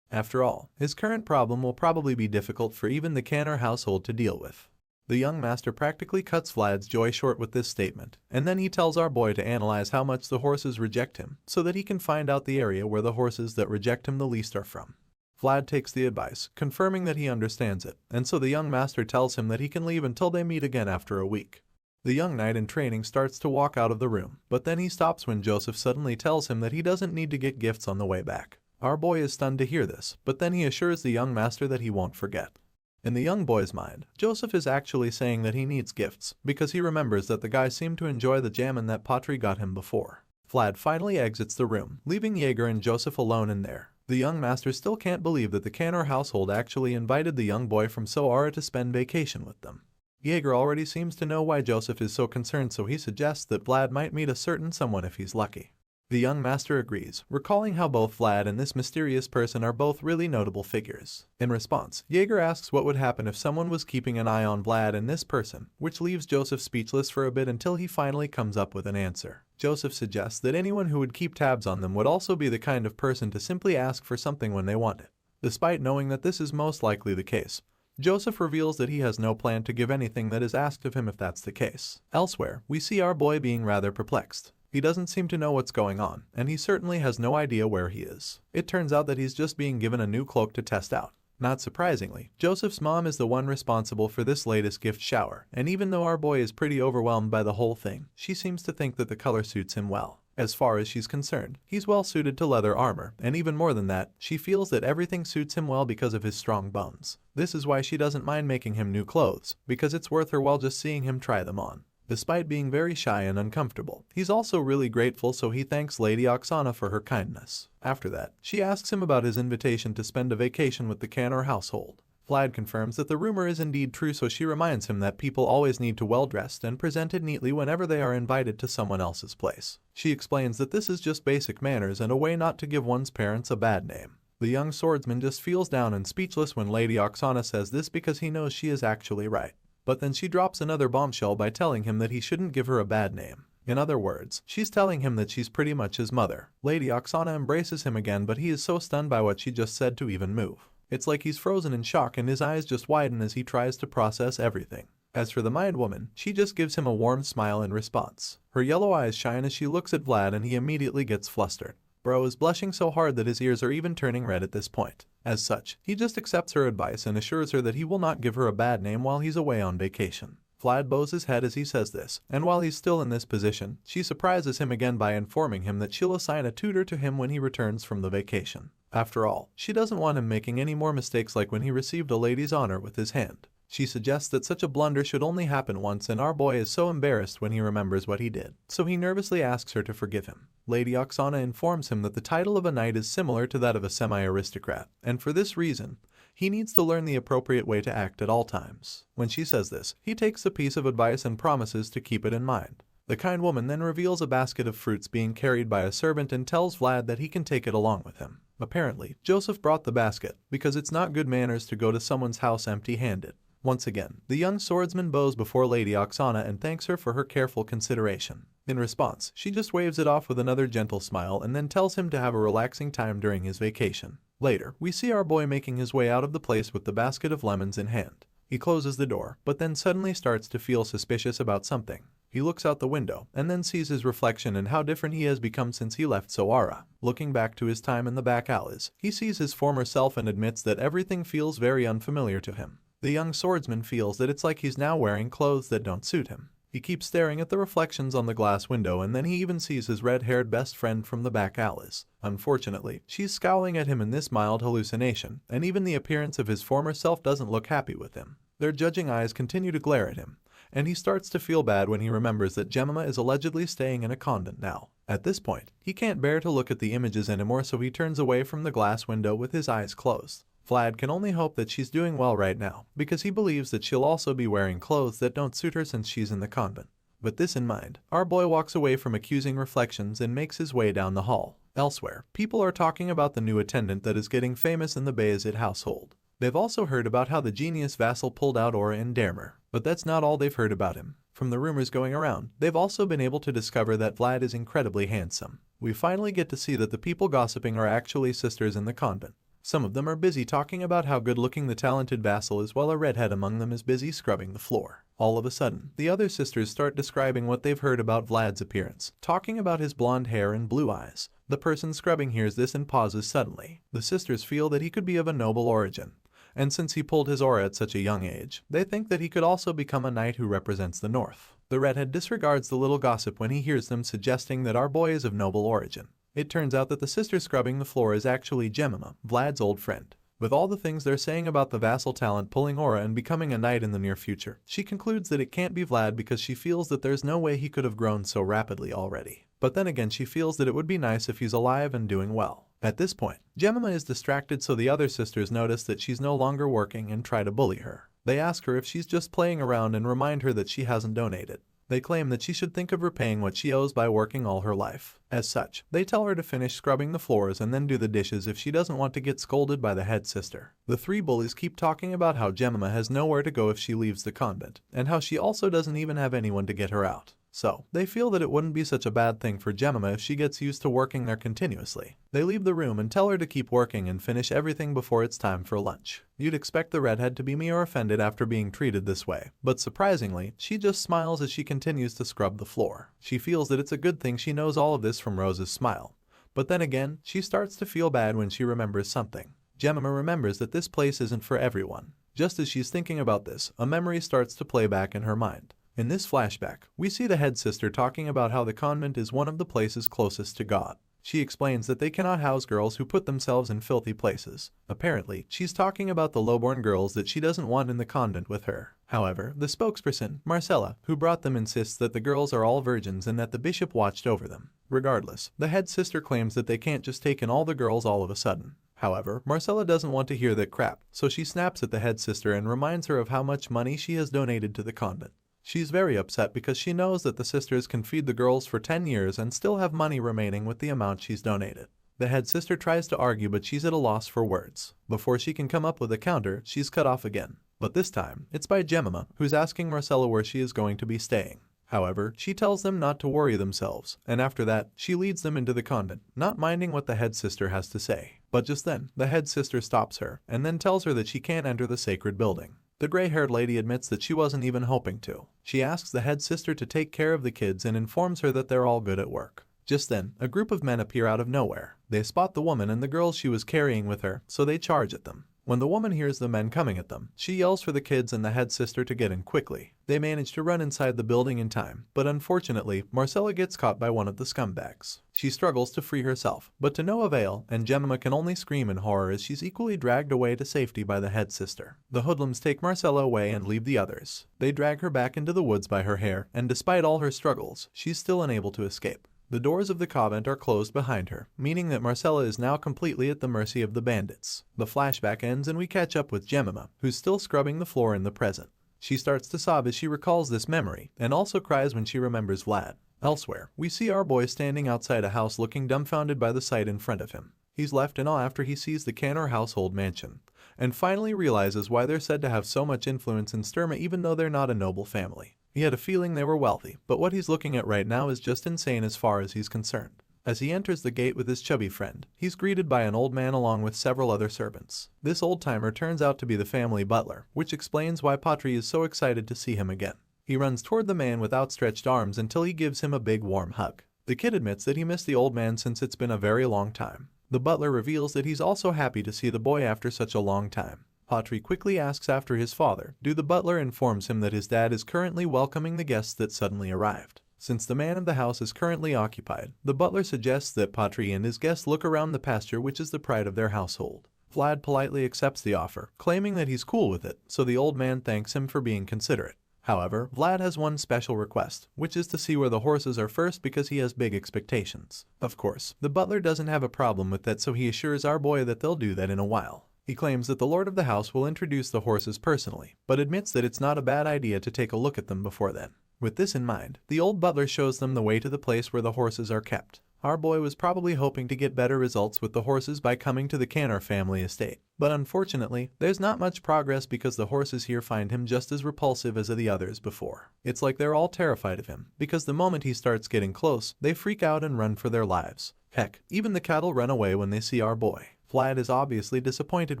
After all, his current problem will probably be difficult for even the Canor household to deal with. The young master practically cuts Vlad's joy short with this statement, and then he tells our boy to analyze how much the horses reject him, so that he can find out the area where the horses that reject him the least are from. Vlad takes the advice, confirming that he understands it, and so the young master tells him that he can leave until they meet again after a week. The young knight in training starts to walk out of the room, but then he stops when Joseph suddenly tells him that he doesn't need to get gifts on the way back. Our boy is stunned to hear this, but then he assures the young master that he won't forget. In the young boy's mind, Joseph is actually saying that he needs gifts, because he remembers that the guy seemed to enjoy the jammin' that Patri got him before. Vlad finally exits the room, leaving Jaeger and Joseph alone in there. The young master still can't believe that the Canor household actually invited the young boy from Soara to spend vacation with them. Jaeger already seems to know why Joseph is so concerned, so he suggests that Vlad might meet a certain someone if he's lucky. The young master agrees, recalling how both Vlad and this mysterious person are both really notable figures. In response, Jaeger asks what would happen if someone was keeping an eye on Vlad and this person, which leaves Joseph speechless for a bit until he finally comes up with an answer. Joseph suggests that anyone who would keep tabs on them would also be the kind of person to simply ask for something when they want it. Despite knowing that this is most likely the case, Joseph reveals that he has no plan to give anything that is asked of him if that's the case. Elsewhere, we see our boy being rather perplexed. He doesn't seem to know what's going on, and he certainly has no idea where he is. It turns out that he's just being given a new cloak to test out. Not surprisingly, Joseph's mom is the one responsible for this latest gift shower, and even though our boy is pretty overwhelmed by the whole thing, she seems to think that the color suits him well. As far as she's concerned, he's well suited to leather armor, and even more than that, she feels that everything suits him well because of his strong bones. This is why she doesn't mind making him new clothes, because it's worth her while just seeing him try them on. Despite being very shy and uncomfortable, he's also really grateful, so he thanks Lady Oksana for her kindness. After that, she asks him about his invitation to spend a vacation with the Canor household. Vlad confirms that the rumor is indeed true, so she reminds him that people always need to well-dressed and presented neatly whenever they are invited to someone else's place. She explains that this is just basic manners and a way not to give one's parents a bad name. The young swordsman just feels down and speechless when Lady Oksana says this because he knows she is actually right. But then she drops another bombshell by telling him that he shouldn't give her a bad name. In other words, she's telling him that she's pretty much his mother. Lady Oksana embraces him again, but he is so stunned by what she just said to even move. It's like he's frozen in shock and his eyes just widen as he tries to process everything. As for the Maid woman, she just gives him a warm smile in response. Her yellow eyes shine as she looks at Vlad and he immediately gets flustered. Bro is blushing so hard that his ears are even turning red at this point. As such, he just accepts her advice and assures her that he will not give her a bad name while he's away on vacation. Vlad bows his head as he says this, and while he's still in this position, she surprises him again by informing him that she'll assign a tutor to him when he returns from the vacation. After all, she doesn't want him making any more mistakes like when he received a lady's honor with his hand. She suggests that such a blunder should only happen once, and our boy is so embarrassed when he remembers what he did, so he nervously asks her to forgive him. Lady Oksana informs him that the title of a knight is similar to that of a semi-aristocrat, and for this reason, he needs to learn the appropriate way to act at all times. When she says this, he takes the piece of advice and promises to keep it in mind. The kind woman then reveals a basket of fruits being carried by a servant and tells Vlad that he can take it along with him. Apparently, Joseph brought the basket because it's not good manners to go to someone's house empty-handed. Once again, the young swordsman bows before Lady Oksana and thanks her for her careful consideration. In response, she just waves it off with another gentle smile and then tells him to have a relaxing time during his vacation. Later, we see our boy making his way out of the place with the basket of lemons in hand. He closes the door, but then suddenly starts to feel suspicious about something. He looks out the window, and then sees his reflection and how different he has become since he left Soara. Looking back to his time in the back alleys, he sees his former self and admits that everything feels very unfamiliar to him. The young swordsman feels that it's like he's now wearing clothes that don't suit him. He keeps staring at the reflections on the glass window, and then he even sees his red-haired best friend from the back alleys. Unfortunately, she's scowling at him in this mild hallucination, and even the appearance of his former self doesn't look happy with him. Their judging eyes continue to glare at him, and he starts to feel bad when he remembers that Jemima is allegedly staying in a convent now. At this point, he can't bear to look at the images anymore, so he turns away from the glass window with his eyes closed. Vlad can only hope that she's doing well right now, because he believes that she'll also be wearing clothes that don't suit her since she's in the convent. With this in mind, our boy walks away from accusing reflections and makes his way down the hall. Elsewhere, people are talking about the new attendant that is getting famous in the Bayezid household. They've also heard about how the genius vassal pulled out Aura in Dermer, but that's not all they've heard about him. From the rumors going around, they've also been able to discover that Vlad is incredibly handsome. We finally get to see that the people gossiping are actually sisters in the convent. Some of them are busy talking about how good-looking the talented vassal is, while a redhead among them is busy scrubbing the floor. All of a sudden, the other sisters start describing what they've heard about Vlad's appearance, talking about his blonde hair and blue eyes. The person scrubbing hears this and pauses suddenly. The sisters feel that he could be of a noble origin, and since he pulled his aura at such a young age, they think that he could also become a knight who represents the north. The redhead disregards the little gossip when he hears them suggesting that our boy is of noble origin. It turns out that the sister scrubbing the floor is actually Jemima, Vlad's old friend. With all the things they're saying about the vassal talent pulling aura and becoming a knight in the near future, she concludes that it can't be Vlad because she feels that there's no way he could have grown so rapidly already. But then again, she feels that it would be nice if he's alive and doing well. At this point, Jemima is distracted, so the other sisters notice that she's no longer working and try to bully her. They ask her if she's just playing around and remind her that she hasn't donated. They claim that she should think of repaying what she owes by working all her life. As such, they tell her to finish scrubbing the floors and then do the dishes if she doesn't want to get scolded by the head sister. The three bullies keep talking about how Jemima has nowhere to go if she leaves the convent, and how she also doesn't even have anyone to get her out. So, they feel that it wouldn't be such a bad thing for Jemima if she gets used to working there continuously. They leave the room and tell her to keep working and finish everything before it's time for lunch. You'd expect the redhead to be more offended after being treated this way, but surprisingly, she just smiles as she continues to scrub the floor. She feels that it's a good thing she knows all of this from Rose's smile. But then again, she starts to feel bad when she remembers something. Jemima remembers that this place isn't for everyone. Just as she's thinking about this, a memory starts to play back in her mind. In this flashback, we see the head sister talking about how the convent is one of the places closest to God. She explains that they cannot house girls who put themselves in filthy places. Apparently, she's talking about the lowborn girls that she doesn't want in the convent with her. However, the spokesperson, Marcella, who brought them, insists that the girls are all virgins and that the bishop watched over them. Regardless, the head sister claims that they can't just take in all the girls all of a sudden. However, Marcella doesn't want to hear that crap, so she snaps at the head sister and reminds her of how much money she has donated to the convent. She's very upset because she knows that the sisters can feed the girls for 10 years and still have money remaining with the amount she's donated. The head sister tries to argue, but she's at a loss for words. Before she can come up with a counter, she's cut off again. But this time, it's by Jemima, who's asking Marcella where she is going to be staying. However, she tells them not to worry themselves, and after that, she leads them into the convent, not minding what the head sister has to say. But just then, the head sister stops her, and then tells her that she can't enter the sacred building. The gray-haired lady admits that she wasn't even hoping to. She asks the head sister to take care of the kids and informs her that they're all good at work. Just then, a group of men appear out of nowhere. They spot the woman and the girls she was carrying with her, so they charge at them. When the woman hears the men coming at them, she yells for the kids and the head sister to get in quickly. They manage to run inside the building in time, but unfortunately, Marcella gets caught by one of the scumbags. She struggles to free herself, but to no avail, and Jemima can only scream in horror as she's equally dragged away to safety by the head sister. The hoodlums take Marcella away and leave the others. They drag her back into the woods by her hair, and despite all her struggles, she's still unable to escape. The doors of the convent are closed behind her, meaning that Marcella is now completely at the mercy of the bandits. The flashback ends and we catch up with Jemima, who's still scrubbing the floor in the present. She starts to sob as she recalls this memory, and also cries when she remembers Vlad. Elsewhere, we see our boy standing outside a house looking dumbfounded by the sight in front of him. He's left in awe after he sees the Canor household mansion, and finally realizes why they're said to have so much influence in Sturma even though they're not a noble family. He had a feeling they were wealthy, but what he's looking at right now is just insane as far as he's concerned. As he enters the gate with his chubby friend, he's greeted by an old man along with several other servants. This old-timer turns out to be the family butler, which explains why Patri is so excited to see him again. He runs toward the man with outstretched arms until he gives him a big warm hug. The kid admits that he missed the old man since it's been a very long time. The butler reveals that he's also happy to see the boy after such a long time. Patri quickly asks after his father. The butler informs him that his dad is currently welcoming the guests that suddenly arrived. Since the man of the house is currently occupied, the butler suggests that Patri and his guests look around the pasture, which is the pride of their household. Vlad politely accepts the offer, claiming that he's cool with it, so the old man thanks him for being considerate. However, Vlad has one special request, which is to see where the horses are first because he has big expectations. Of course, the butler doesn't have a problem with that, so he assures our boy that they'll do that in a while. He claims that the lord of the house will introduce the horses personally, but admits that it's not a bad idea to take a look at them before then. With this in mind, the old butler shows them the way to the place where the horses are kept. Our boy was probably hoping to get better results with the horses by coming to the Canor family estate, but unfortunately, there's not much progress because the horses here find him just as repulsive as the others before. It's like they're all terrified of him, because the moment he starts getting close, they freak out and run for their lives. Heck, even the cattle run away when they see our boy. Vlad is obviously disappointed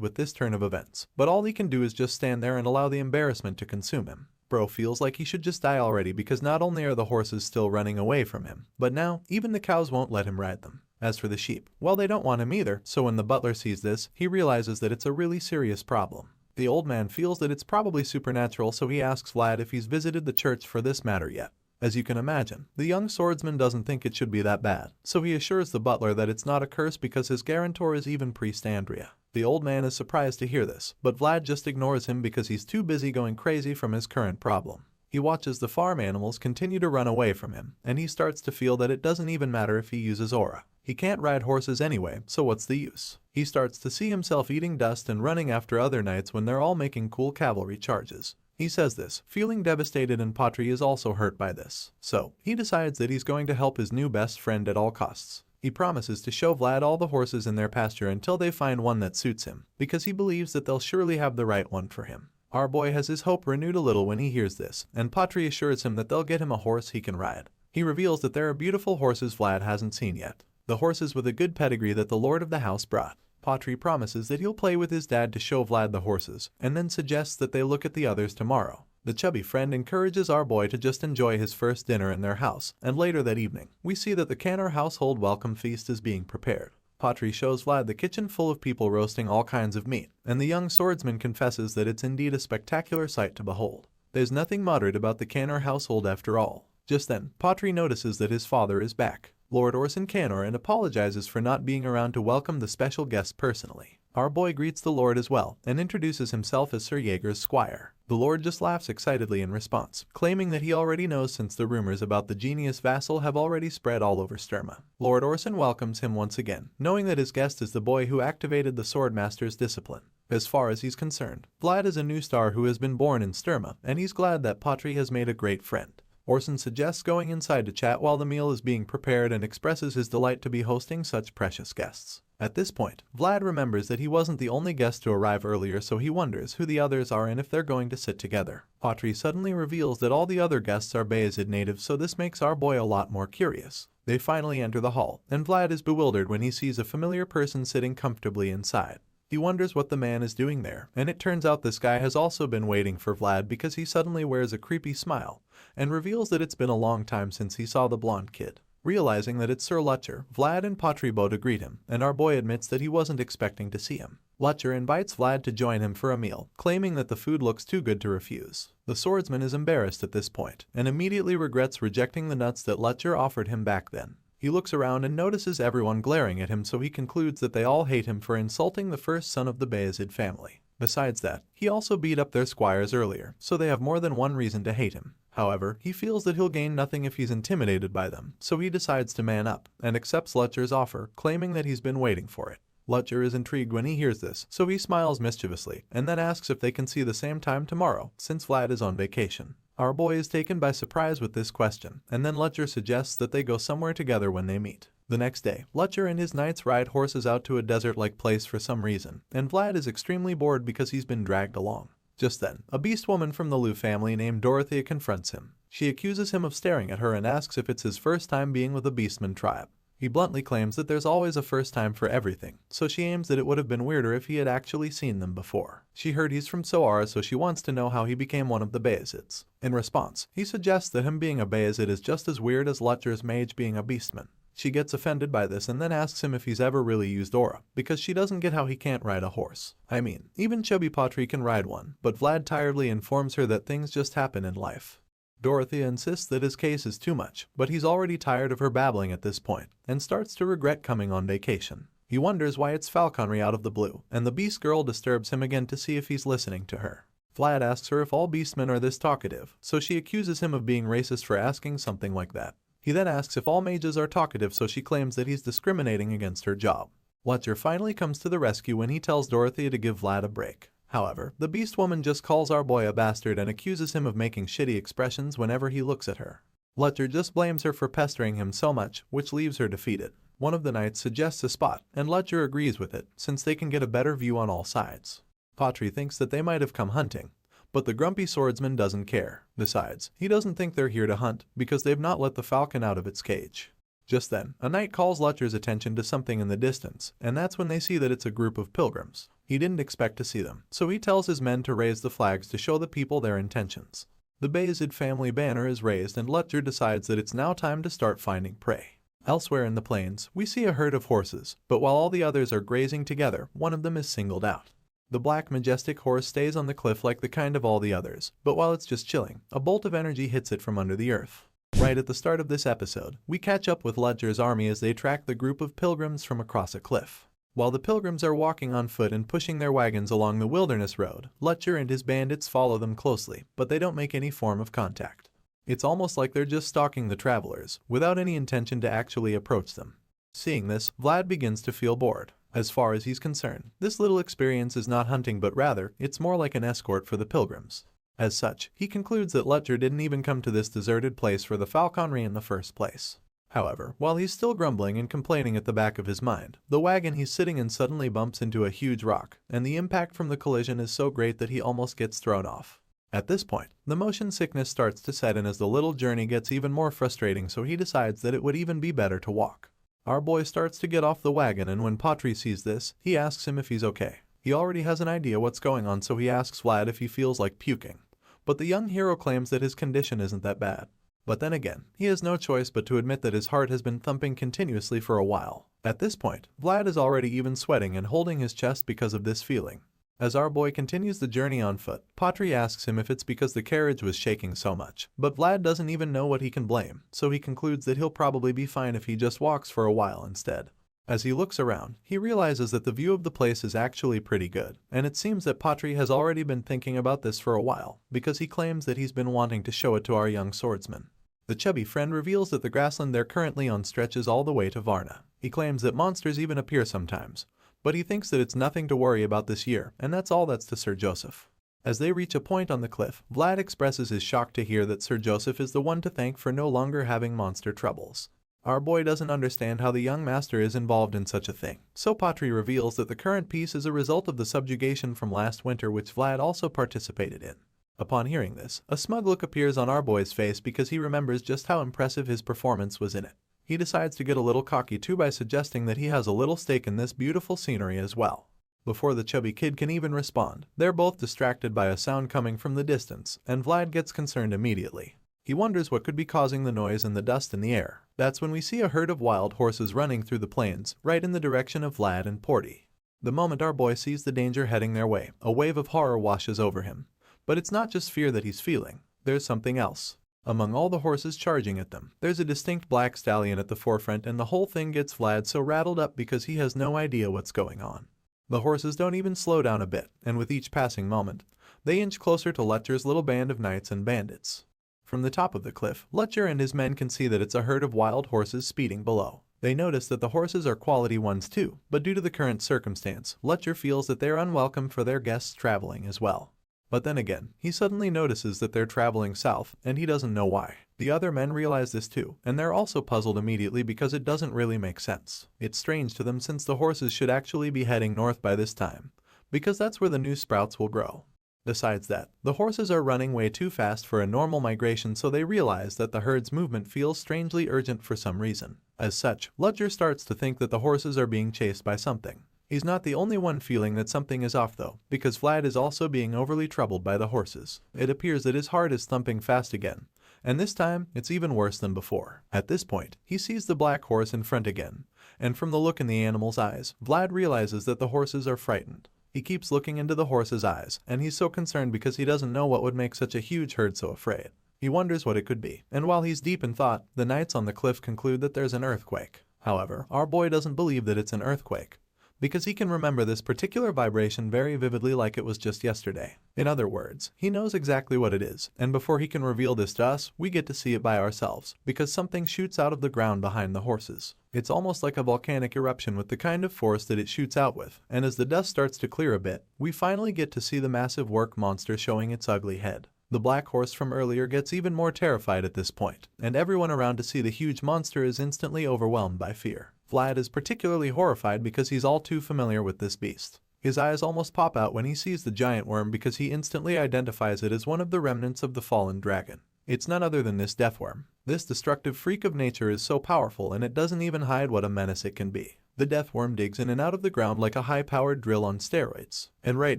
with this turn of events, but all he can do is just stand there and allow the embarrassment to consume him. Bro feels like he should just die already because not only are the horses still running away from him, but now even the cows won't let him ride them. As for the sheep, well, they don't want him either, so when the butler sees this, he realizes that it's a really serious problem. The old man feels that it's probably supernatural, so he asks Vlad if he's visited the church for this matter yet. As you can imagine, the young swordsman doesn't think it should be that bad, so he assures the butler that it's not a curse because his guarantor is even priest Andrea. The old man is surprised to hear this, but Vlad just ignores him because he's too busy going crazy from his current problem. He watches the farm animals continue to run away from him, and he starts to feel that it doesn't even matter if he uses aura. He can't ride horses anyway, so what's the use? He starts to see himself eating dust and running after other knights when they're all making cool cavalry charges. He says this, feeling devastated, and Patri is also hurt by this. So, he decides that he's going to help his new best friend at all costs. He promises to show Vlad all the horses in their pasture until they find one that suits him, because he believes that they'll surely have the right one for him. Our boy has his hope renewed a little when he hears this, and Patri assures him that they'll get him a horse he can ride. He reveals that there are beautiful horses Vlad hasn't seen yet, the horses with a good pedigree that the lord of the house brought. Patri promises that he'll play with his dad to show Vlad the horses, and then suggests that they look at the others tomorrow. The chubby friend encourages our boy to just enjoy his first dinner in their house, and later that evening, we see that the Canor household welcome feast is being prepared. Patri shows Vlad the kitchen full of people roasting all kinds of meat, and the young swordsman confesses that it's indeed a spectacular sight to behold. There's nothing moderate about the Canor household after all. Just then, Patri notices that his father is back, Lord Orson Canor, and apologizes for not being around to welcome the special guest personally. Our boy greets the Lord as well, and introduces himself as Sir Jaeger's squire. The Lord just laughs excitedly in response, claiming that he already knows since the rumors about the genius vassal have already spread all over Sturma. Lord Orson welcomes him once again, knowing that his guest is the boy who activated the Swordmaster's discipline. As far as he's concerned, Vlad is a new star who has been born in Sturma, and he's glad that Patri has made a great friend. Orson suggests going inside to chat while the meal is being prepared and expresses his delight to be hosting such precious guests. At this point, Vlad remembers that he wasn't the only guest to arrive earlier, so he wonders who the others are and if they're going to sit together. Patri suddenly reveals that all the other guests are Bayezid natives, so this makes our boy a lot more curious. They finally enter the hall, and Vlad is bewildered when he sees a familiar person sitting comfortably inside. He wonders what the man is doing there, and it turns out this guy has also been waiting for Vlad because he suddenly wears a creepy smile and reveals that it's been a long time since he saw the blonde kid. Realizing that it's Sir Lutcher, Vlad and Patri bow to greet him, and our boy admits that he wasn't expecting to see him. Lutcher invites Vlad to join him for a meal, claiming that the food looks too good to refuse. The swordsman is embarrassed at this point, and immediately regrets rejecting the nuts that Lutcher offered him back then. He looks around and notices everyone glaring at him, so he concludes that they all hate him for insulting the first son of the Bayezid family. Besides that, he also beat up their squires earlier, so they have more than one reason to hate him. However, he feels that he'll gain nothing if he's intimidated by them, so he decides to man up and accepts Lutcher's offer, claiming that he's been waiting for it. Lutcher is intrigued when he hears this, so he smiles mischievously and then asks if they can see the same time tomorrow, since Vlad is on vacation. Our boy is taken by surprise with this question, and then Lutcher suggests that they go somewhere together when they meet. The next day, Lutcher and his knights ride horses out to a desert-like place for some reason, and Vlad is extremely bored because he's been dragged along. Just then, a beast woman from the Liu family named Dorothea confronts him. She accuses him of staring at her and asks if it's his first time being with a beastman tribe. He bluntly claims that there's always a first time for everything, so she aims that it would have been weirder if he had actually seen them before. She heard he's from Soara, so she wants to know how he became one of the Bayezids. In response, he suggests that him being a Bayezid is just as weird as Lutcher's mage being a beastman. She gets offended by this and then asks him if he's ever really used aura, because she doesn't get how he can't ride a horse. I mean, even chubby Patri can ride one, but Vlad tiredly informs her that things just happen in life. Dorothea insists that his case is too much, but he's already tired of her babbling at this point, and starts to regret coming on vacation. He wonders why it's falconry out of the blue, and the beast girl disturbs him again to see if he's listening to her. Vlad asks her if all beastmen are this talkative, so she accuses him of being racist for asking something like that. He then asks if all mages are talkative, so she claims that he's discriminating against her job. Lutcher finally comes to the rescue when he tells Dorothea to give Vlad a break. However, the beast woman just calls our boy a bastard and accuses him of making shitty expressions whenever he looks at her. Lutcher just blames her for pestering him so much, which leaves her defeated. One of the knights suggests a spot, and Lutcher agrees with it, since they can get a better view on all sides. Patri thinks that they might have come hunting, but the grumpy swordsman doesn't care. Besides, he doesn't think they're here to hunt, because they've not let the falcon out of its cage. Just then, a knight calls Lutcher's attention to something in the distance, and that's when they see that it's a group of pilgrims. He didn't expect to see them, so he tells his men to raise the flags to show the people their intentions. The Bayezid family banner is raised, and Lutcher decides that it's now time to start finding prey. Elsewhere in the plains, we see a herd of horses, but while all the others are grazing together, one of them is singled out. The black majestic horse stays on the cliff like the kind of all the others, but while it's just chilling, a bolt of energy hits it from under the earth. Right at the start of this episode, we catch up with Lutcher's army as they track the group of pilgrims from across a cliff. While the pilgrims are walking on foot and pushing their wagons along the wilderness road, Lutcher and his bandits follow them closely, but they don't make any form of contact. It's almost like they're just stalking the travelers, without any intention to actually approach them. Seeing this, Vlad begins to feel bored. As far as he's concerned, this little experience is not hunting, but rather, it's more like an escort for the pilgrims. As such, he concludes that Lutcher didn't even come to this deserted place for the falconry in the first place. However, while he's still grumbling and complaining at the back of his mind, the wagon he's sitting in suddenly bumps into a huge rock, and the impact from the collision is so great that he almost gets thrown off. At this point, the motion sickness starts to set in as the little journey gets even more frustrating, so he decides that it would even be better to walk. Our boy starts to get off the wagon, and when Patri sees this, he asks him if he's okay. He already has an idea what's going on, so he asks Vlad if he feels like puking. But the young hero claims that his condition isn't that bad. But then again, he has no choice but to admit that his heart has been thumping continuously for a while. At this point, Vlad is already even sweating and holding his chest because of this feeling. As our boy continues the journey on foot, Patri asks him if it's because the carriage was shaking so much, but Vlad doesn't even know what he can blame, so he concludes that he'll probably be fine if he just walks for a while instead. As he looks around, he realizes that the view of the place is actually pretty good, and it seems that Patri has already been thinking about this for a while, because he claims that he's been wanting to show it to our young swordsman. The chubby friend reveals that the grassland they're currently on stretches all the way to Varna. He claims that monsters even appear sometimes, but he thinks that it's nothing to worry about this year, and that's all that's to Sir Joseph. As they reach a point on the cliff, Vlad expresses his shock to hear that Sir Joseph is the one to thank for no longer having monster troubles. Our boy doesn't understand how the young master is involved in such a thing, so Patri reveals that the current peace is a result of the subjugation from last winter, which Vlad also participated in. Upon hearing this, a smug look appears on our boy's face because he remembers just how impressive his performance was in it. He decides to get a little cocky too by suggesting that he has a little stake in this beautiful scenery as well. Before the chubby kid can even respond, they're both distracted by a sound coming from the distance, and Vlad gets concerned immediately. He wonders what could be causing the noise and the dust in the air. That's when we see a herd of wild horses running through the plains, right in the direction of Vlad and Porty. The moment our boy sees the danger heading their way, a wave of horror washes over him. But it's not just fear that he's feeling, there's something else. Among all the horses charging at them, there's a distinct black stallion at the forefront, and the whole thing gets Vlad so rattled up because he has no idea what's going on. The horses don't even slow down a bit, and with each passing moment, they inch closer to Lutcher's little band of knights and bandits. From the top of the cliff, Lutcher and his men can see that it's a herd of wild horses speeding below. They notice that the horses are quality ones too, but due to the current circumstance, Lutcher feels that they're unwelcome for their guests traveling as well. But then again, he suddenly notices that they're traveling south, and he doesn't know why. The other men realize this too, and they're also puzzled immediately because it doesn't really make sense. It's strange to them since the horses should actually be heading north by this time, because that's where the new sprouts will grow. Besides that, the horses are running way too fast for a normal migration, so they realize that the herd's movement feels strangely urgent for some reason. As such, Lutcher starts to think that the horses are being chased by something. He's not the only one feeling that something is off though, because Vlad is also being overly troubled by the horses. It appears that his heart is thumping fast again, and this time it's even worse than before. At this point, he sees the black horse in front again, and from the look in the animal's eyes, Vlad realizes that the horses are frightened. He keeps looking into the horse's eyes, and he's so concerned because he doesn't know what would make such a huge herd so afraid. He wonders what it could be, and while he's deep in thought, the knights on the cliff conclude that there's an earthquake. However, our boy doesn't believe that it's an earthquake, because he can remember this particular vibration very vividly like it was just yesterday. In other words, he knows exactly what it is, and before he can reveal this to us, we get to see it by ourselves, because something shoots out of the ground behind the horses. It's almost like a volcanic eruption with the kind of force that it shoots out with, and as the dust starts to clear a bit, we finally get to see the massive work monster showing its ugly head. The black horse from earlier gets even more terrified at this point, and everyone around to see the huge monster is instantly overwhelmed by fear. Vlad is particularly horrified because he's all too familiar with this beast. His eyes almost pop out when he sees the giant worm because he instantly identifies it as one of the remnants of the fallen dragon. It's none other than this deathworm. This destructive freak of nature is so powerful, and it doesn't even hide what a menace it can be. The deathworm digs in and out of the ground like a high-powered drill on steroids. And right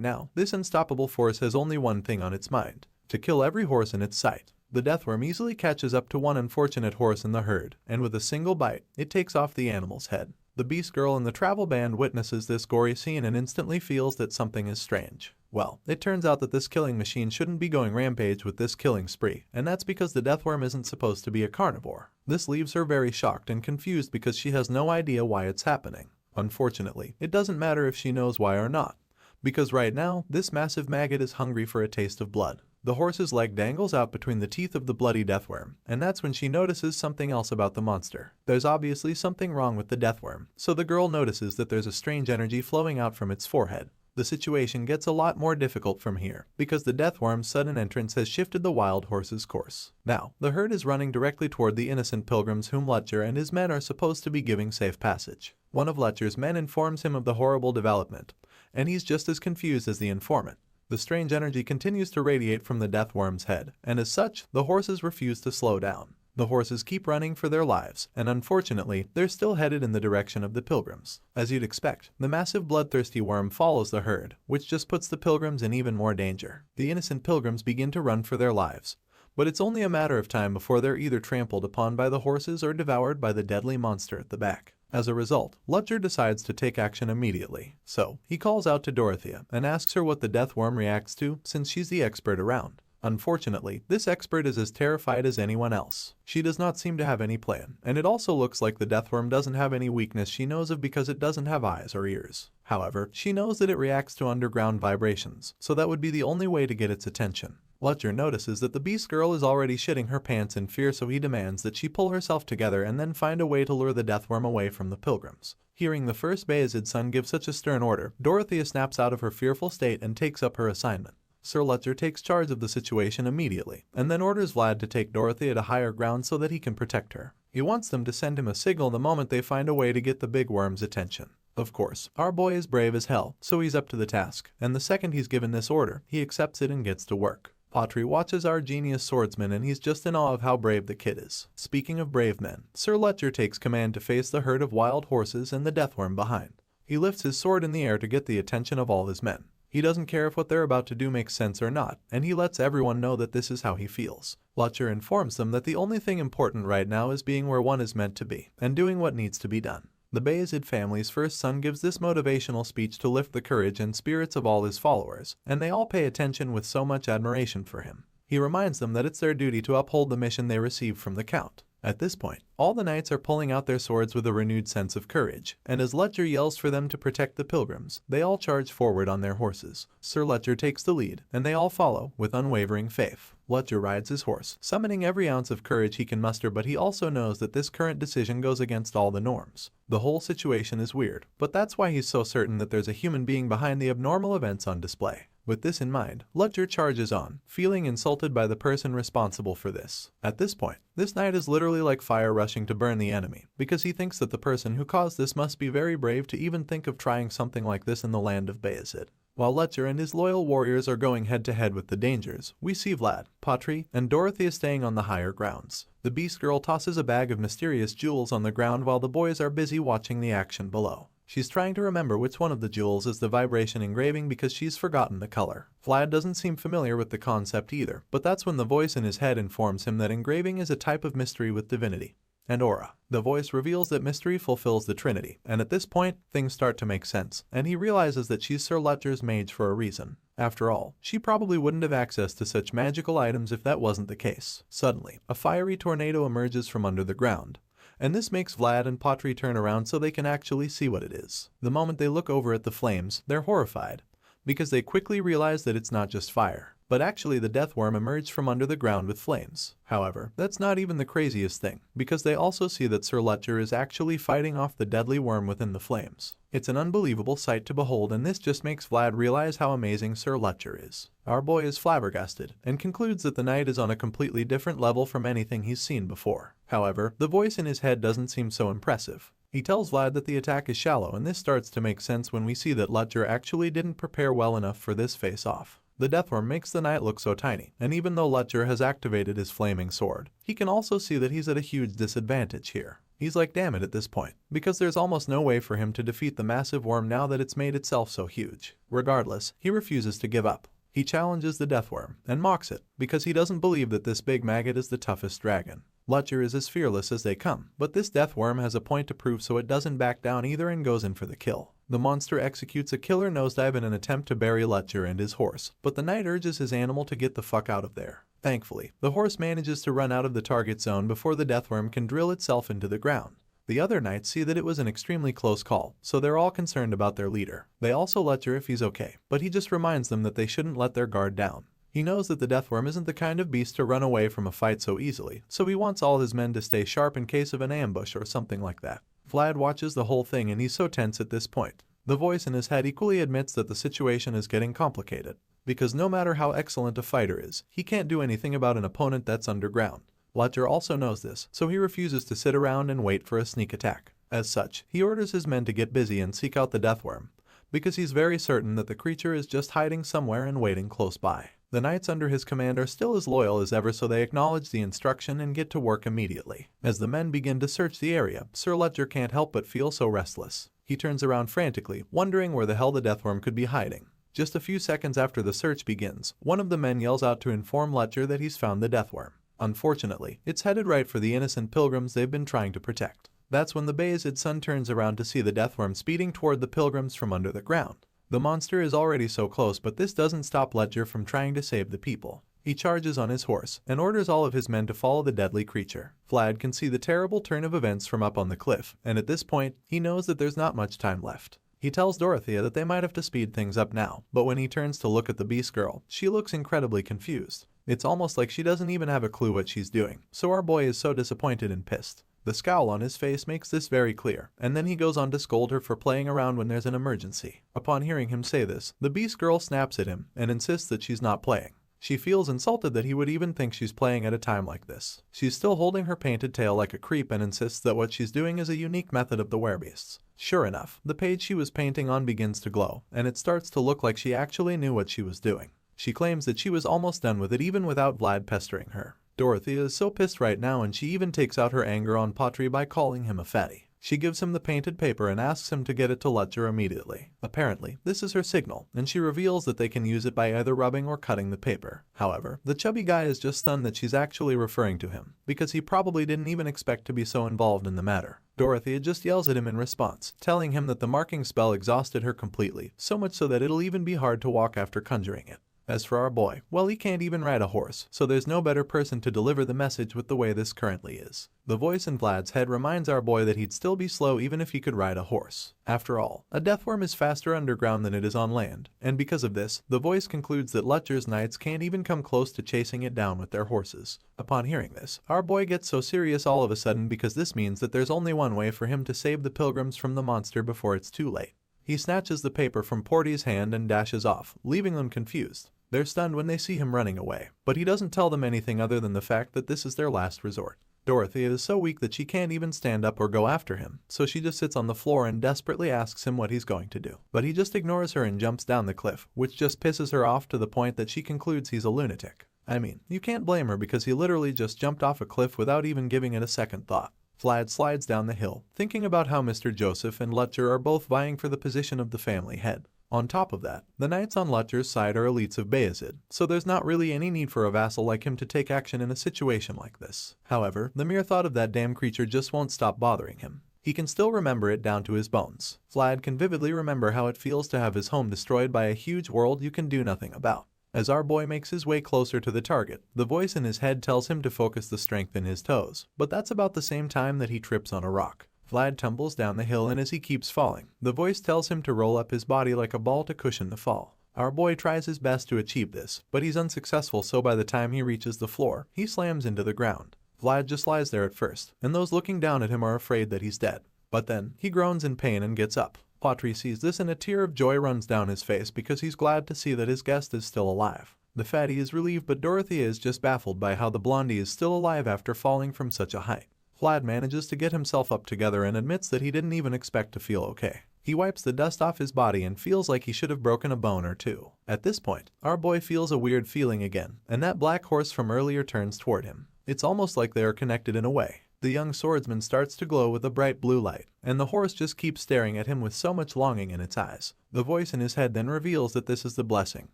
now, this unstoppable force has only one thing on its mind: to kill every horse in its sight. The deathworm easily catches up to one unfortunate horse in the herd, and with a single bite, it takes off the animal's head. The beast girl in the travel band witnesses this gory scene and instantly feels that something is strange. Well, it turns out that this killing machine shouldn't be going rampage with this killing spree, and that's because the deathworm isn't supposed to be a carnivore. This leaves her very shocked and confused because she has no idea why it's happening. Unfortunately, it doesn't matter if she knows why or not, because right now, this massive maggot is hungry for a taste of blood. The horse's leg dangles out between the teeth of the bloody deathworm, and that's when she notices something else about the monster. There's obviously something wrong with the deathworm, so the girl notices that there's a strange energy flowing out from its forehead. The situation gets a lot more difficult from here, because the deathworm's sudden entrance has shifted the wild horse's course. Now, the herd is running directly toward the innocent pilgrims whom Lutcher and his men are supposed to be giving safe passage. One of Lutcher's men informs him of the horrible development, and he's just as confused as the informant. The strange energy continues to radiate from the deathworm's head, and as such, the horses refuse to slow down. The horses keep running for their lives, and unfortunately, they're still headed in the direction of the pilgrims. As you'd expect, the massive bloodthirsty worm follows the herd, which just puts the pilgrims in even more danger. The innocent pilgrims begin to run for their lives, but it's only a matter of time before they're either trampled upon by the horses or devoured by the deadly monster at the back. As a result, Lutcher decides to take action immediately. So, he calls out to Dorothea and asks her what the deathworm reacts to, since she's the expert around. Unfortunately, this expert is as terrified as anyone else. She does not seem to have any plan, and it also looks like the deathworm doesn't have any weakness she knows of because it doesn't have eyes or ears. However, she knows that it reacts to underground vibrations, so that would be the only way to get its attention. Lutcher notices that the beast girl is already shitting her pants in fear, so he demands that she pull herself together and then find a way to lure the deathworm away from the pilgrims. Hearing the first Bayezid's son give such a stern order, Dorothea snaps out of her fearful state and takes up her assignment. Sir Lutcher takes charge of the situation immediately, and then orders Vlad to take Dorothea to higher ground so that he can protect her. He wants them to send him a signal the moment they find a way to get the big worm's attention. Of course, our boy is brave as hell, so he's up to the task, and the second he's given this order, he accepts it and gets to work. Patri watches our genius swordsman and he's just in awe of how brave the kid is. Speaking of brave men, Sir Lutcher takes command to face the herd of wild horses and the deathworm behind. He lifts his sword in the air to get the attention of all his men. He doesn't care if what they're about to do makes sense or not, and he lets everyone know that this is how he feels. Lutcher informs them that the only thing important right now is being where one is meant to be, and doing what needs to be done. The Bayezid family's first son gives this motivational speech to lift the courage and spirits of all his followers, and they all pay attention with so much admiration for him. He reminds them that it's their duty to uphold the mission they received from the Count. At this point, all the knights are pulling out their swords with a renewed sense of courage, and as Lutcher yells for them to protect the pilgrims, they all charge forward on their horses. Sir Lutcher takes the lead, and they all follow with unwavering faith. Lutcher rides his horse, summoning every ounce of courage he can muster, but he also knows that this current decision goes against all the norms. The whole situation is weird, but that's why he's so certain that there's a human being behind the abnormal events on display. With this in mind, Lutcher charges on, feeling insulted by the person responsible for this. At this point, this knight is literally like fire rushing to burn the enemy, because he thinks that the person who caused this must be very brave to even think of trying something like this in the land of Bayezid. While Lutcher and his loyal warriors are going head-to-head with the dangers, we see Vlad, Patri, and Dorothea staying on the higher grounds. The Beast Girl tosses a bag of mysterious jewels on the ground while the boys are busy watching the action below. She's trying to remember which one of the jewels is the vibration engraving because she's forgotten the color. Vlad doesn't seem familiar with the concept either, but that's when the voice in his head informs him that engraving is a type of mystery with divinity and aura. The voice reveals that mystery fulfills the Trinity, and at this point, things start to make sense, and he realizes that she's Sir Lutcher's mage for a reason. After all, she probably wouldn't have access to such magical items if that wasn't the case. Suddenly, a fiery tornado emerges from under the ground, and this makes Vlad and Patri turn around so they can actually see what it is. The moment they look over at the flames, they're horrified, because they quickly realize that it's not just fire, but actually the death worm emerged from under the ground with flames. However, that's not even the craziest thing, because they also see that Sir Lutcher is actually fighting off the deadly worm within the flames. It's an unbelievable sight to behold, and this just makes Vlad realize how amazing Sir Lutcher is. Our boy is flabbergasted, and concludes that the knight is on a completely different level from anything he's seen before. However, the voice in his head doesn't seem so impressive. He tells Vlad that the attack is shallow, and this starts to make sense when we see that Lutcher actually didn't prepare well enough for this face-off. The deathworm makes the knight look so tiny, and even though Lutcher has activated his flaming sword, he can also see that he's at a huge disadvantage here. He's like, damn it at this point, because there's almost no way for him to defeat the massive worm now that it's made itself so huge. Regardless, he refuses to give up. He challenges the deathworm, and mocks it, because he doesn't believe that this big maggot is the toughest dragon. Lutcher is as fearless as they come, but this deathworm has a point to prove, so it doesn't back down either and goes in for the kill. The monster executes a killer nosedive in an attempt to bury Lutcher and his horse, but the knight urges his animal to get the fuck out of there. Thankfully, the horse manages to run out of the target zone before the deathworm can drill itself into the ground. The other knights see that it was an extremely close call, so they're all concerned about their leader. They also Lutcher if he's okay, but he just reminds them that they shouldn't let their guard down. He knows that the deathworm isn't the kind of beast to run away from a fight so easily, so he wants all his men to stay sharp in case of an ambush or something like that. Vlad watches the whole thing and he's so tense at this point. The voice in his head equally admits that the situation is getting complicated, because no matter how excellent a fighter is, he can't do anything about an opponent that's underground. Lutcher also knows this, so he refuses to sit around and wait for a sneak attack. As such, he orders his men to get busy and seek out the deathworm, because he's very certain that the creature is just hiding somewhere and waiting close by. The knights under his command are still as loyal as ever, so they acknowledge the instruction and get to work immediately. As the men begin to search the area, Sir Lutcher can't help but feel so restless. He turns around frantically, wondering where the hell the deathworm could be hiding. Just a few seconds after the search begins, one of the men yells out to inform Lutcher that he's found the deathworm. Unfortunately, it's headed right for the innocent pilgrims they've been trying to protect. That's when the Bayezid son turns around to see the deathworm speeding toward the pilgrims from under the ground. The monster is already so close, but this doesn't stop Lutcher from trying to save the people. He charges on his horse and orders all of his men to follow the deadly creature. Vlad can see the terrible turn of events from up on the cliff, and at this point, he knows that there's not much time left. He tells Dorothea that they might have to speed things up now, but when he turns to look at the beast girl, she looks incredibly confused. It's almost like she doesn't even have a clue what she's doing, so our boy is so disappointed and pissed. The scowl on his face makes this very clear, and then he goes on to scold her for playing around when there's an emergency. Upon hearing him say this, the beast girl snaps at him and insists that she's not playing. She feels insulted that he would even think she's playing at a time like this. She's still holding her painted tail like a creep and insists that what she's doing is a unique method of the werebeasts. Sure enough, the page she was painting on begins to glow, and it starts to look like she actually knew what she was doing. She claims that she was almost done with it even without Vlad pestering her. Dorothea is so pissed right now, and she even takes out her anger on Patri by calling him a fatty. She gives him the painted paper and asks him to get it to Lutcher immediately. Apparently, this is her signal, and she reveals that they can use it by either rubbing or cutting the paper. However, the chubby guy is just stunned that she's actually referring to him, because he probably didn't even expect to be so involved in the matter. Dorothea just yells at him in response, telling him that the marking spell exhausted her completely, so much so that it'll even be hard to walk after conjuring it. As for our boy, well, he can't even ride a horse, so there's no better person to deliver the message with the way this currently is. The voice in Vlad's head reminds our boy that he'd still be slow even if he could ride a horse. After all, a deathworm is faster underground than it is on land, and because of this, the voice concludes that Lutcher's knights can't even come close to chasing it down with their horses. Upon hearing this, our boy gets so serious all of a sudden because this means that there's only one way for him to save the pilgrims from the monster before it's too late. He snatches the paper from Porty's hand and dashes off, leaving them confused. They're stunned when they see him running away, but he doesn't tell them anything other than the fact that this is their last resort. Dorothea is so weak that she can't even stand up or go after him, so she just sits on the floor and desperately asks him what he's going to do. But he just ignores her and jumps down the cliff, which just pisses her off to the point that she concludes he's a lunatic. I mean, you can't blame her because he literally just jumped off a cliff without even giving it a second thought. Vlad slides down the hill, thinking about how Mr. Joseph and Lutcher are both vying for the position of the family head. On top of that, the knights on Lutcher's side are elites of Bayezid, so there's not really any need for a vassal like him to take action in a situation like this. However, the mere thought of that damn creature just won't stop bothering him. He can still remember it down to his bones. Vlad can vividly remember how it feels to have his home destroyed by a huge world you can do nothing about. As our boy makes his way closer to the target, the voice in his head tells him to focus the strength in his toes, but that's about the same time that he trips on a rock. Vlad tumbles down the hill, and as he keeps falling, the voice tells him to roll up his body like a ball to cushion the fall. Our boy tries his best to achieve this, but he's unsuccessful, so by the time he reaches the floor, he slams into the ground. Vlad just lies there at first, and those looking down at him are afraid that he's dead. But then, he groans in pain and gets up. Patry sees this and a tear of joy runs down his face because he's glad to see that his guest is still alive. The fatty is relieved, but Dorothea is just baffled by how the blondie is still alive after falling from such a height. Vlad manages to get himself up together and admits that he didn't even expect to feel okay. He wipes the dust off his body and feels like he should have broken a bone or two. At this point, our boy feels a weird feeling again, and that black horse from earlier turns toward him. It's almost like they are connected in a way. The young swordsman starts to glow with a bright blue light, and the horse just keeps staring at him with so much longing in its eyes. The voice in his head then reveals that this is the blessing,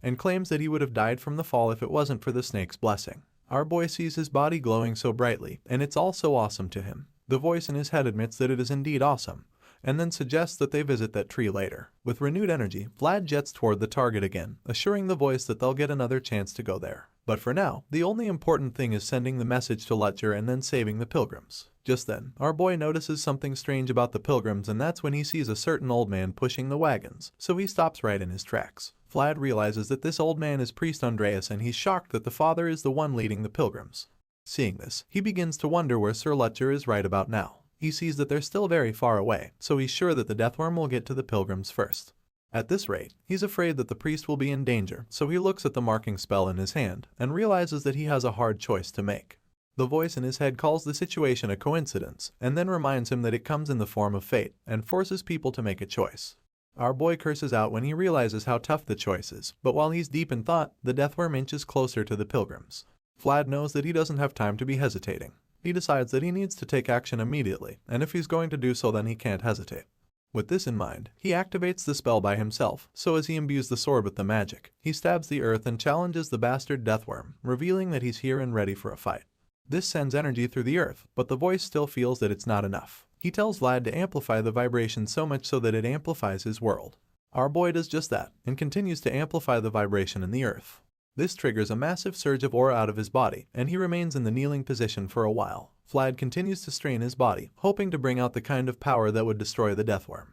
and claims that he would have died from the fall if it wasn't for the snake's blessing. Our boy sees his body glowing so brightly, and it's all so awesome to him. The voice in his head admits that it is indeed awesome, and then suggests that they visit that tree later. With renewed energy, Vlad jets toward the target again, assuring the voice that they'll get another chance to go there. But for now, the only important thing is sending the message to Lutcher and then saving the pilgrims. Just then, our boy notices something strange about the pilgrims, and that's when he sees a certain old man pushing the wagons, so he stops right in his tracks. Vlad realizes that this old man is Priest Andreas, and he's shocked that the father is the one leading the pilgrims. Seeing this, he begins to wonder where Sir Lutcher is right about now. He sees that they're still very far away, so he's sure that the deathworm will get to the pilgrims first. At this rate, he's afraid that the priest will be in danger, so he looks at the marking spell in his hand and realizes that he has a hard choice to make. The voice in his head calls the situation a coincidence, and then reminds him that it comes in the form of fate and forces people to make a choice. Our boy curses out when he realizes how tough the choice is, but while he's deep in thought, the deathworm inches closer to the pilgrims. Vlad knows that he doesn't have time to be hesitating. He decides that he needs to take action immediately, and if he's going to do so, then he can't hesitate. With this in mind, he activates the spell by himself, so as he imbues the sword with the magic, he stabs the earth and challenges the bastard deathworm, revealing that he's here and ready for a fight. This sends energy through the earth, but the voice still feels that it's not enough. He tells Vlad to amplify the vibration so much so that it amplifies his world. Our boy does just that, and continues to amplify the vibration in the earth. This triggers a massive surge of aura out of his body, and he remains in the kneeling position for a while. Vlad continues to strain his body, hoping to bring out the kind of power that would destroy the deathworm.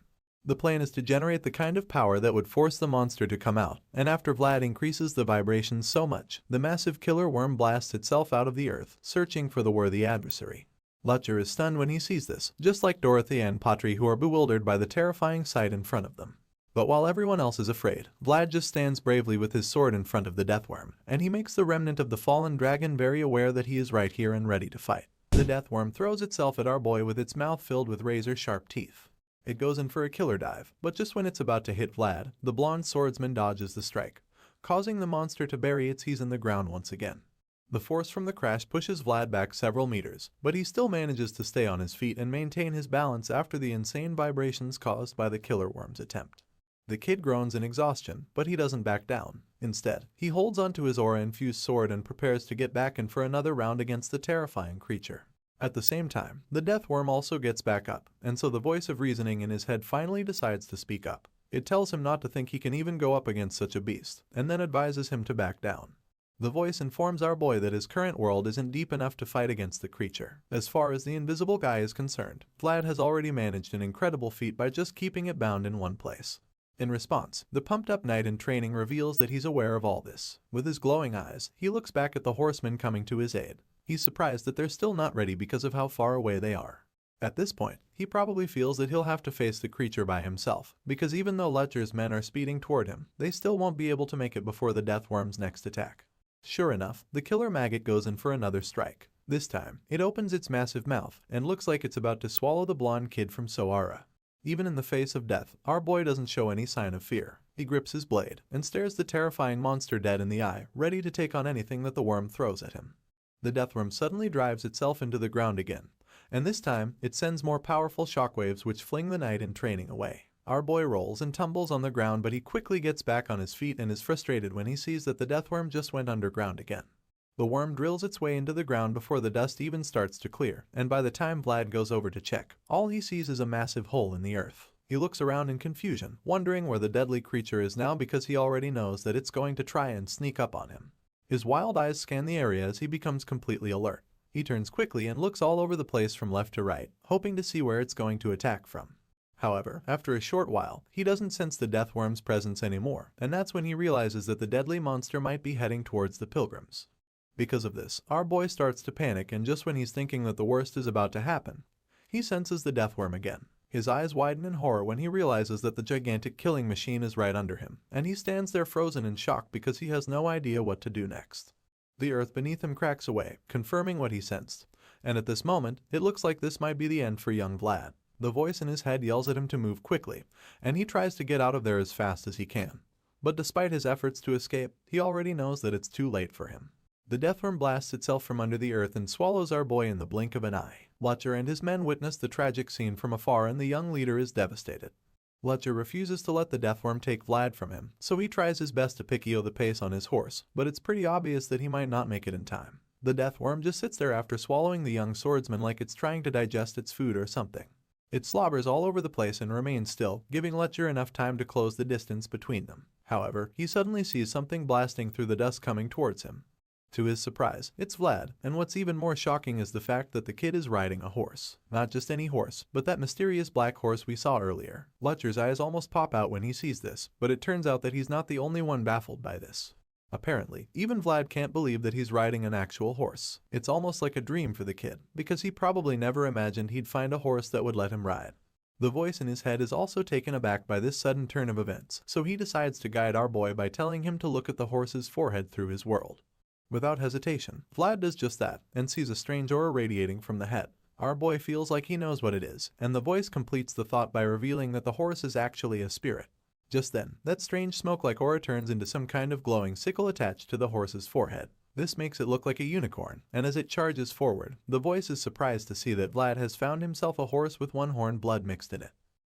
The plan is to generate the kind of power that would force the monster to come out, and after Vlad increases the vibration so much, the massive killer worm blasts itself out of the earth, searching for the worthy adversary. Lutcher is stunned when he sees this, just like Dorothy and Patry, who are bewildered by the terrifying sight in front of them. But while everyone else is afraid, Vlad just stands bravely with his sword in front of the deathworm, and he makes the remnant of the fallen dragon very aware that he is right here and ready to fight. The deathworm throws itself at our boy with its mouth filled with razor-sharp teeth. It goes in for a killer dive, but just when it's about to hit Vlad, the blonde swordsman dodges the strike, causing the monster to bury its heels in the ground once again. The force from the crash pushes Vlad back several meters, but he still manages to stay on his feet and maintain his balance after the insane vibrations caused by the killer worm's attempt. The kid groans in exhaustion, but he doesn't back down. Instead, he holds onto his aura-infused sword and prepares to get back in for another round against the terrifying creature. At the same time, the death worm also gets back up, and so the voice of reasoning in his head finally decides to speak up. It tells him not to think he can even go up against such a beast, and then advises him to back down. The voice informs our boy that his current world isn't deep enough to fight against the creature. As far as the invisible guy is concerned, Vlad has already managed an incredible feat by just keeping it bound in one place. In response, the pumped-up knight in training reveals that he's aware of all this. With his glowing eyes, he looks back at the horsemen coming to his aid. He's surprised that they're still not ready because of how far away they are. At this point, he probably feels that he'll have to face the creature by himself, because even though Letcher's men are speeding toward him, they still won't be able to make it before the death worm's next attack. Sure enough, the killer maggot goes in for another strike. This time, it opens its massive mouth and looks like it's about to swallow the blonde kid from Soara. Even in the face of death, our boy doesn't show any sign of fear. He grips his blade and stares the terrifying monster dead in the eye, ready to take on anything that the worm throws at him. The death worm suddenly drives itself into the ground again, and this time it sends more powerful shockwaves which fling the knight in training away. Our boy rolls and tumbles on the ground, but he quickly gets back on his feet and is frustrated when he sees that the death worm just went underground again. The worm drills its way into the ground before the dust even starts to clear, and by the time Vlad goes over to check, all he sees is a massive hole in the earth. He looks around in confusion, wondering where the deadly creature is now because he already knows that it's going to try and sneak up on him. His wild eyes scan the area as he becomes completely alert. He turns quickly and looks all over the place from left to right, hoping to see where it's going to attack from. However, after a short while, he doesn't sense the death worm's presence anymore, and that's when he realizes that the deadly monster might be heading towards the pilgrims. Because of this, our boy starts to panic, and just when he's thinking that the worst is about to happen, he senses the death worm again. His eyes widen in horror when he realizes that the gigantic killing machine is right under him, and he stands there frozen in shock because he has no idea what to do next. The earth beneath him cracks away, confirming what he sensed, and at this moment, it looks like this might be the end for young Vlad. The voice in his head yells at him to move quickly, and he tries to get out of there as fast as he can. But despite his efforts to escape, he already knows that it's too late for him. The deathworm blasts itself from under the earth and swallows our boy in the blink of an eye. Letcher and his men witness the tragic scene from afar, and the young leader is devastated. Letcher refuses to let the deathworm take Vlad from him, so he tries his best to pick-yo the pace on his horse, but it's pretty obvious that he might not make it in time. The deathworm just sits there after swallowing the young swordsman like it's trying to digest its food or something. It slobbers all over the place and remains still, giving Letcher enough time to close the distance between them. However, he suddenly sees something blasting through the dust coming towards him. To his surprise, it's Vlad, and what's even more shocking is the fact that the kid is riding a horse. Not just any horse, but that mysterious black horse we saw earlier. Letcher's eyes almost pop out when he sees this, but it turns out that he's not the only one baffled by this. Apparently, even Vlad can't believe that he's riding an actual horse. It's almost like a dream for the kid, because he probably never imagined he'd find a horse that would let him ride. The voice in his head is also taken aback by this sudden turn of events, so he decides to guide our boy by telling him to look at the horse's forehead through his world. Without hesitation, Vlad does just that, and sees a strange aura radiating from the head. Our boy feels like he knows what it is, and the voice completes the thought by revealing that the horse is actually a spirit. Just then, that strange smoke-like aura turns into some kind of glowing sickle attached to the horse's forehead. This makes it look like a unicorn, and as it charges forward, the voice is surprised to see that Vlad has found himself a horse with one horn blood mixed in it.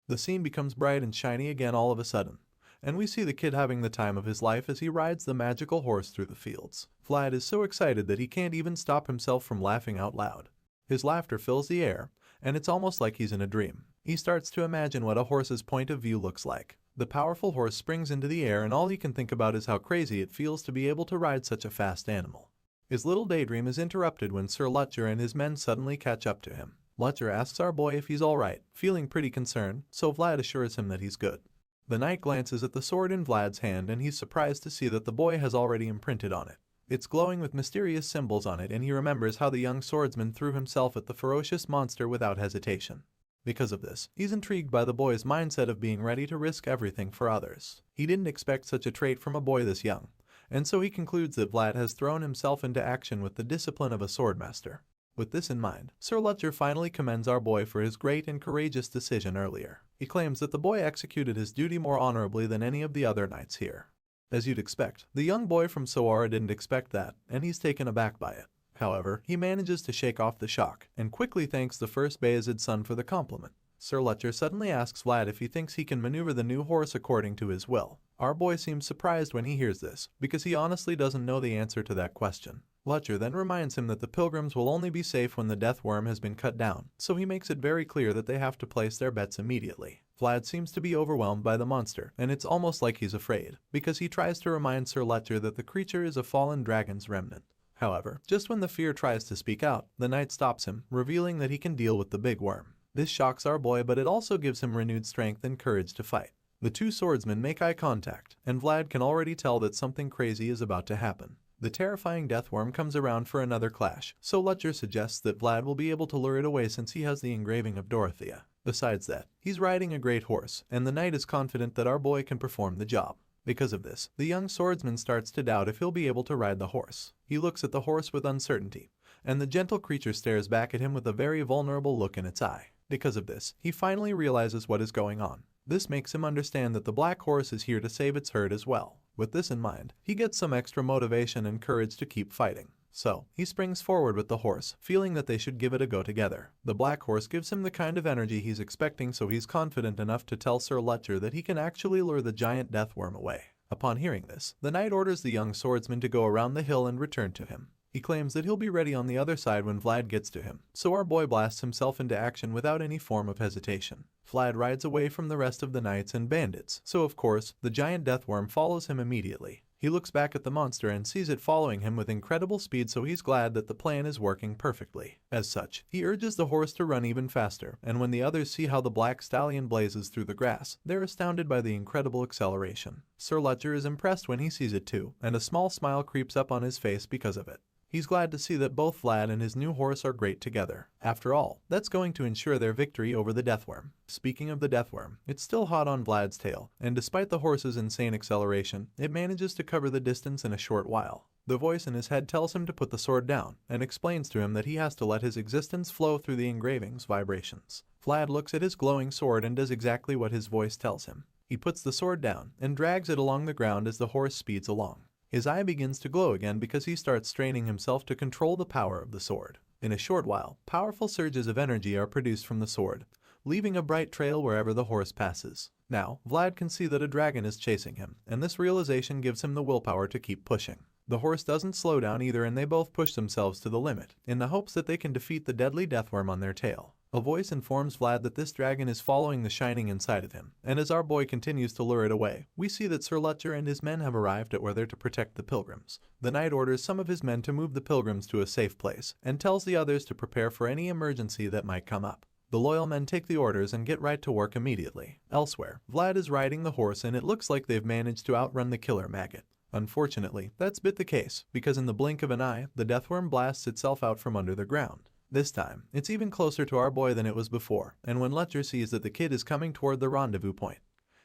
The scene becomes bright and shiny again all of a sudden, and we see the kid having the time of his life as he rides the magical horse through the fields. Vlad is so excited that he can't even stop himself from laughing out loud. His laughter fills the air, and it's almost like he's in a dream. He starts to imagine what a horse's point of view looks like. The powerful horse springs into the air, and all he can think about is how crazy it feels to be able to ride such a fast animal. His little daydream is interrupted when Sir Letcher and his men suddenly catch up to him. Letcher asks our boy if he's alright, feeling pretty concerned, so Vlad assures him that he's good. The knight glances at the sword in Vlad's hand, and he's surprised to see that the boy has already imprinted on it. It's glowing with mysterious symbols on it, and he remembers how the young swordsman threw himself at the ferocious monster without hesitation. Because of this, he's intrigued by the boy's mindset of being ready to risk everything for others. He didn't expect such a trait from a boy this young, and so he concludes that Vlad has thrown himself into action with the discipline of a swordmaster. With this in mind, Sir Letcher finally commends our boy for his great and courageous decision earlier. He claims that the boy executed his duty more honorably than any of the other knights here. As you'd expect, the young boy from Sawara didn't expect that, and he's taken aback by it. However, he manages to shake off the shock, and quickly thanks the first Bayezid's son for the compliment. Sir Letcher suddenly asks Vlad if he thinks he can maneuver the new horse according to his will. Our boy seems surprised when he hears this, because he honestly doesn't know the answer to that question. Letcher then reminds him that the pilgrims will only be safe when the death worm has been cut down, so he makes it very clear that they have to place their bets immediately. Vlad seems to be overwhelmed by the monster, and it's almost like he's afraid, because he tries to remind Sir Letcher that the creature is a fallen dragon's remnant. However, just when the fear tries to speak out, the knight stops him, revealing that he can deal with the big worm. This shocks our boy, but it also gives him renewed strength and courage to fight. The two swordsmen make eye contact, and Vlad can already tell that something crazy is about to happen. The terrifying deathworm comes around for another clash, so Letcher suggests that Vlad will be able to lure it away since he has the engraving of Dorothea. Besides that, he's riding a great horse, and the knight is confident that our boy can perform the job. Because of this, the young swordsman starts to doubt if he'll be able to ride the horse. He looks at the horse with uncertainty, and the gentle creature stares back at him with a very vulnerable look in its eye. Because of this, he finally realizes what is going on. This makes him understand that the black horse is here to save its herd as well. With this in mind, he gets some extra motivation and courage to keep fighting. So, he springs forward with the horse, feeling that they should give it a go together. The black horse gives him the kind of energy he's expecting, so he's confident enough to tell Sir Letcher that he can actually lure the giant deathworm away. Upon hearing this, the knight orders the young swordsman to go around the hill and return to him. He claims that he'll be ready on the other side when Vlad gets to him, so our boy blasts himself into action without any form of hesitation. Vlad rides away from the rest of the knights and bandits, so of course, the giant deathworm follows him immediately. He looks back at the monster and sees it following him with incredible speed, so he's glad that the plan is working perfectly. As such, he urges the horse to run even faster, and when the others see how the black stallion blazes through the grass, they're astounded by the incredible acceleration. Sir Letcher is impressed when he sees it too, and a small smile creeps up on his face because of it. He's glad to see that both Vlad and his new horse are great together. After all, that's going to ensure their victory over the deathworm. Speaking of the deathworm, it's still hot on Vlad's tail, and despite the horse's insane acceleration, it manages to cover the distance in a short while. The voice in his head tells him to put the sword down, and explains to him that he has to let his existence flow through the engraving's vibrations. Vlad looks at his glowing sword and does exactly what his voice tells him. He puts the sword down, and drags it along the ground as the horse speeds along. His eye begins to glow again because he starts straining himself to control the power of the sword. In a short while, powerful surges of energy are produced from the sword, leaving a bright trail wherever the horse passes. Now, Vlad can see that a dragon is chasing him, and this realization gives him the willpower to keep pushing. The horse doesn't slow down either, and they both push themselves to the limit, in the hopes that they can defeat the deadly deathworm on their tail. A voice informs Vlad that this dragon is following the shining inside of him, and as our boy continues to lure it away, we see that Sir Letcher and his men have arrived at where they're to protect the pilgrims. The knight orders some of his men to move the pilgrims to a safe place, and tells the others to prepare for any emergency that might come up. The loyal men take the orders and get right to work immediately. Elsewhere, Vlad is riding the horse, and it looks like they've managed to outrun the killer maggot. Unfortunately, that's the case, because in the blink of an eye, the deathworm blasts itself out from under the ground. This time, it's even closer to our boy than it was before, and when Letcher sees that the kid is coming toward the rendezvous point,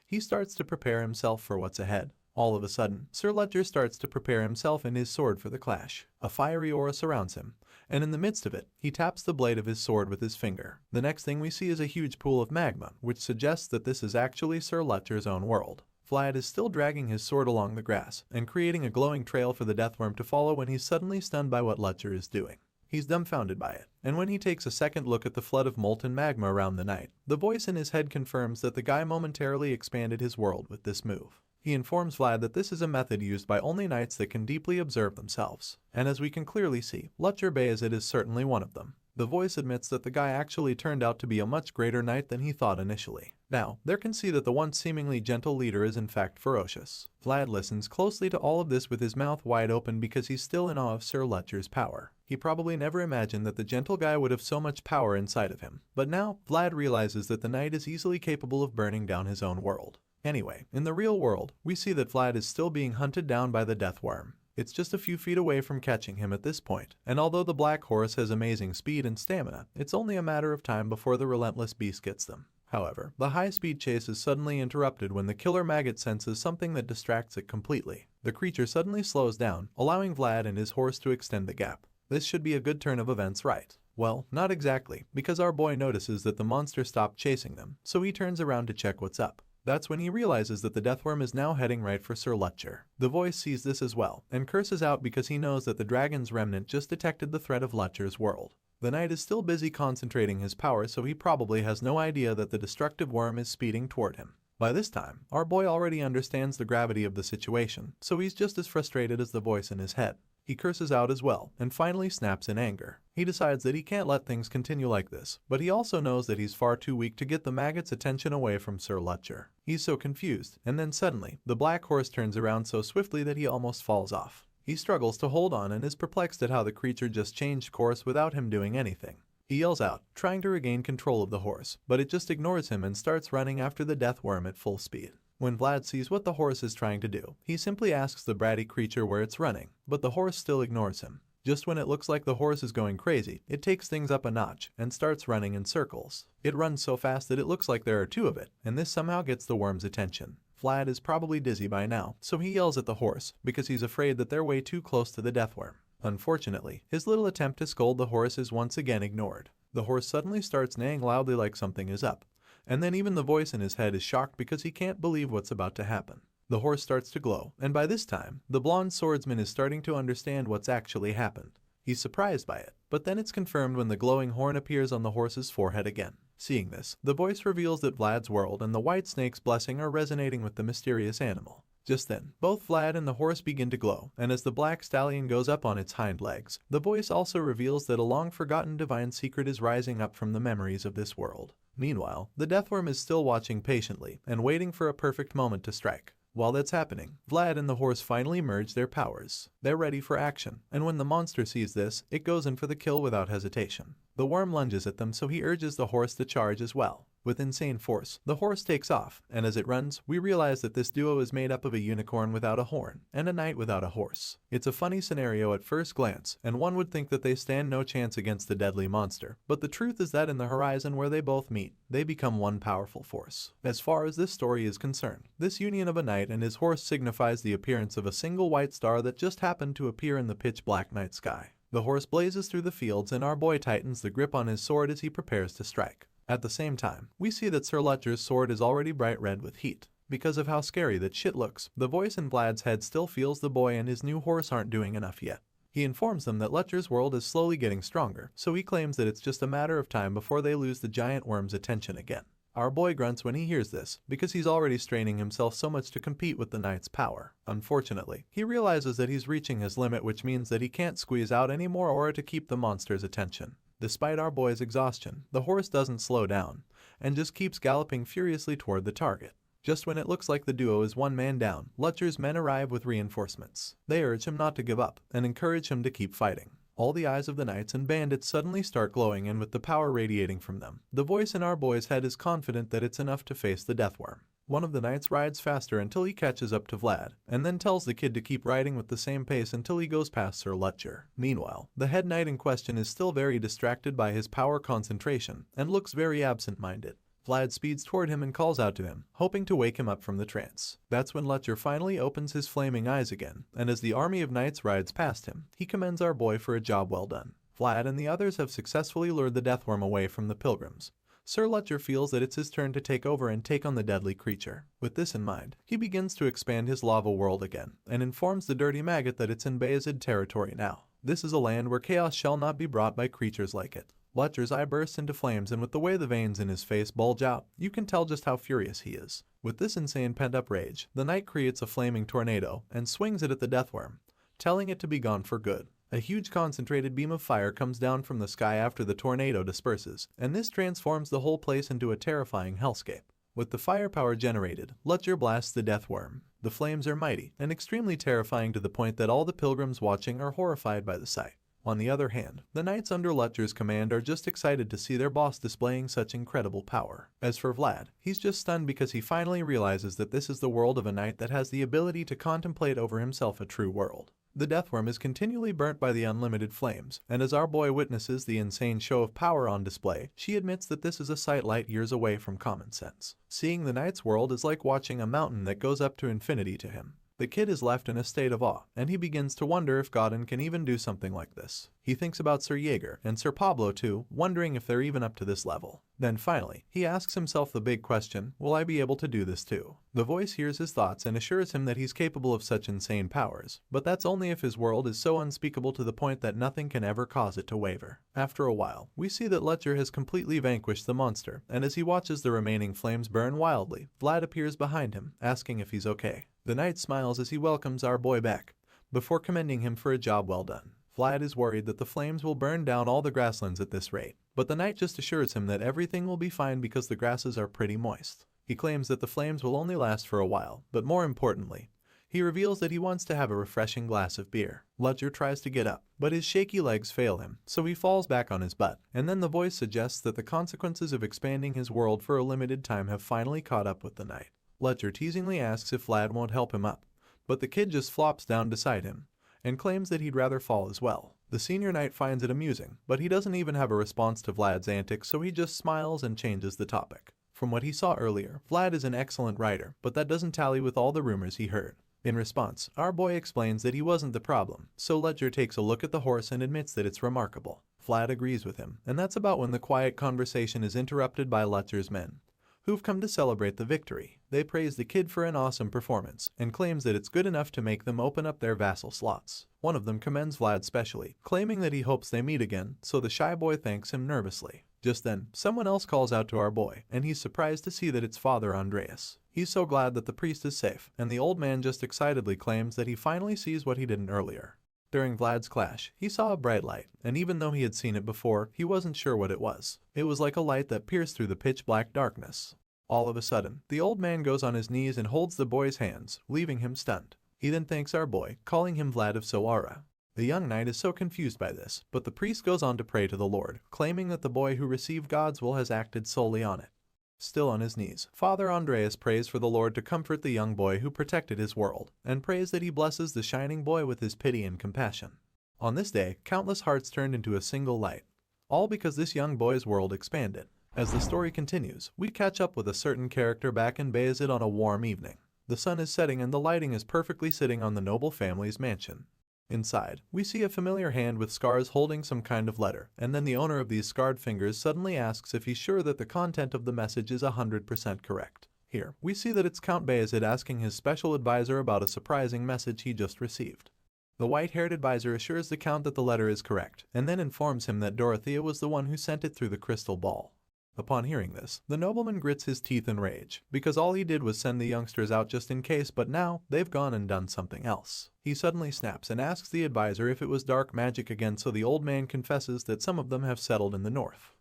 he starts to prepare himself for what's ahead. All of a sudden, Sir Letcher starts to prepare himself and his sword for the clash. A fiery aura surrounds him, and in the midst of it, he taps the blade of his sword with his finger. The next thing we see is a huge pool of magma, which suggests that this is actually Sir Letcher's own world. Vlad is still dragging his sword along the grass, and creating a glowing trail for the deathworm to follow when he's suddenly stunned by what Letcher is doing. He's dumbfounded by it, and when he takes a second look at the flood of molten magma around the knight, the voice in his head confirms that the guy momentarily expanded his world with this move. He informs Vlad that this is a method used by only knights that can deeply observe themselves, and as we can clearly see, Letcher Bayezid is certainly one of them. The voice admits that the guy actually turned out to be a much greater knight than he thought initially. Now, there can see that the once seemingly gentle leader is in fact ferocious. Vlad listens closely to all of this with his mouth wide open because he's still in awe of Sir Letcher's power. He probably never imagined that the gentle guy would have so much power inside of him, but now, Vlad realizes that the knight is easily capable of burning down his own world. Anyway, in the real world, we see that Vlad is still being hunted down by the deathworm. It's just a few feet away from catching him at this point, and although the black horse has amazing speed and stamina, it's only a matter of time before the relentless beast gets them. However, the high-speed chase is suddenly interrupted when the killer maggot senses something that distracts it completely. The creature suddenly slows down, allowing Vlad and his horse to extend the gap. This should be a good turn of events, right? Well, not exactly, because our boy notices that the monster stopped chasing them, so he turns around to check what's up. That's when he realizes that the deathworm is now heading right for Sir Lutcher. The voice sees this as well, and curses out because he knows that the dragon's remnant just detected the threat of Lutcher's world. The knight is still busy concentrating his power, so he probably has no idea that the destructive worm is speeding toward him. By this time, our boy already understands the gravity of the situation, so he's just as frustrated as the voice in his head. He curses out as well, and finally snaps in anger. He decides that he can't let things continue like this, but he also knows that he's far too weak to get the maggot's attention away from Sir Lutcher. He's so confused, and then suddenly, the black horse turns around so swiftly that he almost falls off. He struggles to hold on and is perplexed at how the creature just changed course without him doing anything. He yells out, trying to regain control of the horse, but it just ignores him and starts running after the death worm at full speed. When Vlad sees what the horse is trying to do, he simply asks the bratty creature where it's running, but the horse still ignores him. Just when it looks like the horse is going crazy, it takes things up a notch and starts running in circles. It runs so fast that it looks like there are two of it, and this somehow gets the worm's attention. Vlad is probably dizzy by now, so he yells at the horse because he's afraid that they're way too close to the deathworm. Unfortunately, his little attempt to scold the horse is once again ignored. The horse suddenly starts neighing loudly like something is up. And then even the voice in his head is shocked because he can't believe what's about to happen. The horse starts to glow, and by this time, the blonde swordsman is starting to understand what's actually happened. He's surprised by it, but then it's confirmed when the glowing horn appears on the horse's forehead again. Seeing this, the voice reveals that Vlad's world and the white snake's blessing are resonating with the mysterious animal. Just then, both Vlad and the horse begin to glow, and as the black stallion goes up on its hind legs, the voice also reveals that a long-forgotten divine secret is rising up from the memories of this world. Meanwhile, the deathworm is still watching patiently and waiting for a perfect moment to strike. While that's happening, Vlad and the horse finally merge their powers. They're ready for action, and when the monster sees this, it goes in for the kill without hesitation. The worm lunges at them, so he urges the horse to charge as well. With insane force, the horse takes off, and as it runs, we realize that this duo is made up of a unicorn without a horn and a knight without a horse. It's a funny scenario at first glance, and one would think that they stand no chance against the deadly monster, but the truth is that in the horizon where they both meet, they become one powerful force. As far as this story is concerned, this union of a knight and his horse signifies the appearance of a single white star that just happened to appear in the pitch-black night sky. The horse blazes through the fields, and our boy tightens the grip on his sword as he prepares to strike. At the same time, we see that Sir Lutcher's sword is already bright red with heat. Because of how scary that shit looks, the voice in Vlad's head still feels the boy and his new horse aren't doing enough yet. He informs them that Lutcher's world is slowly getting stronger, so he claims that it's just a matter of time before they lose the giant worm's attention again. Our boy grunts when he hears this, because he's already straining himself so much to compete with the knight's power. Unfortunately, he realizes that he's reaching his limit, which means that he can't squeeze out any more aura to keep the monster's attention. Despite our boy's exhaustion, the horse doesn't slow down, and just keeps galloping furiously toward the target. Just when it looks like the duo is one man down, Lutcher's men arrive with reinforcements. They urge him not to give up, and encourage him to keep fighting. All the eyes of the knights and bandits suddenly start glowing, and with the power radiating from them, the voice in our boy's head is confident that it's enough to face the deathworm. One of the knights rides faster until he catches up to Vlad, and then tells the kid to keep riding with the same pace until he goes past Sir Lutcher. Meanwhile, the head knight in question is still very distracted by his power concentration, and looks very absent-minded. Vlad speeds toward him and calls out to him, hoping to wake him up from the trance. That's when Lutcher finally opens his flaming eyes again, and as the army of knights rides past him, he commends our boy for a job well done. Vlad and the others have successfully lured the deathworm away from the pilgrims. Sir Lutcher feels that it's his turn to take over and take on the deadly creature. With this in mind, he begins to expand his lava world again, and informs the dirty maggot that it's in Bayezid territory now. This is a land where chaos shall not be brought by creatures like it. Lutcher's eye bursts into flames, and with the way the veins in his face bulge out, you can tell just how furious he is. With this insane pent-up rage, the knight creates a flaming tornado and swings it at the deathworm, telling it to be gone for good. A huge concentrated beam of fire comes down from the sky after the tornado disperses, and this transforms the whole place into a terrifying hellscape. With the firepower generated, Lutcher blasts the deathworm. The flames are mighty and extremely terrifying to the point that all the pilgrims watching are horrified by the sight. On the other hand, the knights under Lutcher's command are just excited to see their boss displaying such incredible power. As for Vlad, he's just stunned because he finally realizes that this is the world of a knight that has the ability to contemplate over himself a true world. The deathworm is continually burnt by the unlimited flames, and as our boy witnesses the insane show of power on display, she admits that this is a sight light years away from common sense. Seeing the knight's world is like watching a mountain that goes up to infinity to him. The kid is left in a state of awe, and he begins to wonder if Godin can even do something like this. He thinks about Sir Jaeger and Sir Pablo too, wondering if they're even up to this level. Then finally, he asks himself the big question, will I be able to do this too? The voice hears his thoughts and assures him that he's capable of such insane powers, but that's only if his world is so unspeakable to the point that nothing can ever cause it to waver. After a while, we see that Ledger has completely vanquished the monster, and as he watches the remaining flames burn wildly, Vlad appears behind him, asking if he's okay. The knight smiles as he welcomes our boy back, before commending him for a job well done. Vlad is worried that the flames will burn down all the grasslands at this rate, but the knight just assures him that everything will be fine because the grasses are pretty moist. He claims that the flames will only last for a while, but more importantly, he reveals that he wants to have a refreshing glass of beer. Ledger tries to get up, but his shaky legs fail him, so he falls back on his butt, and then the voice suggests that the consequences of expanding his world for a limited time have finally caught up with the knight. Ledger teasingly asks if Vlad won't help him up, but the kid just flops down beside him, and claims that he'd rather fall as well. The senior knight finds it amusing, but he doesn't even have a response to Vlad's antics, so he just smiles and changes the topic. From what he saw earlier, Vlad is an excellent writer, but that doesn't tally with all the rumors he heard. In response, our boy explains that he wasn't the problem, so Ledger takes a look at the horse and admits that it's remarkable. Vlad agrees with him, and that's about when the quiet conversation is interrupted by Ledger's men, who've come to celebrate the victory. They praise the kid for an awesome performance, and claims that it's good enough to make them open up their vassal slots. One of them commends Vlad specially, claiming that he hopes they meet again, so the shy boy thanks him nervously. Just then, someone else calls out to our boy, and he's surprised to see that it's Father Andreas. He's so glad that the priest is safe, and the old man just excitedly claims that he finally sees what he didn't earlier. During Vlad's clash, he saw a bright light, and even though he had seen it before, he wasn't sure what it was. It was like a light that pierced through the pitch-black darkness. All of a sudden, the old man goes on his knees and holds the boy's hands, leaving him stunned. He then thanks our boy, calling him Vlad of Soara. The young knight is so confused by this, but the priest goes on to pray to the Lord, claiming that the boy who received God's will has acted solely on it. Still on his knees, Father Andreas prays for the Lord to comfort the young boy who protected his world, and prays that he blesses the shining boy with his pity and compassion. On this day, countless hearts turned into a single light, all because this young boy's world expanded. As the story continues, we catch up with a certain character back in Bayezid on a warm evening. The sun is setting and the lighting is perfectly sitting on the noble family's mansion. Inside, we see a familiar hand with scars holding some kind of letter, and then the owner of these scarred fingers suddenly asks if he's sure that the content of the message is 100% correct. Here, we see that it's Count Bayezid asking his special advisor about a surprising message he just received. The white-haired advisor assures the Count that the letter is correct, and then informs him that Dorothea was the one who sent it through the crystal ball. Upon hearing this, the nobleman grits his teeth in rage, because all he did was send the youngsters out just in case, but now they've gone and done something else. He suddenly snaps and asks the advisor if it was dark magic again, so the old man confesses that some of them have settled in the north.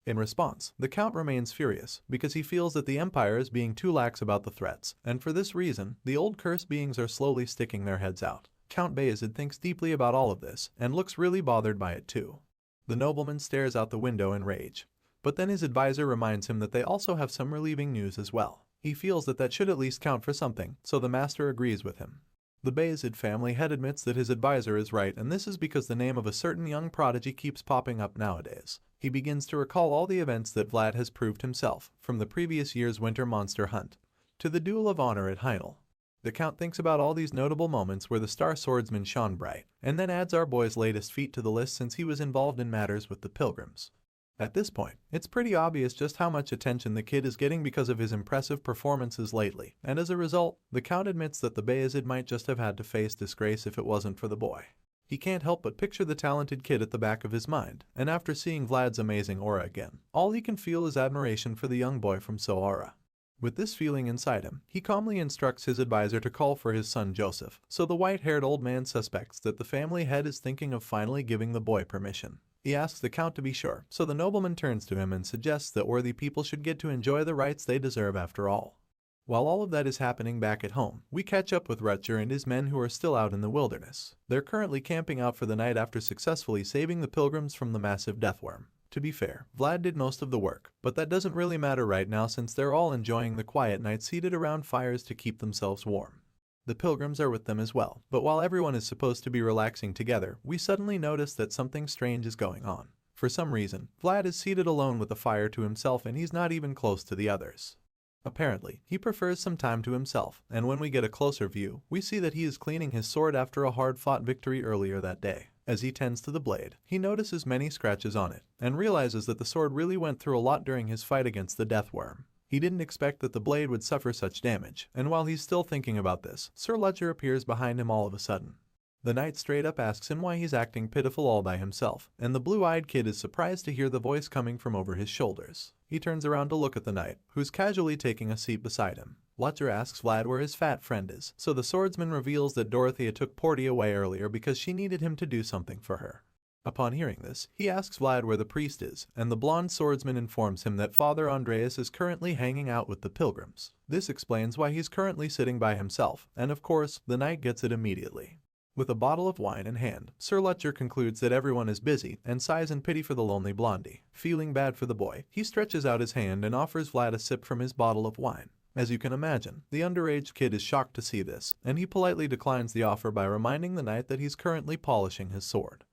In response, the Count remains furious, because he feels that the Empire is being too lax about the threats, and for this reason, the old cursed beings are slowly sticking their heads out. Count Bayezid thinks deeply about all of this, and looks really bothered by it too. The nobleman stares out the window in rage, but then his advisor reminds him that they also have some relieving news as well. He feels that should at least count for something, so the master agrees with him. The Bayezid family head admits that his advisor is right, and this is because the name of a certain young prodigy keeps popping up nowadays. He begins to recall all the events that Vlad has proved himself, from the previous year's winter monster hunt to the duel of honor at Heinel. The Count thinks about all these notable moments where the star swordsman shone bright, and then adds our boy's latest feat to the list since he was involved in matters with the pilgrims. At this point, it's pretty obvious just how much attention the kid is getting because of his impressive performances lately, and as a result, the Count admits that the Bayezid might just have had to face disgrace if it wasn't for the boy. He can't help but picture the talented kid at the back of his mind, and after seeing Vlad's amazing aura again, all he can feel is admiration for the young boy from Soara. With this feeling inside him, he calmly instructs his advisor to call for his son Joseph, so the white-haired old man suspects that the family head is thinking of finally giving the boy permission. He asks the Count to be sure, so the nobleman turns to him and suggests that worthy people should get to enjoy the rights they deserve after all. While all of that is happening back at home, we catch up with Rutger and his men who are still out in the wilderness. They're currently camping out for the night after successfully saving the pilgrims from the massive deathworm. To be fair, Vlad did most of the work, but that doesn't really matter right now since they're all enjoying the quiet night seated around fires to keep themselves warm. The pilgrims are with them as well, but while everyone is supposed to be relaxing together, we suddenly notice that something strange is going on. For some reason, Vlad is seated alone with the fire to himself and he's not even close to the others. Apparently, he prefers some time to himself, and when we get a closer view, we see that he is cleaning his sword after a hard-fought victory earlier that day. As he tends to the blade, he notices many scratches on it, and realizes that the sword really went through a lot during his fight against the death worm. He didn't expect that the blade would suffer such damage, and while he's still thinking about this, Sir Ledger appears behind him all of a sudden. The knight straight up asks him why he's acting pitiful all by himself, and the blue-eyed kid is surprised to hear the voice coming from over his shoulders. He turns around to look at the knight, who's casually taking a seat beside him. Ledger asks Vlad where his fat friend is, so the swordsman reveals that Dorothea took Porty away earlier because she needed him to do something for her. Upon hearing this, he asks Vlad where the priest is, and the blonde swordsman informs him that Father Andreas is currently hanging out with the pilgrims. This explains why he's currently sitting by himself, and of course, the knight gets it immediately. With a bottle of wine in hand, Sir Ledger concludes that everyone is busy and sighs in pity for the lonely blondie. Feeling bad for the boy, he stretches out his hand and offers Vlad a sip from his bottle of wine. As you can imagine, the underage kid is shocked to see this, and he politely declines the offer by reminding the knight that he's currently polishing his sword.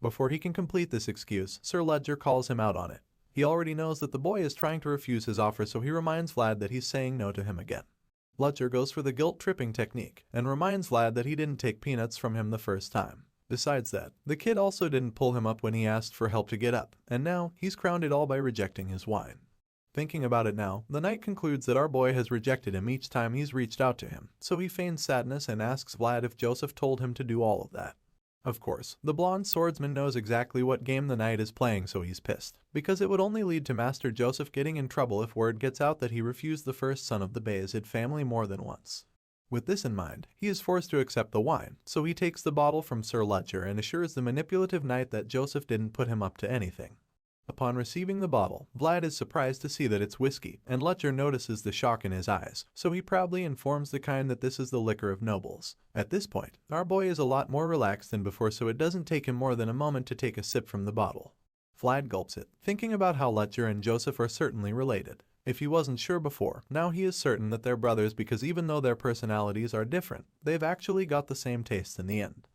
Before he can complete this excuse, Sir Ledger calls him out on it. He already knows that the boy is trying to refuse his offer, so he reminds Vlad that he's saying no to him again. Ledger goes for the guilt-tripping technique and reminds Vlad that he didn't take peanuts from him the first time. Besides that, the kid also didn't pull him up when he asked for help to get up, and now he's crowned it all by rejecting his wine. Thinking about it now, the knight concludes that our boy has rejected him each time he's reached out to him, so he feigns sadness and asks Vlad if Joseph told him to do all of that. Of course, the blonde swordsman knows exactly what game the knight is playing, so he's pissed, because it would only lead to Master Joseph getting in trouble if word gets out that he refused the first son of the Bayezid family more than once. With this in mind, he is forced to accept the wine, so he takes the bottle from Sir Ledger and assures the manipulative knight that Joseph didn't put him up to anything. Upon receiving the bottle, Vlad is surprised to see that it's whiskey, and Ledger notices the shock in his eyes, so he proudly informs the kind that this is the liquor of nobles. At this point, our boy is a lot more relaxed than before, so it doesn't take him more than a moment to take a sip from the bottle. Vlad gulps it, thinking about how Ledger and Joseph are certainly related. If he wasn't sure before, now he is certain that they're brothers because even though their personalities are different, they've actually got the same taste in the end.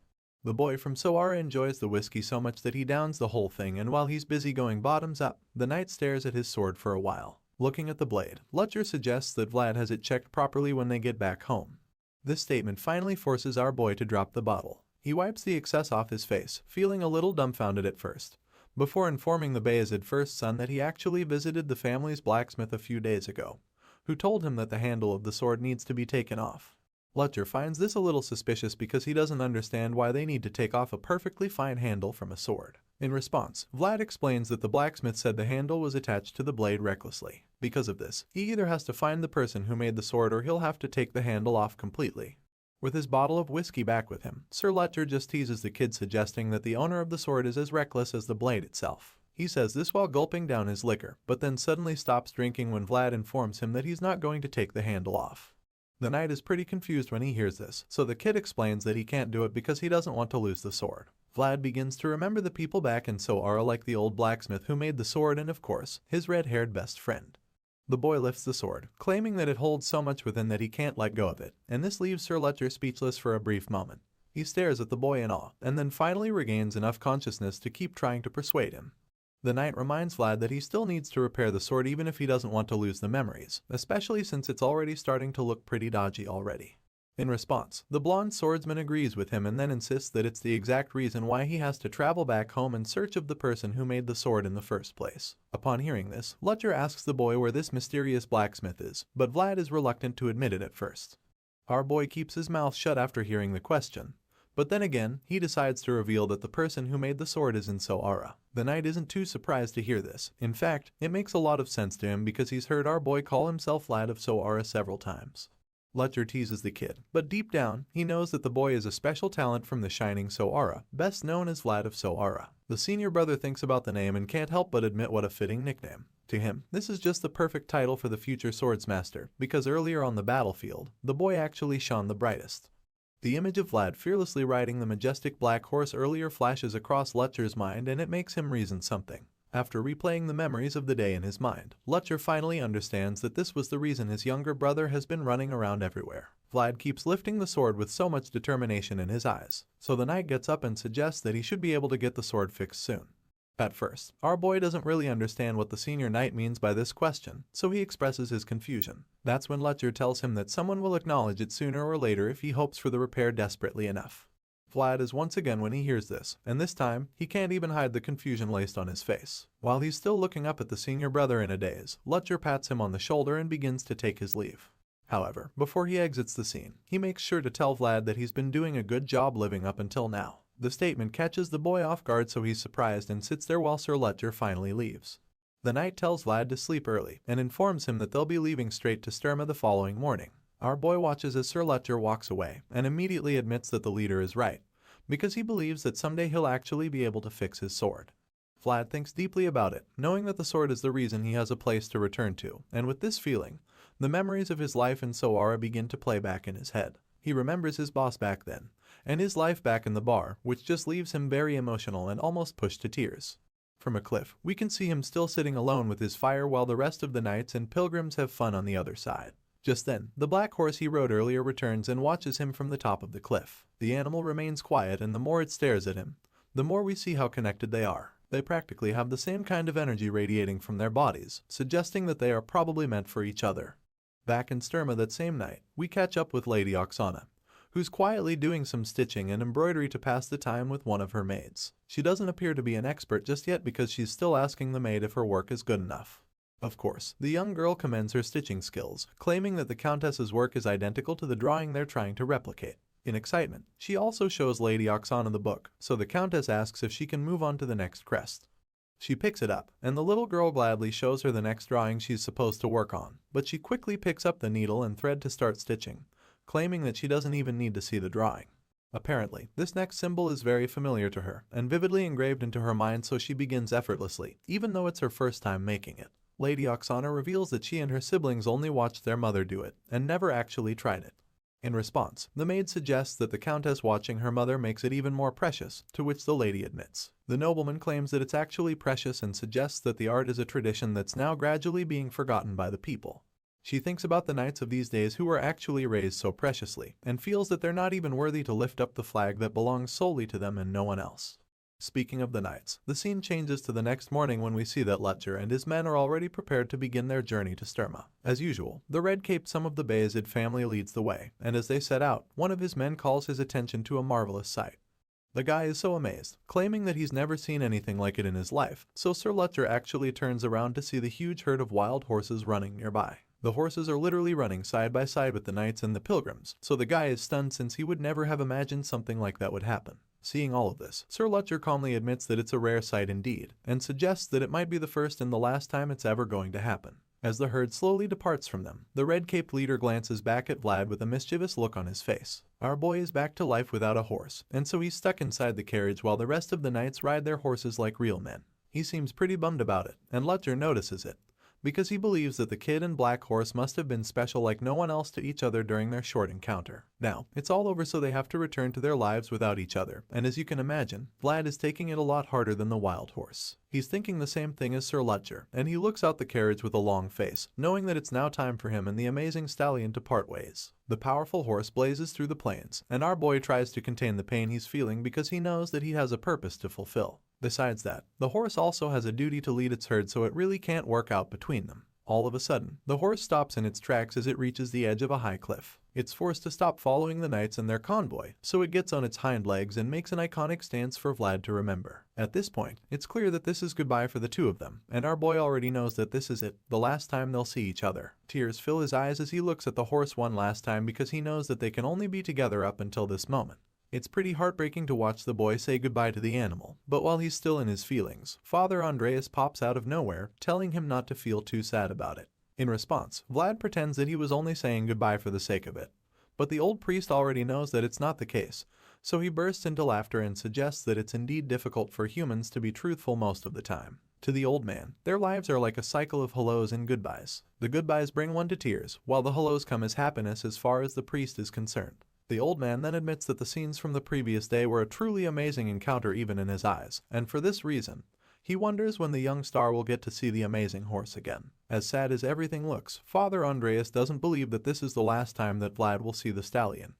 The boy from Soara enjoys the whiskey so much that he downs the whole thing, and while he's busy going bottoms up, the knight stares at his sword for a while. Looking at the blade, Ledger suggests that Vlad has it checked properly when they get back home. This statement finally forces our boy to drop the bottle. He wipes the excess off his face, feeling a little dumbfounded at first, before informing the Bayezid first son that he actually visited the family's blacksmith a few days ago, who told him that the handle of the sword needs to be taken off. Ledger finds this a little suspicious because he doesn't understand why they need to take off a perfectly fine handle from a sword. In response, Vlad explains that the blacksmith said the handle was attached to the blade recklessly. Because of this, he either has to find the person who made the sword or he'll have to take the handle off completely. With his bottle of whiskey back with him, Sir Ledger just teases the kid, suggesting that the owner of the sword is as reckless as the blade itself. He says this while gulping down his liquor, but then suddenly stops drinking when Vlad informs him that he's not going to take the handle off. The knight is pretty confused when he hears this, so the kid explains that he can't do it because he doesn't want to lose the sword. Vlad begins to remember the people back in Soara, like the old blacksmith who made the sword and, of course, his red-haired best friend. The boy lifts the sword, claiming that it holds so much within that he can't let go of it, and this leaves Sir Ledger speechless for a brief moment. He stares at the boy in awe, and then finally regains enough consciousness to keep trying to persuade him. The knight reminds Vlad that he still needs to repair the sword even if he doesn't want to lose the memories, especially since it's already starting to look pretty dodgy already. In response, the blonde swordsman agrees with him and then insists that it's the exact reason why he has to travel back home in search of the person who made the sword in the first place. Upon hearing this, Ledger asks the boy where this mysterious blacksmith is, but Vlad is reluctant to admit it at first. Our boy keeps his mouth shut after hearing the question, but then again, he decides to reveal that the person who made the sword is in Soara. The knight isn't too surprised to hear this. In fact, it makes a lot of sense to him because he's heard our boy call himself Vlad of Soara several times. Ledger teases the kid, but deep down, he knows that the boy is a special talent from the shining Soara, best known as Vlad of Soara. The senior brother thinks about the name and can't help but admit what a fitting nickname. To him, this is just the perfect title for the future swordsmaster, because earlier on the battlefield, the boy actually shone the brightest. The image of Vlad fearlessly riding the majestic black horse earlier flashes across Ledger's mind, and it makes him reason something. After replaying the memories of the day in his mind, Ledger finally understands that this was the reason his younger brother has been running around everywhere. Vlad keeps lifting the sword with so much determination in his eyes, so the knight gets up and suggests that he should be able to get the sword fixed soon. At first, our boy doesn't really understand what the senior knight means by this question, so he expresses his confusion. That's when Lutcher tells him that someone will acknowledge it sooner or later if he hopes for the repair desperately enough. Vlad is once again when he hears this, and this time, he can't even hide the confusion laced on his face. While he's still looking up at the senior brother in a daze, Lutcher pats him on the shoulder and begins to take his leave. However, before he exits the scene, he makes sure to tell Vlad that he's been doing a good job living up until now. The statement catches the boy off guard, so he's surprised and sits there while Sir Lutcher finally leaves. The knight tells Vlad to sleep early and informs him that they'll be leaving straight to Sturma the following morning. Our boy watches as Sir Lutcher walks away and immediately admits that the leader is right, because he believes that someday he'll actually be able to fix his sword. Vlad thinks deeply about it, knowing that the sword is the reason he has a place to return to, and with this feeling, the memories of his life in Soara begin to play back in his head. He remembers his boss back then, and his life back in the bar, which just leaves him very emotional and almost pushed to tears. From a cliff, we can see him still sitting alone with his fire while the rest of the knights and pilgrims have fun on the other side. Just then, the black horse he rode earlier returns and watches him from the top of the cliff. The animal remains quiet, and the more it stares at him, the more we see how connected they are. They practically have the same kind of energy radiating from their bodies, suggesting that they are probably meant for each other. Back in Sturma that same night, we catch up with Lady Oksana, who's quietly doing some stitching and embroidery to pass the time with one of her maids. She doesn't appear to be an expert just yet because she's still asking the maid if her work is good enough. Of course, the young girl commends her stitching skills, claiming that the Countess's work is identical to the drawing they're trying to replicate. In excitement, she also shows Lady Oksana the book, so the Countess asks if she can move on to the next crest. She picks it up, and the little girl gladly shows her the next drawing she's supposed to work on, but she quickly picks up the needle and thread to start stitching, claiming that she doesn't even need to see the drawing. Apparently, this next symbol is very familiar to her, and vividly engraved into her mind, so she begins effortlessly, even though it's her first time making it. Lady Oksana reveals that she and her siblings only watched their mother do it, and never actually tried it. In response, the maid suggests that the Countess watching her mother makes it even more precious, to which the lady admits. The nobleman claims that it's actually precious and suggests that the art is a tradition that's now gradually being forgotten by the people. She thinks about the knights of these days who were actually raised so preciously, and feels that they're not even worthy to lift up the flag that belongs solely to them and no one else. Speaking of the knights, the scene changes to the next morning when we see that Lutcher and his men are already prepared to begin their journey to Sturma. As usual, the red-caped Sum of the Bayezid family leads the way, and as they set out, one of his men calls his attention to a marvelous sight. The guy is so amazed, claiming that he's never seen anything like it in his life, so Sir Lutcher actually turns around to see the huge herd of wild horses running nearby. The horses are literally running side by side with the knights and the pilgrims, so the guy is stunned since he would never have imagined something like that would happen. Seeing all of this, Sir Lutcher calmly admits that it's a rare sight indeed, and suggests that it might be the first and the last time it's ever going to happen. As the herd slowly departs from them, the red-caped leader glances back at Vlad with a mischievous look on his face. Our boy is back to life without a horse, and so he's stuck inside the carriage while the rest of the knights ride their horses like real men. He seems pretty bummed about it, and Lutcher notices it, because he believes that the kid and black horse must have been special like no one else to each other during their short encounter. Now, it's all over, so they have to return to their lives without each other, and as you can imagine, Vlad is taking it a lot harder than the wild horse. He's thinking the same thing as Sir Lutcher, and he looks out the carriage with a long face, knowing that it's now time for him and the amazing stallion to part ways. The powerful horse blazes through the plains, and our boy tries to contain the pain he's feeling because he knows that he has a purpose to fulfill. Besides that, the horse also has a duty to lead its herd, so it really can't work out between them. All of a sudden, the horse stops in its tracks as it reaches the edge of a high cliff. It's forced to stop following the knights and their convoy, so it gets on its hind legs and makes an iconic stance for Vlad to remember. At this point, it's clear that this is goodbye for the two of them, and our boy already knows that this is it, the last time they'll see each other. Tears fill his eyes as he looks at the horse one last time because he knows that they can only be together up until this moment. It's pretty heartbreaking to watch the boy say goodbye to the animal, but while he's still in his feelings, Father Andreas pops out of nowhere, telling him not to feel too sad about it. In response, Vlad pretends that he was only saying goodbye for the sake of it. But the old priest already knows that it's not the case, so he bursts into laughter and suggests that it's indeed difficult for humans to be truthful most of the time. To the old man, their lives are like a cycle of hellos and goodbyes. The goodbyes bring one to tears, while the hellos come as happiness as far as the priest is concerned. The old man then admits that the scenes from the previous day were a truly amazing encounter even in his eyes, and for this reason, he wonders when the young star will get to see the amazing horse again. As sad as everything looks, Father Andreas doesn't believe that this is the last time that Vlad will see the stallion,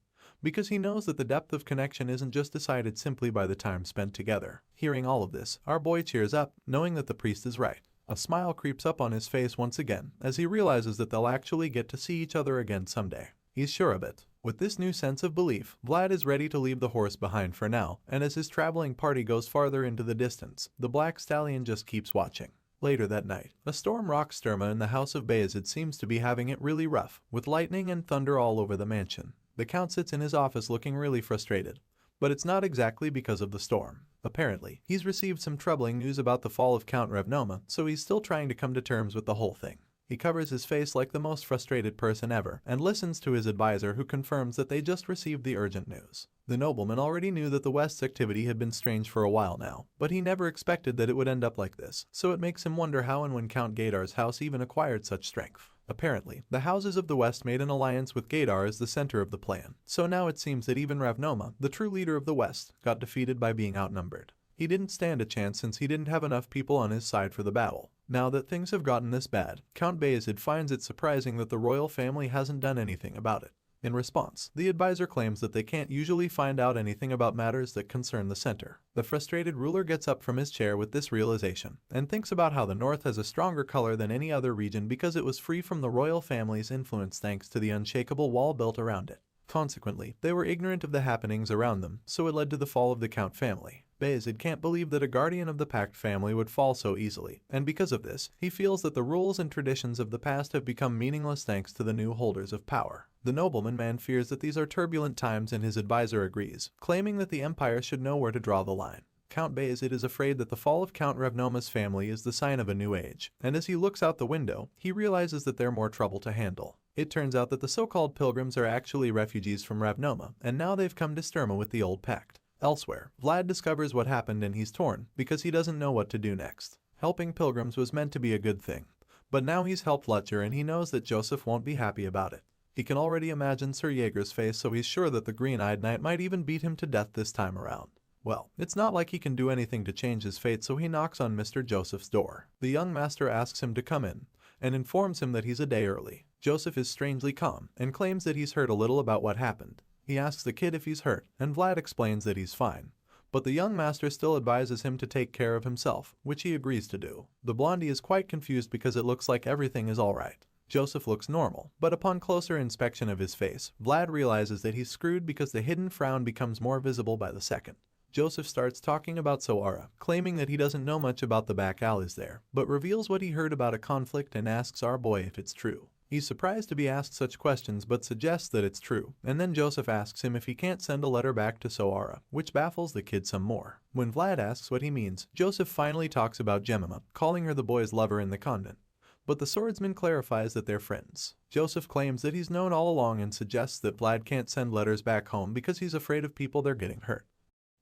because he knows that the depth of connection isn't just decided simply by the time spent together. Hearing all of this, our boy cheers up, knowing that the priest is right. A smile creeps up on his face once again, as he realizes that they'll actually get to see each other again someday. He's sure of it. With this new sense of belief, Vlad is ready to leave the horse behind for now, and as his traveling party goes farther into the distance, the black stallion just keeps watching. Later that night, a storm rocks Sturma in the house of Bayezid seems to be having it really rough, with lightning and thunder all over the mansion. The Count sits in his office looking really frustrated. But it's not exactly because of the storm. Apparently, he's received some troubling news about the fall of Count Revnoma, so he's still trying to come to terms with the whole thing. He covers his face like the most frustrated person ever, and listens to his advisor who confirms that they just received the urgent news. The nobleman already knew that the West's activity had been strange for a while now, but he never expected that it would end up like this, so it makes him wonder how and when Count Gadar's house even acquired such strength. Apparently, the houses of the West made an alliance with Gadar as the center of the plan, so now it seems that even Ravnoma, the true leader of the West, got defeated by being outnumbered. He didn't stand a chance since he didn't have enough people on his side for the battle. Now that things have gotten this bad, Count Bayezid finds it surprising that the royal family hasn't done anything about it. In response, the advisor claims that they can't usually find out anything about matters that concern the center. The frustrated ruler gets up from his chair with this realization, and thinks about how the north has a stronger color than any other region because it was free from the royal family's influence thanks to the unshakable wall built around it. Consequently, they were ignorant of the happenings around them, so it led to the fall of the Count family. Bayezid can't believe that a guardian of the Pact family would fall so easily, and because of this, he feels that the rules and traditions of the past have become meaningless thanks to the new holders of power. The nobleman man fears that these are turbulent times and his advisor agrees, claiming that the empire should know where to draw the line. Count Bayezid is afraid that the fall of Count Revnoma's family is the sign of a new age, and as he looks out the window, he realizes that they're more trouble to handle. It turns out that the so-called pilgrims are actually refugees from Ravnoma, and now they've come to Sturma with the old pact. Elsewhere, Vlad discovers what happened and he's torn, because he doesn't know what to do next. Helping pilgrims was meant to be a good thing, but now he's helped Lutcher and he knows that Joseph won't be happy about it. He can already imagine Sir Jaeger's face, so he's sure that the green-eyed knight might even beat him to death this time around. Well, it's not like he can do anything to change his fate, so he knocks on Mr. Joseph's door. The young master asks him to come in, and informs him that he's a day early. Joseph is strangely calm, and claims that he's heard a little about what happened. He asks the kid if he's hurt, and Vlad explains that he's fine. But the young master still advises him to take care of himself, which he agrees to do. The blondie is quite confused because it looks like everything is alright. Joseph looks normal, but upon closer inspection of his face, Vlad realizes that he's screwed because the hidden frown becomes more visible by the second. Joseph starts talking about Soara, claiming that he doesn't know much about the back alleys there, but reveals what he heard about a conflict and asks our boy if it's true. He's surprised to be asked such questions but suggests that it's true, and then Joseph asks him if he can't send a letter back to Soara, which baffles the kid some more. When Vlad asks what he means, Joseph finally talks about Jemima, calling her the boy's lover in the convent. But the swordsman clarifies that they're friends. Joseph claims that he's known all along and suggests that Vlad can't send letters back home because he's afraid of people they're getting hurt.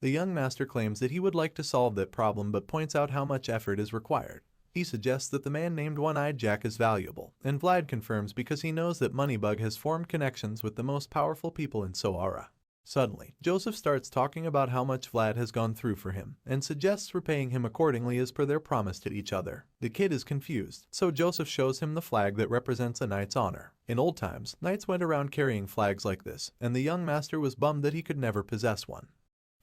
The young master claims that he would like to solve that problem but points out how much effort is required. He suggests that the man named One-Eyed Jack is valuable, and Vlad confirms because he knows that Moneybug has formed connections with the most powerful people in Soara. Suddenly, Joseph starts talking about how much Vlad has gone through for him, and suggests repaying him accordingly as per their promise to each other. The kid is confused, so Joseph shows him the flag that represents a knight's honor. In old times, knights went around carrying flags like this, and the young master was bummed that he could never possess one.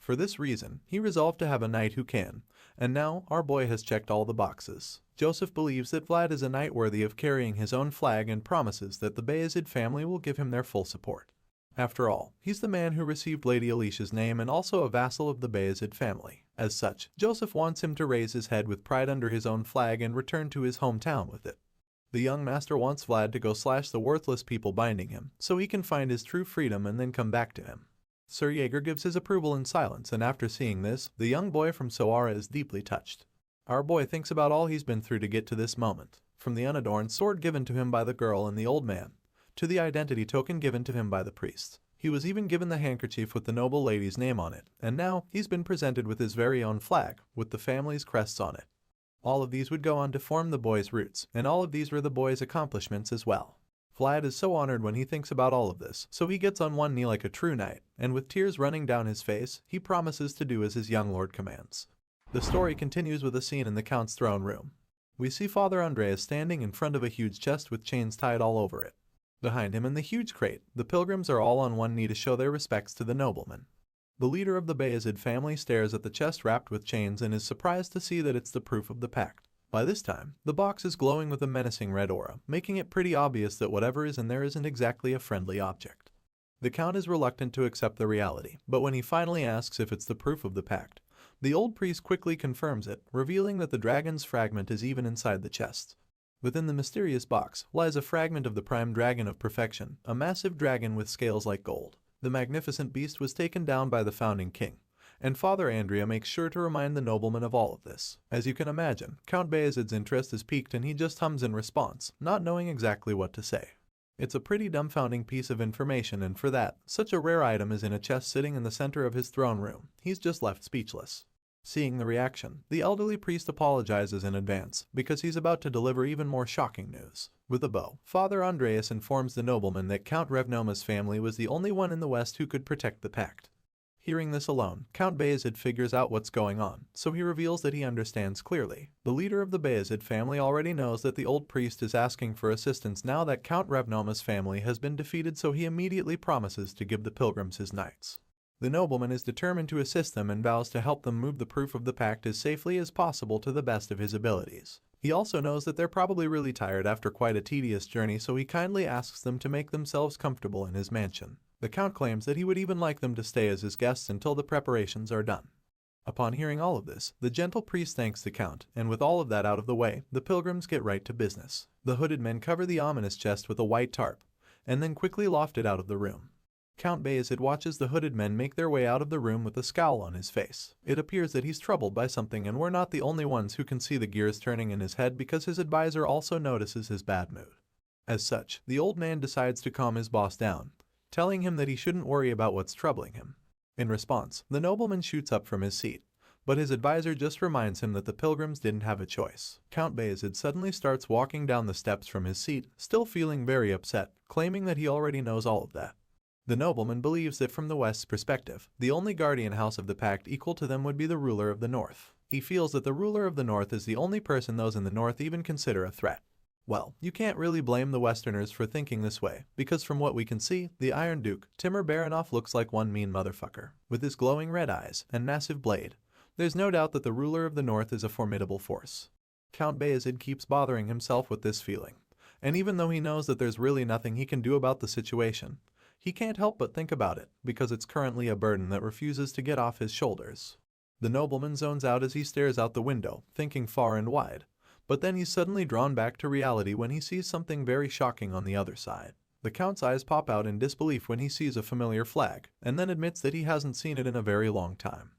For this reason, he resolved to have a knight who can, and now our boy has checked all the boxes. Joseph believes that Vlad is a knight worthy of carrying his own flag and promises that the Bayezid family will give him their full support. After all, he's the man who received Lady Alicia's name and also a vassal of the Bayezid family. As such, Joseph wants him to raise his head with pride under his own flag and return to his hometown with it. The young master wants Vlad to go slash the worthless people binding him, so he can find his true freedom and then come back to him. Sir Jaeger gives his approval in silence, and after seeing this, the young boy from Soara is deeply touched. Our boy thinks about all he's been through to get to this moment, from the unadorned sword given to him by the girl and the old man, to the identity token given to him by the priest. He was even given the handkerchief with the noble lady's name on it, and now he's been presented with his very own flag, with the family's crests on it. All of these would go on to form the boy's roots, and all of these were the boy's accomplishments as well. Vlad is so honored when he thinks about all of this, so he gets on one knee like a true knight, and with tears running down his face, he promises to do as his young lord commands. The story continues with a scene in the Count's throne room. We see Father Andreas standing in front of a huge chest with chains tied all over it. Behind him in the huge crate, the pilgrims are all on one knee to show their respects to the nobleman. The leader of the Bayezid family stares at the chest wrapped with chains and is surprised to see that it's the proof of the pact. By this time, the box is glowing with a menacing red aura, making it pretty obvious that whatever is in there isn't exactly a friendly object. The Count is reluctant to accept the reality, but when he finally asks if it's the proof of the pact, the old priest quickly confirms it, revealing that the dragon's fragment is even inside the chest. Within the mysterious box lies a fragment of the prime dragon of perfection, a massive dragon with scales like gold. The magnificent beast was taken down by the founding king, and Father Andrea makes sure to remind the nobleman of all of this. As you can imagine, Count Bayezid's interest is piqued and he just hums in response, not knowing exactly what to say. It's a pretty dumbfounding piece of information, and for that, such a rare item is in a chest sitting in the center of his throne room. He's just left speechless. Seeing the reaction, the elderly priest apologizes in advance, because he's about to deliver even more shocking news. With a bow, Father Andreas informs the nobleman that Count Revnoma's family was the only one in the West who could protect the pact. Hearing this alone, Count Bayezid figures out what's going on, so he reveals that he understands clearly. The leader of the Bayezid family already knows that the old priest is asking for assistance now that Count Revnoma's family has been defeated, so he immediately promises to give the pilgrims his knights. The nobleman is determined to assist them and vows to help them move the proof of the pact as safely as possible to the best of his abilities. He also knows that they're probably really tired after quite a tedious journey, so he kindly asks them to make themselves comfortable in his mansion. The Count claims that he would even like them to stay as his guests until the preparations are done. Upon hearing all of this, the gentle priest thanks the Count, and with all of that out of the way, the pilgrims get right to business. The hooded men cover the ominous chest with a white tarp, and then quickly loft it out of the room. Count Bayezid watches the hooded men make their way out of the room with a scowl on his face. It appears that he's troubled by something, and we're not the only ones who can see the gears turning in his head, because his advisor also notices his bad mood. As such, the old man decides to calm his boss down, telling him that he shouldn't worry about what's troubling him. In response, the nobleman shoots up from his seat, but his advisor just reminds him that the pilgrims didn't have a choice. Count Bayezid suddenly starts walking down the steps from his seat, still feeling very upset, claiming that he already knows all of that. The nobleman believes that from the West's perspective, the only guardian house of the pact equal to them would be the ruler of the North. He feels that the ruler of the North is the only person those in the North even consider a threat. Well, you can't really blame the Westerners for thinking this way, because from what we can see, the Iron Duke, Timur Baranov, looks like one mean motherfucker. With his glowing red eyes and massive blade, there's no doubt that the ruler of the North is a formidable force. Count Bayezid keeps bothering himself with this feeling, and even though he knows that there's really nothing he can do about the situation, he can't help but think about it, because it's currently a burden that refuses to get off his shoulders. The nobleman zones out as he stares out the window, thinking far and wide, but then he's suddenly drawn back to reality when he sees something very shocking on the other side. The Count's eyes pop out in disbelief when he sees a familiar flag, and then admits that he hasn't seen it in a very long time.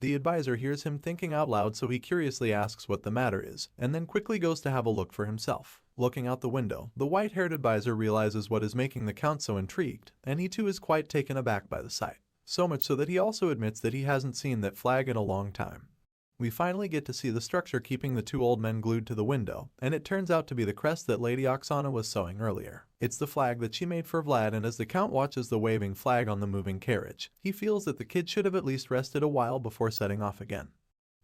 The advisor hears him thinking out loud, so he curiously asks what the matter is, and then quickly goes to have a look for himself. Looking out the window, the white-haired advisor realizes what is making the Count so intrigued, and he too is quite taken aback by the sight. So much so that he also admits that he hasn't seen that flag in a long time. We finally get to see the structure keeping the two old men glued to the window, and it turns out to be the crest that Lady Oksana was sewing earlier. It's the flag that she made for Vlad, and as the Count watches the waving flag on the moving carriage, he feels that the kid should have at least rested a while before setting off again.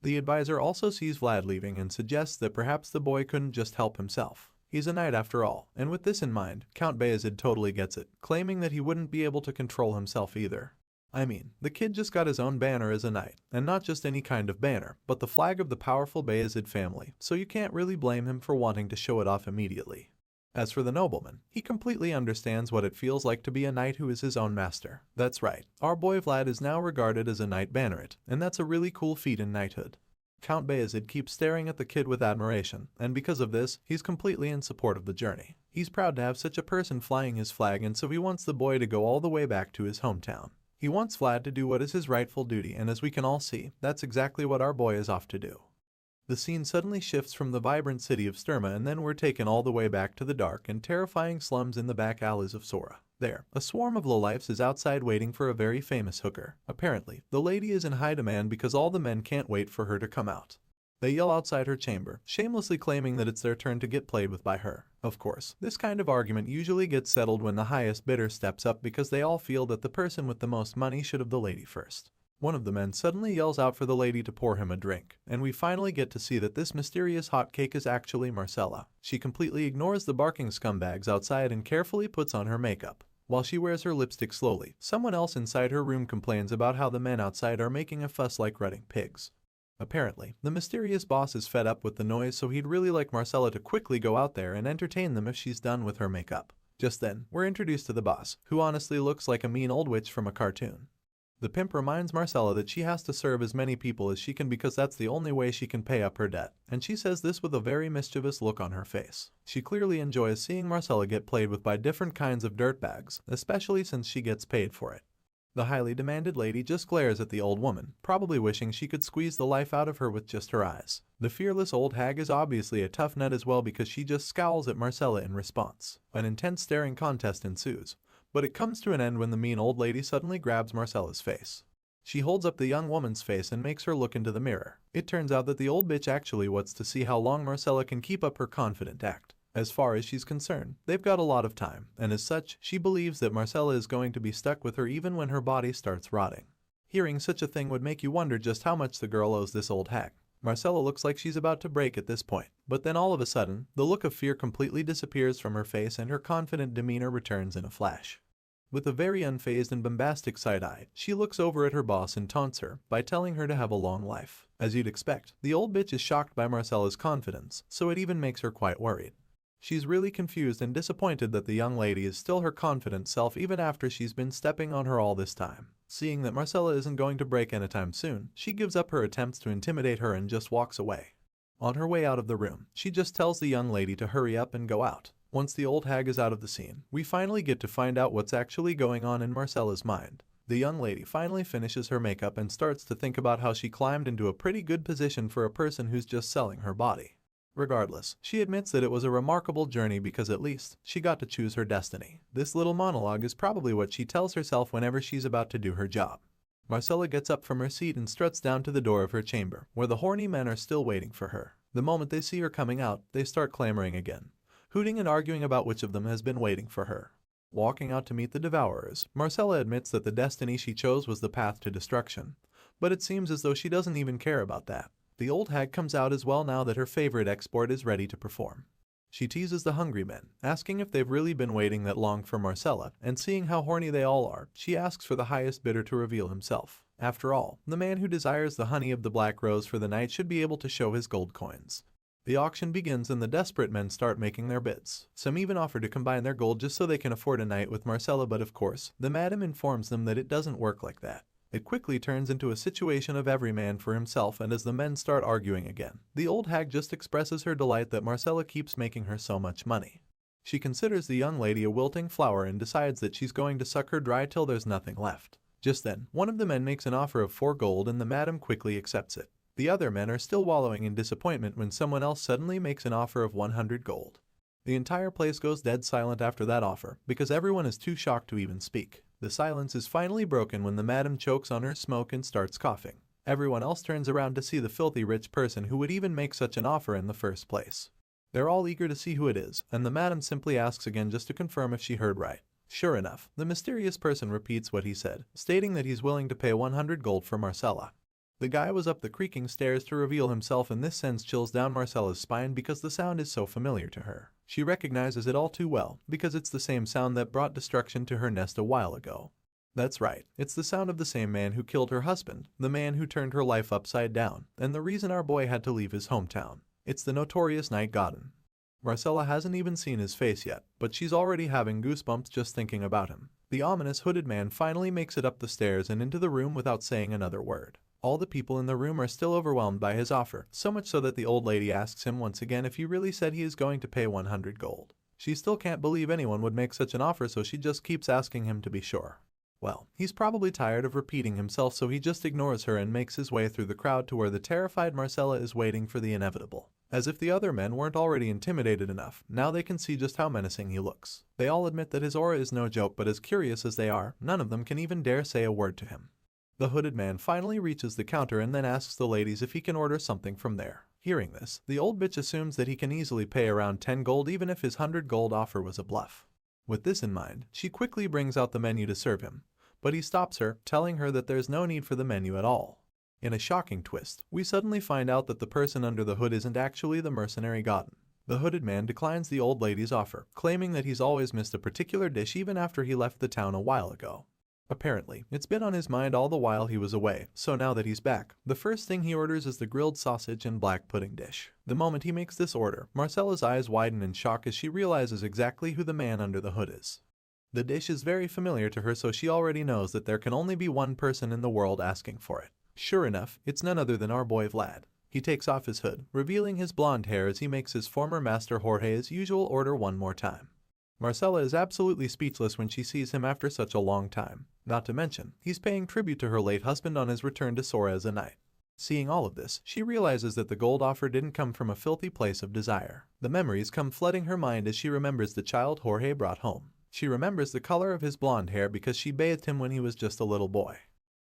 The advisor also sees Vlad leaving and suggests that perhaps the boy couldn't just help himself. He's a knight after all, and with this in mind, Count Bayezid totally gets it, claiming that he wouldn't be able to control himself either. I mean, the kid just got his own banner as a knight, and not just any kind of banner, but the flag of the powerful Bayezid family, so you can't really blame him for wanting to show it off immediately. As for the nobleman, he completely understands what it feels like to be a knight who is his own master. That's right, our boy Vlad is now regarded as a knight banneret, and that's a really cool feat in knighthood. Count Bayezid keeps staring at the kid with admiration, and because of this, he's completely in support of the journey. He's proud to have such a person flying his flag, and so he wants the boy to go all the way back to his hometown. He wants Vlad to do what is his rightful duty, and as we can all see, that's exactly what our boy is off to do. The scene suddenly shifts from the vibrant city of Sturma, and then we're taken all the way back to the dark and terrifying slums in the back alleys of Sora. There, a swarm of lowlifes is outside waiting for a very famous hooker. Apparently, the lady is in high demand because all the men can't wait for her to come out. They yell outside her chamber, shamelessly claiming that it's their turn to get played with by her. Of course, this kind of argument usually gets settled when the highest bidder steps up, because they all feel that the person with the most money should have the lady first. One of the men suddenly yells out for the lady to pour him a drink, and we finally get to see that this mysterious hot cake is actually Marcella. She completely ignores the barking scumbags outside and carefully puts on her makeup. While she wears her lipstick slowly, someone else inside her room complains about how the men outside are making a fuss like rutting pigs. Apparently, the mysterious boss is fed up with the noise, so he'd really like Marcella to quickly go out there and entertain them if she's done with her makeup. Just then, we're introduced to the boss, who honestly looks like a mean old witch from a cartoon. The pimp reminds Marcella that she has to serve as many people as she can because that's the only way she can pay up her debt, and she says this with a very mischievous look on her face. She clearly enjoys seeing Marcella get played with by different kinds of dirtbags, especially since she gets paid for it. The highly demanded lady just glares at the old woman, probably wishing she could squeeze the life out of her with just her eyes. The fearless old hag is obviously a tough nut as well because she just scowls at Marcella in response. An intense staring contest ensues, but it comes to an end when the mean old lady suddenly grabs Marcella's face. She holds up the young woman's face and makes her look into the mirror. It turns out that the old bitch actually wants to see how long Marcella can keep up her confident act. As far as she's concerned, they've got a lot of time, and as such, she believes that Marcella is going to be stuck with her even when her body starts rotting. Hearing such a thing would make you wonder just how much the girl owes this old hag. Marcella looks like she's about to break at this point, but then all of a sudden, the look of fear completely disappears from her face and her confident demeanor returns in a flash. With a very unfazed and bombastic side-eye, she looks over at her boss and taunts her by telling her to have a long life. As you'd expect, the old bitch is shocked by Marcella's confidence, so it even makes her quite worried. She's really confused and disappointed that the young lady is still her confident self even after she's been stepping on her all this time. Seeing that Marcella isn't going to break anytime soon, she gives up her attempts to intimidate her and just walks away. On her way out of the room, she just tells the young lady to hurry up and go out. Once the old hag is out of the scene, we finally get to find out what's actually going on in Marcella's mind. The young lady finally finishes her makeup and starts to think about how she climbed into a pretty good position for a person who's just selling her body. Regardless, she admits that it was a remarkable journey because at least she got to choose her destiny. This little monologue is probably what she tells herself whenever she's about to do her job. Marcella gets up from her seat and struts down to the door of her chamber, where the horny men are still waiting for her. The moment they see her coming out, they start clamoring again, hooting and arguing about which of them has been waiting for her. Walking out to meet the devourers, Marcella admits that the destiny she chose was the path to destruction, but it seems as though she doesn't even care about that. The old hag comes out as well now that her favorite export is ready to perform. She teases the hungry men, asking if they've really been waiting that long for Marcella, and seeing how horny they all are, she asks for the highest bidder to reveal himself. After all, the man who desires the honey of the black rose for the night should be able to show his gold coins. The auction begins and the desperate men start making their bids. Some even offer to combine their gold just so they can afford a night with Marcella, but of course, the madam informs them that it doesn't work like that. It quickly turns into a situation of every man for himself, and as the men start arguing again, the old hag just expresses her delight that Marcella keeps making her so much money. She considers the young lady a wilting flower and decides that she's going to suck her dry till there's nothing left. Just then, one of the men makes an offer of 4 gold and the madam quickly accepts it. The other men are still wallowing in disappointment when someone else suddenly makes an offer of 100 gold. The entire place goes dead silent after that offer, because everyone is too shocked to even speak. The silence is finally broken when the madam chokes on her smoke and starts coughing. Everyone else turns around to see the filthy rich person who would even make such an offer in the first place. They're all eager to see who it is, and the madam simply asks again just to confirm if she heard right. Sure enough, the mysterious person repeats what he said, stating that he's willing to pay 100 gold for Marcella. The guy was up the creaking stairs to reveal himself, and this sends chills down Marcella's spine because the sound is so familiar to her. She recognizes it all too well because it's the same sound that brought destruction to her nest a while ago. That's right, it's the sound of the same man who killed her husband, the man who turned her life upside down, and the reason our boy had to leave his hometown. It's the notorious Night Godin. Marcella hasn't even seen his face yet, but she's already having goosebumps just thinking about him. The ominous hooded man finally makes it up the stairs and into the room without saying another word. All the people in the room are still overwhelmed by his offer, so much so that the old lady asks him once again if he really said he is going to pay 100 gold. She still can't believe anyone would make such an offer, so she just keeps asking him to be sure. Well, he's probably tired of repeating himself, so he just ignores her and makes his way through the crowd to where the terrified Marcella is waiting for the inevitable. As if the other men weren't already intimidated enough, now they can see just how menacing he looks. They all admit that his aura is no joke, but as curious as they are, none of them can even dare say a word to him. The hooded man finally reaches the counter and then asks the ladies if he can order something from there. Hearing this, the old bitch assumes that he can easily pay around 10 gold even if his 100 gold offer was a bluff. With this in mind, she quickly brings out the menu to serve him, but he stops her, telling her that there's no need for the menu at all. In a shocking twist, we suddenly find out that the person under the hood isn't actually the mercenary Godin. The hooded man declines the old lady's offer, claiming that he's always missed a particular dish even after he left the town a while ago. Apparently, it's been on his mind all the while he was away, so now that he's back, the first thing he orders is the grilled sausage and black pudding dish. The moment he makes this order, Marcella's eyes widen in shock as she realizes exactly who the man under the hood is. The dish is very familiar to her, so she already knows that there can only be one person in the world asking for it. Sure enough, it's none other than our boy Vlad. He takes off his hood, revealing his blonde hair as he makes his former master Jorge's usual order one more time. Marcella is absolutely speechless when she sees him after such a long time. Not to mention, he's paying tribute to her late husband on his return to Sora as a knight. Seeing all of this, she realizes that the gold offer didn't come from a filthy place of desire. The memories come flooding her mind as she remembers the child Jorge brought home. She remembers the color of his blonde hair because she bathed him when he was just a little boy.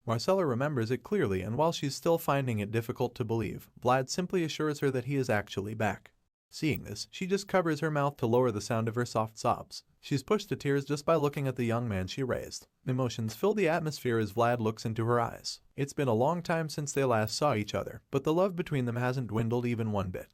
Marcella remembers it clearly, and while she's still finding it difficult to believe, Vlad simply assures her that he is actually back. Seeing this, she just covers her mouth to lower the sound of her soft sobs. She's pushed to tears just by looking at the young man she raised. Emotions fill the atmosphere as Vlad looks into her eyes. It's been a long time since they last saw each other, but the love between them hasn't dwindled even one bit.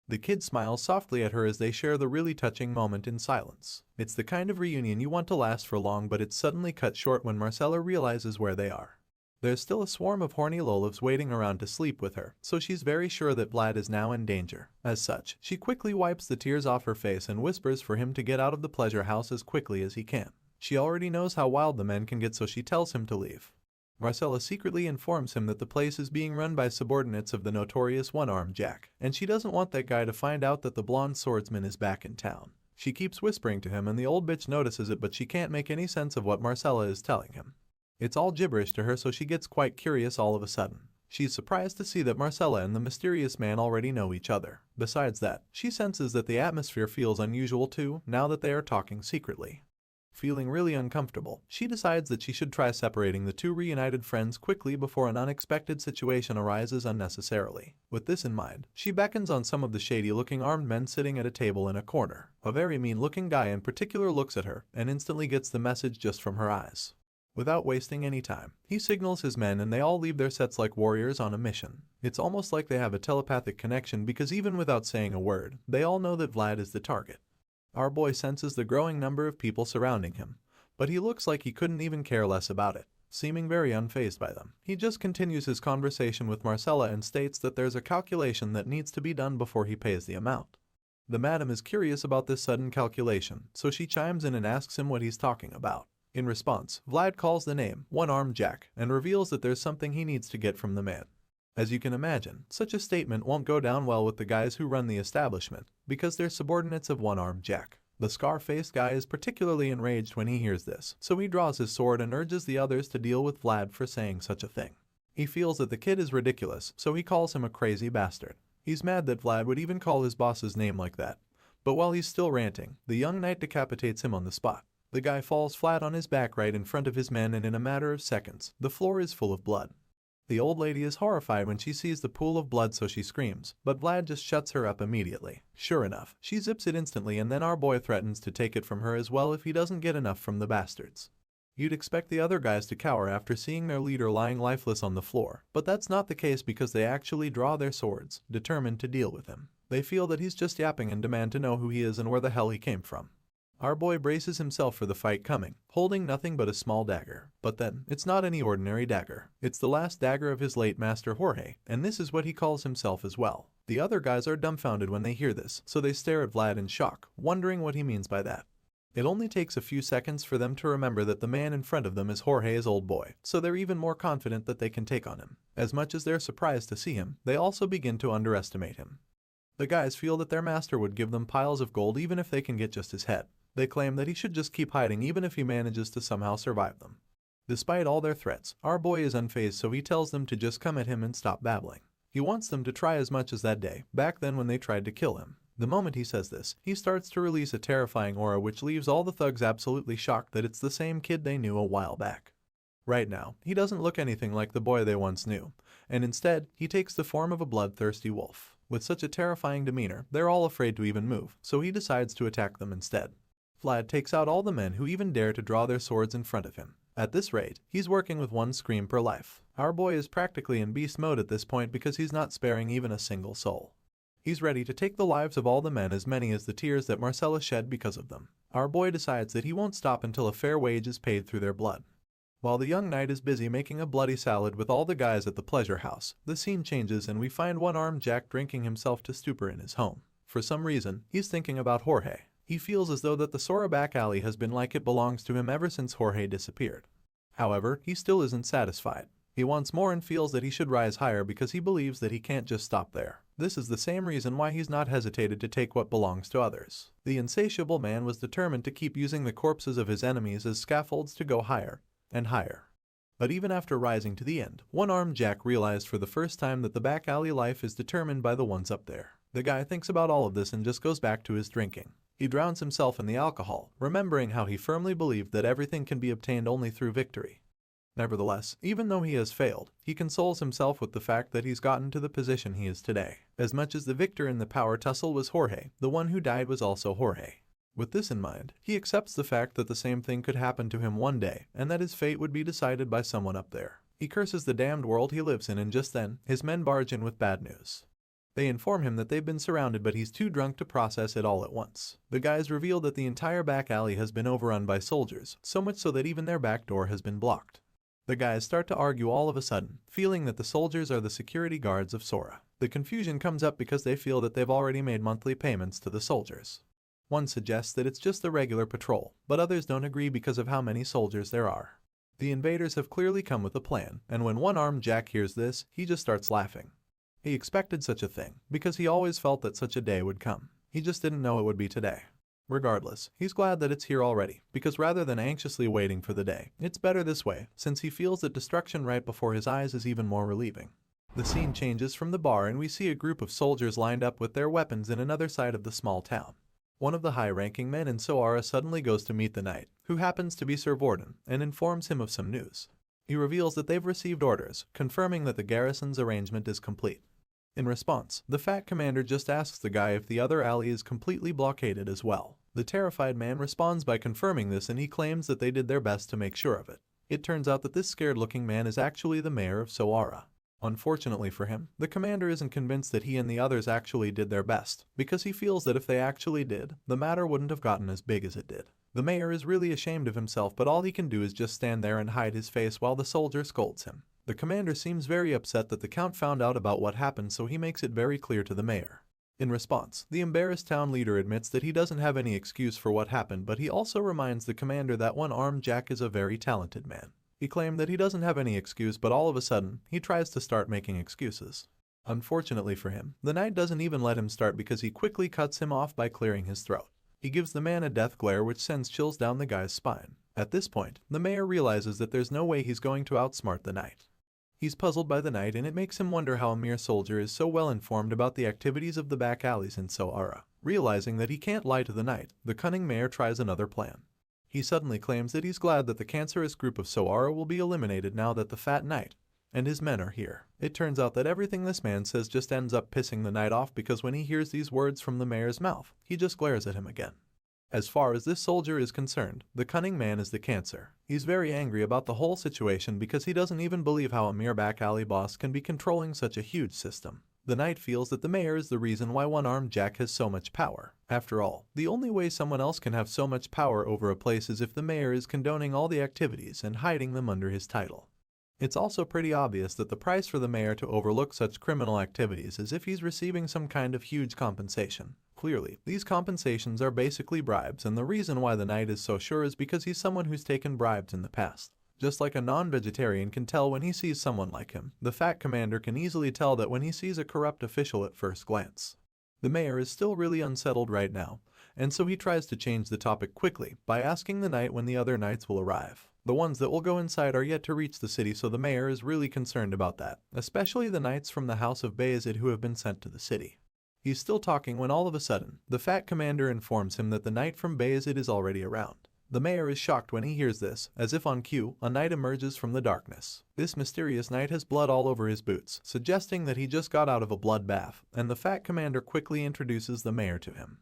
The kid smiles softly at her as they share the really touching moment in silence. It's the kind of reunion you want to last for long, but it's suddenly cut short when Marcella realizes where they are. There's still a swarm of horny lolivs waiting around to sleep with her, so she's very sure that Vlad is now in danger. As such, she quickly wipes the tears off her face and whispers for him to get out of the pleasure house as quickly as he can. She already knows how wild the men can get, so she tells him to leave. Marcella secretly informs him that the place is being run by subordinates of the notorious One-Armed Jack, and she doesn't want that guy to find out that the blonde swordsman is back in town. She keeps whispering to him, and the old bitch notices it, but she can't make any sense of what Marcella is telling him. It's all gibberish to her, so she gets quite curious all of a sudden. She's surprised to see that Marcella and the mysterious man already know each other. Besides that, she senses that the atmosphere feels unusual too, now that they are talking secretly. Feeling really uncomfortable, she decides that she should try separating the two reunited friends quickly before an unexpected situation arises unnecessarily. With this in mind, she beckons on some of the shady-looking armed men sitting at a table in a corner. A very mean-looking guy in particular looks at her and instantly gets the message just from her eyes. Without wasting any time, he signals his men and they all leave their sets like warriors on a mission. It's almost like they have a telepathic connection because even without saying a word, they all know that Vlad is the target. Our boy senses the growing number of people surrounding him, but he looks like he couldn't even care less about it. Seeming very unfazed by them, he just continues his conversation with Marcella and states that there's a calculation that needs to be done before he pays the amount. The madam is curious about this sudden calculation, so she chimes in and asks him what he's talking about. In response, Vlad calls the name One-Armed Jack and reveals that there's something he needs to get from the man. As you can imagine, such a statement won't go down well with the guys who run the establishment, because they're subordinates of One-Armed Jack. The scar-faced guy is particularly enraged when he hears this, so he draws his sword and urges the others to deal with Vlad for saying such a thing. He feels that the kid is ridiculous, so he calls him a crazy bastard. He's mad that Vlad would even call his boss's name like that. But while he's still ranting, the young knight decapitates him on the spot. The guy falls flat on his back right in front of his men, and in a matter of seconds, the floor is full of blood. The old lady is horrified when she sees the pool of blood, so she screams, but Vlad just shuts her up immediately. Sure enough, she zips it instantly, and then our boy threatens to take it from her as well if he doesn't get enough from the bastards. You'd expect the other guys to cower after seeing their leader lying lifeless on the floor, but that's not the case because they actually draw their swords, determined to deal with him. They feel that he's just yapping and demand to know who he is and where the hell he came from. Our boy braces himself for the fight coming, holding nothing but a small dagger. But then, it's not any ordinary dagger. It's the last dagger of his late master Jorge, and this is what he calls himself as well. The other guys are dumbfounded when they hear this, so they stare at Vlad in shock, wondering what he means by that. It only takes a few seconds for them to remember that the man in front of them is Jorge's old boy, so they're even more confident that they can take on him. As much as they're surprised to see him, they also begin to underestimate him. The guys feel that their master would give them piles of gold even if they can get just his head. They claim that he should just keep hiding even if he manages to somehow survive them. Despite all their threats, our boy is unfazed, so he tells them to just come at him and stop babbling. He wants them to try as much as that day, back then when they tried to kill him. The moment he says this, he starts to release a terrifying aura which leaves all the thugs absolutely shocked that it's the same kid they knew a while back. Right now, he doesn't look anything like the boy they once knew, and instead, he takes the form of a bloodthirsty wolf. With such a terrifying demeanor, they're all afraid to even move, so he decides to attack them instead. Vlad takes out all the men who even dare to draw their swords in front of him. At this rate, he's working with one scream per life. Our boy is practically in beast mode at this point because he's not sparing even a single soul. He's ready to take the lives of all the men, as many as the tears that Marcella shed because of them. Our boy decides that he won't stop until a fair wage is paid through their blood. While the young knight is busy making a bloody salad with all the guys at the pleasure house, the scene changes and we find one-armed Jack drinking himself to stupor in his home. For some reason, he's thinking about Jorge. He feels as though that the Sora back alley has been like it belongs to him ever since Jorge disappeared. However, he still isn't satisfied. He wants more and feels that he should rise higher because he believes that he can't just stop there. This is the same reason why he's not hesitated to take what belongs to others. The insatiable man was determined to keep using the corpses of his enemies as scaffolds to go higher and higher. But even after rising to the end, one-armed Jack realized for the first time that the back alley life is determined by the ones up there. The guy thinks about all of this and just goes back to his drinking. He drowns himself in the alcohol, remembering how he firmly believed that everything can be obtained only through victory. Nevertheless, even though he has failed, he consoles himself with the fact that he's gotten to the position he is today. As much as the victor in the power tussle was Jorge, the one who died was also Jorge. With this in mind, he accepts the fact that the same thing could happen to him one day, and that his fate would be decided by someone up there. He curses the damned world he lives in, and just then, his men barge in with bad news. They inform him that they've been surrounded, but he's too drunk to process it all at once. The guys reveal that the entire back alley has been overrun by soldiers, so much so that even their back door has been blocked. The guys start to argue all of a sudden, feeling that the soldiers are the security guards of Sora. The confusion comes up because they feel that they've already made monthly payments to the soldiers. One suggests that it's just the regular patrol, but others don't agree because of how many soldiers there are. The invaders have clearly come with a plan, and when one-armed Jack hears this, he just starts laughing. He expected such a thing, because he always felt that such a day would come. He just didn't know it would be today. Regardless, he's glad that it's here already, because rather than anxiously waiting for the day, it's better this way, since he feels that destruction right before his eyes is even more relieving. The scene changes from the bar and we see a group of soldiers lined up with their weapons in another side of the small town. One of the high-ranking men in Sora suddenly goes to meet the knight, who happens to be Sir Vorden, and informs him of some news. He reveals that they've received orders, confirming that the garrison's arrangement is complete. In response, the fat commander just asks the guy if the other alley is completely blockaded as well. The terrified man responds by confirming this, and he claims that they did their best to make sure of it. It turns out that this scared-looking man is actually the mayor of Sora. Unfortunately for him, the commander isn't convinced that he and the others actually did their best, because he feels that if they actually did, the matter wouldn't have gotten as big as it did. The mayor is really ashamed of himself, but all he can do is just stand there and hide his face while the soldier scolds him. The commander seems very upset that the count found out about what happened, so he makes it very clear to the mayor. In response, the embarrassed town leader admits that he doesn't have any excuse for what happened, but he also reminds the commander that one-armed Jack is a very talented man. He claimed that he doesn't have any excuse, but all of a sudden, he tries to start making excuses. Unfortunately for him, the knight doesn't even let him start because he quickly cuts him off by clearing his throat. He gives the man a death glare which sends chills down the guy's spine. At this point, the mayor realizes that there's no way he's going to outsmart the knight. He's puzzled by the knight, and it makes him wonder how a mere soldier is so well informed about the activities of the back alleys in Sora. Realizing that he can't lie to the knight, the cunning mayor tries another plan. He suddenly claims that he's glad that the cancerous group of Sora will be eliminated now that the fat knight and his men are here. It turns out that everything this man says just ends up pissing the knight off, because when he hears these words from the mayor's mouth, he just glares at him again. As far as this soldier is concerned, the cunning man is the cancer. He's very angry about the whole situation because he doesn't even believe how a mere back alley boss can be controlling such a huge system. The knight feels that the mayor is the reason why one-armed Jack has so much power. After all, the only way someone else can have so much power over a place is if the mayor is condoning all the activities and hiding them under his title. It's also pretty obvious that the price for the mayor to overlook such criminal activities is if he's receiving some kind of huge compensation. Clearly, these compensations are basically bribes, and the reason why the knight is so sure is because he's someone who's taken bribes in the past. Just like a non-vegetarian can tell when he sees someone like him, the fat commander can easily tell that when he sees a corrupt official at first glance. The mayor is still really unsettled right now, and so he tries to change the topic quickly by asking the knight when the other knights will arrive. The ones that will go inside are yet to reach the city, so the mayor is really concerned about that, especially the knights from the house of Bayezid who have been sent to the city. He's still talking when all of a sudden, the fat commander informs him that the knight from Bayezid is already around. The mayor is shocked when he hears this. As if on cue, a knight emerges from the darkness. This mysterious knight has blood all over his boots, suggesting that he just got out of a blood bath, and the fat commander quickly introduces the mayor to him.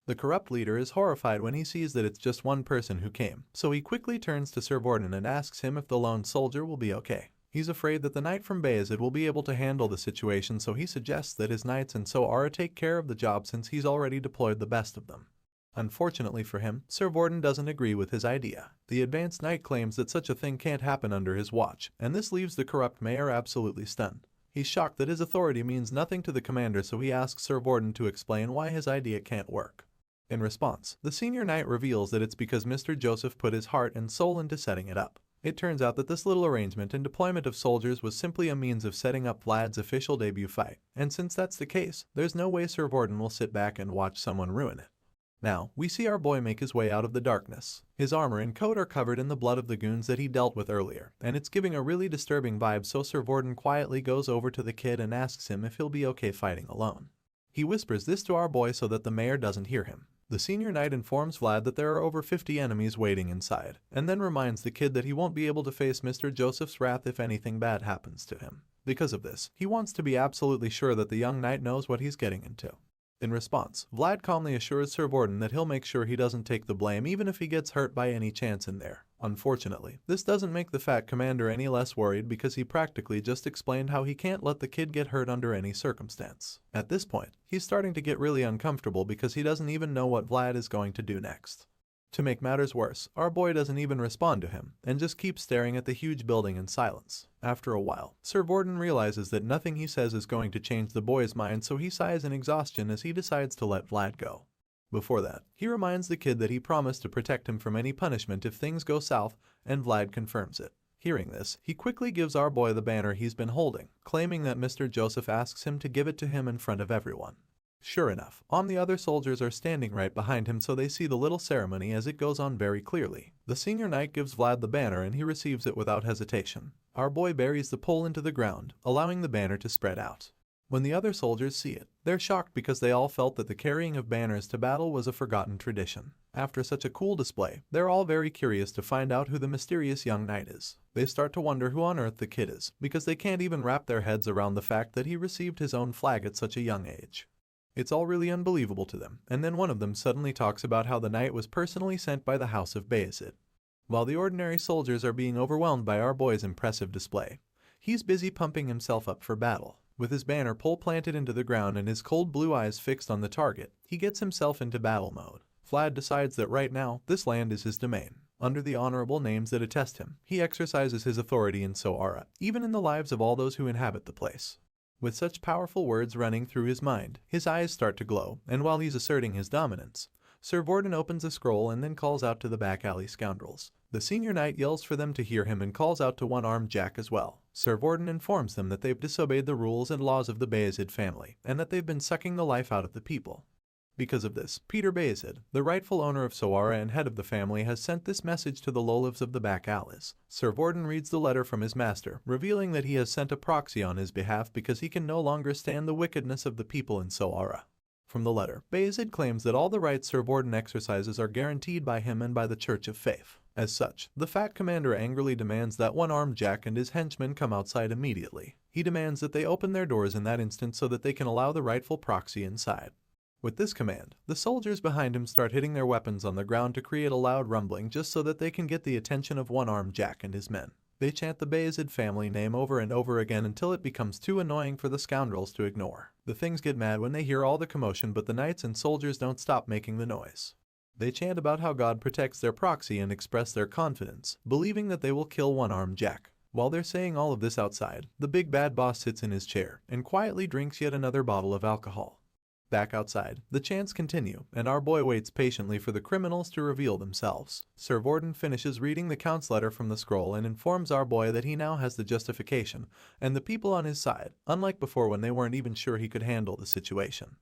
The corrupt leader is horrified when he sees that it's just one person who came, so he quickly turns to Sir Vorden and asks him if the lone soldier will be okay. He's afraid that the knight from Bayezid will be able to handle the situation, so he suggests that his knights and Soara take care of the job since he's already deployed the best of them. Unfortunately for him, Sir Vorden doesn't agree with his idea. The advanced knight claims that such a thing can't happen under his watch, and this leaves the corrupt mayor absolutely stunned. He's shocked that his authority means nothing to the commander, so he asks Sir Vorden to explain why his idea can't work. In response, the senior knight reveals that it's because Mr. Joseph put his heart and soul into setting it up. It turns out that this little arrangement and deployment of soldiers was simply a means of setting up Vlad's official debut fight, and since that's the case, there's no way Sir Vorden will sit back and watch someone ruin it. Now, we see our boy make his way out of the darkness. His armor and coat are covered in the blood of the goons that he dealt with earlier, and it's giving a really disturbing vibe, so Sir Vorden quietly goes over to the kid and asks him if he'll be okay fighting alone. He whispers this to our boy so that the mayor doesn't hear him. The senior knight informs Vlad that there are over 50 enemies waiting inside, and then reminds the kid that he won't be able to face Mr. Joseph's wrath if anything bad happens to him. Because of this, he wants to be absolutely sure that the young knight knows what he's getting into. In response, Vlad calmly assures Sir Vorden that he'll make sure he doesn't take the blame even if he gets hurt by any chance in there. Unfortunately, this doesn't make the fat commander any less worried because he practically just explained how he can't let the kid get hurt under any circumstance. At this point, he's starting to get really uncomfortable because he doesn't even know what Vlad is going to do next. To make matters worse, our boy doesn't even respond to him, and just keeps staring at the huge building in silence. After a while, Sir Vorden realizes that nothing he says is going to change the boy's mind, so he sighs in exhaustion as he decides to let Vlad go. Before that, he reminds the kid that he promised to protect him from any punishment if things go south, and Vlad confirms it. Hearing this, he quickly gives our boy the banner he's been holding, claiming that Mr. Joseph asks him to give it to him in front of everyone. Sure enough, the other soldiers are standing right behind him, so they see the little ceremony as it goes on very clearly. The senior knight gives Vlad the banner and he receives it without hesitation. Our boy buries the pole into the ground, allowing the banner to spread out. When the other soldiers see it, they're shocked because they all felt that the carrying of banners to battle was a forgotten tradition. After such a cool display, they're all very curious to find out who the mysterious young knight is. They start to wonder who on earth the kid is, because they can't even wrap their heads around the fact that he received his own flag at such a young age. It's all really unbelievable to them, and then one of them suddenly talks about how the knight was personally sent by the House of Bayezid. While the ordinary soldiers are being overwhelmed by our boy's impressive display, he's busy pumping himself up for battle. With his banner pole planted into the ground and his cold blue eyes fixed on the target, he gets himself into battle mode. Vlad decides that right now, this land is his domain. Under the honorable names that attest him, he exercises his authority in Soara, even in the lives of all those who inhabit the place. With such powerful words running through his mind, his eyes start to glow, and while he's asserting his dominance, Sir Vorden opens a scroll and then calls out to the back alley scoundrels. The senior knight yells for them to hear him and calls out to one-armed Jack as well. Sir Vorden informs them that they've disobeyed the rules and laws of the Bayezid family, and that they've been sucking the life out of the people. Because of this, Peter Bayezid, the rightful owner of Soara and head of the family, has sent this message to the lowlives of the back alleys. Sir Vorden reads the letter from his master, revealing that he has sent a proxy on his behalf because he can no longer stand the wickedness of the people in Soara. From the letter, Bayezid claims that all the rights Sir Vorden exercises are guaranteed by him and by the Church of Faith. As such, the fat commander angrily demands that one-armed Jack and his henchmen come outside immediately. He demands that they open their doors in that instant so that they can allow the rightful proxy inside. With this command, the soldiers behind him start hitting their weapons on the ground to create a loud rumbling just so that they can get the attention of one-armed Jack and his men. They chant the Bayezid family name over and over again until it becomes too annoying for the scoundrels to ignore. The things get mad when they hear all the commotion, but the knights and soldiers don't stop making the noise. They chant about how God protects their proxy and express their confidence, believing that they will kill one-armed Jack. While they're saying all of this outside, the big bad boss sits in his chair and quietly drinks yet another bottle of alcohol. Back outside, the chants continue, and our boy waits patiently for the criminals to reveal themselves. Sir Vorden finishes reading the Count's letter from the scroll and informs our boy that he now has the justification and the people on his side, unlike before when they weren't even sure he could handle the situation.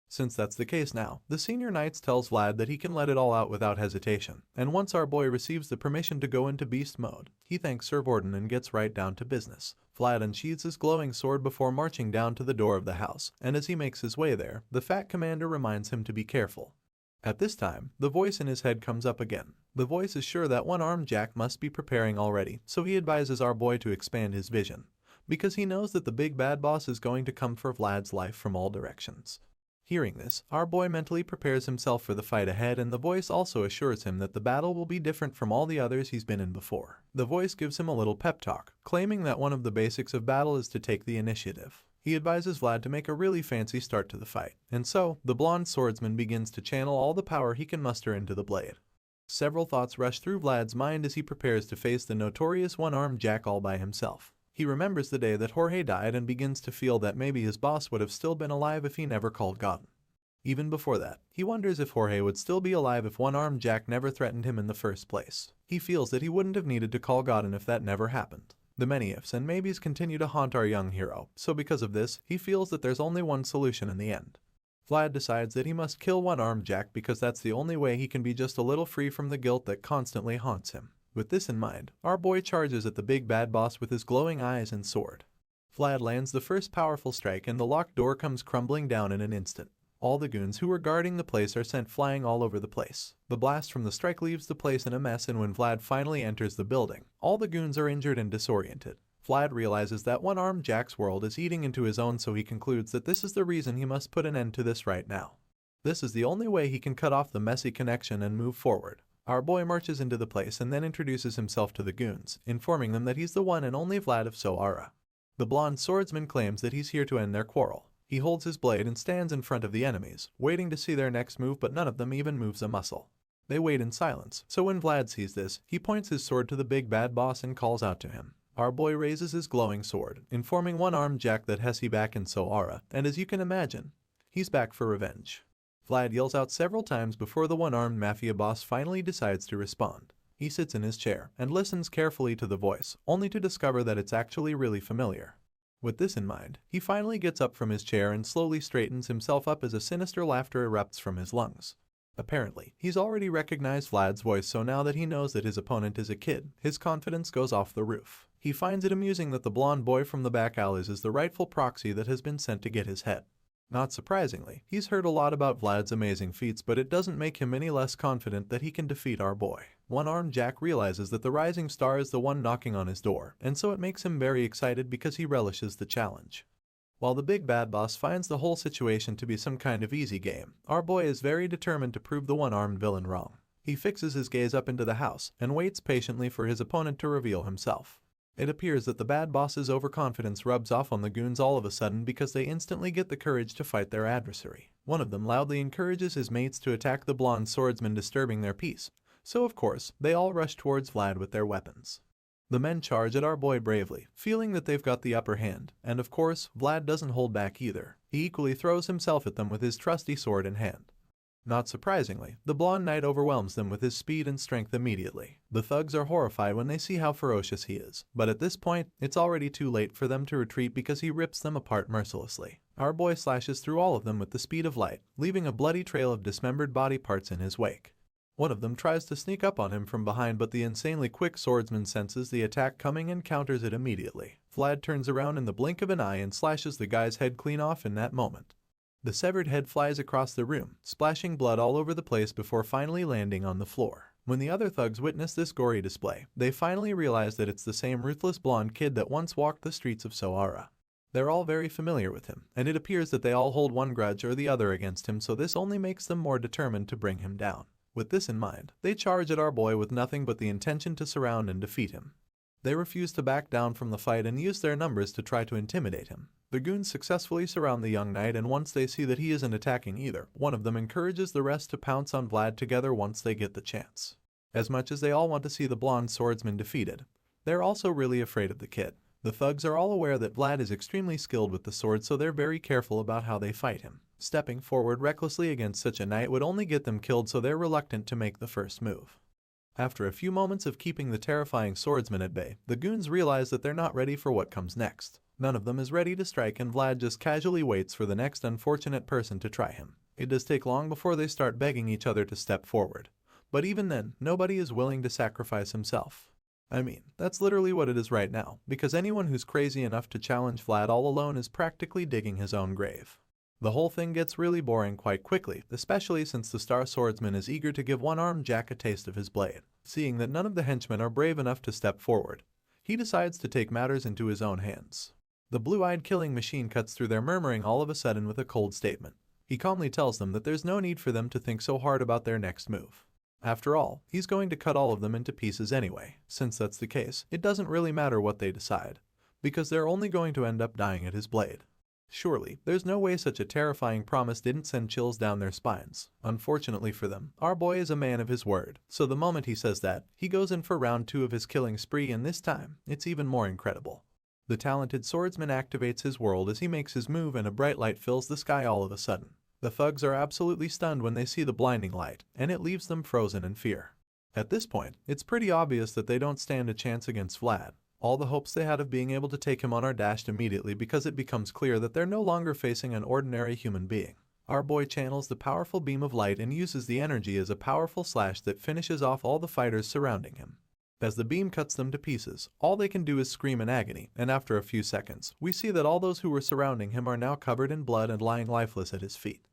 Since that's the case now, the senior knight tells Vlad that he can let it all out without hesitation, and once our boy receives the permission to go into beast mode, he thanks Sir Vorden and gets right down to business. Vlad unsheathes his glowing sword before marching down to the door of the house, and as he makes his way there, the fat commander reminds him to be careful. At this time, the voice in his head comes up again. The voice is sure that one-armed Jack must be preparing already, so he advises our boy to expand his vision, because he knows that the big bad boss is going to come for Vlad's life from all directions. Hearing this, our boy mentally prepares himself for the fight ahead, and the voice also assures him that the battle will be different from all the others he's been in before. The voice gives him a little pep talk, claiming that one of the basics of battle is to take the initiative. He advises Vlad to make a really fancy start to the fight, and so, the blonde swordsman begins to channel all the power he can muster into the blade. Several thoughts rush through Vlad's mind as he prepares to face the notorious one-armed Jack all by himself. He remembers the day that Jorge died and begins to feel that maybe his boss would have still been alive if he never called God. Even before that, he wonders if Jorge would still be alive if one-armed Jack never threatened him in the first place. He feels that he wouldn't have needed to call God if that never happened. The many ifs and maybes continue to haunt our young hero, so because of this, he feels that there's only one solution in the end. Vlad decides that he must kill one-armed Jack because that's the only way he can be just a little free from the guilt that constantly haunts him. With this in mind, our boy charges at the big bad boss with his glowing eyes and sword. Vlad lands the first powerful strike and the locked door comes crumbling down in an instant. All the goons who were guarding the place are sent flying all over the place. The blast from the strike leaves the place in a mess, and when Vlad finally enters the building, all the goons are injured and disoriented. Vlad realizes that one-armed Jack's world is eating into his own, so he concludes that this is the reason he must put an end to this right now. This is the only way he can cut off the messy connection and move forward. Our boy marches into the place and then introduces himself to the goons, informing them that he's the one and only Vlad of Soara. The blonde swordsman claims that he's here to end their quarrel. He holds his blade and stands in front of the enemies, waiting to see their next move, but none of them even moves a muscle. They wait in silence, so when Vlad sees this, he points his sword to the big bad boss and calls out to him. Our boy raises his glowing sword, informing one-armed Jack that he's back in Soara, and as you can imagine, he's back for revenge. Vlad yells out several times before the one-armed mafia boss finally decides to respond. He sits in his chair and listens carefully to the voice, only to discover that it's actually really familiar. With this in mind, he finally gets up from his chair and slowly straightens himself up as a sinister laughter erupts from his lungs. Apparently, he's already recognized Vlad's voice, so now that he knows that his opponent is a kid, his confidence goes off the roof. He finds it amusing that the blonde boy from the back alleys is the rightful proxy that has been sent to get his head. Not surprisingly, he's heard a lot about Vlad's amazing feats, but it doesn't make him any less confident that he can defeat our boy. One-armed Jack realizes that the rising star is the one knocking on his door, and so it makes him very excited because he relishes the challenge. While the big bad boss finds the whole situation to be some kind of easy game, our boy is very determined to prove the one-armed villain wrong. He fixes his gaze up into the house and waits patiently for his opponent to reveal himself. It appears that the bad boss's overconfidence rubs off on the goons all of a sudden because they instantly get the courage to fight their adversary. One of them loudly encourages his mates to attack the blonde swordsman, disturbing their peace. So of course, they all rush towards Vlad with their weapons. The men charge at our boy bravely, feeling that they've got the upper hand, and of course, Vlad doesn't hold back either. He equally throws himself at them with his trusty sword in hand. Not surprisingly, the blonde knight overwhelms them with his speed and strength immediately. The thugs are horrified when they see how ferocious he is, but at this point, it's already too late for them to retreat because he rips them apart mercilessly. Our boy slashes through all of them with the speed of light, leaving a bloody trail of dismembered body parts in his wake. One of them tries to sneak up on him from behind, but the insanely quick swordsman senses the attack coming and counters it immediately. Vlad turns around in the blink of an eye and slashes the guy's head clean off in that moment. The severed head flies across the room, splashing blood all over the place before finally landing on the floor. When the other thugs witness this gory display, they finally realize that it's the same ruthless blonde kid that once walked the streets of Soara. They're all very familiar with him, and it appears that they all hold one grudge or the other against him, so this only makes them more determined to bring him down. With this in mind, they charge at our boy with nothing but the intention to surround and defeat him. They refuse to back down from the fight and use their numbers to try to intimidate him. The goons successfully surround the young knight, and once they see that he isn't attacking either, one of them encourages the rest to pounce on Vlad together once they get the chance. As much as they all want to see the blonde swordsman defeated, they're also really afraid of the kid. The thugs are all aware that Vlad is extremely skilled with the sword, so they're very careful about how they fight him. Stepping forward recklessly against such a knight would only get them killed, so they're reluctant to make the first move. After a few moments of keeping the terrifying swordsman at bay, the goons realize that they're not ready for what comes next. None of them is ready to strike, and Vlad just casually waits for the next unfortunate person to try him. It does take long before they start begging each other to step forward. But even then, nobody is willing to sacrifice himself. I mean, that's literally what it is right now, because anyone who's crazy enough to challenge Vlad all alone is practically digging his own grave. The whole thing gets really boring quite quickly, especially since the star swordsman is eager to give one-armed Jack a taste of his blade. Seeing that none of the henchmen are brave enough to step forward, he decides to take matters into his own hands. The blue-eyed killing machine cuts through their murmuring all of a sudden with a cold statement. He calmly tells them that there's no need for them to think so hard about their next move. After all, he's going to cut all of them into pieces anyway. Since that's the case, it doesn't really matter what they decide, because they're only going to end up dying at his blade. Surely, there's no way such a terrifying promise didn't send chills down their spines. Unfortunately for them, our boy is a man of his word, so the moment he says that, he goes in for round 2 of his killing spree, and this time, it's even more incredible. The talented swordsman activates his world as he makes his move, and a bright light fills the sky all of a sudden. The thugs are absolutely stunned when they see the blinding light, and it leaves them frozen in fear. At this point, it's pretty obvious that they don't stand a chance against Vlad. All the hopes they had of being able to take him on are dashed immediately because it becomes clear that they're no longer facing an ordinary human being. Our boy channels the powerful beam of light and uses the energy as a powerful slash that finishes off all the fighters surrounding him. As the beam cuts them to pieces, all they can do is scream in agony, and after a few seconds, we see that all those who were surrounding him are now covered in blood and lying lifeless at his feet.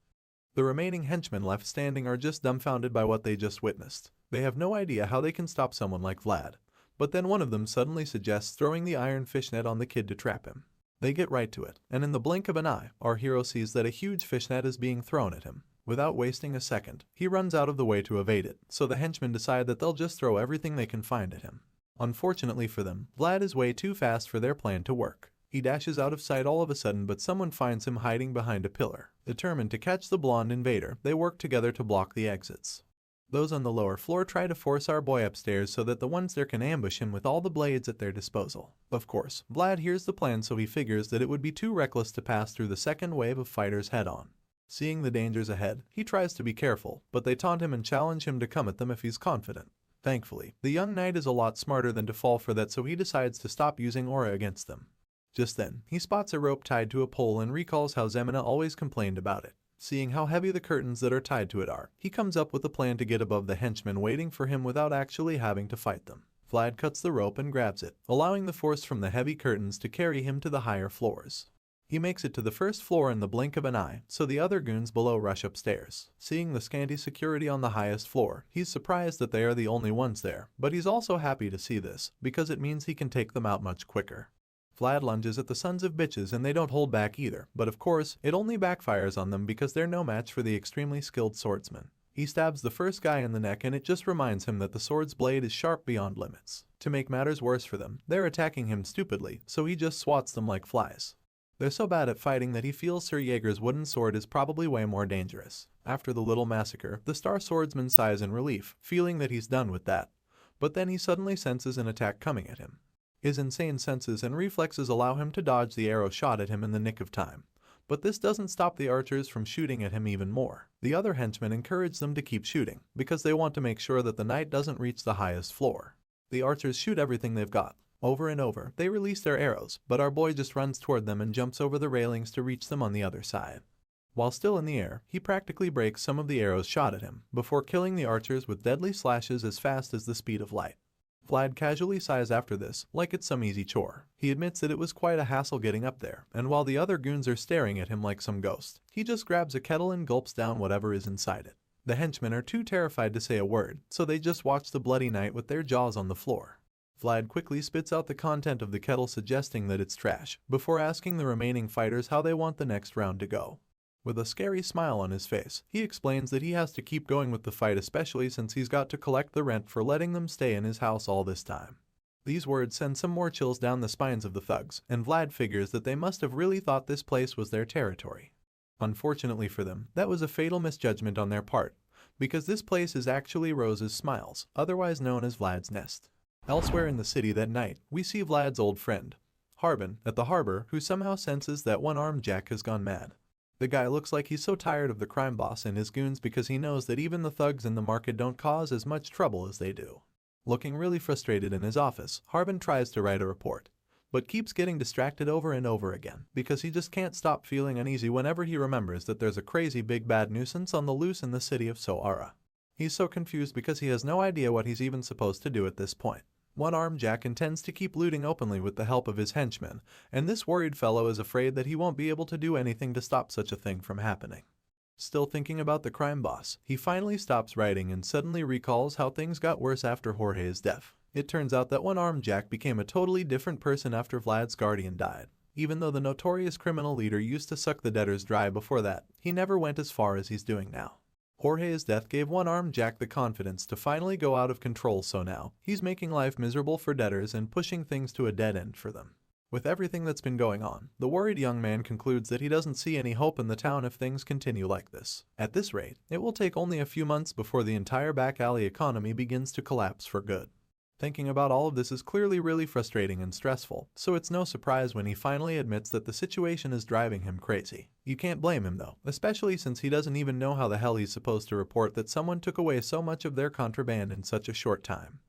The remaining henchmen left standing are just dumbfounded by what they just witnessed. They have no idea how they can stop someone like Vlad. But then one of them suddenly suggests throwing the iron fishnet on the kid to trap him. They get right to it, and in the blink of an eye, our hero sees that a huge fishnet is being thrown at him. Without wasting a second, he runs out of the way to evade it, so the henchmen decide that they'll just throw everything they can find at him. Unfortunately for them, Vlad is way too fast for their plan to work. He dashes out of sight all of a sudden, but someone finds him hiding behind a pillar. Determined to catch the blonde invader, they work together to block the exits. Those on the lower floor try to force our boy upstairs so that the ones there can ambush him with all the blades at their disposal. Of course, Vlad hears the plan, so he figures that it would be too reckless to pass through the second wave of fighters head-on. Seeing the dangers ahead, he tries to be careful, but they taunt him and challenge him to come at them if he's confident. Thankfully, the young knight is a lot smarter than to fall for that, so he decides to stop using aura against them. Just then, he spots a rope tied to a pole and recalls how Zemina always complained about it. Seeing how heavy the curtains that are tied to it are, he comes up with a plan to get above the henchmen waiting for him without actually having to fight them. Vlad cuts the rope and grabs it, allowing the force from the heavy curtains to carry him to the higher floors. He makes it to the first floor in the blink of an eye, so the other goons below rush upstairs. Seeing the scanty security on the highest floor, he's surprised that they are the only ones there, but he's also happy to see this, because it means he can take them out much quicker. Vlad lunges at the sons of bitches and they don't hold back either, but of course, it only backfires on them because they're no match for the extremely skilled swordsman. He stabs the first guy in the neck and it just reminds him that the sword's blade is sharp beyond limits. To make matters worse for them, they're attacking him stupidly, so he just swats them like flies. They're so bad at fighting that he feels Sir Jaeger's wooden sword is probably way more dangerous. After the little massacre, the star swordsman sighs in relief, feeling that he's done with that. But then he suddenly senses an attack coming at him. His insane senses and reflexes allow him to dodge the arrow shot at him in the nick of time. But this doesn't stop the archers from shooting at him even more. The other henchmen encourage them to keep shooting, because they want to make sure that the knight doesn't reach the highest floor. The archers shoot everything they've got. Over and over, they release their arrows, but our boy just runs toward them and jumps over the railings to reach them on the other side. While still in the air, he practically breaks some of the arrows shot at him, before killing the archers with deadly slashes as fast as the speed of light. Vlad casually sighs after this, like it's some easy chore. He admits that it was quite a hassle getting up there, and while the other goons are staring at him like some ghost, he just grabs a kettle and gulps down whatever is inside it. The henchmen are too terrified to say a word, so they just watch the bloody knight with their jaws on the floor. Vlad quickly spits out the content of the kettle, suggesting that it's trash, before asking the remaining fighters how they want the next round to go. With a scary smile on his face, he explains that he has to keep going with the fight, especially since he's got to collect the rent for letting them stay in his house all this time. These words send some more chills down the spines of the thugs, and Vlad figures that they must have really thought this place was their territory. Unfortunately for them, that was a fatal misjudgment on their part, because this place is actually Rose's Smiles, otherwise known as Vlad's Nest. Elsewhere in the city that night, we see Vlad's old friend, Harbin, at the harbor, who somehow senses that one-armed Jack has gone mad. The guy looks like he's so tired of the crime boss and his goons because he knows that even the thugs in the market don't cause as much trouble as they do. Looking really frustrated in his office, Harbin tries to write a report, but keeps getting distracted over and over again because he just can't stop feeling uneasy whenever he remembers that there's a crazy big bad nuisance on the loose in the city of Soara. He's so confused because he has no idea what he's even supposed to do at this point. One-armed Jack intends to keep looting openly with the help of his henchmen, and this worried fellow is afraid that he won't be able to do anything to stop such a thing from happening. Still thinking about the crime boss, he finally stops writing and suddenly recalls how things got worse after Jorge's death. It turns out that one-armed Jack became a totally different person after Vlad's guardian died. Even though the notorious criminal leader used to suck the debtors dry before that, he never went as far as he's doing now. Jorge's death gave one-armed Jack the confidence to finally go out of control, so now he's making life miserable for debtors and pushing things to a dead end for them. With everything that's been going on, the worried young man concludes that he doesn't see any hope in the town if things continue like this. At this rate, it will take only a few months before the entire back alley economy begins to collapse for good. Thinking about all of this is clearly really frustrating and stressful, so it's no surprise when he finally admits that the situation is driving him crazy. You can't blame him though, especially since he doesn't even know how the hell he's supposed to report that someone took away so much of their contraband in such a short time.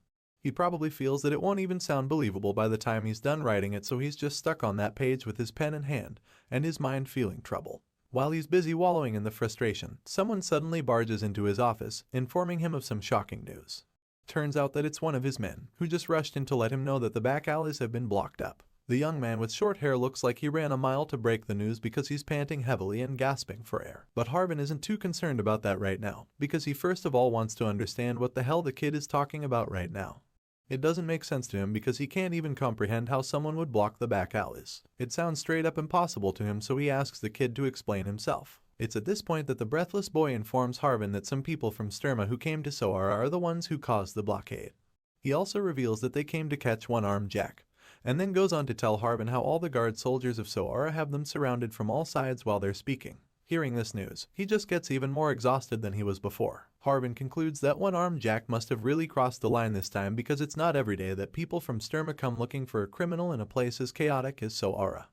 He probably feels that it won't even sound believable by the time he's done writing it, so he's just stuck on that page with his pen in hand, and his mind feeling trouble. While he's busy wallowing in the frustration, someone suddenly barges into his office, informing him of some shocking news. Turns out that it's one of his men, who just rushed in to let him know that the back alleys have been blocked up. The young man with short hair looks like he ran a mile to break the news because he's panting heavily and gasping for air. But Harbin isn't too concerned about that right now, because he first of all wants to understand what the hell the kid is talking about right now. It doesn't make sense to him because he can't even comprehend how someone would block the back alleys. It sounds straight up impossible to him, so he asks the kid to explain himself. It's at this point that the breathless boy informs Harbin that some people from Sturma who came to Soara are the ones who caused the blockade. He also reveals that they came to catch one-armed Jack, and then goes on to tell Harbin how all the guard soldiers of Soara have them surrounded from all sides while they're speaking. Hearing this news, he just gets even more exhausted than he was before. Harbin concludes that one-armed Jack must have really crossed the line this time, because it's not every day that people from Sturma come looking for a criminal in a place as chaotic as Soara.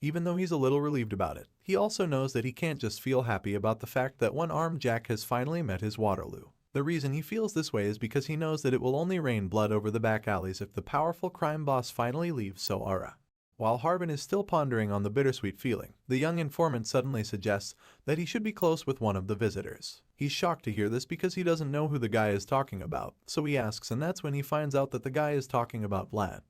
Even though he's a little relieved about it, he also knows that he can't just feel happy about the fact that one-armed Jack has finally met his Waterloo. The reason he feels this way is because he knows that it will only rain blood over the back alleys if the powerful crime boss finally leaves Soara. While Harbin is still pondering on the bittersweet feeling, the young informant suddenly suggests that he should be close with one of the visitors. He's shocked to hear this because he doesn't know who the guy is talking about, so he asks, and that's when he finds out that the guy is talking about Vlad.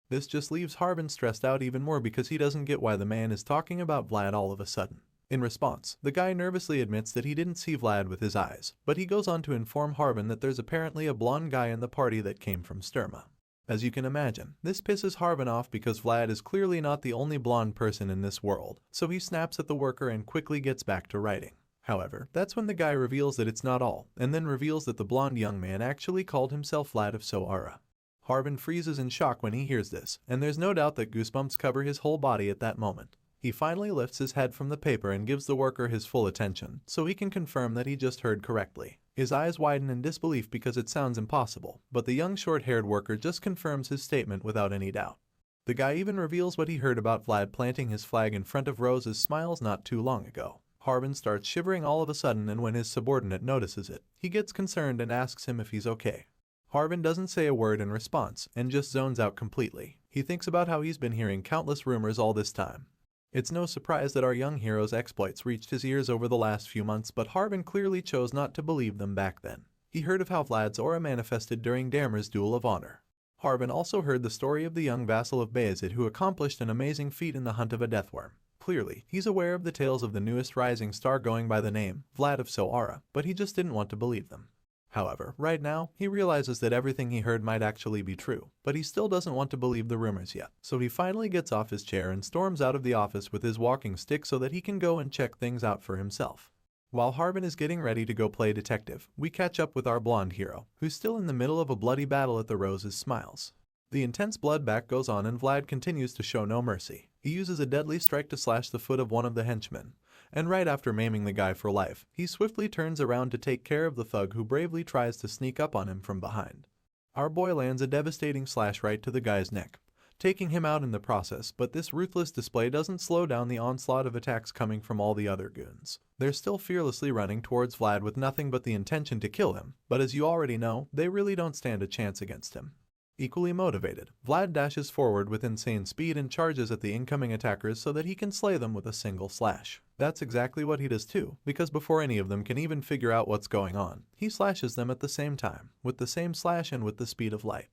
This just leaves Harbin stressed out even more because he doesn't get why the man is talking about Vlad all of a sudden. In response, the guy nervously admits that he didn't see Vlad with his eyes, but he goes on to inform Harbin that there's apparently a blonde guy in the party that came from Sturma. As you can imagine, this pisses Harbin off because Vlad is clearly not the only blonde person in this world, so he snaps at the worker and quickly gets back to writing. However, that's when the guy reveals that it's not all, and then reveals that the blonde young man actually called himself Vlad of Soara. Harbin freezes in shock when he hears this, and there's no doubt that goosebumps cover his whole body at that moment. He finally lifts his head from the paper and gives the worker his full attention, so he can confirm that he just heard correctly. His eyes widen in disbelief because it sounds impossible, but the young short-haired worker just confirms his statement without any doubt. The guy even reveals what he heard about Vlad planting his flag in front of Rose's Smiles not too long ago. Harbin starts shivering all of a sudden, and when his subordinate notices it, he gets concerned and asks him if he's okay. Harbin doesn't say a word in response and just zones out completely. He thinks about how he's been hearing countless rumors all this time. It's no surprise that our young hero's exploits reached his ears over the last few months, but Harbin clearly chose not to believe them back then. He heard of how Vlad's aura manifested during Damer's Duel of Honor. Harbin also heard the story of the young vassal of Bayezid who accomplished an amazing feat in the hunt of a deathworm. Clearly, he's aware of the tales of the newest rising star going by the name Vlad of Soara, but he just didn't want to believe them. However, right now, he realizes that everything he heard might actually be true, but he still doesn't want to believe the rumors yet. So he finally gets off his chair and storms out of the office with his walking stick so that he can go and check things out for himself. While Harbin is getting ready to go play detective, we catch up with our blonde hero, who's still in the middle of a bloody battle at the Rose's Smiles. The intense bloodbath goes on and Vlad continues to show no mercy. He uses a deadly strike to slash the foot of one of the henchmen, and right after maiming the guy for life, he swiftly turns around to take care of the thug who bravely tries to sneak up on him from behind. Our boy lands a devastating slash right to the guy's neck, taking him out in the process, but this ruthless display doesn't slow down the onslaught of attacks coming from all the other goons. They're still fearlessly running towards Vlad with nothing but the intention to kill him, but as you already know, they really don't stand a chance against him. Equally motivated, Vlad dashes forward with insane speed and charges at the incoming attackers so that he can slay them with a single slash. That's exactly what he does too, because before any of them can even figure out what's going on, he slashes them at the same time, with the same slash and with the speed of light.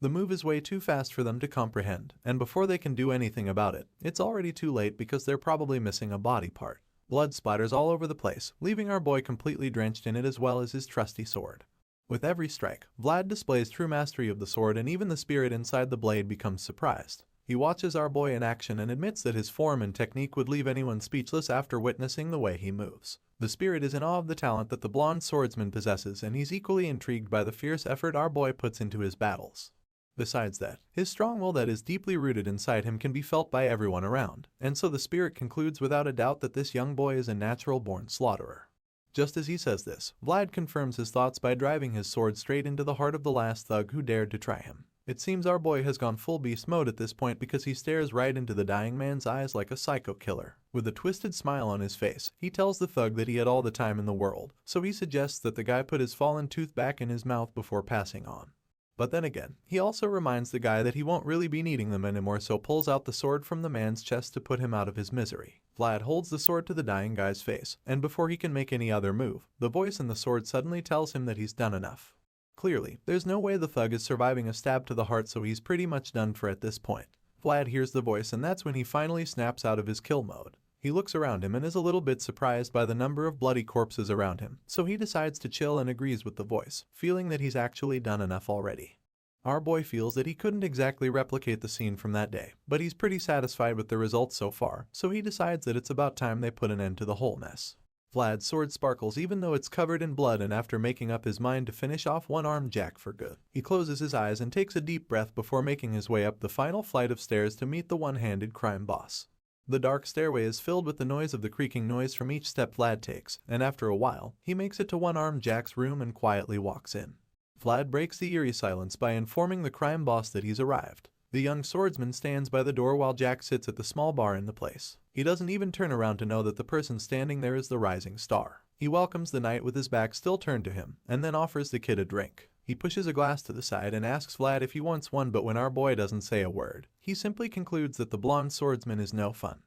The move is way too fast for them to comprehend, and before they can do anything about it, it's already too late because they're probably missing a body part. Blood splatters all over the place, leaving our boy completely drenched in it as well as his trusty sword. With every strike, Vlad displays true mastery of the sword, and even the spirit inside the blade becomes surprised. He watches our boy in action and admits that his form and technique would leave anyone speechless after witnessing the way he moves. The spirit is in awe of the talent that the blonde swordsman possesses, and he's equally intrigued by the fierce effort our boy puts into his battles. Besides that, his strong will that is deeply rooted inside him can be felt by everyone around, and so the spirit concludes without a doubt that this young boy is a natural-born slaughterer. Just as he says this, Vlad confirms his thoughts by driving his sword straight into the heart of the last thug who dared to try him. It seems our boy has gone full beast mode at this point because he stares right into the dying man's eyes like a psycho killer. With a twisted smile on his face, he tells the thug that he had all the time in the world, so he suggests that the guy put his fallen tooth back in his mouth before passing on. But then again, he also reminds the guy that he won't really be needing them anymore, so pulls out the sword from the man's chest to put him out of his misery. Vlad holds the sword to the dying guy's face, and before he can make any other move, the voice in the sword suddenly tells him that he's done enough. Clearly, there's no way the thug is surviving a stab to the heart, so he's pretty much done for at this point. Vlad hears the voice, and that's when he finally snaps out of his kill mode. He looks around him and is a little bit surprised by the number of bloody corpses around him, so he decides to chill and agrees with the voice, feeling that he's actually done enough already. Our boy feels that he couldn't exactly replicate the scene from that day, but he's pretty satisfied with the results so far, so he decides that it's about time they put an end to the whole mess. Vlad's sword sparkles even though it's covered in blood, and after making up his mind to finish off one-armed Jack for good, he closes his eyes and takes a deep breath before making his way up the final flight of stairs to meet the one-handed crime boss. The dark stairway is filled with the noise of the creaking noise from each step Vlad takes, and after a while, he makes it to one-armed Jack's room and quietly walks in. Vlad breaks the eerie silence by informing the crime boss that he's arrived. The young swordsman stands by the door while Jack sits at the small bar in the place. He doesn't even turn around to know that the person standing there is the rising star. He welcomes the knight with his back still turned to him, and then offers the kid a drink. He pushes a glass to the side and asks Vlad if he wants one, but when our boy doesn't say a word, he simply concludes that the blonde swordsman is no fun.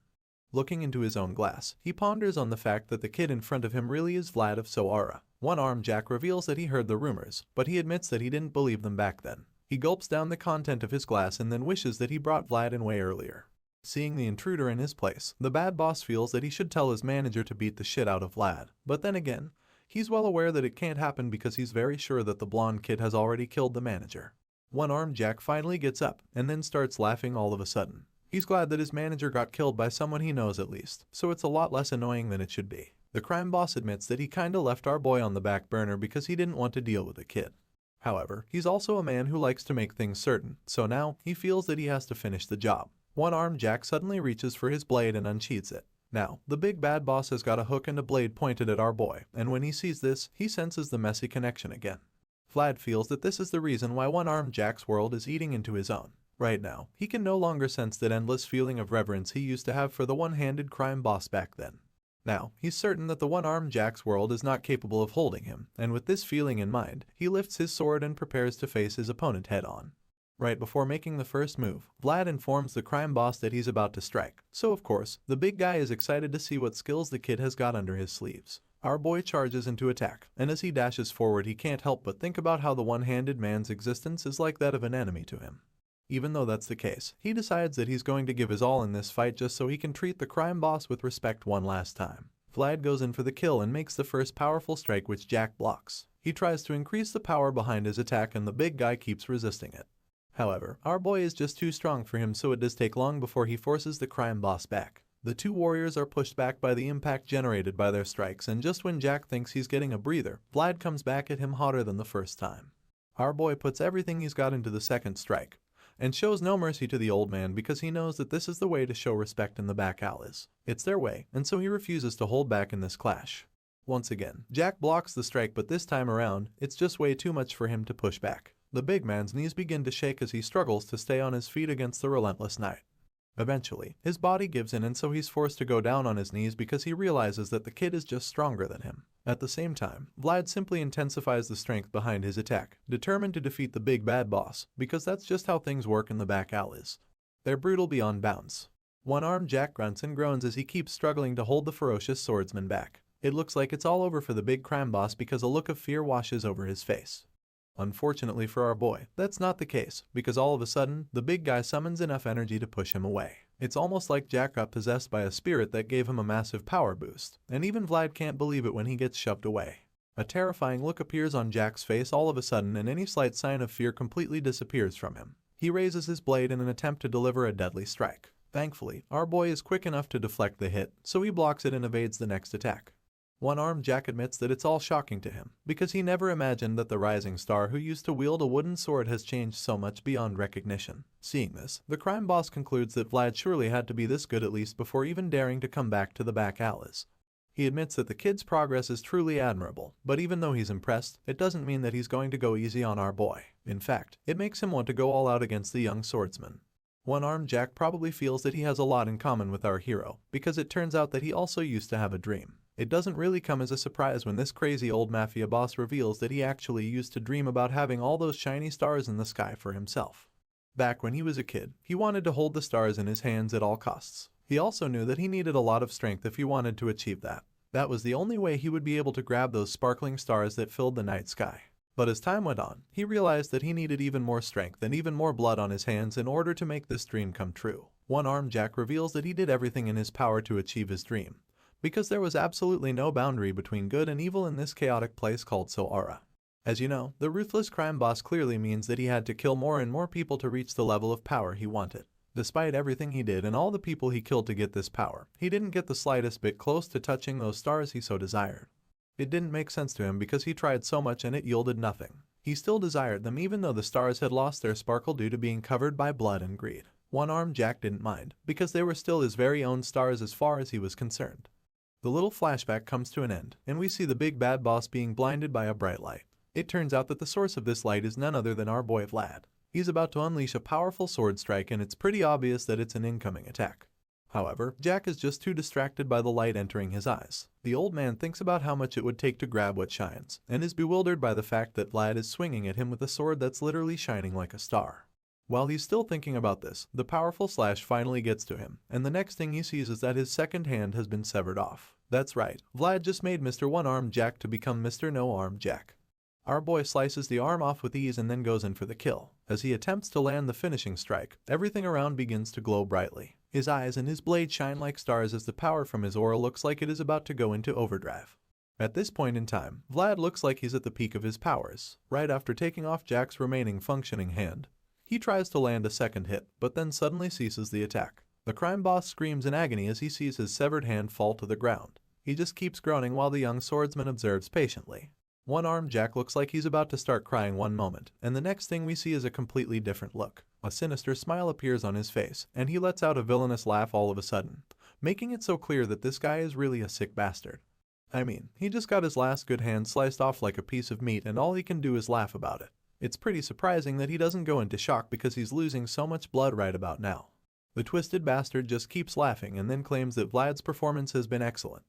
Looking into his own glass, he ponders on the fact that the kid in front of him really is Vlad of Soara. One-armed Jack reveals that he heard the rumors, but he admits that he didn't believe them back then. He gulps down the content of his glass and then wishes that he brought Vlad in way earlier. Seeing the intruder in his place, the bad boss feels that he should tell his manager to beat the shit out of Vlad. But then again, he's well aware that it can't happen because he's very sure that the blonde kid has already killed the manager. One-armed Jack finally gets up and then starts laughing all of a sudden. He's glad that his manager got killed by someone he knows at least, so it's a lot less annoying than it should be. The crime boss admits that he kinda left our boy on the back burner because he didn't want to deal with the kid. However, he's also a man who likes to make things certain, so now he feels that he has to finish the job. One-armed Jack suddenly reaches for his blade and unsheathes it. Now, the big bad boss has got a hook and a blade pointed at our boy, and when he sees this, he senses the messy connection again. Vlad feels that this is the reason why one-armed Jack's world is eating into his own. Right now, he can no longer sense that endless feeling of reverence he used to have for the one-handed crime boss back then. Now, he's certain that the one-armed Jack's world is not capable of holding him, and with this feeling in mind, he lifts his sword and prepares to face his opponent head-on. Right before making the first move, Vlad informs the crime boss that he's about to strike, so of course, the big guy is excited to see what skills the kid has got under his sleeves. Our boy charges into attack, and as he dashes forward he can't help but think about how the one-handed man's existence is like that of an enemy to him. Even though that's the case, he decides that he's going to give his all in this fight just so he can treat the crime boss with respect one last time. Vlad goes in for the kill and makes the first powerful strike, which Jack blocks. He tries to increase the power behind his attack and the big guy keeps resisting it. However, our boy is just too strong for him, so it does take long before he forces the crime boss back. The two warriors are pushed back by the impact generated by their strikes, and just when Jack thinks he's getting a breather, Vlad comes back at him hotter than the first time. Our boy puts everything he's got into the second strike, and shows no mercy to the old man because he knows that this is the way to show respect in the back alleys. It's their way, and so he refuses to hold back in this clash. Once again, Jack blocks the strike, but this time around, it's just way too much for him to push back. The big man's knees begin to shake as he struggles to stay on his feet against the relentless knight. Eventually, his body gives in, and so he's forced to go down on his knees because he realizes that the kid is just stronger than him. At the same time, Vlad simply intensifies the strength behind his attack, determined to defeat the big bad boss, because that's just how things work in the back alleys. They're brutal beyond bounds. One-armed Jack grunts and groans as he keeps struggling to hold the ferocious swordsman back. It looks like it's all over for the big crime boss because a look of fear washes over his face. Unfortunately for our boy, that's not the case, because all of a sudden, the big guy summons enough energy to push him away. It's almost like Jack got possessed by a spirit that gave him a massive power boost, and even Vlad can't believe it when he gets shoved away. A terrifying look appears on Jack's face all of a sudden, and any slight sign of fear completely disappears from him. He raises his blade in an attempt to deliver a deadly strike. Thankfully, our boy is quick enough to deflect the hit, so he blocks it and evades the next attack. One-armed Jack admits that it's all shocking to him, because he never imagined that the rising star who used to wield a wooden sword has changed so much beyond recognition. Seeing this, the crime boss concludes that Vlad surely had to be this good at least before even daring to come back to the back alleys. He admits that the kid's progress is truly admirable, but even though he's impressed, it doesn't mean that he's going to go easy on our boy. In fact, it makes him want to go all out against the young swordsman. One-armed Jack probably feels that he has a lot in common with our hero, because it turns out that he also used to have a dream. It doesn't really come as a surprise when this crazy old mafia boss reveals that he actually used to dream about having all those shiny stars in the sky for himself. Back when he was a kid, he wanted to hold the stars in his hands at all costs. He also knew that he needed a lot of strength if he wanted to achieve that. That was the only way he would be able to grab those sparkling stars that filled the night sky. But as time went on, he realized that he needed even more strength and even more blood on his hands in order to make this dream come true. One-armed Jack reveals that he did everything in his power to achieve his dream, because there was absolutely no boundary between good and evil in this chaotic place called Soara. As you know, the ruthless crime boss clearly means that he had to kill more and more people to reach the level of power he wanted. Despite everything he did and all the people he killed to get this power, he didn't get the slightest bit close to touching those stars he so desired. It didn't make sense to him because he tried so much and it yielded nothing. He still desired them even though the stars had lost their sparkle due to being covered by blood and greed. One-armed Jack didn't mind, because they were still his very own stars as far as he was concerned. The little flashback comes to an end, and we see the big bad boss being blinded by a bright light. It turns out that the source of this light is none other than our boy Vlad. He's about to unleash a powerful sword strike and it's pretty obvious that it's an incoming attack. However, Jack is just too distracted by the light entering his eyes. The old man thinks about how much it would take to grab what shines, and is bewildered by the fact that Vlad is swinging at him with a sword that's literally shining like a star. While he's still thinking about this, the powerful slash finally gets to him, and the next thing he sees is that his second hand has been severed off. That's right, Vlad just made Mr. One-Armed Jack to become Mr. No-Armed Jack. Our boy slices the arm off with ease and then goes in for the kill. As he attempts to land the finishing strike, everything around begins to glow brightly. His eyes and his blade shine like stars as the power from his aura looks like it is about to go into overdrive. At this point in time, Vlad looks like he's at the peak of his powers. Right after taking off Jack's remaining functioning hand, he tries to land a second hit, but then suddenly ceases the attack. The crime boss screams in agony as he sees his severed hand fall to the ground. He just keeps groaning while the young swordsman observes patiently. One-armed Jack looks like he's about to start crying one moment, and the next thing we see is a completely different look. A sinister smile appears on his face, and he lets out a villainous laugh all of a sudden, making it so clear that this guy is really a sick bastard. I mean, he just got his last good hand sliced off like a piece of meat and all he can do is laugh about it. It's pretty surprising that he doesn't go into shock because he's losing so much blood right about now. The twisted bastard just keeps laughing and then claims that Vlad's performance has been excellent.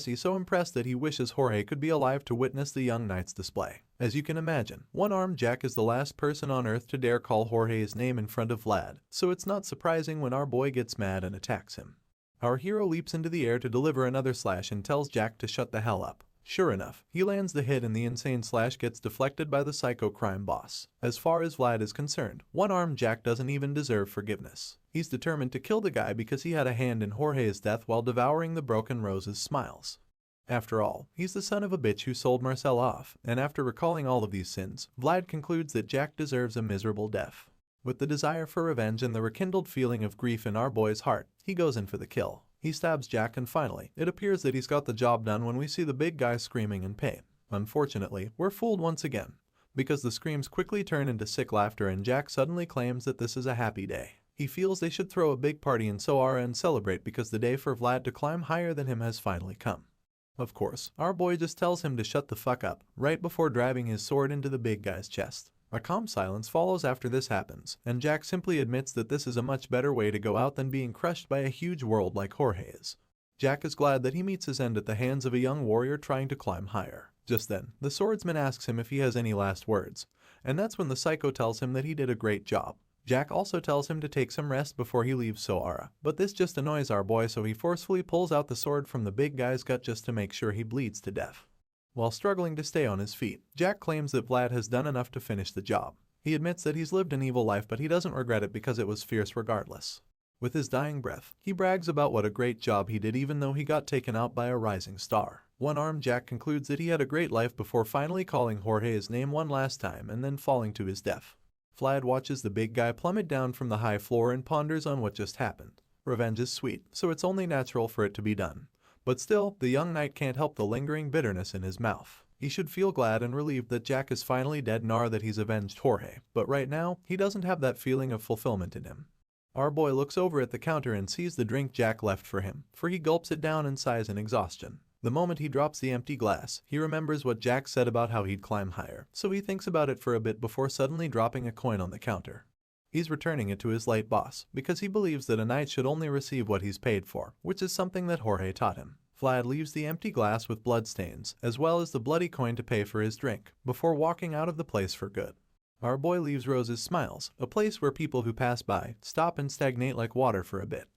He's so impressed that he wishes Jorge could be alive to witness the young knight's display. As you can imagine, One-Armed Jack is the last person on earth to dare call Jorge's name in front of Vlad, so it's not surprising when our boy gets mad and attacks him. Our hero leaps into the air to deliver another slash and tells Jack to shut the hell up. Sure enough, he lands the hit and the insane slash gets deflected by the psycho crime boss. As far as Vlad is concerned, One-Armed Jack doesn't even deserve forgiveness. He's determined to kill the guy because he had a hand in Jorge's death while devouring the broken rose's smiles. After all, he's the son of a bitch who sold Marcel off, and after recalling all of these sins, Vlad concludes that Jack deserves a miserable death. With the desire for revenge and the rekindled feeling of grief in our boy's heart, he goes in for the kill. He stabs Jack and finally, it appears that he's got the job done when we see the big guy screaming in pain. Unfortunately, we're fooled once again, because the screams quickly turn into sick laughter and Jack suddenly claims that this is a happy day. He feels they should throw a big party in Soara and celebrate because the day for Vlad to climb higher than him has finally come. Of course, our boy just tells him to shut the fuck up, right before driving his sword into the big guy's chest. A calm silence follows after this happens, and Jack simply admits that this is a much better way to go out than being crushed by a huge world like Jorge's. Jack is glad that he meets his end at the hands of a young warrior trying to climb higher. Just then, the swordsman asks him if he has any last words, and that's when the psycho tells him that he did a great job. Jack also tells him to take some rest before he leaves Soara, but this just annoys our boy, so he forcefully pulls out the sword from the big guy's gut just to make sure he bleeds to death. While struggling to stay on his feet, Jack claims that Vlad has done enough to finish the job. He admits that he's lived an evil life, but he doesn't regret it because it was fierce regardless. With his dying breath, he brags about what a great job he did even though he got taken out by a rising star. One-Armed Jack concludes that he had a great life before finally calling Jorge's name one last time and then falling to his death. Vlad watches the big guy plummet down from the high floor and ponders on what just happened. Revenge is sweet, so it's only natural for it to be done. But still, the young knight can't help the lingering bitterness in his mouth. He should feel glad and relieved that Jack is finally dead nor that he's avenged Jorge, but right now, he doesn't have that feeling of fulfillment in him. Our boy looks over at the counter and sees the drink Jack left for him, for he gulps it down in sighs in exhaustion. The moment he drops the empty glass, he remembers what Jack said about how he'd climb higher, so he thinks about it for a bit before suddenly dropping a coin on the counter. He's returning it to his late boss, because he believes that a knight should only receive what he's paid for, which is something that Jorge taught him. Vlad leaves the empty glass with bloodstains, as well as the bloody coin to pay for his drink, before walking out of the place for good. Our boy leaves Rose's Smiles, a place where people who pass by stop and stagnate like water for a bit.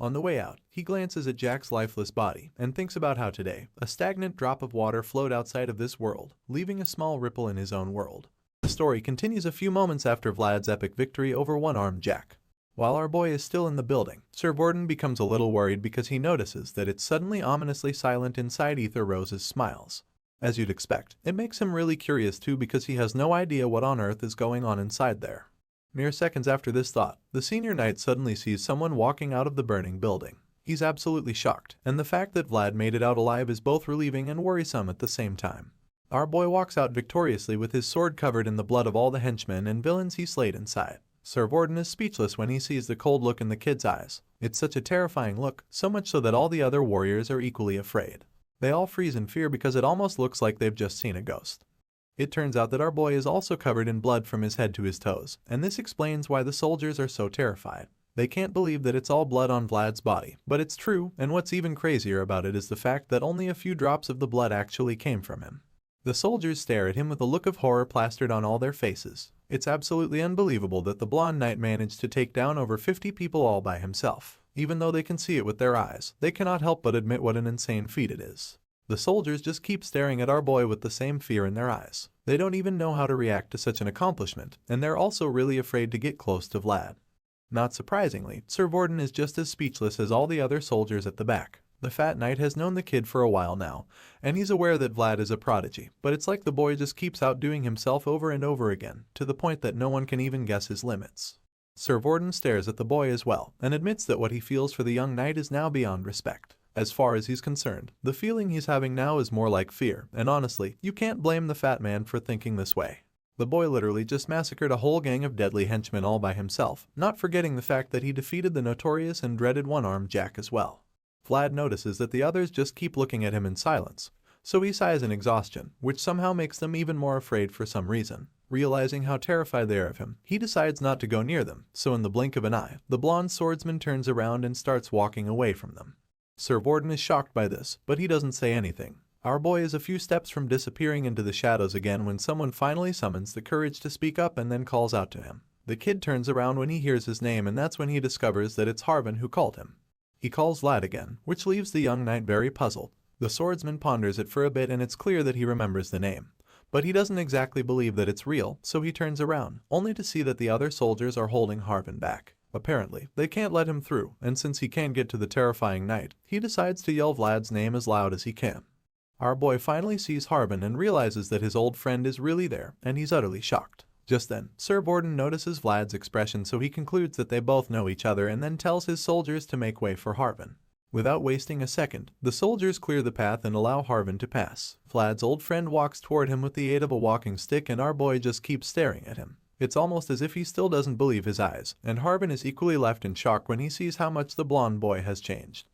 On the way out, he glances at Jack's lifeless body and thinks about how today, a stagnant drop of water flowed outside of this world, leaving a small ripple in his own world. The story continues a few moments after Vlad's epic victory over one-armed Jack. While our boy is still in the building, Sir Borden becomes a little worried because he notices that it's suddenly ominously silent inside Ether Rose's Smiles. As you'd expect, it makes him really curious too because he has no idea what on earth is going on inside there. Mere seconds after this thought, the senior knight suddenly sees someone walking out of the burning building. He's absolutely shocked, and the fact that Vlad made it out alive is both relieving and worrisome at the same time. Our boy walks out victoriously with his sword covered in the blood of all the henchmen and villains he slayed inside. Sir Borden is speechless when he sees the cold look in the kid's eyes. It's such a terrifying look, so much so that all the other warriors are equally afraid. They all freeze in fear because it almost looks like they've just seen a ghost. It turns out that our boy is also covered in blood from his head to his toes, and this explains why the soldiers are so terrified. They can't believe that it's all blood on Vlad's body, but it's true, and what's even crazier about it is the fact that only a few drops of the blood actually came from him. The soldiers stare at him with a look of horror plastered on all their faces. It's absolutely unbelievable that the blonde knight managed to take down over 50 people all by himself. Even though they can see it with their eyes, they cannot help but admit what an insane feat it is. The soldiers just keep staring at our boy with the same fear in their eyes. They don't even know how to react to such an accomplishment, and they're also really afraid to get close to Vlad. Not surprisingly, Sir Borden is just as speechless as all the other soldiers at the back. The fat knight has known the kid for a while now, and he's aware that Vlad is a prodigy, but it's like the boy just keeps outdoing himself over and over again, to the point that no one can even guess his limits. Sir Borden stares at the boy as well, and admits that what he feels for the young knight is now beyond respect. As far as he's concerned, the feeling he's having now is more like fear, and honestly, you can't blame the fat man for thinking this way. The boy literally just massacred a whole gang of deadly henchmen all by himself, not forgetting the fact that he defeated the notorious and dreaded one-armed Jack as well. Vlad notices that the others just keep looking at him in silence, so he sighs in exhaustion, which somehow makes them even more afraid for some reason. Realizing how terrified they are of him, he decides not to go near them, so in the blink of an eye, the blonde swordsman turns around and starts walking away from them. Sir Borden is shocked by this, but he doesn't say anything. Our boy is a few steps from disappearing into the shadows again when someone finally summons the courage to speak up and then calls out to him. The kid turns around when he hears his name, and that's when he discovers that it's Harvin who called him. He calls Vlad again, which leaves the young knight very puzzled. The swordsman ponders it for a bit and it's clear that he remembers the name. But he doesn't exactly believe that it's real, so he turns around, only to see that the other soldiers are holding Harvin back. Apparently, they can't let him through, and since he can't get to the terrifying knight, he decides to yell Vlad's name as loud as he can. Our boy finally sees Harvin and realizes that his old friend is really there, and he's utterly shocked. Just then, Sir Borden notices Vlad's expression, so he concludes that they both know each other and then tells his soldiers to make way for Harvin. Without wasting a second, the soldiers clear the path and allow Harvin to pass. Vlad's old friend walks toward him with the aid of a walking stick, and our boy just keeps staring at him. It's almost as if he still doesn't believe his eyes, and Harvin is equally left in shock when he sees how much the blonde boy has changed.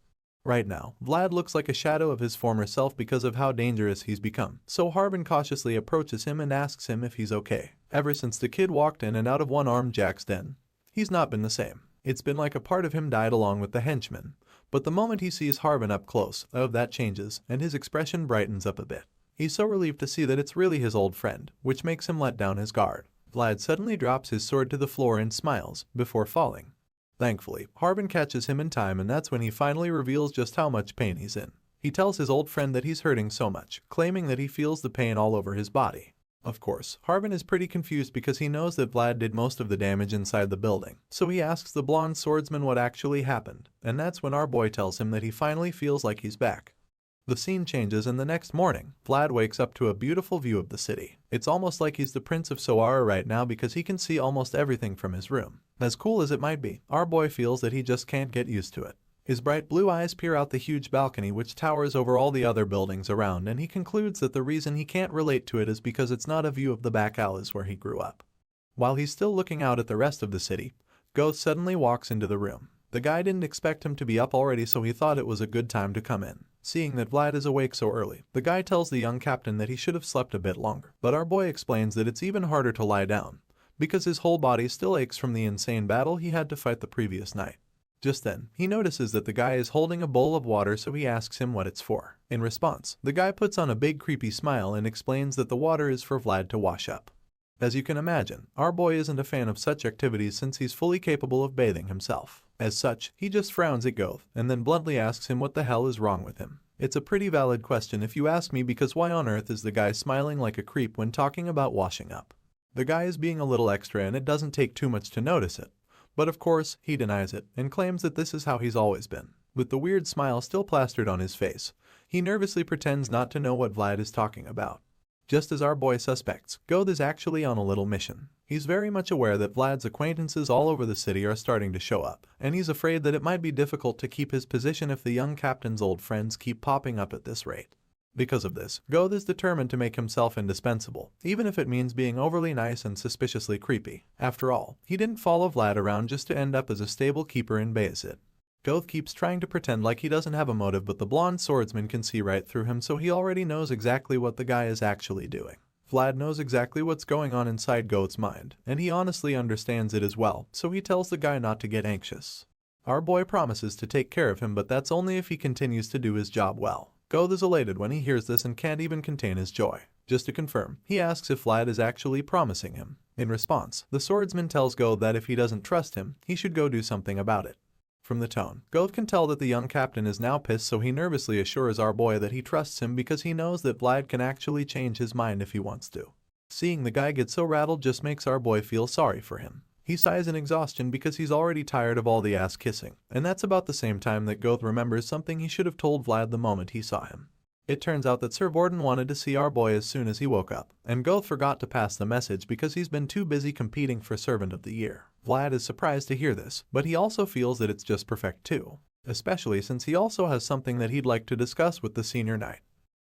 Right now, Vlad looks like a shadow of his former self because of how dangerous he's become, so Harvin cautiously approaches him and asks him if he's okay. Ever since the kid walked in and out of one-armed Jack's den, he's not been the same. It's been like a part of him died along with the henchmen. But the moment he sees Harvin up close, that changes, and his expression brightens up a bit. He's so relieved to see that it's really his old friend, which makes him let down his guard. Vlad suddenly drops his sword to the floor and smiles, before falling. Thankfully, Harvin catches him in time, and that's when he finally reveals just how much pain he's in. He tells his old friend that he's hurting so much, claiming that he feels the pain all over his body. Of course, Harvin is pretty confused because he knows that Vlad did most of the damage inside the building, so he asks the blonde swordsman what actually happened, and that's when our boy tells him that he finally feels like he's back. The scene changes and the next morning, Vlad wakes up to a beautiful view of the city. It's almost like he's the Prince of Soara right now because he can see almost everything from his room. As cool as it might be, our boy feels that he just can't get used to it. His bright blue eyes peer out the huge balcony which towers over all the other buildings around, and he concludes that the reason he can't relate to it is because it's not a view of the back alleys where he grew up. While he's still looking out at the rest of the city, Goth suddenly walks into the room. The guy didn't expect him to be up already, so he thought it was a good time to come in. Seeing that Vlad is awake so early, the guy tells the young captain that he should have slept a bit longer. But our boy explains that it's even harder to lie down, because his whole body still aches from the insane battle he had to fight the previous night. Just then, he notices that the guy is holding a bowl of water, so he asks him what it's for. In response, the guy puts on a big creepy smile and explains that the water is for Vlad to wash up. As you can imagine, our boy isn't a fan of such activities since he's fully capable of bathing himself. As such, he just frowns at Goth and then bluntly asks him what the hell is wrong with him. It's a pretty valid question if you ask me, because why on earth is the guy smiling like a creep when talking about washing up? The guy is being a little extra and it doesn't take too much to notice it. But of course, he denies it and claims that this is how he's always been. With the weird smile still plastered on his face, he nervously pretends not to know what Vlad is talking about. Just as our boy suspects, Goth is actually on a little mission. He's very much aware that Vlad's acquaintances all over the city are starting to show up, and he's afraid that it might be difficult to keep his position if the young captain's old friends keep popping up at this rate. Because of this, Goth is determined to make himself indispensable, even if it means being overly nice and suspiciously creepy. After all, he didn't follow Vlad around just to end up as a stable keeper in Bayezid. Goth keeps trying to pretend like he doesn't have a motive, but the blonde swordsman can see right through him, so he already knows exactly what the guy is actually doing. Vlad knows exactly what's going on inside Goth's mind, and he honestly understands it as well, so he tells the guy not to get anxious. Our boy promises to take care of him, but that's only if he continues to do his job well. Goth is elated when he hears this and can't even contain his joy. Just to confirm, he asks if Vlad is actually promising him. In response, the swordsman tells Goth that if he doesn't trust him, he should go do something about it. From the tone, Goth can tell that the young captain is now pissed, so he nervously assures our boy that he trusts him because he knows that Vlad can actually change his mind if he wants to. Seeing the guy get so rattled just makes our boy feel sorry for him. He sighs in exhaustion because he's already tired of all the ass kissing, and that's about the same time that Goth remembers something he should have told Vlad the moment he saw him. It turns out that Sir Vorden wanted to see our boy as soon as he woke up, and Goth forgot to pass the message because he's been too busy competing for Servant of the Year. Vlad is surprised to hear this, but he also feels that it's just perfect too, especially since he also has something that he'd like to discuss with the senior knight.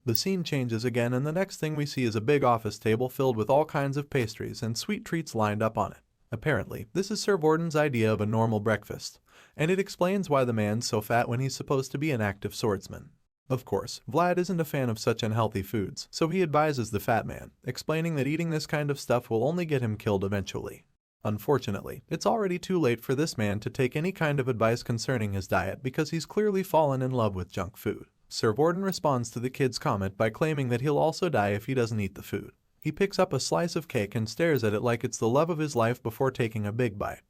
The scene changes again, and the next thing we see is a big office table filled with all kinds of pastries and sweet treats lined up on it. Apparently, this is Sir Vorden's idea of a normal breakfast, and it explains why the man's so fat when he's supposed to be an active swordsman. Of course, Vlad isn't a fan of such unhealthy foods, so he advises the fat man, explaining that eating this kind of stuff will only get him killed eventually. Unfortunately, it's already too late for this man to take any kind of advice concerning his diet because he's clearly fallen in love with junk food. Sir Vorden responds to the kid's comment by claiming that he'll also die if he doesn't eat the food. He picks up a slice of cake and stares at it like it's the love of his life before taking a big bite.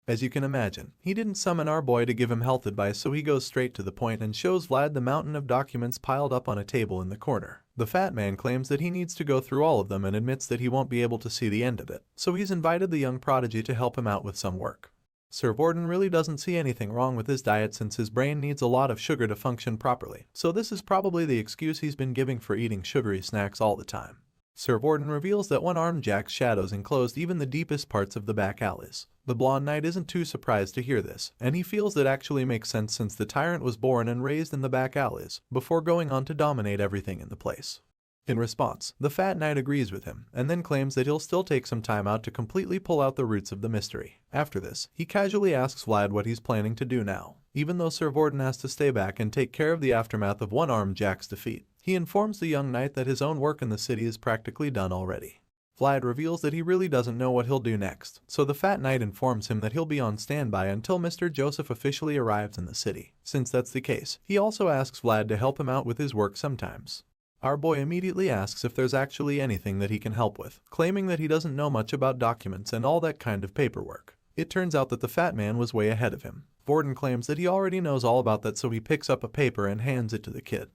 As you can imagine, he didn't summon our boy to give him health advice, so he goes straight to the point and shows Vlad the mountain of documents piled up on a table in the corner. The fat man claims that he needs to go through all of them and admits that he won't be able to see the end of it, so he's invited the young prodigy to help him out with some work. Sir Vorden really doesn't see anything wrong with his diet since his brain needs a lot of sugar to function properly, so this is probably the excuse he's been giving for eating sugary snacks all the time. Sir Vorden reveals that one-armed Jack's shadows enclosed even the deepest parts of the back alleys. The blonde knight isn't too surprised to hear this, and he feels that actually makes sense since the tyrant was born and raised in the back alleys, before going on to dominate everything in the place. In response, the fat knight agrees with him, and then claims that he'll still take some time out to completely pull out the roots of the mystery. After this, he casually asks Vlad what he's planning to do now. Even though Sir Vorden has to stay back and take care of the aftermath of one-armed Jack's defeat, he informs the young knight that his own work in the city is practically done already. Vlad reveals that he really doesn't know what he'll do next, so the fat knight informs him that he'll be on standby until Mr. Joseph officially arrives in the city. Since that's the case, he also asks Vlad to help him out with his work sometimes. Our boy immediately asks if there's actually anything that he can help with, claiming that he doesn't know much about documents and all that kind of paperwork. It turns out that the fat man was way ahead of him. Vorden claims that he already knows all about that, so he picks up a paper and hands it to the kid.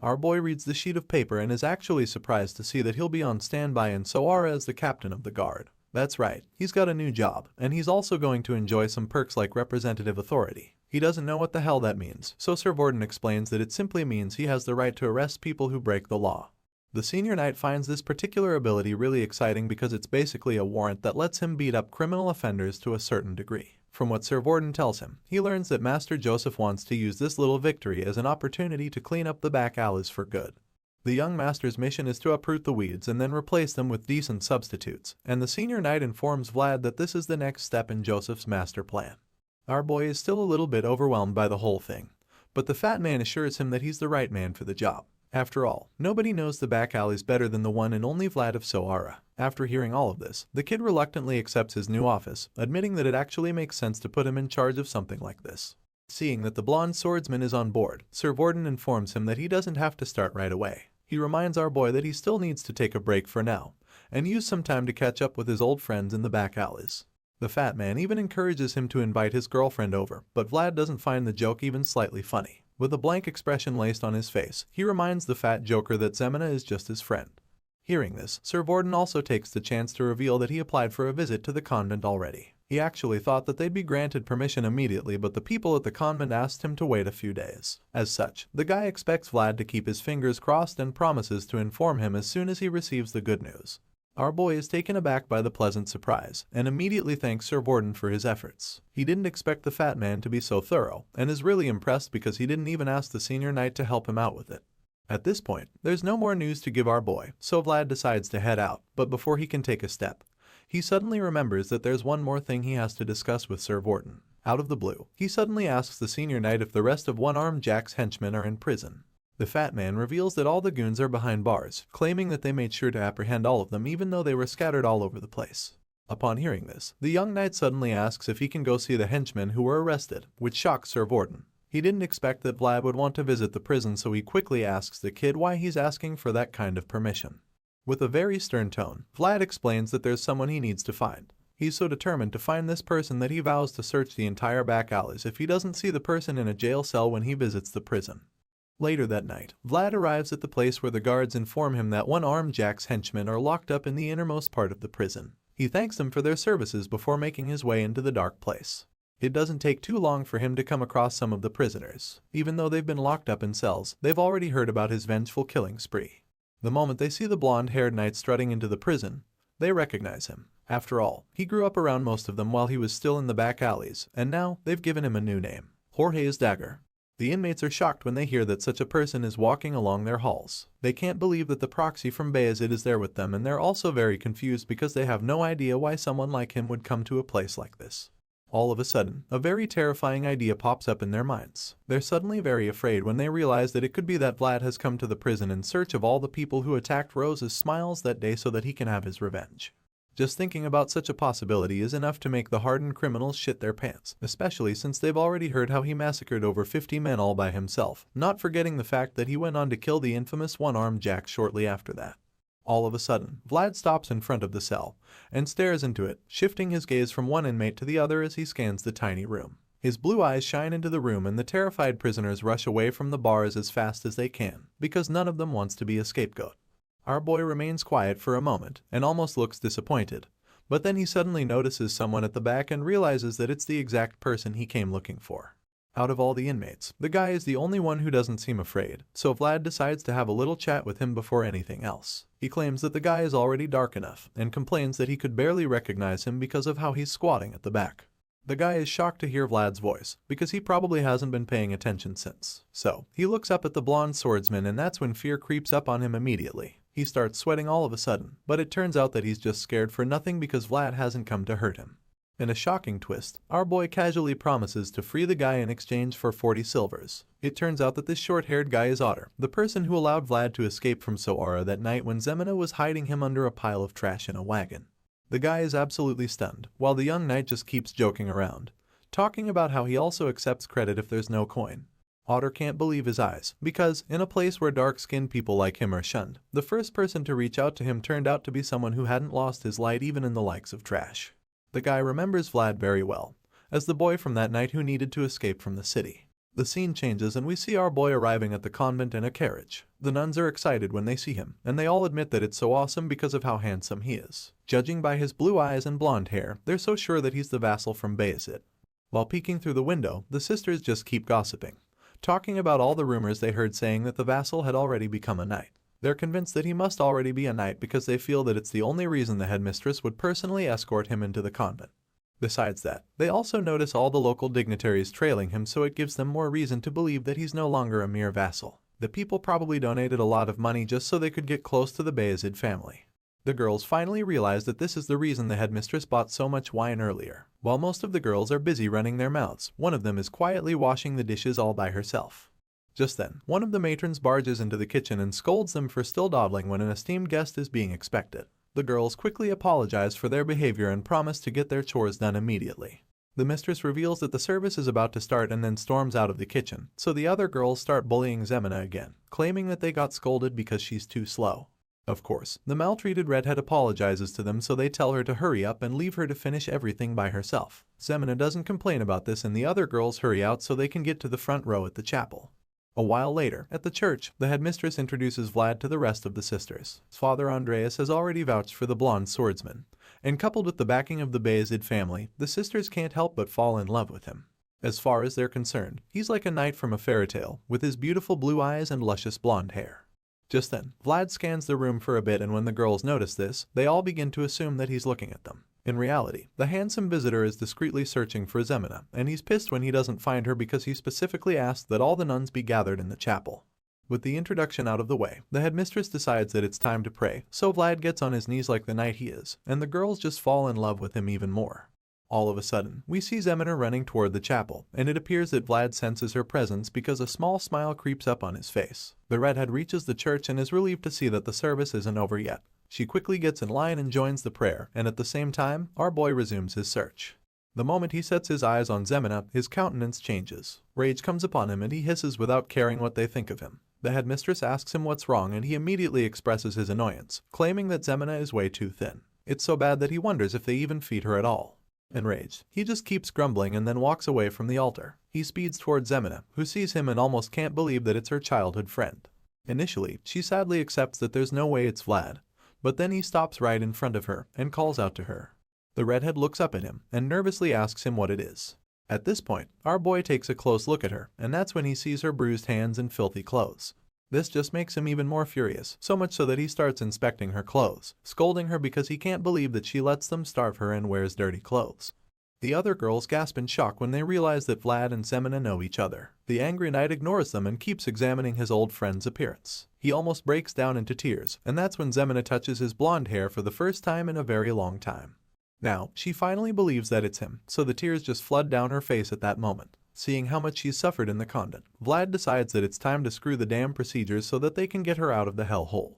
Our boy reads the sheet of paper and is actually surprised to see that he'll be on standby in Soara as the captain of the guard. That's right, he's got a new job, and he's also going to enjoy some perks like representative authority. He doesn't know what the hell that means, so Sir Vorden explains that it simply means he has the right to arrest people who break the law. The senior knight finds this particular ability really exciting because it's basically a warrant that lets him beat up criminal offenders to a certain degree. From what Sir Vorden tells him, he learns that Master Joseph wants to use this little victory as an opportunity to clean up the back alleys for good. The young master's mission is to uproot the weeds and then replace them with decent substitutes, and the senior knight informs Vlad that this is the next step in Joseph's master plan. Our boy is still a little bit overwhelmed by the whole thing, but the fat man assures him that he's the right man for the job. After all, nobody knows the back alleys better than the one and only Vlad of Soara. After hearing all of this, the kid reluctantly accepts his new office, admitting that it actually makes sense to put him in charge of something like this. Seeing that the blonde swordsman is on board, Sir Vorden informs him that he doesn't have to start right away. He reminds our boy that he still needs to take a break for now, and use some time to catch up with his old friends in the back alleys. The fat man even encourages him to invite his girlfriend over, but Vlad doesn't find the joke even slightly funny. With a blank expression laced on his face, he reminds the fat joker that Zemina is just his friend. Hearing this, Sir Vorden also takes the chance to reveal that he applied for a visit to the convent already. He actually thought that they'd be granted permission immediately, but the people at the convent asked him to wait a few days. As such, the guy expects Vlad to keep his fingers crossed and promises to inform him as soon as he receives the good news. Our boy is taken aback by the pleasant surprise, and immediately thanks Sir Vorden for his efforts. He didn't expect the fat man to be so thorough, and is really impressed because he didn't even ask the senior knight to help him out with it. At this point, there's no more news to give our boy, so Vlad decides to head out, but before he can take a step, he suddenly remembers that there's one more thing he has to discuss with Sir Vorden. Out of the blue, he suddenly asks the senior knight if the rest of One-Armed Jack's henchmen are in prison. The fat man reveals that all the goons are behind bars, claiming that they made sure to apprehend all of them even though they were scattered all over the place. Upon hearing this, the young knight suddenly asks if he can go see the henchmen who were arrested, which shocks Sir Vorden. He didn't expect that Vlad would want to visit the prison, so he quickly asks the kid why he's asking for that kind of permission. With a very stern tone, Vlad explains that there's someone he needs to find. He's so determined to find this person that he vows to search the entire back alleys if he doesn't see the person in a jail cell when he visits the prison. Later that night, Vlad arrives at the place where the guards inform him that One-Armed Jack's henchmen are locked up in the innermost part of the prison. He thanks them for their services before making his way into the dark place. It doesn't take too long for him to come across some of the prisoners. Even though they've been locked up in cells, they've already heard about his vengeful killing spree. The moment they see the blonde-haired knight strutting into the prison, they recognize him. After all, he grew up around most of them while he was still in the back alleys, and now they've given him a new name, Jorge's Dagger. The inmates are shocked when they hear that such a person is walking along their halls. They can't believe that the proxy from Bayezid is there with them, and they're also very confused because they have no idea why someone like him would come to a place like this. All of a sudden, a very terrifying idea pops up in their minds. They're suddenly very afraid when they realize that it could be that Vlad has come to the prison in search of all the people who attacked Rose's smiles that day so that he can have his revenge. Just thinking about such a possibility is enough to make the hardened criminals shit their pants, especially since they've already heard how he massacred over 50 men all by himself, not forgetting the fact that he went on to kill the infamous One-Armed Jack shortly after that. All of a sudden, Vlad stops in front of the cell and stares into it, shifting his gaze from one inmate to the other as he scans the tiny room. His blue eyes shine into the room and the terrified prisoners rush away from the bars as fast as they can, because none of them wants to be a scapegoat. Our boy remains quiet for a moment and almost looks disappointed, but then he suddenly notices someone at the back and realizes that it's the exact person he came looking for. Out of all the inmates, the guy is the only one who doesn't seem afraid, so Vlad decides to have a little chat with him before anything else. He claims that the guy is already dark enough and complains that he could barely recognize him because of how he's squatting at the back. The guy is shocked to hear Vlad's voice, because he probably hasn't been paying attention since. So, he looks up at the blonde swordsman, and that's when fear creeps up on him immediately. He starts sweating all of a sudden, but it turns out that he's just scared for nothing because Vlad hasn't come to hurt him. In a shocking twist, our boy casually promises to free the guy in exchange for 40 silvers. It turns out that this short-haired guy is Otter, the person who allowed Vlad to escape from Soara that night when Zemina was hiding him under a pile of trash in a wagon. The guy is absolutely stunned, while the young knight just keeps joking around, talking about how he also accepts credit if there's no coin. Otter can't believe his eyes, because, in a place where dark-skinned people like him are shunned, the first person to reach out to him turned out to be someone who hadn't lost his light even in the likes of trash. The guy remembers Vlad very well, as the boy from that night who needed to escape from the city. The scene changes and we see our boy arriving at the convent in a carriage. The nuns are excited when they see him, and they all admit that it's so awesome because of how handsome he is. Judging by his blue eyes and blonde hair, they're so sure that he's the vassal from Bayezid. While peeking through the window, the sisters just keep gossiping, talking about all the rumors they heard saying that the vassal had already become a knight. They're convinced that he must already be a knight because they feel that it's the only reason the headmistress would personally escort him into the convent. Besides that, they also notice all the local dignitaries trailing him, so it gives them more reason to believe that he's no longer a mere vassal. The people probably donated a lot of money just so they could get close to the Bayezid family. The girls finally realize that this is the reason the headmistress bought so much wine earlier. While most of the girls are busy running their mouths, one of them is quietly washing the dishes all by herself. Just then, one of the matrons barges into the kitchen and scolds them for still dawdling when an esteemed guest is being expected. The girls quickly apologize for their behavior and promise to get their chores done immediately. The mistress reveals that the service is about to start and then storms out of the kitchen, so the other girls start bullying Zemina again, claiming that they got scolded because she's too slow. Of course, the maltreated redhead apologizes to them, so they tell her to hurry up and leave her to finish everything by herself. Zemina doesn't complain about this and the other girls hurry out so they can get to the front row at the chapel. A while later, at the church, the headmistress introduces Vlad to the rest of the sisters. Father Andreas has already vouched for the blonde swordsman, and coupled with the backing of the Bayezid family, the sisters can't help but fall in love with him. As far as they're concerned, he's like a knight from a fairy tale, with his beautiful blue eyes and luscious blonde hair. Just then, Vlad scans the room for a bit, and when the girls notice this, they all begin to assume that he's looking at them. In reality, the handsome visitor is discreetly searching for Zemina, and he's pissed when he doesn't find her because he specifically asked that all the nuns be gathered in the chapel. With the introduction out of the way, the headmistress decides that it's time to pray, so Vlad gets on his knees like the knight he is, and the girls just fall in love with him even more. All of a sudden, we see Zemina running toward the chapel, and it appears that Vlad senses her presence because a small smile creeps up on his face. The redhead reaches the church and is relieved to see that the service isn't over yet. She quickly gets in line and joins the prayer, and at the same time, our boy resumes his search. The moment he sets his eyes on Zemina, his countenance changes. Rage comes upon him and he hisses without caring what they think of him. The headmistress asks him what's wrong and he immediately expresses his annoyance, claiming that Zemina is way too thin. It's so bad that he wonders if they even feed her at all. Enraged, he just keeps grumbling and then walks away from the altar. He speeds toward Zemina, who sees him and almost can't believe that it's her childhood friend. Initially, she sadly accepts that there's no way it's Vlad, but then he stops right in front of her and calls out to her. The redhead looks up at him and nervously asks him what it is. At this point, our boy takes a close look at her, and that's when he sees her bruised hands and filthy clothes. This just makes him even more furious, so much so that he starts inspecting her clothes, scolding her because he can't believe that she lets them starve her and wears dirty clothes. The other girls gasp in shock when they realize that Vlad and Zemina know each other. The angry knight ignores them and keeps examining his old friend's appearance. He almost breaks down into tears, and that's when Zemina touches his blonde hair for the first time in a very long time. Now, she finally believes that it's him, so the tears just flood down her face at that moment. Seeing how much she's suffered in the convent, Vlad decides that it's time to screw the damn procedures so that they can get her out of the hellhole.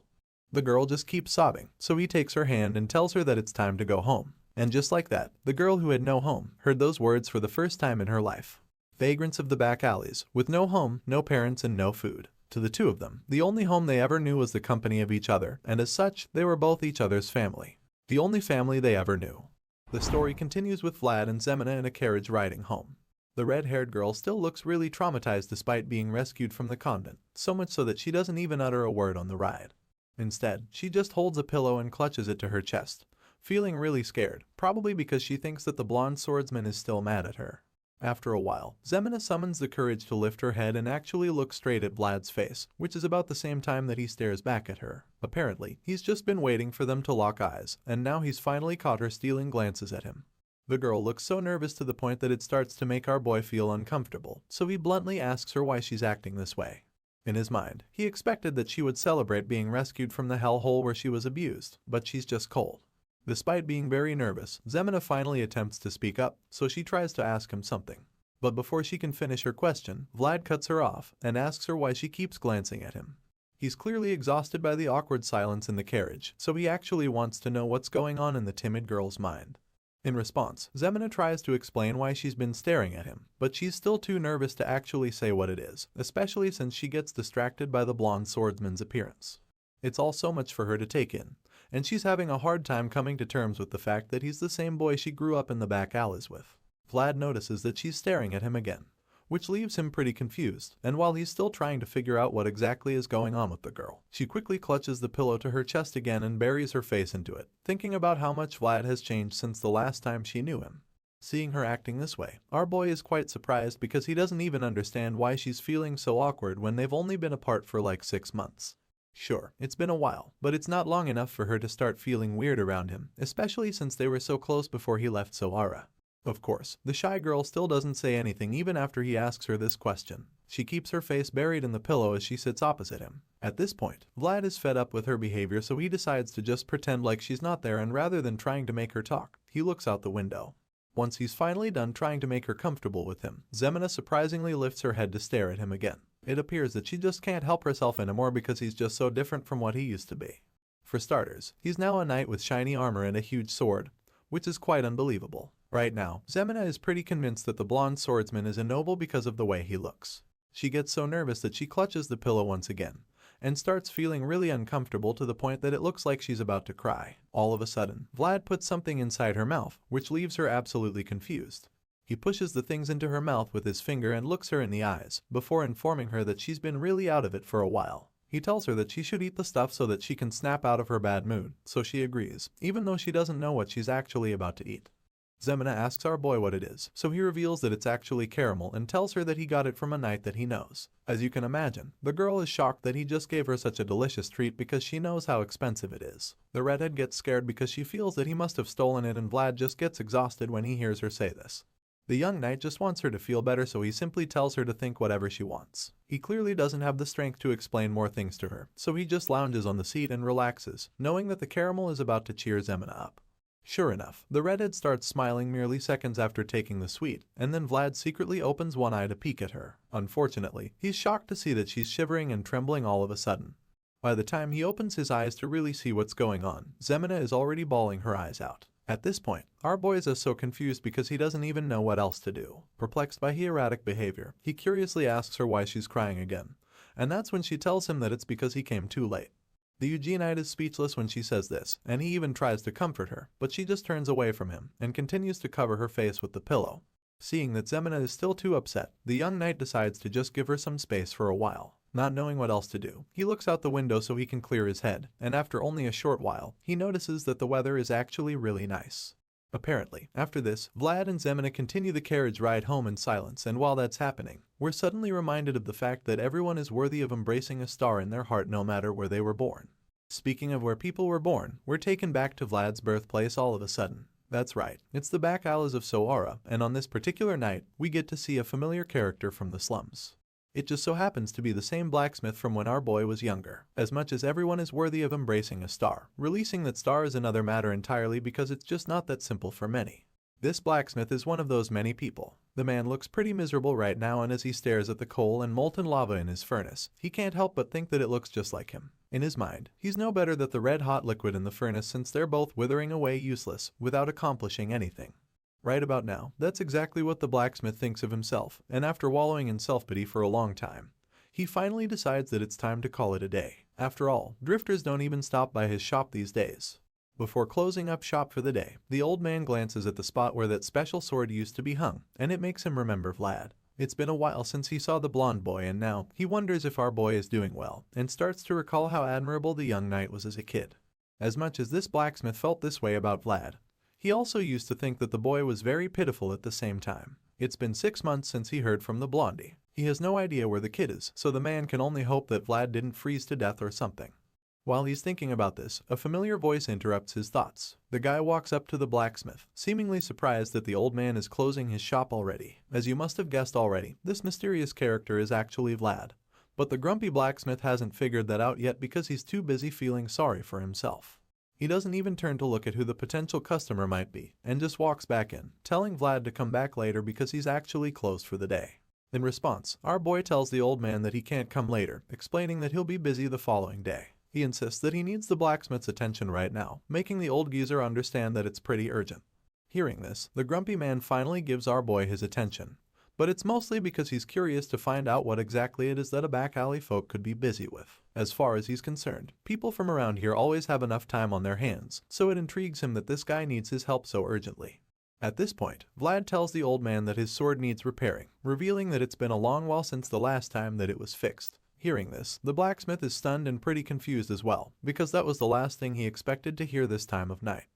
The girl just keeps sobbing, so he takes her hand and tells her that it's time to go home. And just like that, the girl who had no home heard those words for the first time in her life. Vagrants of the back alleys, with no home, no parents, and no food. To the two of them, the only home they ever knew was the company of each other, and as such, they were both each other's family. The only family they ever knew. The story continues with Vlad and Zemina in a carriage riding home. The red-haired girl still looks really traumatized despite being rescued from the convent, so much so that she doesn't even utter a word on the ride. Instead, she just holds a pillow and clutches it to her chest, feeling really scared, probably because she thinks that the blonde swordsman is still mad at her. After a while, Zemina summons the courage to lift her head and actually look straight at Vlad's face, which is about the same time that he stares back at her. Apparently, he's just been waiting for them to lock eyes, and now he's finally caught her stealing glances at him. The girl looks so nervous to the point that it starts to make our boy feel uncomfortable, so he bluntly asks her why she's acting this way. In his mind, he expected that she would celebrate being rescued from the hellhole where she was abused, but she's just cold. Despite being very nervous, Zemina finally attempts to speak up, so she tries to ask him something. But before she can finish her question, Vlad cuts her off and asks her why she keeps glancing at him. He's clearly exhausted by the awkward silence in the carriage, so he actually wants to know what's going on in the timid girl's mind. In response, Zemina tries to explain why she's been staring at him, but she's still too nervous to actually say what it is, especially since she gets distracted by the blonde swordsman's appearance. It's all so much for her to take in, and she's having a hard time coming to terms with the fact that he's the same boy she grew up in the back alleys with. Vlad notices that she's staring at him again. which leaves him pretty confused, and while he's still trying to figure out what exactly is going on with the girl, she quickly clutches the pillow to her chest again and buries her face into it, thinking about how much Vlad has changed since the last time she knew him. Seeing her acting this way, our boy is quite surprised because he doesn't even understand why she's feeling so awkward when they've only been apart for like 6 months. Sure, it's been a while, but it's not long enough for her to start feeling weird around him, especially since they were so close before he left Soara. Of course, the shy girl still doesn't say anything even after he asks her this question. She keeps her face buried in the pillow as she sits opposite him. At this point, Vlad is fed up with her behavior, so he decides to just pretend like she's not there, and rather than trying to make her talk, he looks out the window. Once he's finally done trying to make her comfortable with him, Zemina surprisingly lifts her head to stare at him again. It appears that she just can't help herself anymore because he's just so different from what he used to be. For starters, he's now a knight with shiny armor and a huge sword, which is quite unbelievable. Right now, Zemina is pretty convinced that the blonde swordsman is a noble because of the way he looks. She gets so nervous that she clutches the pillow once again, and starts feeling really uncomfortable to the point that it looks like she's about to cry. All of a sudden, Vlad puts something inside her mouth, which leaves her absolutely confused. He pushes the things into her mouth with his finger and looks her in the eyes, before informing her that she's been really out of it for a while. He tells her that she should eat the stuff so that she can snap out of her bad mood, so she agrees, even though she doesn't know what she's actually about to eat. Zemina asks our boy what it is, so he reveals that it's actually caramel and tells her that he got it from a knight that he knows. As you can imagine, the girl is shocked that he just gave her such a delicious treat because she knows how expensive it is. The redhead gets scared because she feels that he must have stolen it, and Vlad just gets exhausted when he hears her say this. The young knight just wants her to feel better, so he simply tells her to think whatever she wants. He clearly doesn't have the strength to explain more things to her, so he just lounges on the seat and relaxes, knowing that the caramel is about to cheer Zemina up. Sure enough, the redhead starts smiling merely seconds after taking the sweet, and then Vlad secretly opens one eye to peek at her. Unfortunately, he's shocked to see that she's shivering and trembling all of a sudden. By the time he opens his eyes to really see what's going on, Zemina is already bawling her eyes out. At this point, our boy is so confused because he doesn't even know what else to do. Perplexed by her erratic behavior, he curiously asks her why she's crying again, and that's when she tells him that it's because he came too late. The Eugenite is speechless when she says this, and he even tries to comfort her, but she just turns away from him and continues to cover her face with the pillow. Seeing that Zemina is still too upset, the young knight decides to just give her some space for a while. Not knowing what else to do, he looks out the window so he can clear his head, and after only a short while, he notices that the weather is actually really nice. Apparently, after this, Vlad and Zemina continue the carriage ride home in silence, and while that's happening, we're suddenly reminded of the fact that everyone is worthy of embracing a star in their heart no matter where they were born. Speaking of where people were born, we're taken back to Vlad's birthplace all of a sudden. That's right, it's the back alleys of Soara, and on this particular night, we get to see a familiar character from the slums. It just so happens to be the same blacksmith from when our boy was younger. As much as everyone is worthy of embracing a star, releasing that star is another matter entirely because it's just not that simple for many. This blacksmith is one of those many people. The man looks pretty miserable right now, and as he stares at the coal and molten lava in his furnace, he can't help but think that it looks just like him. In his mind, he's no better than the red-hot liquid in the furnace, since they're both withering away useless without accomplishing anything. Right about now, that's exactly what the blacksmith thinks of himself, and after wallowing in self-pity for a long time, he finally decides that it's time to call it a day. After all, drifters don't even stop by his shop these days. Before closing up shop for the day, the old man glances at the spot where that special sword used to be hung, and it makes him remember Vlad. It's been a while since he saw the blonde boy, and now he wonders if our boy is doing well, and starts to recall how admirable the young knight was as a kid. As much as this blacksmith felt this way about Vlad, he also used to think that the boy was very pitiful at the same time. It's been 6 months since he heard from the blondie. He has no idea where the kid is, so the man can only hope that Vlad didn't freeze to death or something. While he's thinking about this, a familiar voice interrupts his thoughts. The guy walks up to the blacksmith, seemingly surprised that the old man is closing his shop already. As you must have guessed already, this mysterious character is actually Vlad. But the grumpy blacksmith hasn't figured that out yet because he's too busy feeling sorry for himself. He doesn't even turn to look at who the potential customer might be, and just walks back in, telling Vlad to come back later because he's actually closed for the day. In response, our boy tells the old man that he can't come later, explaining that he'll be busy the following day. He insists that he needs the blacksmith's attention right now, making the old geezer understand that it's pretty urgent. Hearing this, the grumpy man finally gives our boy his attention, but it's mostly because he's curious to find out what exactly it is that a back alley folk could be busy with. As far as he's concerned, people from around here always have enough time on their hands, so it intrigues him that this guy needs his help so urgently. At this point, Vlad tells the old man that his sword needs repairing, revealing that it's been a long while since the last time that it was fixed. Hearing this, the blacksmith is stunned and pretty confused as well, because that was the last thing he expected to hear this time of night.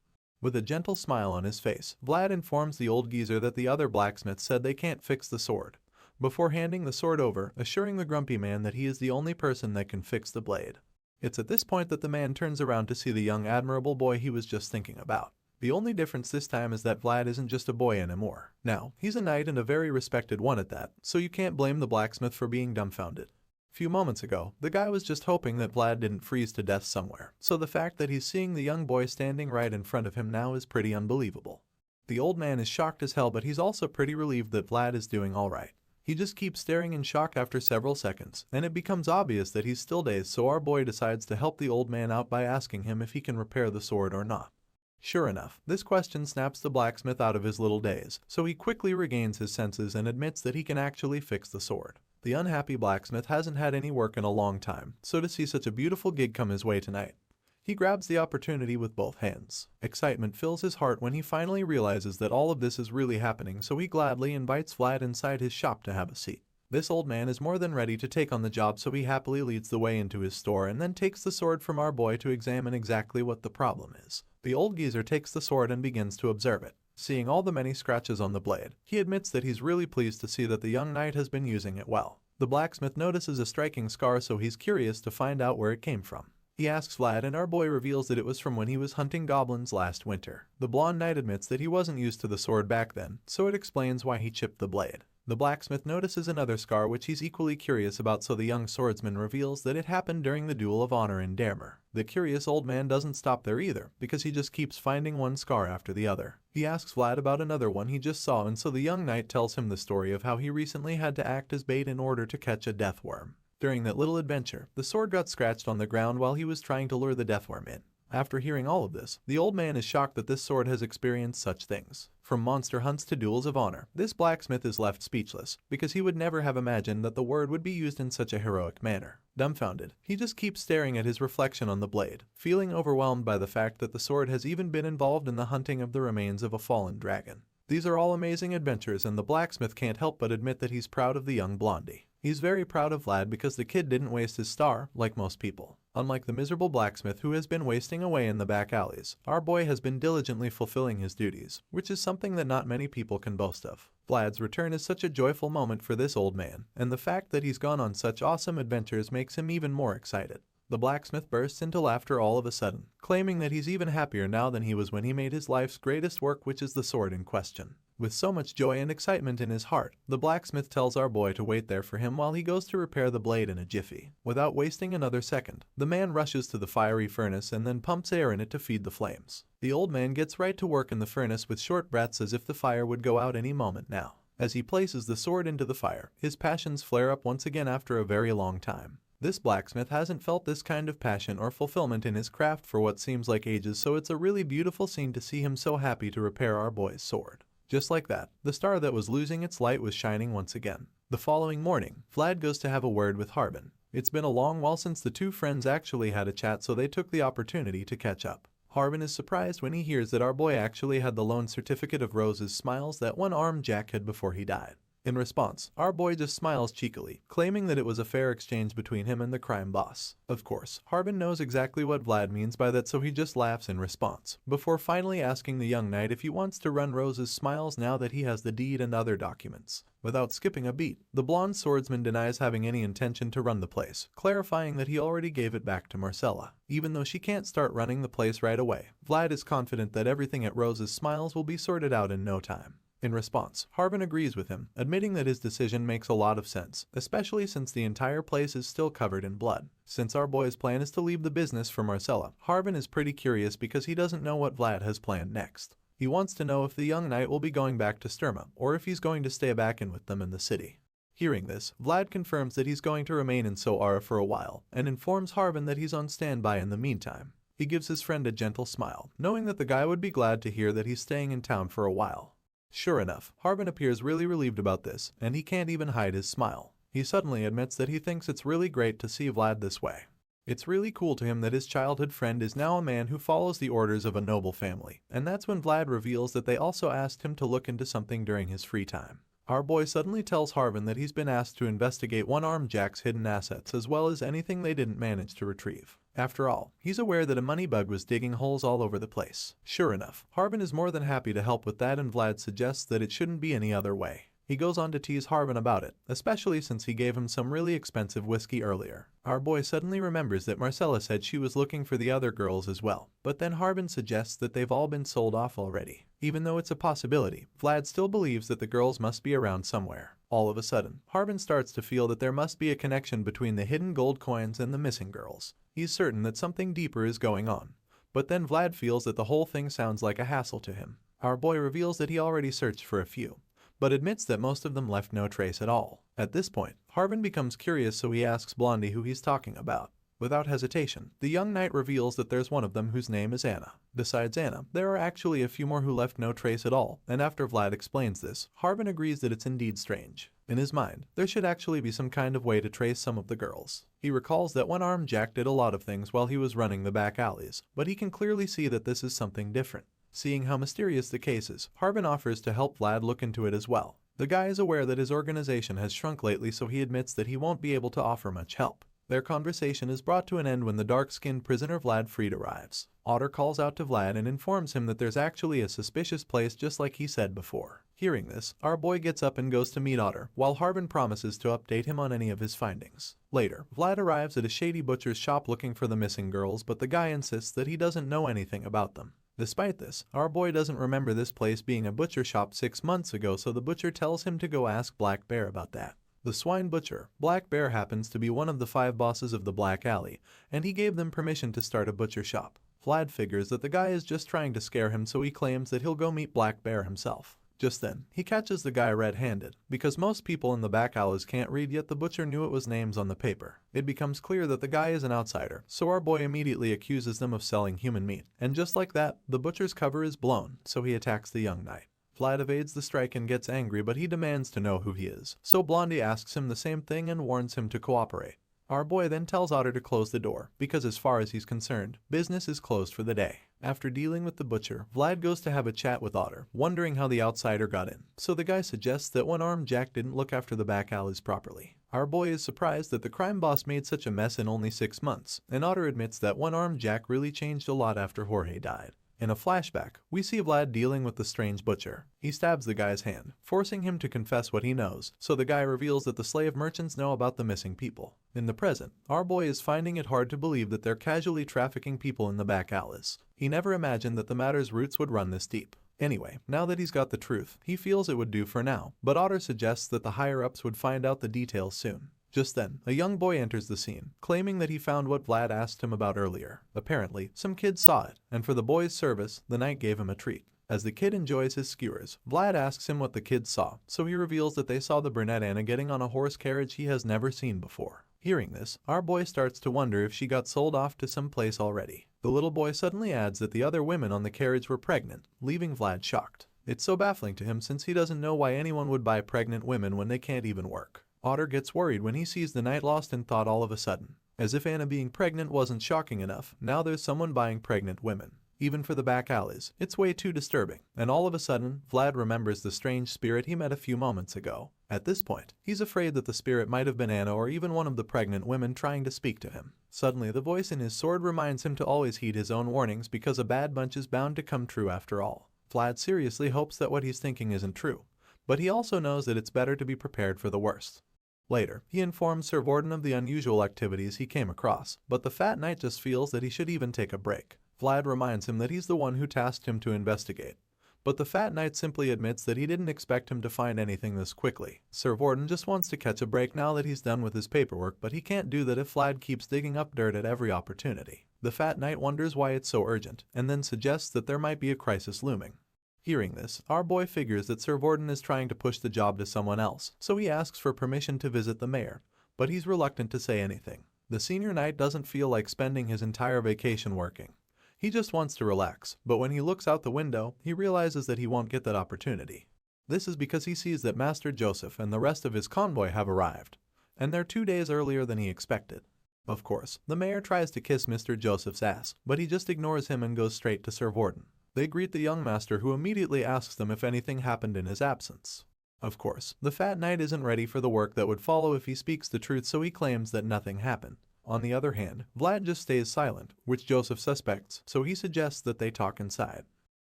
With a gentle smile on his face, Vlad informs the old geezer that the other blacksmith said they can't fix the sword, before handing the sword over, assuring the grumpy man that he is the only person that can fix the blade. It's at this point that the man turns around to see the young admirable boy he was just thinking about. The only difference this time is that Vlad isn't just a boy anymore. Now, he's a knight and a very respected one at that, so you can't blame the blacksmith for being dumbfounded. A few moments ago, the guy was just hoping that Vlad didn't freeze to death somewhere, so the fact that he's seeing the young boy standing right in front of him now is pretty unbelievable. The old man is shocked as hell, but he's also pretty relieved that Vlad is doing alright. He just keeps staring in shock after several seconds, and it becomes obvious that he's still dazed, so our boy decides to help the old man out by asking him if he can repair the sword or not. Sure enough, this question snaps the blacksmith out of his little daze, so he quickly regains his senses and admits that he can actually fix the sword. The unhappy blacksmith hasn't had any work in a long time, so to see such a beautiful gig come his way tonight, he grabs the opportunity with both hands. Excitement fills his heart when he finally realizes that all of this is really happening, so he gladly invites Vlad inside his shop to have a seat. This old man is more than ready to take on the job, so he happily leads the way into his store and then takes the sword from our boy to examine exactly what the problem is. The old geezer takes the sword and begins to observe it. Seeing all the many scratches on the blade, he admits that he's really pleased to see that the young knight has been using it well. The blacksmith notices a striking scar, so he's curious to find out where it came from. He asks Vlad, and our boy reveals that it was from when he was hunting goblins last winter. The blonde knight admits that he wasn't used to the sword back then, so it explains why he chipped the blade. The blacksmith notices another scar which he's equally curious about, so the young swordsman reveals that it happened during the Duel of Honor in Damer. The curious old man doesn't stop there either, because he just keeps finding one scar after the other. He asks Vlad about another one he just saw, and so the young knight tells him the story of how he recently had to act as bait in order to catch a deathworm. During that little adventure, the sword got scratched on the ground while he was trying to lure the deathworm in. After hearing all of this, the old man is shocked that this sword has experienced such things. From monster hunts to duels of honor, this blacksmith is left speechless, because he would never have imagined that the word would be used in such a heroic manner. Dumbfounded, he just keeps staring at his reflection on the blade, feeling overwhelmed by the fact that the sword has even been involved in the hunting of the remains of a fallen dragon. These are all amazing adventures, and the blacksmith can't help but admit that he's proud of the young blondie. He's very proud of Vlad because the kid didn't waste his star, like most people. Unlike the miserable blacksmith who has been wasting away in the back alleys, our boy has been diligently fulfilling his duties, which is something that not many people can boast of. Vlad's return is such a joyful moment for this old man, and the fact that he's gone on such awesome adventures makes him even more excited. The blacksmith bursts into laughter all of a sudden, claiming that he's even happier now than he was when he made his life's greatest work, which is the sword in question. With so much joy and excitement in his heart, the blacksmith tells our boy to wait there for him while he goes to repair the blade in a jiffy. Without wasting another second, the man rushes to the fiery furnace and then pumps air in it to feed the flames. The old man gets right to work in the furnace with short breaths as if the fire would go out any moment now. As he places the sword into the fire, his passions flare up once again after a very long time. This blacksmith hasn't felt this kind of passion or fulfillment in his craft for what seems like ages, so it's a really beautiful scene to see him so happy to repair our boy's sword. Just like that, the star that was losing its light was shining once again. The following morning, Vlad goes to have a word with Harbin. It's been a long while since the two friends actually had a chat, so they took the opportunity to catch up. Harbin is surprised when he hears that our boy actually had the loan certificate of Rose's smiles that one-armed Jack had before he died. In response, our boy just smiles cheekily, claiming that it was a fair exchange between him and the crime boss. Of course, Harbin knows exactly what Vlad means by that, so he just laughs in response, before finally asking the young knight if he wants to run Rose's smiles now that he has the deed and other documents. Without skipping a beat, the blonde swordsman denies having any intention to run the place, clarifying that he already gave it back to Marcella. Even though she can't start running the place right away, Vlad is confident that everything at Rose's smiles will be sorted out in no time. In response, Harbin agrees with him, admitting that his decision makes a lot of sense, especially since the entire place is still covered in blood. Since our boy's plan is to leave the business for Marcella, Harbin is pretty curious because he doesn't know what Vlad has planned next. He wants to know if the young knight will be going back to Sturma, or if he's going to stay back in with them in the city. Hearing this, Vlad confirms that he's going to remain in Soara for a while, and informs Harbin that he's on standby in the meantime. He gives his friend a gentle smile, knowing that the guy would be glad to hear that he's staying in town for a while. Sure enough, Harbin appears really relieved about this, and he can't even hide his smile. He suddenly admits that he thinks it's really great to see Vlad this way. It's really cool to him that his childhood friend is now a man who follows the orders of a noble family, and that's when Vlad reveals that they also asked him to look into something during his free time. Our boy suddenly tells Harvin that he's been asked to investigate one-armed Jack's hidden assets as well as anything they didn't manage to retrieve. After all, he's aware that a money bug was digging holes all over the place. Sure enough, Harvin is more than happy to help with that, and Vlad suggests that it shouldn't be any other way. He goes on to tease Harvin about it, especially since he gave him some really expensive whiskey earlier. Our boy suddenly remembers that Marcella said she was looking for the other girls as well, but then Harvin suggests that they've all been sold off already. Even though it's a possibility, Vlad still believes that the girls must be around somewhere. All of a sudden, Harvin starts to feel that there must be a connection between the hidden gold coins and the missing girls. He's certain that something deeper is going on, but then Vlad feels that the whole thing sounds like a hassle to him. Our boy reveals that he already searched for a few, but admits that most of them left no trace at all. At this point, Harvin becomes curious, so he asks Blondie who he's talking about. Without hesitation, the young knight reveals that there's one of them whose name is Anna. Besides Anna, there are actually a few more who left no trace at all, and after Vlad explains this, Harvin agrees that it's indeed strange. In his mind, there should actually be some kind of way to trace some of the girls. He recalls that one-armed Jack did a lot of things while he was running the back alleys, but he can clearly see that this is something different. Seeing how mysterious the case is, Harvin offers to help Vlad look into it as well. The guy is aware that his organization has shrunk lately, so he admits that he won't be able to offer much help. Their conversation is brought to an end when the dark-skinned prisoner Vlad Freed arrives. Otter calls out to Vlad and informs him that there's actually a suspicious place just like he said before. Hearing this, our boy gets up and goes to meet Otter, while Harvin promises to update him on any of his findings. Later, Vlad arrives at a shady butcher's shop looking for the missing girls, but the guy insists that he doesn't know anything about them. Despite this, our boy doesn't remember this place being a butcher shop 6 months ago, so the butcher tells him to go ask Black Bear about that. The swine butcher, Black Bear, happens to be one of the 5 bosses of the Black Alley, and he gave them permission to start a butcher shop. Vlad figures that the guy is just trying to scare him, so he claims that he'll go meet Black Bear himself. Just then, he catches the guy red-handed. Because most people in the back alleys can't read, yet the butcher knew it was names on the paper. It becomes clear that the guy is an outsider, so our boy immediately accuses them of selling human meat. And just like that, the butcher's cover is blown, so he attacks the young knight. Vlad evades the strike and gets angry, but he demands to know who he is. So Blondie asks him the same thing and warns him to cooperate. Our boy then tells Otter to close the door, because as far as he's concerned, business is closed for the day. After dealing with the butcher, Vlad goes to have a chat with Otter, wondering how the outsider got in. So the guy suggests that one-armed Jack didn't look after the back alleys properly. Our boy is surprised that the crime boss made such a mess in only 6 months, and Otter admits that one-armed Jack really changed a lot after Jorge died. In a flashback, we see Vlad dealing with the strange butcher. He stabs the guy's hand, forcing him to confess what he knows, so the guy reveals that the slave merchants know about the missing people. In the present, our boy is finding it hard to believe that they're casually trafficking people in the back alleys. He never imagined that the matter's roots would run this deep. Anyway, now that he's got the truth, he feels it would do for now, but Otter suggests that the higher-ups would find out the details soon. Just then, a young boy enters the scene, claiming that he found what Vlad asked him about earlier. Apparently, some kids saw it, and for the boy's service, the knight gave him a treat. As the kid enjoys his skewers, Vlad asks him what the kids saw, so he reveals that they saw the brunette Anna getting on a horse carriage he has never seen before. Hearing this, our boy starts to wonder if she got sold off to some place already. The little boy suddenly adds that the other women on the carriage were pregnant, leaving Vlad shocked. It's so baffling to him since he doesn't know why anyone would buy pregnant women when they can't even work. Otter gets worried when he sees the knight lost in thought all of a sudden. As if Anna being pregnant wasn't shocking enough, now there's someone buying pregnant women. Even for the back alleys, it's way too disturbing. And all of a sudden, Vlad remembers the strange spirit he met a few moments ago. At this point, he's afraid that the spirit might have been Anna or even one of the pregnant women trying to speak to him. Suddenly, the voice in his sword reminds him to always heed his own warnings because a bad bunch is bound to come true after all. Vlad seriously hopes that what he's thinking isn't true, but he also knows that it's better to be prepared for the worst. Later, he informs Sir Vorden of the unusual activities he came across, but the fat knight just feels that he should even take a break. Vlad reminds him that he's the one who tasked him to investigate, but the fat knight simply admits that he didn't expect him to find anything this quickly. Sir Vorden just wants to catch a break now that he's done with his paperwork, but he can't do that if Vlad keeps digging up dirt at every opportunity. The fat knight wonders why it's so urgent, and then suggests that there might be a crisis looming. Hearing this, our boy figures that Sir Vorden is trying to push the job to someone else, so he asks for permission to visit the mayor, but he's reluctant to say anything. The senior knight doesn't feel like spending his entire vacation working. He just wants to relax, but when he looks out the window, he realizes that he won't get that opportunity. This is because he sees that Master Joseph and the rest of his convoy have arrived, and they're 2 days earlier than he expected. Of course, the mayor tries to kiss Mr. Joseph's ass, but he just ignores him and goes straight to Sir Warden. They greet the young master, who immediately asks them if anything happened in his absence. Of course, the fat knight isn't ready for the work that would follow if he speaks the truth, so he claims that nothing happened. On the other hand, Vlad just stays silent, which Joseph suspects, so he suggests that they talk inside.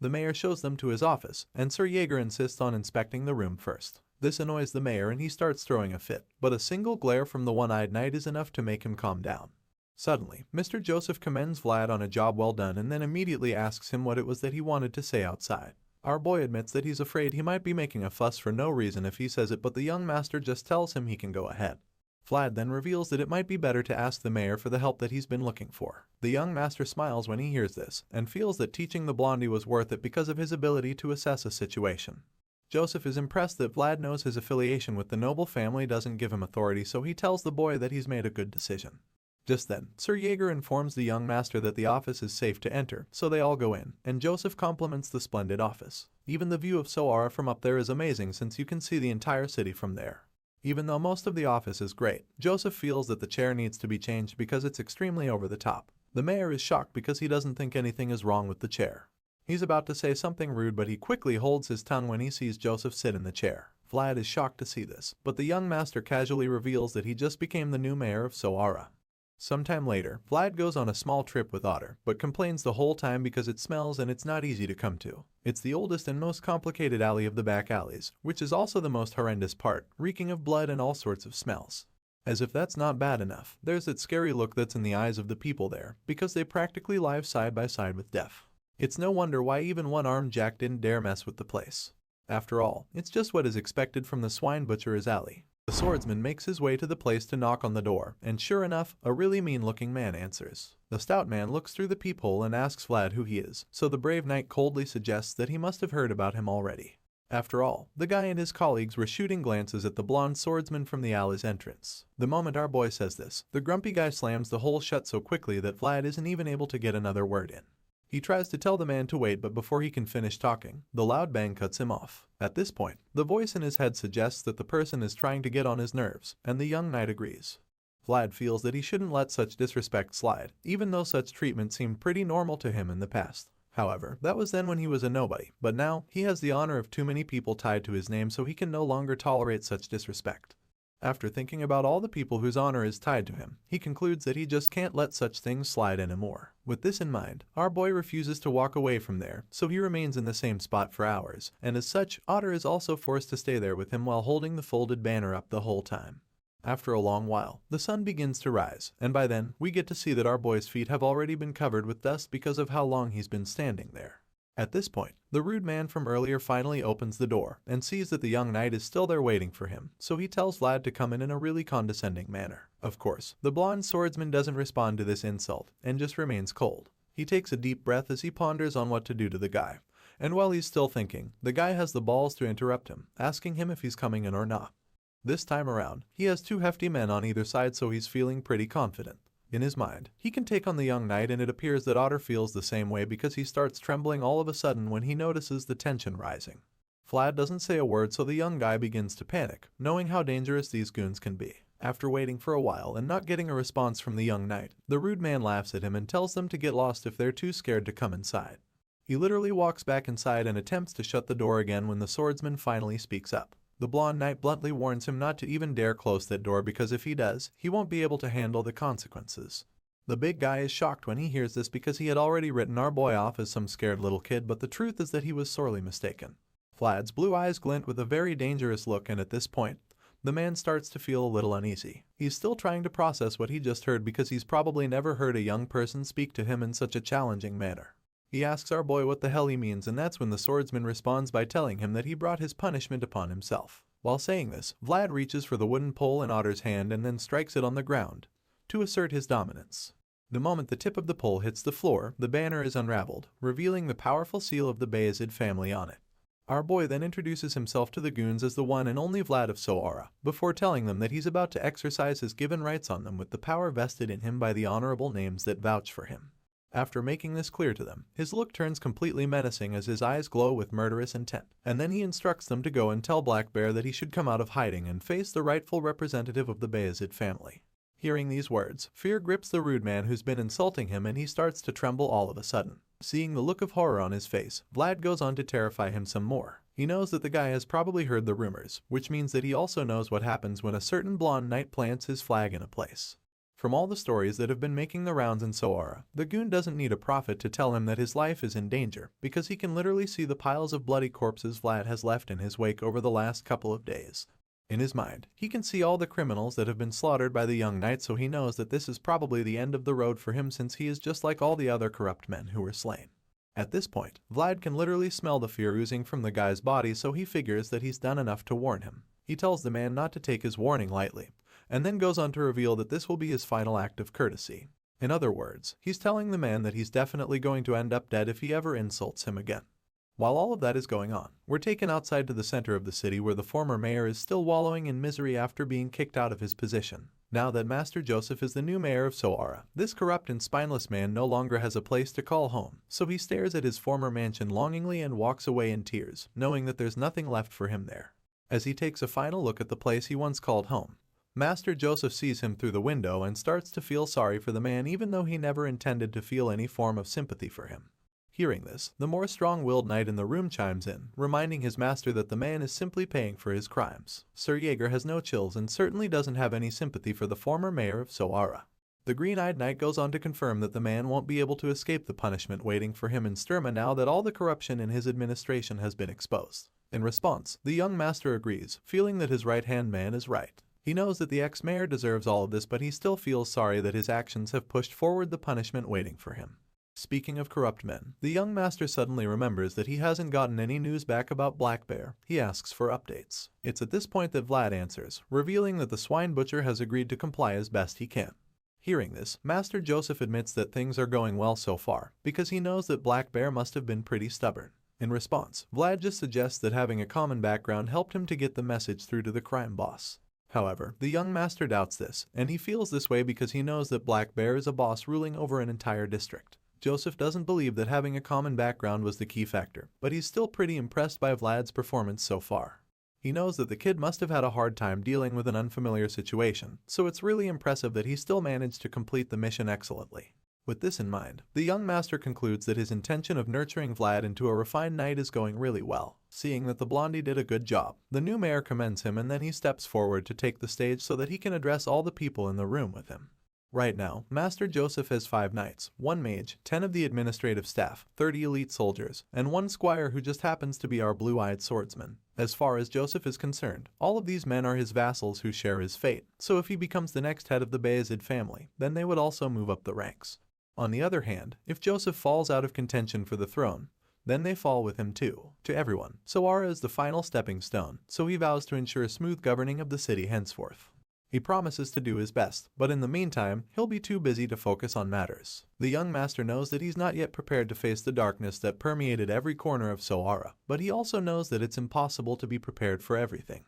The mayor shows them to his office, and Sir Jaeger insists on inspecting the room first. This annoys the mayor and he starts throwing a fit, but a single glare from the one-eyed knight is enough to make him calm down. Suddenly, Mr. Joseph commends Vlad on a job well done and then immediately asks him what it was that he wanted to say outside. Our boy admits that he's afraid he might be making a fuss for no reason if he says it, but the young master just tells him he can go ahead. Vlad then reveals that it might be better to ask the mayor for the help that he's been looking for. The young master smiles when he hears this, and feels that teaching the blondie was worth it because of his ability to assess a situation. Joseph is impressed that Vlad knows his affiliation with the noble family doesn't give him authority, so he tells the boy that he's made a good decision. Just then, Sir Jaeger informs the young master that the office is safe to enter, so they all go in, and Joseph compliments the splendid office. Even the view of Soara from up there is amazing since you can see the entire city from there. Even though most of the office is great, Joseph feels that the chair needs to be changed because it's extremely over the top. The mayor is shocked because he doesn't think anything is wrong with the chair. He's about to say something rude, but he quickly holds his tongue when he sees Joseph sit in the chair. Vlad is shocked to see this, but the young master casually reveals that he just became the new mayor of Soara. Sometime later, Vlad goes on a small trip with Otter, but complains the whole time because it smells and it's not easy to come to. It's the oldest and most complicated alley of the back alleys, which is also the most horrendous part, reeking of blood and all sorts of smells. As if that's not bad enough, there's that scary look that's in the eyes of the people there, because they practically live side by side with death. It's no wonder why even one-armed Jack didn't dare mess with the place. After all, it's just what is expected from the swine butcher's alley. The swordsman makes his way to the place to knock on the door, and sure enough, a really mean-looking man answers. The stout man looks through the peephole and asks Vlad who he is, so the brave knight coldly suggests that he must have heard about him already. After all, the guy and his colleagues were shooting glances at the blonde swordsman from the alley's entrance. The moment our boy says this, the grumpy guy slams the hole shut so quickly that Vlad isn't even able to get another word in. He tries to tell the man to wait, but before he can finish talking, the loud bang cuts him off. At this point, the voice in his head suggests that the person is trying to get on his nerves, and the young knight agrees. Vlad feels that he shouldn't let such disrespect slide, even though such treatment seemed pretty normal to him in the past. However, that was then when he was a nobody, but now he has the honor of too many people tied to his name, so he can no longer tolerate such disrespect. After thinking about all the people whose honor is tied to him, he concludes that he just can't let such things slide anymore. With this in mind, our boy refuses to walk away from there, so he remains in the same spot for hours, and as such, Otter is also forced to stay there with him while holding the folded banner up the whole time. After a long while, the sun begins to rise, and by then, we get to see that our boy's feet have already been covered with dust because of how long he's been standing there. At this point, the rude man from earlier finally opens the door and sees that the young knight is still there waiting for him, so he tells Vlad to come in a really condescending manner. Of course, the blonde swordsman doesn't respond to this insult and just remains cold. He takes a deep breath as he ponders on what to do to the guy, and while he's still thinking, the guy has the balls to interrupt him, asking him if he's coming in or not. This time around, he has two hefty men on either side, so he's feeling pretty confident. In his mind, he can take on the young knight, and it appears that Otter feels the same way because he starts trembling all of a sudden when he notices the tension rising. Vlad doesn't say a word, so the young guy begins to panic, knowing how dangerous these goons can be. After waiting for a while and not getting a response from the young knight, the rude man laughs at him and tells them to get lost if they're too scared to come inside. He literally walks back inside and attempts to shut the door again when the swordsman finally speaks up. The blonde knight bluntly warns him not to even dare close that door because if he does, he won't be able to handle the consequences. The big guy is shocked when he hears this because he had already written our boy off as some scared little kid, but the truth is that he was sorely mistaken. Vlad's blue eyes glint with a very dangerous look, and at this point, the man starts to feel a little uneasy. He's still trying to process what he just heard because he's probably never heard a young person speak to him in such a challenging manner. He asks our boy what the hell he means, and that's when the swordsman responds by telling him that he brought his punishment upon himself. While saying this, Vlad reaches for the wooden pole in Otter's hand and then strikes it on the ground to assert his dominance. The moment the tip of the pole hits the floor, the banner is unraveled, revealing the powerful seal of the Bayezid family on it. Our boy then introduces himself to the goons as the one and only Vlad of Soara, before telling them that he's about to exercise his given rights on them with the power vested in him by the honorable names that vouch for him. After making this clear to them, his look turns completely menacing as his eyes glow with murderous intent, and then he instructs them to go and tell Black Bear that he should come out of hiding and face the rightful representative of the Bayezid family. Hearing these words, fear grips the rude man who's been insulting him and he starts to tremble all of a sudden. Seeing the look of horror on his face, Vlad goes on to terrify him some more. He knows that the guy has probably heard the rumors, which means that he also knows what happens when a certain blonde knight plants his flag in a place. From all the stories that have been making the rounds in Soara, the goon doesn't need a prophet to tell him that his life is in danger, because he can literally see the piles of bloody corpses Vlad has left in his wake over the last couple of days. In his mind, he can see all the criminals that have been slaughtered by the young knight, so he knows that this is probably the end of the road for him since he is just like all the other corrupt men who were slain. At this point, Vlad can literally smell the fear oozing from the guy's body, so he figures that he's done enough to warn him. He tells the man not to take his warning lightly, and then goes on to reveal that this will be his final act of courtesy. In other words, he's telling the man that he's definitely going to end up dead if he ever insults him again. While all of that is going on, we're taken outside to the center of the city where the former mayor is still wallowing in misery after being kicked out of his position. Now that Master Joseph is the new mayor of Soara, this corrupt and spineless man no longer has a place to call home, so he stares at his former mansion longingly and walks away in tears, knowing that there's nothing left for him there. As he takes a final look at the place he once called home, Master Joseph sees him through the window and starts to feel sorry for the man even though he never intended to feel any form of sympathy for him. Hearing this, the more strong-willed knight in the room chimes in, reminding his master that the man is simply paying for his crimes. Sir Jaeger has no chills and certainly doesn't have any sympathy for the former mayor of Soara. The green-eyed knight goes on to confirm that the man won't be able to escape the punishment waiting for him in Sturma now that all the corruption in his administration has been exposed. In response, the young master agrees, feeling that his right-hand man is right. He knows that the ex-mayor deserves all of this, but he still feels sorry that his actions have pushed forward the punishment waiting for him. Speaking of corrupt men, the young master suddenly remembers that he hasn't gotten any news back about Black Bear. He asks for updates. It's at this point that Vlad answers, revealing that the swine butcher has agreed to comply as best he can. Hearing this, Master Joseph admits that things are going well so far, because he knows that Black Bear must have been pretty stubborn. In response, Vlad just suggests that having a common background helped him to get the message through to the crime boss. However, the young master doubts this, and he feels this way because he knows that Black Bear is a boss ruling over an entire district. Joseph doesn't believe that having a common background was the key factor, but he's still pretty impressed by Vlad's performance so far. He knows that the kid must have had a hard time dealing with an unfamiliar situation, so it's really impressive that he still managed to complete the mission excellently. With this in mind, the young master concludes that his intention of nurturing Vlad into a refined knight is going really well. Seeing that the blondie did a good job, the new mayor commends him and then he steps forward to take the stage so that he can address all the people in the room with him. Right now, Master Joseph has 5 knights, 1 mage, 10 of the administrative staff, 30 elite soldiers, and 1 squire who just happens to be our blue-eyed swordsman. As far as Joseph is concerned, all of these men are his vassals who share his fate, so if he becomes the next head of the Bayezid family, then they would also move up the ranks. On the other hand, if Joseph falls out of contention for the throne, then they fall with him too. To everyone, Soara is the final stepping stone, so he vows to ensure smooth governing of the city henceforth. He promises to do his best, but in the meantime, he'll be too busy to focus on matters. The young master knows that he's not yet prepared to face the darkness that permeated every corner of Soara, but he also knows that it's impossible to be prepared for everything.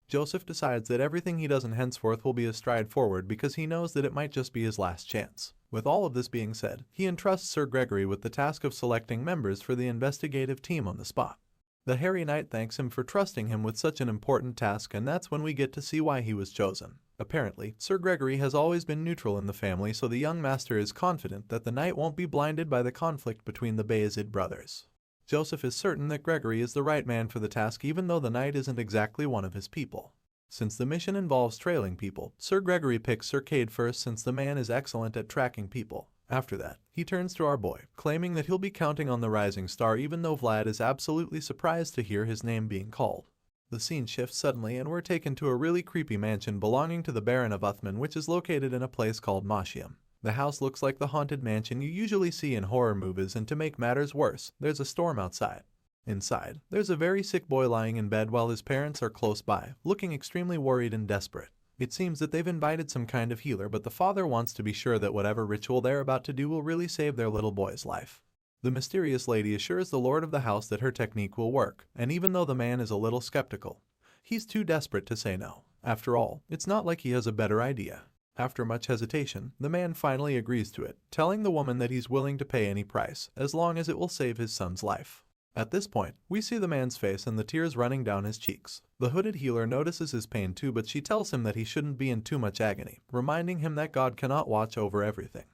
Joseph decides that everything he does in henceforth will be a stride forward because he knows that it might just be his last chance. With all of this being said, he entrusts Sir Gregory with the task of selecting members for the investigative team on the spot. The hairy knight thanks him for trusting him with such an important task, and that's when we get to see why he was chosen. Apparently, Sir Gregory has always been neutral in the family, so the young master is confident that the knight won't be blinded by the conflict between the Bayezid brothers. Joseph is certain that Gregory is the right man for the task even though the knight isn't exactly one of his people. Since the mission involves trailing people, Sir Gregory picks Sir Cade first since the man is excellent at tracking people. After that, he turns to our boy, claiming that he'll be counting on the rising star even though Vlad is absolutely surprised to hear his name being called. The scene shifts suddenly and we're taken to a really creepy mansion belonging to the Baron of Uthman, which is located in a place called Mashiam. The house looks like the haunted mansion you usually see in horror movies, and to make matters worse, there's a storm outside. Inside, there's a very sick boy lying in bed while his parents are close by, looking extremely worried and desperate. It seems that they've invited some kind of healer, but the father wants to be sure that whatever ritual they're about to do will really save their little boy's life. The mysterious lady assures the lord of the house that her technique will work, and even though the man is a little skeptical, he's too desperate to say no. After all, it's not like he has a better idea. After much hesitation, the man finally agrees to it, telling the woman that he's willing to pay any price, as long as it will save his son's life. At this point, we see the man's face and the tears running down his cheeks. The hooded healer notices his pain too, but she tells him that he shouldn't be in too much agony, reminding him that God cannot watch over everything.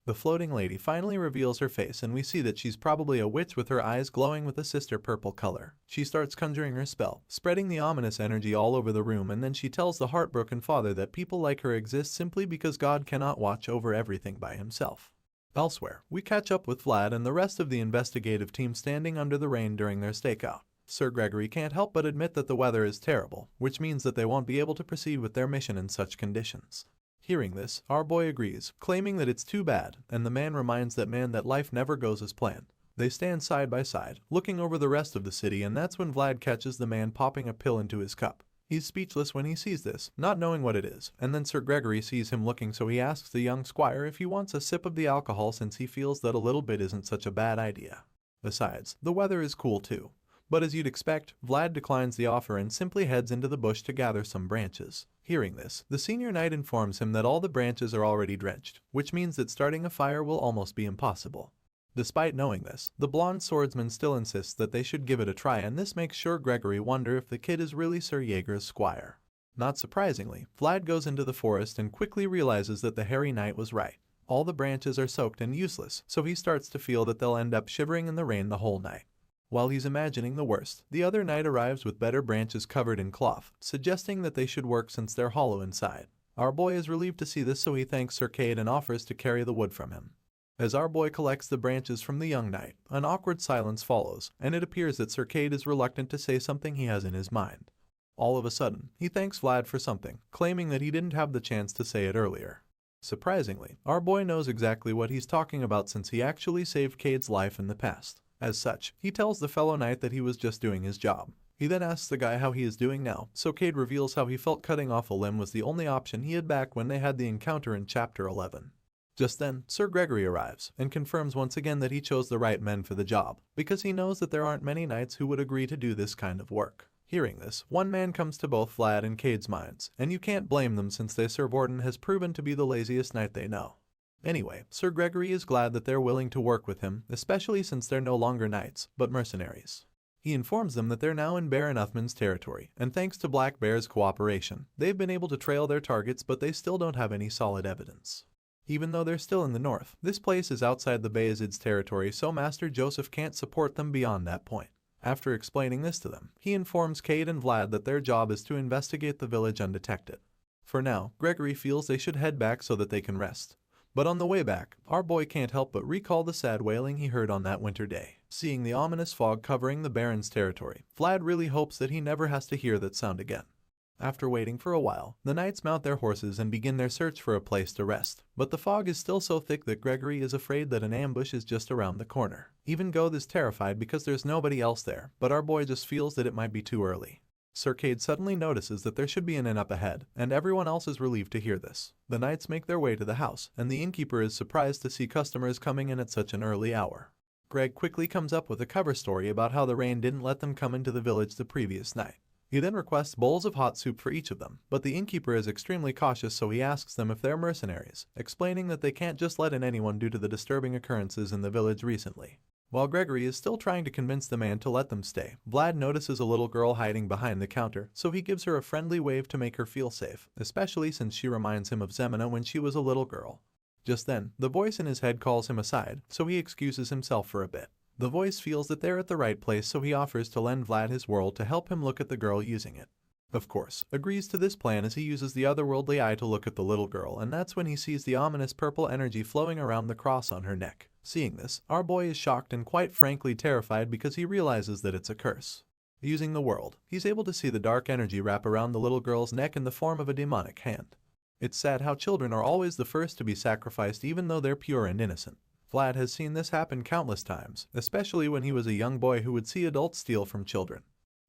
The floating lady finally reveals her face and we see that she's probably a witch with her eyes glowing with a sister purple color. She starts conjuring her spell, spreading the ominous energy all over the room, and then she tells the heartbroken father that people like her exist simply because God cannot watch over everything by himself. Elsewhere, we catch up with Vlad and the rest of the investigative team standing under the rain during their stakeout. Sir Gregory can't help but admit that the weather is terrible, which means that they won't be able to proceed with their mission in such conditions. Hearing this, our boy agrees, claiming that it's too bad, and the man reminds that man that life never goes as planned. They stand side by side, looking over the rest of the city, and that's when Vlad catches the man popping a pill into his cup. He's speechless when he sees this, not knowing what it is, and then Sir Gregory sees him looking, so he asks the young squire if he wants a sip of the alcohol since he feels that a little bit isn't such a bad idea. Besides, the weather is cool too. But as you'd expect, Vlad declines the offer and simply heads into the bush to gather some branches. Hearing this, the senior knight informs him that all the branches are already drenched, which means that starting a fire will almost be impossible. Despite knowing this, the blonde swordsman still insists that they should give it a try, and this makes Sir Gregory wonder if the kid is really Sir Jaeger's squire. Not surprisingly, Vlad goes into the forest and quickly realizes that the hairy knight was right. All the branches are soaked and useless, so he starts to feel that they'll end up shivering in the rain the whole night. While he's imagining the worst, the other knight arrives with better branches covered in cloth, suggesting that they should work since they're hollow inside. Our boy is relieved to see this, so he thanks Sir Cade and offers to carry the wood from him. As our boy collects the branches from the young knight, an awkward silence follows, and it appears that Sir Cade is reluctant to say something he has in his mind. All of a sudden, he thanks Vlad for something, claiming that he didn't have the chance to say it earlier. Surprisingly, our boy knows exactly what he's talking about since he actually saved Cade's life in the past. As such, he tells the fellow knight that he was just doing his job. He then asks the guy how he is doing now, so Cade reveals how he felt cutting off a limb was the only option he had back when they had the encounter in Chapter 11. Just then, Sir Gregory arrives, and confirms once again that he chose the right men for the job, because he knows that there aren't many knights who would agree to do this kind of work. Hearing this, one man comes to both Vlad and Cade's minds, and you can't blame them since their Sir Borden has proven to be the laziest knight they know. Anyway, Sir Gregory is glad that they're willing to work with him, especially since they're no longer knights, but mercenaries. He informs them that they're now in Baron Uthman's territory, and thanks to Black Bear's cooperation, they've been able to trail their targets, but they still don't have any solid evidence. Even though they're still in the north, this place is outside the Bayezid's territory, so Master Joseph can't support them beyond that point. After explaining this to them, he informs Cade and Vlad that their job is to investigate the village undetected. For now, Gregory feels they should head back so that they can rest. But on the way back, our boy can't help but recall the sad wailing he heard on that winter day. Seeing the ominous fog covering the Baron's territory, Vlad really hopes that he never has to hear that sound again. After waiting for a while, the knights mount their horses and begin their search for a place to rest. But the fog is still so thick that Gregory is afraid that an ambush is just around the corner. Even Goth is terrified because there's nobody else there, but our boy just feels that it might be too early. Sir Cade suddenly notices that there should be an inn up ahead, and everyone else is relieved to hear this. The knights make their way to the house, and the innkeeper is surprised to see customers coming in at such an early hour. Greg quickly comes up with a cover story about how the rain didn't let them come into the village the previous night. He then requests bowls of hot soup for each of them, but the innkeeper is extremely cautious, so he asks them if they're mercenaries, explaining that they can't just let in anyone due to the disturbing occurrences in the village recently. While Gregory is still trying to convince the man to let them stay, Vlad notices a little girl hiding behind the counter, so he gives her a friendly wave to make her feel safe, especially since she reminds him of Zemina when she was a little girl. Just then, the voice in his head calls him aside, so he excuses himself for a bit. The voice feels that they're at the right place, so he offers to lend Vlad his world to help him look at the girl using it. Of course, agrees to this plan as he uses the otherworldly eye to look at the little girl, and that's when he sees the ominous purple energy flowing around the cross on her neck. Seeing this, our boy is shocked and quite frankly terrified because he realizes that it's a curse. Using the world, he's able to see the dark energy wrap around the little girl's neck in the form of a demonic hand. It's sad how children are always the first to be sacrificed even though they're pure and innocent. Vlad has seen this happen countless times, especially when he was a young boy who would see adults steal from children.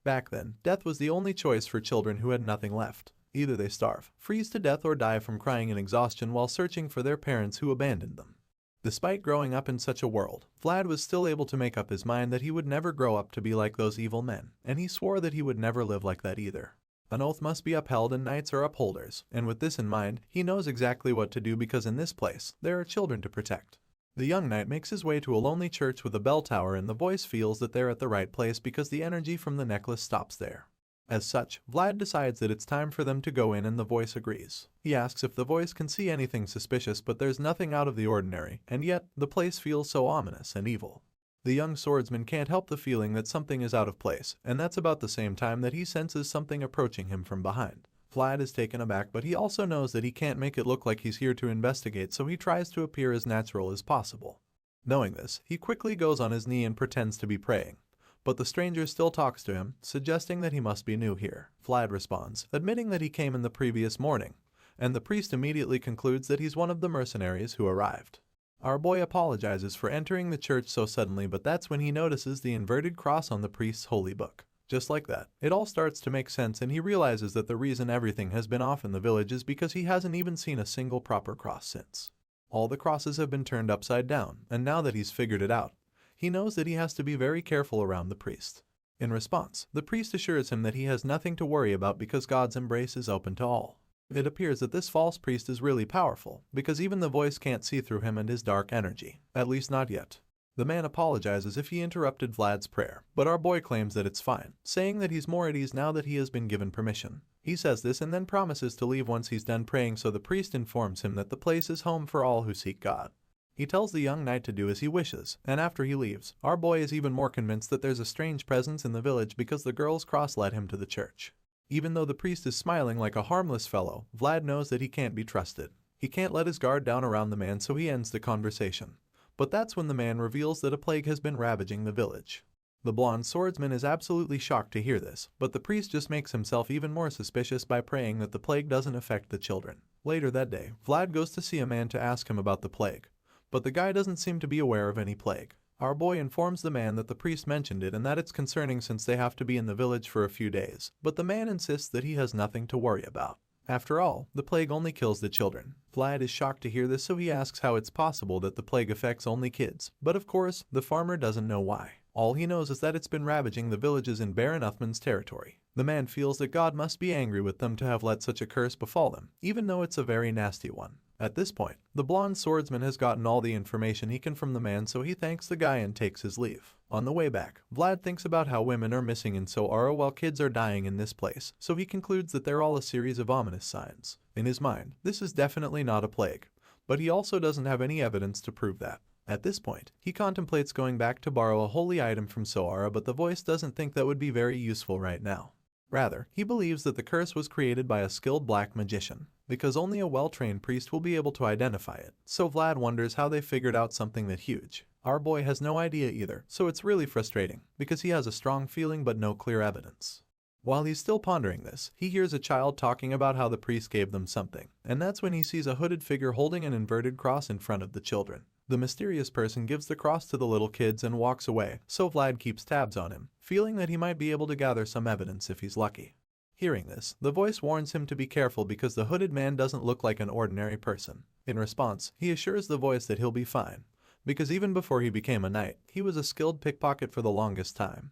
Back then, death was the only choice for children who had nothing left. Either they starve, freeze to death, or die from crying and exhaustion while searching for their parents who abandoned them. Despite growing up in such a world, Vlad was still able to make up his mind that he would never grow up to be like those evil men, and he swore that he would never live like that either. An oath must be upheld and knights are upholders, and with this in mind, he knows exactly what to do because in this place, there are children to protect. The young knight makes his way to a lonely church with a bell tower, and the voice feels that they're at the right place because the energy from the necklace stops there. As such, Vlad decides that it's time for them to go in, and the voice agrees. He asks if the voice can see anything suspicious, but there's nothing out of the ordinary, and yet the place feels so ominous and evil. The young swordsman can't help the feeling that something is out of place, and that's about the same time that he senses something approaching him from behind. Vlad is taken aback, but he also knows that he can't make it look like he's here to investigate, so he tries to appear as natural as possible. Knowing this, he quickly goes on his knee and pretends to be praying. But the stranger still talks to him, suggesting that he must be new here. Vlad responds, admitting that he came in the previous morning, and the priest immediately concludes that he's one of the mercenaries who arrived. Our boy apologizes for entering the church so suddenly, but that's when he notices the inverted cross on the priest's holy book. Just like that, it all starts to make sense, and he realizes that the reason everything has been off in the village is because he hasn't even seen a single proper cross since. All the crosses have been turned upside down, and now that he's figured it out, he knows that he has to be very careful around the priest. In response, the priest assures him that he has nothing to worry about because God's embrace is open to all. It appears that this false priest is really powerful, because even the voice can't see through him and his dark energy. At least not yet. The man apologizes if he interrupted Vlad's prayer, but our boy claims that it's fine, saying that he's more at ease now that he has been given permission. He says this and then promises to leave once he's done praying, so the priest informs him that the place is home for all who seek God. He tells the young knight to do as he wishes, and after he leaves, our boy is even more convinced that there's a strange presence in the village because the girl's cross led him to the church. Even though the priest is smiling like a harmless fellow, Vlad knows that he can't be trusted. He can't let his guard down around the man, so he ends the conversation. But that's when the man reveals that a plague has been ravaging the village. The blonde swordsman is absolutely shocked to hear this, but the priest just makes himself even more suspicious by praying that the plague doesn't affect the children. Later that day, Vlad goes to see a man to ask him about the plague, but the guy doesn't seem to be aware of any plague. Our boy informs the man that the priest mentioned it and that it's concerning since they have to be in the village for a few days, but the man insists that he has nothing to worry about. After all, the plague only kills the children. Vlad is shocked to hear this, so he asks how it's possible that the plague affects only kids, but of course, the farmer doesn't know why. All he knows is that it's been ravaging the villages in Baron Uthman's territory. The man feels that God must be angry with them to have let such a curse befall them, even though it's a very nasty one. At this point, the blonde swordsman has gotten all the information he can from the man, so he thanks the guy and takes his leave. On the way back, Vlad thinks about how women are missing in Soara while kids are dying in this place, so he concludes that they're all a series of ominous signs. In his mind, this is definitely not a plague, but he also doesn't have any evidence to prove that. At this point, he contemplates going back to borrow a holy item from Soara, but the voice doesn't think that would be very useful right now. Rather, he believes that the curse was created by a skilled black magician, because only a well-trained priest will be able to identify it, so Vlad wonders how they figured out something that huge. Our boy has no idea either, so it's really frustrating, because he has a strong feeling but no clear evidence. While he's still pondering this, he hears a child talking about how the priest gave them something, and that's when he sees a hooded figure holding an inverted cross in front of the children. The mysterious person gives the cross to the little kids and walks away, so Vlad keeps tabs on him, feeling that he might be able to gather some evidence if he's lucky. Hearing this, the voice warns him to be careful because the hooded man doesn't look like an ordinary person. In response, he assures the voice that he'll be fine, because even before he became a knight, he was a skilled pickpocket for the longest time.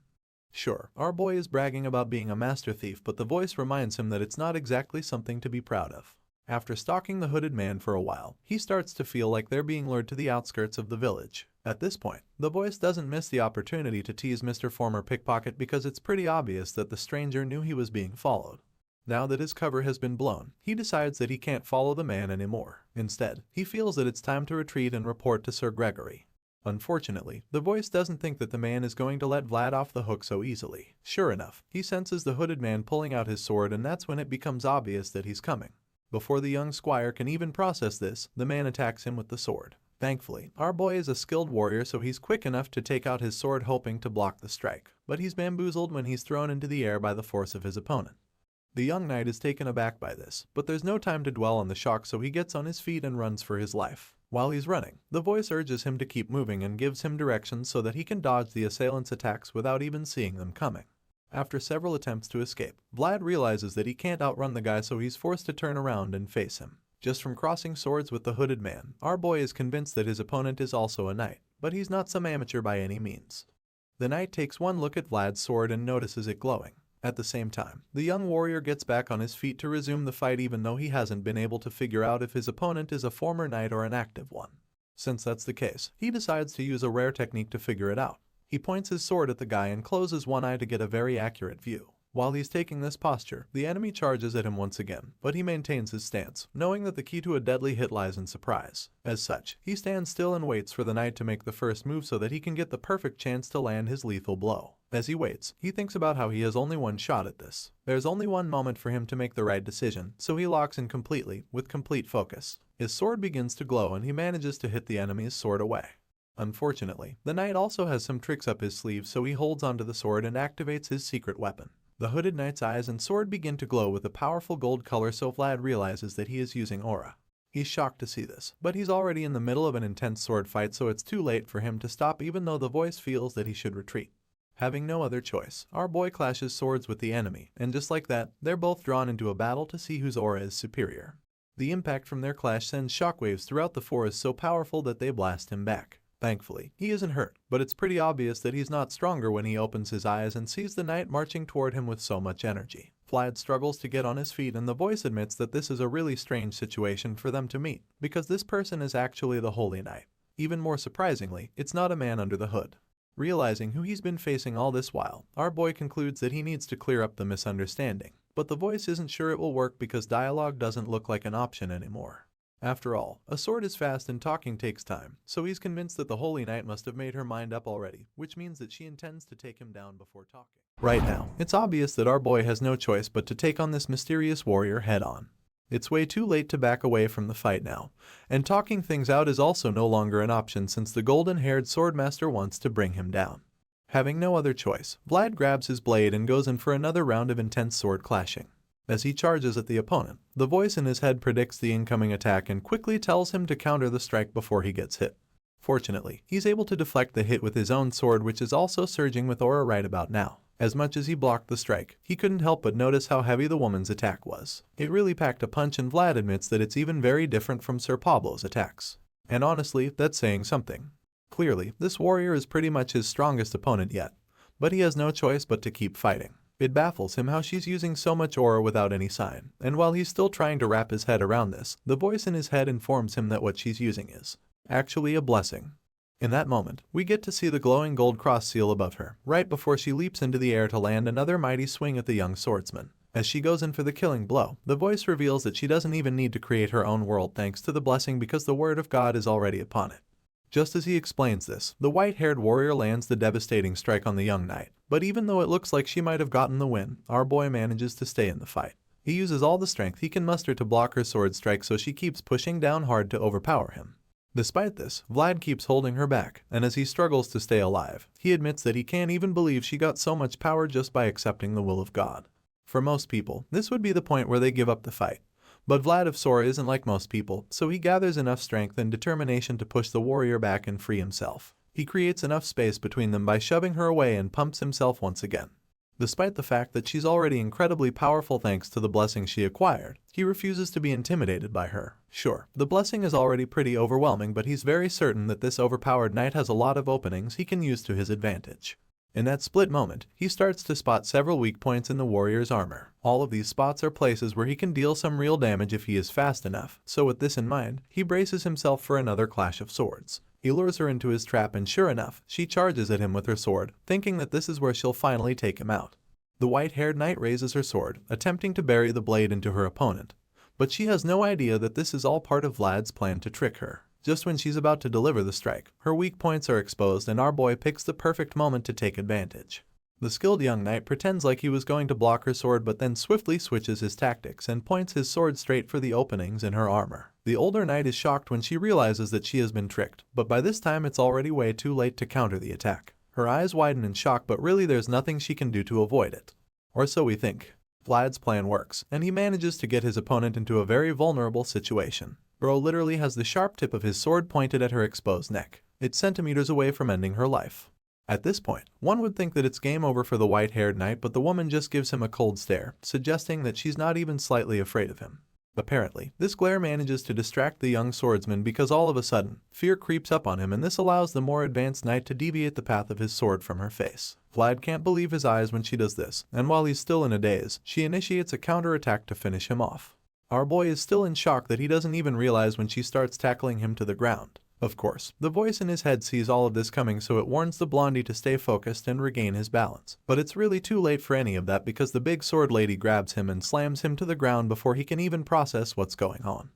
Sure, our boy is bragging about being a master thief, but the voice reminds him that it's not exactly something to be proud of. After stalking the hooded man for a while, he starts to feel like they're being lured to the outskirts of the village. At this point, the voice doesn't miss the opportunity to tease Mr. Former Pickpocket because it's pretty obvious that the stranger knew he was being followed. Now that his cover has been blown, he decides that he can't follow the man anymore. Instead, he feels that it's time to retreat and report to Sir Gregory. Unfortunately, the voice doesn't think that the man is going to let Vlad off the hook so easily. Sure enough, he senses the hooded man pulling out his sword, and that's when it becomes obvious that he's coming. Before the young squire can even process this, the man attacks him with the sword. Thankfully, our boy is a skilled warrior, so he's quick enough to take out his sword hoping to block the strike, but he's bamboozled when he's thrown into the air by the force of his opponent. The young knight is taken aback by this, but there's no time to dwell on the shock, so he gets on his feet and runs for his life. While he's running, the voice urges him to keep moving and gives him directions so that he can dodge the assailants' attacks without even seeing them coming. After several attempts to escape, Vlad realizes that he can't outrun the guy, so he's forced to turn around and face him. Just from crossing swords with the hooded man, our boy is convinced that his opponent is also a knight, but he's not some amateur by any means. The knight takes one look at Vlad's sword and notices it glowing. At the same time, the young warrior gets back on his feet to resume the fight, even though he hasn't been able to figure out if his opponent is a former knight or an active one. Since that's the case, he decides to use a rare technique to figure it out. He points his sword at the guy and closes one eye to get a very accurate view. While he's taking this posture, the enemy charges at him once again, but he maintains his stance, knowing that the key to a deadly hit lies in surprise. As such, he stands still and waits for the knight to make the first move so that he can get the perfect chance to land his lethal blow. As he waits, he thinks about how he has only one shot at this. There's only one moment for him to make the right decision, so he locks in completely, with complete focus. His sword begins to glow and he manages to hit the enemy's sword away. Unfortunately, the knight also has some tricks up his sleeve, so he holds onto the sword and activates his secret weapon. The hooded knight's eyes and sword begin to glow with a powerful gold color, so Vlad realizes that he is using aura. He's shocked to see this, but he's already in the middle of an intense sword fight, so it's too late for him to stop even though the voice feels that he should retreat. Having no other choice, our boy clashes swords with the enemy, and just like that, they're both drawn into a battle to see whose aura is superior. The impact from their clash sends shockwaves throughout the forest so powerful that they blast him back. Thankfully, he isn't hurt, but it's pretty obvious that he's not stronger when he opens his eyes and sees the knight marching toward him with so much energy. Vlad struggles to get on his feet and the voice admits that this is a really strange situation for them to meet, because this person is actually the Holy Knight. Even more surprisingly, it's not a man under the hood. Realizing who he's been facing all this while, our boy concludes that he needs to clear up the misunderstanding, but the voice isn't sure it will work because dialogue doesn't look like an option anymore. After all, a sword is fast and talking takes time, so he's convinced that the Holy Knight must have made her mind up already, which means that she intends to take him down before talking. Right now, it's obvious that our boy has no choice but to take on this mysterious warrior head-on. It's way too late to back away from the fight now, and talking things out is also no longer an option since the golden-haired swordmaster wants to bring him down. Having no other choice, Vlad grabs his blade and goes in for another round of intense sword clashing. As he charges at the opponent, the voice in his head predicts the incoming attack and quickly tells him to counter the strike before he gets hit. Fortunately, he's able to deflect the hit with his own sword, which is also surging with aura right about now. As much as he blocked the strike, he couldn't help but notice how heavy the woman's attack was. It really packed a punch, and Vlad admits that it's even very different from Sir Pablo's attacks. And honestly, that's saying something. Clearly, this warrior is pretty much his strongest opponent yet, but he has no choice but to keep fighting. It baffles him how she's using so much aura without any sign, and while he's still trying to wrap his head around this, the voice in his head informs him that what she's using is actually a blessing. In that moment, we get to see the glowing gold cross seal above her, right before she leaps into the air to land another mighty swing at the young swordsman. As she goes in for the killing blow, the voice reveals that she doesn't even need to create her own world thanks to the blessing because the word of God is already upon it. Just as he explains this, the white-haired warrior lands the devastating strike on the young knight, but even though it looks like she might have gotten the win, our boy manages to stay in the fight. He uses all the strength he can muster to block her sword strike, so she keeps pushing down hard to overpower him. Despite this, Vlad keeps holding her back, and as he struggles to stay alive, he admits that he can't even believe she got so much power just by accepting the will of God. For most people, this would be the point where they give up the fight. But Vlad of Sora isn't like most people, so he gathers enough strength and determination to push the warrior back and free himself. He creates enough space between them by shoving her away and pumps himself once again. Despite the fact that she's already incredibly powerful thanks to the blessing she acquired, he refuses to be intimidated by her. Sure, the blessing is already pretty overwhelming, but he's very certain that this overpowered knight has a lot of openings he can use to his advantage. In that split moment, he starts to spot several weak points in the warrior's armor. All of these spots are places where he can deal some real damage if he is fast enough, so with this in mind, he braces himself for another clash of swords. He lures her into his trap and sure enough, she charges at him with her sword, thinking that this is where she'll finally take him out. The white-haired knight raises her sword, attempting to bury the blade into her opponent, but she has no idea that this is all part of Vlad's plan to trick her. Just when she's about to deliver the strike, her weak points are exposed and our boy picks the perfect moment to take advantage. The skilled young knight pretends like he was going to block her sword, but then swiftly switches his tactics and points his sword straight for the openings in her armor. The older knight is shocked when she realizes that she has been tricked, but by this time it's already way too late to counter the attack. Her eyes widen in shock, but really there's nothing she can do to avoid it. Or so we think. Vlad's plan works, and he manages to get his opponent into a very vulnerable situation. Bro literally has the sharp tip of his sword pointed at her exposed neck. It's centimeters away from ending her life. At this point, one would think that it's game over for the white-haired knight, but the woman just gives him a cold stare, suggesting that she's not even slightly afraid of him. Apparently, this glare manages to distract the young swordsman because all of a sudden, fear creeps up on him, and this allows the more advanced knight to deviate the path of his sword from her face. Vlad can't believe his eyes when she does this, and while he's still in a daze, she initiates a counterattack to finish him off. Our boy is still in shock that he doesn't even realize when she starts tackling him to the ground. Of course, the voice in his head sees all of this coming, so it warns the blondie to stay focused and regain his balance. But it's really too late for any of that because the big sword lady grabs him and slams him to the ground before he can even process what's going on.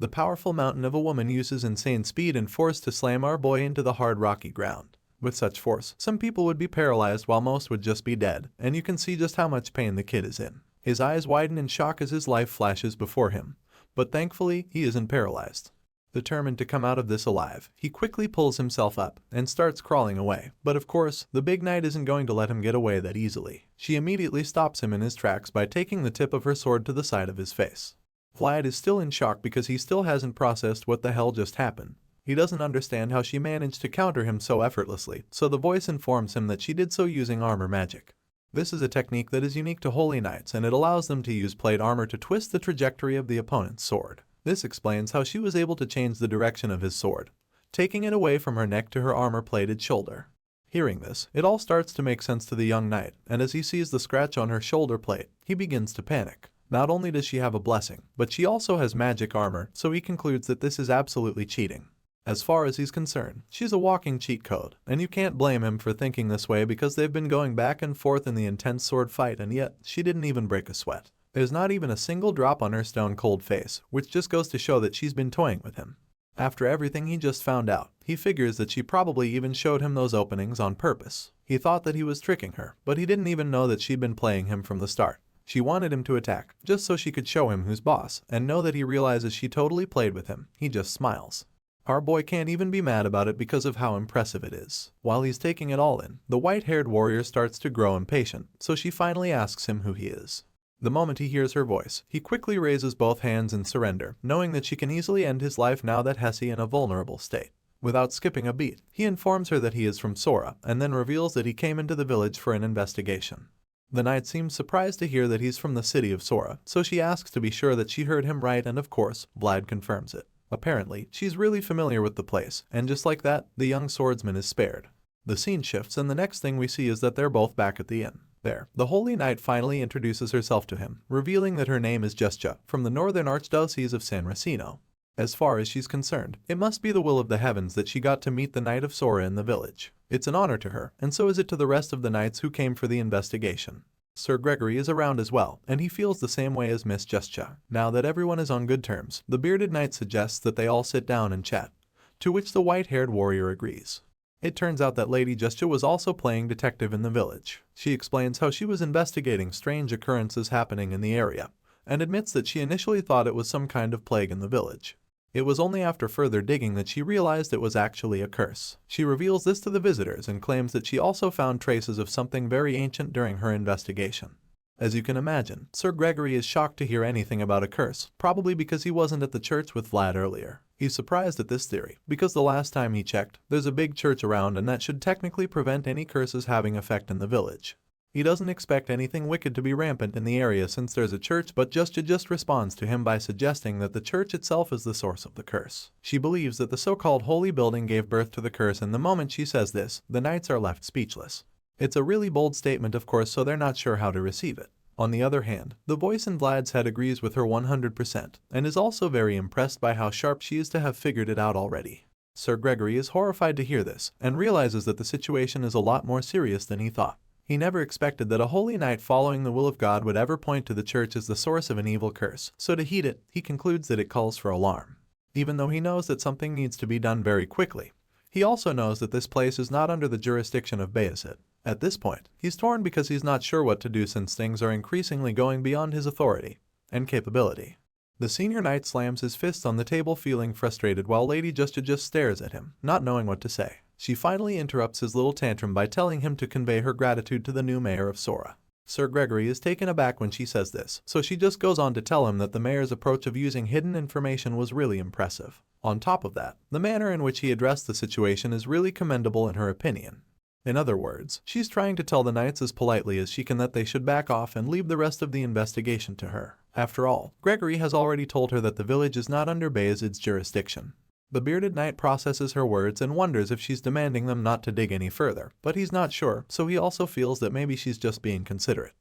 The powerful mountain of a woman uses insane speed and force to slam our boy into the hard rocky ground. With such force, some people would be paralyzed while most would just be dead, and you can see just how much pain the kid is in. His eyes widen in shock as his life flashes before him, but thankfully he isn't paralyzed. Determined to come out of this alive, he quickly pulls himself up and starts crawling away. But of course, the big knight isn't going to let him get away that easily. She immediately stops him in his tracks by taking the tip of her sword to the side of his face. Vlad is still in shock because he still hasn't processed what the hell just happened. He doesn't understand how she managed to counter him so effortlessly, so the voice informs him that she did so using armor magic. This is a technique that is unique to holy knights, and it allows them to use plate armor to twist the trajectory of the opponent's sword. This explains how she was able to change the direction of his sword, taking it away from her neck to her armor-plated shoulder. Hearing this, it all starts to make sense to the young knight, and as he sees the scratch on her shoulder plate, he begins to panic. Not only does she have a blessing, but she also has magic armor, so he concludes that this is absolutely cheating. As far as he's concerned, she's a walking cheat code, and you can't blame him for thinking this way because they've been going back and forth in the intense sword fight, and yet she didn't even break a sweat. There's not even a single drop on her stone-cold face, which just goes to show that she's been toying with him. After everything he just found out, he figures that she probably even showed him those openings on purpose. He thought that he was tricking her, but he didn't even know that she'd been playing him from the start. She wanted him to attack, just so she could show him who's boss, and know that he realizes she totally played with him. He just smiles. Our boy can't even be mad about it because of how impressive it is. While he's taking it all in, the white-haired warrior starts to grow impatient, so she finally asks him who he is. The moment he hears her voice, he quickly raises both hands in surrender, knowing that she can easily end his life now that Hesse in a vulnerable state. Without skipping a beat, he informs her that he is from Sora, and then reveals that he came into the village for an investigation. The knight seems surprised to hear that he's from the city of Sora, so she asks to be sure that she heard him right, and of course, Vlad confirms it. Apparently, she's really familiar with the place, and just like that, the young swordsman is spared. The scene shifts, and the next thing we see is that they're both back at the inn. There, the Holy Knight finally introduces herself to him, revealing that her name is Jestja, from the Northern Archdiocese of San Racino. As far as she's concerned, it must be the will of the heavens that she got to meet the Knight of Sora in the village. It's an honor to her, and so is it to the rest of the knights who came for the investigation. Sir Gregory is around as well, and he feels the same way as Miss Jestja. Now that everyone is on good terms, the bearded knight suggests that they all sit down and chat, to which the white-haired warrior agrees. It turns out that Lady Jestja was also playing detective in the village. She explains how she was investigating strange occurrences happening in the area, and admits that she initially thought it was some kind of plague in the village. It was only after further digging that she realized it was actually a curse. She reveals this to the visitors and claims that she also found traces of something very ancient during her investigation. As you can imagine, Sir Gregory is shocked to hear anything about a curse, probably because he wasn't at the church with Vlad earlier. He's surprised at this theory, because the last time he checked, there's a big church around and that should technically prevent any curses having effect in the village. He doesn't expect anything wicked to be rampant in the area since there's a church, but Jestja just responds to him by suggesting that the church itself is the source of the curse. She believes that the so-called holy building gave birth to the curse, and the moment she says this, the knights are left speechless. It's a really bold statement, of course, so they're not sure how to receive it. On the other hand, the voice in Vlad's head agrees with her 100%, and is also very impressed by how sharp she is to have figured it out already. Sir Gregory is horrified to hear this, and realizes that the situation is a lot more serious than he thought. He never expected that a holy knight following the will of God would ever point to the church as the source of an evil curse, so to heed it, he concludes that it calls for alarm. Even though he knows that something needs to be done very quickly, he also knows that this place is not under the jurisdiction of Bayezid. At this point, he's torn because he's not sure what to do since things are increasingly going beyond his authority and capability. The senior knight slams his fists on the table, feeling frustrated, while Lady Jestja just stares at him, not knowing what to say. She finally interrupts his little tantrum by telling him to convey her gratitude to the new mayor of Sora. Sir Gregory is taken aback when she says this, so she just goes on to tell him that the mayor's approach of using hidden information was really impressive. On top of that, the manner in which he addressed the situation is really commendable in her opinion. In other words, she's trying to tell the knights as politely as she can that they should back off and leave the rest of the investigation to her. After all, Gregory has already told her that the village is not under Bayezid's jurisdiction. The bearded knight processes her words and wonders if she's demanding them not to dig any further, but he's not sure, so he also feels that maybe she's just being considerate.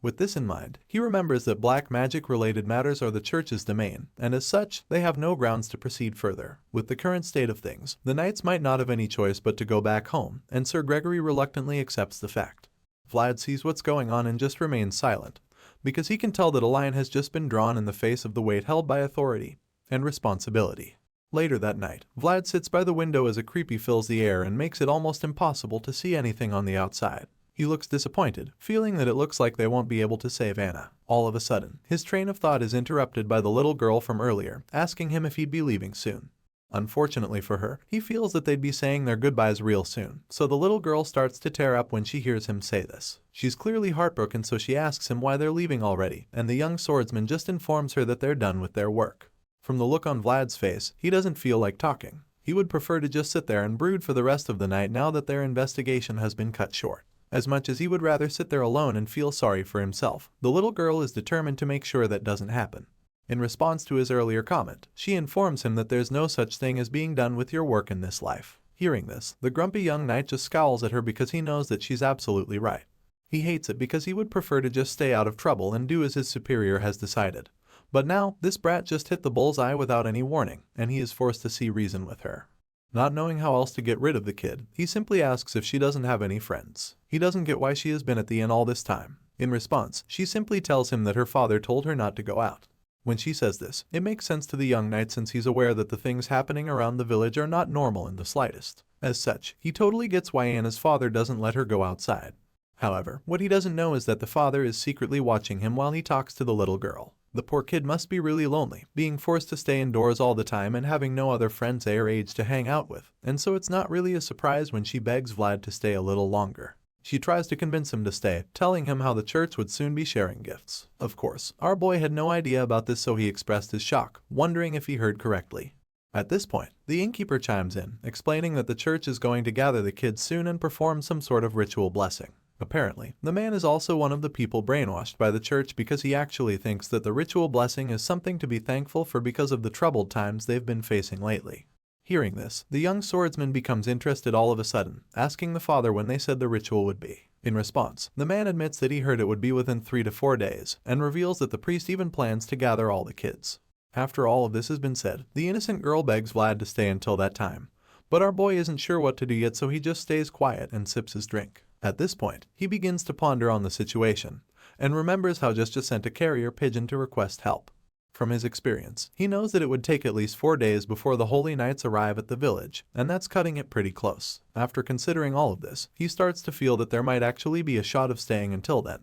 With this in mind, he remembers that black magic-related matters are the church's domain, and as such, they have no grounds to proceed further. With the current state of things, the knights might not have any choice but to go back home, and Sir Gregory reluctantly accepts the fact. Vlad sees what's going on and just remains silent, because he can tell that a line has just been drawn in the face of the weight held by authority and responsibility. Later that night, Vlad sits by the window as a creepy fills the air and makes it almost impossible to see anything on the outside. He looks disappointed, feeling that it looks like they won't be able to save Anna. All of a sudden, his train of thought is interrupted by the little girl from earlier, asking him if he'd be leaving soon. Unfortunately for her, he feels that they'd be saying their goodbyes real soon, so the little girl starts to tear up when she hears him say this. She's clearly heartbroken, so she asks him why they're leaving already, and the young swordsman just informs her that they're done with their work. From the look on Vlad's face, he doesn't feel like talking. He would prefer to just sit there and brood for the rest of the night now that their investigation has been cut short. As much as he would rather sit there alone and feel sorry for himself, the little girl is determined to make sure that doesn't happen. In response to his earlier comment, she informs him that there's no such thing as being done with your work in this life. Hearing this, the grumpy young knight just scowls at her because he knows that she's absolutely right. He hates it because he would prefer to just stay out of trouble and do as his superior has decided. But now, this brat just hit the bullseye without any warning, and he is forced to see reason with her. Not knowing how else to get rid of the kid, he simply asks if she doesn't have any friends. He doesn't get why she has been at the inn all this time. In response, she simply tells him that her father told her not to go out. When she says this, it makes sense to the young knight since he's aware that the things happening around the village are not normal in the slightest. As such, he totally gets why Anna's father doesn't let her go outside. However, what he doesn't know is that the father is secretly watching him while he talks to the little girl. The poor kid must be really lonely, being forced to stay indoors all the time and having no other friends their age to hang out with, and so it's not really a surprise when she begs Vlad to stay a little longer. She tries to convince him to stay, telling him how the church would soon be sharing gifts. Of course, our boy had no idea about this, so he expressed his shock, wondering if he heard correctly. At this point, the innkeeper chimes in, explaining that the church is going to gather the kids soon and perform some sort of ritual blessing. Apparently, the man is also one of the people brainwashed by the church because he actually thinks that the ritual blessing is something to be thankful for because of the troubled times they've been facing lately. Hearing this, the young swordsman becomes interested all of a sudden, asking the father when they said the ritual would be. In response, the man admits that he heard it would be within 3 to 4 days, and reveals that the priest even plans to gather all the kids. After all of this has been said, the innocent girl begs Vlad to stay until that time. But our boy isn't sure what to do yet, so he just stays quiet and sips his drink. At this point, he begins to ponder on the situation, and remembers how just sent a carrier pigeon to request help. From his experience, he knows that it would take at least 4 days before the holy knights arrive at the village, and that's cutting it pretty close. After considering all of this, he starts to feel that there might actually be a shot of staying until then.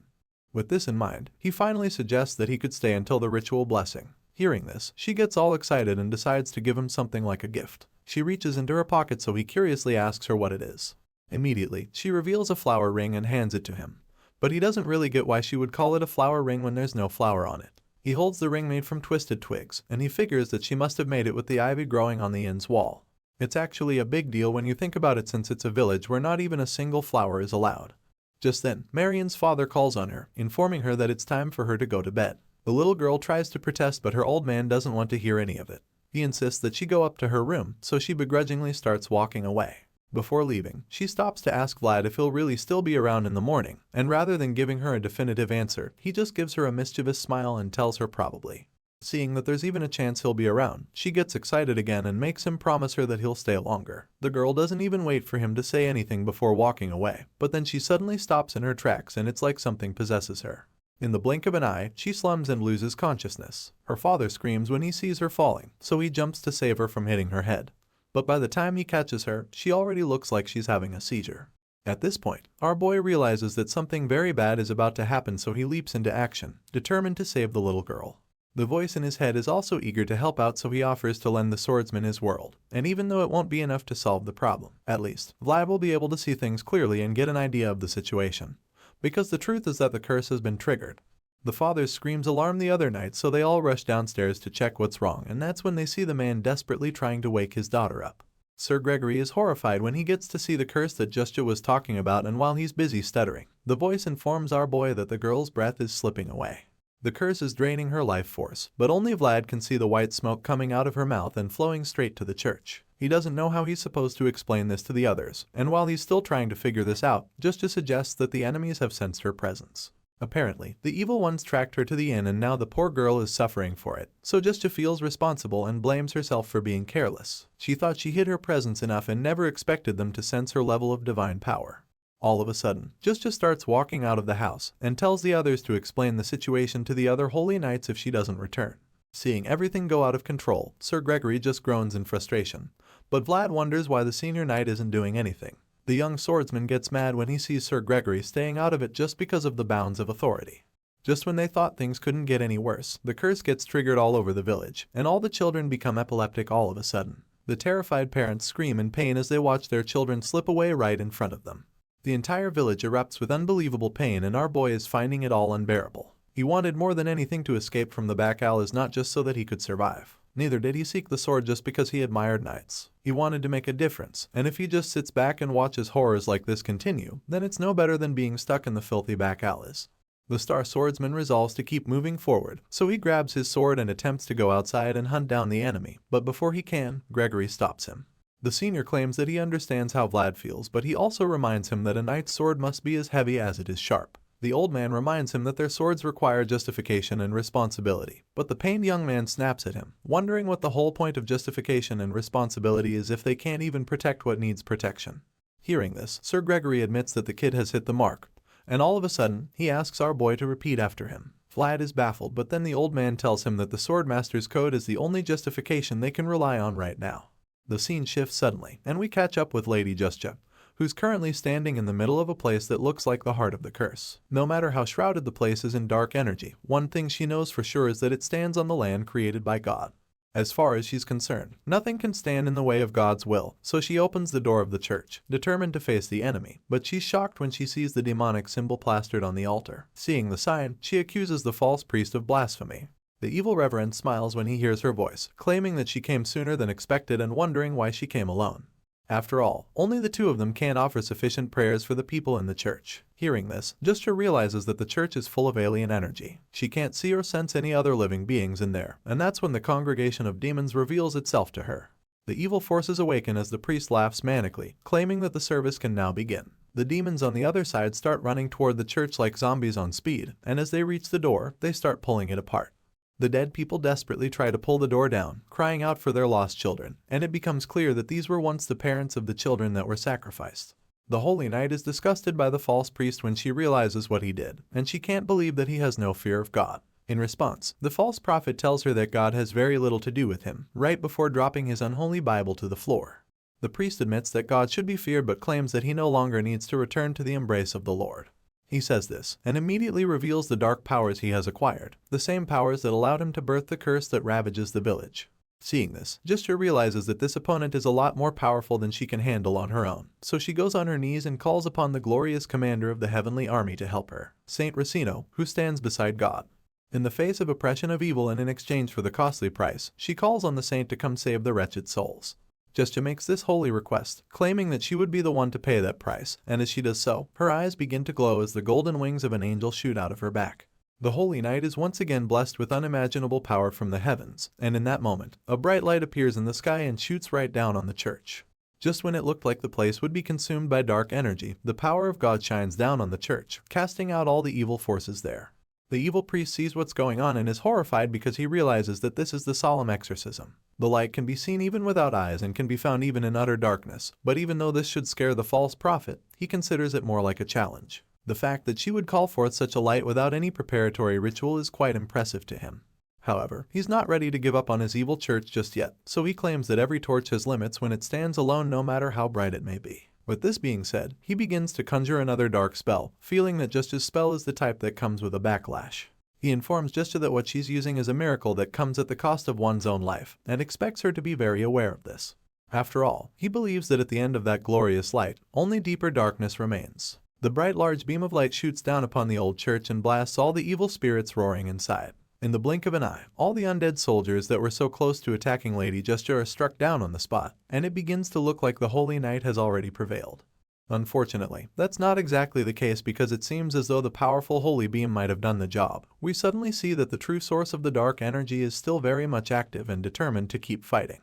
With this in mind, he finally suggests that he could stay until the ritual blessing. Hearing this, she gets all excited and decides to give him something like a gift. She reaches into her pocket, so he curiously asks her what it is. Immediately, she reveals a flower ring and hands it to him. But he doesn't really get why she would call it a flower ring when there's no flower on it. He holds the ring made from twisted twigs, and he figures that she must have made it with the ivy growing on the inn's wall. It's actually a big deal when you think about it, since it's a village where not even a single flower is allowed. Just then, Marion's father calls on her, informing her that it's time for her to go to bed. The little girl tries to protest, but her old man doesn't want to hear any of it. He insists that she go up to her room, so she begrudgingly starts walking away. Before leaving, she stops to ask Vlad if he'll really still be around in the morning, and rather than giving her a definitive answer, he just gives her a mischievous smile and tells her probably. Seeing that there's even a chance he'll be around, she gets excited again and makes him promise her that he'll stay longer. The girl doesn't even wait for him to say anything before walking away, but then she suddenly stops in her tracks and it's like something possesses her. In the blink of an eye, she slumps and loses consciousness. Her father screams when he sees her falling, so he jumps to save her from hitting her head. But by the time he catches her, she already looks like she's having a seizure. At this point, our boy realizes that something very bad is about to happen, so he leaps into action, determined to save the little girl. The voice in his head is also eager to help out, so he offers to lend the swordsman his world, and even though it won't be enough to solve the problem, at least, Vlad will be able to see things clearly and get an idea of the situation. Because the truth is that the curse has been triggered. The father's screams alarm the other knights, so they all rush downstairs to check what's wrong, and that's when they see the man desperately trying to wake his daughter up. Sir Gregory is horrified when he gets to see the curse that Justia was talking about, and while he's busy stuttering, the voice informs our boy that the girl's breath is slipping away. The curse is draining her life force, but only Vlad can see the white smoke coming out of her mouth and flowing straight to the church. He doesn't know how he's supposed to explain this to the others, and while he's still trying to figure this out, Justia suggests that the enemies have sensed her presence. Apparently, the evil ones tracked her to the inn and now the poor girl is suffering for it, so Justia feels responsible and blames herself for being careless. She thought she hid her presence enough and never expected them to sense her level of divine power. All of a sudden, Justia starts walking out of the house and tells the others to explain the situation to the other holy knights if she doesn't return. Seeing everything go out of control, Sir Gregory just groans in frustration, but Vlad wonders why the senior knight isn't doing anything. The young swordsman gets mad when he sees Sir Gregory staying out of it just because of the bounds of authority. Just when they thought things couldn't get any worse, the curse gets triggered all over the village, and all the children become epileptic all of a sudden. The terrified parents scream in pain as they watch their children slip away right in front of them. The entire village erupts with unbelievable pain and our boy is finding it all unbearable. He wanted more than anything to escape from the back alleys, not just so that he could survive. Neither did he seek the sword just because he admired knights. He wanted to make a difference, and if he just sits back and watches horrors like this continue, then it's no better than being stuck in the filthy back alleys. The star swordsman resolves to keep moving forward, so he grabs his sword and attempts to go outside and hunt down the enemy, but before he can, Gregory stops him. The senior claims that he understands how Vlad feels, but he also reminds him that a knight's sword must be as heavy as it is sharp. The old man reminds him that their swords require justification and responsibility, but the pained young man snaps at him, wondering what the whole point of justification and responsibility is if they can't even protect what needs protection. Hearing this, Sir Gregory admits that the kid has hit the mark, and all of a sudden, he asks our boy to repeat after him. Vlad is baffled, but then the old man tells him that the Swordmaster's code is the only justification they can rely on right now. The scene shifts suddenly, and we catch up with Lady Justia, who's currently standing in the middle of a place that looks like the heart of the curse. No matter how shrouded the place is in dark energy, one thing she knows for sure is that it stands on the land created by God. As far as she's concerned, nothing can stand in the way of God's will, so she opens the door of the church, determined to face the enemy, but she's shocked when she sees the demonic symbol plastered on the altar. Seeing the sign, she accuses the false priest of blasphemy. The evil reverend smiles when he hears her voice, claiming that she came sooner than expected and wondering why she came alone. After all, only the two of them can't offer sufficient prayers for the people in the church. Hearing this, Justia realizes that the church is full of alien energy. She can't see or sense any other living beings in there, and that's when the congregation of demons reveals itself to her. The evil forces awaken as the priest laughs manically, claiming that the service can now begin. The demons on the other side start running toward the church like zombies on speed, and as they reach the door, they start pulling it apart. The dead people desperately try to pull the door down, crying out for their lost children, and it becomes clear that these were once the parents of the children that were sacrificed. The Holy Knight is disgusted by the false priest when she realizes what he did, and she can't believe that he has no fear of God. In response, the false prophet tells her that God has very little to do with him, right before dropping his unholy Bible to the floor. The priest admits that God should be feared but claims that he no longer needs to return to the embrace of the Lord. He says this, and immediately reveals the dark powers he has acquired, the same powers that allowed him to birth the curse that ravages the village. Seeing this, Justia realizes that this opponent is a lot more powerful than she can handle on her own, so she goes on her knees and calls upon the glorious commander of the heavenly army to help her, Saint Racino, who stands beside God. In the face of oppression of evil and in exchange for the costly price, she calls on the saint to come save the wretched souls. Justia makes this holy request, claiming that she would be the one to pay that price, and as she does so, her eyes begin to glow as the golden wings of an angel shoot out of her back. The Holy Knight is once again blessed with unimaginable power from the heavens, and in that moment, a bright light appears in the sky and shoots right down on the church. Just when it looked like the place would be consumed by dark energy, the power of God shines down on the church, casting out all the evil forces there. The evil priest sees what's going on and is horrified because he realizes that this is the solemn exorcism. The light can be seen even without eyes and can be found even in utter darkness, but even though this should scare the false prophet, he considers it more like a challenge. The fact that she would call forth such a light without any preparatory ritual is quite impressive to him. However, he's not ready to give up on his evil church just yet, so he claims that every torch has limits when it stands alone no matter how bright it may be. With this being said, he begins to conjure another dark spell, feeling that Justia's spell is the type that comes with a backlash. He informs Justia that what she's using is a miracle that comes at the cost of one's own life, and expects her to be very aware of this. After all, he believes that at the end of that glorious light, only deeper darkness remains. The bright large beam of light shoots down upon the old church and blasts all the evil spirits roaring inside. In the blink of an eye, all the undead soldiers that were so close to attacking Lady Justia are struck down on the spot, and it begins to look like the Holy Knight has already prevailed. Unfortunately, that's not exactly the case because it seems as though the powerful holy beam might have done the job. We suddenly see that the true source of the dark energy is still very much active and determined to keep fighting.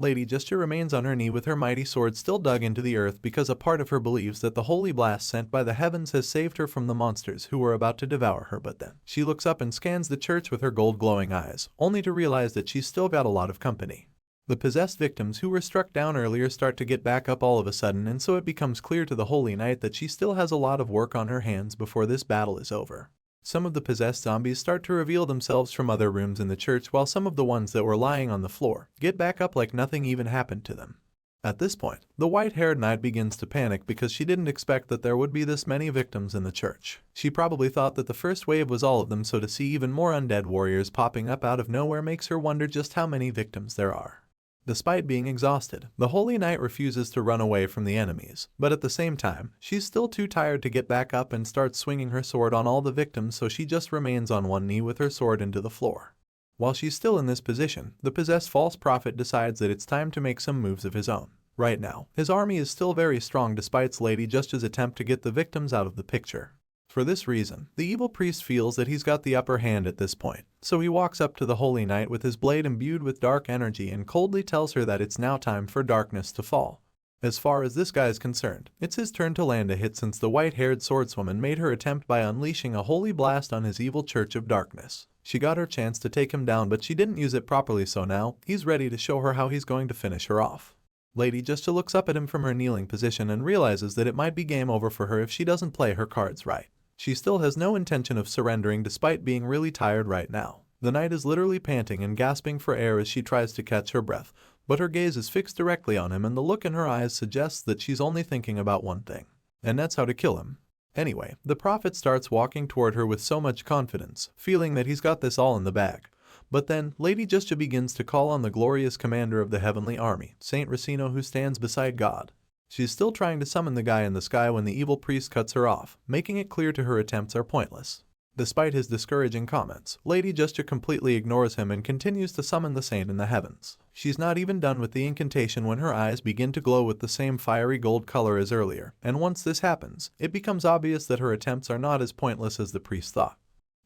Lady Gesture remains on her knee with her mighty sword still dug into the earth because a part of her believes that the holy blast sent by the heavens has saved her from the monsters who were about to devour her. But then, she looks up and scans the church with her gold glowing eyes, only to realize that she's still got a lot of company. The possessed victims who were struck down earlier start to get back up all of a sudden, and so it becomes clear to the Holy Knight that she still has a lot of work on her hands before this battle is over. Some of the possessed zombies start to reveal themselves from other rooms in the church, while some of the ones that were lying on the floor get back up like nothing even happened to them. At this point, the white-haired knight begins to panic because she didn't expect that there would be this many victims in the church. She probably thought that the first wave was all of them, so to see even more undead warriors popping up out of nowhere makes her wonder just how many victims there are. Despite being exhausted, the Holy Knight refuses to run away from the enemies, but at the same time, she's still too tired to get back up and start swinging her sword on all the victims, so she just remains on one knee with her sword into the floor. While she's still in this position, the possessed false prophet decides that it's time to make some moves of his own. Right now, his army is still very strong despite Lady Gesture's attempt to get the victims out of the picture. For this reason, the evil priest feels that he's got the upper hand at this point, so he walks up to the Holy Knight with his blade imbued with dark energy and coldly tells her that it's now time for darkness to fall. As far as this guy's concerned, it's his turn to land a hit since the white-haired swordswoman made her attempt by unleashing a holy blast on his evil Church of Darkness. She got her chance to take him down, but she didn't use it properly, so now he's ready to show her how he's going to finish her off. Lady Gesture looks up at him from her kneeling position and realizes that it might be game over for her if she doesn't play her cards right. She still has no intention of surrendering despite being really tired right now. The knight is literally panting and gasping for air as she tries to catch her breath, but her gaze is fixed directly on him and the look in her eyes suggests that she's only thinking about one thing, and that's how to kill him. Anyway, the prophet starts walking toward her with so much confidence, feeling that he's got this all in the bag. But then, Lady Gesture begins to call on the glorious commander of the heavenly army, Saint Racino, who stands beside God. She's still trying to summon the guy in the sky when the evil priest cuts her off, making it clear to her attempts are pointless. Despite his discouraging comments, Lady Gesture completely ignores him and continues to summon the saint in the heavens. She's not even done with the incantation when her eyes begin to glow with the same fiery gold color as earlier, and once this happens, it becomes obvious that her attempts are not as pointless as the priest thought.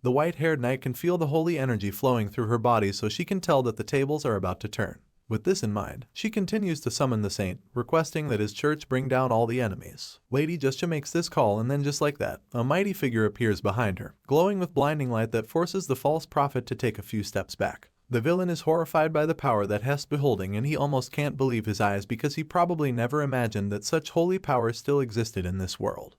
The white-haired knight can feel the holy energy flowing through her body, so she can tell that the tables are about to turn. With this in mind, she continues to summon the saint, requesting that his church bring down all the enemies. Lady Gesture makes this call, and then just like that, a mighty figure appears behind her, glowing with blinding light that forces the false prophet to take a few steps back. The villain is horrified by the power that Hest's beholding, and he almost can't believe his eyes because he probably never imagined that such holy power still existed in this world.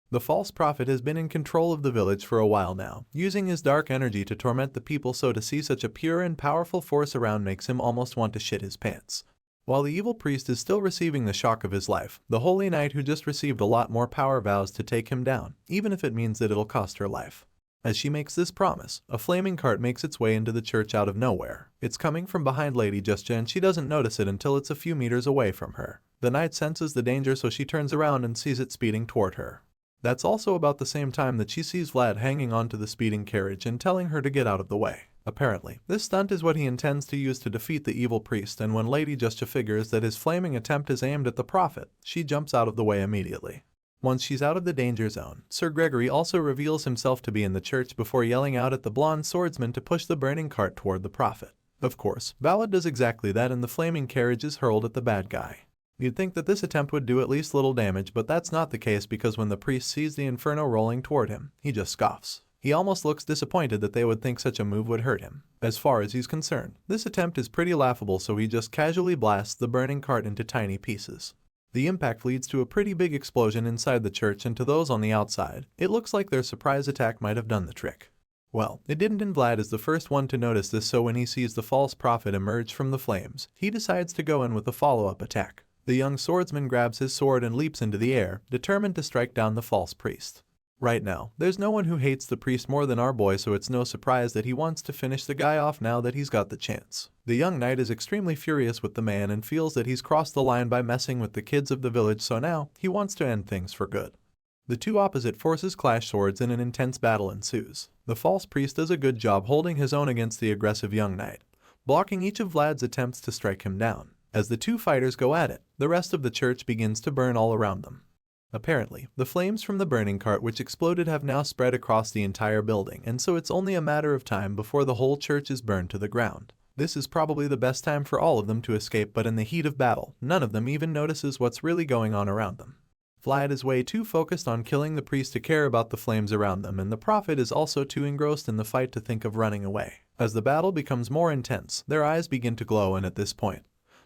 The false prophet has been in control of the village for a while now, using his dark energy to torment the people, so to see such a pure and powerful force around makes him almost want to shit his pants. While the evil priest is still receiving the shock of his life, the holy knight who just received a lot more power vows to take him down, even if it means that it'll cost her life. As she makes this promise, a flaming cart makes its way into the church out of nowhere. It's coming from behind Lady Gesture and she doesn't notice it until it's a few meters away from her. The knight senses the danger, so she turns around and sees it speeding toward her. That's also about the same time that she sees Vlad hanging onto the speeding carriage and telling her to get out of the way. Apparently, this stunt is what he intends to use to defeat the evil priest, and when Lady Gesture figures that his flaming attempt is aimed at the prophet, she jumps out of the way immediately. Once she's out of the danger zone, Sir Gregory also reveals himself to be in the church before yelling out at the blonde swordsman to push the burning cart toward the prophet. Of course, Ballad does exactly that and the flaming carriage is hurled at the bad guy. You'd think that this attempt would do at least little damage, but that's not the case because when the priest sees the inferno rolling toward him, he just scoffs. He almost looks disappointed that they would think such a move would hurt him. As far as he's concerned, this attempt is pretty laughable, so he just casually blasts the burning cart into tiny pieces. The impact leads to a pretty big explosion inside the church, and to those on the outside, it looks like their surprise attack might have done the trick. Well, it didn't, and Vlad is the first one to notice this, so when he sees the false prophet emerge from the flames, he decides to go in with a follow-up attack. The young swordsman grabs his sword and leaps into the air, determined to strike down the false priest. Right now, there's no one who hates the priest more than our boy, so it's no surprise that he wants to finish the guy off now that he's got the chance. The young knight is extremely furious with the man and feels that he's crossed the line by messing with the kids of the village, so now he wants to end things for good. The two opposite forces clash swords and an intense battle ensues. The false priest does a good job holding his own against the aggressive young knight, blocking each of Vlad's attempts to strike him down. As the two fighters go at it, the rest of the church begins to burn all around them. Apparently, the flames from the burning cart which exploded have now spread across the entire building, and so it's only a matter of time before the whole church is burned to the ground. This is probably the best time for all of them to escape, but in the heat of battle, none of them even notices what's really going on around them. Vlad is way too focused on killing the priest to care about the flames around them, and the prophet is also too engrossed in the fight to think of running away. As the battle becomes more intense, their eyes begin to glow, and at this point,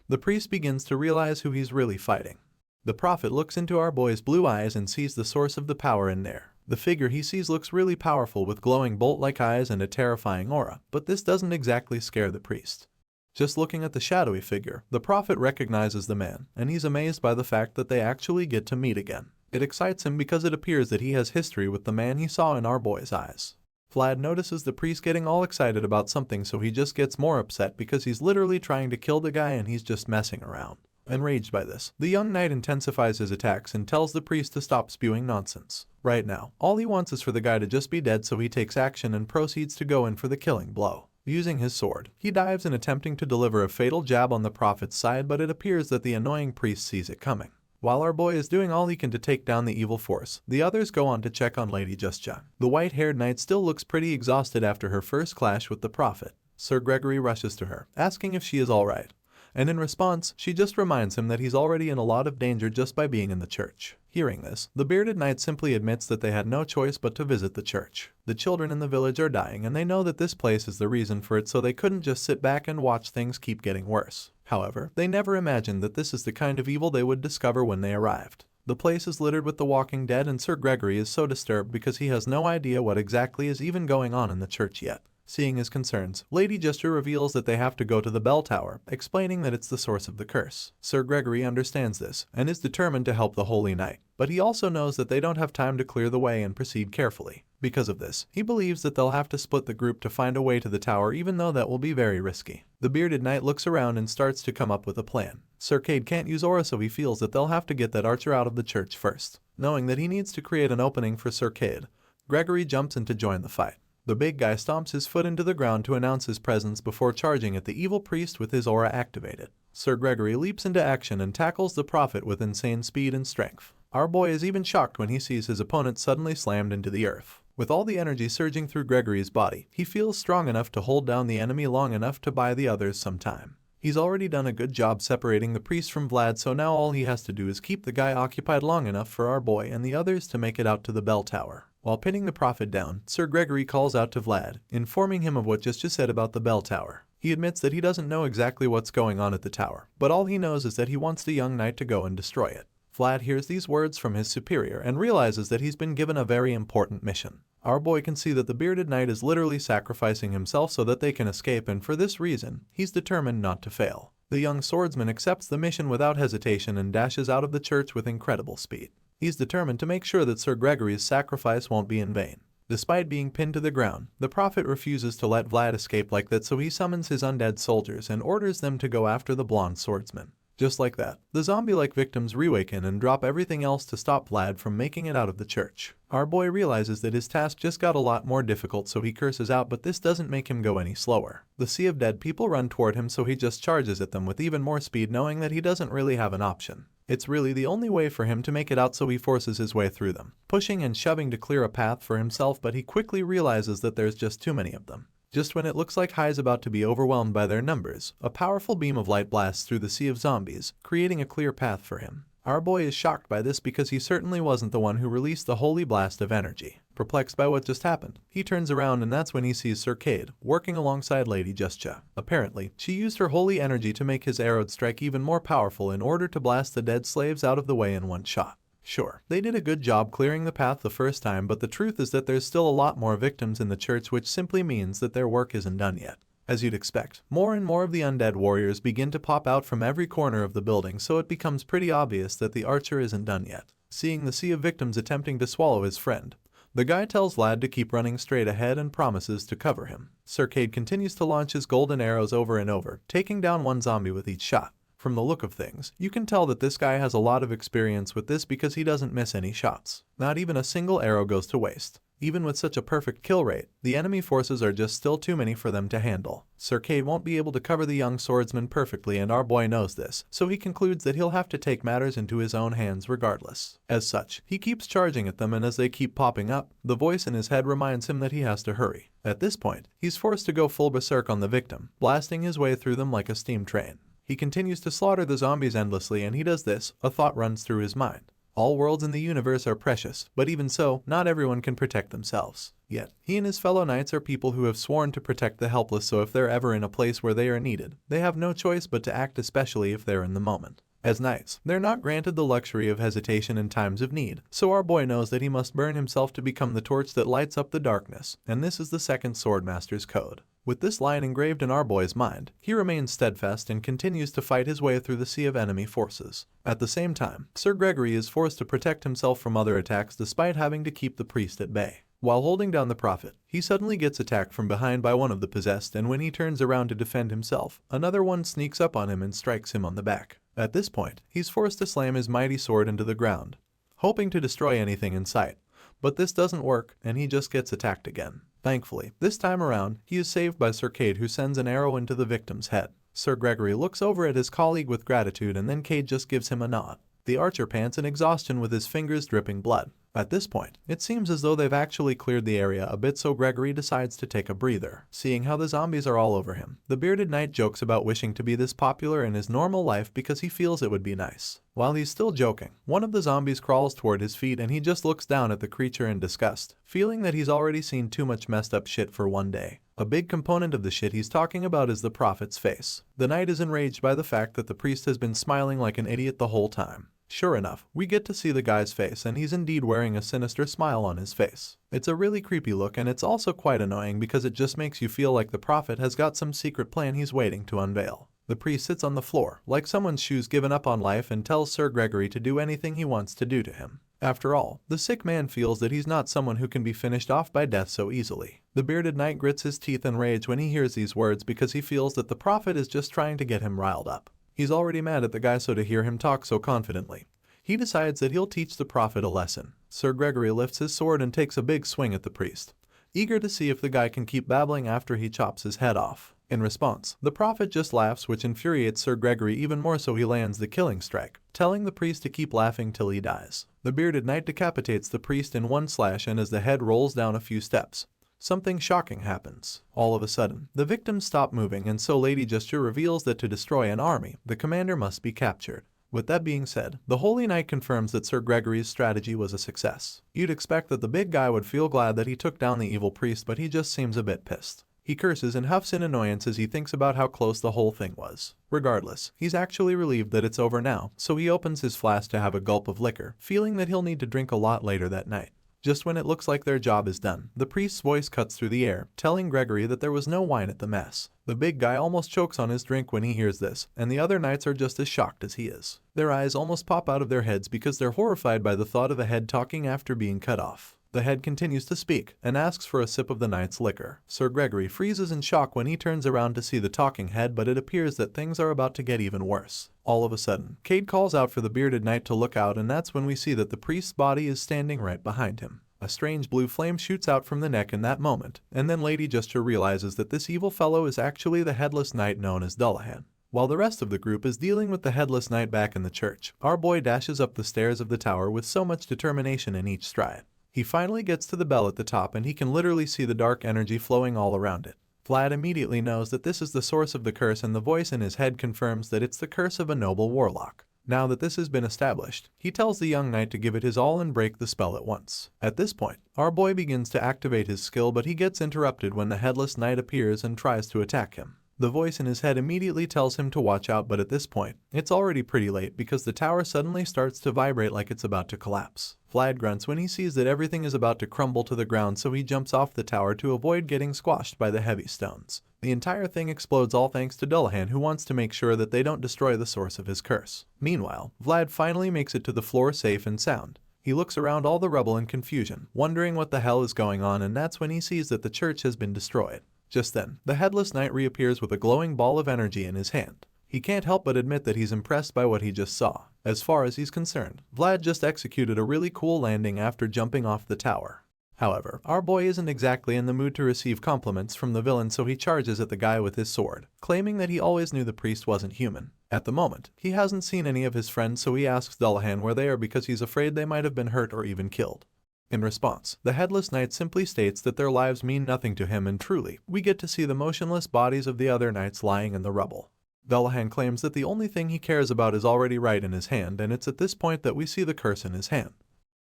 the priest begins to realize who he's really fighting. The prophet looks into our boy's blue eyes and sees the source of the power in there. The figure he sees looks really powerful with glowing bolt-like eyes and a terrifying aura, but this doesn't exactly scare the priest. Just looking at the shadowy figure, the prophet recognizes the man, and he's amazed by the fact that they actually get to meet again. It excites him because it appears that he has history with the man he saw in our boy's eyes. Vlad notices the priest getting all excited about something, so he just gets more upset because he's literally trying to kill the guy and he's just messing around. Enraged by this, the young knight intensifies his attacks and tells the priest to stop spewing nonsense. Right now, all he wants is for the guy to just be dead, so he takes action and proceeds to go in for the killing blow. Using his sword, he dives in attempting to deliver a fatal jab on the prophet's side, but it appears that the annoying priest sees it coming. While our boy is doing all he can to take down the evil force, the others go on to check on Lady Justja. The white-haired knight still looks pretty exhausted after her first clash with the prophet. Sir Gregory rushes to her, asking if she is alright, and in response, she just reminds him that he's already in a lot of danger just by being in the church. Hearing this, the bearded knight simply admits that they had no choice but to visit the church. The children in the village are dying, and they know that this place is the reason for it, so they couldn't just sit back and watch things keep getting worse. However, they never imagined that this is the kind of evil they would discover when they arrived. The place is littered with the walking dead, and Sir Gregory is so disturbed because he has no idea what exactly is even going on in the church yet. Seeing his concerns, Lady Justja reveals that they have to go to the bell tower, explaining that it's the source of the curse. Sir Gregory understands this and is determined to help the Holy Knight, but he also knows that they don't have time to clear the way and proceed carefully. Because of this, he believes that they'll have to split the group to find a way to the tower, even though that will be very risky. The bearded knight looks around and starts to come up with a plan. Sir Cade can't use aura, so he feels that they'll have to get that archer out of the church first. Knowing that he needs to create an opening for Sir Cade, Gregory jumps in to join the fight. The big guy stomps his foot into the ground to announce his presence before charging at the evil priest with his aura activated. Sir Gregory leaps into action and tackles the prophet with insane speed and strength. Our boy is even shocked when he sees his opponent suddenly slammed into the earth. With all the energy surging through Gregory's body, he feels strong enough to hold down the enemy long enough to buy the others some time. He's already done a good job separating the priest from Vlad, so now all he has to do is keep the guy occupied long enough for our boy and the others to make it out to the bell tower. While pinning the prophet down, Sir Gregory calls out to Vlad, informing him of what Justja said about the bell tower. He admits that he doesn't know exactly what's going on at the tower, but all he knows is that he wants the young knight to go and destroy it. Vlad hears these words from his superior and realizes that he's been given a very important mission. Our boy can see that the bearded knight is literally sacrificing himself so that they can escape, and for this reason, he's determined not to fail. The young swordsman accepts the mission without hesitation and dashes out of the church with incredible speed. He's determined to make sure that Sir Gregory's sacrifice won't be in vain. Despite being pinned to the ground, the prophet refuses to let Vlad escape like that, so he summons his undead soldiers and orders them to go after the blonde swordsman. Just like that, the zombie-like victims reawaken and drop everything else to stop Vlad from making it out of the church. Our boy realizes that his task just got a lot more difficult, so he curses out, but this doesn't make him go any slower. The sea of dead people run toward him, so he just charges at them with even more speed, knowing that he doesn't really have an option. It's really the only way for him to make it out, so he forces his way through them, pushing and shoving to clear a path for himself, but he quickly realizes that there's just too many of them. Just when it looks like Hai is about to be overwhelmed by their numbers, a powerful beam of light blasts through the sea of zombies, creating a clear path for him. Our boy is shocked by this because he certainly wasn't the one who released the holy blast of energy. Perplexed by what just happened, he turns around, and that's when he sees Sir Cade working alongside Lady Justja. Apparently, she used her holy energy to make his arrowed strike even more powerful in order to blast the dead slaves out of the way in one shot. Sure, they did a good job clearing the path the first time, but the truth is that there's still a lot more victims in the church, which simply means that their work isn't done yet. As you'd expect, more and more of the undead warriors begin to pop out from every corner of the building, so it becomes pretty obvious that the archer isn't done yet. Seeing the sea of victims attempting to swallow his friend, the guy tells Vlad to keep running straight ahead and promises to cover him. Sir Cade continues to launch his golden arrows over and over, taking down one zombie with each shot. From the look of things, you can tell that this guy has a lot of experience with this because he doesn't miss any shots. Not even a single arrow goes to waste. Even with such a perfect kill rate, the enemy forces are just still too many for them to handle. Sir Cade won't be able to cover the young swordsman perfectly, and our boy knows this, so he concludes that he'll have to take matters into his own hands regardless. As such, he keeps charging at them, and as they keep popping up, the voice in his head reminds him that he has to hurry. At this point, he's forced to go full berserk on the victim, blasting his way through them like a steam train. He continues to slaughter the zombies endlessly, and he does this, a thought runs through his mind. All worlds in the universe are precious, but even so, not everyone can protect themselves. Yet, he and his fellow knights are people who have sworn to protect the helpless, so if they're ever in a place where they are needed, they have no choice but to act, especially if they're in the moment. As knights, they're not granted the luxury of hesitation in times of need, so our boy knows that he must burn himself to become the torch that lights up the darkness, and this is the second Swordmaster's code. With this line engraved in our boy's mind, he remains steadfast and continues to fight his way through the sea of enemy forces. At the same time, Sir Gregory is forced to protect himself from other attacks despite having to keep the priest at bay. While holding down the prophet, he suddenly gets attacked from behind by one of the possessed, and when he turns around to defend himself, another one sneaks up on him and strikes him on the back. At this point, he's forced to slam his mighty sword into the ground, hoping to destroy anything in sight. But this doesn't work, and he just gets attacked again. Thankfully, this time around, he is saved by Sir Cade, who sends an arrow into the victim's head. Sir Gregory looks over at his colleague with gratitude, and then Cade just gives him a nod. The archer pants in exhaustion with his fingers dripping blood. At this point, it seems as though they've actually cleared the area a bit, so Gregory decides to take a breather. Seeing how the zombies are all over him, the bearded knight jokes about wishing to be this popular in his normal life because he feels it would be nice. While he's still joking, one of the zombies crawls toward his feet, and he just looks down at the creature in disgust, feeling that he's already seen too much messed up shit for one day. A big component of the shit he's talking about is the prophet's face. The knight is enraged by the fact that the priest has been smiling like an idiot the whole time. Sure enough, we get to see the guy's face, and he's indeed wearing a sinister smile on his face. It's a really creepy look, and it's also quite annoying because it just makes you feel like the prophet has got some secret plan he's waiting to unveil. The priest sits on the floor, like someone's shoes given up on life, and tells Sir Gregory to do anything he wants to do to him. After all, the sick man feels that he's not someone who can be finished off by death so easily. The bearded knight grits his teeth in rage when he hears these words because he feels that the prophet is just trying to get him riled up. He's already mad at the guy, so to hear him talk so confidently, he decides that he'll teach the prophet a lesson. Sir Gregory lifts his sword and takes a big swing at the priest, eager to see if the guy can keep babbling after he chops his head off. In response, the prophet just laughs, which infuriates Sir Gregory even more, so he lands the killing strike, telling the priest to keep laughing till he dies. The bearded knight decapitates the priest in one slash, and as the head rolls down a few steps, something shocking happens. All of a sudden, the victims stop moving, and so Lady Gesture reveals that to destroy an army, the commander must be captured. With that being said, the Holy Knight confirms that Sir Gregory's strategy was a success. You'd expect that the big guy would feel glad that he took down the evil priest, but he just seems a bit pissed. He curses and huffs in annoyance as he thinks about how close the whole thing was. Regardless, he's actually relieved that it's over now, so he opens his flask to have a gulp of liquor, feeling that he'll need to drink a lot later that night. Just when it looks like their job is done, the priest's voice cuts through the air, telling Gregory that there was no wine at the mess. The big guy almost chokes on his drink when he hears this, and the other knights are just as shocked as he is. Their eyes almost pop out of their heads because they're horrified by the thought of a head talking after being cut off. The head continues to speak, and asks for a sip of the knight's liquor. Sir Gregory freezes in shock when he turns around to see the talking head, but it appears that things are about to get even worse. All of a sudden, Cade calls out for the bearded knight to look out, and that's when we see that the priest's body is standing right behind him. A strange blue flame shoots out from the neck in that moment, and then Lady Gesture realizes that this evil fellow is actually the headless knight known as Dullahan. While the rest of the group is dealing with the headless knight back in the church, our boy dashes up the stairs of the tower with so much determination in each stride. He finally gets to the bell at the top, and he can literally see the dark energy flowing all around it. Vlad immediately knows that this is the source of the curse, and the voice in his head confirms that it's the curse of a noble warlock. Now that this has been established, he tells the young knight to give it his all and break the spell at once. At this point, our boy begins to activate his skill, but he gets interrupted when the headless knight appears and tries to attack him. The voice in his head immediately tells him to watch out, but at this point, it's already pretty late because the tower suddenly starts to vibrate like it's about to collapse. Vlad grunts when he sees that everything is about to crumble to the ground, so he jumps off the tower to avoid getting squashed by the heavy stones. The entire thing explodes, all thanks to Dullahan, who wants to make sure that they don't destroy the source of his curse. Meanwhile, Vlad finally makes it to the floor safe and sound. He looks around all the rubble in confusion, wondering what the hell is going on, and that's when he sees that the church has been destroyed. Just then, the headless knight reappears with a glowing ball of energy in his hand. He can't help but admit that he's impressed by what he just saw. As far as he's concerned, Vlad just executed a really cool landing after jumping off the tower. However, our boy isn't exactly in the mood to receive compliments from the villain, so he charges at the guy with his sword, claiming that he always knew the priest wasn't human. At the moment, he hasn't seen any of his friends, so he asks Dullahan where they are because he's afraid they might have been hurt or even killed. In response, the Headless Knight simply states that their lives mean nothing to him, and truly, we get to see the motionless bodies of the other knights lying in the rubble. Dullahan claims that the only thing he cares about is already right in his hand, and it's at this point that we see the curse in his hand.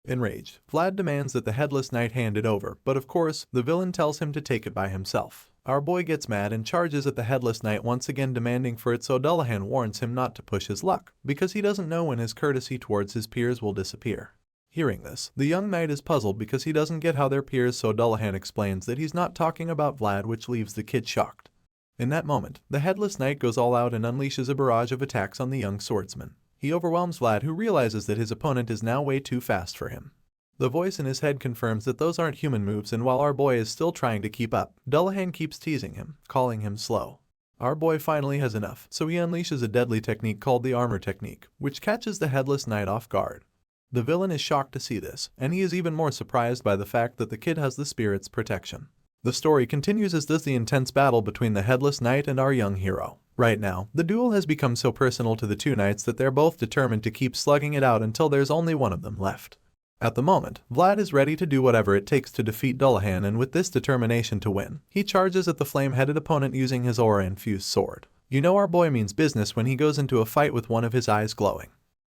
Enraged, Vlad demands that the Headless Knight hand it over, but of course, the villain tells him to take it by himself. Our boy gets mad and charges at the Headless Knight, once again demanding for it, so Dullahan warns him not to push his luck, because he doesn't know when his courtesy towards his peers will disappear. Hearing this, the young knight is puzzled because he doesn't get how they're peers, so Dullahan explains that he's not talking about Vlad, which leaves the kid shocked. In that moment, the Headless Knight goes all out and unleashes a barrage of attacks on the young swordsman. He overwhelms Vlad, who realizes that his opponent is now way too fast for him. The voice in his head confirms that those aren't human moves, and while our boy is still trying to keep up, Dullahan keeps teasing him, calling him slow. Our boy finally has enough, so he unleashes a deadly technique called the armor technique, which catches the Headless Knight off guard. The villain is shocked to see this, and he is even more surprised by the fact that the kid has the spirit's protection. The story continues, as does the intense battle between the Headless Knight and our young hero. Right now, the duel has become so personal to the two knights that they're both determined to keep slugging it out until there's only one of them left. At the moment, Vlad is ready to do whatever it takes to defeat Dullahan, and with this determination to win, he charges at the flame-headed opponent using his aura-infused sword. You know our boy means business when he goes into a fight with one of his eyes glowing.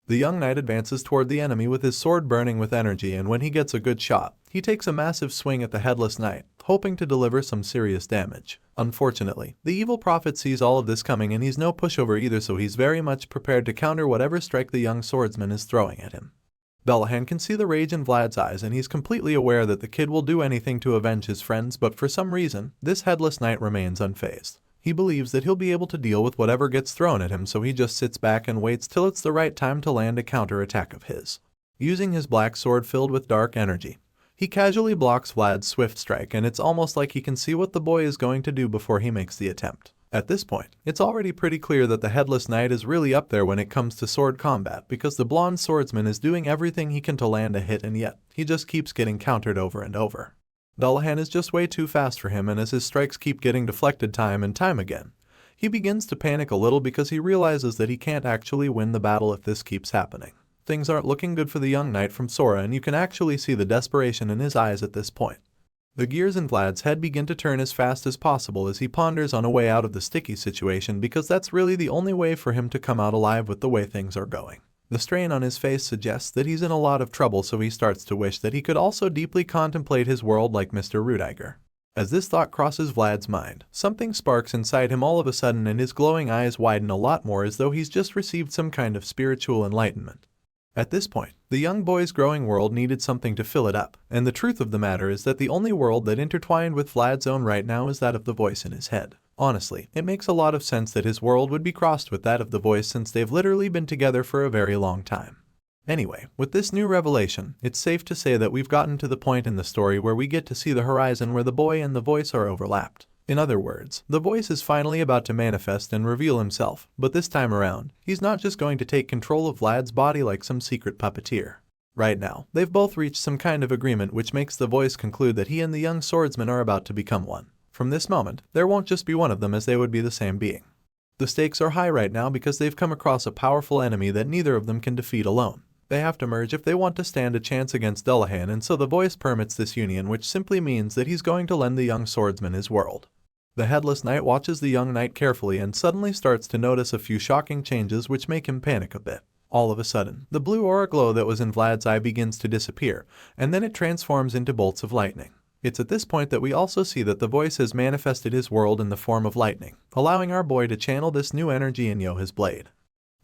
The young knight advances toward the enemy with his sword burning with energy, and when he gets a good shot, he takes a massive swing at the Headless Knight, hoping to deliver some serious damage. Unfortunately, the evil prophet sees all of this coming, and he's no pushover either, so he's very much prepared to counter whatever strike the young swordsman is throwing at him. Dullahan can see the rage in Vlad's eyes, and he's completely aware that the kid will do anything to avenge his friends, but for some reason, this Headless Knight remains unfazed. He believes that he'll be able to deal with whatever gets thrown at him, so he just sits back and waits till it's the right time to land a counterattack of his. Using his black sword filled with dark energy, he casually blocks Vlad's swift strike, and it's almost like he can see what the boy is going to do before he makes the attempt. At this point, it's already pretty clear that the Headless Knight is really up there when it comes to sword combat, because the blonde swordsman is doing everything he can to land a hit, and yet, he just keeps getting countered over and over. Dullahan is just way too fast for him, and as his strikes keep getting deflected time and time again, he begins to panic a little because he realizes that he can't actually win the battle if this keeps happening. Things aren't looking good for the young knight from Sora, and you can actually see the desperation in his eyes at this point. The gears in Vlad's head begin to turn as fast as possible as he ponders on a way out of the sticky situation, because that's really the only way for him to come out alive with the way things are going. The strain on his face suggests that he's in a lot of trouble, so he starts to wish that he could also deeply contemplate his world like Mr. Rudiger. As this thought crosses Vlad's mind, something sparks inside him all of a sudden, and his glowing eyes widen a lot more, as though he's just received some kind of spiritual enlightenment. At this point, the young boy's growing world needed something to fill it up, and the truth of the matter is that the only world that intertwined with Vlad's own right now is that of the voice in his head. Honestly, it makes a lot of sense that his world would be crossed with that of the voice, since they've literally been together for a very long time. Anyway, with this new revelation, it's safe to say that we've gotten to the point in the story where we get to see the horizon where the boy and the voice are overlapped. In other words, the voice is finally about to manifest and reveal himself, but this time around, he's not just going to take control of Vlad's body like some secret puppeteer. Right now, they've both reached some kind of agreement, which makes the voice conclude that he and the young swordsman are about to become one. From this moment, there won't just be one of them, as they would be the same being. The stakes are high right now because they've come across a powerful enemy that neither of them can defeat alone. They have to merge if they want to stand a chance against Dullahan, and so the voice permits this union, which simply means that he's going to lend the young swordsman his world. The Headless Knight watches the young knight carefully and suddenly starts to notice a few shocking changes which make him panic a bit. All of a sudden, the blue aura glow that was in Vlad's eye begins to disappear, and then it transforms into bolts of lightning. It's at this point that we also see that the voice has manifested his world in the form of lightning, allowing our boy to channel this new energy in his blade.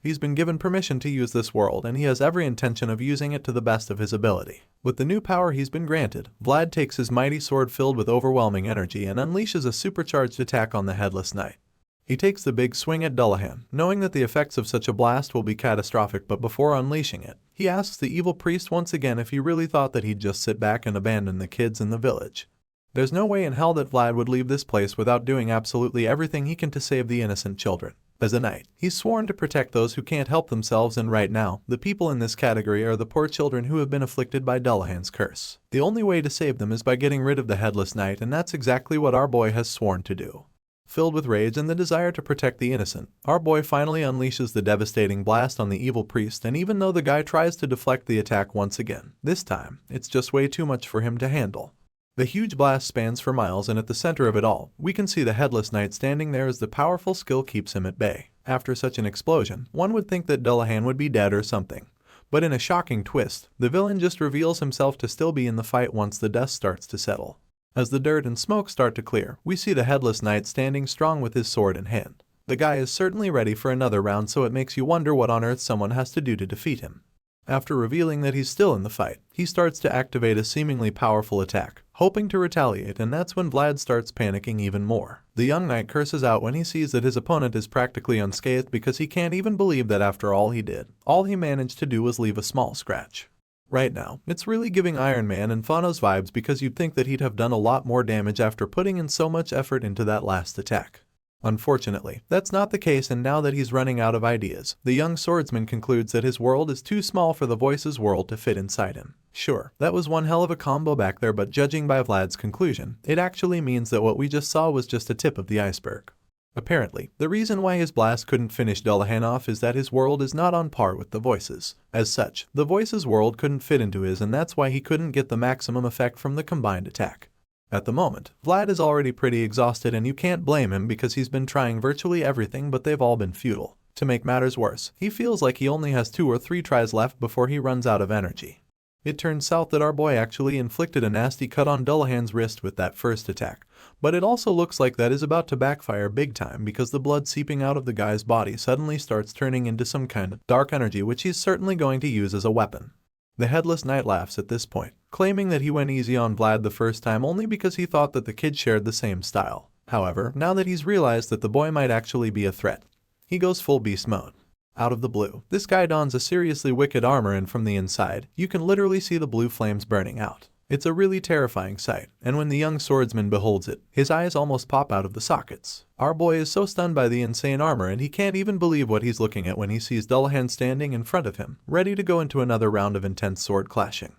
He's been given permission to use this world, and he has every intention of using it to the best of his ability. With the new power he's been granted, Vlad takes his mighty sword filled with overwhelming energy and unleashes a supercharged attack on the Headless Knight. He takes the big swing at Dullahan, knowing that the effects of such a blast will be catastrophic, but before unleashing it, he asks the evil priest once again if he really thought that he'd just sit back and abandon the kids in the village. There's no way in hell that Vlad would leave this place without doing absolutely everything he can to save the innocent children. As a knight, he's sworn to protect those who can't help themselves, and right now, the people in this category are the poor children who have been afflicted by Dullahan's curse. The only way to save them is by getting rid of the headless knight, and that's exactly what our boy has sworn to do. Filled with rage and the desire to protect the innocent, our boy finally unleashes the devastating blast on the evil priest, and even though the guy tries to deflect the attack once again, this time, it's just way too much for him to handle. The huge blast spans for miles, and at the center of it all, we can see the headless knight standing there as the powerful skill keeps him at bay. After such an explosion, one would think that Dullahan would be dead or something. But in a shocking twist, the villain just reveals himself to still be in the fight once the dust starts to settle. As the dirt and smoke start to clear, we see the headless knight standing strong with his sword in hand. The guy is certainly ready for another round, so it makes you wonder what on earth someone has to do to defeat him. After revealing that he's still in the fight, he starts to activate a seemingly powerful attack, hoping to retaliate, and that's when Vlad starts panicking even more. The young knight curses out when he sees that his opponent is practically unscathed, because he can't even believe that after all he did, all he managed to do was leave a small scratch. Right now, it's really giving Iron Man and Thanos vibes, because you'd think that he'd have done a lot more damage after putting in so much effort into that last attack. Unfortunately, that's not the case, and now that he's running out of ideas, the young swordsman concludes that his world is too small for the voice's world to fit inside him. Sure, that was one hell of a combo back there, but judging by Vlad's conclusion, it actually means that what we just saw was just a tip of the iceberg. Apparently, the reason why his blast couldn't finish Dullahan off is that his world is not on par with the voice's. As such, the voice's world couldn't fit into his, and that's why he couldn't get the maximum effect from the combined attack. At the moment, Vlad is already pretty exhausted, and you can't blame him because he's been trying virtually everything, but they've all been futile. To make matters worse, he feels like he only has 2 or 3 tries left before he runs out of energy. It turns out that our boy actually inflicted a nasty cut on Dullahan's wrist with that first attack, but it also looks like that is about to backfire big time, because the blood seeping out of the guy's body suddenly starts turning into some kind of dark energy, which he's certainly going to use as a weapon. The headless knight laughs at this point, claiming that he went easy on Vlad the first time only because he thought that the kid shared the same style. However, now that he's realized that the boy might actually be a threat, he goes full beast mode. Out of the blue, this guy dons a seriously wicked armor, and from the inside, you can literally see the blue flames burning out. It's a really terrifying sight, and when the young swordsman beholds it, his eyes almost pop out of the sockets. Our boy is so stunned by the insane armor, and he can't even believe what he's looking at when he sees Dullahan standing in front of him, ready to go into another round of intense sword clashing.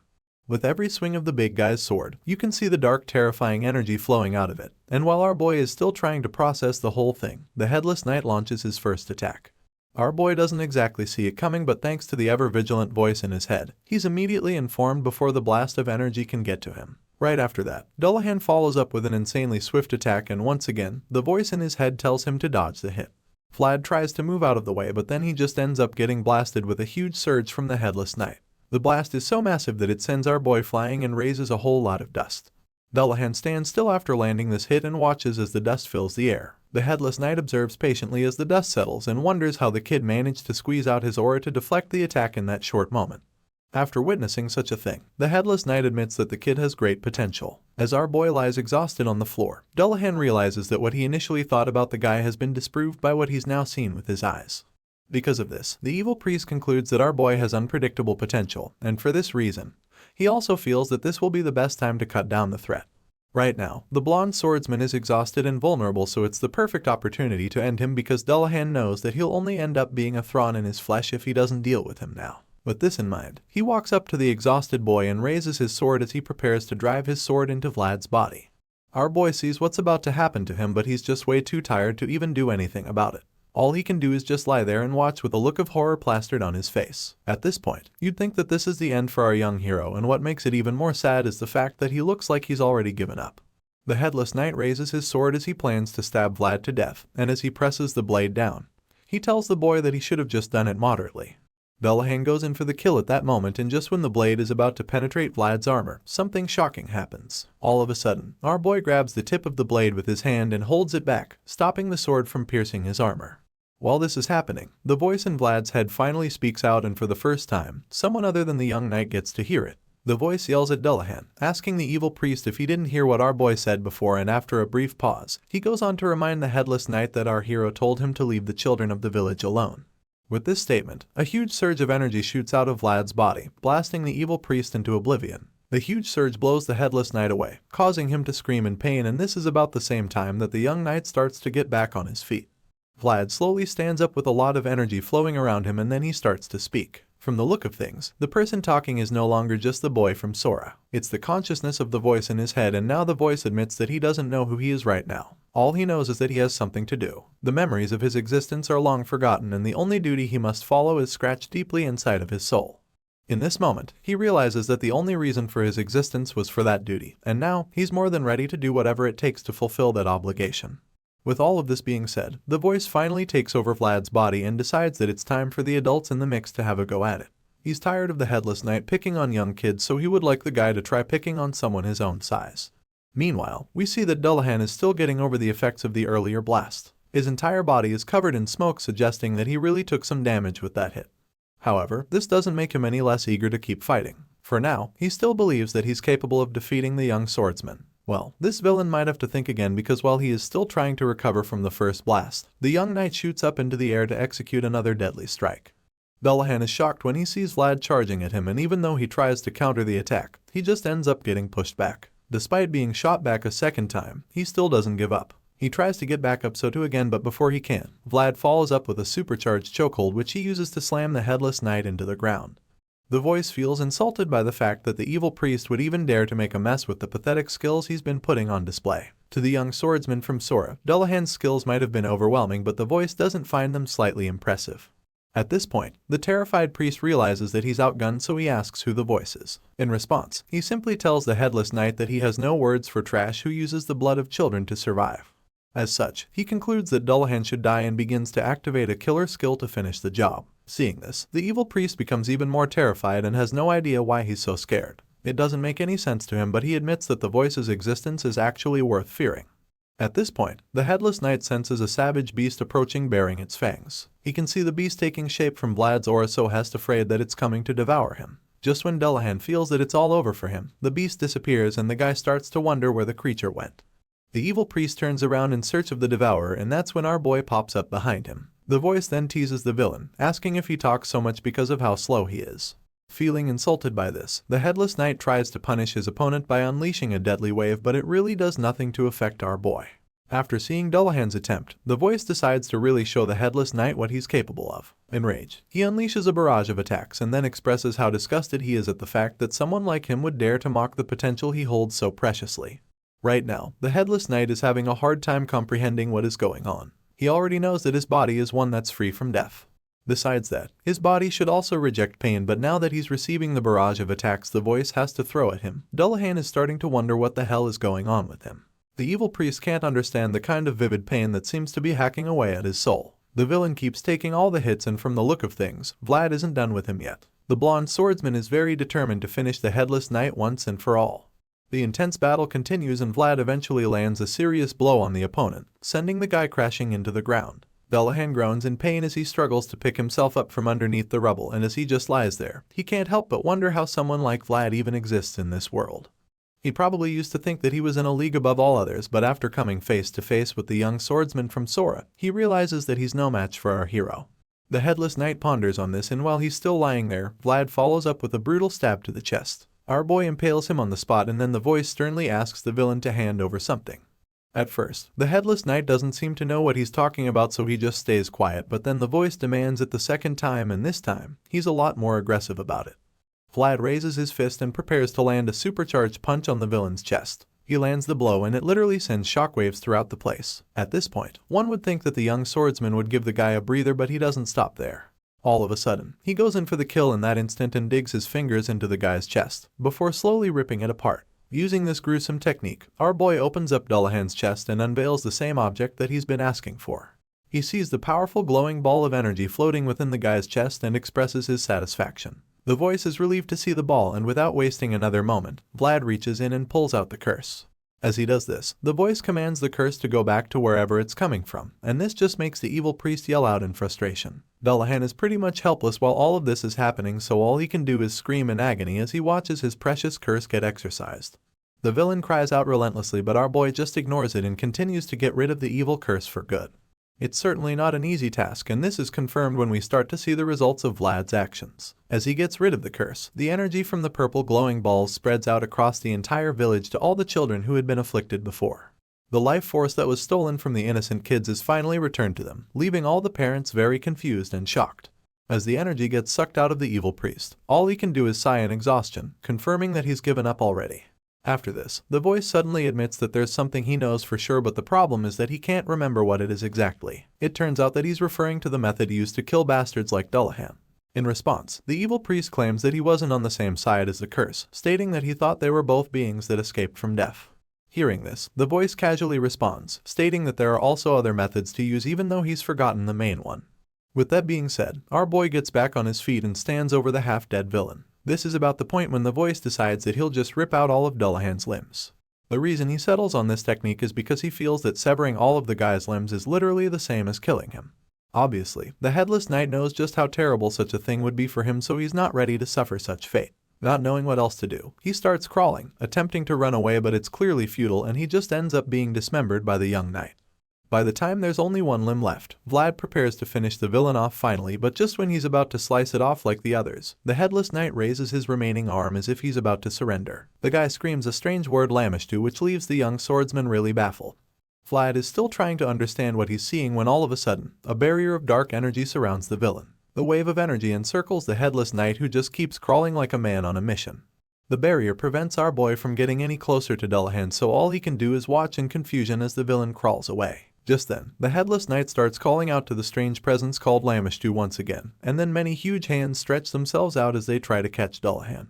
With every swing of the big guy's sword, you can see the dark, terrifying energy flowing out of it, and while our boy is still trying to process the whole thing, the headless knight launches his first attack. Our boy doesn't exactly see it coming, but thanks to the ever-vigilant voice in his head, he's immediately informed before the blast of energy can get to him. Right after that, Dullahan follows up with an insanely swift attack, and once again, the voice in his head tells him to dodge the hit. Vlad tries to move out of the way, but then he just ends up getting blasted with a huge surge from the headless knight. The blast is so massive that it sends our boy flying and raises a whole lot of dust. Dullahan stands still after landing this hit and watches as the dust fills the air. The headless knight observes patiently as the dust settles and wonders how the kid managed to squeeze out his aura to deflect the attack in that short moment. After witnessing such a thing, the headless knight admits that the kid has great potential. As our boy lies exhausted on the floor, Dullahan realizes that what he initially thought about the guy has been disproved by what he's now seen with his eyes. Because of this, the evil priest concludes that our boy has unpredictable potential, and for this reason, he also feels that this will be the best time to cut down the threat. Right now, the blonde swordsman is exhausted and vulnerable, so it's the perfect opportunity to end him, because Dullahan knows that he'll only end up being a thorn in his flesh if he doesn't deal with him now. With this in mind, he walks up to the exhausted boy and raises his sword as he prepares to drive his sword into Vlad's body. Our boy sees what's about to happen to him, but he's just way too tired to even do anything about it. All he can do is just lie there and watch with a look of horror plastered on his face. At this point, you'd think that this is the end for our young hero, and what makes it even more sad is the fact that he looks like he's already given up. The headless knight raises his sword as he plans to stab Vlad to death, and as he presses the blade down, he tells the boy that he should have just done it moderately. Dullahan goes in for the kill at that moment, and just when the blade is about to penetrate Vlad's armor, something shocking happens. All of a sudden, our boy grabs the tip of the blade with his hand and holds it back, stopping the sword from piercing his armor. While this is happening, the voice in Vlad's head finally speaks out, and for the first time, someone other than the young knight gets to hear it. The voice yells at Dullahan, asking the evil priest if he didn't hear what our boy said before, and after a brief pause, he goes on to remind the headless knight that our hero told him to leave the children of the village alone. With this statement, a huge surge of energy shoots out of Vlad's body, blasting the evil priest into oblivion. The huge surge blows the headless knight away, causing him to scream in pain, and this is about the same time that the young knight starts to get back on his feet. Vlad slowly stands up with a lot of energy flowing around him and then he starts to speak. From the look of things, the person talking is no longer just the boy from Sora. It's the consciousness of the voice in his head, and now the voice admits that he doesn't know who he is right now. All he knows is that he has something to do. The memories of his existence are long forgotten and the only duty he must follow is scratched deeply inside of his soul. In this moment, he realizes that the only reason for his existence was for that duty, and now he's more than ready to do whatever it takes to fulfill that obligation. With all of this being said, the voice finally takes over Vlad's body and decides that it's time for the adults in the mix to have a go at it. He's tired of the headless knight picking on young kids, so he would like the guy to try picking on someone his own size. Meanwhile, we see that Dullahan is still getting over the effects of the earlier blast. His entire body is covered in smoke, suggesting that he really took some damage with that hit. However, this doesn't make him any less eager to keep fighting. For now, he still believes that he's capable of defeating the young swordsman. Well, this villain might have to think again because while he is still trying to recover from the first blast, the young knight shoots up into the air to execute another deadly strike. Dullahan is shocked when he sees Vlad charging at him, and even though he tries to counter the attack, he just ends up getting pushed back. Despite being shot back a second time, he still doesn't give up. He tries to get back up so too again, but before he can, Vlad follows up with a supercharged chokehold which he uses to slam the headless knight into the ground. The voice feels insulted by the fact that the evil priest would even dare to make a mess with the pathetic skills he's been putting on display. To the young swordsman from Sora, Dullahan's skills might have been overwhelming, but the voice doesn't find them slightly impressive. At this point, the terrified priest realizes that he's outgunned, so he asks who the voice is. In response, he simply tells the headless knight that he has no words for trash who uses the blood of children to survive. As such, he concludes that Dullahan should die and begins to activate a killer skill to finish the job. Seeing this, the evil priest becomes even more terrified and has no idea why he's so scared. It doesn't make any sense to him, but he admits that the voice's existence is actually worth fearing. At this point, the headless knight senses a savage beast approaching bearing its fangs. He can see the beast taking shape from Vlad's aura, so he's afraid that it's coming to devour him. Just when Dullahan feels that it's all over for him, the beast disappears and the guy starts to wonder where the creature went. The evil priest turns around in search of the devourer, and that's when our boy pops up behind him. The voice then teases the villain, asking if he talks so much because of how slow he is. Feeling insulted by this, the headless knight tries to punish his opponent by unleashing a deadly wave, but it really does nothing to affect our boy. After seeing Dullahan's attempt, the voice decides to really show the headless knight what he's capable of. Enraged, he unleashes a barrage of attacks and then expresses how disgusted he is at the fact that someone like him would dare to mock the potential he holds so preciously. Right now, the headless knight is having a hard time comprehending what is going on. He already knows that his body is one that's free from death. Besides that, his body should also reject pain, but now that he's receiving the barrage of attacks the voice has to throw at him, Dullahan is starting to wonder what the hell is going on with him. The evil priest can't understand the kind of vivid pain that seems to be hacking away at his soul. The villain keeps taking all the hits, and from the look of things, Vlad isn't done with him yet. The blonde swordsman is very determined to finish the headless knight once and for all. The intense battle continues and Vlad eventually lands a serious blow on the opponent, sending the guy crashing into the ground. Dullahan groans in pain as he struggles to pick himself up from underneath the rubble, and as he just lies there, he can't help but wonder how someone like Vlad even exists in this world. He probably used to think that he was in a league above all others, but after coming face to face with the young swordsman from Sora, he realizes that he's no match for our hero. The headless knight ponders on this, and while he's still lying there, Vlad follows up with a brutal stab to the chest. Our boy impales him on the spot, and then the voice sternly asks the villain to hand over something. At first, the headless knight doesn't seem to know what he's talking about, so he just stays quiet, but then the voice demands it the second time, and this time, he's a lot more aggressive about it. Vlad raises his fist and prepares to land a supercharged punch on the villain's chest. He lands the blow and it literally sends shockwaves throughout the place. At this point, one would think that the young swordsman would give the guy a breather, but he doesn't stop there. All of a sudden, he goes in for the kill in that instant and digs his fingers into the guy's chest, before slowly ripping it apart. Using this gruesome technique, our boy opens up Dullahan's chest and unveils the same object that he's been asking for. He sees the powerful glowing ball of energy floating within the guy's chest and expresses his satisfaction. The voice is relieved to see the ball, and without wasting another moment, Vlad reaches in and pulls out the curse. As he does this, the voice commands the curse to go back to wherever it's coming from, and this just makes the evil priest yell out in frustration. Dullahan is pretty much helpless while all of this is happening, so all he can do is scream in agony as he watches his precious curse get exorcised. The villain cries out relentlessly, but our boy just ignores it and continues to get rid of the evil curse for good. It's certainly not an easy task, and this is confirmed when we start to see the results of Vlad's actions. As he gets rid of the curse, the energy from the purple glowing balls spreads out across the entire village to all the children who had been afflicted before. The life force that was stolen from the innocent kids is finally returned to them, leaving all the parents very confused and shocked. As the energy gets sucked out of the evil priest, all he can do is sigh in exhaustion, confirming that he's given up already. After this, the voice suddenly admits that there's something he knows for sure, but the problem is that he can't remember what it is exactly. It turns out that he's referring to the method used to kill bastards like Dullahan. In response, the evil priest claims that he wasn't on the same side as the curse, stating that he thought they were both beings that escaped from death. Hearing this, the voice casually responds, stating that there are also other methods to use even though he's forgotten the main one. With that being said, our boy gets back on his feet and stands over the half-dead villain. This is about the point when the voice decides that he'll just rip out all of Dullahan's limbs. The reason he settles on this technique is because he feels that severing all of the guy's limbs is literally the same as killing him. Obviously, the Headless Knight knows just how terrible such a thing would be for him, so he's not ready to suffer such fate. Not knowing what else to do, he starts crawling, attempting to run away, but it's clearly futile and he just ends up being dismembered by the young knight. By the time there's only one limb left, Vlad prepares to finish the villain off finally, but just when he's about to slice it off like the others, the Headless Knight raises his remaining arm as if he's about to surrender. The guy screams a strange word Lamishtu, which leaves the young swordsman really baffled. Vlad is still trying to understand what he's seeing when all of a sudden, a barrier of dark energy surrounds the villain. The wave of energy encircles the Headless Knight, who just keeps crawling like a man on a mission. The barrier prevents our boy from getting any closer to Dullahan, so all he can do is watch in confusion as the villain crawls away. Just then, the Headless Knight starts calling out to the strange presence called Lamishtu once again, and then many huge hands stretch themselves out as they try to catch Dullahan.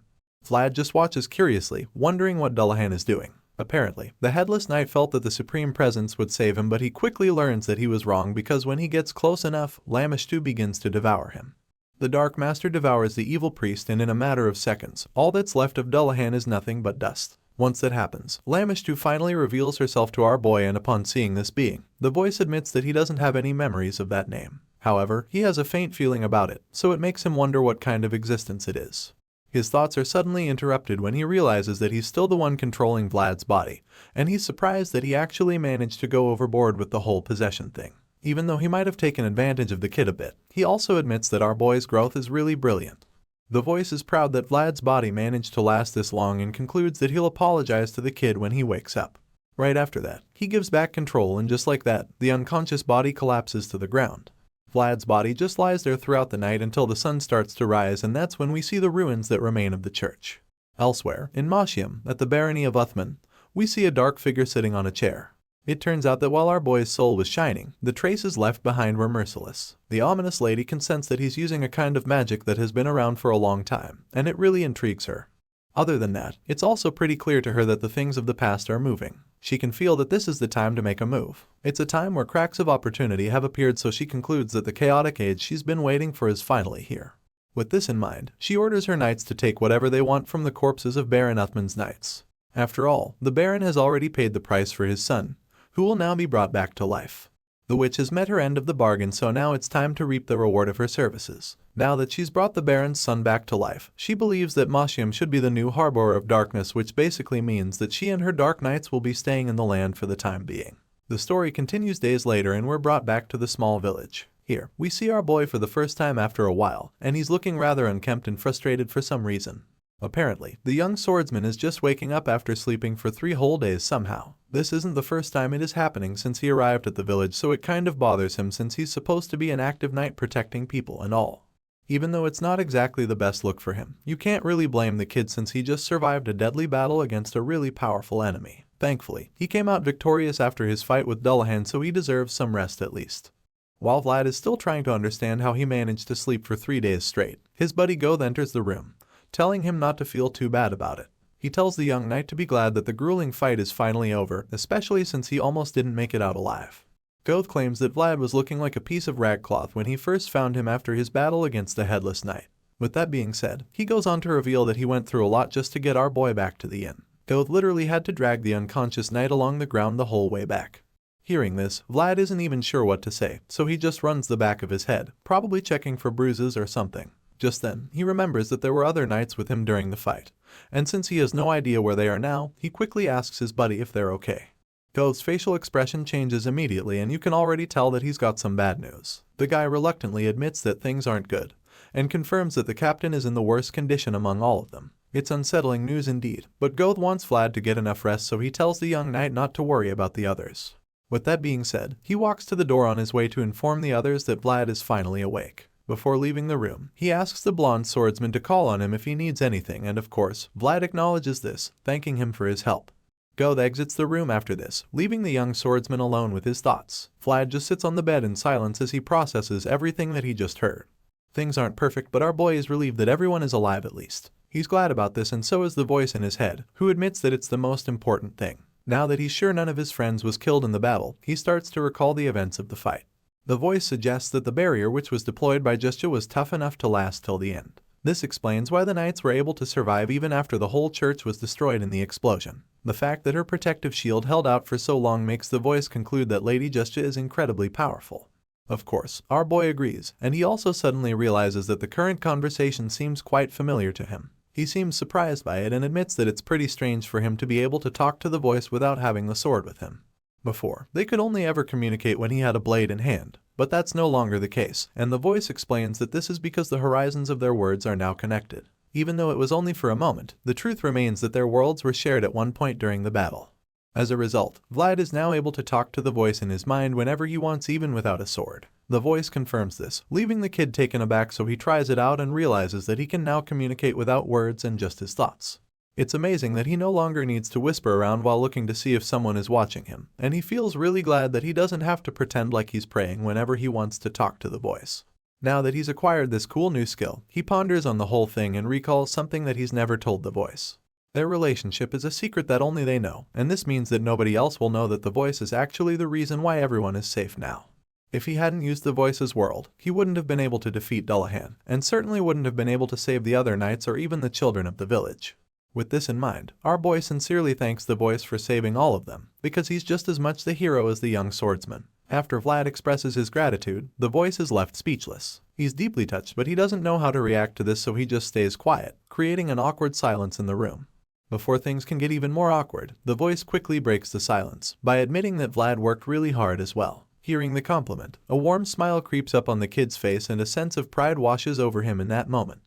Vlad just watches curiously, wondering what Dullahan is doing. Apparently, the Headless Knight felt that the Supreme Presence would save him, but he quickly learns that he was wrong because when he gets close enough, Lamishtu begins to devour him. The Dark Master devours the evil priest, and in a matter of seconds, all that's left of Dullahan is nothing but dust. Once that happens, Lamishtu finally reveals herself to our boy, and upon seeing this being, the voice admits that he doesn't have any memories of that name. However, he has a faint feeling about it, so it makes him wonder what kind of existence it is. His thoughts are suddenly interrupted when he realizes that he's still the one controlling Vlad's body, and he's surprised that he actually managed to go overboard with the whole possession thing. Even though he might have taken advantage of the kid a bit, he also admits that our boy's growth is really brilliant. The voice is proud that Vlad's body managed to last this long and concludes that he'll apologize to the kid when he wakes up. Right after that, he gives back control, and just like that, the unconscious body collapses to the ground. Vlad's body just lies there throughout the night until the sun starts to rise, and that's when we see the ruins that remain of the church. Elsewhere, in Mashium, at the barony of Uthman, we see a dark figure sitting on a chair. It turns out that while our boy's soul was shining, the traces left behind were merciless. The ominous lady can sense that he's using a kind of magic that has been around for a long time, and it really intrigues her. Other than that, it's also pretty clear to her that the things of the past are moving. She can feel that this is the time to make a move. It's a time where cracks of opportunity have appeared, so she concludes that the chaotic age she's been waiting for is finally here. With this in mind, she orders her knights to take whatever they want from the corpses of Baron Uthman's knights. After all, the Baron has already paid the price for his son, who will now be brought back to life. The witch has met her end of the bargain, so now it's time to reap the reward of her services. Now that she's brought the Baron's son back to life, she believes that Mashium should be the new harbor of darkness, which basically means that she and her dark knights will be staying in the land for the time being. The story continues days later, and we're brought back to the small village. Here, we see our boy for the first time after a while, and he's looking rather unkempt and frustrated for some reason. Apparently, the young swordsman is just waking up after sleeping for 3 whole days somehow. This isn't the first time it is happening since he arrived at the village, so it kind of bothers him since he's supposed to be an active knight protecting people and all. Even though it's not exactly the best look for him, you can't really blame the kid since he just survived a deadly battle against a really powerful enemy. Thankfully, he came out victorious after his fight with Dullahan, so he deserves some rest at least. While Vlad is still trying to understand how he managed to sleep for 3 days straight, his buddy Goth enters the room, telling him not to feel too bad about it. He tells the young knight to be glad that the grueling fight is finally over, especially since he almost didn't make it out alive. Goth claims that Vlad was looking like a piece of ragcloth when he first found him after his battle against the Headless Knight. With that being said, he goes on to reveal that he went through a lot just to get our boy back to the inn. Goth literally had to drag the unconscious knight along the ground the whole way back. Hearing this, Vlad isn't even sure what to say, so he just runs the back of his head, probably checking for bruises or something. Just then, he remembers that there were other knights with him during the fight, and since he has no idea where they are now, he quickly asks his buddy if they're okay. Goth's facial expression changes immediately, and you can already tell that he's got some bad news. The guy reluctantly admits that things aren't good, and confirms that the captain is in the worst condition among all of them. It's unsettling news indeed, but Goth wants Vlad to get enough rest, so he tells the young knight not to worry about the others. With that being said, he walks to the door on his way to inform the others that Vlad is finally awake. Before leaving the room, he asks the blonde swordsman to call on him if he needs anything, and of course, Vlad acknowledges this, thanking him for his help. Goth exits the room after this, leaving the young swordsman alone with his thoughts. Vlad just sits on the bed in silence as he processes everything that he just heard. Things aren't perfect, but our boy is relieved that everyone is alive at least. He's glad about this, and so is the voice in his head, who admits that it's the most important thing. Now that he's sure none of his friends was killed in the battle, he starts to recall the events of the fight. The voice suggests that the barrier which was deployed by Justia was tough enough to last till the end. This explains why the knights were able to survive even after the whole church was destroyed in the explosion. The fact that her protective shield held out for so long makes the voice conclude that Lady Justia is incredibly powerful. Of course, our boy agrees, and he also suddenly realizes that the current conversation seems quite familiar to him. He seems surprised by it and admits that it's pretty strange for him to be able to talk to the voice without having the sword with him. Before, they could only ever communicate when he had a blade in hand, but that's no longer the case, and the voice explains that this is because the horizons of their words are now connected. Even though it was only for a moment, the truth remains that their worlds were shared at one point during the battle. As a result, Vlad is now able to talk to the voice in his mind whenever he wants, even without a sword. The voice confirms this, leaving the kid taken aback, so he tries it out and realizes that he can now communicate without words and just his thoughts. It's amazing that he no longer needs to whisper around while looking to see if someone is watching him, and he feels really glad that he doesn't have to pretend like he's praying whenever he wants to talk to the voice. Now that he's acquired this cool new skill, he ponders on the whole thing and recalls something that he's never told the voice. Their relationship is a secret that only they know, and this means that nobody else will know that the voice is actually the reason why everyone is safe now. If he hadn't used the voice's world, he wouldn't have been able to defeat Dullahan, and certainly wouldn't have been able to save the other knights or even the children of the village. With this in mind, our boy sincerely thanks the voice for saving all of them, because he's just as much the hero as the young swordsman. After Vlad expresses his gratitude, the voice is left speechless. He's deeply touched, but he doesn't know how to react to this, so he just stays quiet, creating an awkward silence in the room. Before things can get even more awkward, the voice quickly breaks the silence by admitting that Vlad worked really hard as well. Hearing the compliment, a warm smile creeps up on the kid's face and a sense of pride washes over him in that moment.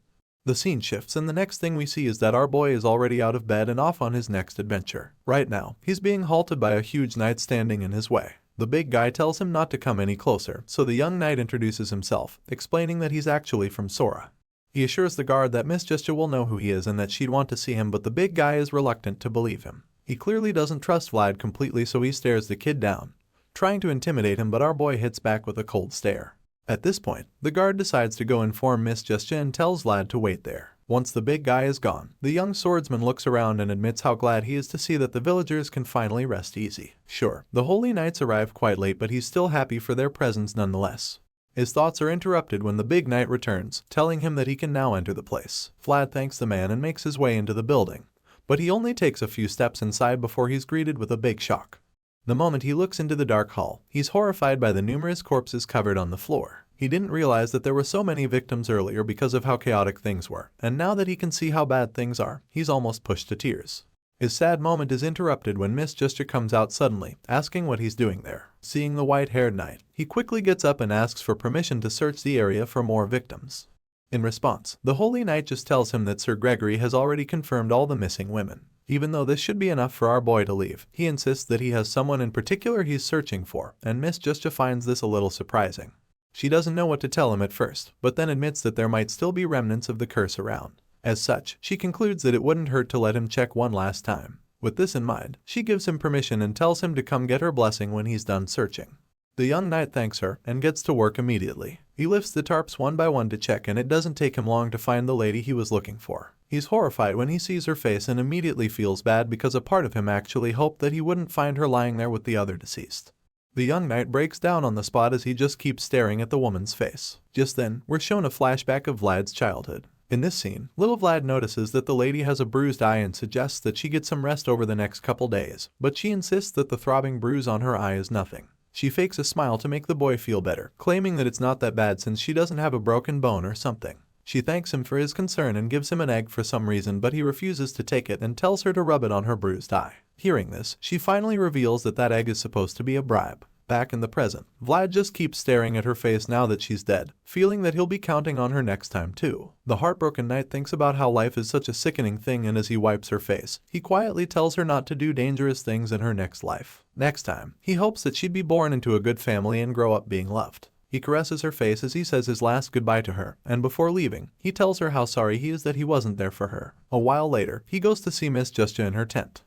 The scene shifts, and the next thing we see is that our boy is already out of bed and off on his next adventure. Right now, he's being halted by a huge knight standing in his way. The big guy tells him not to come any closer, so the young knight introduces himself, explaining that he's actually from Sora. He assures the guard that Miss Justia will know who he is and that she'd want to see him, but the big guy is reluctant to believe him. He clearly doesn't trust Vlad completely, so he stares the kid down, trying to intimidate him, but our boy hits back with a cold stare. At this point, the guard decides to go inform Miss Justia and tells Vlad to wait there. Once the big guy is gone, the young swordsman looks around and admits how glad he is to see that the villagers can finally rest easy. Sure, the holy knights arrive quite late, but he's still happy for their presence nonetheless. His thoughts are interrupted when the big knight returns, telling him that he can now enter the place. Vlad thanks the man and makes his way into the building, but he only takes a few steps inside before he's greeted with a big shock. The moment he looks into the dark hall, he's horrified by the numerous corpses covered on the floor. He didn't realize that there were so many victims earlier because of how chaotic things were, and now that he can see how bad things are, he's almost pushed to tears. His sad moment is interrupted when Miss Justia comes out suddenly, asking what he's doing there. Seeing the white-haired knight, he quickly gets up and asks for permission to search the area for more victims. In response, the holy knight just tells him that Sir Gregory has already confirmed all the missing women. Even though this should be enough for our boy to leave, he insists that he has someone in particular he's searching for, and Miss Justia finds this a little surprising. She doesn't know what to tell him at first, but then admits that there might still be remnants of the curse around. As such, she concludes that it wouldn't hurt to let him check one last time. With this in mind, she gives him permission and tells him to come get her blessing when he's done searching. The young knight thanks her and gets to work immediately. He lifts the tarps one by one to check, and it doesn't take him long to find the lady he was looking for. He's horrified when he sees her face and immediately feels bad because a part of him actually hoped that he wouldn't find her lying there with the other deceased. The young knight breaks down on the spot as he just keeps staring at the woman's face. Just then, we're shown a flashback of Vlad's childhood. In this scene, little Vlad notices that the lady has a bruised eye and suggests that she get some rest over the next couple days, but she insists that the throbbing bruise on her eye is nothing. She fakes a smile to make the boy feel better, claiming that it's not that bad since she doesn't have a broken bone or something. She thanks him for his concern and gives him an egg for some reason, but he refuses to take it and tells her to rub it on her bruised eye. Hearing this, she finally reveals that that egg is supposed to be a bribe. Back in the present, Vlad just keeps staring at her face now that she's dead, feeling that he'll be counting on her next time too. The heartbroken knight thinks about how life is such a sickening thing, and as he wipes her face, he quietly tells her not to do dangerous things in her next life. Next time, he hopes that she'd be born into a good family and grow up being loved. He caresses her face as he says his last goodbye to her, and before leaving, he tells her how sorry he is that he wasn't there for her. A while later, he goes to see Miss Justia in her tent.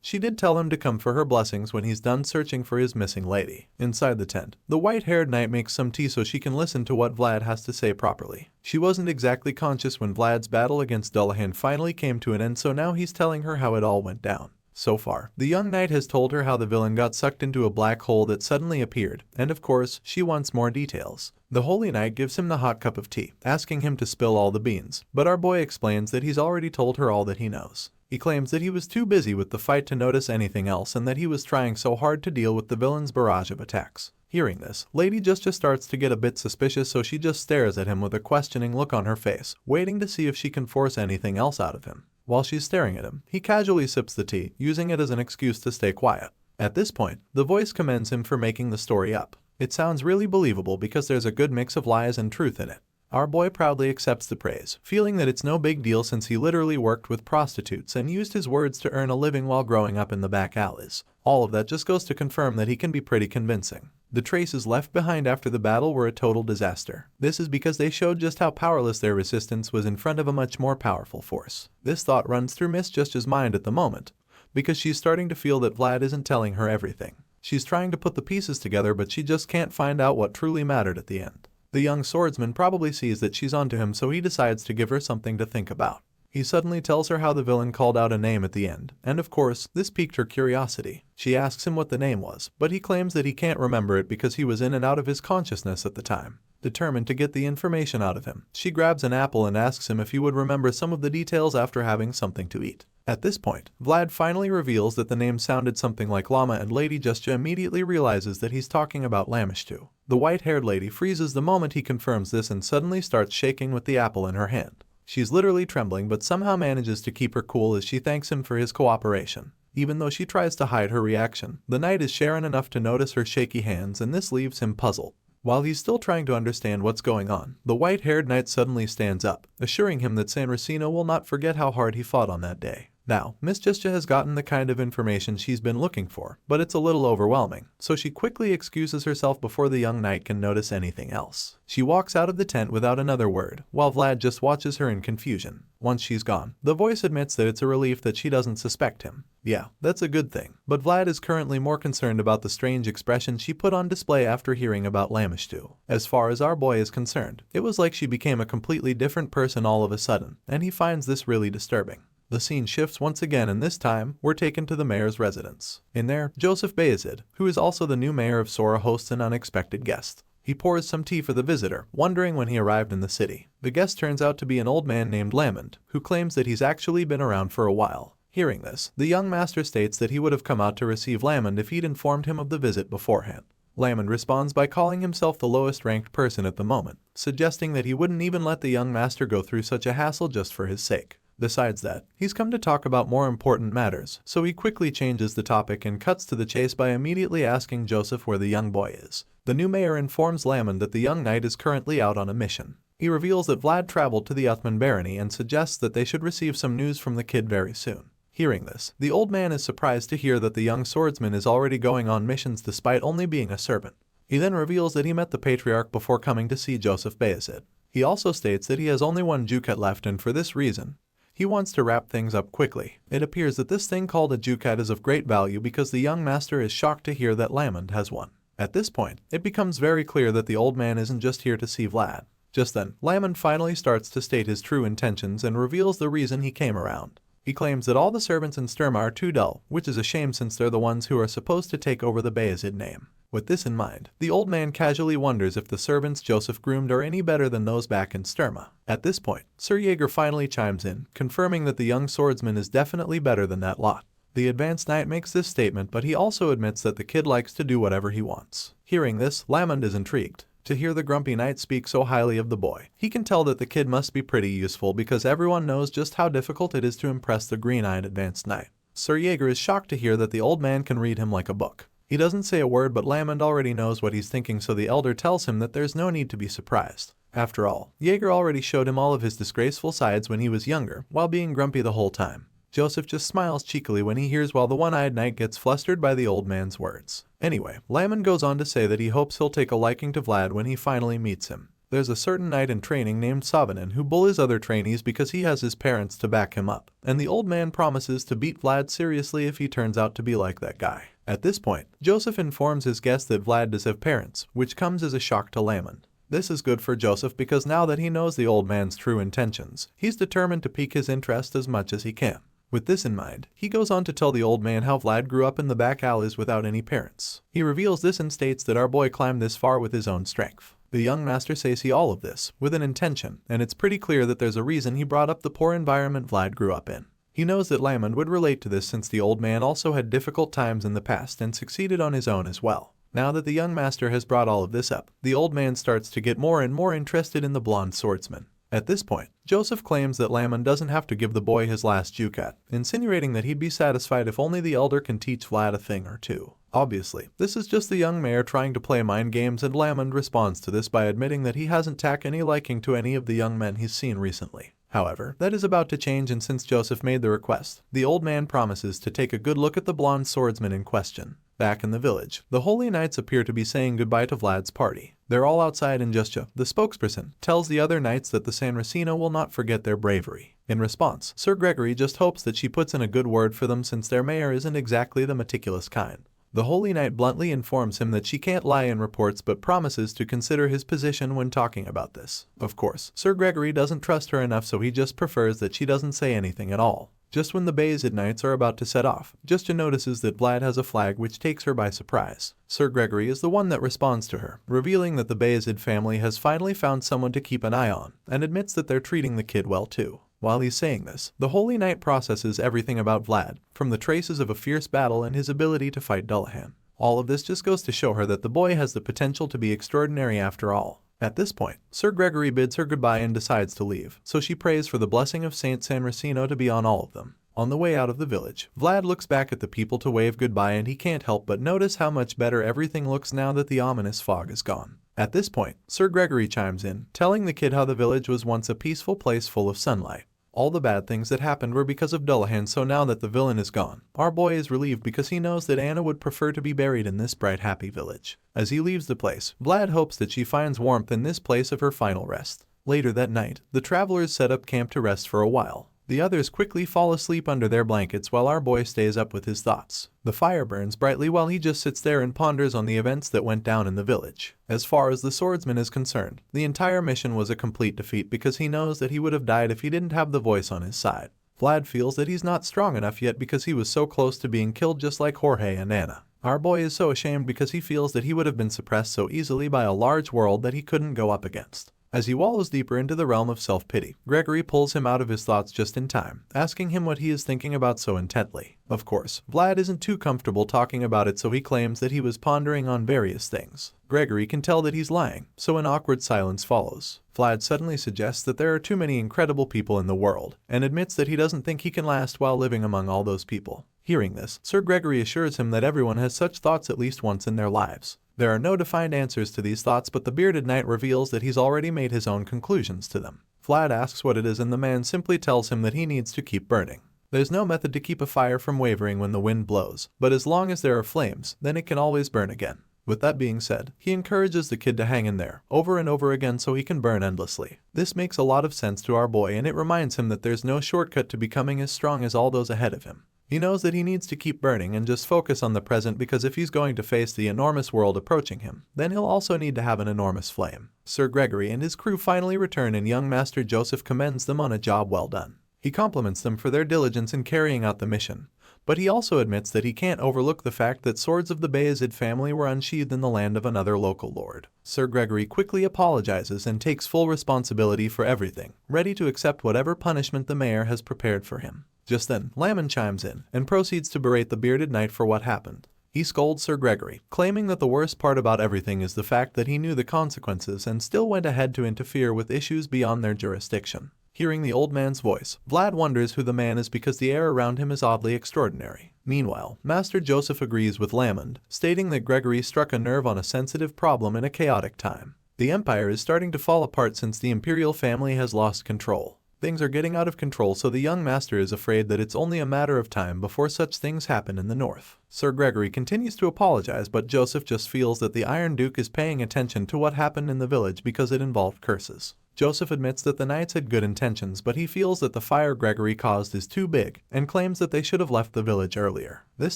She did tell him to come for her blessings when he's done searching for his missing lady. Inside the tent, the white-haired knight makes some tea so she can listen to what Vlad has to say properly. She wasn't exactly conscious when Vlad's battle against Dullahan finally came to an end, so now he's telling her how it all went down. So far, the young knight has told her how the villain got sucked into a black hole that suddenly appeared, and of course, she wants more details. The holy knight gives him the hot cup of tea, asking him to spill all the beans, but our boy explains that he's already told her all that he knows. He claims that he was too busy with the fight to notice anything else, and that he was trying so hard to deal with the villain's barrage of attacks. Hearing this, Lady Justia starts to get a bit suspicious, so she just stares at him with a questioning look on her face, waiting to see if she can force anything else out of him. While she's staring at him, he casually sips the tea, using it as an excuse to stay quiet. At this point, the voice commends him for making the story up. It sounds really believable because there's a good mix of lies and truth in it. Our boy proudly accepts the praise, feeling that it's no big deal since he literally worked with prostitutes and used his words to earn a living while growing up in the back alleys. All of that just goes to confirm that he can be pretty convincing. The traces left behind after the battle were a total disaster. This is because they showed just how powerless their resistance was in front of a much more powerful force. This thought runs through Miss Justia's mind at the moment, because she's starting to feel that Vlad isn't telling her everything. She's trying to put the pieces together, but she just can't find out what truly mattered at the end. The young swordsman probably sees that she's onto him, so he decides to give her something to think about. He suddenly tells her how the villain called out a name at the end, and of course, this piqued her curiosity. She asks him what the name was, but he claims that he can't remember it because he was in and out of his consciousness at the time. Determined to get the information out of him, she grabs an apple and asks him if he would remember some of the details after having something to eat. At this point, Vlad finally reveals that the name sounded something like llama, and Lady Justia immediately realizes that he's talking about Lamishtu. The white-haired lady freezes the moment he confirms this and suddenly starts shaking with the apple in her hand. She's literally trembling, but somehow manages to keep her cool as she thanks him for his cooperation. Even though she tries to hide her reaction, the knight is sharing enough to notice her shaky hands, and this leaves him puzzled. While he's still trying to understand what's going on, the white-haired knight suddenly stands up, assuring him that San Racino will not forget how hard he fought on that day. Now, Miss Justia has gotten the kind of information she's been looking for, but it's a little overwhelming, so she quickly excuses herself before the young knight can notice anything else. She walks out of the tent without another word, while Vlad just watches her in confusion. Once she's gone, the voice admits that it's a relief that she doesn't suspect him. Yeah, that's a good thing, but Vlad is currently more concerned about the strange expression she put on display after hearing about Lamishtu. As far as our boy is concerned, it was like she became a completely different person all of a sudden, and he finds this really disturbing. The scene shifts once again, and this time, we're taken to the mayor's residence. In there, Joseph Bayezid, who is also the new mayor of Sora, hosts an unexpected guest. He pours some tea for the visitor, wondering when he arrived in the city. The guest turns out to be an old man named Lamond, who claims that he's actually been around for a while. Hearing this, the young master states that he would have come out to receive Lamond if he'd informed him of the visit beforehand. Lamond responds by calling himself the lowest ranked person at the moment, suggesting that he wouldn't even let the young master go through such a hassle just for his sake. Besides that, he's come to talk about more important matters, so he quickly changes the topic and cuts to the chase by immediately asking Joseph where the young boy is. The new mayor informs Lamond that the young knight is currently out on a mission. He reveals that Vlad traveled to the Uthman barony and suggests that they should receive some news from the kid very soon. Hearing this, the old man is surprised to hear that the young swordsman is already going on missions despite only being a servant. He then reveals that he met the patriarch before coming to see Joseph Bayezid. He also states that he has only one ducat left, and for this reason, he wants to wrap things up quickly. It appears that this thing called a ducat is of great value because the young master is shocked to hear that Lamond has one. At this point, it becomes very clear that the old man isn't just here to see Vlad. Just then, Lamond finally starts to state his true intentions and reveals the reason he came around. He claims that all the servants in Sturma are too dull, which is a shame since they're the ones who are supposed to take over the Bayezid name. With this in mind, the old man casually wonders if the servants Joseph groomed are any better than those back in Sturma. At this point, Sir Jaeger finally chimes in, confirming that the young swordsman is definitely better than that lot. The advanced knight makes this statement, but he also admits that the kid likes to do whatever he wants. Hearing this, Lamond is intrigued to hear the grumpy knight speak so highly of the boy. He can tell that the kid must be pretty useful because everyone knows just how difficult it is to impress the green-eyed advanced knight. Sir Jaeger is shocked to hear that the old man can read him like a book. He doesn't say a word, but Lamond already knows what he's thinking, so the elder tells him that there's no need to be surprised. After all, Jaeger already showed him all of his disgraceful sides when he was younger, while being grumpy the whole time. Joseph just smiles cheekily when he hears, while the one-eyed knight gets flustered by the old man's words. Anyway, Lamond goes on to say that he hopes he'll take a liking to Vlad when he finally meets him. There's a certain knight in training named Savanin who bullies other trainees because he has his parents to back him up, and the old man promises to beat Vlad seriously if he turns out to be like that guy. At this point, Joseph informs his guest that Vlad does have parents, which comes as a shock to Lamond. This is good for Joseph because now that he knows the old man's true intentions, he's determined to pique his interest as much as he can. With this in mind, he goes on to tell the old man how Vlad grew up in the back alleys without any parents. He reveals this and states that our boy climbed this far with his own strength. The young master says he all of this with an intention, and it's pretty clear that there's a reason he brought up the poor environment Vlad grew up in. He knows that Lamond would relate to this since the old man also had difficult times in the past and succeeded on his own as well. Now that the young master has brought all of this up, the old man starts to get more and more interested in the blonde swordsman. At this point, Joseph claims that Lamond doesn't have to give the boy his last ducat, insinuating that he'd be satisfied if only the elder can teach Vlad a thing or two. Obviously, this is just the young mayor trying to play mind games, and Lamond responds to this by admitting that he hasn't taken any liking to any of the young men he's seen recently. However, that is about to change, and since Joseph made the request, the old man promises to take a good look at the blonde swordsman in question. Back in the village, the Holy Knights appear to be saying goodbye to Vlad's party. They're all outside, and Justja, the spokesperson, tells the other knights that the San Racino will not forget their bravery. In response, Sir Gregory just hopes that she puts in a good word for them since their mayor isn't exactly the meticulous kind. The Holy Knight bluntly informs him that she can't lie in reports, but promises to consider his position when talking about this. Of course, Sir Gregory doesn't trust her enough, so he just prefers that she doesn't say anything at all. Just when the Bayezid Knights are about to set off, Justja notices that Vlad has a flag, which takes her by surprise. Sir Gregory is the one that responds to her, revealing that the Bayezid family has finally found someone to keep an eye on, and admits that they're treating the kid well too. While he's saying this, the Holy Knight processes everything about Vlad, from the traces of a fierce battle and his ability to fight Dullahan. All of this just goes to show her that the boy has the potential to be extraordinary after all. At this point, Sir Gregory bids her goodbye and decides to leave, so she prays for the blessing of Saint San Racino to be on all of them. On the way out of the village, Vlad looks back at the people to wave goodbye, and he can't help but notice how much better everything looks now that the ominous fog is gone. At this point, Sir Gregory chimes in, telling the kid how the village was once a peaceful place full of sunlight. All the bad things that happened were because of Dullahan, so now that the villain is gone, our boy is relieved because he knows that Anna would prefer to be buried in this bright, happy village. As he leaves the place, Vlad hopes that she finds warmth in this place of her final rest. Later that night, the travelers set up camp to rest for a while. The others quickly fall asleep under their blankets while our boy stays up with his thoughts. The fire burns brightly while he just sits there and ponders on the events that went down in the village. As far as the swordsman is concerned, the entire mission was a complete defeat because he knows that he would have died if he didn't have the voice on his side. Vlad feels that he's not strong enough yet because he was so close to being killed just like Jorge and Anna. Our boy is so ashamed because he feels that he would have been suppressed so easily by a large world that he couldn't go up against. As he wallows deeper into the realm of self-pity, Gregory pulls him out of his thoughts just in time, asking him what he is thinking about so intently. Of course, Vlad isn't too comfortable talking about it, so he claims that he was pondering on various things. Gregory can tell that he's lying, so an awkward silence follows. Vlad suddenly suggests that there are too many incredible people in the world, and admits that he doesn't think he can last while living among all those people. Hearing this, Sir Gregory assures him that everyone has such thoughts at least once in their lives. There are no defined answers to these thoughts, but the bearded knight reveals that he's already made his own conclusions to them. Vlad asks what it is, and the man simply tells him that he needs to keep burning. There's no method to keep a fire from wavering when the wind blows, but as long as there are flames, then it can always burn again. With that being said, he encourages the kid to hang in there, over and over again, so he can burn endlessly. This makes a lot of sense to our boy, and it reminds him that there's no shortcut to becoming as strong as all those ahead of him. He knows that he needs to keep burning and just focus on the present, because if he's going to face the enormous world approaching him, then he'll also need to have an enormous flame. Sir Gregory and his crew finally return, and young Master Joseph commends them on a job well done. He compliments them for their diligence in carrying out the mission, but he also admits that he can't overlook the fact that swords of the Bayezid family were unsheathed in the land of another local lord. Sir Gregory quickly apologizes and takes full responsibility for everything, ready to accept whatever punishment the mayor has prepared for him. Just then, Lamond chimes in and proceeds to berate the bearded knight for what happened. He scolds Sir Gregory, claiming that the worst part about everything is the fact that he knew the consequences and still went ahead to interfere with issues beyond their jurisdiction. Hearing the old man's voice, Vlad wonders who the man is because the air around him is oddly extraordinary. Meanwhile, Master Joseph agrees with Lamond, stating that Gregory struck a nerve on a sensitive problem in a chaotic time. The empire is starting to fall apart since the imperial family has lost control. Things are getting out of control, so the young master is afraid that it's only a matter of time before such things happen in the north. Sir Gregory continues to apologize, but Joseph just feels that the Iron Duke is paying attention to what happened in the village because it involved curses. Joseph admits that the knights had good intentions, but he feels that the fire Gregory caused is too big and claims that they should have left the village earlier. This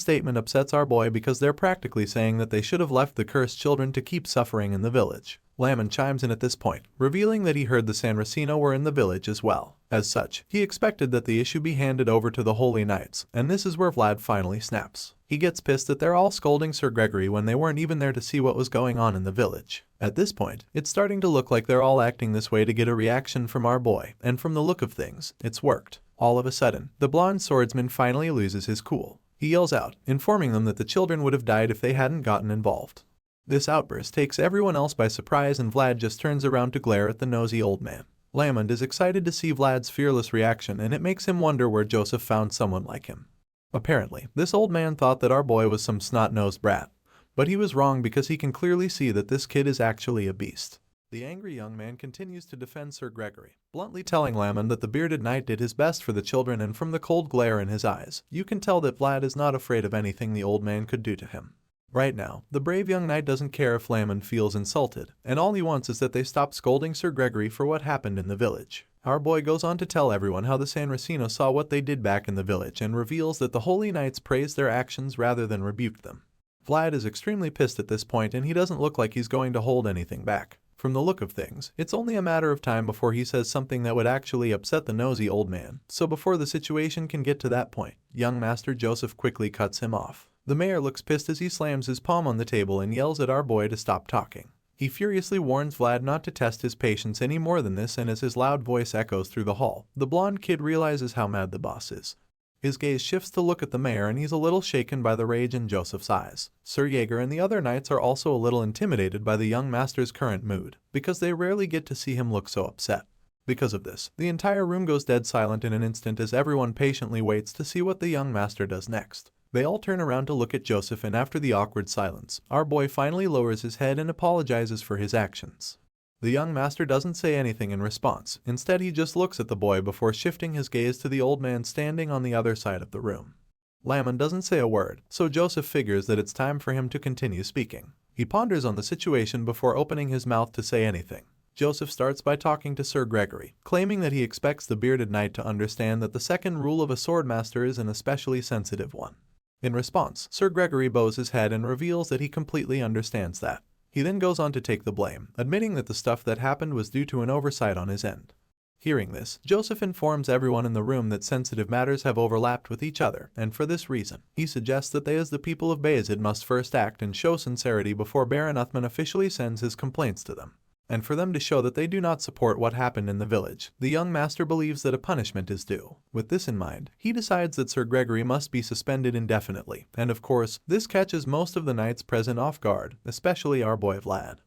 statement upsets our boy because they're practically saying that they should have left the cursed children to keep suffering in the village. Lamond chimes in at this point, revealing that he heard the Sanracino were in the village as well. As such, he expected that the issue be handed over to the Holy Knights, and this is where Vlad finally snaps. He gets pissed that they're all scolding Sir Gregory when they weren't even there to see what was going on in the village. At this point, it's starting to look like they're all acting this way to get a reaction from our boy, and from the look of things, it's worked. All of a sudden, the blonde swordsman finally loses his cool. He yells out, informing them that the children would have died if they hadn't gotten involved. This outburst takes everyone else by surprise, and Vlad just turns around to glare at the nosy old man. Lamond is excited to see Vlad's fearless reaction, and it makes him wonder where Joseph found someone like him. Apparently, this old man thought that our boy was some snot-nosed brat, but he was wrong because he can clearly see that this kid is actually a beast. The angry young man continues to defend Sir Gregory, bluntly telling Lamond that the bearded knight did his best for the children, and from the cold glare in his eyes, you can tell that Vlad is not afraid of anything the old man could do to him. Right now, the brave young knight doesn't care if Lamond feels insulted, and all he wants is that they stop scolding Sir Gregory for what happened in the village. Our boy goes on to tell everyone how the Sanracino saw what they did back in the village and reveals that the Holy Knights praised their actions rather than rebuked them. Vlad is extremely pissed at this point, and he doesn't look like he's going to hold anything back. From the look of things, it's only a matter of time before he says something that would actually upset the nosy old man, so before the situation can get to that point, young Master Joseph quickly cuts him off. The mayor looks pissed as he slams his palm on the table and yells at our boy to stop talking. He furiously warns Vlad not to test his patience any more than this, and as his loud voice echoes through the hall, the blonde kid realizes how mad the boss is. His gaze shifts to look at the mayor, and he's a little shaken by the rage in Joseph's eyes. Sir Jaeger and the other knights are also a little intimidated by the young master's current mood, because they rarely get to see him look so upset. Because of this, the entire room goes dead silent in an instant as everyone patiently waits to see what the young master does next. They all turn around to look at Joseph, and after the awkward silence, our boy finally lowers his head and apologizes for his actions. The young master doesn't say anything in response. Instead, he just looks at the boy before shifting his gaze to the old man standing on the other side of the room. Lamond doesn't say a word, so Joseph figures that it's time for him to continue speaking. He ponders on the situation before opening his mouth to say anything. Joseph starts by talking to Sir Gregory, claiming that he expects the bearded knight to understand that the second rule of a swordmaster is an especially sensitive one. In response, Sir Gregory bows his head and reveals that he completely understands that. He then goes on to take the blame, admitting that the stuff that happened was due to an oversight on his end. Hearing this, Joseph informs everyone in the room that sensitive matters have overlapped with each other, and for this reason, he suggests that they as the people of Bayezid must first act and show sincerity before Baron Uthman officially sends his complaints to them. And for them to show that they do not support what happened in the village, the young master believes that a punishment is due. With this in mind, he decides that Sir Gregory must be suspended indefinitely, and of course, this catches most of the knights present off guard, especially our boy Vlad.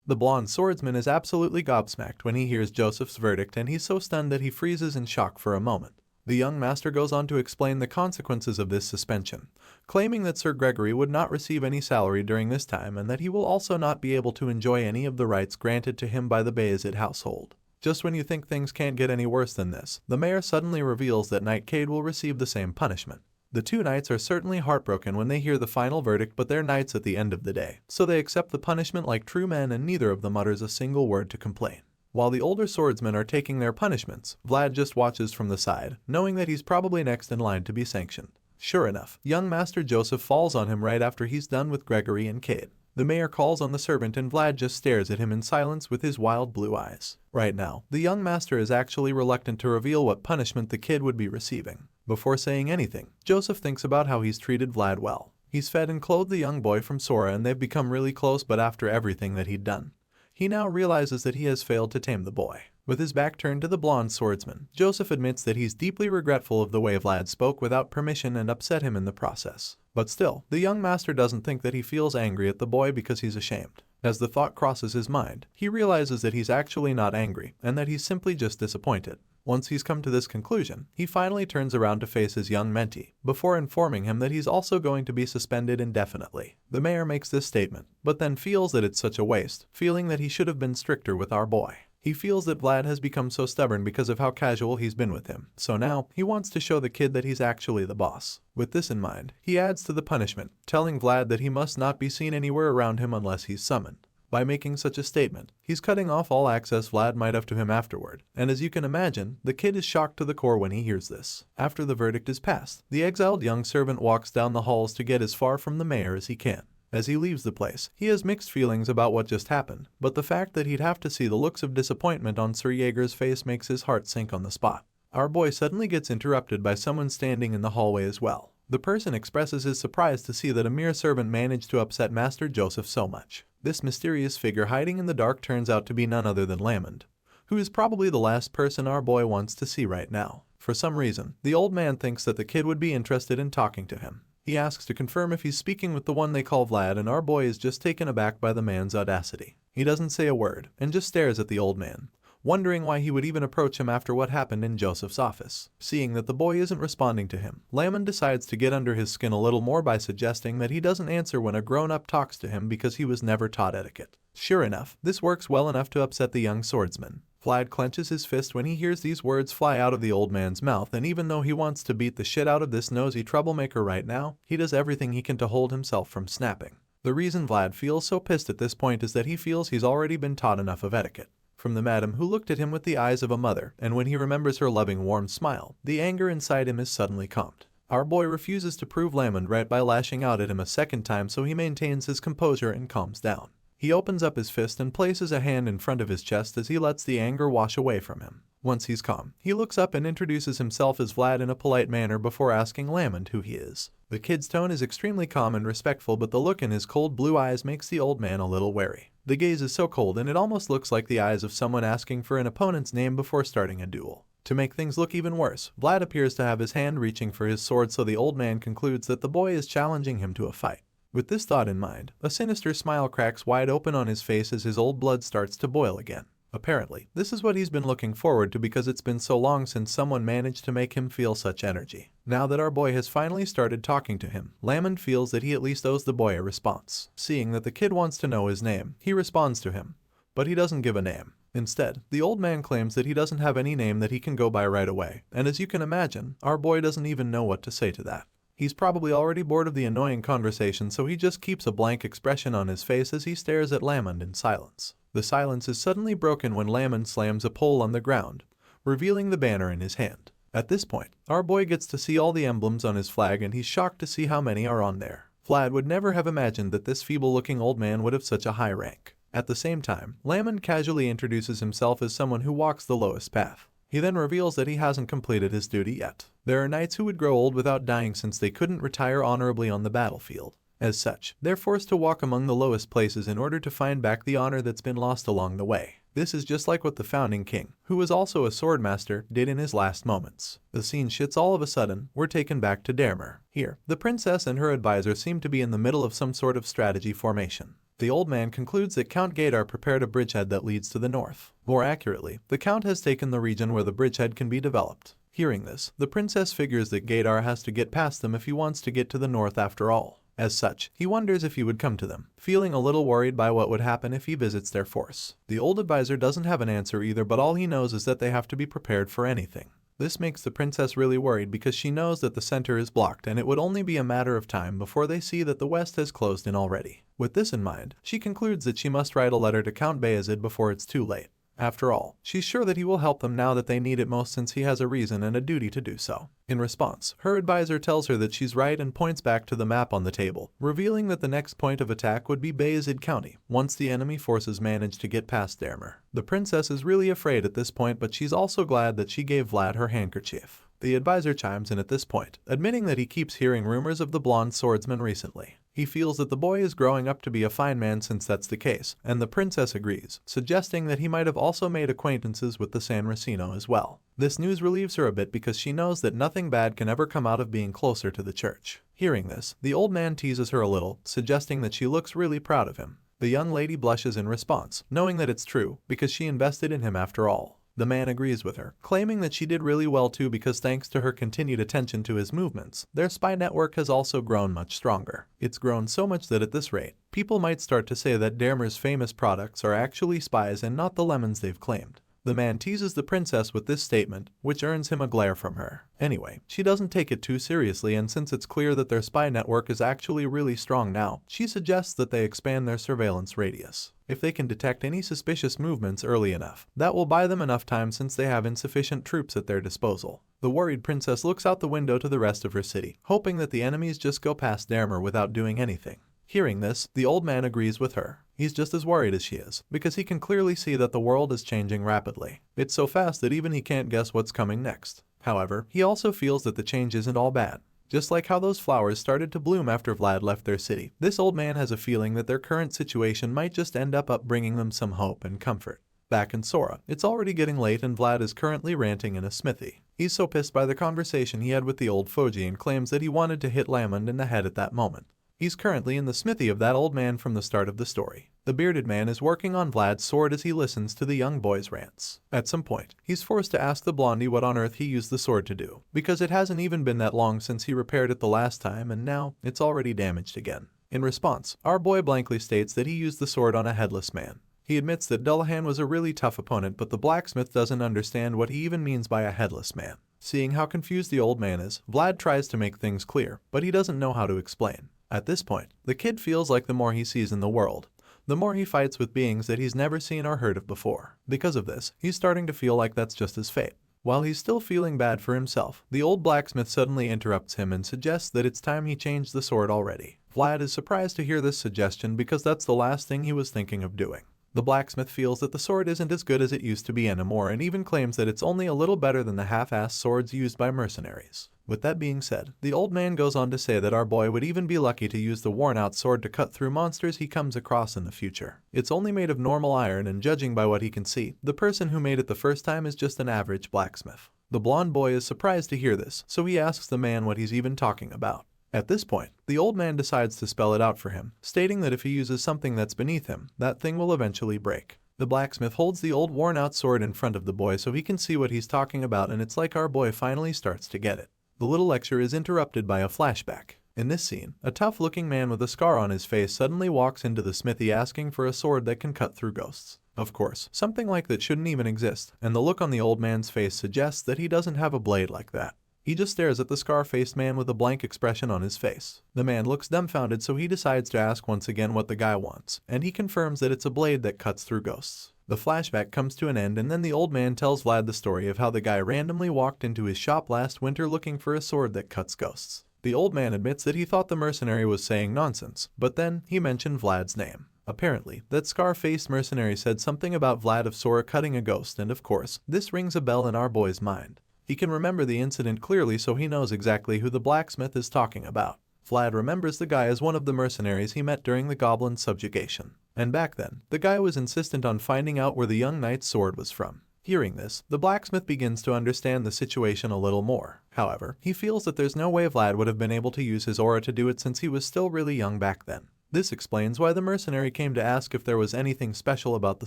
The blonde swordsman is absolutely gobsmacked when he hears Joseph's verdict, and he's so stunned that he freezes in shock for a moment. The young master goes on to explain the consequences of this suspension, claiming that Sir Gregory would not receive any salary during this time and that he will also not be able to enjoy any of the rights granted to him by the Bayezid household. Just when you think things can't get any worse than this, the mayor suddenly reveals that Knight Cade will receive the same punishment. The two knights are certainly heartbroken when they hear the final verdict, but they're knights at the end of the day, so they accept the punishment like true men, and neither of them utters a single word to complain. While the older swordsmen are taking their punishments, Vlad just watches from the side, knowing that he's probably next in line to be sanctioned. Sure enough, young Master Joseph falls on him right after he's done with Gregory and Cade. The mayor calls on the servant, and Vlad just stares at him in silence with his wild blue eyes. Right now, the young master is actually reluctant to reveal what punishment the kid would be receiving. Before saying anything, Joseph thinks about how he's treated Vlad well. He's fed and clothed the young boy from Sora, and they've become really close, but after everything that he'd done, he now realizes that he has failed to tame the boy. With his back turned to the blonde swordsman, Joseph admits that he's deeply regretful of the way Vlad spoke without permission and upset him in the process. But still, the young master doesn't think that he feels angry at the boy because he's ashamed. As the thought crosses his mind, he realizes that he's actually not angry and that he's simply just disappointed. Once he's come to this conclusion, he finally turns around to face his young mentee, before informing him that he's also going to be suspended indefinitely. The mayor makes this statement, but then feels that it's such a waste, feeling that he should have been stricter with our boy. He feels that Vlad has become so stubborn because of how casual he's been with him, so now he wants to show the kid that he's actually the boss. With this in mind, he adds to the punishment, telling Vlad that he must not be seen anywhere around him unless he's summoned. By making such a statement, he's cutting off all access Vlad might have to him afterward, and as you can imagine, the kid is shocked to the core when he hears this. After the verdict is passed, the exiled young servant walks down the halls to get as far from the mayor as he can. As he leaves the place, he has mixed feelings about what just happened, but the fact that he'd have to see the looks of disappointment on Sir Jaeger's face makes his heart sink on the spot. Our boy suddenly gets interrupted by someone standing in the hallway as well. The person expresses his surprise to see that a mere servant managed to upset Master Joseph so much. This mysterious figure hiding in the dark turns out to be none other than Lamond, who is probably the last person our boy wants to see right now. For some reason, the old man thinks that the kid would be interested in talking to him. He asks to confirm if he's speaking with the one they call Vlad, and our boy is just taken aback by the man's audacity. He doesn't say a word, and just stares at the old man, wondering why he would even approach him after what happened in Joseph's office. Seeing that the boy isn't responding to him, Lamond decides to get under his skin a little more by suggesting that he doesn't answer when a grown-up talks to him because he was never taught etiquette. Sure enough, this works well enough to upset the young swordsman. Vlad clenches his fist when he hears these words fly out of the old man's mouth, and even though he wants to beat the shit out of this nosy troublemaker right now, he does everything he can to hold himself from snapping. The reason Vlad feels so pissed at this point is that he feels he's already been taught enough of etiquette from the madam who looked at him with the eyes of a mother, and when he remembers her loving warm smile, the anger inside him is suddenly calmed. Our boy refuses to prove Lamond right by lashing out at him a second time, so he maintains his composure and calms down. He opens up his fist and places a hand in front of his chest as he lets the anger wash away from him. Once he's calm, he looks up and introduces himself as Vlad in a polite manner before asking Lamond who he is. The kid's tone is extremely calm and respectful, but the look in his cold blue eyes makes the old man a little wary. The gaze is so cold and it almost looks like the eyes of someone asking for an opponent's name before starting a duel. To make things look even worse, Vlad appears to have his hand reaching for his sword, so the old man concludes that the boy is challenging him to a fight. With this thought in mind, a sinister smile cracks wide open on his face as his old blood starts to boil again. Apparently, this is what he's been looking forward to because it's been so long since someone managed to make him feel such energy. Now that our boy has finally started talking to him, Lamond feels that he at least owes the boy a response. Seeing that the kid wants to know his name, he responds to him, but he doesn't give a name. Instead, the old man claims that he doesn't have any name that he can go by right away, and as you can imagine, our boy doesn't even know what to say to that. He's probably already bored of the annoying conversation, so he just keeps a blank expression on his face as he stares at Lamond in silence. The silence is suddenly broken when Lamond slams a pole on the ground, revealing the banner in his hand. At this point, our boy gets to see all the emblems on his flag, and he's shocked to see how many are on there. Vlad would never have imagined that this feeble-looking old man would have such a high rank. At the same time, Lamond casually introduces himself as someone who walks the lowest path. He then reveals that he hasn't completed his duty yet. There are knights who would grow old without dying since they couldn't retire honorably on the battlefield. As such, they're forced to walk among the lowest places in order to find back the honor that's been lost along the way. This is just like what the founding king, who was also a swordmaster, did in his last moments. The scene shifts all of a sudden. We're taken back to Dermer. Here, the princess and her advisor seem to be in the middle of some sort of strategy formation. The old man concludes that Count Gaidar prepared a bridgehead that leads to the north. More accurately, the Count has taken the region where the bridgehead can be developed. Hearing this, the princess figures that Gaidar has to get past them if he wants to get to the north after all. As such, he wonders if he would come to them, feeling a little worried by what would happen if he visits their force. The old advisor doesn't have an answer either, but all he knows is that they have to be prepared for anything. This makes the princess really worried because she knows that the center is blocked and it would only be a matter of time before they see that the west has closed in already. With this in mind, she concludes that she must write a letter to Count Bayezid before it's too late. After all, she's sure that he will help them now that they need it most, since he has a reason and a duty to do so. In response, her advisor tells her that she's right and points back to the map on the table, revealing that the next point of attack would be Bayezid County, once the enemy forces manage to get past Dermer. The princess is really afraid at this point, but she's also glad that she gave Vlad her handkerchief. The advisor chimes in at this point, admitting that he keeps hearing rumors of the blonde swordsman recently. He feels that the boy is growing up to be a fine man since that's the case, and the princess agrees, suggesting that he might have also made acquaintances with the San Racino as well. This news relieves her a bit because she knows that nothing bad can ever come out of being closer to the church. Hearing this, the old man teases her a little, suggesting that she looks really proud of him. The young lady blushes in response, knowing that it's true, because she invested in him after all. The man agrees with her, claiming that she did really well too because thanks to her continued attention to his movements, their spy network has also grown much stronger. It's grown so much that at this rate, people might start to say that Dermer's famous products are actually spies and not the lemons they've claimed. The man teases the princess with this statement, which earns him a glare from her. Anyway, she doesn't take it too seriously, and since it's clear that their spy network is actually really strong now, she suggests that they expand their surveillance radius. If they can detect any suspicious movements early enough, that will buy them enough time since they have insufficient troops at their disposal. The worried princess looks out the window to the rest of her city, hoping that the enemies just go past Dermer without doing anything. Hearing this, the old man agrees with her. He's just as worried as she is, because he can clearly see that the world is changing rapidly. It's so fast that even he can't guess what's coming next. However, he also feels that the change isn't all bad. Just like how those flowers started to bloom after Vlad left their city, this old man has a feeling that their current situation might just end up bringing them some hope and comfort. Back in Sora, it's already getting late and Vlad is currently ranting in a smithy. He's so pissed by the conversation he had with the old Foji and claims that he wanted to hit Lamond in the head at that moment. He's currently in the smithy of that old man from the start of the story. The bearded man is working on Vlad's sword as he listens to the young boy's rants. At some point, he's forced to ask the blondie what on earth he used the sword to do, because it hasn't even been that long since he repaired it the last time and now it's already damaged again. In response, our boy blankly states that he used the sword on a headless man. He admits that Dullahan was a really tough opponent, but the blacksmith doesn't understand what he even means by a headless man. Seeing how confused the old man is, Vlad tries to make things clear, but he doesn't know how to explain. At this point, the kid feels like the more he sees in the world, the more he fights with beings that he's never seen or heard of before. Because of this, he's starting to feel like that's just his fate. While he's still feeling bad for himself, the old blacksmith suddenly interrupts him and suggests that it's time he changed the sword already. Vlad is surprised to hear this suggestion because that's the last thing he was thinking of doing. The blacksmith feels that the sword isn't as good as it used to be anymore and even claims that it's only a little better than the half-assed swords used by mercenaries. With that being said, the old man goes on to say that our boy would even be lucky to use the worn-out sword to cut through monsters he comes across in the future. It's only made of normal iron and judging by what he can see, the person who made it the first time is just an average blacksmith. The blonde boy is surprised to hear this, so he asks the man what he's even talking about. At this point, the old man decides to spell it out for him, stating that if he uses something that's beneath him, that thing will eventually break. The blacksmith holds the old worn-out sword in front of the boy so he can see what he's talking about, and it's like our boy finally starts to get it. The little lecture is interrupted by a flashback. In this scene, a tough-looking man with a scar on his face suddenly walks into the smithy asking for a sword that can cut through ghosts. Of course, something like that shouldn't even exist, and the look on the old man's face suggests that he doesn't have a blade like that. He just stares at the scar-faced man with a blank expression on his face. The man looks dumbfounded, so he decides to ask once again what the guy wants, and he confirms that it's a blade that cuts through ghosts. The flashback comes to an end, and then the old man tells Vlad the story of how the guy randomly walked into his shop last winter looking for a sword that cuts ghosts. The old man admits that he thought the mercenary was saying nonsense, but then he mentioned Vlad's name. Apparently, that scar-faced mercenary said something about Vlad of Sora cutting a ghost, and of course, this rings a bell in our boy's mind. He can remember the incident clearly, so he knows exactly who the blacksmith is talking about. Vlad remembers the guy as one of the mercenaries he met during the goblin subjugation. And back then, the guy was insistent on finding out where the young knight's sword was from. Hearing this, the blacksmith begins to understand the situation a little more. However, he feels that there's no way Vlad would have been able to use his aura to do it since he was still really young back then. This explains why the mercenary came to ask if there was anything special about the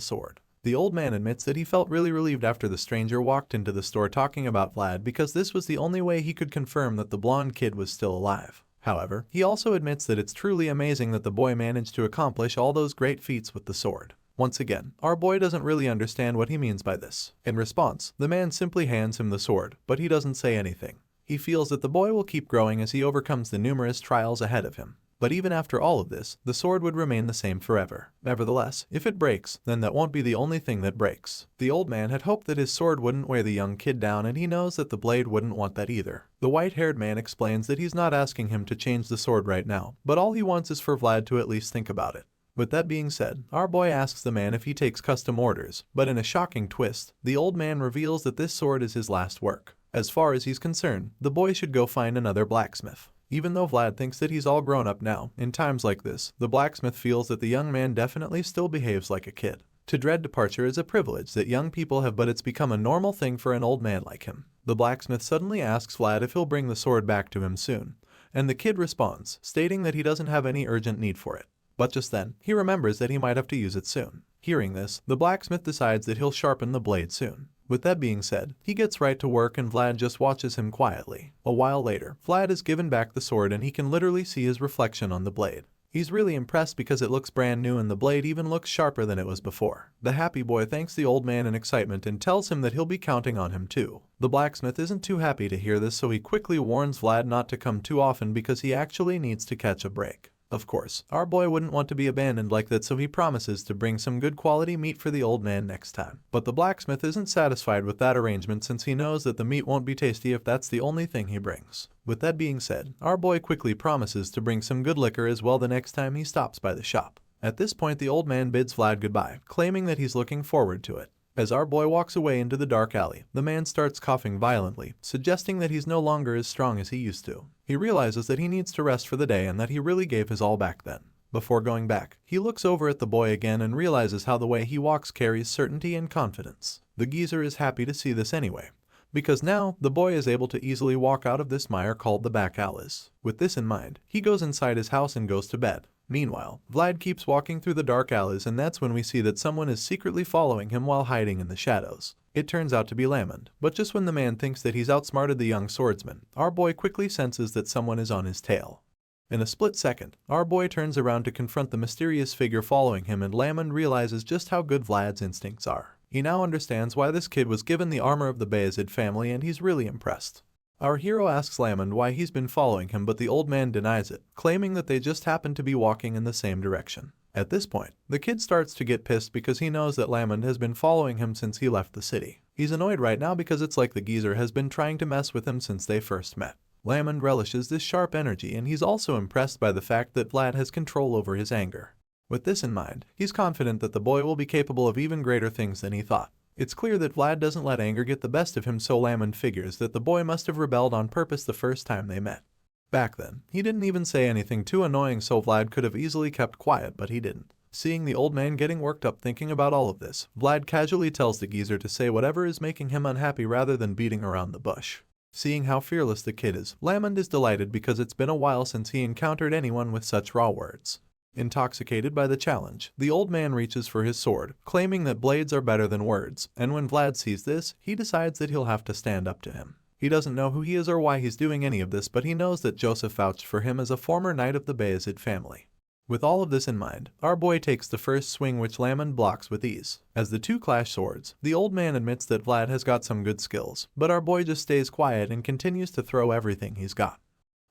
sword. The old man admits that he felt really relieved after the stranger walked into the store talking about Vlad because this was the only way he could confirm that the blonde kid was still alive. However, he also admits that it's truly amazing that the boy managed to accomplish all those great feats with the sword. Once again, our boy doesn't really understand what he means by this. In response, the man simply hands him the sword, but he doesn't say anything. He feels that the boy will keep growing as he overcomes the numerous trials ahead of him. But even after all of this, the sword would remain the same forever. Nevertheless, if it breaks, then that won't be the only thing that breaks. The old man had hoped that his sword wouldn't weigh the young kid down, and he knows that the blade wouldn't want that either. The white-haired man explains that he's not asking him to change the sword right now, but all he wants is for Vlad to at least think about it. With that being said, our boy asks the man if he takes custom orders, but in a shocking twist, the old man reveals that this sword is his last work. As far as he's concerned, the boy should go find another blacksmith. Even though Vlad thinks that he's all grown up now, in times like this, the blacksmith feels that the young man definitely still behaves like a kid. To dread departure is a privilege that young people have, but it's become a normal thing for an old man like him. The blacksmith suddenly asks Vlad if he'll bring the sword back to him soon, and the kid responds, stating that he doesn't have any urgent need for it. But just then, he remembers that he might have to use it soon. Hearing this, the blacksmith decides that he'll sharpen the blade soon. With that being said, he gets right to work and Vlad just watches him quietly. A while later, Vlad is given back the sword and he can literally see his reflection on the blade. He's really impressed because it looks brand new and the blade even looks sharper than it was before. The happy boy thanks the old man in excitement and tells him that he'll be counting on him too. The blacksmith isn't too happy to hear this, so he quickly warns Vlad not to come too often because he actually needs to catch a break. Of course, our boy wouldn't want to be abandoned like that, so he promises to bring some good quality meat for the old man next time. But the blacksmith isn't satisfied with that arrangement since he knows that the meat won't be tasty if that's the only thing he brings. With that being said, our boy quickly promises to bring some good liquor as well the next time he stops by the shop. At this point, the old man bids Vlad goodbye, claiming that he's looking forward to it. As our boy walks away into the dark alley, the man starts coughing violently, suggesting that he's no longer as strong as he used to. He realizes that he needs to rest for the day and that he really gave his all back then. Before going back, he looks over at the boy again and realizes how the way he walks carries certainty and confidence. The geezer is happy to see this anyway, because now the boy is able to easily walk out of this mire called the back alleys. With this in mind, he goes inside his house and goes to bed. Meanwhile, Vlad keeps walking through the dark alleys and that's when we see that someone is secretly following him while hiding in the shadows. It turns out to be Lamond, but just when the man thinks that he's outsmarted the young swordsman, our boy quickly senses that someone is on his tail. In a split second, our boy turns around to confront the mysterious figure following him and Lamond realizes just how good Vlad's instincts are. He now understands why this kid was given the armor of the Bayezid family and he's really impressed. Our hero asks Lamond why he's been following him, but the old man denies it, claiming that they just happen to be walking in the same direction. At this point, the kid starts to get pissed because he knows that Lamond has been following him since he left the city. He's annoyed right now because it's like the geezer has been trying to mess with him since they first met. Lamond relishes this sharp energy and he's also impressed by the fact that Vlad has control over his anger. With this in mind, he's confident that the boy will be capable of even greater things than he thought. It's clear that Vlad doesn't let anger get the best of him, so Lamond figures that the boy must have rebelled on purpose the first time they met. Back then, he didn't even say anything too annoying, so Vlad could have easily kept quiet, but he didn't. Seeing the old man getting worked up thinking about all of this, Vlad casually tells the geezer to say whatever is making him unhappy rather than beating around the bush. Seeing how fearless the kid is, Lamond is delighted because it's been a while since he encountered anyone with such raw words. Intoxicated by the challenge, the old man reaches for his sword, claiming that blades are better than words, and when Vlad sees this, he decides that he'll have to stand up to him. He doesn't know who he is or why he's doing any of this, but he knows that Joseph vouched for him as a former knight of the Bayezid family. With all of this in mind, our boy takes the first swing, which Lamond blocks with ease. As the two clash swords, the old man admits that Vlad has got some good skills, but our boy just stays quiet and continues to throw everything he's got.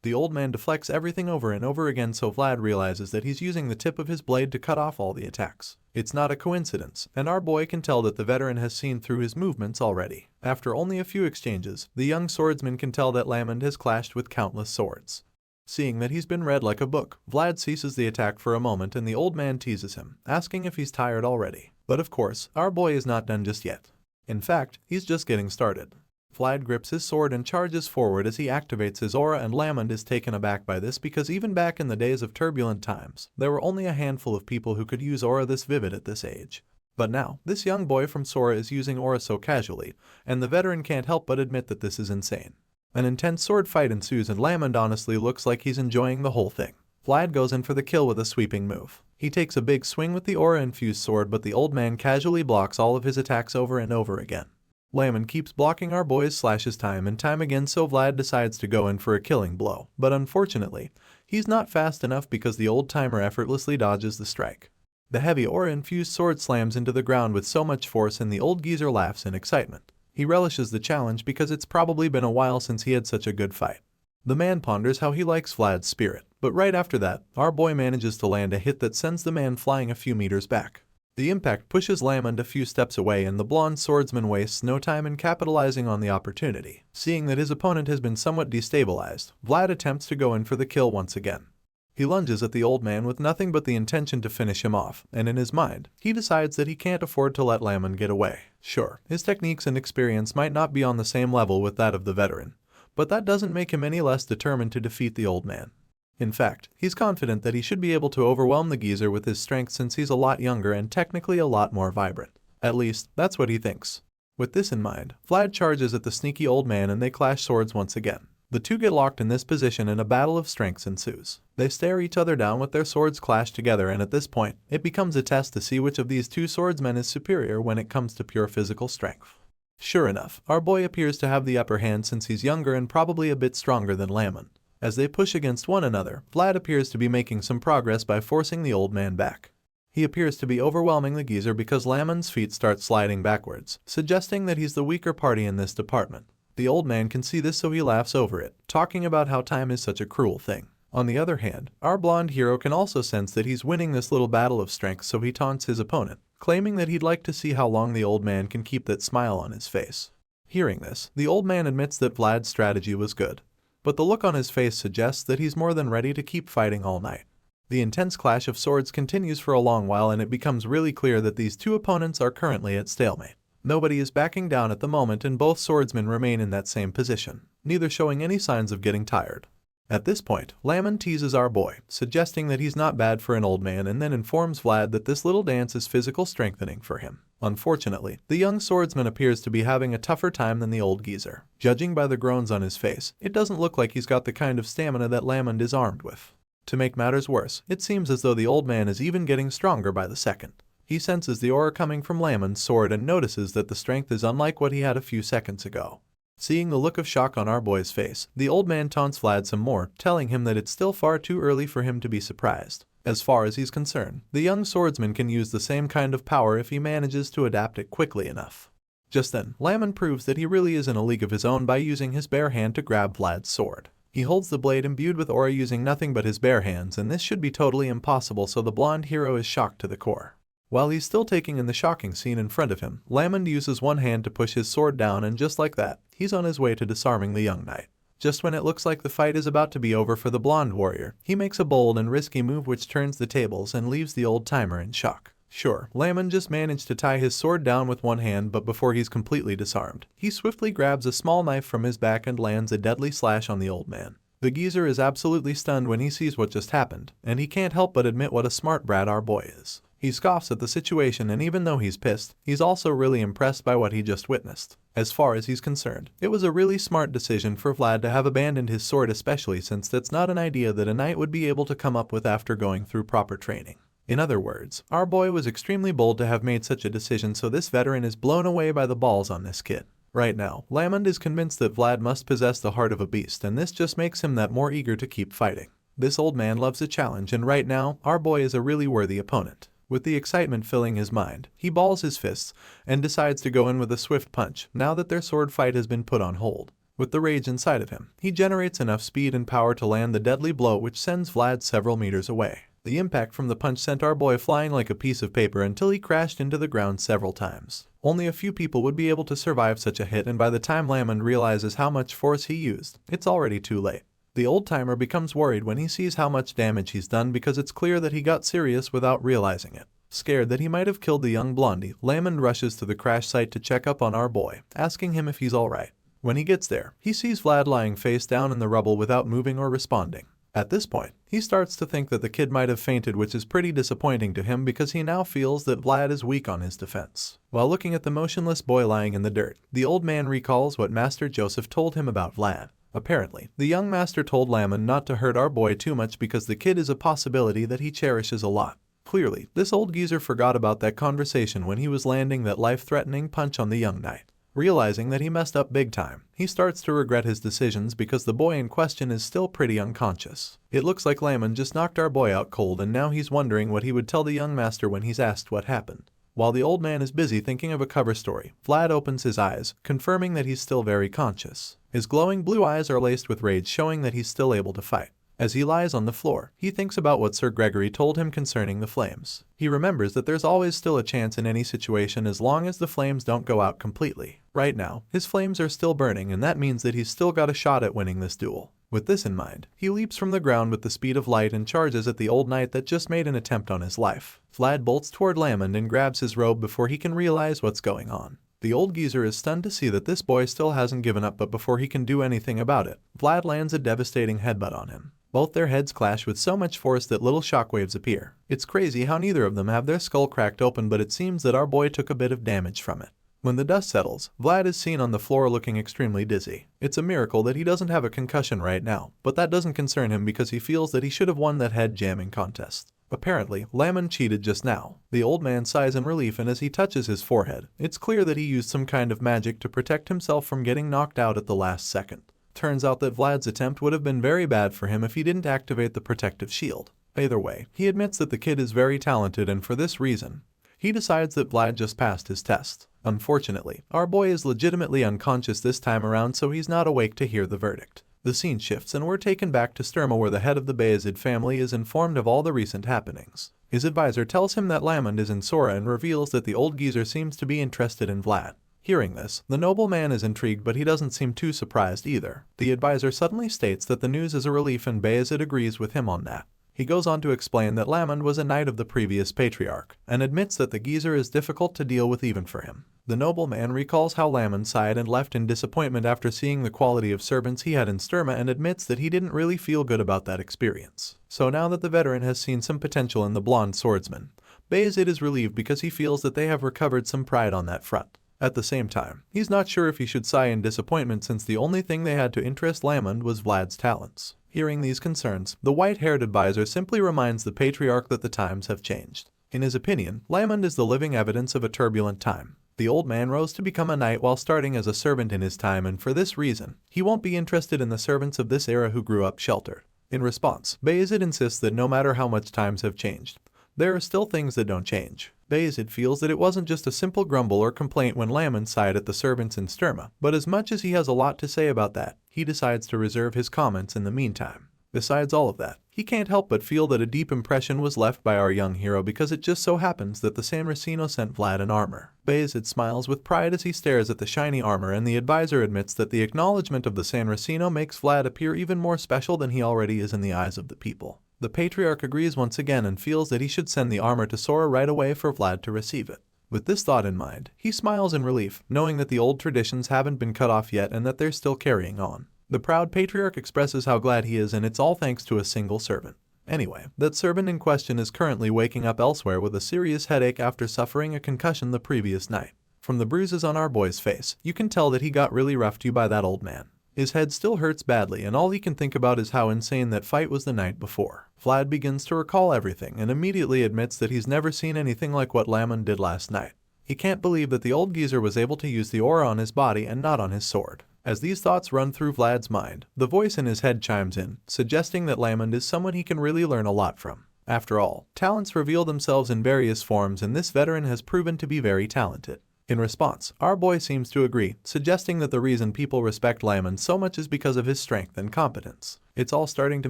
The old man deflects everything over and over again, so Vlad realizes that he's using the tip of his blade to cut off all the attacks. It's not a coincidence, and our boy can tell that the veteran has seen through his movements already. After only a few exchanges, the young swordsman can tell that Lamond has clashed with countless swords. Seeing that he's been read like a book, Vlad ceases the attack for a moment and the old man teases him, asking if he's tired already. But of course, our boy is not done just yet. In fact, he's just getting started. Vlad grips his sword and charges forward as he activates his aura, and Lamond is taken aback by this because even back in the days of turbulent times, there were only a handful of people who could use aura this vivid at this age. But now, this young boy from Sora is using aura so casually, and the veteran can't help but admit that this is insane. An intense sword fight ensues and Lamond honestly looks like he's enjoying the whole thing. Vlad goes in for the kill with a sweeping move. He takes a big swing with the aura-infused sword, but the old man casually blocks all of his attacks over and over again. Lamond keeps blocking our boy's slashes time and time again, so Vlad decides to go in for a killing blow, but unfortunately, he's not fast enough because the old-timer effortlessly dodges the strike. The heavy aura-infused sword slams into the ground with so much force and the old geezer laughs in excitement. He relishes the challenge because it's probably been a while since he had such a good fight. The man ponders how he likes Vlad's spirit, but right after that, our boy manages to land a hit that sends the man flying a few meters back. The impact pushes Lamond a few steps away and the blonde swordsman wastes no time in capitalizing on the opportunity. Seeing that his opponent has been somewhat destabilized, Vlad attempts to go in for the kill once again. He lunges at the old man with nothing but the intention to finish him off, and in his mind, he decides that he can't afford to let Lamond get away. Sure, his techniques and experience might not be on the same level with that of the veteran, but that doesn't make him any less determined to defeat the old man. In fact, he's confident that he should be able to overwhelm the geezer with his strength since he's a lot younger and technically a lot more vibrant. At least, that's what he thinks. With this in mind, Vlad charges at the sneaky old man and they clash swords once again. The two get locked in this position and a battle of strengths ensues. They stare each other down with their swords clashed together, and at this point, it becomes a test to see which of these two swordsmen is superior when it comes to pure physical strength. Sure enough, our boy appears to have the upper hand since he's younger and probably a bit stronger than Lamon. As they push against one another, Vlad appears to be making some progress by forcing the old man back. He appears to be overwhelming the geezer because Lamon's feet start sliding backwards, suggesting that he's the weaker party in this department. The old man can see this, so he laughs over it, talking about how time is such a cruel thing. On the other hand, our blonde hero can also sense that he's winning this little battle of strength, so he taunts his opponent, claiming that he'd like to see how long the old man can keep that smile on his face. Hearing this, the old man admits that Vlad's strategy was good, but the look on his face suggests that he's more than ready to keep fighting all night. The intense clash of swords continues for a long while, and it becomes really clear that these two opponents are currently at stalemate. Nobody is backing down at the moment, and both swordsmen remain in that same position, neither showing any signs of getting tired. At this point, Lamon teases our boy, suggesting that he's not bad for an old man, and then informs Vlad that this little dance is physical strengthening for him. Unfortunately, the young swordsman appears to be having a tougher time than the old geezer. Judging by the groans on his face, it doesn't look like he's got the kind of stamina that Lamon is armed with. To make matters worse, it seems as though the old man is even getting stronger by the second. He senses the aura coming from Lamon's sword and notices that the strength is unlike what he had a few seconds ago. Seeing the look of shock on our boy's face, the old man taunts Vlad some more, telling him that it's still far too early for him to be surprised. As far as he's concerned, the young swordsman can use the same kind of power if he manages to adapt it quickly enough. Just then, Lamon proves that he really is in a league of his own by using his bare hand to grab Vlad's sword. He holds the blade imbued with aura using nothing but his bare hands, and this should be totally impossible, so the blonde hero is shocked to the core. While he's still taking in the shocking scene in front of him, Lamon uses one hand to push his sword down, and just like that, he's on his way to disarming the young knight. Just when it looks like the fight is about to be over for the blonde warrior, he makes a bold and risky move which turns the tables and leaves the old timer in shock. Sure, Lamon just managed to tie his sword down with one hand, but before he's completely disarmed, he swiftly grabs a small knife from his back and lands a deadly slash on the old man. The geezer is absolutely stunned when he sees what just happened, and he can't help but admit what a smart brat our boy is. He scoffs at the situation, and even though he's pissed, he's also really impressed by what he just witnessed. As far as he's concerned, it was a really smart decision for Vlad to have abandoned his sword, especially since that's not an idea that a knight would be able to come up with after going through proper training. In other words, our boy was extremely bold to have made such a decision, so this veteran is blown away by the balls on this kid. Right now, Lamond is convinced that Vlad must possess the heart of a beast, and this just makes him that more eager to keep fighting. This old man loves a challenge, and right now, our boy is a really worthy opponent. With the excitement filling his mind, he balls his fists and decides to go in with a swift punch now that their sword fight has been put on hold. With the rage inside of him, he generates enough speed and power to land the deadly blow which sends Vlad several meters away. The impact from the punch sent our boy flying like a piece of paper until he crashed into the ground several times. Only a few people would be able to survive such a hit, and by the time Lamond realizes how much force he used, it's already too late. The old-timer becomes worried when he sees how much damage he's done because it's clear that he got serious without realizing it. Scared that he might have killed the young blondie, Lamond rushes to the crash site to check up on our boy, asking him if he's alright. When he gets there, he sees Vlad lying face down in the rubble without moving or responding. At this point, he starts to think that the kid might have fainted, which is pretty disappointing to him because he now feels that Vlad is weak on his defense. While looking at the motionless boy lying in the dirt, the old man recalls what Master Joseph told him about Vlad. Apparently, the young master told Lamond not to hurt our boy too much because the kid is a possibility that he cherishes a lot. Clearly, this old geezer forgot about that conversation when he was landing that life-threatening punch on the young knight. Realizing that he messed up big time, he starts to regret his decisions because the boy in question is still pretty unconscious. It looks like Lamond just knocked our boy out cold, and now he's wondering what he would tell the young master when he's asked what happened. While the old man is busy thinking of a cover story, Vlad opens his eyes, confirming that he's still very conscious. His glowing blue eyes are laced with rage, showing that he's still able to fight. As he lies on the floor, he thinks about what Sir Gregory told him concerning the flames. He remembers that there's always still a chance in any situation as long as the flames don't go out completely. Right now, his flames are still burning, and that means that he's still got a shot at winning this duel. With this in mind, he leaps from the ground with the speed of light and charges at the old knight that just made an attempt on his life. Vlad bolts toward Lamond and grabs his robe before he can realize what's going on. The old geezer is stunned to see that this boy still hasn't given up, but before he can do anything about it, Vlad lands a devastating headbutt on him. Both their heads clash with so much force that little shockwaves appear. It's crazy how neither of them have their skull cracked open, but it seems that our boy took a bit of damage from it. When the dust settles, Vlad is seen on the floor looking extremely dizzy. It's a miracle that he doesn't have a concussion right now, but that doesn't concern him because he feels that he should have won that head jamming contest. Apparently, Lamon cheated just now. The old man sighs in relief, and as he touches his forehead, it's clear that he used some kind of magic to protect himself from getting knocked out at the last second. Turns out that Vlad's attempt would have been very bad for him if he didn't activate the protective shield. Either way, he admits that the kid is very talented, and for this reason, he decides that Vlad just passed his test. Unfortunately, our boy is legitimately unconscious this time around, so he's not awake to hear the verdict. The scene shifts and we're taken back to Sturma, where the head of the Bayezid family is informed of all the recent happenings. His advisor tells him that Lamond is in Sora and reveals that the old geezer seems to be interested in Vlad. Hearing this, the nobleman is intrigued, but he doesn't seem too surprised either. The advisor suddenly states that the news is a relief, and Bayezid agrees with him on that. He goes on to explain that Lamond was a knight of the previous patriarch, and admits that the geezer is difficult to deal with even for him. The nobleman recalls how Lamond sighed and left in disappointment after seeing the quality of servants he had in Sturma, and admits that he didn't really feel good about that experience. So now that the veteran has seen some potential in the blonde swordsman, Bayezid is relieved because he feels that they have recovered some pride on that front. At the same time, he's not sure if he should sigh in disappointment, since the only thing they had to interest Lamond was Vlad's talents. Hearing these concerns, the white-haired advisor simply reminds the patriarch that the times have changed. In his opinion, Lamond is the living evidence of a turbulent time. The old man rose to become a knight while starting as a servant in his time, and for this reason, he won't be interested in the servants of this era who grew up sheltered. In response, Bayezid insists that no matter how much times have changed, there are still things that don't change. Bayezid feels that it wasn't just a simple grumble or complaint when Lamond sighed at the servants in Sturma, but as much as he has a lot to say about that, he decides to reserve his comments in the meantime. Besides all of that, he can't help but feel that a deep impression was left by our young hero, because it just so happens that the San Racino sent Vlad an armor. Bayezid smiles with pride as he stares at the shiny armor, and the advisor admits that the acknowledgement of the San Racino makes Vlad appear even more special than he already is in the eyes of the people. The patriarch agrees once again and feels that he should send the armor to Sora right away for Vlad to receive it. With this thought in mind, he smiles in relief, knowing that the old traditions haven't been cut off yet and that they're still carrying on. The proud patriarch expresses how glad he is, and it's all thanks to a single servant. Anyway, that servant in question is currently waking up elsewhere with a serious headache after suffering a concussion the previous night. From the bruises on our boy's face, you can tell that he got really roughed to by that old man. His head still hurts badly, and all he can think about is how insane that fight was the night before. Vlad begins to recall everything and immediately admits that he's never seen anything like what Lamond did last night. He can't believe that the old geezer was able to use the aura on his body and not on his sword. As these thoughts run through Vlad's mind, the voice in his head chimes in, suggesting that Lamond is someone he can really learn a lot from. After all, talents reveal themselves in various forms, and this veteran has proven to be very talented. In response, our boy seems to agree, suggesting that the reason people respect Lamond so much is because of his strength and competence. It's all starting to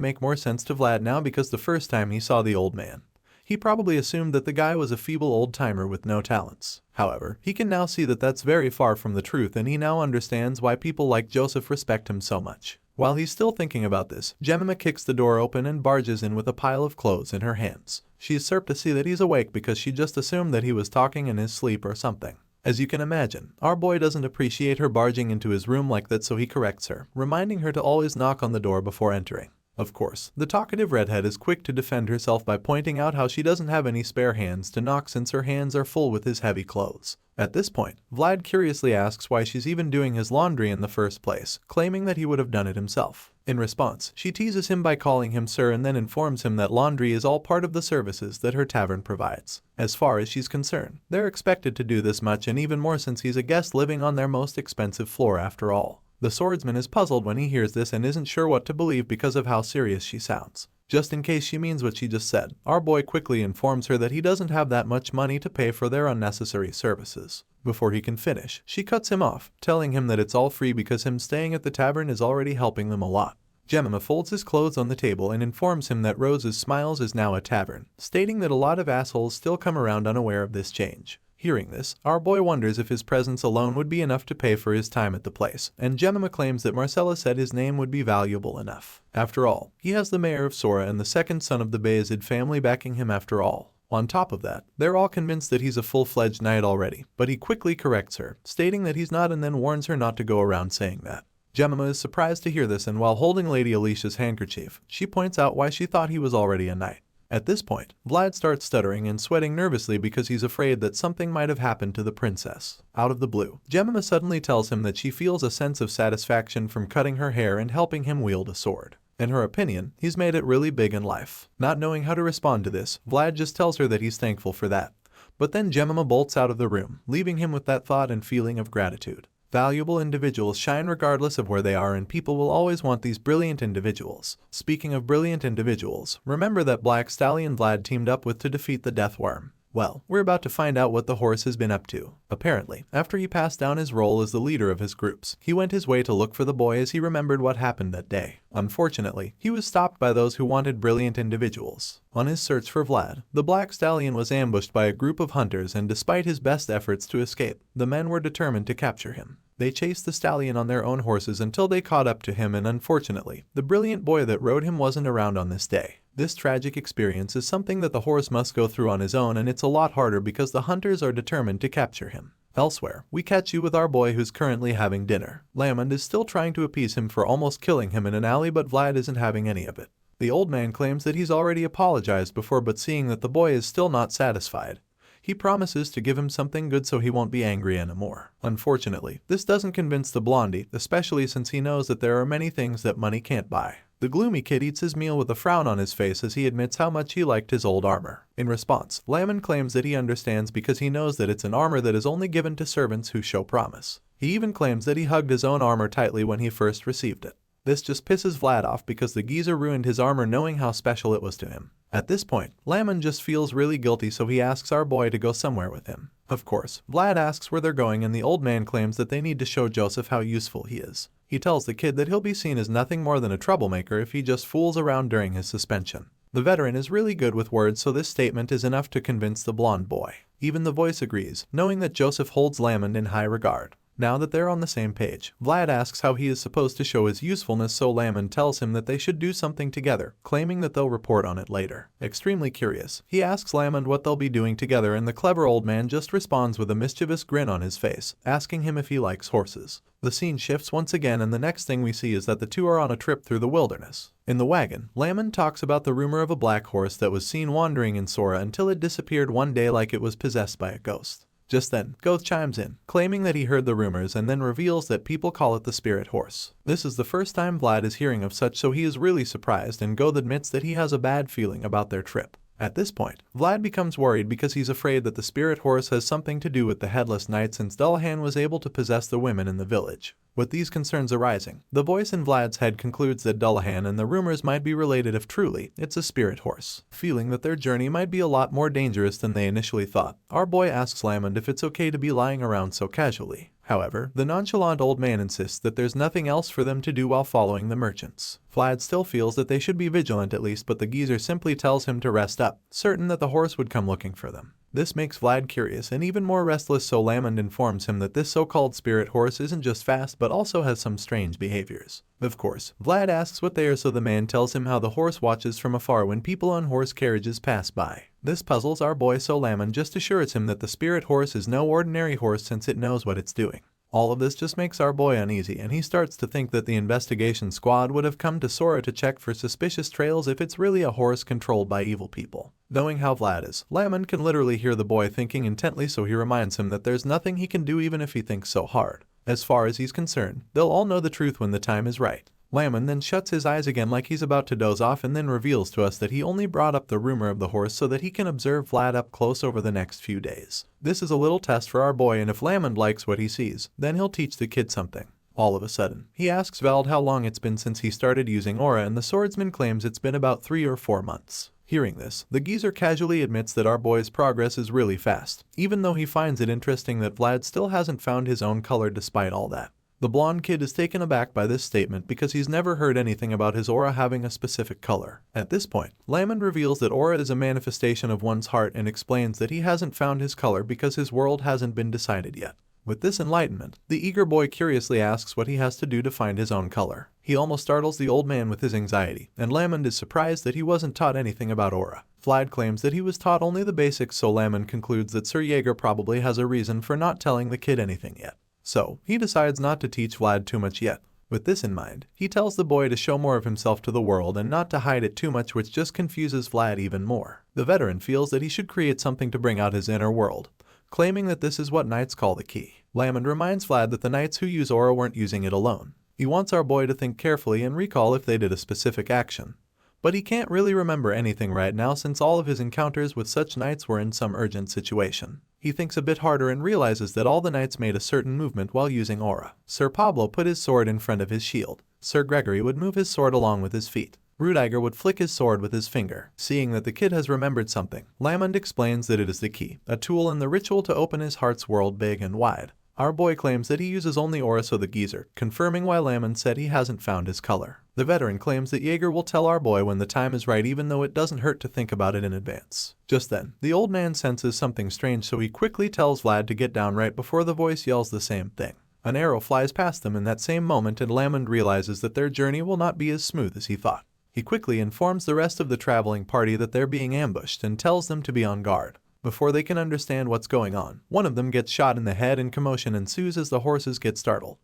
make more sense to Vlad now, because the first time he saw the old man, he probably assumed that the guy was a feeble old-timer with no talents. However, he can now see that that's very far from the truth, and he now understands why people like Joseph respect him so much. While he's still thinking about this, Jemima kicks the door open and barges in with a pile of clothes in her hands. She is surprised to see that he's awake, because she just assumed that he was talking in his sleep or something. As you can imagine, our boy doesn't appreciate her barging into his room like that, so he corrects her, reminding her to always knock on the door before entering. Of course, the talkative redhead is quick to defend herself by pointing out how she doesn't have any spare hands to knock since her hands are full with his heavy clothes. At this point, Vlad curiously asks why she's even doing his laundry in the first place, claiming that he would have done it himself. In response, she teases him by calling him sir and then informs him that laundry is all part of the services that her tavern provides. As far as she's concerned, they're expected to do this much, and even more since he's a guest living on their most expensive floor after all. The swordsman is puzzled when he hears this and isn't sure what to believe because of how serious she sounds. Just in case she means what she just said, our boy quickly informs her that he doesn't have that much money to pay for their unnecessary services. Before he can finish, she cuts him off, telling him that it's all free because him staying at the tavern is already helping them a lot. Jemima folds his clothes on the table and informs him that Rose's Smiles is now a tavern, stating that a lot of assholes still come around unaware of this change. Hearing this, our boy wonders if his presence alone would be enough to pay for his time at the place, and Jemima claims that Marcella said his name would be valuable enough. After all, he has the mayor of Sora and the second son of the Bayezid family backing him after all. On top of that, they're all convinced that he's a full-fledged knight already, but he quickly corrects her, stating that he's not, and then warns her not to go around saying that. Jemima is surprised to hear this, and while holding Lady Alicia's handkerchief, she points out why she thought he was already a knight. At this point, Vlad starts stuttering and sweating nervously because he's afraid that something might have happened to the princess. Out of the blue, Jemima suddenly tells him that she feels a sense of satisfaction from cutting her hair and helping him wield a sword. In her opinion, he's made it really big in life. Not knowing how to respond to this, Vlad just tells her that he's thankful for that. But then Jemima bolts out of the room, leaving him with that thought and feeling of gratitude. Valuable individuals shine regardless of where they are, and people will always want these brilliant individuals. Speaking of brilliant individuals, remember that Black Stallion Vlad teamed up with to defeat the Death Worm. Well, we're about to find out what the horse has been up to. Apparently, after he passed down his role as the leader of his groups, he went his way to look for the boy as he remembered what happened that day. Unfortunately, he was stopped by those who wanted brilliant individuals. On his search for Vlad, the Black Stallion was ambushed by a group of hunters, and despite his best efforts to escape, the men were determined to capture him. They chased the stallion on their own horses until they caught up to him, and unfortunately, the brilliant boy that rode him wasn't around on this day. This tragic experience is something that the horse must go through on his own, and it's a lot harder because the hunters are determined to capture him. Elsewhere, we catch you with our boy who's currently having dinner. Lamond is still trying to appease him for almost killing him in an alley, but Vlad isn't having any of it. The old man claims that he's already apologized before, but seeing that the boy is still not satisfied, he promises to give him something good so he won't be angry anymore. Unfortunately, this doesn't convince the blondie, especially since he knows that there are many things that money can't buy. The gloomy kid eats his meal with a frown on his face as he admits how much he liked his old armor. In response, Lamond claims that he understands because he knows that it's an armor that is only given to servants who show promise. He even claims that he hugged his own armor tightly when he first received it. This just pisses Vlad off because the geezer ruined his armor knowing how special it was to him. At this point, Lamond just feels really guilty, so he asks our boy to go somewhere with him. Of course, Vlad asks where they're going, and the old man claims that they need to show Joseph how useful he is. He tells the kid that he'll be seen as nothing more than a troublemaker if he just fools around during his suspension. The veteran is really good with words, so this statement is enough to convince the blonde boy. Even the voice agrees, knowing that Joseph holds Lamond in high regard. Now that they're on the same page, Vlad asks how he is supposed to show his usefulness, so Lamond tells him that they should do something together, claiming that they'll report on it later. Extremely curious, he asks Lamond what they'll be doing together, and the clever old man just responds with a mischievous grin on his face, asking him if he likes horses. The scene shifts once again, and the next thing we see is that the two are on a trip through the wilderness. In the wagon, Lamond talks about the rumor of a black horse that was seen wandering in Sora until it disappeared one day like it was possessed by a ghost. Just then, Goth chimes in, claiming that he heard the rumors, and then reveals that people call it the spirit horse. This is the first time Vlad is hearing of such, so he is really surprised, and Goth admits that he has a bad feeling about their trip. At this point, Vlad becomes worried because he's afraid that the spirit horse has something to do with the Headless Knight, since Dullahan was able to possess the women in the village. With these concerns arising, the voice in Vlad's head concludes that Dullahan and the rumors might be related if truly it's a spirit horse. Feeling that their journey might be a lot more dangerous than they initially thought, our boy asks Lamond if it's okay to be lying around so casually. However, the nonchalant old man insists that there's nothing else for them to do while following the merchants. Vlad still feels that they should be vigilant at least, but the geezer simply tells him to rest up, certain that the horse would come looking for them. This makes Vlad curious and even more restless, so Lamond informs him that this so-called spirit horse isn't just fast but also has some strange behaviors. Of course, Vlad asks what they are, so the man tells him how the horse watches from afar when people on horse carriages pass by. This puzzles our boy, so Lamond just assures him that the spirit horse is no ordinary horse since it knows what it's doing. All of this just makes our boy uneasy, and he starts to think that the investigation squad would have come to Sora to check for suspicious trails if it's really a horse controlled by evil people. Knowing how Vlad is, Lamond can literally hear the boy thinking intently, so he reminds him that there's nothing he can do even if he thinks so hard. As far as he's concerned, they'll all know the truth when the time is right. Lamond then shuts his eyes again like he's about to doze off, and then reveals to us that he only brought up the rumor of the horse so that he can observe Vlad up close over the next few days. This is a little test for our boy, and if Lamond likes what he sees, then he'll teach the kid something. All of a sudden, he asks Vald how long it's been since he started using aura, and the swordsman claims it's been about 3 or 4 months. Hearing this, the geezer casually admits that our boy's progress is really fast, even though he finds it interesting that Vlad still hasn't found his own color despite all that. The blonde kid is taken aback by this statement because he's never heard anything about his aura having a specific color. At this point, Lamond reveals that aura is a manifestation of one's heart and explains that he hasn't found his color because his world hasn't been decided yet. With this enlightenment, the eager boy curiously asks what he has to do to find his own color. He almost startles the old man with his anxiety, and Lamond is surprised that he wasn't taught anything about aura. Vlad claims that he was taught only the basics, so Lamond concludes that Sir Jaeger probably has a reason for not telling the kid anything yet. So, he decides not to teach Vlad too much yet. With this in mind, he tells the boy to show more of himself to the world and not to hide it too much, which just confuses Vlad even more. The veteran feels that he should create something to bring out his inner world, claiming that this is what knights call the key. Lamond reminds Vlad that the knights who use aura weren't using it alone. He wants our boy to think carefully and recall if they did a specific action. But he can't really remember anything right now since all of his encounters with such knights were in some urgent situation. He thinks a bit harder and realizes that all the knights made a certain movement while using aura. Sir Pablo put his sword in front of his shield. Sir Gregory would move his sword along with his feet. Rudiger would flick his sword with his finger. Seeing that the kid has remembered something, Lamond explains that it is the key, a tool in the ritual to open his heart's world big and wide. Our boy claims that he uses only aura, so the geezer, confirming why Lamond said he hasn't found his color. The veteran claims that Jaeger will tell our boy when the time is right, even though it doesn't hurt to think about it in advance. Just then, the old man senses something strange, so he quickly tells Vlad to get down right before the voice yells the same thing. An arrow flies past them in that same moment, and Lamond realizes that their journey will not be as smooth as he thought. He quickly informs the rest of the traveling party that they're being ambushed and tells them to be on guard. Before they can understand what's going on, one of them gets shot in the head and commotion ensues as the horses get startled.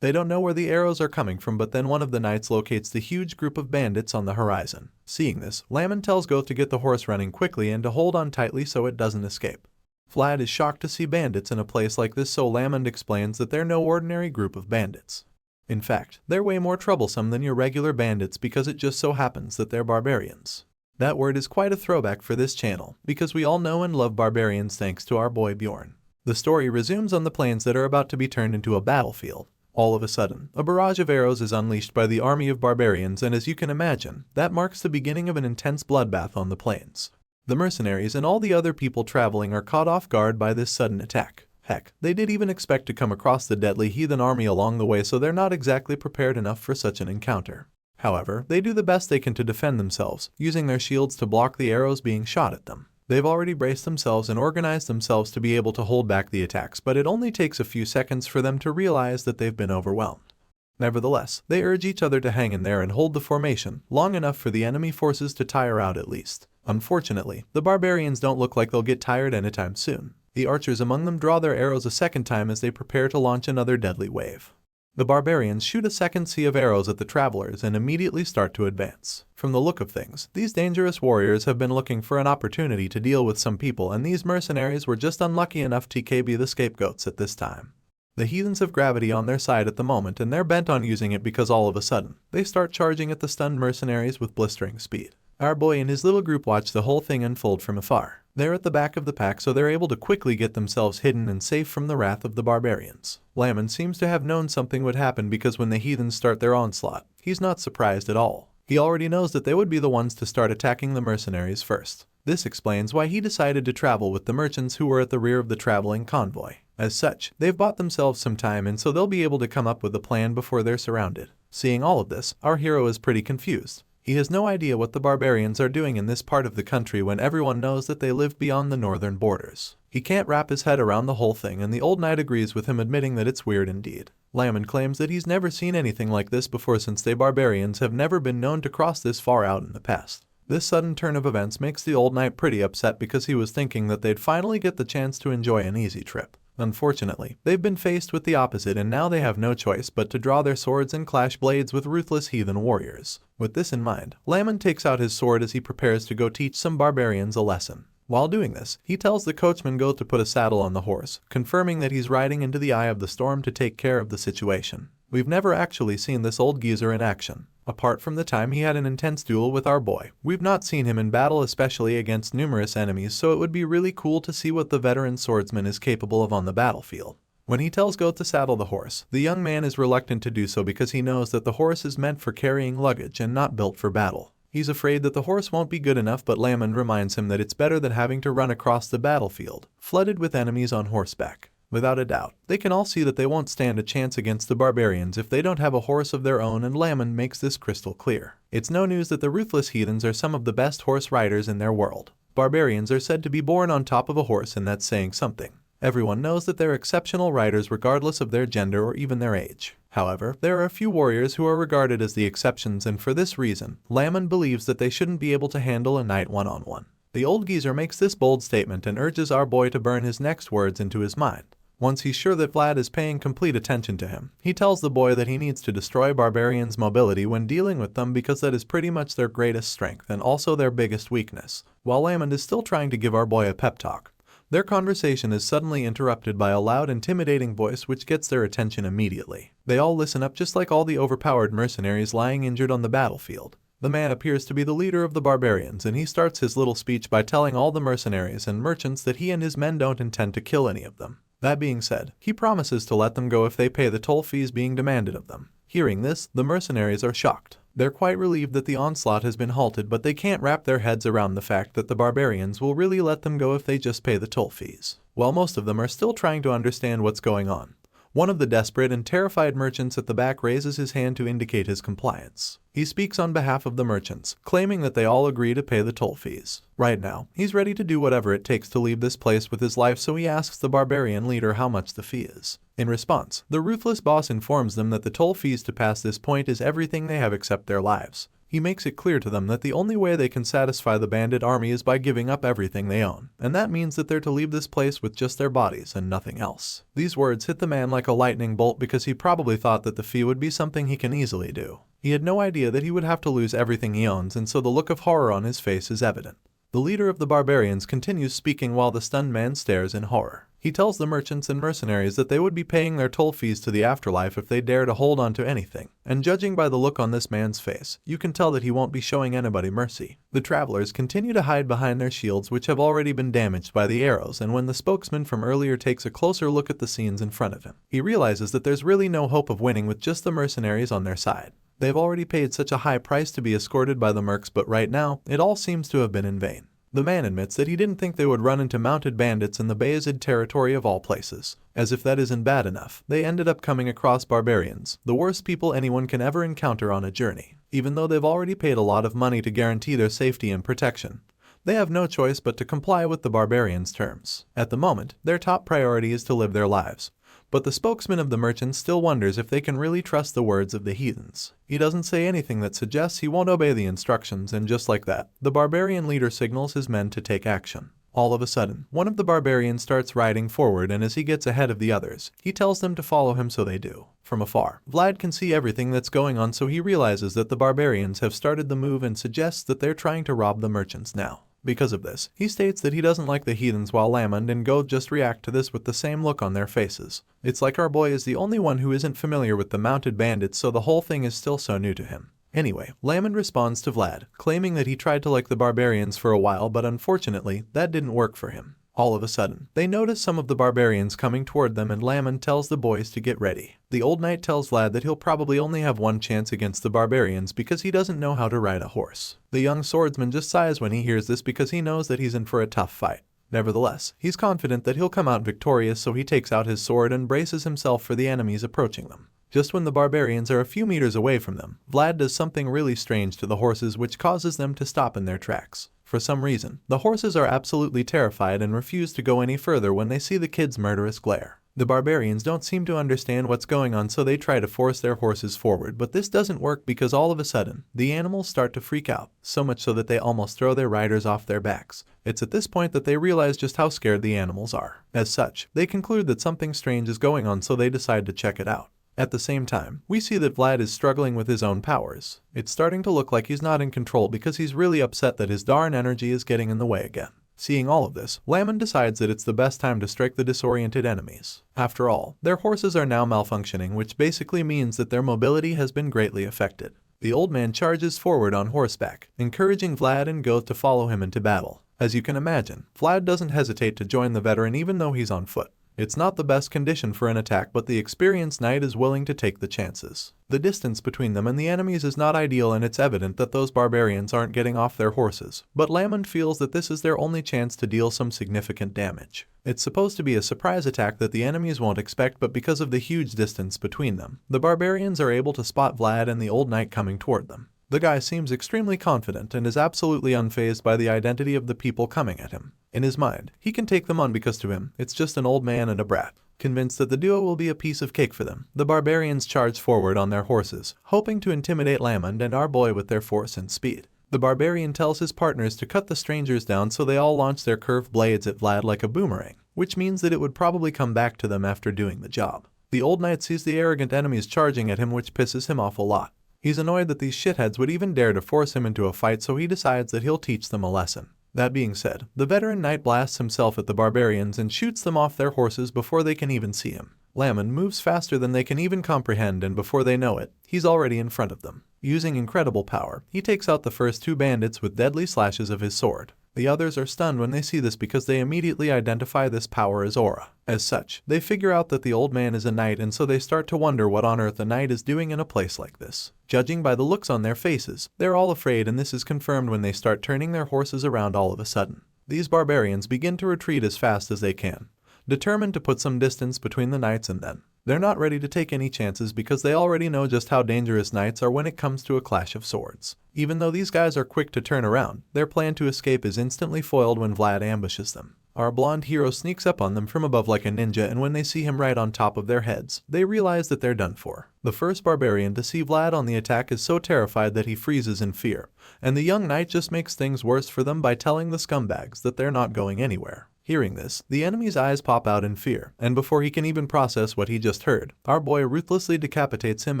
They don't know where the arrows are coming from, but then one of the knights locates the huge group of bandits on the horizon. Seeing this, Lamond tells Goth to get the horse running quickly and to hold on tightly so it doesn't escape. Vlad is shocked to see bandits in a place like this, so Lamond explains that they're no ordinary group of bandits. In fact, they're way more troublesome than your regular bandits because it just so happens that they're barbarians. That word is quite a throwback for this channel, because we all know and love barbarians thanks to our boy Bjorn. The story resumes on the plains that are about to be turned into a battlefield. All of a sudden, a barrage of arrows is unleashed by the army of barbarians, and as you can imagine, that marks the beginning of an intense bloodbath on the plains. The mercenaries and all the other people traveling are caught off guard by this sudden attack. Heck, they did even expect to come across the deadly heathen army along the way, so they're not exactly prepared enough for such an encounter. However, they do the best they can to defend themselves, using their shields to block the arrows being shot at them. They've already braced themselves and organized themselves to be able to hold back the attacks, but it only takes a few seconds for them to realize that they've been overwhelmed. Nevertheless, they urge each other to hang in there and hold the formation long enough for the enemy forces to tire out at least. Unfortunately, the barbarians don't look like they'll get tired anytime soon. The archers among them draw their arrows a second time as they prepare to launch another deadly wave. The barbarians shoot a second sea of arrows at the travelers and immediately start to advance. From the look of things, these dangerous warriors have been looking for an opportunity to deal with some people, and these mercenaries were just unlucky enough to be the scapegoats at this time. The heathens have gravity on their side at the moment, and they're bent on using it because all of a sudden, they start charging at the stunned mercenaries with blistering speed. Our boy and his little group watch the whole thing unfold from afar. They're at the back of the pack, so they're able to quickly get themselves hidden and safe from the wrath of the barbarians. Lamond seems to have known something would happen because when the heathens start their onslaught, he's not surprised at all. He already knows that they would be the ones to start attacking the mercenaries first. This explains why he decided to travel with the merchants who were at the rear of the traveling convoy. As such, they've bought themselves some time, and so they'll be able to come up with a plan before they're surrounded. Seeing all of this, our hero is pretty confused. He has no idea what the barbarians are doing in this part of the country when everyone knows that they live beyond the northern borders. He can't wrap his head around the whole thing, and the old knight agrees with him, admitting that it's weird indeed. Lamond claims that he's never seen anything like this before, since they barbarians have never been known to cross this far out in the past. This sudden turn of events makes the old knight pretty upset because he was thinking that they'd finally get the chance to enjoy an easy trip. Unfortunately, they've been faced with the opposite, and now they have no choice but to draw their swords and clash blades with ruthless heathen warriors. With this in mind, Lamond takes out his sword as he prepares to go teach some barbarians a lesson. While doing this, he tells the coachman Goth to put a saddle on the horse, confirming that he's riding into the eye of the storm to take care of the situation. We've never actually seen this old geezer in action. Apart from the time he had an intense duel with our boy, we've not seen him in battle, especially against numerous enemies, so it would be really cool to see what the veteran swordsman is capable of on the battlefield. When he tells Goth to saddle the horse, the young man is reluctant to do so because he knows that the horse is meant for carrying luggage and not built for battle. He's afraid that the horse won't be good enough, but Lamond reminds him that it's better than having to run across the battlefield, flooded with enemies on horseback. Without a doubt, they can all see that they won't stand a chance against the barbarians if they don't have a horse of their own, and Lamond makes this crystal clear. It's no news that the ruthless heathens are some of the best horse riders in their world. Barbarians are said to be born on top of a horse, and that's saying something. Everyone knows that they're exceptional riders regardless of their gender or even their age. However, there are a few warriors who are regarded as the exceptions, and for this reason, Lamond believes that they shouldn't be able to handle a knight one-on-one. The old geezer makes this bold statement and urges our boy to burn his next words into his mind. Once he's sure that Vlad is paying complete attention to him, he tells the boy that he needs to destroy barbarians' mobility when dealing with them because that is pretty much their greatest strength and also their biggest weakness. While Lamond is still trying to give our boy a pep talk, Their conversation is suddenly interrupted by a loud, intimidating voice which gets their attention immediately. They all listen up just like all the overpowered mercenaries lying injured on the battlefield. The man appears to be the leader of the barbarians, and he starts his little speech by telling all the mercenaries and merchants that he and his men don't intend to kill any of them. That being said, he promises to let them go if they pay the toll fees being demanded of them. Hearing this, the mercenaries are shocked. They're quite relieved that the onslaught has been halted, but they can't wrap their heads around the fact that the barbarians will really let them go if they just pay the toll fees. While most of them are still trying to understand what's going on, one of the desperate and terrified merchants at the back raises his hand to indicate his compliance. He speaks on behalf of the merchants, claiming that they all agree to pay the toll fees. Right now, he's ready to do whatever it takes to leave this place with his life, so he asks the barbarian leader how much the fee is. In response, the ruthless boss informs them that the toll fees to pass this point is everything they have except their lives. He makes it clear to them that the only way they can satisfy the bandit army is by giving up everything they own, and that means that they're to leave this place with just their bodies and nothing else. These words hit the man like a lightning bolt because he probably thought that the fee would be something he can easily do. He had no idea that he would have to lose everything he owns, and so the look of horror on his face is evident. The leader of the barbarians continues speaking while the stunned man stares in horror. He tells the merchants and mercenaries that they would be paying their toll fees to the afterlife if they dare to hold on to anything, and judging by the look on this man's face, you can tell that he won't be showing anybody mercy. The travelers continue to hide behind their shields, which have already been damaged by the arrows, and when the spokesman from earlier takes a closer look at the scenes in front of him, he realizes that there's really no hope of winning with just the mercenaries on their side. They've already paid such a high price to be escorted by the mercs, but right now, it all seems to have been in vain. The man admits that he didn't think they would run into mounted bandits in the Bayezid territory of all places. As if that isn't bad enough, they ended up coming across barbarians, the worst people anyone can ever encounter on a journey. Even though they've already paid a lot of money to guarantee their safety and protection, they have no choice but to comply with the barbarians' terms. At the moment, their top priority is to live their lives. But the spokesman of the merchants still wonders if they can really trust the words of the heathens. He doesn't say anything that suggests he won't obey the instructions, and just like that, the barbarian leader signals his men to take action. All of a sudden, one of the barbarians starts riding forward, and as he gets ahead of the others, he tells them to follow him, so they do. From afar, Vlad can see everything that's going on, so he realizes that the barbarians have started the move and suggests that they're trying to rob the merchants now. Because of this, he states that he doesn't like the heathens, while Lamond and Go just react to this with the same look on their faces. It's like our boy is the only one who isn't familiar with the mounted bandits, so the whole thing is still so new to him. Anyway, Lamond responds to Vlad, claiming that he tried to like the barbarians for a while, but unfortunately, that didn't work for him. All of a sudden, they notice some of the barbarians coming toward them, and Lamond tells the boys to get ready. The old knight tells Vlad that he'll probably only have one chance against the barbarians because he doesn't know how to ride a horse. The young swordsman just sighs when he hears this because he knows that he's in for a tough fight. Nevertheless, he's confident that he'll come out victorious, so he takes out his sword and braces himself for the enemies approaching them. Just when the barbarians are a few meters away from them, Vlad does something really strange to the horses which causes them to stop in their tracks. For some reason, the horses are absolutely terrified and refuse to go any further when they see the kid's murderous glare. The barbarians don't seem to understand what's going on, so they try to force their horses forward, but this doesn't work because all of a sudden, the animals start to freak out, so much so that they almost throw their riders off their backs. It's at this point that they realize just how scared the animals are. As such, they conclude that something strange is going on, so they decide to check it out. At the same time, we see that Vlad is struggling with his own powers. It's starting to look like he's not in control because he's really upset that his darn energy is getting in the way again. Seeing all of this, Lamond decides that it's the best time to strike the disoriented enemies. After all, their horses are now malfunctioning, which basically means that their mobility has been greatly affected. The old man charges forward on horseback, encouraging Vlad and Goth to follow him into battle. As you can imagine, Vlad doesn't hesitate to join the veteran even though he's on foot. It's not the best condition for an attack, but the experienced knight is willing to take the chances. The distance between them and the enemies is not ideal, and it's evident that those barbarians aren't getting off their horses, but Lamond feels that this is their only chance to deal some significant damage. It's supposed to be a surprise attack that the enemies won't expect, but because of the huge distance between them, the barbarians are able to spot Vlad and the old knight coming toward them. The guy seems extremely confident and is absolutely unfazed by the identity of the people coming at him. In his mind, he can take them on because to him, it's just an old man and a brat. Convinced that the duo will be a piece of cake for them, the barbarians charge forward on their horses, hoping to intimidate Lamond and our boy with their force and speed. The barbarian tells his partners to cut the strangers down, so they all launch their curved blades at Vlad like a boomerang, which means that it would probably come back to them after doing the job. The old knight sees the arrogant enemies charging at him, which pisses him off a lot. He's annoyed that these shitheads would even dare to force him into a fight, so he decides that he'll teach them a lesson. That being said, the veteran knight blasts himself at the barbarians and shoots them off their horses before they can even see him. Lamon moves faster than they can even comprehend, and before they know it, he's already in front of them. Using incredible power, he takes out the first two bandits with deadly slashes of his sword. The others are stunned when they see this because they immediately identify this power as aura. As such, they figure out that the old man is a knight, and so they start to wonder what on earth a knight is doing in a place like this. Judging by the looks on their faces, they're all afraid, and this is confirmed when they start turning their horses around all of a sudden. These barbarians begin to retreat as fast as they can, determined to put some distance between the knights and them. They're not ready to take any chances because they already know just how dangerous knights are when it comes to a clash of swords. Even though these guys are quick to turn around, their plan to escape is instantly foiled when Vlad ambushes them. Our blonde hero sneaks up on them from above like a ninja, and when they see him right on top of their heads, they realize that they're done for. The first barbarian to see Vlad on the attack is so terrified that he freezes in fear, and the young knight just makes things worse for them by telling the scumbags that they're not going anywhere. Hearing this, the enemy's eyes pop out in fear, and before he can even process what he just heard, our boy ruthlessly decapitates him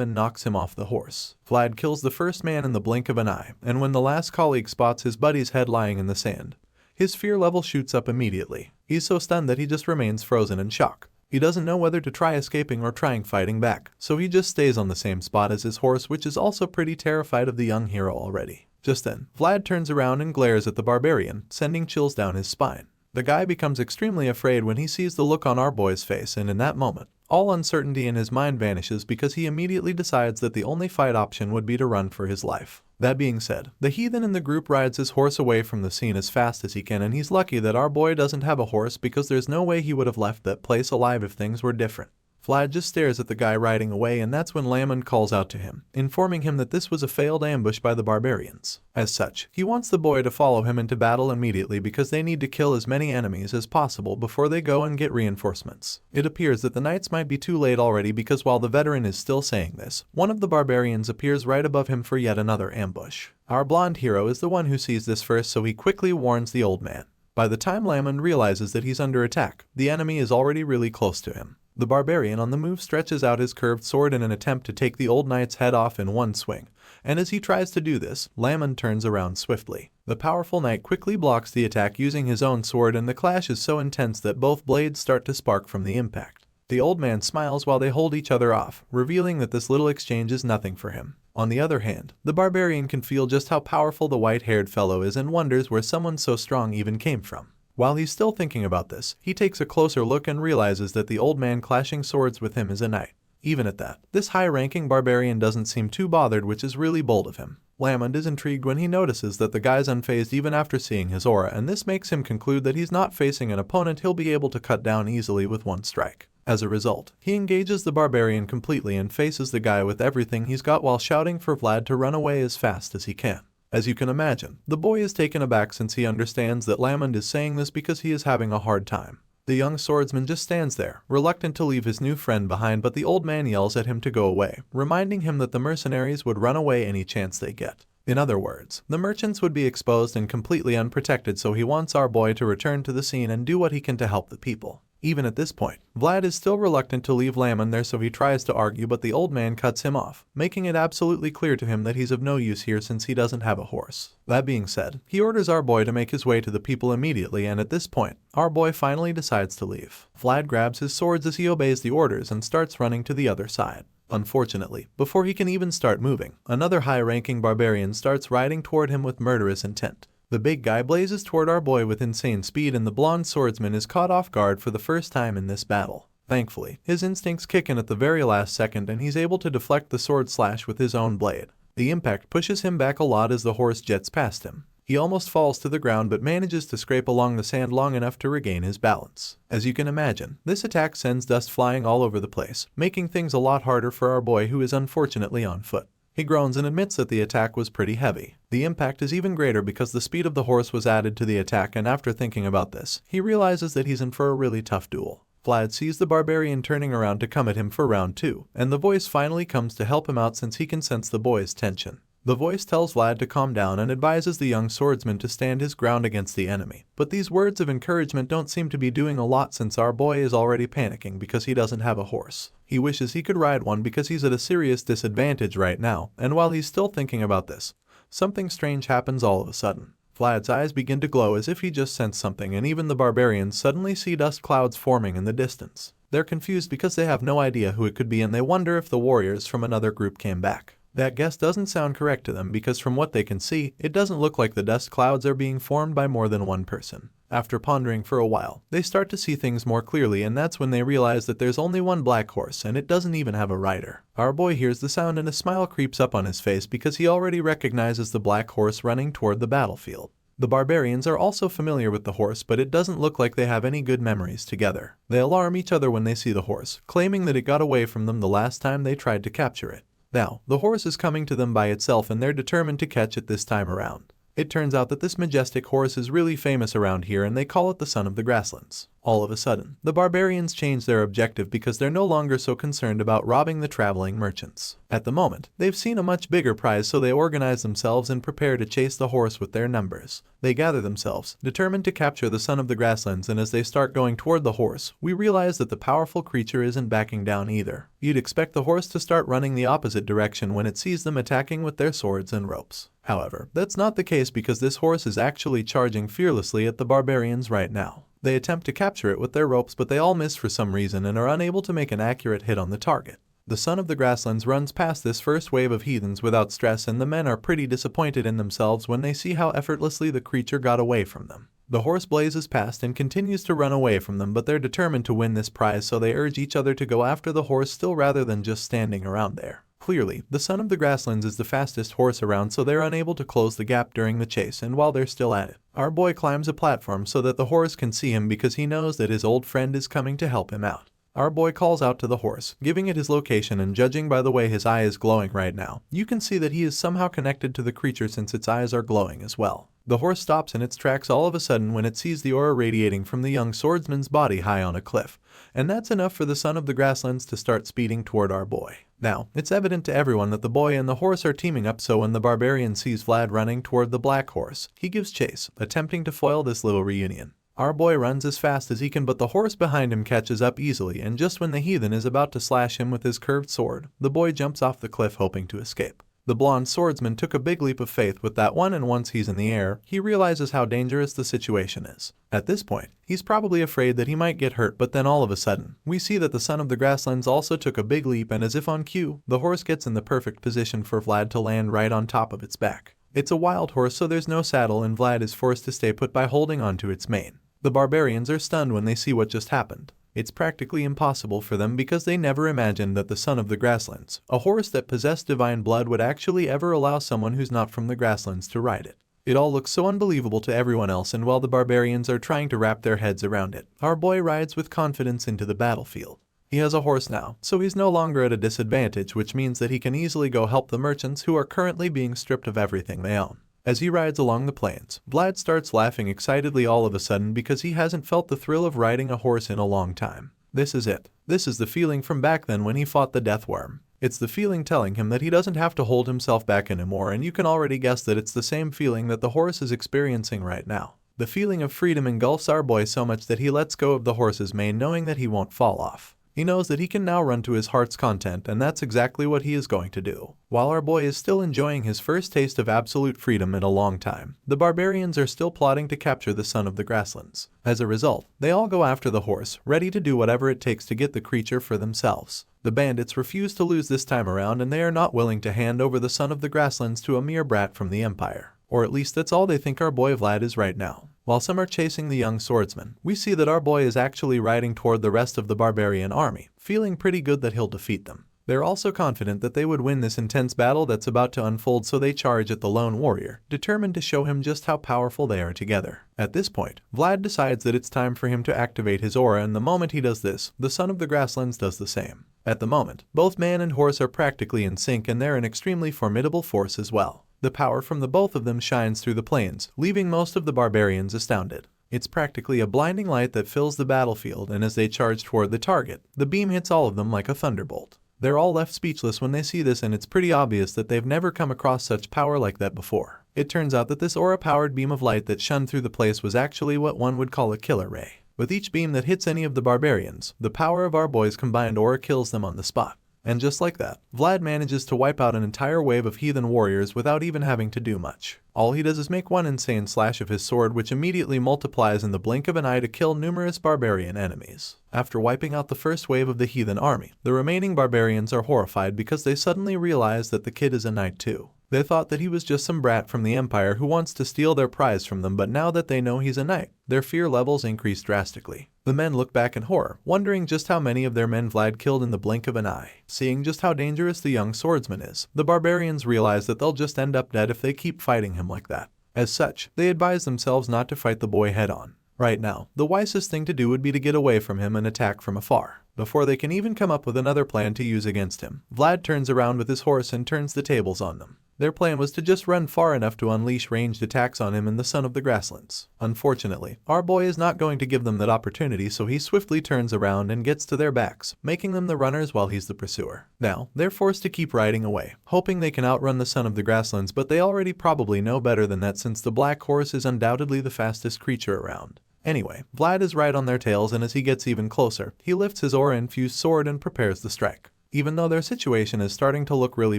and knocks him off the horse. Vlad kills the first man in the blink of an eye, and when the last colleague spots his buddy's head lying in the sand, his fear level shoots up immediately. He's so stunned that he just remains frozen in shock. He doesn't know whether to try escaping or trying fighting back, so he just stays on the same spot as his horse, which is also pretty terrified of the young hero already. Just then, Vlad turns around and glares at the barbarian, sending chills down his spine. The guy becomes extremely afraid when he sees the look on our boy's face, and in that moment, all uncertainty in his mind vanishes because he immediately decides that the only fight option would be to run for his life. That being said, the heathen in the group rides his horse away from the scene as fast as he can, and he's lucky that our boy doesn't have a horse because there's no way he would have left that place alive if things were different. Vlad just stares at the guy riding away, and that's when Lamon calls out to him, informing him that this was a failed ambush by the barbarians. As such, he wants the boy to follow him into battle immediately because they need to kill as many enemies as possible before they go and get reinforcements. It appears that the knights might be too late already because while the veteran is still saying this, one of the barbarians appears right above him for yet another ambush. Our blonde hero is the one who sees this first, so he quickly warns the old man. By the time Lamon realizes that he's under attack, the enemy is already really close to him. The barbarian on the move stretches out his curved sword in an attempt to take the old knight's head off in one swing, and as he tries to do this, Lamon turns around swiftly. The powerful knight quickly blocks the attack using his own sword, and the clash is so intense that both blades start to spark from the impact. The old man smiles while they hold each other off, revealing that this little exchange is nothing for him. On the other hand, the barbarian can feel just how powerful the white-haired fellow is and wonders where someone so strong even came from. While he's still thinking about this, he takes a closer look and realizes that the old man clashing swords with him is a knight. Even at that, this high-ranking barbarian doesn't seem too bothered, which is really bold of him. Lamond is intrigued when he notices that the guy's unfazed even after seeing his aura, and this makes him conclude that he's not facing an opponent he'll be able to cut down easily with one strike. As a result, he engages the barbarian completely and faces the guy with everything he's got while shouting for Vlad to run away as fast as he can. As you can imagine, the boy is taken aback since he understands that Lamond is saying this because he is having a hard time. The young swordsman just stands there, reluctant to leave his new friend behind, but the old man yells at him to go away, reminding him that the mercenaries would run away any chance they get. In other words, the merchants would be exposed and completely unprotected, so he wants our boy to return to the scene and do what he can to help the people. Even at this point, Vlad is still reluctant to leave Lamon there, so he tries to argue, but the old man cuts him off, making it absolutely clear to him that he's of no use here since he doesn't have a horse. That being said, he orders our boy to make his way to the people immediately, and at this point, our boy finally decides to leave. Vlad grabs his swords as he obeys the orders and starts running to the other side. Unfortunately, before he can even start moving, another high-ranking barbarian starts riding toward him with murderous intent. The big guy blazes toward our boy with insane speed, and the blonde swordsman is caught off guard for the first time in this battle. Thankfully, his instincts kick in at the very last second and he's able to deflect the sword slash with his own blade. The impact pushes him back a lot as the horse jets past him. He almost falls to the ground but manages to scrape along the sand long enough to regain his balance. As you can imagine, this attack sends dust flying all over the place, making things a lot harder for our boy, who is unfortunately on foot. He groans and admits that the attack was pretty heavy. The impact is even greater because the speed of the horse was added to the attack, and after thinking about this, he realizes that he's in for a really tough duel. Vlad sees the barbarian turning around to come at him for round 2, and the voice finally comes to help him out since he can sense the boy's tension. The voice tells Vlad to calm down and advises the young swordsman to stand his ground against the enemy. But these words of encouragement don't seem to be doing a lot since our boy is already panicking because he doesn't have a horse. He wishes he could ride one because he's at a serious disadvantage right now, and while he's still thinking about this, something strange happens all of a sudden. Vlad's eyes begin to glow as if he just sensed something, and even the barbarians suddenly see dust clouds forming in the distance. They're confused because they have no idea who it could be, and they wonder if the warriors from another group came back. That guess doesn't sound correct to them because from what they can see, it doesn't look like the dust clouds are being formed by more than one person. After pondering for a while, they start to see things more clearly, and that's when they realize that there's only one black horse and it doesn't even have a rider. Our boy hears the sound and a smile creeps up on his face because he already recognizes the black horse running toward the battlefield. The barbarians are also familiar with the horse, but it doesn't look like they have any good memories together. They alarm each other when they see the horse, claiming that it got away from them the last time they tried to capture it. Now, the horse is coming to them by itself and they're determined to catch it this time around. It turns out that this majestic horse is really famous around here and they call it the Son of the Grasslands. All of a sudden, the barbarians change their objective because they're no longer so concerned about robbing the traveling merchants. At the moment, they've seen a much bigger prize, so they organize themselves and prepare to chase the horse with their numbers. They gather themselves, determined to capture the Son of the Grasslands, and as they start going toward the horse, we realize that the powerful creature isn't backing down either. You'd expect the horse to start running the opposite direction when it sees them attacking with their swords and ropes. However, that's not the case because this horse is actually charging fearlessly at the barbarians right now. They attempt to capture it with their ropes, but they all miss for some reason and are unable to make an accurate hit on the target. The Son of the Grasslands runs past this first wave of heathens without stress, and the men are pretty disappointed in themselves when they see how effortlessly the creature got away from them. The horse blazes past and continues to run away from them, but they're determined to win this prize, so they urge each other to go after the horse still rather than just standing around there. Clearly, the Son of the Grasslands is the fastest horse around, so they're unable to close the gap during the chase, and while they're still at it, our boy climbs a platform so that the horse can see him because he knows that his old friend is coming to help him out. Our boy calls out to the horse, giving it his location, and judging by the way his eye is glowing right now, you can see that he is somehow connected to the creature since its eyes are glowing as well. The horse stops in its tracks all of a sudden when it sees the aura radiating from the young swordsman's body high on a cliff, and that's enough for the Son of the Grasslands to start speeding toward our boy. Now, it's evident to everyone that the boy and the horse are teaming up, so when the barbarian sees Vlad running toward the black horse, he gives chase, attempting to foil this little reunion. Our boy runs as fast as he can, but the horse behind him catches up easily, and just when the heathen is about to slash him with his curved sword, the boy jumps off the cliff hoping to escape. The blonde swordsman took a big leap of faith with that one, and once he's in the air, he realizes how dangerous the situation is. At this point, he's probably afraid that he might get hurt, but then all of a sudden, we see that the Son of the Grasslands also took a big leap, and as if on cue, the horse gets in the perfect position for Vlad to land right on top of its back. It's a wild horse, so there's no saddle, and Vlad is forced to stay put by holding onto its mane. The barbarians are stunned when they see what just happened. It's practically impossible for them because they never imagined that the Son of the Grasslands, a horse that possessed divine blood, would actually ever allow someone who's not from the Grasslands to ride it. It all looks so unbelievable to everyone else, and while the barbarians are trying to wrap their heads around it, our boy rides with confidence into the battlefield. He has a horse now, so he's no longer at a disadvantage, which means that he can easily go help the merchants who are currently being stripped of everything they own. As he rides along the plains, Vlad starts laughing excitedly all of a sudden because he hasn't felt the thrill of riding a horse in a long time. This is it. This is the feeling from back then when he fought the death worm. It's the feeling telling him that he doesn't have to hold himself back anymore, and you can already guess that it's the same feeling that the horse is experiencing right now. The feeling of freedom engulfs our boy so much that he lets go of the horse's mane, knowing that he won't fall off. He knows that he can now run to his heart's content, and that's exactly what he is going to do. While our boy is still enjoying his first taste of absolute freedom in a long time, the barbarians are still plotting to capture the Son of the Grasslands. As a result, they all go after the horse, ready to do whatever it takes to get the creature for themselves. The bandits refuse to lose this time around, and they are not willing to hand over the Son of the Grasslands to a mere brat from the Empire. Or at least that's all they think our boy Vlad is right now. While some are chasing the young swordsman, we see that our boy is actually riding toward the rest of the barbarian army, feeling pretty good that he'll defeat them. They're also confident that they would win this intense battle that's about to unfold, so they charge at the lone warrior, determined to show him just how powerful they are together. At this point, Vlad decides that it's time for him to activate his aura, and the moment he does this, the Son of the Grasslands does the same. At the moment, both man and horse are practically in sync, and they're an extremely formidable force as well. The power from the both of them shines through the plains, leaving most of the barbarians astounded. It's practically a blinding light that fills the battlefield, and as they charge toward the target, the beam hits all of them like a thunderbolt. They're all left speechless when they see this, and it's pretty obvious that they've never come across such power like that before. It turns out that this aura-powered beam of light that shone through the place was actually what one would call a killer ray. With each beam that hits any of the barbarians, the power of our boy's combined aura kills them on the spot. And just like that, Vlad manages to wipe out an entire wave of heathen warriors without even having to do much. All he does is make one insane slash of his sword which immediately multiplies in the blink of an eye to kill numerous barbarian enemies. After wiping out the first wave of the heathen army, the remaining barbarians are horrified because they suddenly realize that the kid is a knight too. They thought that he was just some brat from the Empire who wants to steal their prize from them, but now that they know he's a knight, their fear levels increase drastically. The men look back in horror, wondering just how many of their men Vlad killed in the blink of an eye. Seeing just how dangerous the young swordsman is, the barbarians realize that they'll just end up dead if they keep fighting him like that. As such, they advise themselves not to fight the boy head on. Right now, the wisest thing to do would be to get away from him and attack from afar. Before they can even come up with another plan to use against him, Vlad turns around with his horse and turns the tables on them. Their plan was to just run far enough to unleash ranged attacks on him and the son of the grasslands. Unfortunately, our boy is not going to give them that opportunity, so he swiftly turns around and gets to their backs, making them the runners while he's the pursuer. Now, they're forced to keep riding away, hoping they can outrun the son of the grasslands, but they already probably know better than that since the black horse is undoubtedly the fastest creature around. Anyway, Vlad is right on their tails, and as he gets even closer, he lifts his aura-infused sword and prepares the strike. Even though their situation is starting to look really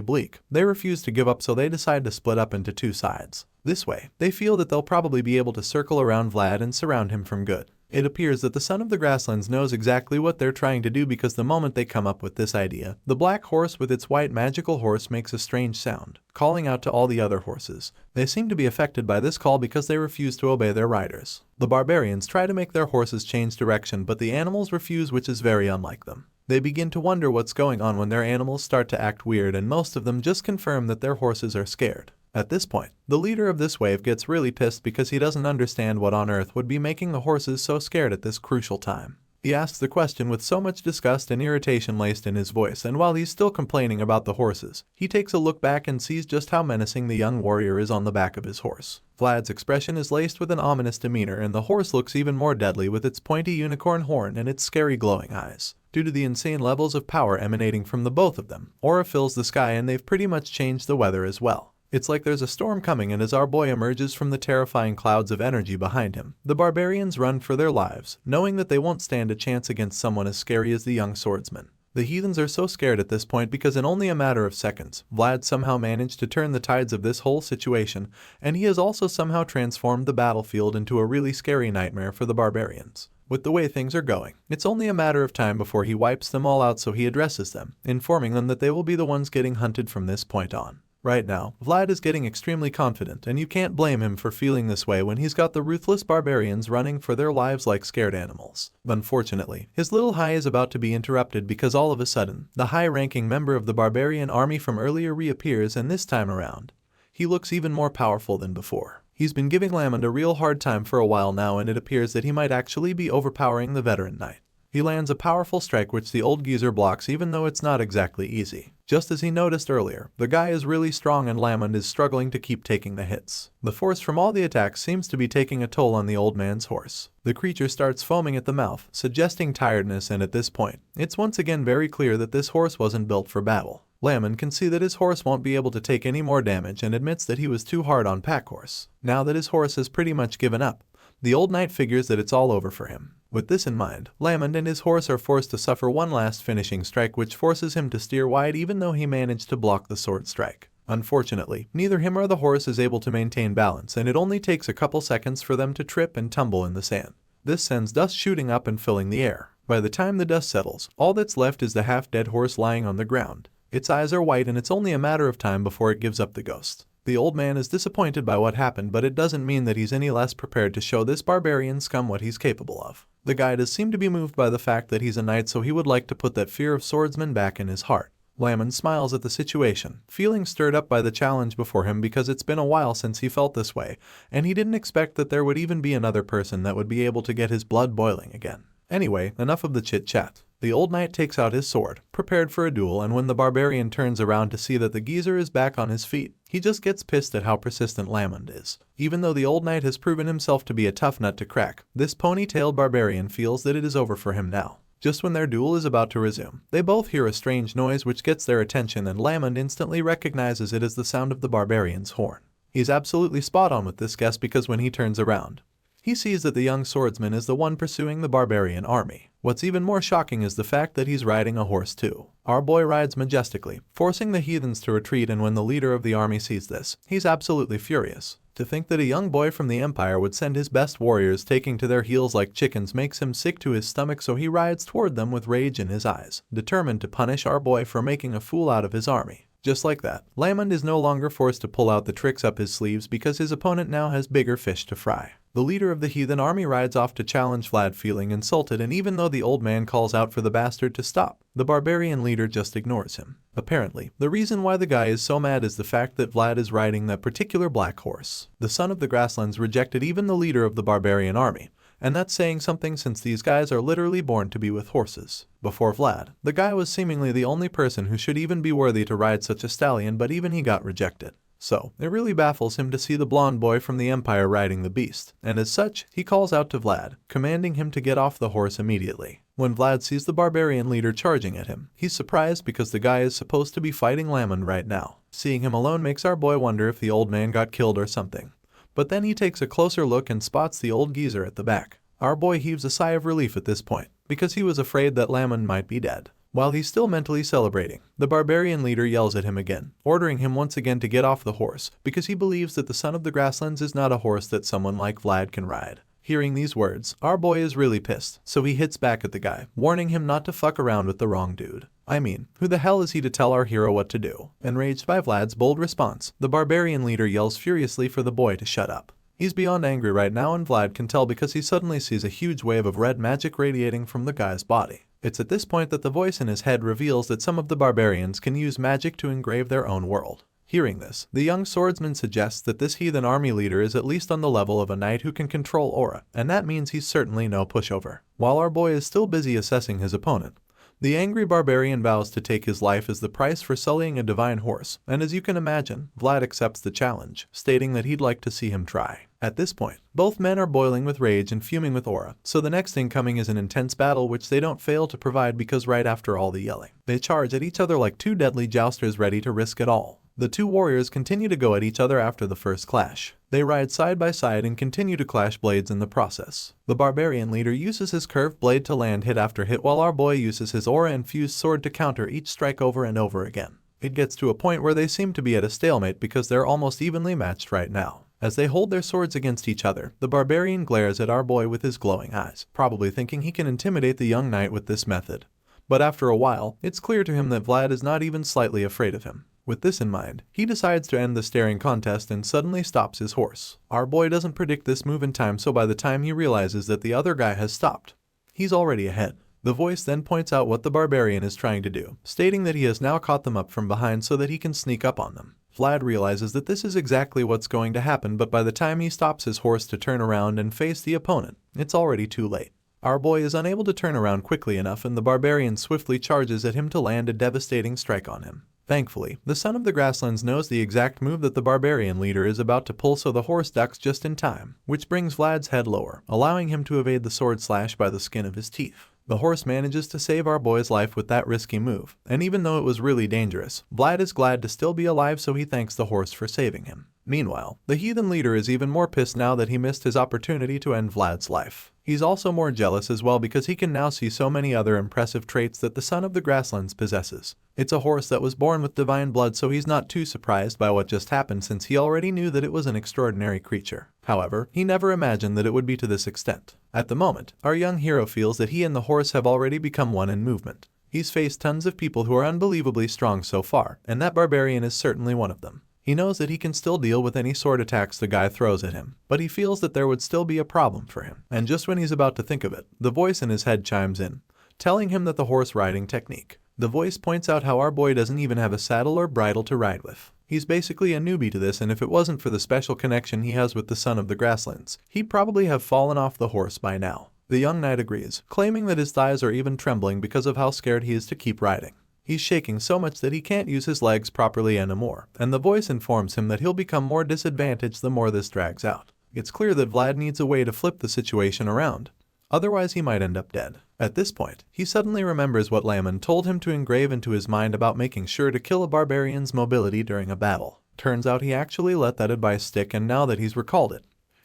bleak, they refuse to give up, so they decide to split up into two sides. This way, they feel that they'll probably be able to circle around Vlad and surround him from good. It appears that the son of the grasslands knows exactly what they're trying to do, because the moment they come up with this idea, the black horse with its white magical horse makes a strange sound, calling out to all the other horses. They seem to be affected by this call because they refuse to obey their riders. The barbarians try to make their horses change direction, but the animals refuse, which is very unlike them. They begin to wonder what's going on when their animals start to act weird, and most of them just confirm that their horses are scared. At this point, the leader of this wave gets really pissed because he doesn't understand what on earth would be making the horses so scared at this crucial time. He asks the question with so much disgust and irritation laced in his voice, and while he's still complaining about the horses, he takes a look back and sees just how menacing the young warrior is on the back of his horse. Vlad's expression is laced with an ominous demeanor, and the horse looks even more deadly with its pointy unicorn horn and its scary glowing eyes. Due to the insane levels of power emanating from the both of them, aura fills the sky, and they've pretty much changed the weather as well. It's like there's a storm coming, and as our boy emerges from the terrifying clouds of energy behind him, the barbarians run for their lives, knowing that they won't stand a chance against someone as scary as the young swordsman. The heathens are so scared at this point because in only a matter of seconds, Vlad somehow managed to turn the tides of this whole situation, and he has also somehow transformed the battlefield into a really scary nightmare for the barbarians. With the way things are going, it's only a matter of time before he wipes them all out, so he addresses them, informing them that they will be the ones getting hunted from this point on. Right now, Vlad is getting extremely confident, and you can't blame him for feeling this way when he's got the ruthless barbarians running for their lives like scared animals. Unfortunately, his little high is about to be interrupted because all of a sudden, the high-ranking member of the barbarian army from earlier reappears, and this time around, he looks even more powerful than before. He's been giving Lamond a real hard time for a while now, and it appears that he might actually be overpowering the veteran knight. He lands a powerful strike which the old geezer blocks, even though it's not exactly easy. Just as he noticed earlier, the guy is really strong and Lamond is struggling to keep taking the hits. The force from all the attacks seems to be taking a toll on the old man's horse. The creature starts foaming at the mouth, suggesting tiredness, and at this point, it's once again very clear that this horse wasn't built for battle. Lamond can see that his horse won't be able to take any more damage and admits that he was too hard on Packhorse. Now that his horse has pretty much given up, the old knight figures that it's all over for him. With this in mind, Lamond and his horse are forced to suffer one last finishing strike which forces him to steer wide even though he managed to block the sword strike. Unfortunately, neither him or the horse is able to maintain balance, and it only takes a couple seconds for them to trip and tumble in the sand. This sends dust shooting up and filling the air. By the time the dust settles, all that's left is the half-dead horse lying on the ground. Its eyes are white, and it's only a matter of time before it gives up the ghost. The old man is disappointed by what happened, but it doesn't mean that he's any less prepared to show this barbarian scum what he's capable of. The guy does seem to be moved by the fact that he's a knight, so he would like to put that fear of swordsmen back in his heart. Lamond smiles at the situation, feeling stirred up by the challenge before him because it's been a while since he felt this way, and he didn't expect that there would even be another person that would be able to get his blood boiling again. Anyway, enough of the chit-chat. The old knight takes out his sword, prepared for a duel, and when the barbarian turns around to see that the geezer is back on his feet, he just gets pissed at how persistent Lamond is. Even though the old knight has proven himself to be a tough nut to crack, this pony-tailed barbarian feels that it is over for him now. Just when their duel is about to resume, they both hear a strange noise which gets their attention, and Lamond instantly recognizes it as the sound of the barbarian's horn. He's absolutely spot on with this guess because when he turns around, He sees that the young swordsman is the one pursuing the barbarian army. What's even more shocking is the fact that he's riding a horse too. Our boy rides majestically, forcing the heathens to retreat, and when the leader of the army sees this, he's absolutely furious. To think that a young boy from the empire would send his best warriors taking to their heels like chickens makes him sick to his stomach, so he rides toward them with rage in his eyes, determined to punish our boy for making a fool out of his army. Just like that, Lamond is no longer forced to pull out the tricks up his sleeves because his opponent now has bigger fish to fry. The leader of the heathen army rides off to challenge Vlad, feeling insulted, and even though the old man calls out for the bastard to stop, the barbarian leader just ignores him. Apparently, the reason why the guy is so mad is the fact that Vlad is riding that particular black horse. The son of the grasslands rejected even the leader of the barbarian army, and that's saying something since these guys are literally born to be with horses. Before Vlad, the guy was seemingly the only person who should even be worthy to ride such a stallion, but even he got rejected. So, it really baffles him to see the blonde boy from the empire riding the beast, and as such, he calls out to Vlad, commanding him to get off the horse immediately. When Vlad sees the barbarian leader charging at him, he's surprised because the guy is supposed to be fighting Lamond right now. Seeing him alone makes our boy wonder if the old man got killed or something. But then he takes a closer look and spots the old geezer at the back. Our boy heaves a sigh of relief at this point, because he was afraid that Lamond might be dead. While he's still mentally celebrating, the barbarian leader yells at him again, ordering him once again to get off the horse, because he believes that the son of the grasslands is not a horse that someone like Vlad can ride. Hearing these words, our boy is really pissed, so he hits back at the guy, warning him not to fuck around with the wrong dude. I mean, who the hell is he to tell our hero what to do? Enraged by Vlad's bold response, the barbarian leader yells furiously for the boy to shut up. He's beyond angry right now, and Vlad can tell because he suddenly sees a huge wave of red magic radiating from the guy's body. It's at this point that the voice in his head reveals that some of the barbarians can use magic to engrave their own world. Hearing this, the young swordsman suggests that this heathen army leader is at least on the level of a knight who can control aura, and that means he's certainly no pushover. While our boy is still busy assessing his opponent, the angry barbarian vows to take his life as the price for sullying a divine horse, and as you can imagine, Vlad accepts the challenge, stating that he'd like to see him try. At this point, both men are boiling with rage and fuming with aura, so the next thing coming is an intense battle which they don't fail to provide because right after all the yelling, they charge at each other like two deadly jousters ready to risk it all. The two warriors continue to go at each other after the first clash. They ride side by side and continue to clash blades in the process. The barbarian leader uses his curved blade to land hit after hit, while our boy uses his aura-infused sword to counter each strike over and over again. It gets to a point where they seem to be at a stalemate because they're almost evenly matched right now. As they hold their swords against each other, the barbarian glares at our boy with his glowing eyes, probably thinking he can intimidate the young knight with this method. But after a while, it's clear to him that Vlad is not even slightly afraid of him. With this in mind, he decides to end the staring contest and suddenly stops his horse. Our boy doesn't predict this move in time, so by the time he realizes that the other guy has stopped, he's already ahead. The voice then points out what the barbarian is trying to do, stating that he has now caught them up from behind so that he can sneak up on them. Vlad realizes that this is exactly what's going to happen, but by the time he stops his horse to turn around and face the opponent, it's already too late. Our boy is unable to turn around quickly enough, and the barbarian swiftly charges at him to land a devastating strike on him. Thankfully, the son of the grasslands knows the exact move that the barbarian leader is about to pull, so the horse ducks just in time, which brings Vlad's head lower, allowing him to evade the sword slash by the skin of his teeth. The horse manages to save our boy's life with that risky move, and even though it was really dangerous, Vlad is glad to still be alive, so he thanks the horse for saving him. Meanwhile, the heathen leader is even more pissed now that he missed his opportunity to end Vlad's life. He's also more jealous as well because he can now see so many other impressive traits that the son of the grasslands possesses. It's a horse that was born with divine blood, so he's not too surprised by what just happened since he already knew that it was an extraordinary creature. However, he never imagined that it would be to this extent. At the moment, our young hero feels that he and the horse have already become one in movement. He's faced tons of people who are unbelievably strong so far, and that barbarian is certainly one of them. He knows that he can still deal with any sword attacks the guy throws at him, but he feels that there would still be a problem for him. And just when he's about to think of it, the voice in his head chimes in, telling him that the horse riding technique. The voice points out how our boy doesn't even have a saddle or bridle to ride with. He's basically a newbie to this, and if it wasn't for the special connection he has with the son of the grasslands, he'd probably have fallen off the horse by now. The young knight agrees, claiming that his thighs are even trembling because of how scared he is to keep riding. He's shaking so much that he can't use his legs properly anymore, and the voice informs him that he'll become more disadvantaged the more this drags out. It's clear that Vlad needs a way to flip the situation around, otherwise he might end up dead. At this point, he suddenly remembers what Lamond told him to engrave into his mind about making sure to kill a barbarian's mobility during a battle. Turns out he actually let that advice stick, and now that he's recalled it,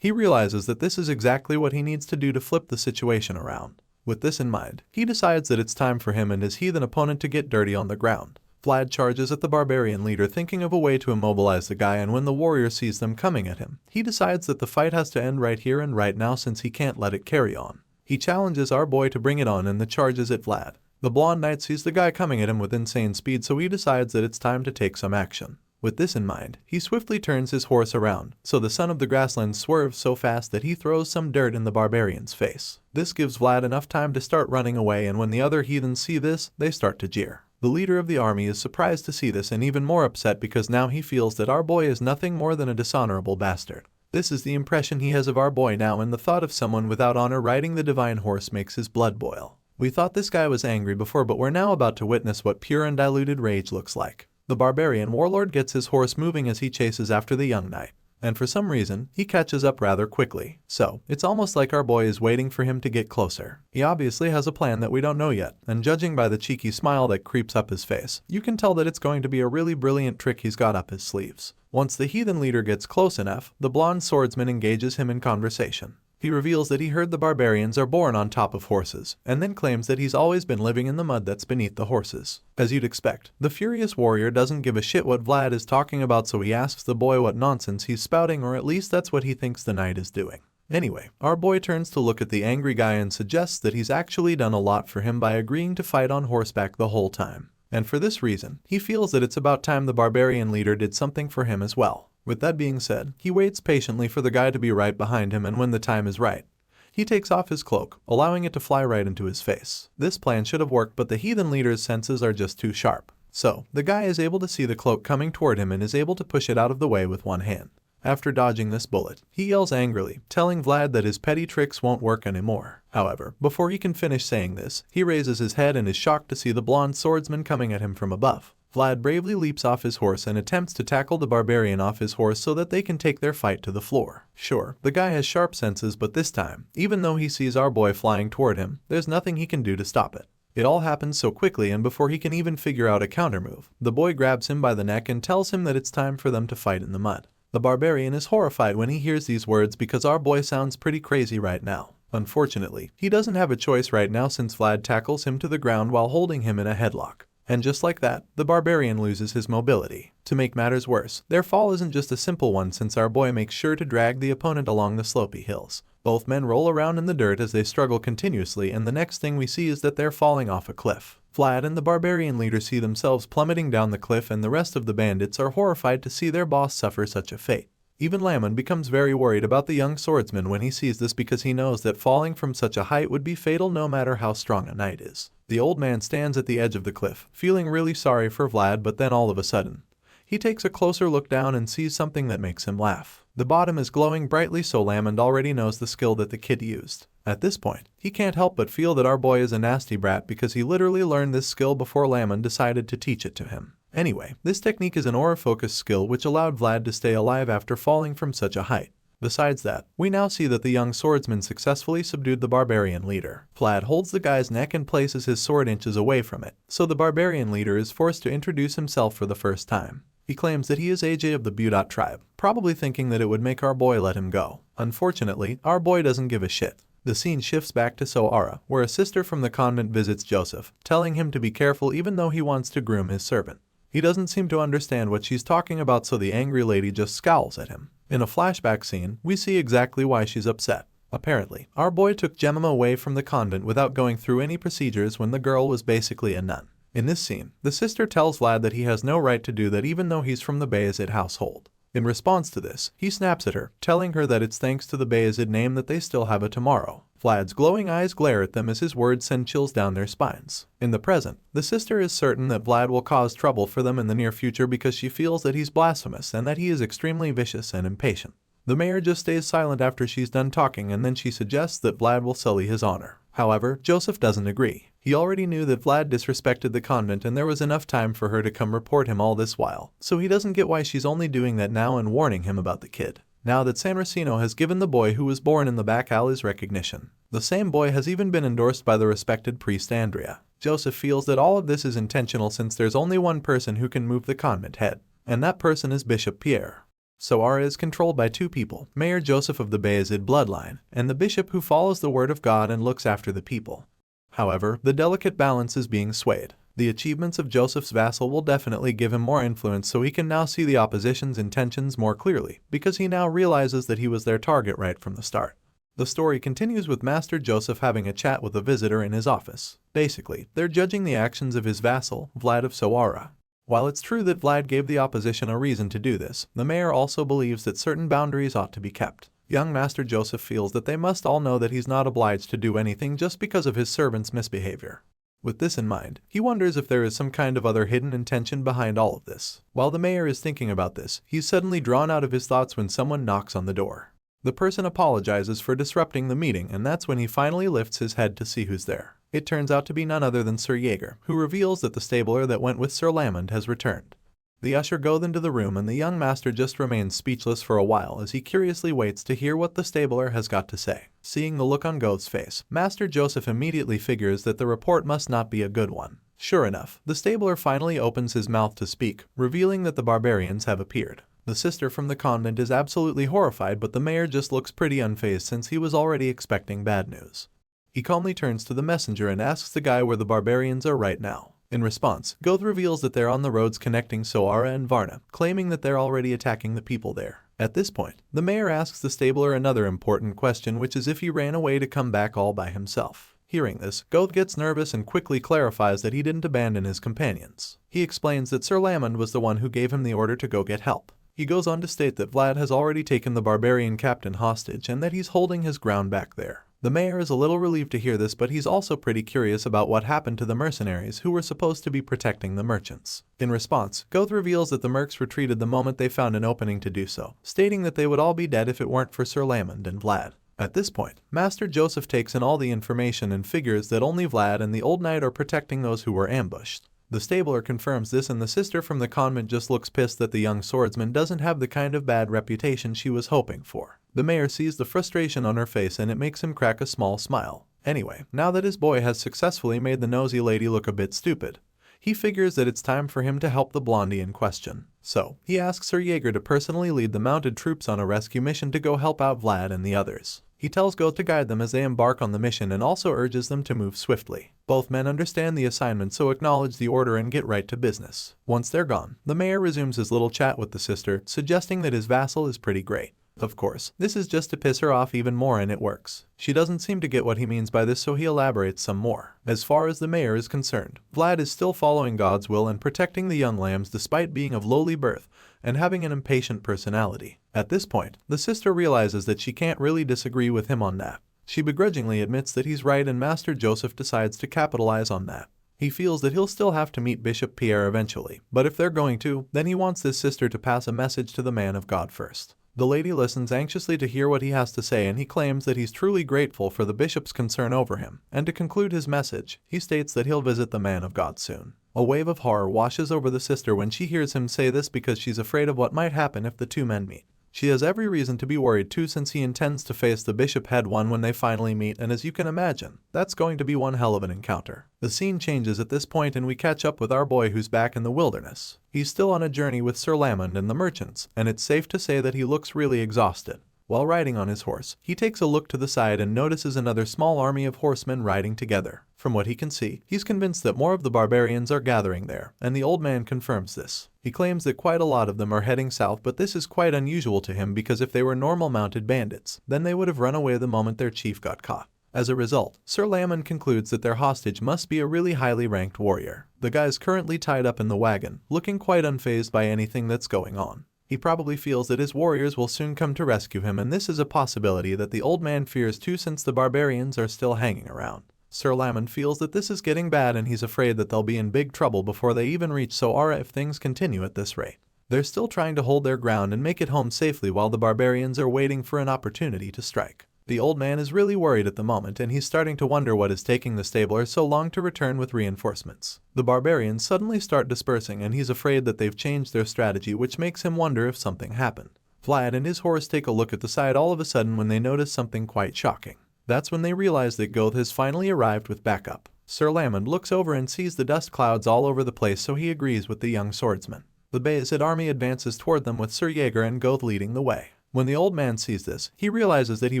He realizes that this is exactly what he needs to do to flip the situation around. With this in mind, he decides that it's time for him and his heathen opponent to get dirty on the ground. Vlad charges at the barbarian leader, thinking of a way to immobilize the guy, and when the warrior sees them coming at him, he decides that the fight has to end right here and right now since he can't let it carry on. He challenges our boy to bring it on and the charges at Vlad. The blonde knight sees the guy coming at him with insane speed, so he decides that it's time to take some action. With this in mind, he swiftly turns his horse around, so the son of the grassland swerves so fast that he throws some dirt in the barbarian's face. This gives Vlad enough time to start running away, and when the other heathens see this, they start to jeer. The leader of the army is surprised to see this and even more upset because now he feels that our boy is nothing more than a dishonorable bastard. This is the impression he has of our boy now, and the thought of someone without honor riding the divine horse makes his blood boil. We thought this guy was angry before, but we're now about to witness what pure and diluted rage looks like. The barbarian warlord gets his horse moving as he chases after the young knight, and for some reason, he catches up rather quickly. So, it's almost like our boy is waiting for him to get closer. He obviously has a plan that we don't know yet, and judging by the cheeky smile that creeps up his face, you can tell that it's going to be a really brilliant trick he's got up his sleeves. Once the heathen leader gets close enough, the blonde swordsman engages him in conversation. He reveals that he heard the barbarians are born on top of horses, and then claims that he's always been living in the mud that's beneath the horses. As you'd expect, the furious warrior doesn't give a shit what Vlad is talking about, so he asks the boy what nonsense he's spouting, or at least that's what he thinks the knight is doing. Anyway, our boy turns to look at the angry guy and suggests that he's actually done a lot for him by agreeing to fight on horseback the whole time. And for this reason, he feels that it's about time the barbarian leader did something for him as well. With that being said, he waits patiently for the guy to be right behind him, and when the time is right, he takes off his cloak, allowing it to fly right into his face. This plan should have worked, but the heathen leader's senses are just too sharp. So, the guy is able to see the cloak coming toward him and is able to push it out of the way with one hand. After dodging this bullet, he yells angrily, telling Vlad that his petty tricks won't work anymore. However, before he can finish saying this, he raises his head and is shocked to see the blonde swordsman coming at him from above. Vlad bravely leaps off his horse and attempts to tackle the barbarian off his horse so that they can take their fight to the floor. Sure, the guy has sharp senses, but this time, even though he sees our boy flying toward him, there's nothing he can do to stop it. It all happens so quickly, and before he can even figure out a countermove, the boy grabs him by the neck and tells him that it's time for them to fight in the mud. The barbarian is horrified when he hears these words because our boy sounds pretty crazy right now. Unfortunately, he doesn't have a choice right now since Vlad tackles him to the ground while holding him in a headlock. And just like that, the barbarian loses his mobility. To make matters worse, their fall isn't just a simple one since our boy makes sure to drag the opponent along the slopey hills. Both men roll around in the dirt as they struggle continuously, and the next thing we see is that they're falling off a cliff. Vlad and the barbarian leader see themselves plummeting down the cliff, and the rest of the bandits are horrified to see their boss suffer such a fate. Even Lamon becomes very worried about the young swordsman when he sees this because he knows that falling from such a height would be fatal no matter how strong a knight is. The old man stands at the edge of the cliff, feeling really sorry for Vlad, but then all of a sudden, he takes a closer look down and sees something that makes him laugh. The bottom is glowing brightly, so Lamond already knows the skill that the kid used. At this point, he can't help but feel that our boy is a nasty brat because he literally learned this skill before Lamond decided to teach it to him. Anyway, this technique is an aura-focused skill which allowed Vlad to stay alive after falling from such a height. Besides that, we now see that the young swordsman successfully subdued the barbarian leader. Vlad holds the guy's neck and places his sword inches away from it, so the barbarian leader is forced to introduce himself for the first time. He claims that he is AJ of the Budot tribe, probably thinking that it would make our boy let him go. Unfortunately, our boy doesn't give a shit. The scene shifts back to Soara, where a sister from the convent visits Joseph, telling him to be careful even though he wants to groom his servant. He doesn't seem to understand what she's talking about, so the angry lady just scowls at him. In a flashback scene, we see exactly why she's upset. Apparently, our boy took Jemima away from the convent without going through any procedures when the girl was basically a nun. In this scene, the sister tells Vlad that he has no right to do that even though he's from the Bayezid household. In response to this, he snaps at her, telling her that it's thanks to the Bayezid name that they still have a tomorrow. Vlad's glowing eyes glare at them as his words send chills down their spines. In the present, the sister is certain that Vlad will cause trouble for them in the near future because she feels that he's blasphemous and that he is extremely vicious and impatient. The mayor just stays silent after she's done talking, and then she suggests that Vlad will sully his honor. However, Joseph doesn't agree. He already knew that Vlad disrespected the convent and there was enough time for her to come report him all this while, so he doesn't get why she's only doing that now and warning him about the kid. Now that San Racino has given the boy who was born in the back alleys recognition, the same boy has even been endorsed by the respected priest Andrea. Joseph feels that all of this is intentional since there's only one person who can move the convent head, and that person is Bishop Pierre. Soara is controlled by two people, Mayor Joseph of the Bayezid bloodline, and the bishop who follows the word of God and looks after the people. However, the delicate balance is being swayed. The achievements of Joseph's vassal will definitely give him more influence, so he can now see the opposition's intentions more clearly, because he now realizes that he was their target right from the start. The story continues with Master Joseph having a chat with a visitor in his office. Basically, they're judging the actions of his vassal, Vlad of Soara. While it's true that Vlad gave the opposition a reason to do this, the mayor also believes that certain boundaries ought to be kept. Young Master Joseph feels that they must all know that he's not obliged to do anything just because of his servant's misbehavior. With this in mind, he wonders if there is some kind of other hidden intention behind all of this. While the mayor is thinking about this, he's suddenly drawn out of his thoughts when someone knocks on the door. The person apologizes for disrupting the meeting, and that's when he finally lifts his head to see who's there. It turns out to be none other than Sir Jaeger, who reveals that the stabler that went with Sir Lamond has returned. The usher goes into the room, and the young master just remains speechless for a while as he curiously waits to hear what the stabler has got to say. Seeing the look on Goth's face, Master Joseph immediately figures that the report must not be a good one. Sure enough, the stabler finally opens his mouth to speak, revealing that the barbarians have appeared. The sister from the convent is absolutely horrified, but the mayor just looks pretty unfazed since he was already expecting bad news. He calmly turns to the messenger and asks the guy where the barbarians are right now. In response, Goth reveals that they're on the roads connecting Soara and Varna, claiming that they're already attacking the people there. At this point, the mayor asks the stabler another important question, which is if he ran away to come back all by himself. Hearing this, Goth gets nervous and quickly clarifies that he didn't abandon his companions. He explains that Sir Lamond was the one who gave him the order to go get help. He goes on to state that Vlad has already taken the barbarian captain hostage and that he's holding his ground back there. The mayor is a little relieved to hear this, but he's also pretty curious about what happened to the mercenaries who were supposed to be protecting the merchants. In response, Goth reveals that the mercs retreated the moment they found an opening to do so, stating that they would all be dead if it weren't for Sir Lamond and Vlad. At this point, Master Joseph takes in all the information and figures that only Vlad and the old knight are protecting those who were ambushed. The stabler confirms this, and the sister from the convent just looks pissed that the young swordsman doesn't have the kind of bad reputation she was hoping for. The mayor sees the frustration on her face, and it makes him crack a small smile. Anyway, now that his boy has successfully made the nosy lady look a bit stupid, he figures that it's time for him to help the blondie in question. So, he asks Sir Jaeger to personally lead the mounted troops on a rescue mission to go help out Vlad and the others. He tells Goth to guide them as they embark on the mission and also urges them to move swiftly. Both men understand the assignment, so acknowledge the order and get right to business. Once they're gone, the mayor resumes his little chat with the sister, suggesting that his vassal is pretty great. Of course, this is just to piss her off even more, and it works. She doesn't seem to get what he means by this, so he elaborates some more. As far as the mayor is concerned, Vlad is still following God's will and protecting the young lambs despite being of lowly birth and having an impatient personality. At this point, the sister realizes that she can't really disagree with him on that. She begrudgingly admits that he's right, and Master Joseph decides to capitalize on that. He feels that he'll still have to meet Bishop Pierre eventually, but if they're going to, then he wants this sister to pass a message to the man of God first. The lady listens anxiously to hear what he has to say, and he claims that he's truly grateful for the bishop's concern over him, and to conclude his message, he states that he'll visit the man of God soon. A wave of horror washes over the sister when she hears him say this, because she's afraid of what might happen if the two men meet. She has every reason to be worried too, since he intends to face the bishop head-on when they finally meet, and as you can imagine, that's going to be one hell of an encounter. The scene changes at this point, and we catch up with our boy who's back in the wilderness. He's still on a journey with Sir Lamond and the merchants, and it's safe to say that he looks really exhausted. While riding on his horse, he takes a look to the side and notices another small army of horsemen riding together. From what he can see, he's convinced that more of the barbarians are gathering there, and the old man confirms this. He claims that quite a lot of them are heading south, but this is quite unusual to him, because if they were normal mounted bandits, then they would have run away the moment their chief got caught. As a result, Sir Lamond concludes that their hostage must be a really highly ranked warrior. The guy's currently tied up in the wagon, looking quite unfazed by anything that's going on. He probably feels that his warriors will soon come to rescue him, and this is a possibility that the old man fears too, since the barbarians are still hanging around. Sir Lamond feels that this is getting bad, and he's afraid that they'll be in big trouble before they even reach Soara if things continue at this rate. They're still trying to hold their ground and make it home safely while the barbarians are waiting for an opportunity to strike. The old man is really worried at the moment, and he's starting to wonder what is taking the stabler so long to return with reinforcements. The barbarians suddenly start dispersing, and he's afraid that they've changed their strategy, which makes him wonder if something happened. Vlad and his horse take a look at the side all of a sudden when they notice something quite shocking. That's when they realize that Goth has finally arrived with backup. Sir Lamond looks over and sees the dust clouds all over the place, so he agrees with the young swordsman. The Bayezid army advances toward them with Sir Jaeger and Goth leading the way. When the old man sees this, he realizes that he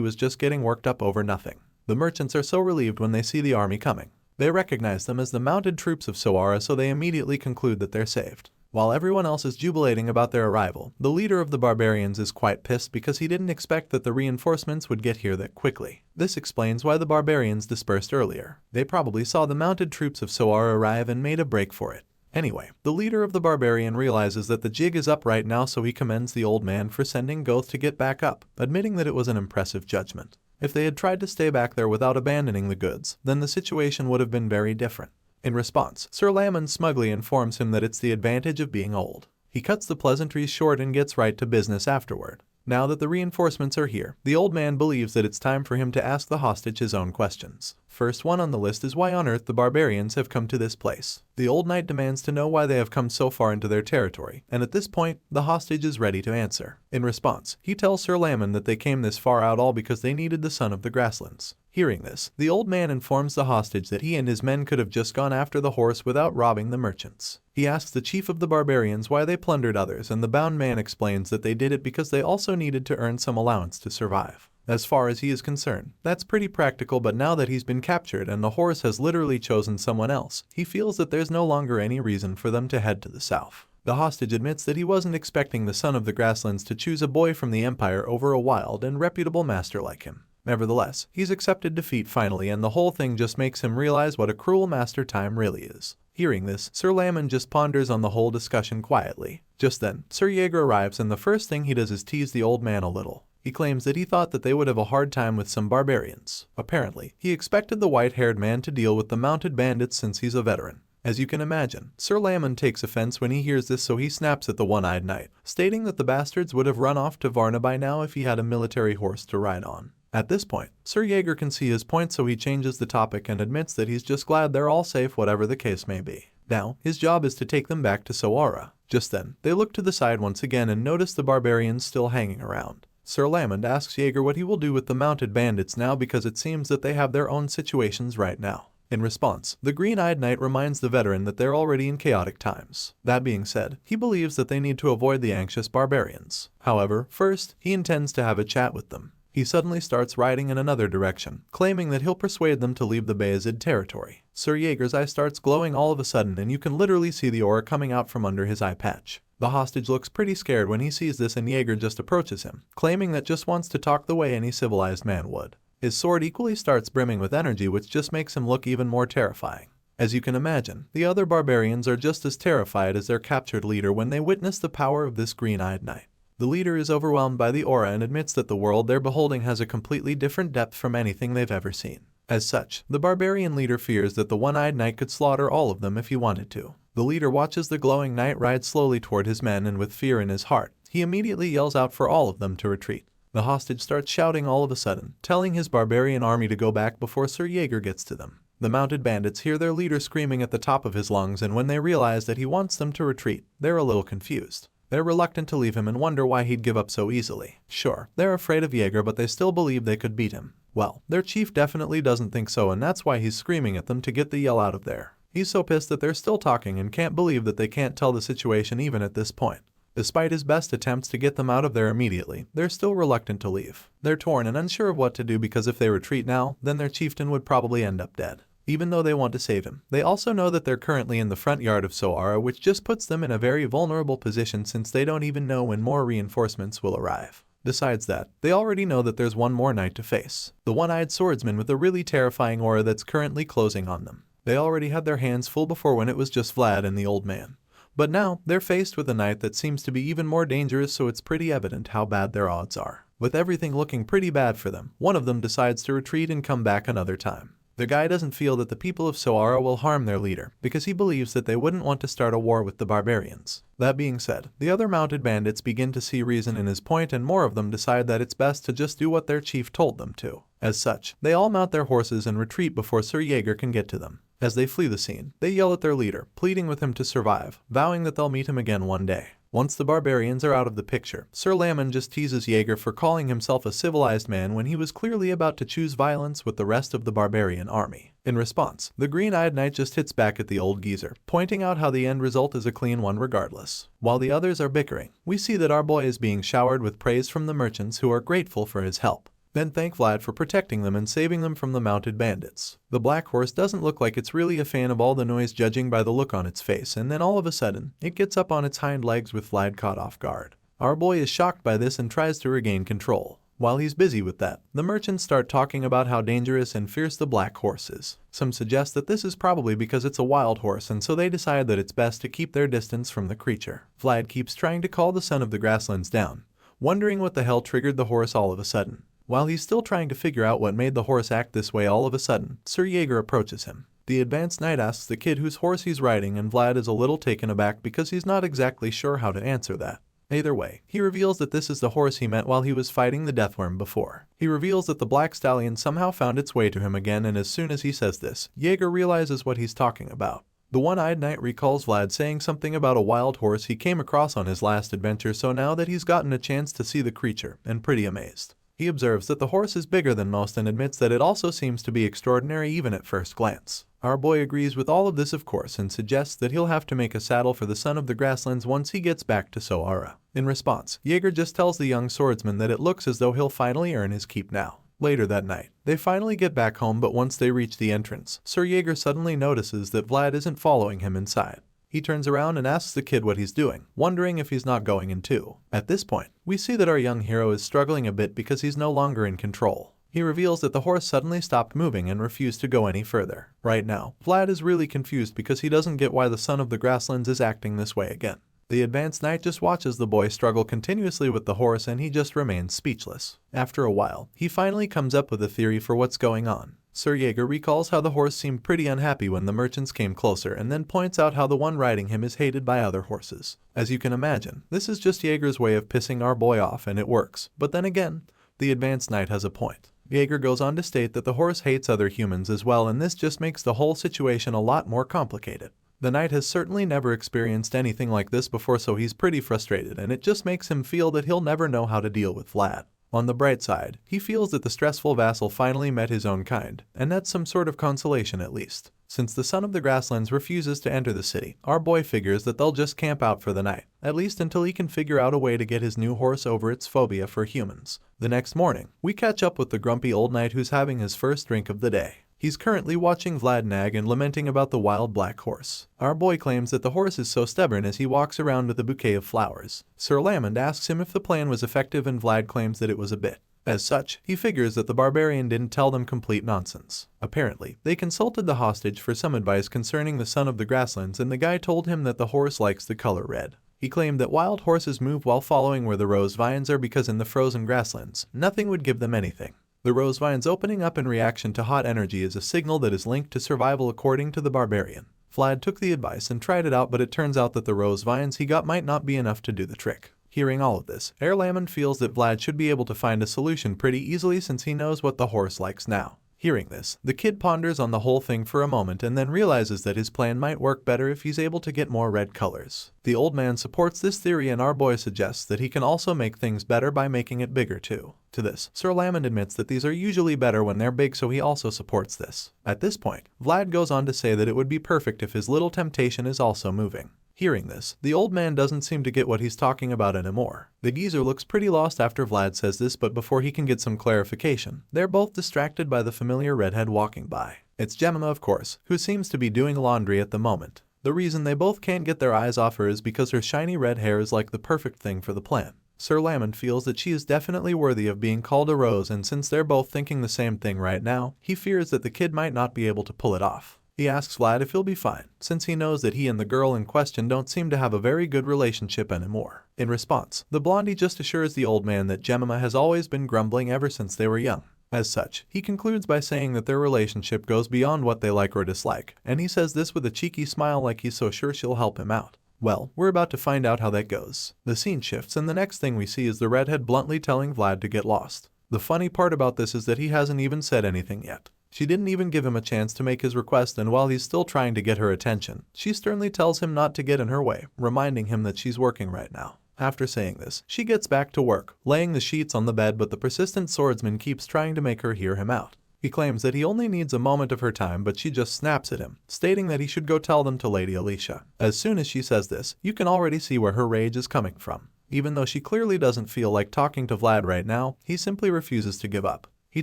was just getting worked up over nothing. The merchants are so relieved when they see the army coming. They recognize them as the mounted troops of Sowara, so they immediately conclude that they're saved. While everyone else is jubilating about their arrival, the leader of the barbarians is quite pissed because he didn't expect that the reinforcements would get here that quickly. This explains why the barbarians dispersed earlier. They probably saw the mounted troops of Sowara arrive and made a break for it. Anyway, the leader of the barbarian realizes that the jig is up right now, so he commends the old man for sending Goth to get back up, admitting that it was an impressive judgment. If they had tried to stay back there without abandoning the goods, then the situation would have been very different. In response, Sir Lamon smugly informs him that it's the advantage of being old. He cuts the pleasantries short and gets right to business afterward. Now that the reinforcements are here, the old man believes that it's time for him to ask the hostage his own questions. First one on the list is why on earth the barbarians have come to this place. The old knight demands to know why they have come so far into their territory, and at this point, the hostage is ready to answer. In response, he tells Sir Lamon that they came this far out all because they needed the son of the grasslands. Hearing this, the old man informs the hostage that he and his men could have just gone after the horse without robbing the merchants. He asks the chief of the barbarians why they plundered others, and the bound man explains that they did it because they also needed to earn some allowance to survive. As far as he is concerned, that's pretty practical, but now that he's been captured and the horse has literally chosen someone else, he feels that there's no longer any reason for them to head to the south. The hostage admits that he wasn't expecting the son of the grasslands to choose a boy from the empire over a wild and reputable master like him. Nevertheless, he's accepted defeat finally, and the whole thing just makes him realize what a cruel master time really is. Hearing this, Sir Lamon just ponders on the whole discussion quietly. Just then, Sir Jaeger arrives, and the first thing he does is tease the old man a little. He claims that he thought that they would have a hard time with some barbarians. Apparently, he expected the white-haired man to deal with the mounted bandits since he's a veteran. As you can imagine, Sir Lamon takes offense when he hears this, so he snaps at the one-eyed knight, stating that the bastards would have run off to Varna by now if he had a military horse to ride on. At this point, Sir Jaeger can see his point, so he changes the topic and admits that he's just glad they're all safe, whatever the case may be. Now, his job is to take them back to Sowara. Just then, they look to the side once again and notice the barbarians still hanging around. Sir Lamon asks Jaeger what he will do with the mounted bandits now, because it seems that they have their own situations right now. In response, the green-eyed knight reminds the veteran that they're already in chaotic times. That being said, he believes that they need to avoid the anxious barbarians. However, first, he intends to have a chat with them. He suddenly starts riding in another direction, claiming that he'll persuade them to leave the Bayezid territory. Sir Jaeger's eye starts glowing all of a sudden, and you can literally see the aura coming out from under his eye patch. The hostage looks pretty scared when he sees this, and Jaeger just approaches him, claiming that just wants to talk the way any civilized man would. His sword equally starts brimming with energy, which just makes him look even more terrifying. As you can imagine, the other barbarians are just as terrified as their captured leader when they witness the power of this green-eyed knight. The leader is overwhelmed by the aura and admits that the world they're beholding has a completely different depth from anything they've ever seen. As such, the barbarian leader fears that the one-eyed knight could slaughter all of them if he wanted to. The leader watches the glowing knight ride slowly toward his men, and with fear in his heart, he immediately yells out for all of them to retreat. The hostage starts shouting all of a sudden, telling his barbarian army to go back before Sir Jaeger gets to them. The mounted bandits hear their leader screaming at the top of his lungs, and when they realize that he wants them to retreat, they're a little confused. They're reluctant to leave him and wonder why he'd give up so easily. Sure, they're afraid of Jaeger, but they still believe they could beat him. Well, their chief definitely doesn't think so, and that's why he's screaming at them to get the yell out of there. He's so pissed that they're still talking and can't believe that they can't tell the situation even at this point. Despite his best attempts to get them out of there immediately, they're still reluctant to leave. They're torn and unsure of what to do, because if they retreat now, then their chieftain would probably end up dead. Even though they want to save him, they also know that they're currently in the front yard of Sowara, which just puts them in a very vulnerable position since they don't even know when more reinforcements will arrive. Besides that, they already know that there's one more knight to face, the one-eyed swordsman with a really terrifying aura that's currently closing on them. They already had their hands full before when it was just Vlad and the old man. But now, they're faced with a knight that seems to be even more dangerous, so it's pretty evident how bad their odds are. With everything looking pretty bad for them, one of them decides to retreat and come back another time. The guy doesn't feel that the people of Sowara will harm their leader, because he believes that they wouldn't want to start a war with the barbarians. That being said, the other mounted bandits begin to see reason in his point, and more of them decide that it's best to just do what their chief told them to. As such, they all mount their horses and retreat before Sir Jaeger can get to them. As they flee the scene, they yell at their leader, pleading with him to survive, vowing that they'll meet him again one day. Once the barbarians are out of the picture, Sir Lamon just teases Jaeger for calling himself a civilized man when he was clearly about to choose violence with the rest of the barbarian army. In response, the green-eyed knight just hits back at the old geezer, pointing out how the end result is a clean one regardless. While the others are bickering, we see that our boy is being showered with praise from the merchants who are grateful for his help. Then thank Vlad for protecting them and saving them from the mounted bandits. The black horse doesn't look like it's really a fan of all the noise judging by the look on its face, and then all of a sudden, it gets up on its hind legs with Vlad caught off guard. Our boy is shocked by this and tries to regain control. While he's busy with that, the merchants start talking about how dangerous and fierce the black horse is. Some suggest that this is probably because it's a wild horse, and so they decide that it's best to keep their distance from the creature. Vlad keeps trying to call the son of the grasslands down, wondering what the hell triggered the horse all of a sudden. While he's still trying to figure out what made the horse act this way all of a sudden, Sir Jaeger approaches him. The advanced knight asks the kid whose horse he's riding, and Vlad is a little taken aback because he's not exactly sure how to answer that. Either way, he reveals that this is the horse he met while he was fighting the deathworm before. He reveals that the black stallion somehow found its way to him again, and as soon as he says this, Jaeger realizes what he's talking about. The one-eyed knight recalls Vlad saying something about a wild horse he came across on his last adventure, so now that he's gotten a chance to see the creature, and pretty amazed. He observes that the horse is bigger than most and admits that it also seems to be extraordinary even at first glance. Our boy agrees with all of this of course and suggests that he'll have to make a saddle for the son of the grasslands once he gets back to Soara. In response, Jaeger just tells the young swordsman that it looks as though he'll finally earn his keep now. Later that night, they finally get back home, but once they reach the entrance, Sir Jaeger suddenly notices that Vlad isn't following him inside. He turns around and asks the kid what he's doing, wondering if he's not going in too. At this point, we see that our young hero is struggling a bit because he's no longer in control. He reveals that the horse suddenly stopped moving and refused to go any further. Right now, Vlad is really confused because he doesn't get why the son of the grasslands is acting this way again. The advanced knight just watches the boy struggle continuously with the horse, and he just remains speechless. After a while, he finally comes up with a theory for what's going on. Sir Jaeger recalls how the horse seemed pretty unhappy when the merchants came closer, and then points out how the one riding him is hated by other horses. As you can imagine, this is just Jaeger's way of pissing our boy off, and it works. But then again, the advanced knight has a point. Jaeger goes on to state that the horse hates other humans as well, and this just makes the whole situation a lot more complicated. The knight has certainly never experienced anything like this before, so he's pretty frustrated, and it just makes him feel that he'll never know how to deal with Vlad. On the bright side, he feels that the stressful vassal finally met his own kind, and that's some sort of consolation at least. Since the son of the grasslands refuses to enter the city, our boy figures that they'll just camp out for the night, at least until he can figure out a way to get his new horse over its phobia for humans. The next morning, we catch up with the grumpy old knight who's having his first drink of the day. He's currently watching Vlad nag and lamenting about the wild black horse. Our boy claims that the horse is so stubborn as he walks around with a bouquet of flowers. Sir Lamond asks him if the plan was effective, and Vlad claims that it was a bit. As such, he figures that the barbarian didn't tell them complete nonsense. Apparently, they consulted the hostage for some advice concerning the son of the grasslands, and the guy told him that the horse likes the color red. He claimed that wild horses move while following where the rose vines are because in the frozen grasslands, nothing would give them anything. The rose vines opening up in reaction to hot energy is a signal that is linked to survival according to the barbarian. Vlad took the advice and tried it out, but it turns out that the rose vines he got might not be enough to do the trick. Hearing all of this, Lamond feels that Vlad should be able to find a solution pretty easily since he knows what the horse likes now. Hearing this, the kid ponders on the whole thing for a moment and then realizes that his plan might work better if he's able to get more red colors. The old man supports this theory, and our boy suggests that he can also make things better by making it bigger too. To this, Sir Lamond admits that these are usually better when they're big, so he also supports this. At this point, Vlad goes on to say that it would be perfect if his little temptation is also moving. Hearing this, the old man doesn't seem to get what he's talking about anymore. The geezer looks pretty lost after Vlad says this, but before he can get some clarification, they're both distracted by the familiar redhead walking by. It's Jemima, of course, who seems to be doing laundry at the moment. The reason they both can't get their eyes off her is because her shiny red hair is like the perfect thing for the plan. Sir Lamond feels that she is definitely worthy of being called a rose, and since they're both thinking the same thing right now, he fears that the kid might not be able to pull it off. He asks Vlad if he'll be fine, since he knows that he and the girl in question don't seem to have a very good relationship anymore. In response, the blondie just assures the old man that Jemima has always been grumbling ever since they were young. As such, he concludes by saying that their relationship goes beyond what they like or dislike, and he says this with a cheeky smile like he's so sure she'll help him out. Well, we're about to find out how that goes. The scene shifts, and the next thing we see is the redhead bluntly telling Vlad to get lost. The funny part about this is that he hasn't even said anything yet. She didn't even give him a chance to make his request, and while he's still trying to get her attention, she sternly tells him not to get in her way, reminding him that she's working right now. After saying this, she gets back to work, laying the sheets on the bed, but the persistent swordsman keeps trying to make her hear him out. He claims that he only needs a moment of her time, but she just snaps at him, stating that he should go tell them to Lady Alicia. As soon as she says this, you can already see where her rage is coming from. Even though she clearly doesn't feel like talking to Vlad right now, he simply refuses to give up. He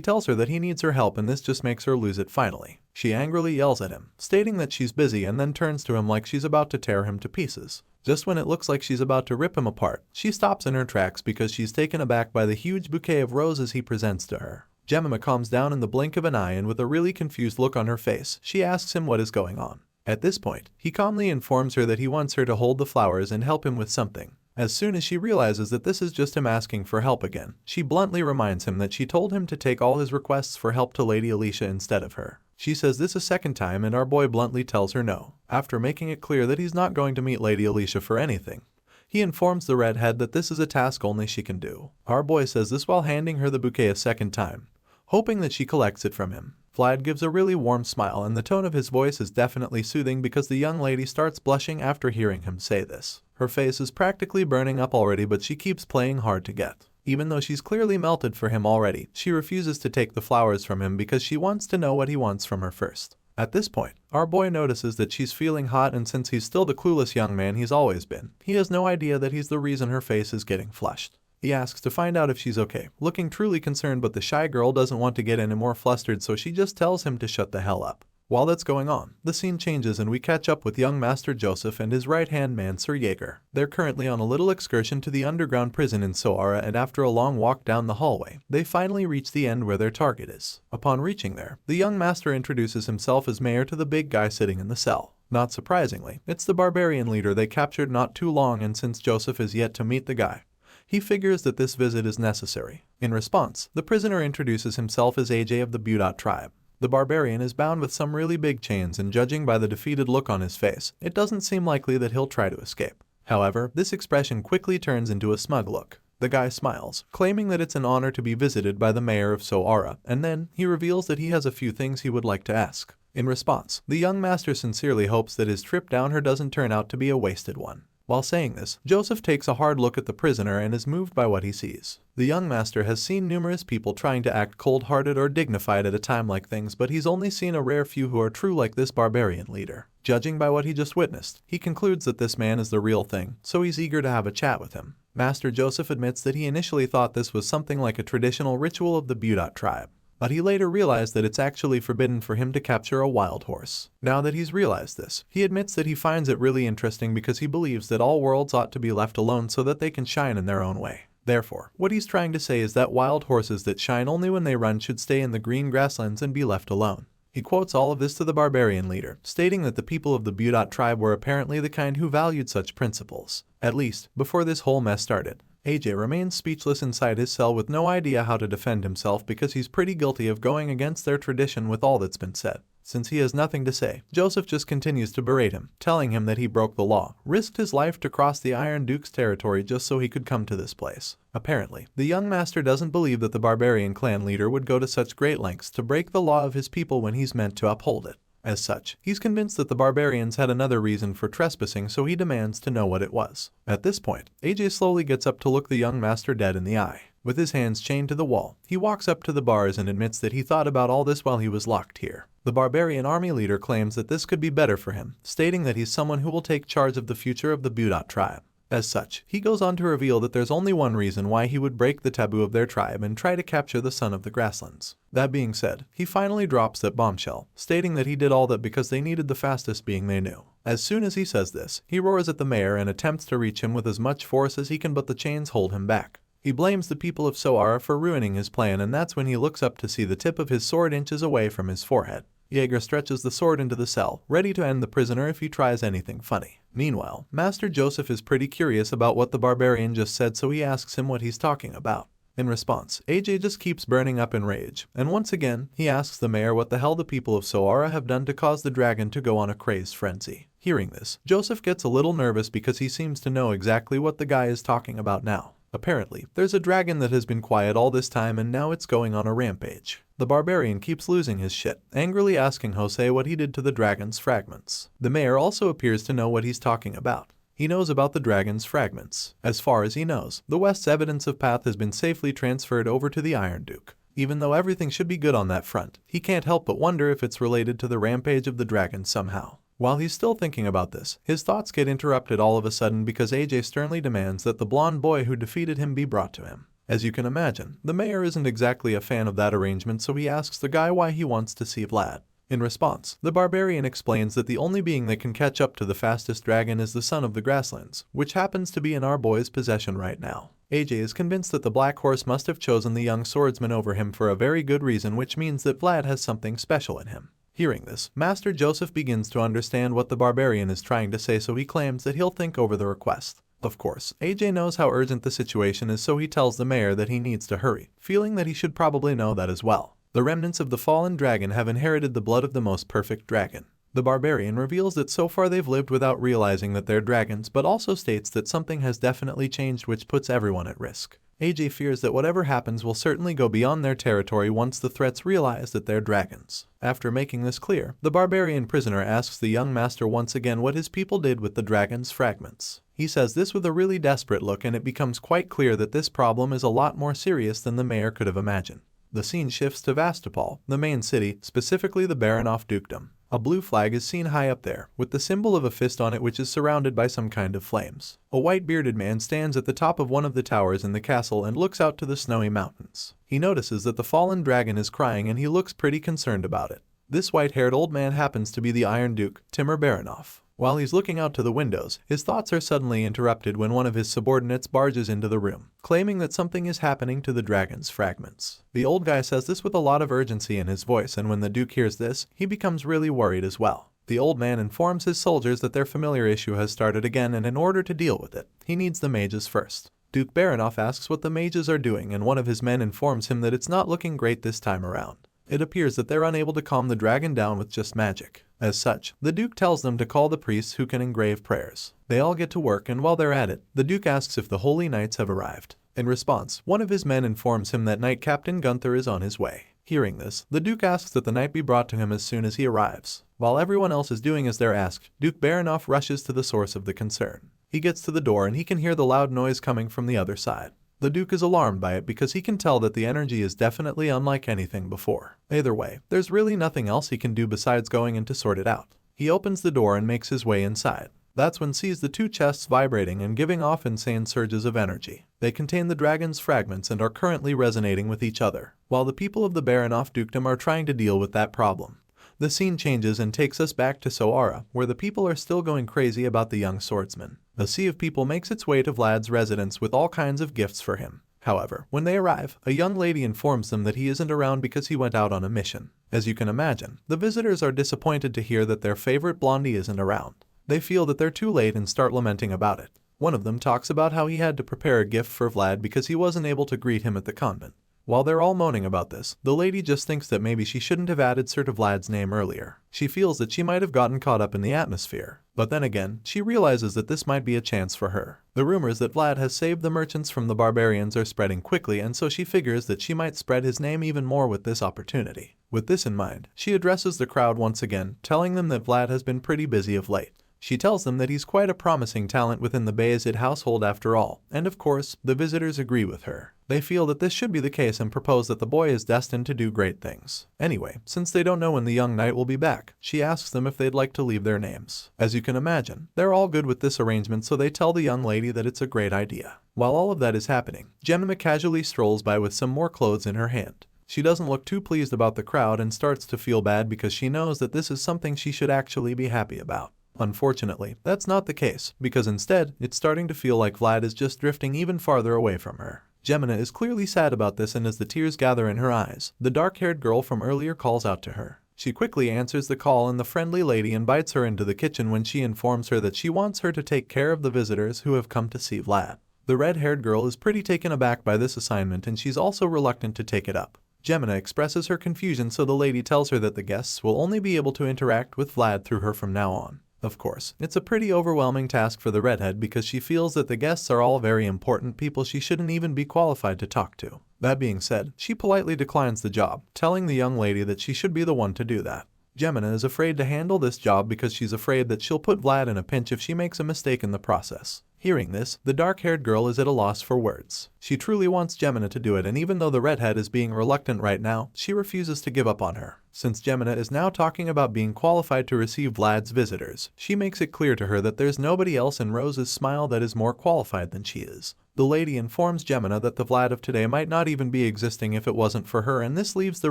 tells her that he needs her help, and this just makes her lose it finally. She angrily yells at him, stating that she's busy, and then turns to him like she's about to tear him to pieces. Just when it looks like she's about to rip him apart, she stops in her tracks because she's taken aback by the huge bouquet of roses he presents to her. Jemima calms down in the blink of an eye, and with a really confused look on her face, she asks him what is going on. At this point, he calmly informs her that he wants her to hold the flowers and help him with something. As soon as she realizes that this is just him asking for help again, she bluntly reminds him that she told him to take all his requests for help to Lady Alicia instead of her. She says this a second time, and our boy bluntly tells her no, after making it clear that he's not going to meet Lady Alicia for anything. He informs the redhead that this is a task only she can do. Our boy says this while handing her the bouquet a second time, hoping that she collects it from him. Vlad gives a really warm smile, and the tone of his voice is definitely soothing because the young lady starts blushing after hearing him say this. Her face is practically burning up already, but she keeps playing hard to get. Even though she's clearly melted for him already, she refuses to take the flowers from him because she wants to know what he wants from her first. At this point, our boy notices that she's feeling hot, and since he's still the clueless young man he's always been, he has no idea that he's the reason her face is getting flushed. He asks to find out if she's okay, looking truly concerned, but the shy girl doesn't want to get any more flustered, so she just tells him to shut the hell up. While that's going on, the scene changes and we catch up with young Master Joseph and his right-hand man Sir Jaeger. They're currently on a little excursion to the underground prison in Soara, and after a long walk down the hallway, they finally reach the end where their target is. Upon reaching there, the young master introduces himself as mayor to the big guy sitting in the cell. Not surprisingly, it's the barbarian leader they captured not too long, and since Joseph is yet to meet the guy, he figures that this visit is necessary. In response, the prisoner introduces himself as AJ of the Budot tribe. The barbarian is bound with some really big chains, and judging by the defeated look on his face, it doesn't seem likely that he'll try to escape. However, this expression quickly turns into a smug look. The guy smiles, claiming that it's an honor to be visited by the mayor of Soara, and then he reveals that he has a few things he would like to ask. In response, the young master sincerely hopes that his trip down here doesn't turn out to be a wasted one. While saying this, Joseph takes a hard look at the prisoner and is moved by what he sees. The young master has seen numerous people trying to act cold-hearted or dignified at a time like things, but he's only seen a rare few who are true like this barbarian leader. Judging by what he just witnessed, he concludes that this man is the real thing, so he's eager to have a chat with him. Master Joseph admits that he initially thought this was something like a traditional ritual of the Budot tribe, but he later realized that it's actually forbidden for him to capture a wild horse. Now that he's realized this, he admits that he finds it really interesting because he believes that all worlds ought to be left alone so that they can shine in their own way. Therefore, what he's trying to say is that wild horses that shine only when they run should stay in the green grasslands and be left alone. He quotes all of this to the barbarian leader, stating that the people of the Budot tribe were apparently the kind who valued such principles, at least before this whole mess started. AJ remains speechless inside his cell with no idea how to defend himself because he's pretty guilty of going against their tradition with all that's been said. Since he has nothing to say, Joseph just continues to berate him, telling him that he broke the law, risked his life to cross the Iron Duke's territory just so he could come to this place. Apparently, the young master doesn't believe that the barbarian clan leader would go to such great lengths to break the law of his people when he's meant to uphold it. As such, he's convinced that the barbarians had another reason for trespassing, so he demands to know what it was. At this point, AJ slowly gets up to look the young master dead in the eye. With his hands chained to the wall, he walks up to the bars and admits that he thought about all this while he was locked here. The barbarian army leader claims that this could be better for him, stating that he's someone who will take charge of the future of the Budot tribe. As such, he goes on to reveal that there's only one reason why he would break the taboo of their tribe and try to capture the son of the grasslands. That being said, he finally drops that bombshell, stating that he did all that because they needed the fastest being they knew. As soon as he says this, he roars at the mayor and attempts to reach him with as much force as he can, but the chains hold him back. He blames the people of Soara for ruining his plan, and that's when he looks up to see the tip of his sword inches away from his forehead. Jaeger stretches the sword into the cell, ready to end the prisoner if he tries anything funny. Meanwhile, Master Joseph is pretty curious about what the barbarian just said, so he asks him what he's talking about. In response, AJ just keeps burning up in rage, and once again, he asks the mayor what the hell the people of Soara have done to cause the dragon to go on a crazed frenzy. Hearing this, Joseph gets a little nervous because he seems to know exactly what the guy is talking about now. Apparently, there's a dragon that has been quiet all this time and now it's going on a rampage. The barbarian keeps losing his shit, angrily asking Jose what he did to the dragon's fragments. The mayor also appears to know what he's talking about. He knows about the dragon's fragments. As far as he knows, the West's evidence of path has been safely transferred over to the Iron Duke. Even though everything should be good on that front, he can't help but wonder if it's related to the rampage of the dragon somehow. While he's still thinking about this, his thoughts get interrupted all of a sudden because AJ sternly demands that the blonde boy who defeated him be brought to him. As you can imagine, the mayor isn't exactly a fan of that arrangement, so he asks the guy why he wants to see Vlad. In response, the barbarian explains that the only being that can catch up to the fastest dragon is the son of the grasslands, which happens to be in our boy's possession right now. AJ is convinced that the black horse must have chosen the young swordsman over him for a very good reason, which means that Vlad has something special in him. Hearing this, Master Joseph begins to understand what the barbarian is trying to say, so he claims that he'll think over the request. Of course, AJ knows how urgent the situation is, so he tells the mayor that he needs to hurry, feeling that he should probably know that as well. The remnants of the fallen dragon have inherited the blood of the most perfect dragon. The barbarian reveals that so far they've lived without realizing that they're dragons, but also states that something has definitely changed which puts everyone at risk. AJ fears that whatever happens will certainly go beyond their territory once the threats realize that they're dragons. After making this clear, the barbarian prisoner asks the young master once again what his people did with the dragon's fragments. He says this with a really desperate look, and it becomes quite clear that this problem is a lot more serious than the mayor could have imagined. The scene shifts to Vastapal, the main city, specifically the Baronoff dukedom. A blue flag is seen high up there, with the symbol of a fist on it which is surrounded by some kind of flames. A white-bearded man stands at the top of one of the towers in the castle and looks out to the snowy mountains. He notices that the fallen dragon is crying and he looks pretty concerned about it. This white-haired old man happens to be the Iron Duke, Timur Baronoff. While he's looking out to the windows, his thoughts are suddenly interrupted when one of his subordinates barges into the room, claiming that something is happening to the dragon's fragments. The old guy says this with a lot of urgency in his voice, and when the Duke hears this, he becomes really worried as well. The old man informs his soldiers that their familiar issue has started again, and in order to deal with it, he needs the mages first. Duke Baronoff asks what the mages are doing, and one of his men informs him that it's not looking great this time around. It appears that they're unable to calm the dragon down with just magic. As such, the Duke tells them to call the priests who can engrave prayers. They all get to work, and while they're at it, the Duke asks if the Holy Knights have arrived. In response, one of his men informs him that Knight Captain Gunther is on his way. Hearing this, the Duke asks that the knight be brought to him as soon as he arrives. While everyone else is doing as they're asked, Duke Baronoff rushes to the source of the concern. He gets to the door and he can hear the loud noise coming from the other side. The Duke is alarmed by it because he can tell that the energy is definitely unlike anything before. Either way, there's really nothing else he can do besides going in to sort it out. He opens the door and makes his way inside. That's when sees the two chests vibrating and giving off insane surges of energy. They contain the dragon's fragments and are currently resonating with each other, while the people of the Baronoff dukedom are trying to deal with that problem. The scene changes and takes us back to Soara, where the people are still going crazy about the young swordsman. A sea of people makes its way to Vlad's residence with all kinds of gifts for him. However, when they arrive, a young lady informs them that he isn't around because he went out on a mission. As you can imagine, the visitors are disappointed to hear that their favorite blondie isn't around. They feel that they're too late and start lamenting about it. One of them talks about how he had to prepare a gift for Vlad because he wasn't able to greet him at the convent. While they're all moaning about this, the lady just thinks that maybe she shouldn't have added Sir to Vlad's name earlier. She feels that she might have gotten caught up in the atmosphere. But then again, she realizes that this might be a chance for her. The rumors that Vlad has saved the merchants from the barbarians are spreading quickly, and so she figures that she might spread his name even more with this opportunity. With this in mind, she addresses the crowd once again, telling them that Vlad has been pretty busy of late. She tells them that he's quite a promising talent within the Bayezid household after all, and of course, the visitors agree with her. They feel that this should be the case and propose that the boy is destined to do great things. Anyway, since they don't know when the young knight will be back, she asks them if they'd like to leave their names. As you can imagine, they're all good with this arrangement, so they tell the young lady that it's a great idea. While all of that is happening, Jemima casually strolls by with some more clothes in her hand. She doesn't look too pleased about the crowd and starts to feel bad because she knows that this is something she should actually be happy about. Unfortunately, that's not the case, because instead, it's starting to feel like Vlad is just drifting even farther away from her. Gemina is clearly sad about this, and as the tears gather in her eyes, the dark-haired girl from earlier calls out to her. She quickly answers the call, and the friendly lady invites her into the kitchen when she informs her that she wants her to take care of the visitors who have come to see Vlad. The red-haired girl is pretty taken aback by this assignment, and she's also reluctant to take it up. Gemina expresses her confusion, so the lady tells her that the guests will only be able to interact with Vlad through her from now on. Of course, it's a pretty overwhelming task for the redhead because she feels that the guests are all very important people she shouldn't even be qualified to talk to. That being said, she politely declines the job, telling the young lady that she should be the one to do that. Gemina is afraid to handle this job because she's afraid that she'll put Vlad in a pinch if she makes a mistake in the process. Hearing this, the dark-haired girl is at a loss for words. She truly wants Gemina to do it, and even though the redhead is being reluctant right now, she refuses to give up on her. Since Gemina is now talking about being qualified to receive Vlad's visitors, she makes it clear to her that there's nobody else in Rose's smile that is more qualified than she is. The lady informs Gemina that the Vlad of today might not even be existing if it wasn't for her, and this leaves the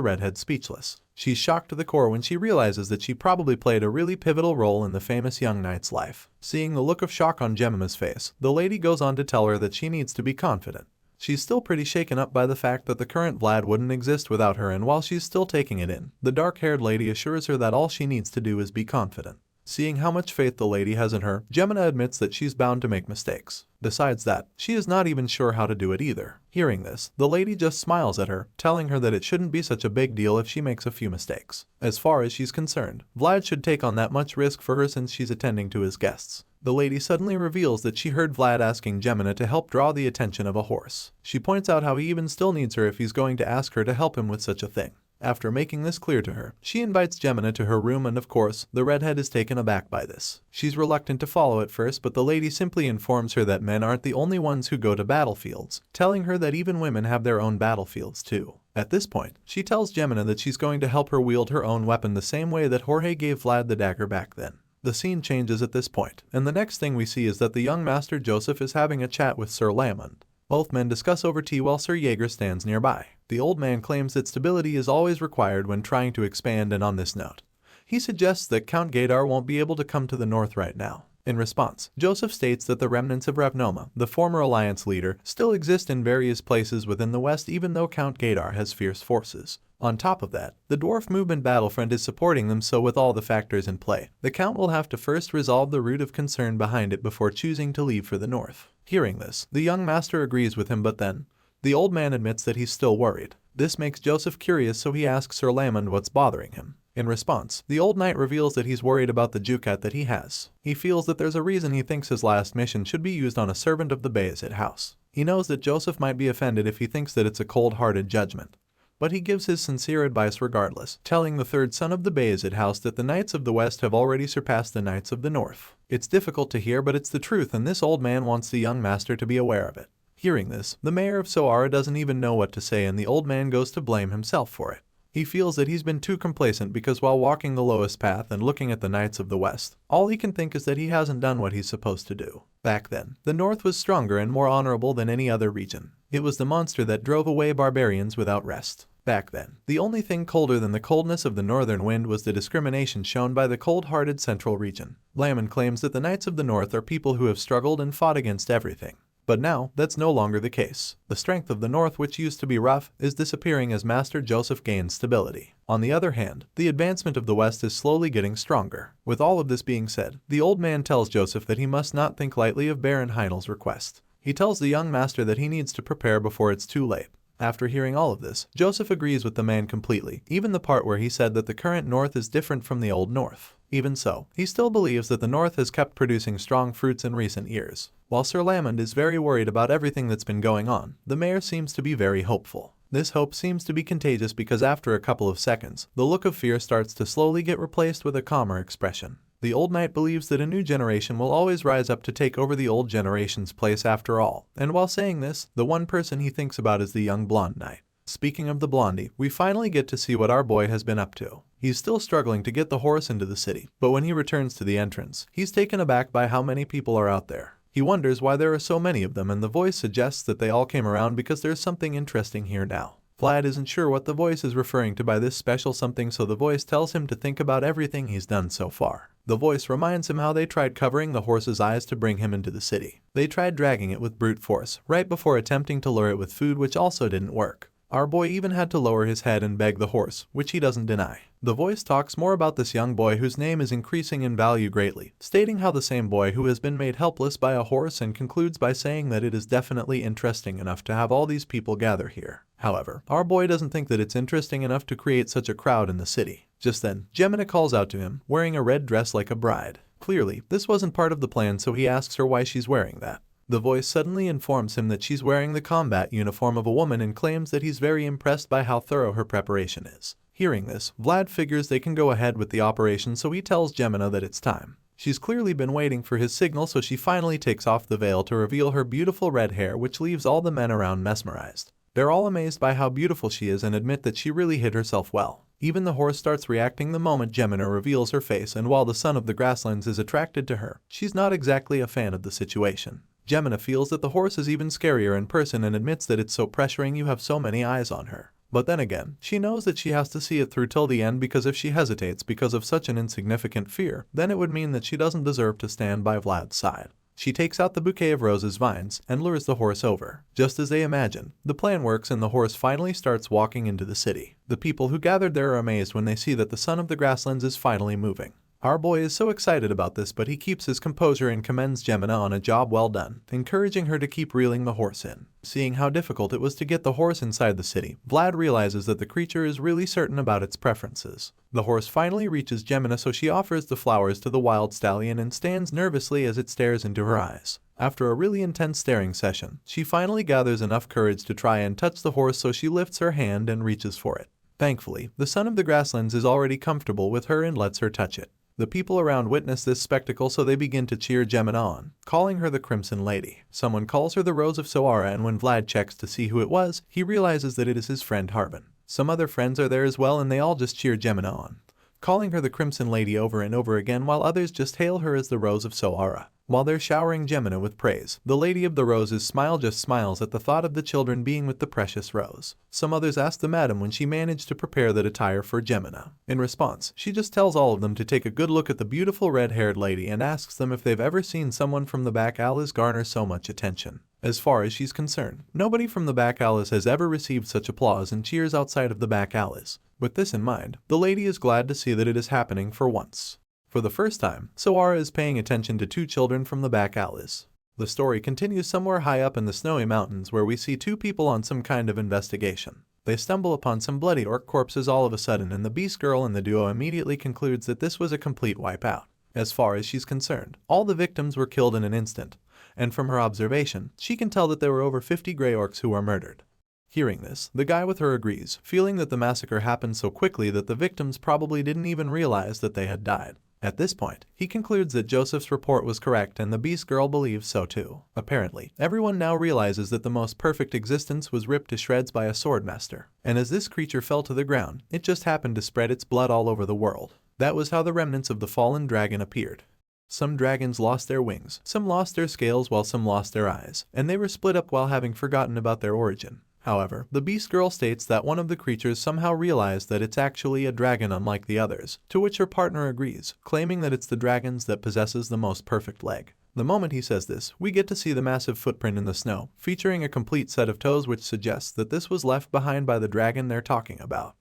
redhead speechless. She's shocked to the core when she realizes that she probably played a really pivotal role in the famous young knight's life. Seeing the look of shock on Gemina's face, the lady goes on to tell her that she needs to be confident. She's still pretty shaken up by the fact that the current Vlad wouldn't exist without her, and while she's still taking it in, the dark-haired lady assures her that all she needs to do is be confident. Seeing how much faith the lady has in her, Gemina admits that she's bound to make mistakes. Besides that, she is not even sure how to do it either. Hearing this, the lady just smiles at her, telling her that it shouldn't be such a big deal if she makes a few mistakes. As far as she's concerned, Vlad should take on that much risk for her since she's attending to his guests. The lady suddenly reveals that she heard Vlad asking Gemina to help draw the attention of a horse. She points out how he even still needs her if he's going to ask her to help him with such a thing. After making this clear to her, she invites Gemina to her room, and of course, the redhead is taken aback by this. She's reluctant to follow at first, but the lady simply informs her that men aren't the only ones who go to battlefields, telling her that even women have their own battlefields too. At this point, she tells Gemina that she's going to help her wield her own weapon the same way that Jorge gave Vlad the dagger back then. The scene changes at this point, and the next thing we see is that the young Master Joseph is having a chat with Sir Lamond. Both men discuss over tea while Sir Jaeger stands nearby. The old man claims that stability is always required when trying to expand, and on this note, he suggests that Count Gaydar won't be able to come to the north right now. In response, Joseph states that the remnants of Ravnoma, the former alliance leader, still exist in various places within the west even though Count Gaydar has fierce forces. On top of that, the dwarf movement battlefront is supporting them, so with all the factors in play, the Count will have to first resolve the root of concern behind it before choosing to leave for the north. Hearing this, the young master agrees with him, but then, the old man admits that he's still worried. This makes Joseph curious, so he asks Sir Lamond what's bothering him. In response, the old knight reveals that he's worried about the ducat that he has. He feels that there's a reason he thinks his last mission should be used on a servant of the Bayezid house. He knows that Joseph might be offended if he thinks that it's a cold-hearted judgment, but he gives his sincere advice regardless, telling the third son of the Bayezid house that the Knights of the West have already surpassed the Knights of the North. It's difficult to hear, but it's the truth, and this old man wants the young master to be aware of it. Hearing this, the mayor of Soara doesn't even know what to say, and the old man goes to blame himself for it. He feels that he's been too complacent because while walking the lowest path and looking at the Knights of the West, all he can think is that he hasn't done what he's supposed to do. Back then, the North was stronger and more honorable than any other region. It was the monster that drove away barbarians without rest. Back then, the only thing colder than the coldness of the northern wind was the discrimination shown by the cold-hearted central region. Lamond claims that the Knights of the North are people who have struggled and fought against everything. But now, that's no longer the case. The strength of the North, which used to be rough, is disappearing as Master Joseph gains stability. On the other hand, the advancement of the West is slowly getting stronger. With all of this being said, the old man tells Joseph that he must not think lightly of Baron Heinel's request. He tells the young master that he needs to prepare before it's too late. After hearing all of this, Joseph agrees with the man completely, even the part where he said that the current North is different from the old North. Even so, he still believes that the North has kept producing strong fruits in recent years. While Sir Lamond is very worried about everything that's been going on, the mayor seems to be very hopeful. This hope seems to be contagious because after a couple of seconds, the look of fear starts to slowly get replaced with a calmer expression. The old knight believes that a new generation will always rise up to take over the old generation's place after all, and while saying this, the one person he thinks about is the young blonde knight. Speaking of the blondie, we finally get to see what our boy has been up to. He's still struggling to get the horse into the city, but when he returns to the entrance, he's taken aback by how many people are out there. He wonders why there are so many of them, and the voice suggests that they all came around because there's something interesting here now. Vlad isn't sure what the voice is referring to by this special something, so the voice tells him to think about everything he's done so far. The voice reminds him how they tried covering the horse's eyes to bring him into the city. They tried dragging it with brute force, right before attempting to lure it with food, which also didn't work. Our boy even had to lower his head and beg the horse, which he doesn't deny. The voice talks more about this young boy whose name is increasing in value greatly, stating how the same boy who has been made helpless by a horse, and concludes by saying that it is definitely interesting enough to have all these people gather here. However, our boy doesn't think that it's interesting enough to create such a crowd in the city. Just then, Gemina calls out to him, wearing a red dress like a bride. Clearly, this wasn't part of the plan, so he asks her why she's wearing that. The voice suddenly informs him that she's wearing the combat uniform of a woman and claims that he's very impressed by how thorough her preparation is. Hearing this, Vlad figures they can go ahead with the operation, so he tells Gemina that it's time. She's clearly been waiting for his signal, so she finally takes off the veil to reveal her beautiful red hair, which leaves all the men around mesmerized. They're all amazed by how beautiful she is and admit that she really hid herself well. Even the horse starts reacting the moment Gemina reveals her face, and while the son of the grasslands is attracted to her, she's not exactly a fan of the situation. Gemina feels that the horse is even scarier in person and admits that it's so pressuring you have so many eyes on her. But then again, she knows that she has to see it through till the end, because if she hesitates because of such an insignificant fear, then it would mean that she doesn't deserve to stand by Vlad's side. She takes out the bouquet of roses vines and lures the horse over. Just as they imagine, the plan works and the horse finally starts walking into the city. The people who gathered there are amazed when they see that the son of the grasslands is finally moving. Our boy is so excited about this, but he keeps his composure and commends Gemina on a job well done, encouraging her to keep reeling the horse in. Seeing how difficult it was to get the horse inside the city, Vlad realizes that the creature is really certain about its preferences. The horse finally reaches Gemina, so she offers the flowers to the wild stallion and stands nervously as it stares into her eyes. After a really intense staring session, she finally gathers enough courage to try and touch the horse, so she lifts her hand and reaches for it. Thankfully, the son of the grasslands is already comfortable with her and lets her touch it. The people around witness this spectacle, so they begin to cheer Gemina on, calling her the Crimson Lady. Someone calls her the Rose of Soara, and when Vlad checks to see who it was, he realizes that it is his friend Harbin. Some other friends are there as well, and they all just cheer Gemina on, calling her the Crimson Lady over and over again, while others just hail her as the Rose of Soara. While they're showering Gemina with praise, the Lady of the Roses just smiles at the thought of the children being with the precious rose. Some others ask the madam when she managed to prepare that attire for Gemina. In response, she just tells all of them to take a good look at the beautiful red-haired lady and asks them if they've ever seen someone from the back alleys garner so much attention. As far as she's concerned, nobody from the back alleys has ever received such applause and cheers outside of the back alleys. With this in mind, the lady is glad to see that it is happening for once. For the first time, Soara is paying attention to two children from the back alleys. The story continues somewhere high up in the snowy mountains, where we see two people on some kind of investigation. They stumble upon some bloody orc corpses all of a sudden, and the beast girl in the duo immediately concludes that this was a complete wipeout. As far as she's concerned, all the victims were killed in an instant, and from her observation, she can tell that there were over 50 grey orcs who were murdered. Hearing this, the guy with her agrees, feeling that the massacre happened so quickly that the victims probably didn't even realize that they had died. At this point, he concludes that Joseph's report was correct, and the beast girl believes so too. Apparently, everyone now realizes that the most perfect existence was ripped to shreds by a swordmaster, and as this creature fell to the ground, it just happened to spread its blood all over the world. That was how the remnants of the fallen dragon appeared. Some dragons lost their wings, some lost their scales, while some lost their eyes, and they were split up while having forgotten about their origin. However, the beast girl states that one of the creatures somehow realized that it's actually a dragon unlike the others, to which her partner agrees, claiming that it's the dragons that possesses the most perfect leg. The moment he says this, we get to see the massive footprint in the snow, featuring a complete set of toes, which suggests that this was left behind by the dragon they're talking about.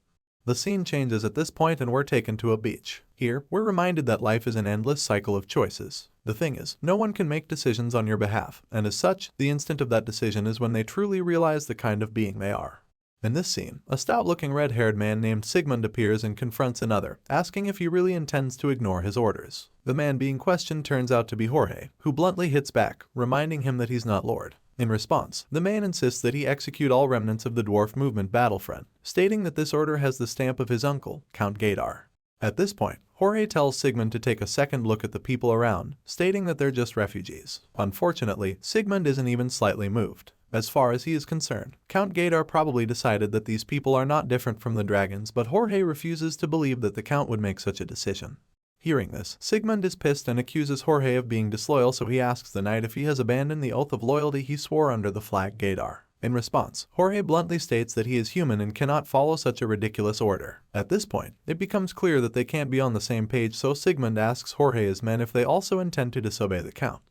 The scene changes at this point and we're taken to a beach. Here, we're reminded that life is an endless cycle of choices. The thing is, no one can make decisions on your behalf, and as such, the instant of that decision is when they truly realize the kind of being they are. In this scene, a stout-looking red-haired man named Sigmund appears and confronts another, asking if he really intends to ignore his orders. The man being questioned turns out to be Jorge, who bluntly hits back, reminding him that he's not Lord. In response, the man insists that he execute all remnants of the dwarf movement battlefront, stating that this order has the stamp of his uncle, Count Gadar. At this point, Jorge tells Sigmund to take a second look at the people around, stating that they're just refugees. Unfortunately, Sigmund isn't even slightly moved. As far as he is concerned, Count Gadar probably decided that these people are not different from the dragons, but Jorge refuses to believe that the Count would make such a decision. Hearing this, Sigmund is pissed and accuses Jorge of being disloyal, so he asks the knight if he has abandoned the oath of loyalty he swore under the flag Gadar. In response, Jorge bluntly states that he is human and cannot follow such a ridiculous order. At this point, it becomes clear that they can't be on the same page, so Sigmund asks Jorge's men if they also intend to disobey the Count.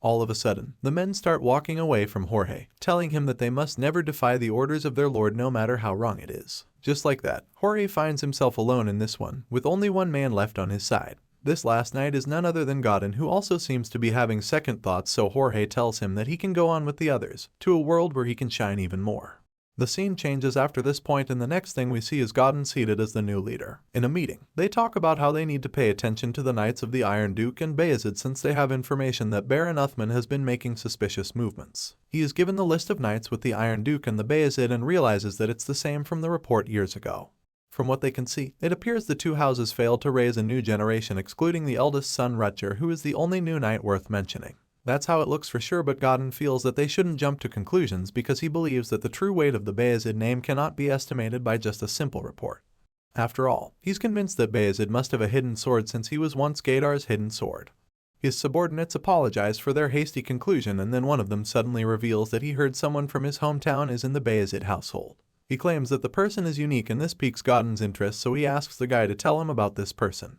All of a sudden, the men start walking away from Jorge, telling him that they must never defy the orders of their lord no matter how wrong it is. Just like that, Jorge finds himself alone in this one, with only one man left on his side. This last knight is none other than Godin, who also seems to be having second thoughts, so Jorge tells him that he can go on with the others, to a world where he can shine even more. The scene changes after this point, and the next thing we see is Godin seated as the new leader. In a meeting, they talk about how they need to pay attention to the Knights of the Iron Duke and Bayezid since they have information that Baron Uthman has been making suspicious movements. He is given the list of knights with the Iron Duke and the Bayezid and realizes that it's the same from the report years ago. From what they can see, it appears the two houses failed to raise a new generation, excluding the eldest son Rutger, who is the only new knight worth mentioning. That's how it looks for sure, but Godin feels that they shouldn't jump to conclusions because he believes that the true weight of the Bayezid name cannot be estimated by just a simple report. After all, he's convinced that Bayezid must have a hidden sword since he was once Gadar's hidden sword. His subordinates apologize for their hasty conclusion, and then one of them suddenly reveals that he heard someone from his hometown is in the Bayezid household. He claims that the person is unique, and this piques Godin's interest, so he asks the guy to tell him about this person.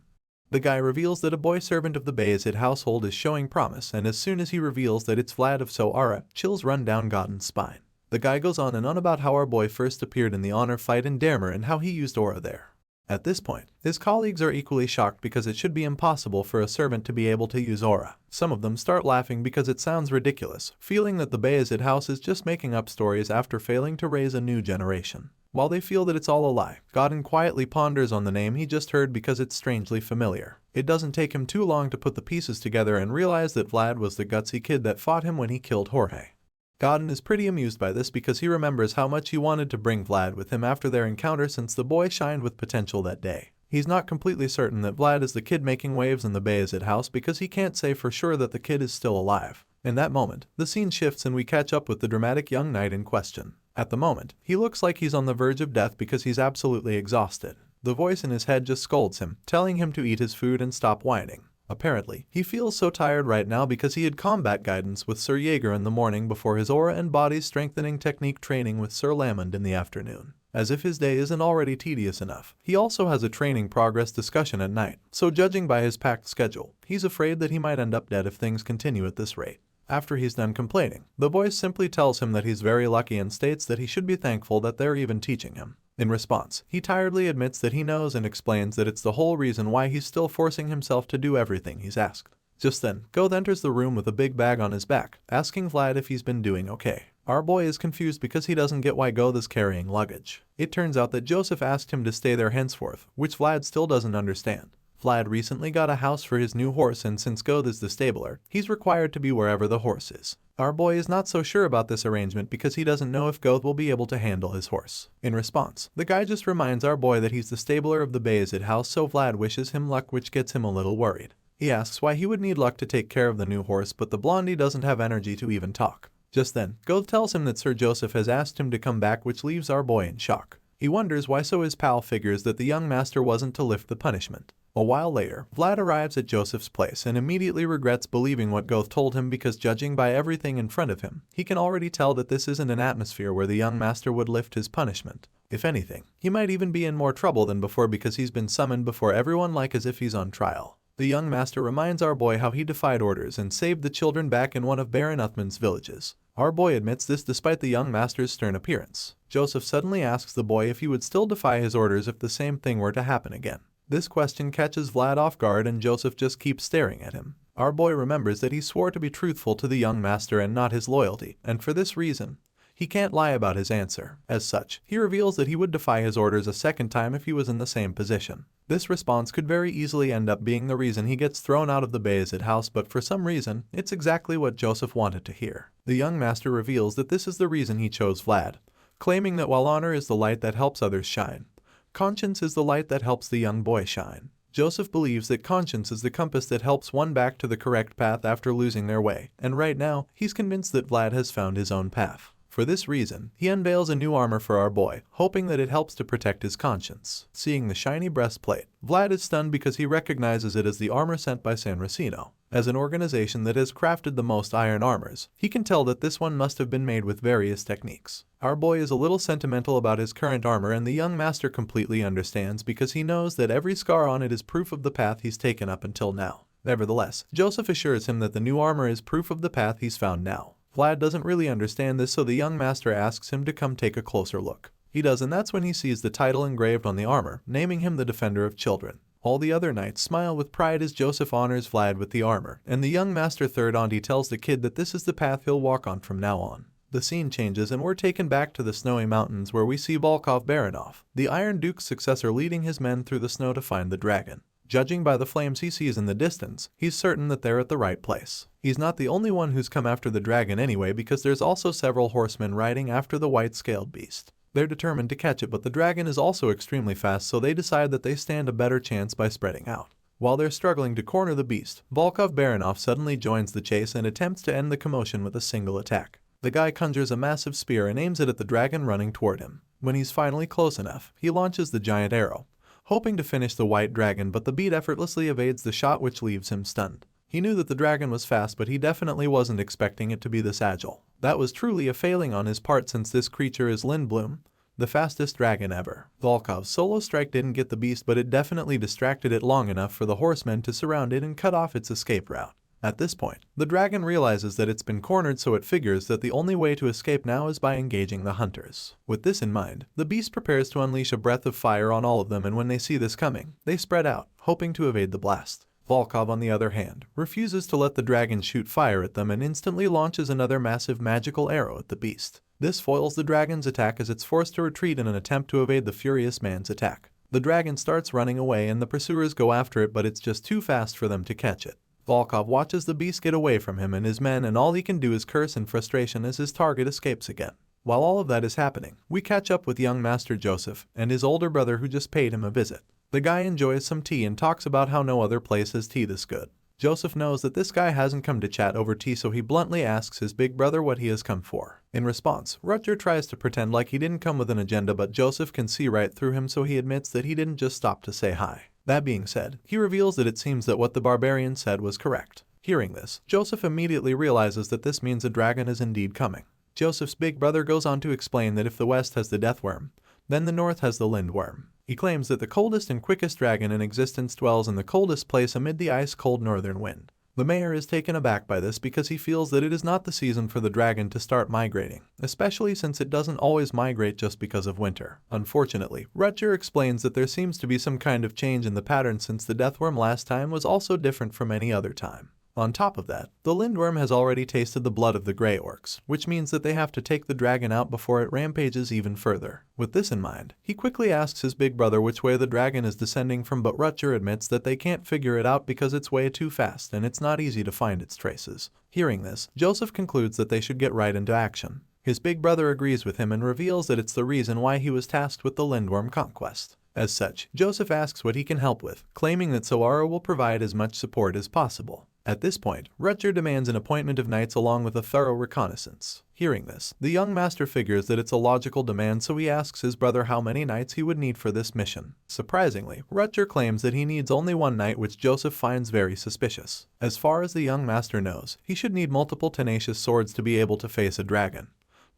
The guy reveals that a boy servant of the Bayezid household is showing promise, and as soon as he reveals that it's Vlad of Soara, chills run down Godin's spine. The guy goes on and on about how our boy first appeared in the honor fight in Dermer and how he used aura there. At this point, his colleagues are equally shocked because it should be impossible for a servant to be able to use aura. Some of them start laughing because it sounds ridiculous, feeling that the Bayezid house is just making up stories after failing to raise a new generation. While they feel that it's all a lie, Godin quietly ponders on the name he just heard because it's strangely familiar. It doesn't take him too long to put the pieces together and realize that Vlad was the gutsy kid that fought him when he killed Jorge. Godin is pretty amused by this because he remembers how much he wanted to bring Vlad with him after their encounter since the boy shined with potential that day. He's not completely certain that Vlad is the kid making waves in the Bayezid house because he can't say for sure that the kid is still alive. In that moment, the scene shifts and we catch up with the dramatic young knight in question. At the moment, he looks like he's on the verge of death because he's absolutely exhausted. The voice in his head just scolds him, telling him to eat his food and stop whining. Apparently, he feels so tired right now because he had combat guidance with Sir Jaeger in the morning before his aura and body strengthening technique training with Sir Lamond in the afternoon. As if his day isn't already tedious enough, he also has a training progress discussion at night, so judging by his packed schedule, he's afraid that he might end up dead if things continue at this rate. After he's done complaining, the voice simply tells him that he's very lucky and states that he should be thankful that they're even teaching him. In response, he tiredly admits that he knows and explains that it's the whole reason why he's still forcing himself to do everything he's asked. Just then, Goth enters the room with a big bag on his back, asking Vlad if he's been doing okay. Our boy is confused because he doesn't get why Goth is carrying luggage. It turns out that Joseph asked him to stay there henceforth, which Vlad still doesn't understand. Vlad recently got a house for his new horse, and since Goth is the stabler, he's required to be wherever the horse is. Our boy is not so sure about this arrangement because he doesn't know if Goth will be able to handle his horse. In response, the guy just reminds our boy that he's the stabler of the Bayezid house, so Vlad wishes him luck, which gets him a little worried. He asks why he would need luck to take care of the new horse, but the blondie doesn't have energy to even talk. Just then, Goth tells him that Sir Joseph has asked him to come back, which leaves our boy in shock. He wonders why, so his pal figures that the young master wasn't to lift the punishment. A while later, Vlad arrives at Joseph's place and immediately regrets believing what Goth told him because judging by everything in front of him, he can already tell that this isn't an atmosphere where the young master would lift his punishment. If anything, he might even be in more trouble than before because he's been summoned before everyone like as if he's on trial. The young master reminds our boy how he defied orders and saved the children back in one of Baron Uthman's villages. Our boy admits this despite the young master's stern appearance. Joseph suddenly asks the boy if he would still defy his orders if the same thing were to happen again. This question catches Vlad off guard and Joseph just keeps staring at him. Our boy remembers that he swore to be truthful to the young master and not his loyalty, and for this reason, he can't lie about his answer. As such, he reveals that he would defy his orders a second time if he was in the same position. This response could very easily end up being the reason he gets thrown out of the Bayezid house, but for some reason, it's exactly what Joseph wanted to hear. The young master reveals that this is the reason he chose Vlad, claiming that while honor is the light that helps others shine, conscience is the light that helps the young boy shine. Joseph believes that conscience is the compass that helps one back to the correct path after losing their way, and right now, he's convinced that Vlad has found his own path. For this reason, he unveils a new armor for our boy, hoping that it helps to protect his conscience. Seeing the shiny breastplate, Vlad is stunned because he recognizes it as the armor sent by San Racino. As an organization that has crafted the most iron armors, he can tell that this one must have been made with various techniques. Our boy is a little sentimental about his current armor, and the young master completely understands because he knows that every scar on it is proof of the path he's taken up until now. Nevertheless, Joseph assures him that the new armor is proof of the path he's found now. Vlad doesn't really understand this, so the young master asks him to come take a closer look. He does, and that's when he sees the title engraved on the armor, naming him the Defender of Children. All the other knights smile with pride as Joseph honors Vlad with the armor, and the young master third auntie tells the kid that this is the path he'll walk on from now on. The scene changes and we're taken back to the snowy mountains where we see Volkov Baronov, the Iron Duke's successor, leading his men through the snow to find the dragon. Judging by the flames he sees in the distance, he's certain that they're at the right place. He's not the only one who's come after the dragon anyway, because there's also several horsemen riding after the white-scaled beast. They're determined to catch it, but the dragon is also extremely fast, so they decide that they stand a better chance by spreading out. While they're struggling to corner the beast, Volkov Baronov suddenly joins the chase and attempts to end the commotion with a single attack. The guy conjures a massive spear and aims it at the dragon running toward him. When he's finally close enough, he launches the giant arrow, hoping to finish the white dragon, but the beast effortlessly evades the shot, which leaves him stunned. He knew that the dragon was fast, but he definitely wasn't expecting it to be this agile. That was truly a failing on his part, since this creature is Lindblom, the fastest dragon ever. Volkov's solo strike didn't get the beast, but it definitely distracted it long enough for the horsemen to surround it and cut off its escape route. At this point, the dragon realizes that it's been cornered, so it figures that the only way to escape now is by engaging the hunters. With this in mind, the beast prepares to unleash a breath of fire on all of them, and when they see this coming, they spread out, hoping to evade the blast. Volkov, on the other hand, refuses to let the dragon shoot fire at them and instantly launches another massive magical arrow at the beast. This foils the dragon's attack as it's forced to retreat in an attempt to evade the furious man's attack. The dragon starts running away and the pursuers go after it, but it's just too fast for them to catch it. Volkov watches the beast get away from him and his men, and all he can do is curse in frustration as his target escapes again. While all of that is happening, we catch up with young Master Joseph and his older brother, who just paid him a visit. The guy enjoys some tea and talks about how no other place has tea this good. Joseph knows that this guy hasn't come to chat over tea, so he bluntly asks his big brother what he has come for. In response, Rutger tries to pretend like he didn't come with an agenda, but Joseph can see right through him, so he admits that he didn't just stop to say hi. That being said, he reveals that it seems that what the barbarian said was correct. Hearing this, Joseph immediately realizes that this means a dragon is indeed coming. Joseph's big brother goes on to explain that if the West has the Deathworm, then the North has the Lindworm. He claims that the coldest and quickest dragon in existence dwells in the coldest place amid the ice-cold northern wind. The mayor is taken aback by this because he feels that it is not the season for the dragon to start migrating, especially since it doesn't always migrate just because of winter. Unfortunately, Rutger explains that there seems to be some kind of change in the pattern, since the Deathworm last time was also different from any other time. On top of that, the Lindworm has already tasted the blood of the Grey Orcs, which means that they have to take the dragon out before it rampages even further. With this in mind, he quickly asks his big brother which way the dragon is descending from, but Rutger admits that they can't figure it out because it's way too fast and it's not easy to find its traces. Hearing this, Joseph concludes that they should get right into action. His big brother agrees with him and reveals that it's the reason why he was tasked with the Lindworm conquest. As such, Joseph asks what he can help with, claiming that Soara will provide as much support as possible. At this point, Rutger demands an appointment of knights along with a thorough reconnaissance. Hearing this, the young master figures that it's a logical demand, so he asks his brother how many knights he would need for this mission. Surprisingly, Rutger claims that he needs only one knight, which Joseph finds very suspicious. As far as the young master knows, he should need multiple tenacious swords to be able to face a dragon.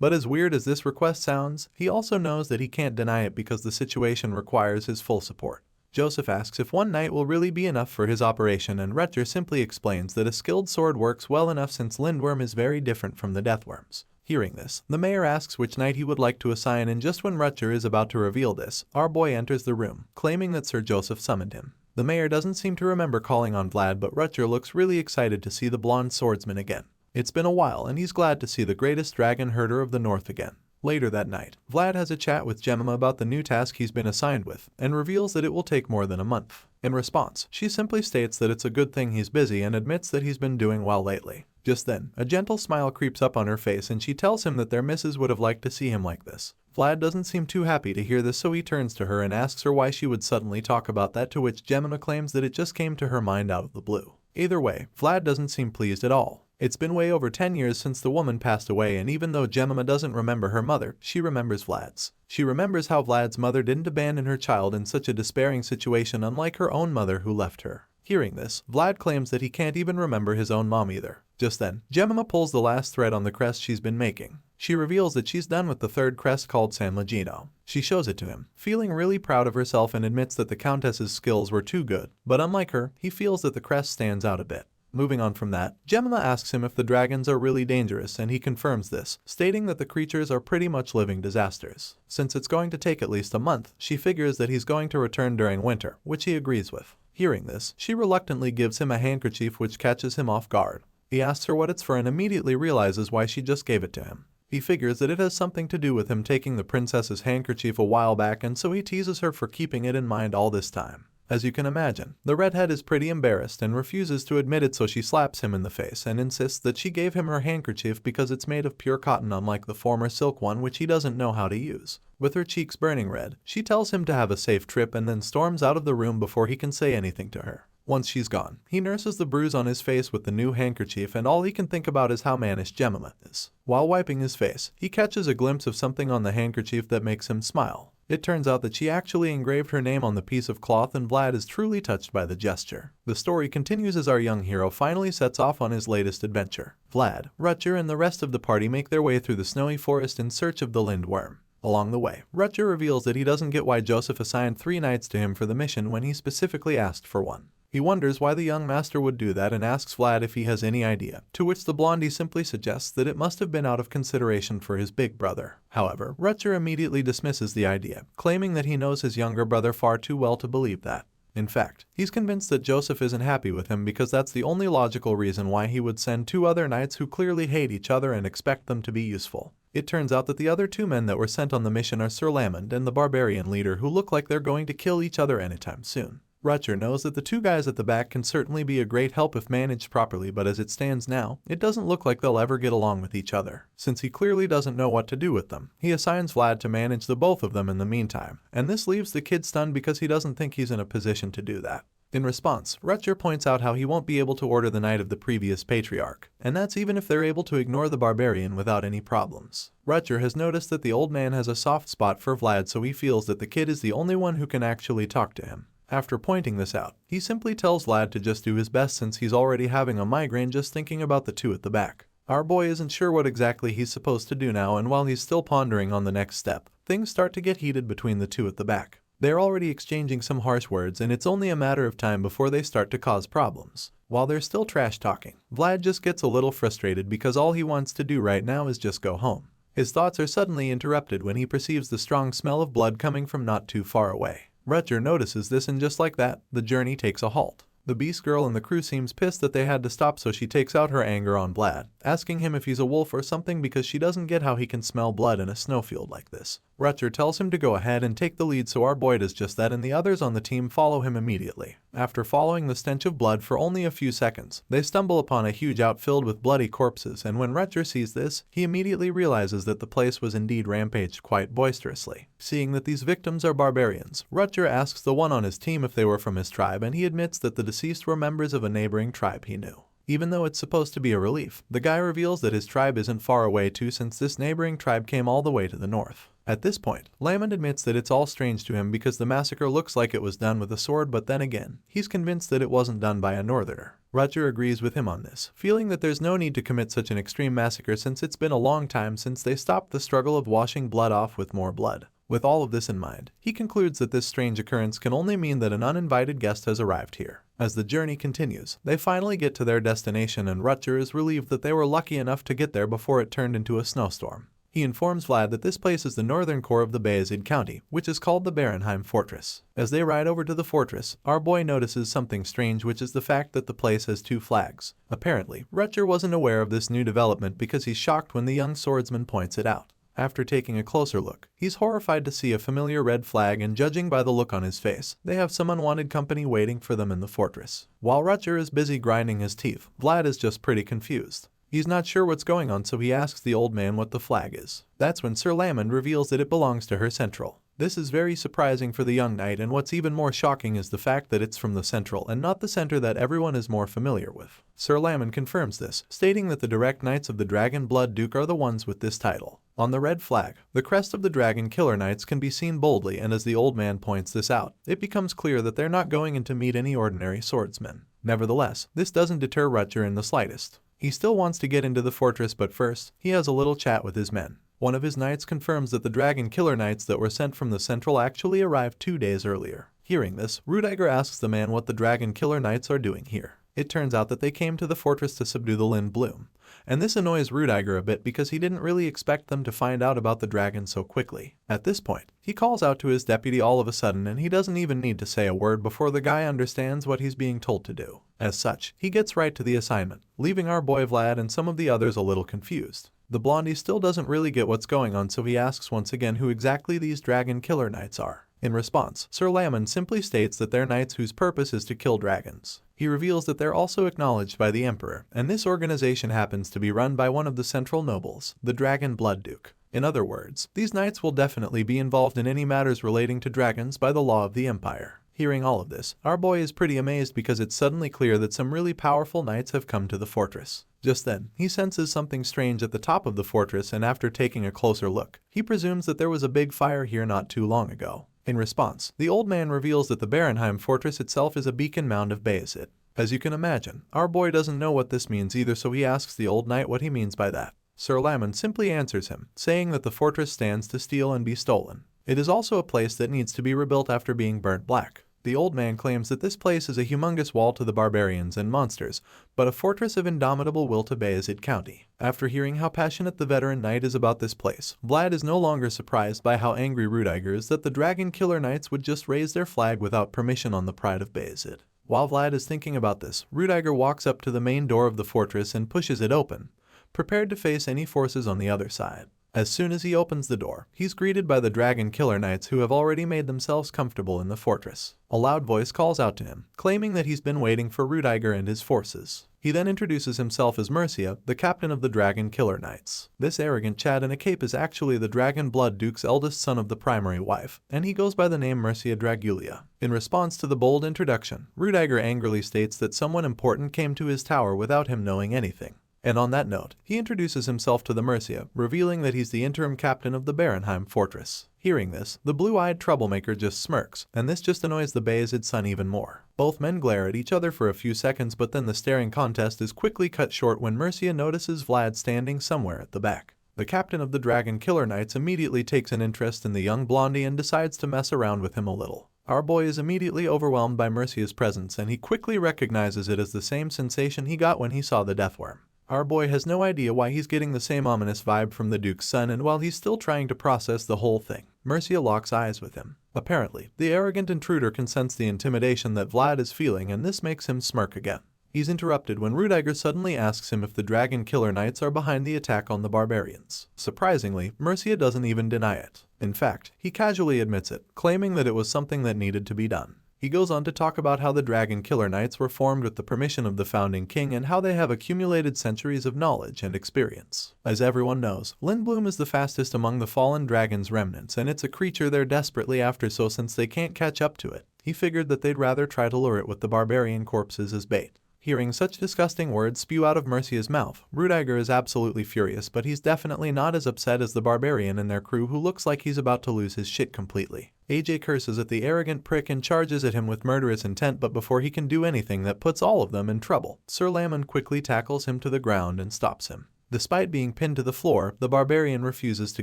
But as weird as this request sounds, he also knows that he can't deny it because the situation requires his full support. Joseph asks if one knight will really be enough for his operation, and Rutger simply explains that a skilled sword works well enough since Lindworm is very different from the Deathworms. Hearing this, the mayor asks which knight he would like to assign, and just when Rutger is about to reveal this, our boy enters the room, claiming that Sir Joseph summoned him. The mayor doesn't seem to remember calling on Vlad, but Rutger looks really excited to see the blonde swordsman again. It's been a while, and he's glad to see the greatest dragon herder of the North again. Later that night, Vlad has a chat with Jemima about the new task he's been assigned with, and reveals that it will take more than a month. In response, she simply states that it's a good thing he's busy and admits that he's been doing well lately. Just then, a gentle smile creeps up on her face and she tells him that their missus would have liked to see him like this. Vlad doesn't seem too happy to hear this, so he turns to her and asks her why she would suddenly talk about that, to which Jemima claims that it just came to her mind out of the blue. Either way, Vlad doesn't seem pleased at all. It's been way over 10 years since the woman passed away, and even though Jemima doesn't remember her mother, she remembers Vlad's. She remembers how Vlad's mother didn't abandon her child in such a despairing situation, unlike her own mother who left her. Hearing this, Vlad claims that he can't even remember his own mom either. Just then, Jemima pulls the last thread on the crest she's been making. She reveals that she's done with the third crest, called San Legino. She shows it to him, feeling really proud of herself, and admits that the Countess's skills were too good, but unlike her, he feels that the crest stands out a bit. Moving on from that, Jemima asks him if the dragons are really dangerous, and he confirms this, stating that the creatures are pretty much living disasters. Since it's going to take at least a month, she figures that he's going to return during winter, which he agrees with. Hearing this, she reluctantly gives him a handkerchief, which catches him off guard. He asks her what it's for and immediately realizes why she just gave it to him. He figures that it has something to do with him taking the princess's handkerchief a while back, and so he teases her for keeping it in mind all this time. As you can imagine, the redhead is pretty embarrassed and refuses to admit it, so she slaps him in the face and insists that she gave him her handkerchief because it's made of pure cotton, unlike the former silk one which he doesn't know how to use. With her cheeks burning red, she tells him to have a safe trip and then storms out of the room before he can say anything to her. Once she's gone, he nurses the bruise on his face with the new handkerchief, and all he can think about is how mannish Jemima is. While wiping his face, he catches a glimpse of something on the handkerchief that makes him smile. It turns out that she actually engraved her name on the piece of cloth, and Vlad is truly touched by the gesture. The story continues as our young hero finally sets off on his latest adventure. Vlad, Rutger, and the rest of the party make their way through the snowy forest in search of the lindworm. Along the way, Rutger reveals that he doesn't get why Joseph assigned 3 knights to him for the mission when he specifically asked for 1. He wonders why the young master would do that and asks Vlad if he has any idea, to which the blondie simply suggests that it must have been out of consideration for his big brother. However, Rutger immediately dismisses the idea, claiming that he knows his younger brother far too well to believe that. In fact, he's convinced that Joseph isn't happy with him because that's the only logical reason why he would send 2 other knights who clearly hate each other and expect them to be useful. It turns out that the other 2 men that were sent on the mission are Sir Lamond and the barbarian leader, who look like they're going to kill each other anytime soon. Rutger knows that the 2 guys at the back can certainly be a great help if managed properly, but as it stands now, it doesn't look like they'll ever get along with each other. Since he clearly doesn't know what to do with them, he assigns Vlad to manage the both of them in the meantime, and this leaves the kid stunned because he doesn't think he's in a position to do that. In response, Rutger points out how he won't be able to order the knight of the previous patriarch, and that's even if they're able to ignore the barbarian without any problems. Rutger has noticed that the old man has a soft spot for Vlad, so he feels that the kid is the only one who can actually talk to him. After pointing this out, he simply tells Vlad to just do his best since he's already having a migraine just thinking about the 2 at the back. Our boy isn't sure what exactly he's supposed to do now, and while he's still pondering on the next step, things start to get heated between the 2 at the back. They're already exchanging some harsh words, and it's only a matter of time before they start to cause problems. While they're still trash talking, Vlad just gets a little frustrated because all he wants to do right now is just go home. His thoughts are suddenly interrupted when he perceives the strong smell of blood coming from not too far away. Rutger notices this, and just like that, the journey takes a halt. The beast girl and the crew seems pissed that they had to stop, so she takes out her anger on Vlad, asking him if he's a wolf or something because she doesn't get how he can smell blood in a snowfield like this. Rutger tells him to go ahead and take the lead, so our boy does just that, and the others on the team follow him immediately. After following the stench of blood for only a few seconds, they stumble upon a huge outfit filled with bloody corpses, and when Rutger sees this, he immediately realizes that the place was indeed rampaged quite boisterously. Seeing that these victims are barbarians, Rutger asks the one on his team if they were from his tribe, and he admits that the deceased were members of a neighboring tribe he knew. Even though it's supposed to be a relief, the guy reveals that his tribe isn't far away too, since this neighboring tribe came all the way to the north. At this point, Lamond admits that it's all strange to him because the massacre looks like it was done with a sword, but then again, he's convinced that it wasn't done by a northerner. Rutger agrees with him on this, feeling that there's no need to commit such an extreme massacre since it's been a long time since they stopped the struggle of washing blood off with more blood. With all of this in mind, he concludes that this strange occurrence can only mean that an uninvited guest has arrived here. As the journey continues, they finally get to their destination, and Rutger is relieved that they were lucky enough to get there before it turned into a snowstorm. He informs Vlad that this place is the northern core of the Bayezid County, which is called the Barenheim Fortress. As they ride over to the fortress, our boy notices something strange, which is the fact that the place has 2 flags. Apparently, Rutger wasn't aware of this new development because he's shocked when the young swordsman points it out. After taking a closer look, he's horrified to see a familiar red flag, and judging by the look on his face, they have some unwanted company waiting for them in the fortress. While Rutger is busy grinding his teeth, Vlad is just pretty confused. He's not sure what's going on, so he asks the old man what the flag is. That's when Sir Lamond reveals that it belongs to her central. This is very surprising for the young knight, and what's even more shocking is the fact that it's from the central and not the center that everyone is more familiar with. Sir Lamond confirms this, stating that the direct knights of the Dragon Blood Duke are the ones with this title. On the red flag, the crest of the Dragon Killer Knights can be seen boldly, and as the old man points this out, it becomes clear that they're not going in to meet any ordinary swordsmen. Nevertheless, this doesn't deter Rutger in the slightest. He still wants to get into the fortress, but first, he has a little chat with his men. One of his knights confirms that the Dragon Killer Knights that were sent from the Central actually arrived 2 days earlier. Hearing this, Rudiger asks the man what the Dragon Killer Knights are doing here. It turns out that they came to the fortress to subdue the Lind Bloom, and this annoys Rudiger a bit because he didn't really expect them to find out about the dragon so quickly. At this point, he calls out to his deputy all of a sudden, and he doesn't even need to say a word before the guy understands what he's being told to do. As such, he gets right to the assignment, leaving our boy Vlad and some of the others a little confused. The blondie still doesn't really get what's going on, so he asks once again who exactly these dragon killer knights are. In response, Sir Lamon simply states that they're knights whose purpose is to kill dragons. He reveals that they're also acknowledged by the Emperor, and this organization happens to be run by one of the central nobles, the Dragon Blood Duke. In other words, these knights will definitely be involved in any matters relating to dragons by the law of the Empire. Hearing all of this, our boy is pretty amazed because it's suddenly clear that some really powerful knights have come to the fortress. Just then, he senses something strange at the top of the fortress, and after taking a closer look, he presumes that there was a big fire here not too long ago. In response, the old man reveals that the Barenheim fortress itself is a beacon mound of Bayezid. As you can imagine, our boy doesn't know what this means either, so he asks the old knight what he means by that. Sir Lamon simply answers him, saying that the fortress stands to steal and be stolen. It is also a place that needs to be rebuilt after being burnt black. The old man claims that this place is a humongous wall to the barbarians and monsters, but a fortress of indomitable will to Bayezid County. After hearing how passionate the veteran knight is about this place, Vlad is no longer surprised by how angry Rudiger is that the dragon killer knights would just raise their flag without permission on the pride of Bayezid. While Vlad is thinking about this, Rudiger walks up to the main door of the fortress and pushes it open, prepared to face any forces on the other side. As soon as he opens the door, he's greeted by the dragon killer knights who have already made themselves comfortable in the fortress. A loud voice calls out to him, claiming that he's been waiting for Rudiger and his forces. He then introduces himself as Mercia, the captain of the dragon killer knights. This arrogant Chad in a cape is actually the Dragon Blood Duke's eldest son of the primary wife, and he goes by the name Mercia Dragulia. In response to the bold introduction, Rudiger angrily states that someone important came to his tower without him knowing anything. And on that note, he introduces himself to the Mercia, revealing that he's the interim captain of the Barenheim fortress. Hearing this, the blue-eyed troublemaker just smirks, and this just annoys the Bayezid son even more. Both men glare at each other for a few seconds, but then the staring contest is quickly cut short when Mercia notices Vlad standing somewhere at the back. The captain of the Dragon Killer Knights immediately takes an interest in the young blondie and decides to mess around with him a little. Our boy is immediately overwhelmed by Mercia's presence, and he quickly recognizes it as the same sensation he got when he saw the deathworm. Our boy has no idea why he's getting the same ominous vibe from the Duke's son, and while he's still trying to process the whole thing, Mercia locks eyes with him. Apparently, the arrogant intruder can sense the intimidation that Vlad is feeling, and this makes him smirk again. He's interrupted when Rudiger suddenly asks him if the Dragon Killer Knights are behind the attack on the barbarians. Surprisingly, Mercia doesn't even deny it. In fact, he casually admits it, claiming that it was something that needed to be done. He goes on to talk about how the Dragon Killer Knights were formed with the permission of the founding king and how they have accumulated centuries of knowledge and experience. As everyone knows, Lindblum is the fastest among the fallen dragon's remnants, and it's a creature they're desperately after, so since they can't catch up to it, he figured that they'd rather try to lure it with the barbarian corpses as bait. Hearing such disgusting words spew out of Mercia's mouth, Rudiger is absolutely furious, but he's definitely not as upset as the barbarian and their crew, who looks like he's about to lose his shit completely. AJ curses at the arrogant prick and charges at him with murderous intent, but before he can do anything that puts all of them in trouble, Sir Lamon quickly tackles him to the ground and stops him. Despite being pinned to the floor, the barbarian refuses to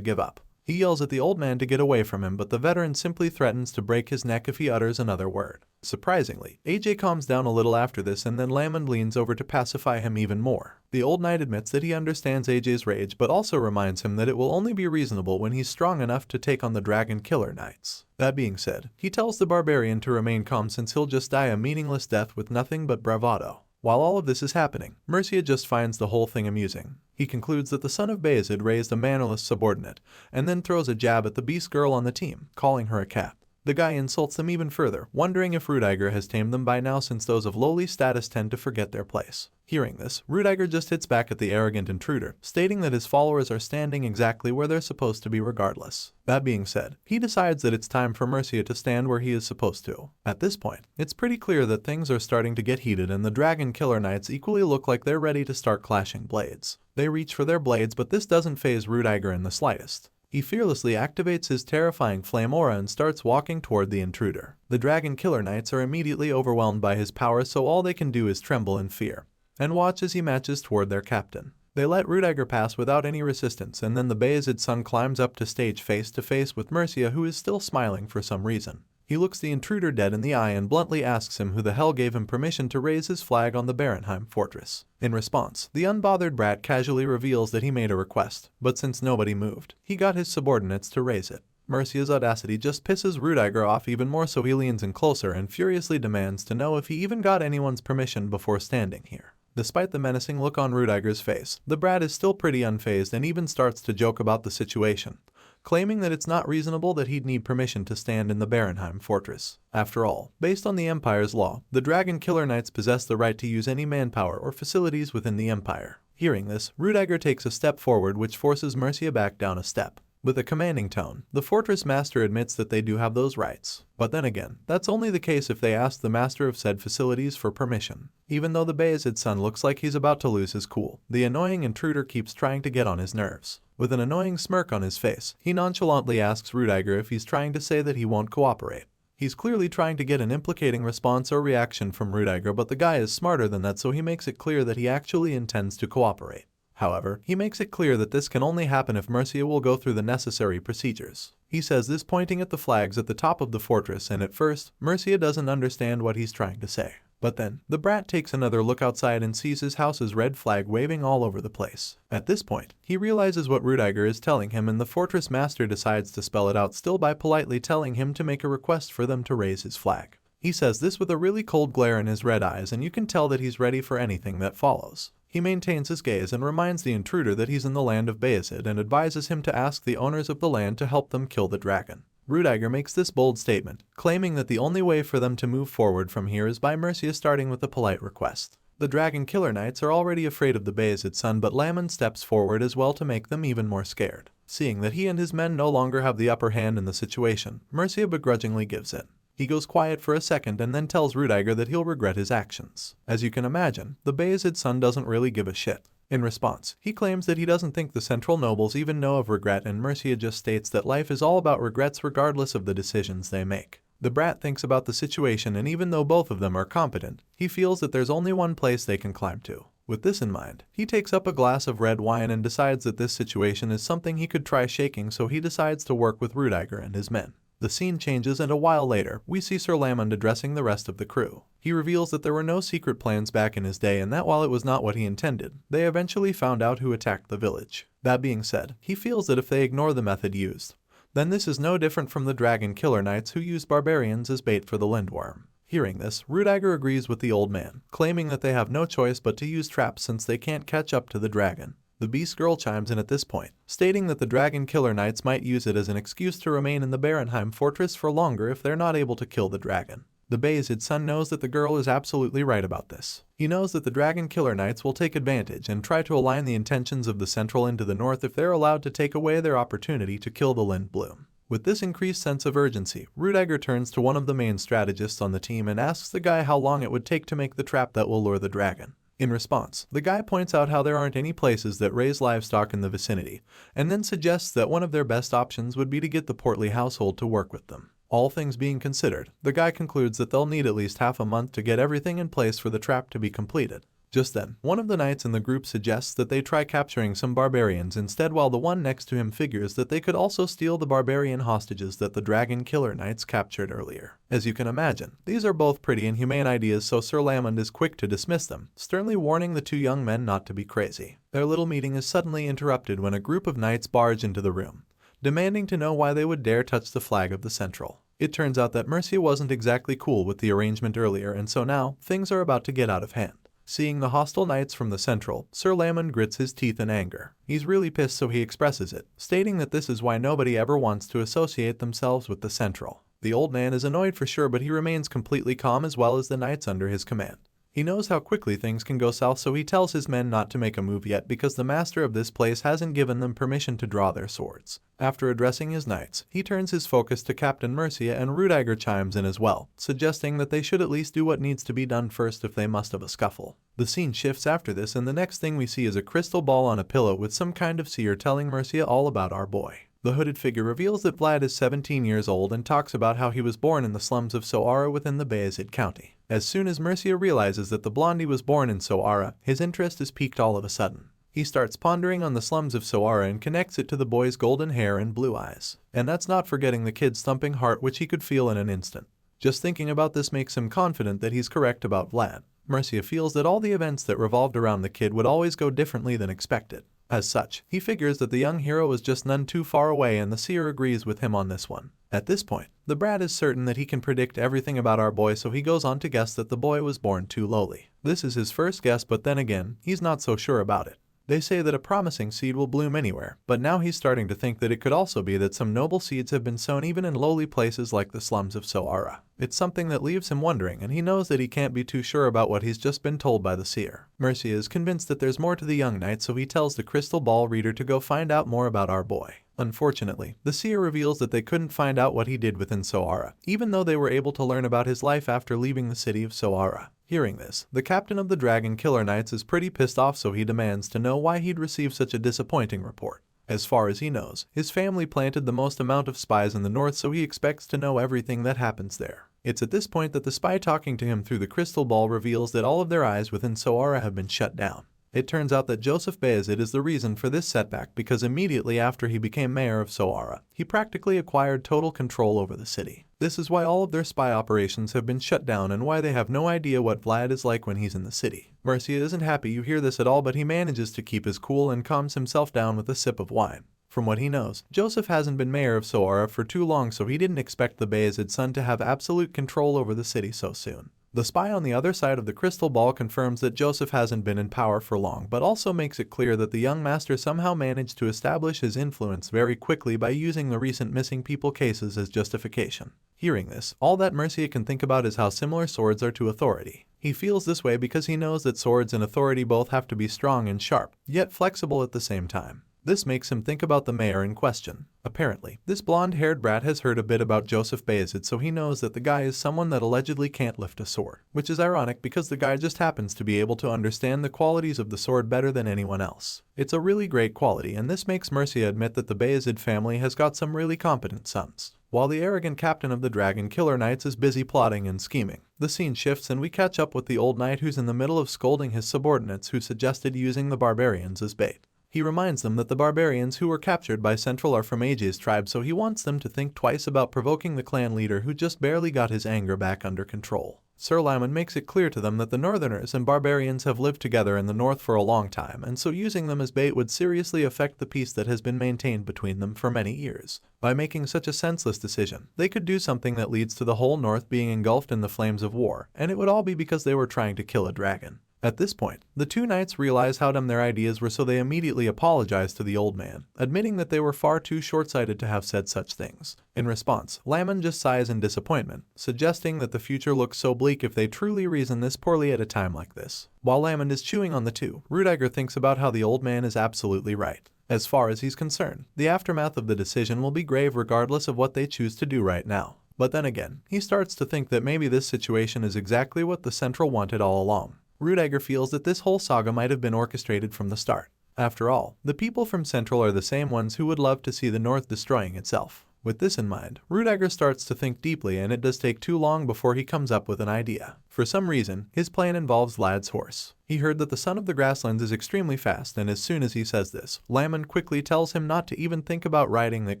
give up. He yells at the old man to get away from him, but the veteran simply threatens to break his neck if he utters another word. Surprisingly, AJ calms down a little after this, and then Lamon leans over to pacify him even more. The old knight admits that he understands AJ's rage, but also reminds him that it will only be reasonable when he's strong enough to take on the Dragon Killer Knights. That being said, he tells the barbarian to remain calm since he'll just die a meaningless death with nothing but bravado. While all of this is happening, Mercia just finds the whole thing amusing. He concludes that the son of Bayezid raised a mannerless subordinate, and then throws a jab at the beast girl on the team, calling her a cat. The guy insults them even further, wondering if Rudiger has tamed them by now, since those of lowly status tend to forget their place. Hearing this, Rudiger just hits back at the arrogant intruder, stating that his followers are standing exactly where they're supposed to be regardless. That being said, he decides that it's time for Mercia to stand where he is supposed to. At this point, it's pretty clear that things are starting to get heated, and the Dragon Killer Knights equally look like they're ready to start clashing blades. They reach for their blades, but this doesn't faze Rudiger in the slightest. He fearlessly activates his terrifying flame aura and starts walking toward the intruder. The Dragon Killer Knights are immediately overwhelmed by his power, so all they can do is tremble in fear and watch as he marches toward their captain. They let Rudiger pass without any resistance, and then the Bayezid son climbs up to stage face to face with Mercia, who is still smiling for some reason. He looks the intruder dead in the eye and bluntly asks him who the hell gave him permission to raise his flag on the Barenheim fortress. In response, the unbothered brat casually reveals that he made a request, but since nobody moved, he got his subordinates to raise it. Mercia's audacity just pisses Rudiger off even more, so he leans in closer and furiously demands to know if he even got anyone's permission before standing here. Despite the menacing look on Rudiger's face, the brat is still pretty unfazed and even starts to joke about the situation, claiming that it's not reasonable that he'd need permission to stand in the Barenheim fortress. After all, based on the Empire's law, the Dragon Killer Knights possess the right to use any manpower or facilities within the Empire. Hearing this, Rudiger takes a step forward, which forces Mercia back down a step. With a commanding tone, the fortress master admits that they do have those rights. But then again, that's only the case if they ask the master of said facilities for permission. Even though the Bayezid's son looks like he's about to lose his cool, the annoying intruder keeps trying to get on his nerves. With an annoying smirk on his face, he nonchalantly asks Rudiger if he's trying to say that he won't cooperate. He's clearly trying to get an implicating response or reaction from Rudiger, but the guy is smarter than that, so he makes it clear that he actually intends to cooperate. However, he makes it clear that this can only happen if Mercia will go through the necessary procedures. He says this pointing at the flags at the top of the fortress, and at first, Mercia doesn't understand what he's trying to say. But then, the brat takes another look outside and sees his house's red flag waving all over the place. At this point, he realizes what Rudiger is telling him, and the fortress master decides to spell it out, still by politely telling him to make a request for them to raise his flag. He says this with a really cold glare in his red eyes, and you can tell that he's ready for anything that follows. He maintains his gaze and reminds the intruder that he's in the land of Bayezid and advises him to ask the owners of the land to help them kill the dragon. Rudiger makes this bold statement, claiming that the only way for them to move forward from here is by Mercia starting with a polite request. The Dragon Killer Knights are already afraid of the Bayezid's son, but Lamon steps forward as well to make them even more scared. Seeing that he and his men no longer have the upper hand in the situation, Mercia begrudgingly gives in. He goes quiet for a second and then tells Rudiger that he'll regret his actions. As you can imagine, the Bayezid's son doesn't really give a shit. In response, he claims that he doesn't think the central nobles even know of regret, and Mercia just states that life is all about regrets regardless of the decisions they make. The brat thinks about the situation, and even though both of them are competent, he feels that there's only one place they can climb to. With this in mind, he takes up a glass of red wine and decides that this situation is something he could try shaking, so he decides to work with Rudiger and his men. The scene changes, and a while later, we see Sir Lamond addressing the rest of the crew. He reveals that there were no secret plans back in his day, and that while it was not what he intended, they eventually found out who attacked the village. That being said, he feels that if they ignore the method used, then this is no different from the Dragon Killer Knights who used barbarians as bait for the Lindworm. Hearing this, Rudiger agrees with the old man, claiming that they have no choice but to use traps since they can't catch up to the dragon. The Beast Girl chimes in at this point, stating that the Dragon Killer Knights might use it as an excuse to remain in the Barenheim fortress for longer if they're not able to kill the dragon. The Bayezid's son knows that the girl is absolutely right about this. He knows that the Dragon Killer Knights will take advantage and try to align the intentions of the Central into the North if they're allowed to take away their opportunity to kill the Lindbloom. With this increased sense of urgency, Rudiger turns to one of the main strategists on the team and asks the guy how long it would take to make the trap that will lure the dragon. In response, the guy points out how there aren't any places that raise livestock in the vicinity, and then suggests that one of their best options would be to get the portly household to work with them. All things being considered, the guy concludes that they'll need at least half a month to get everything in place for the trap to be completed. Just then, one of the knights in the group suggests that they try capturing some barbarians instead, while the one next to him figures that they could also steal the barbarian hostages that the Dragon Killer Knights captured earlier. As you can imagine, these are both pretty inhumane ideas, so Sir Lamond is quick to dismiss them, sternly warning the two young men not to be crazy. Their little meeting is suddenly interrupted when a group of knights barge into the room, demanding to know why they would dare touch the flag of the Central. It turns out that Mercia wasn't exactly cool with the arrangement earlier, and so now, things are about to get out of hand. Seeing the hostile knights from the Central, Sir Lamond grits his teeth in anger. He's really pissed, so he expresses it, stating that this is why nobody ever wants to associate themselves with the Central. The old man is annoyed for sure, but he remains completely calm, as well as the knights under his command. He knows how quickly things can go south, so he tells his men not to make a move yet because the master of this place hasn't given them permission to draw their swords. After addressing his knights, he turns his focus to Captain Mercia, and Rudiger chimes in as well, suggesting that they should at least do what needs to be done first if they must have a scuffle. The scene shifts after this, and the next thing we see is a crystal ball on a pillow with some kind of seer telling Mercia all about our boy. The hooded figure reveals that Vlad is 17 years old and talks about how he was born in the slums of Soara within the Bayezid County. As soon as Mercia realizes that the blondie was born in Soara, his interest is piqued all of a sudden. He starts pondering on the slums of Soara and connects it to the boy's golden hair and blue eyes. And that's not forgetting the kid's thumping heart, which he could feel in an instant. Just thinking about this makes him confident that he's correct about Vlad. Mercia feels that all the events that revolved around the kid would always go differently than expected. As such, he figures that the young hero is just none too far away, and the seer agrees with him on this one. At this point, the brat is certain that he can predict everything about our boy, so he goes on to guess that the boy was born too lowly. This is his first guess, but then again, he's not so sure about it. They say that a promising seed will bloom anywhere, but now he's starting to think that it could also be that some noble seeds have been sown even in lowly places like the slums of Soara. It's something that leaves him wondering, and he knows that he can't be too sure about what he's just been told by the seer. Mercia is convinced that there's more to the young knight, so he tells the crystal ball reader to go find out more about our boy. Unfortunately, the seer reveals that they couldn't find out what he did within Soara, even though they were able to learn about his life after leaving the city of Soara. Hearing this, the captain of the Dragon Killer Knights is pretty pissed off, so he demands to know why he'd received such a disappointing report. As far as he knows, his family planted the most amount of spies in the north, so he expects to know everything that happens there. It's at this point that the spy talking to him through the crystal ball reveals that all of their eyes within Soara have been shut down. It turns out that Joseph Bayezid is the reason for this setback, because immediately after he became mayor of Soara, he practically acquired total control over the city. This is why all of their spy operations have been shut down and why they have no idea what Vlad is like when he's in the city. Mercia isn't happy you hear this at all, but he manages to keep his cool and calms himself down with a sip of wine. From what he knows, Joseph hasn't been mayor of Soara for too long, so he didn't expect the Bayezid son to have absolute control over the city so soon. The spy on the other side of the crystal ball confirms that Joseph hasn't been in power for long, but also makes it clear that the young master somehow managed to establish his influence very quickly by using the recent missing people cases as justification. Hearing this, all that Mercia can think about is how similar swords are to authority. He feels this way because he knows that swords and authority both have to be strong and sharp, yet flexible at the same time. This makes him think about the mayor in question. Apparently, this blonde-haired brat has heard a bit about Joseph Bayezid, so he knows that the guy is someone that allegedly can't lift a sword, which is ironic because the guy just happens to be able to understand the qualities of the sword better than anyone else. It's a really great quality, and this makes Mercia admit that the Bayezid family has got some really competent sons. While the arrogant captain of the Dragon Killer Knights is busy plotting and scheming, the scene shifts and we catch up with the old knight who's in the middle of scolding his subordinates who suggested using the barbarians as bait. He reminds them that the barbarians who were captured by Central are from Age's tribe, so he wants them to think twice about provoking the clan leader who just barely got his anger back under control. Sir Lyman makes it clear to them that the Northerners and barbarians have lived together in the north for a long time, and so using them as bait would seriously affect the peace that has been maintained between them for many years. By making such a senseless decision, they could do something that leads to the whole north being engulfed in the flames of war, and it would all be because they were trying to kill a dragon. At this point, the two knights realize how dumb their ideas were, so they immediately apologize to the old man, admitting that they were far too short-sighted to have said such things. In response, Lyman just sighs in disappointment, suggesting that the future looks so bleak if they truly reason this poorly at a time like this. While Lyman is chewing on the two, Rudiger thinks about how the old man is absolutely right. As far as he's concerned, the aftermath of the decision will be grave regardless of what they choose to do right now. But then again, he starts to think that maybe this situation is exactly what the Central wanted all along. Rudiger feels that this whole saga might have been orchestrated from the start. After all, the people from Central are the same ones who would love to see the North destroying itself. With this in mind, Rudiger starts to think deeply, and it does take too long before he comes up with an idea. For some reason, his plan involves Vlad's horse. He heard that the son of the grasslands is extremely fast, and as soon as he says this, Lyman quickly tells him not to even think about riding that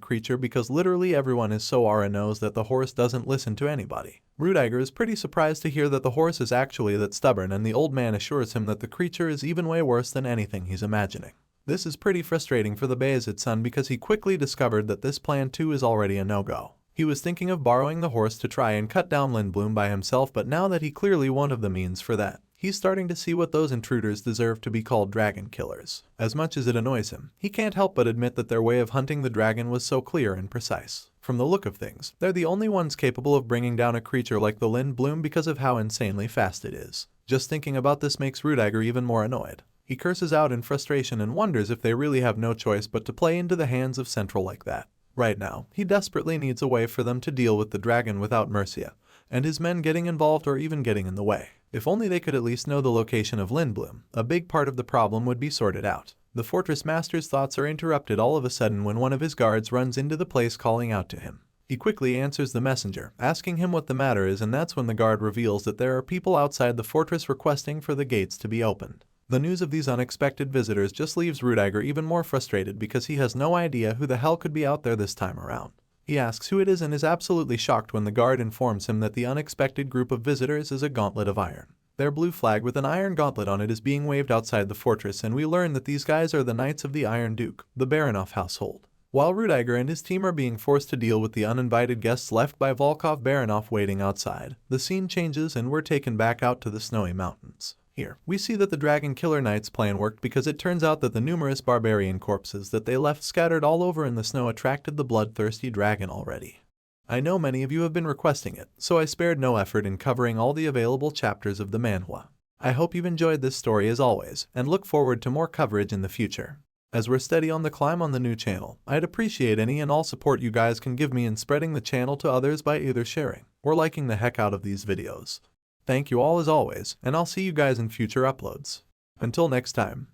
creature because literally everyone in Soara knows that the horse doesn't listen to anybody. Rudiger is pretty surprised to hear that the horse is actually that stubborn, and the old man assures him that the creature is even way worse than anything he's imagining. This is pretty frustrating for the Bayezid son because he quickly discovered that this plan too is already a no-go. He was thinking of borrowing the horse to try and cut down Lindblum by himself, but now that he clearly won't have the means for that, he's starting to see what those intruders deserve to be called dragon killers. As much as it annoys him, he can't help but admit that their way of hunting the dragon was so clear and precise. From the look of things, they're the only ones capable of bringing down a creature like the Lindblum because of how insanely fast it is. Just thinking about this makes Rudiger even more annoyed. He curses out in frustration and wonders if they really have no choice but to play into the hands of Central like that. Right now, he desperately needs a way for them to deal with the dragon without Mercia, and his men getting involved or even getting in the way. If only they could at least know the location of Lindblum, a big part of the problem would be sorted out. The fortress master's thoughts are interrupted all of a sudden when one of his guards runs into the place calling out to him. He quickly answers the messenger, asking him what the matter is, and that's when the guard reveals that there are people outside the fortress requesting for the gates to be opened. The news of these unexpected visitors just leaves Rudiger even more frustrated because he has no idea who the hell could be out there this time around. He asks who it is and is absolutely shocked when the guard informs him that the unexpected group of visitors is a gauntlet of iron. Their blue flag with an iron gauntlet on it is being waved outside the fortress, and we learn that these guys are the Knights of the Iron Duke, the Baronoff household. While Rudiger and his team are being forced to deal with the uninvited guests left by Volkov Baranov waiting outside, the scene changes and we're taken back out to the snowy mountains. Here, we see that the Dragon Killer Knight's plan worked because it turns out that the numerous barbarian corpses that they left scattered all over in the snow attracted the bloodthirsty dragon already. I know many of you have been requesting it, so I spared no effort in covering all the available chapters of the manhwa. I hope you've enjoyed this story as always, and look forward to more coverage in the future. As we're steady on the climb on the new channel, I'd appreciate any and all support you guys can give me in spreading the channel to others by either sharing or liking the heck out of these videos. Thank you all as always, and I'll see you guys in future uploads. Until next time.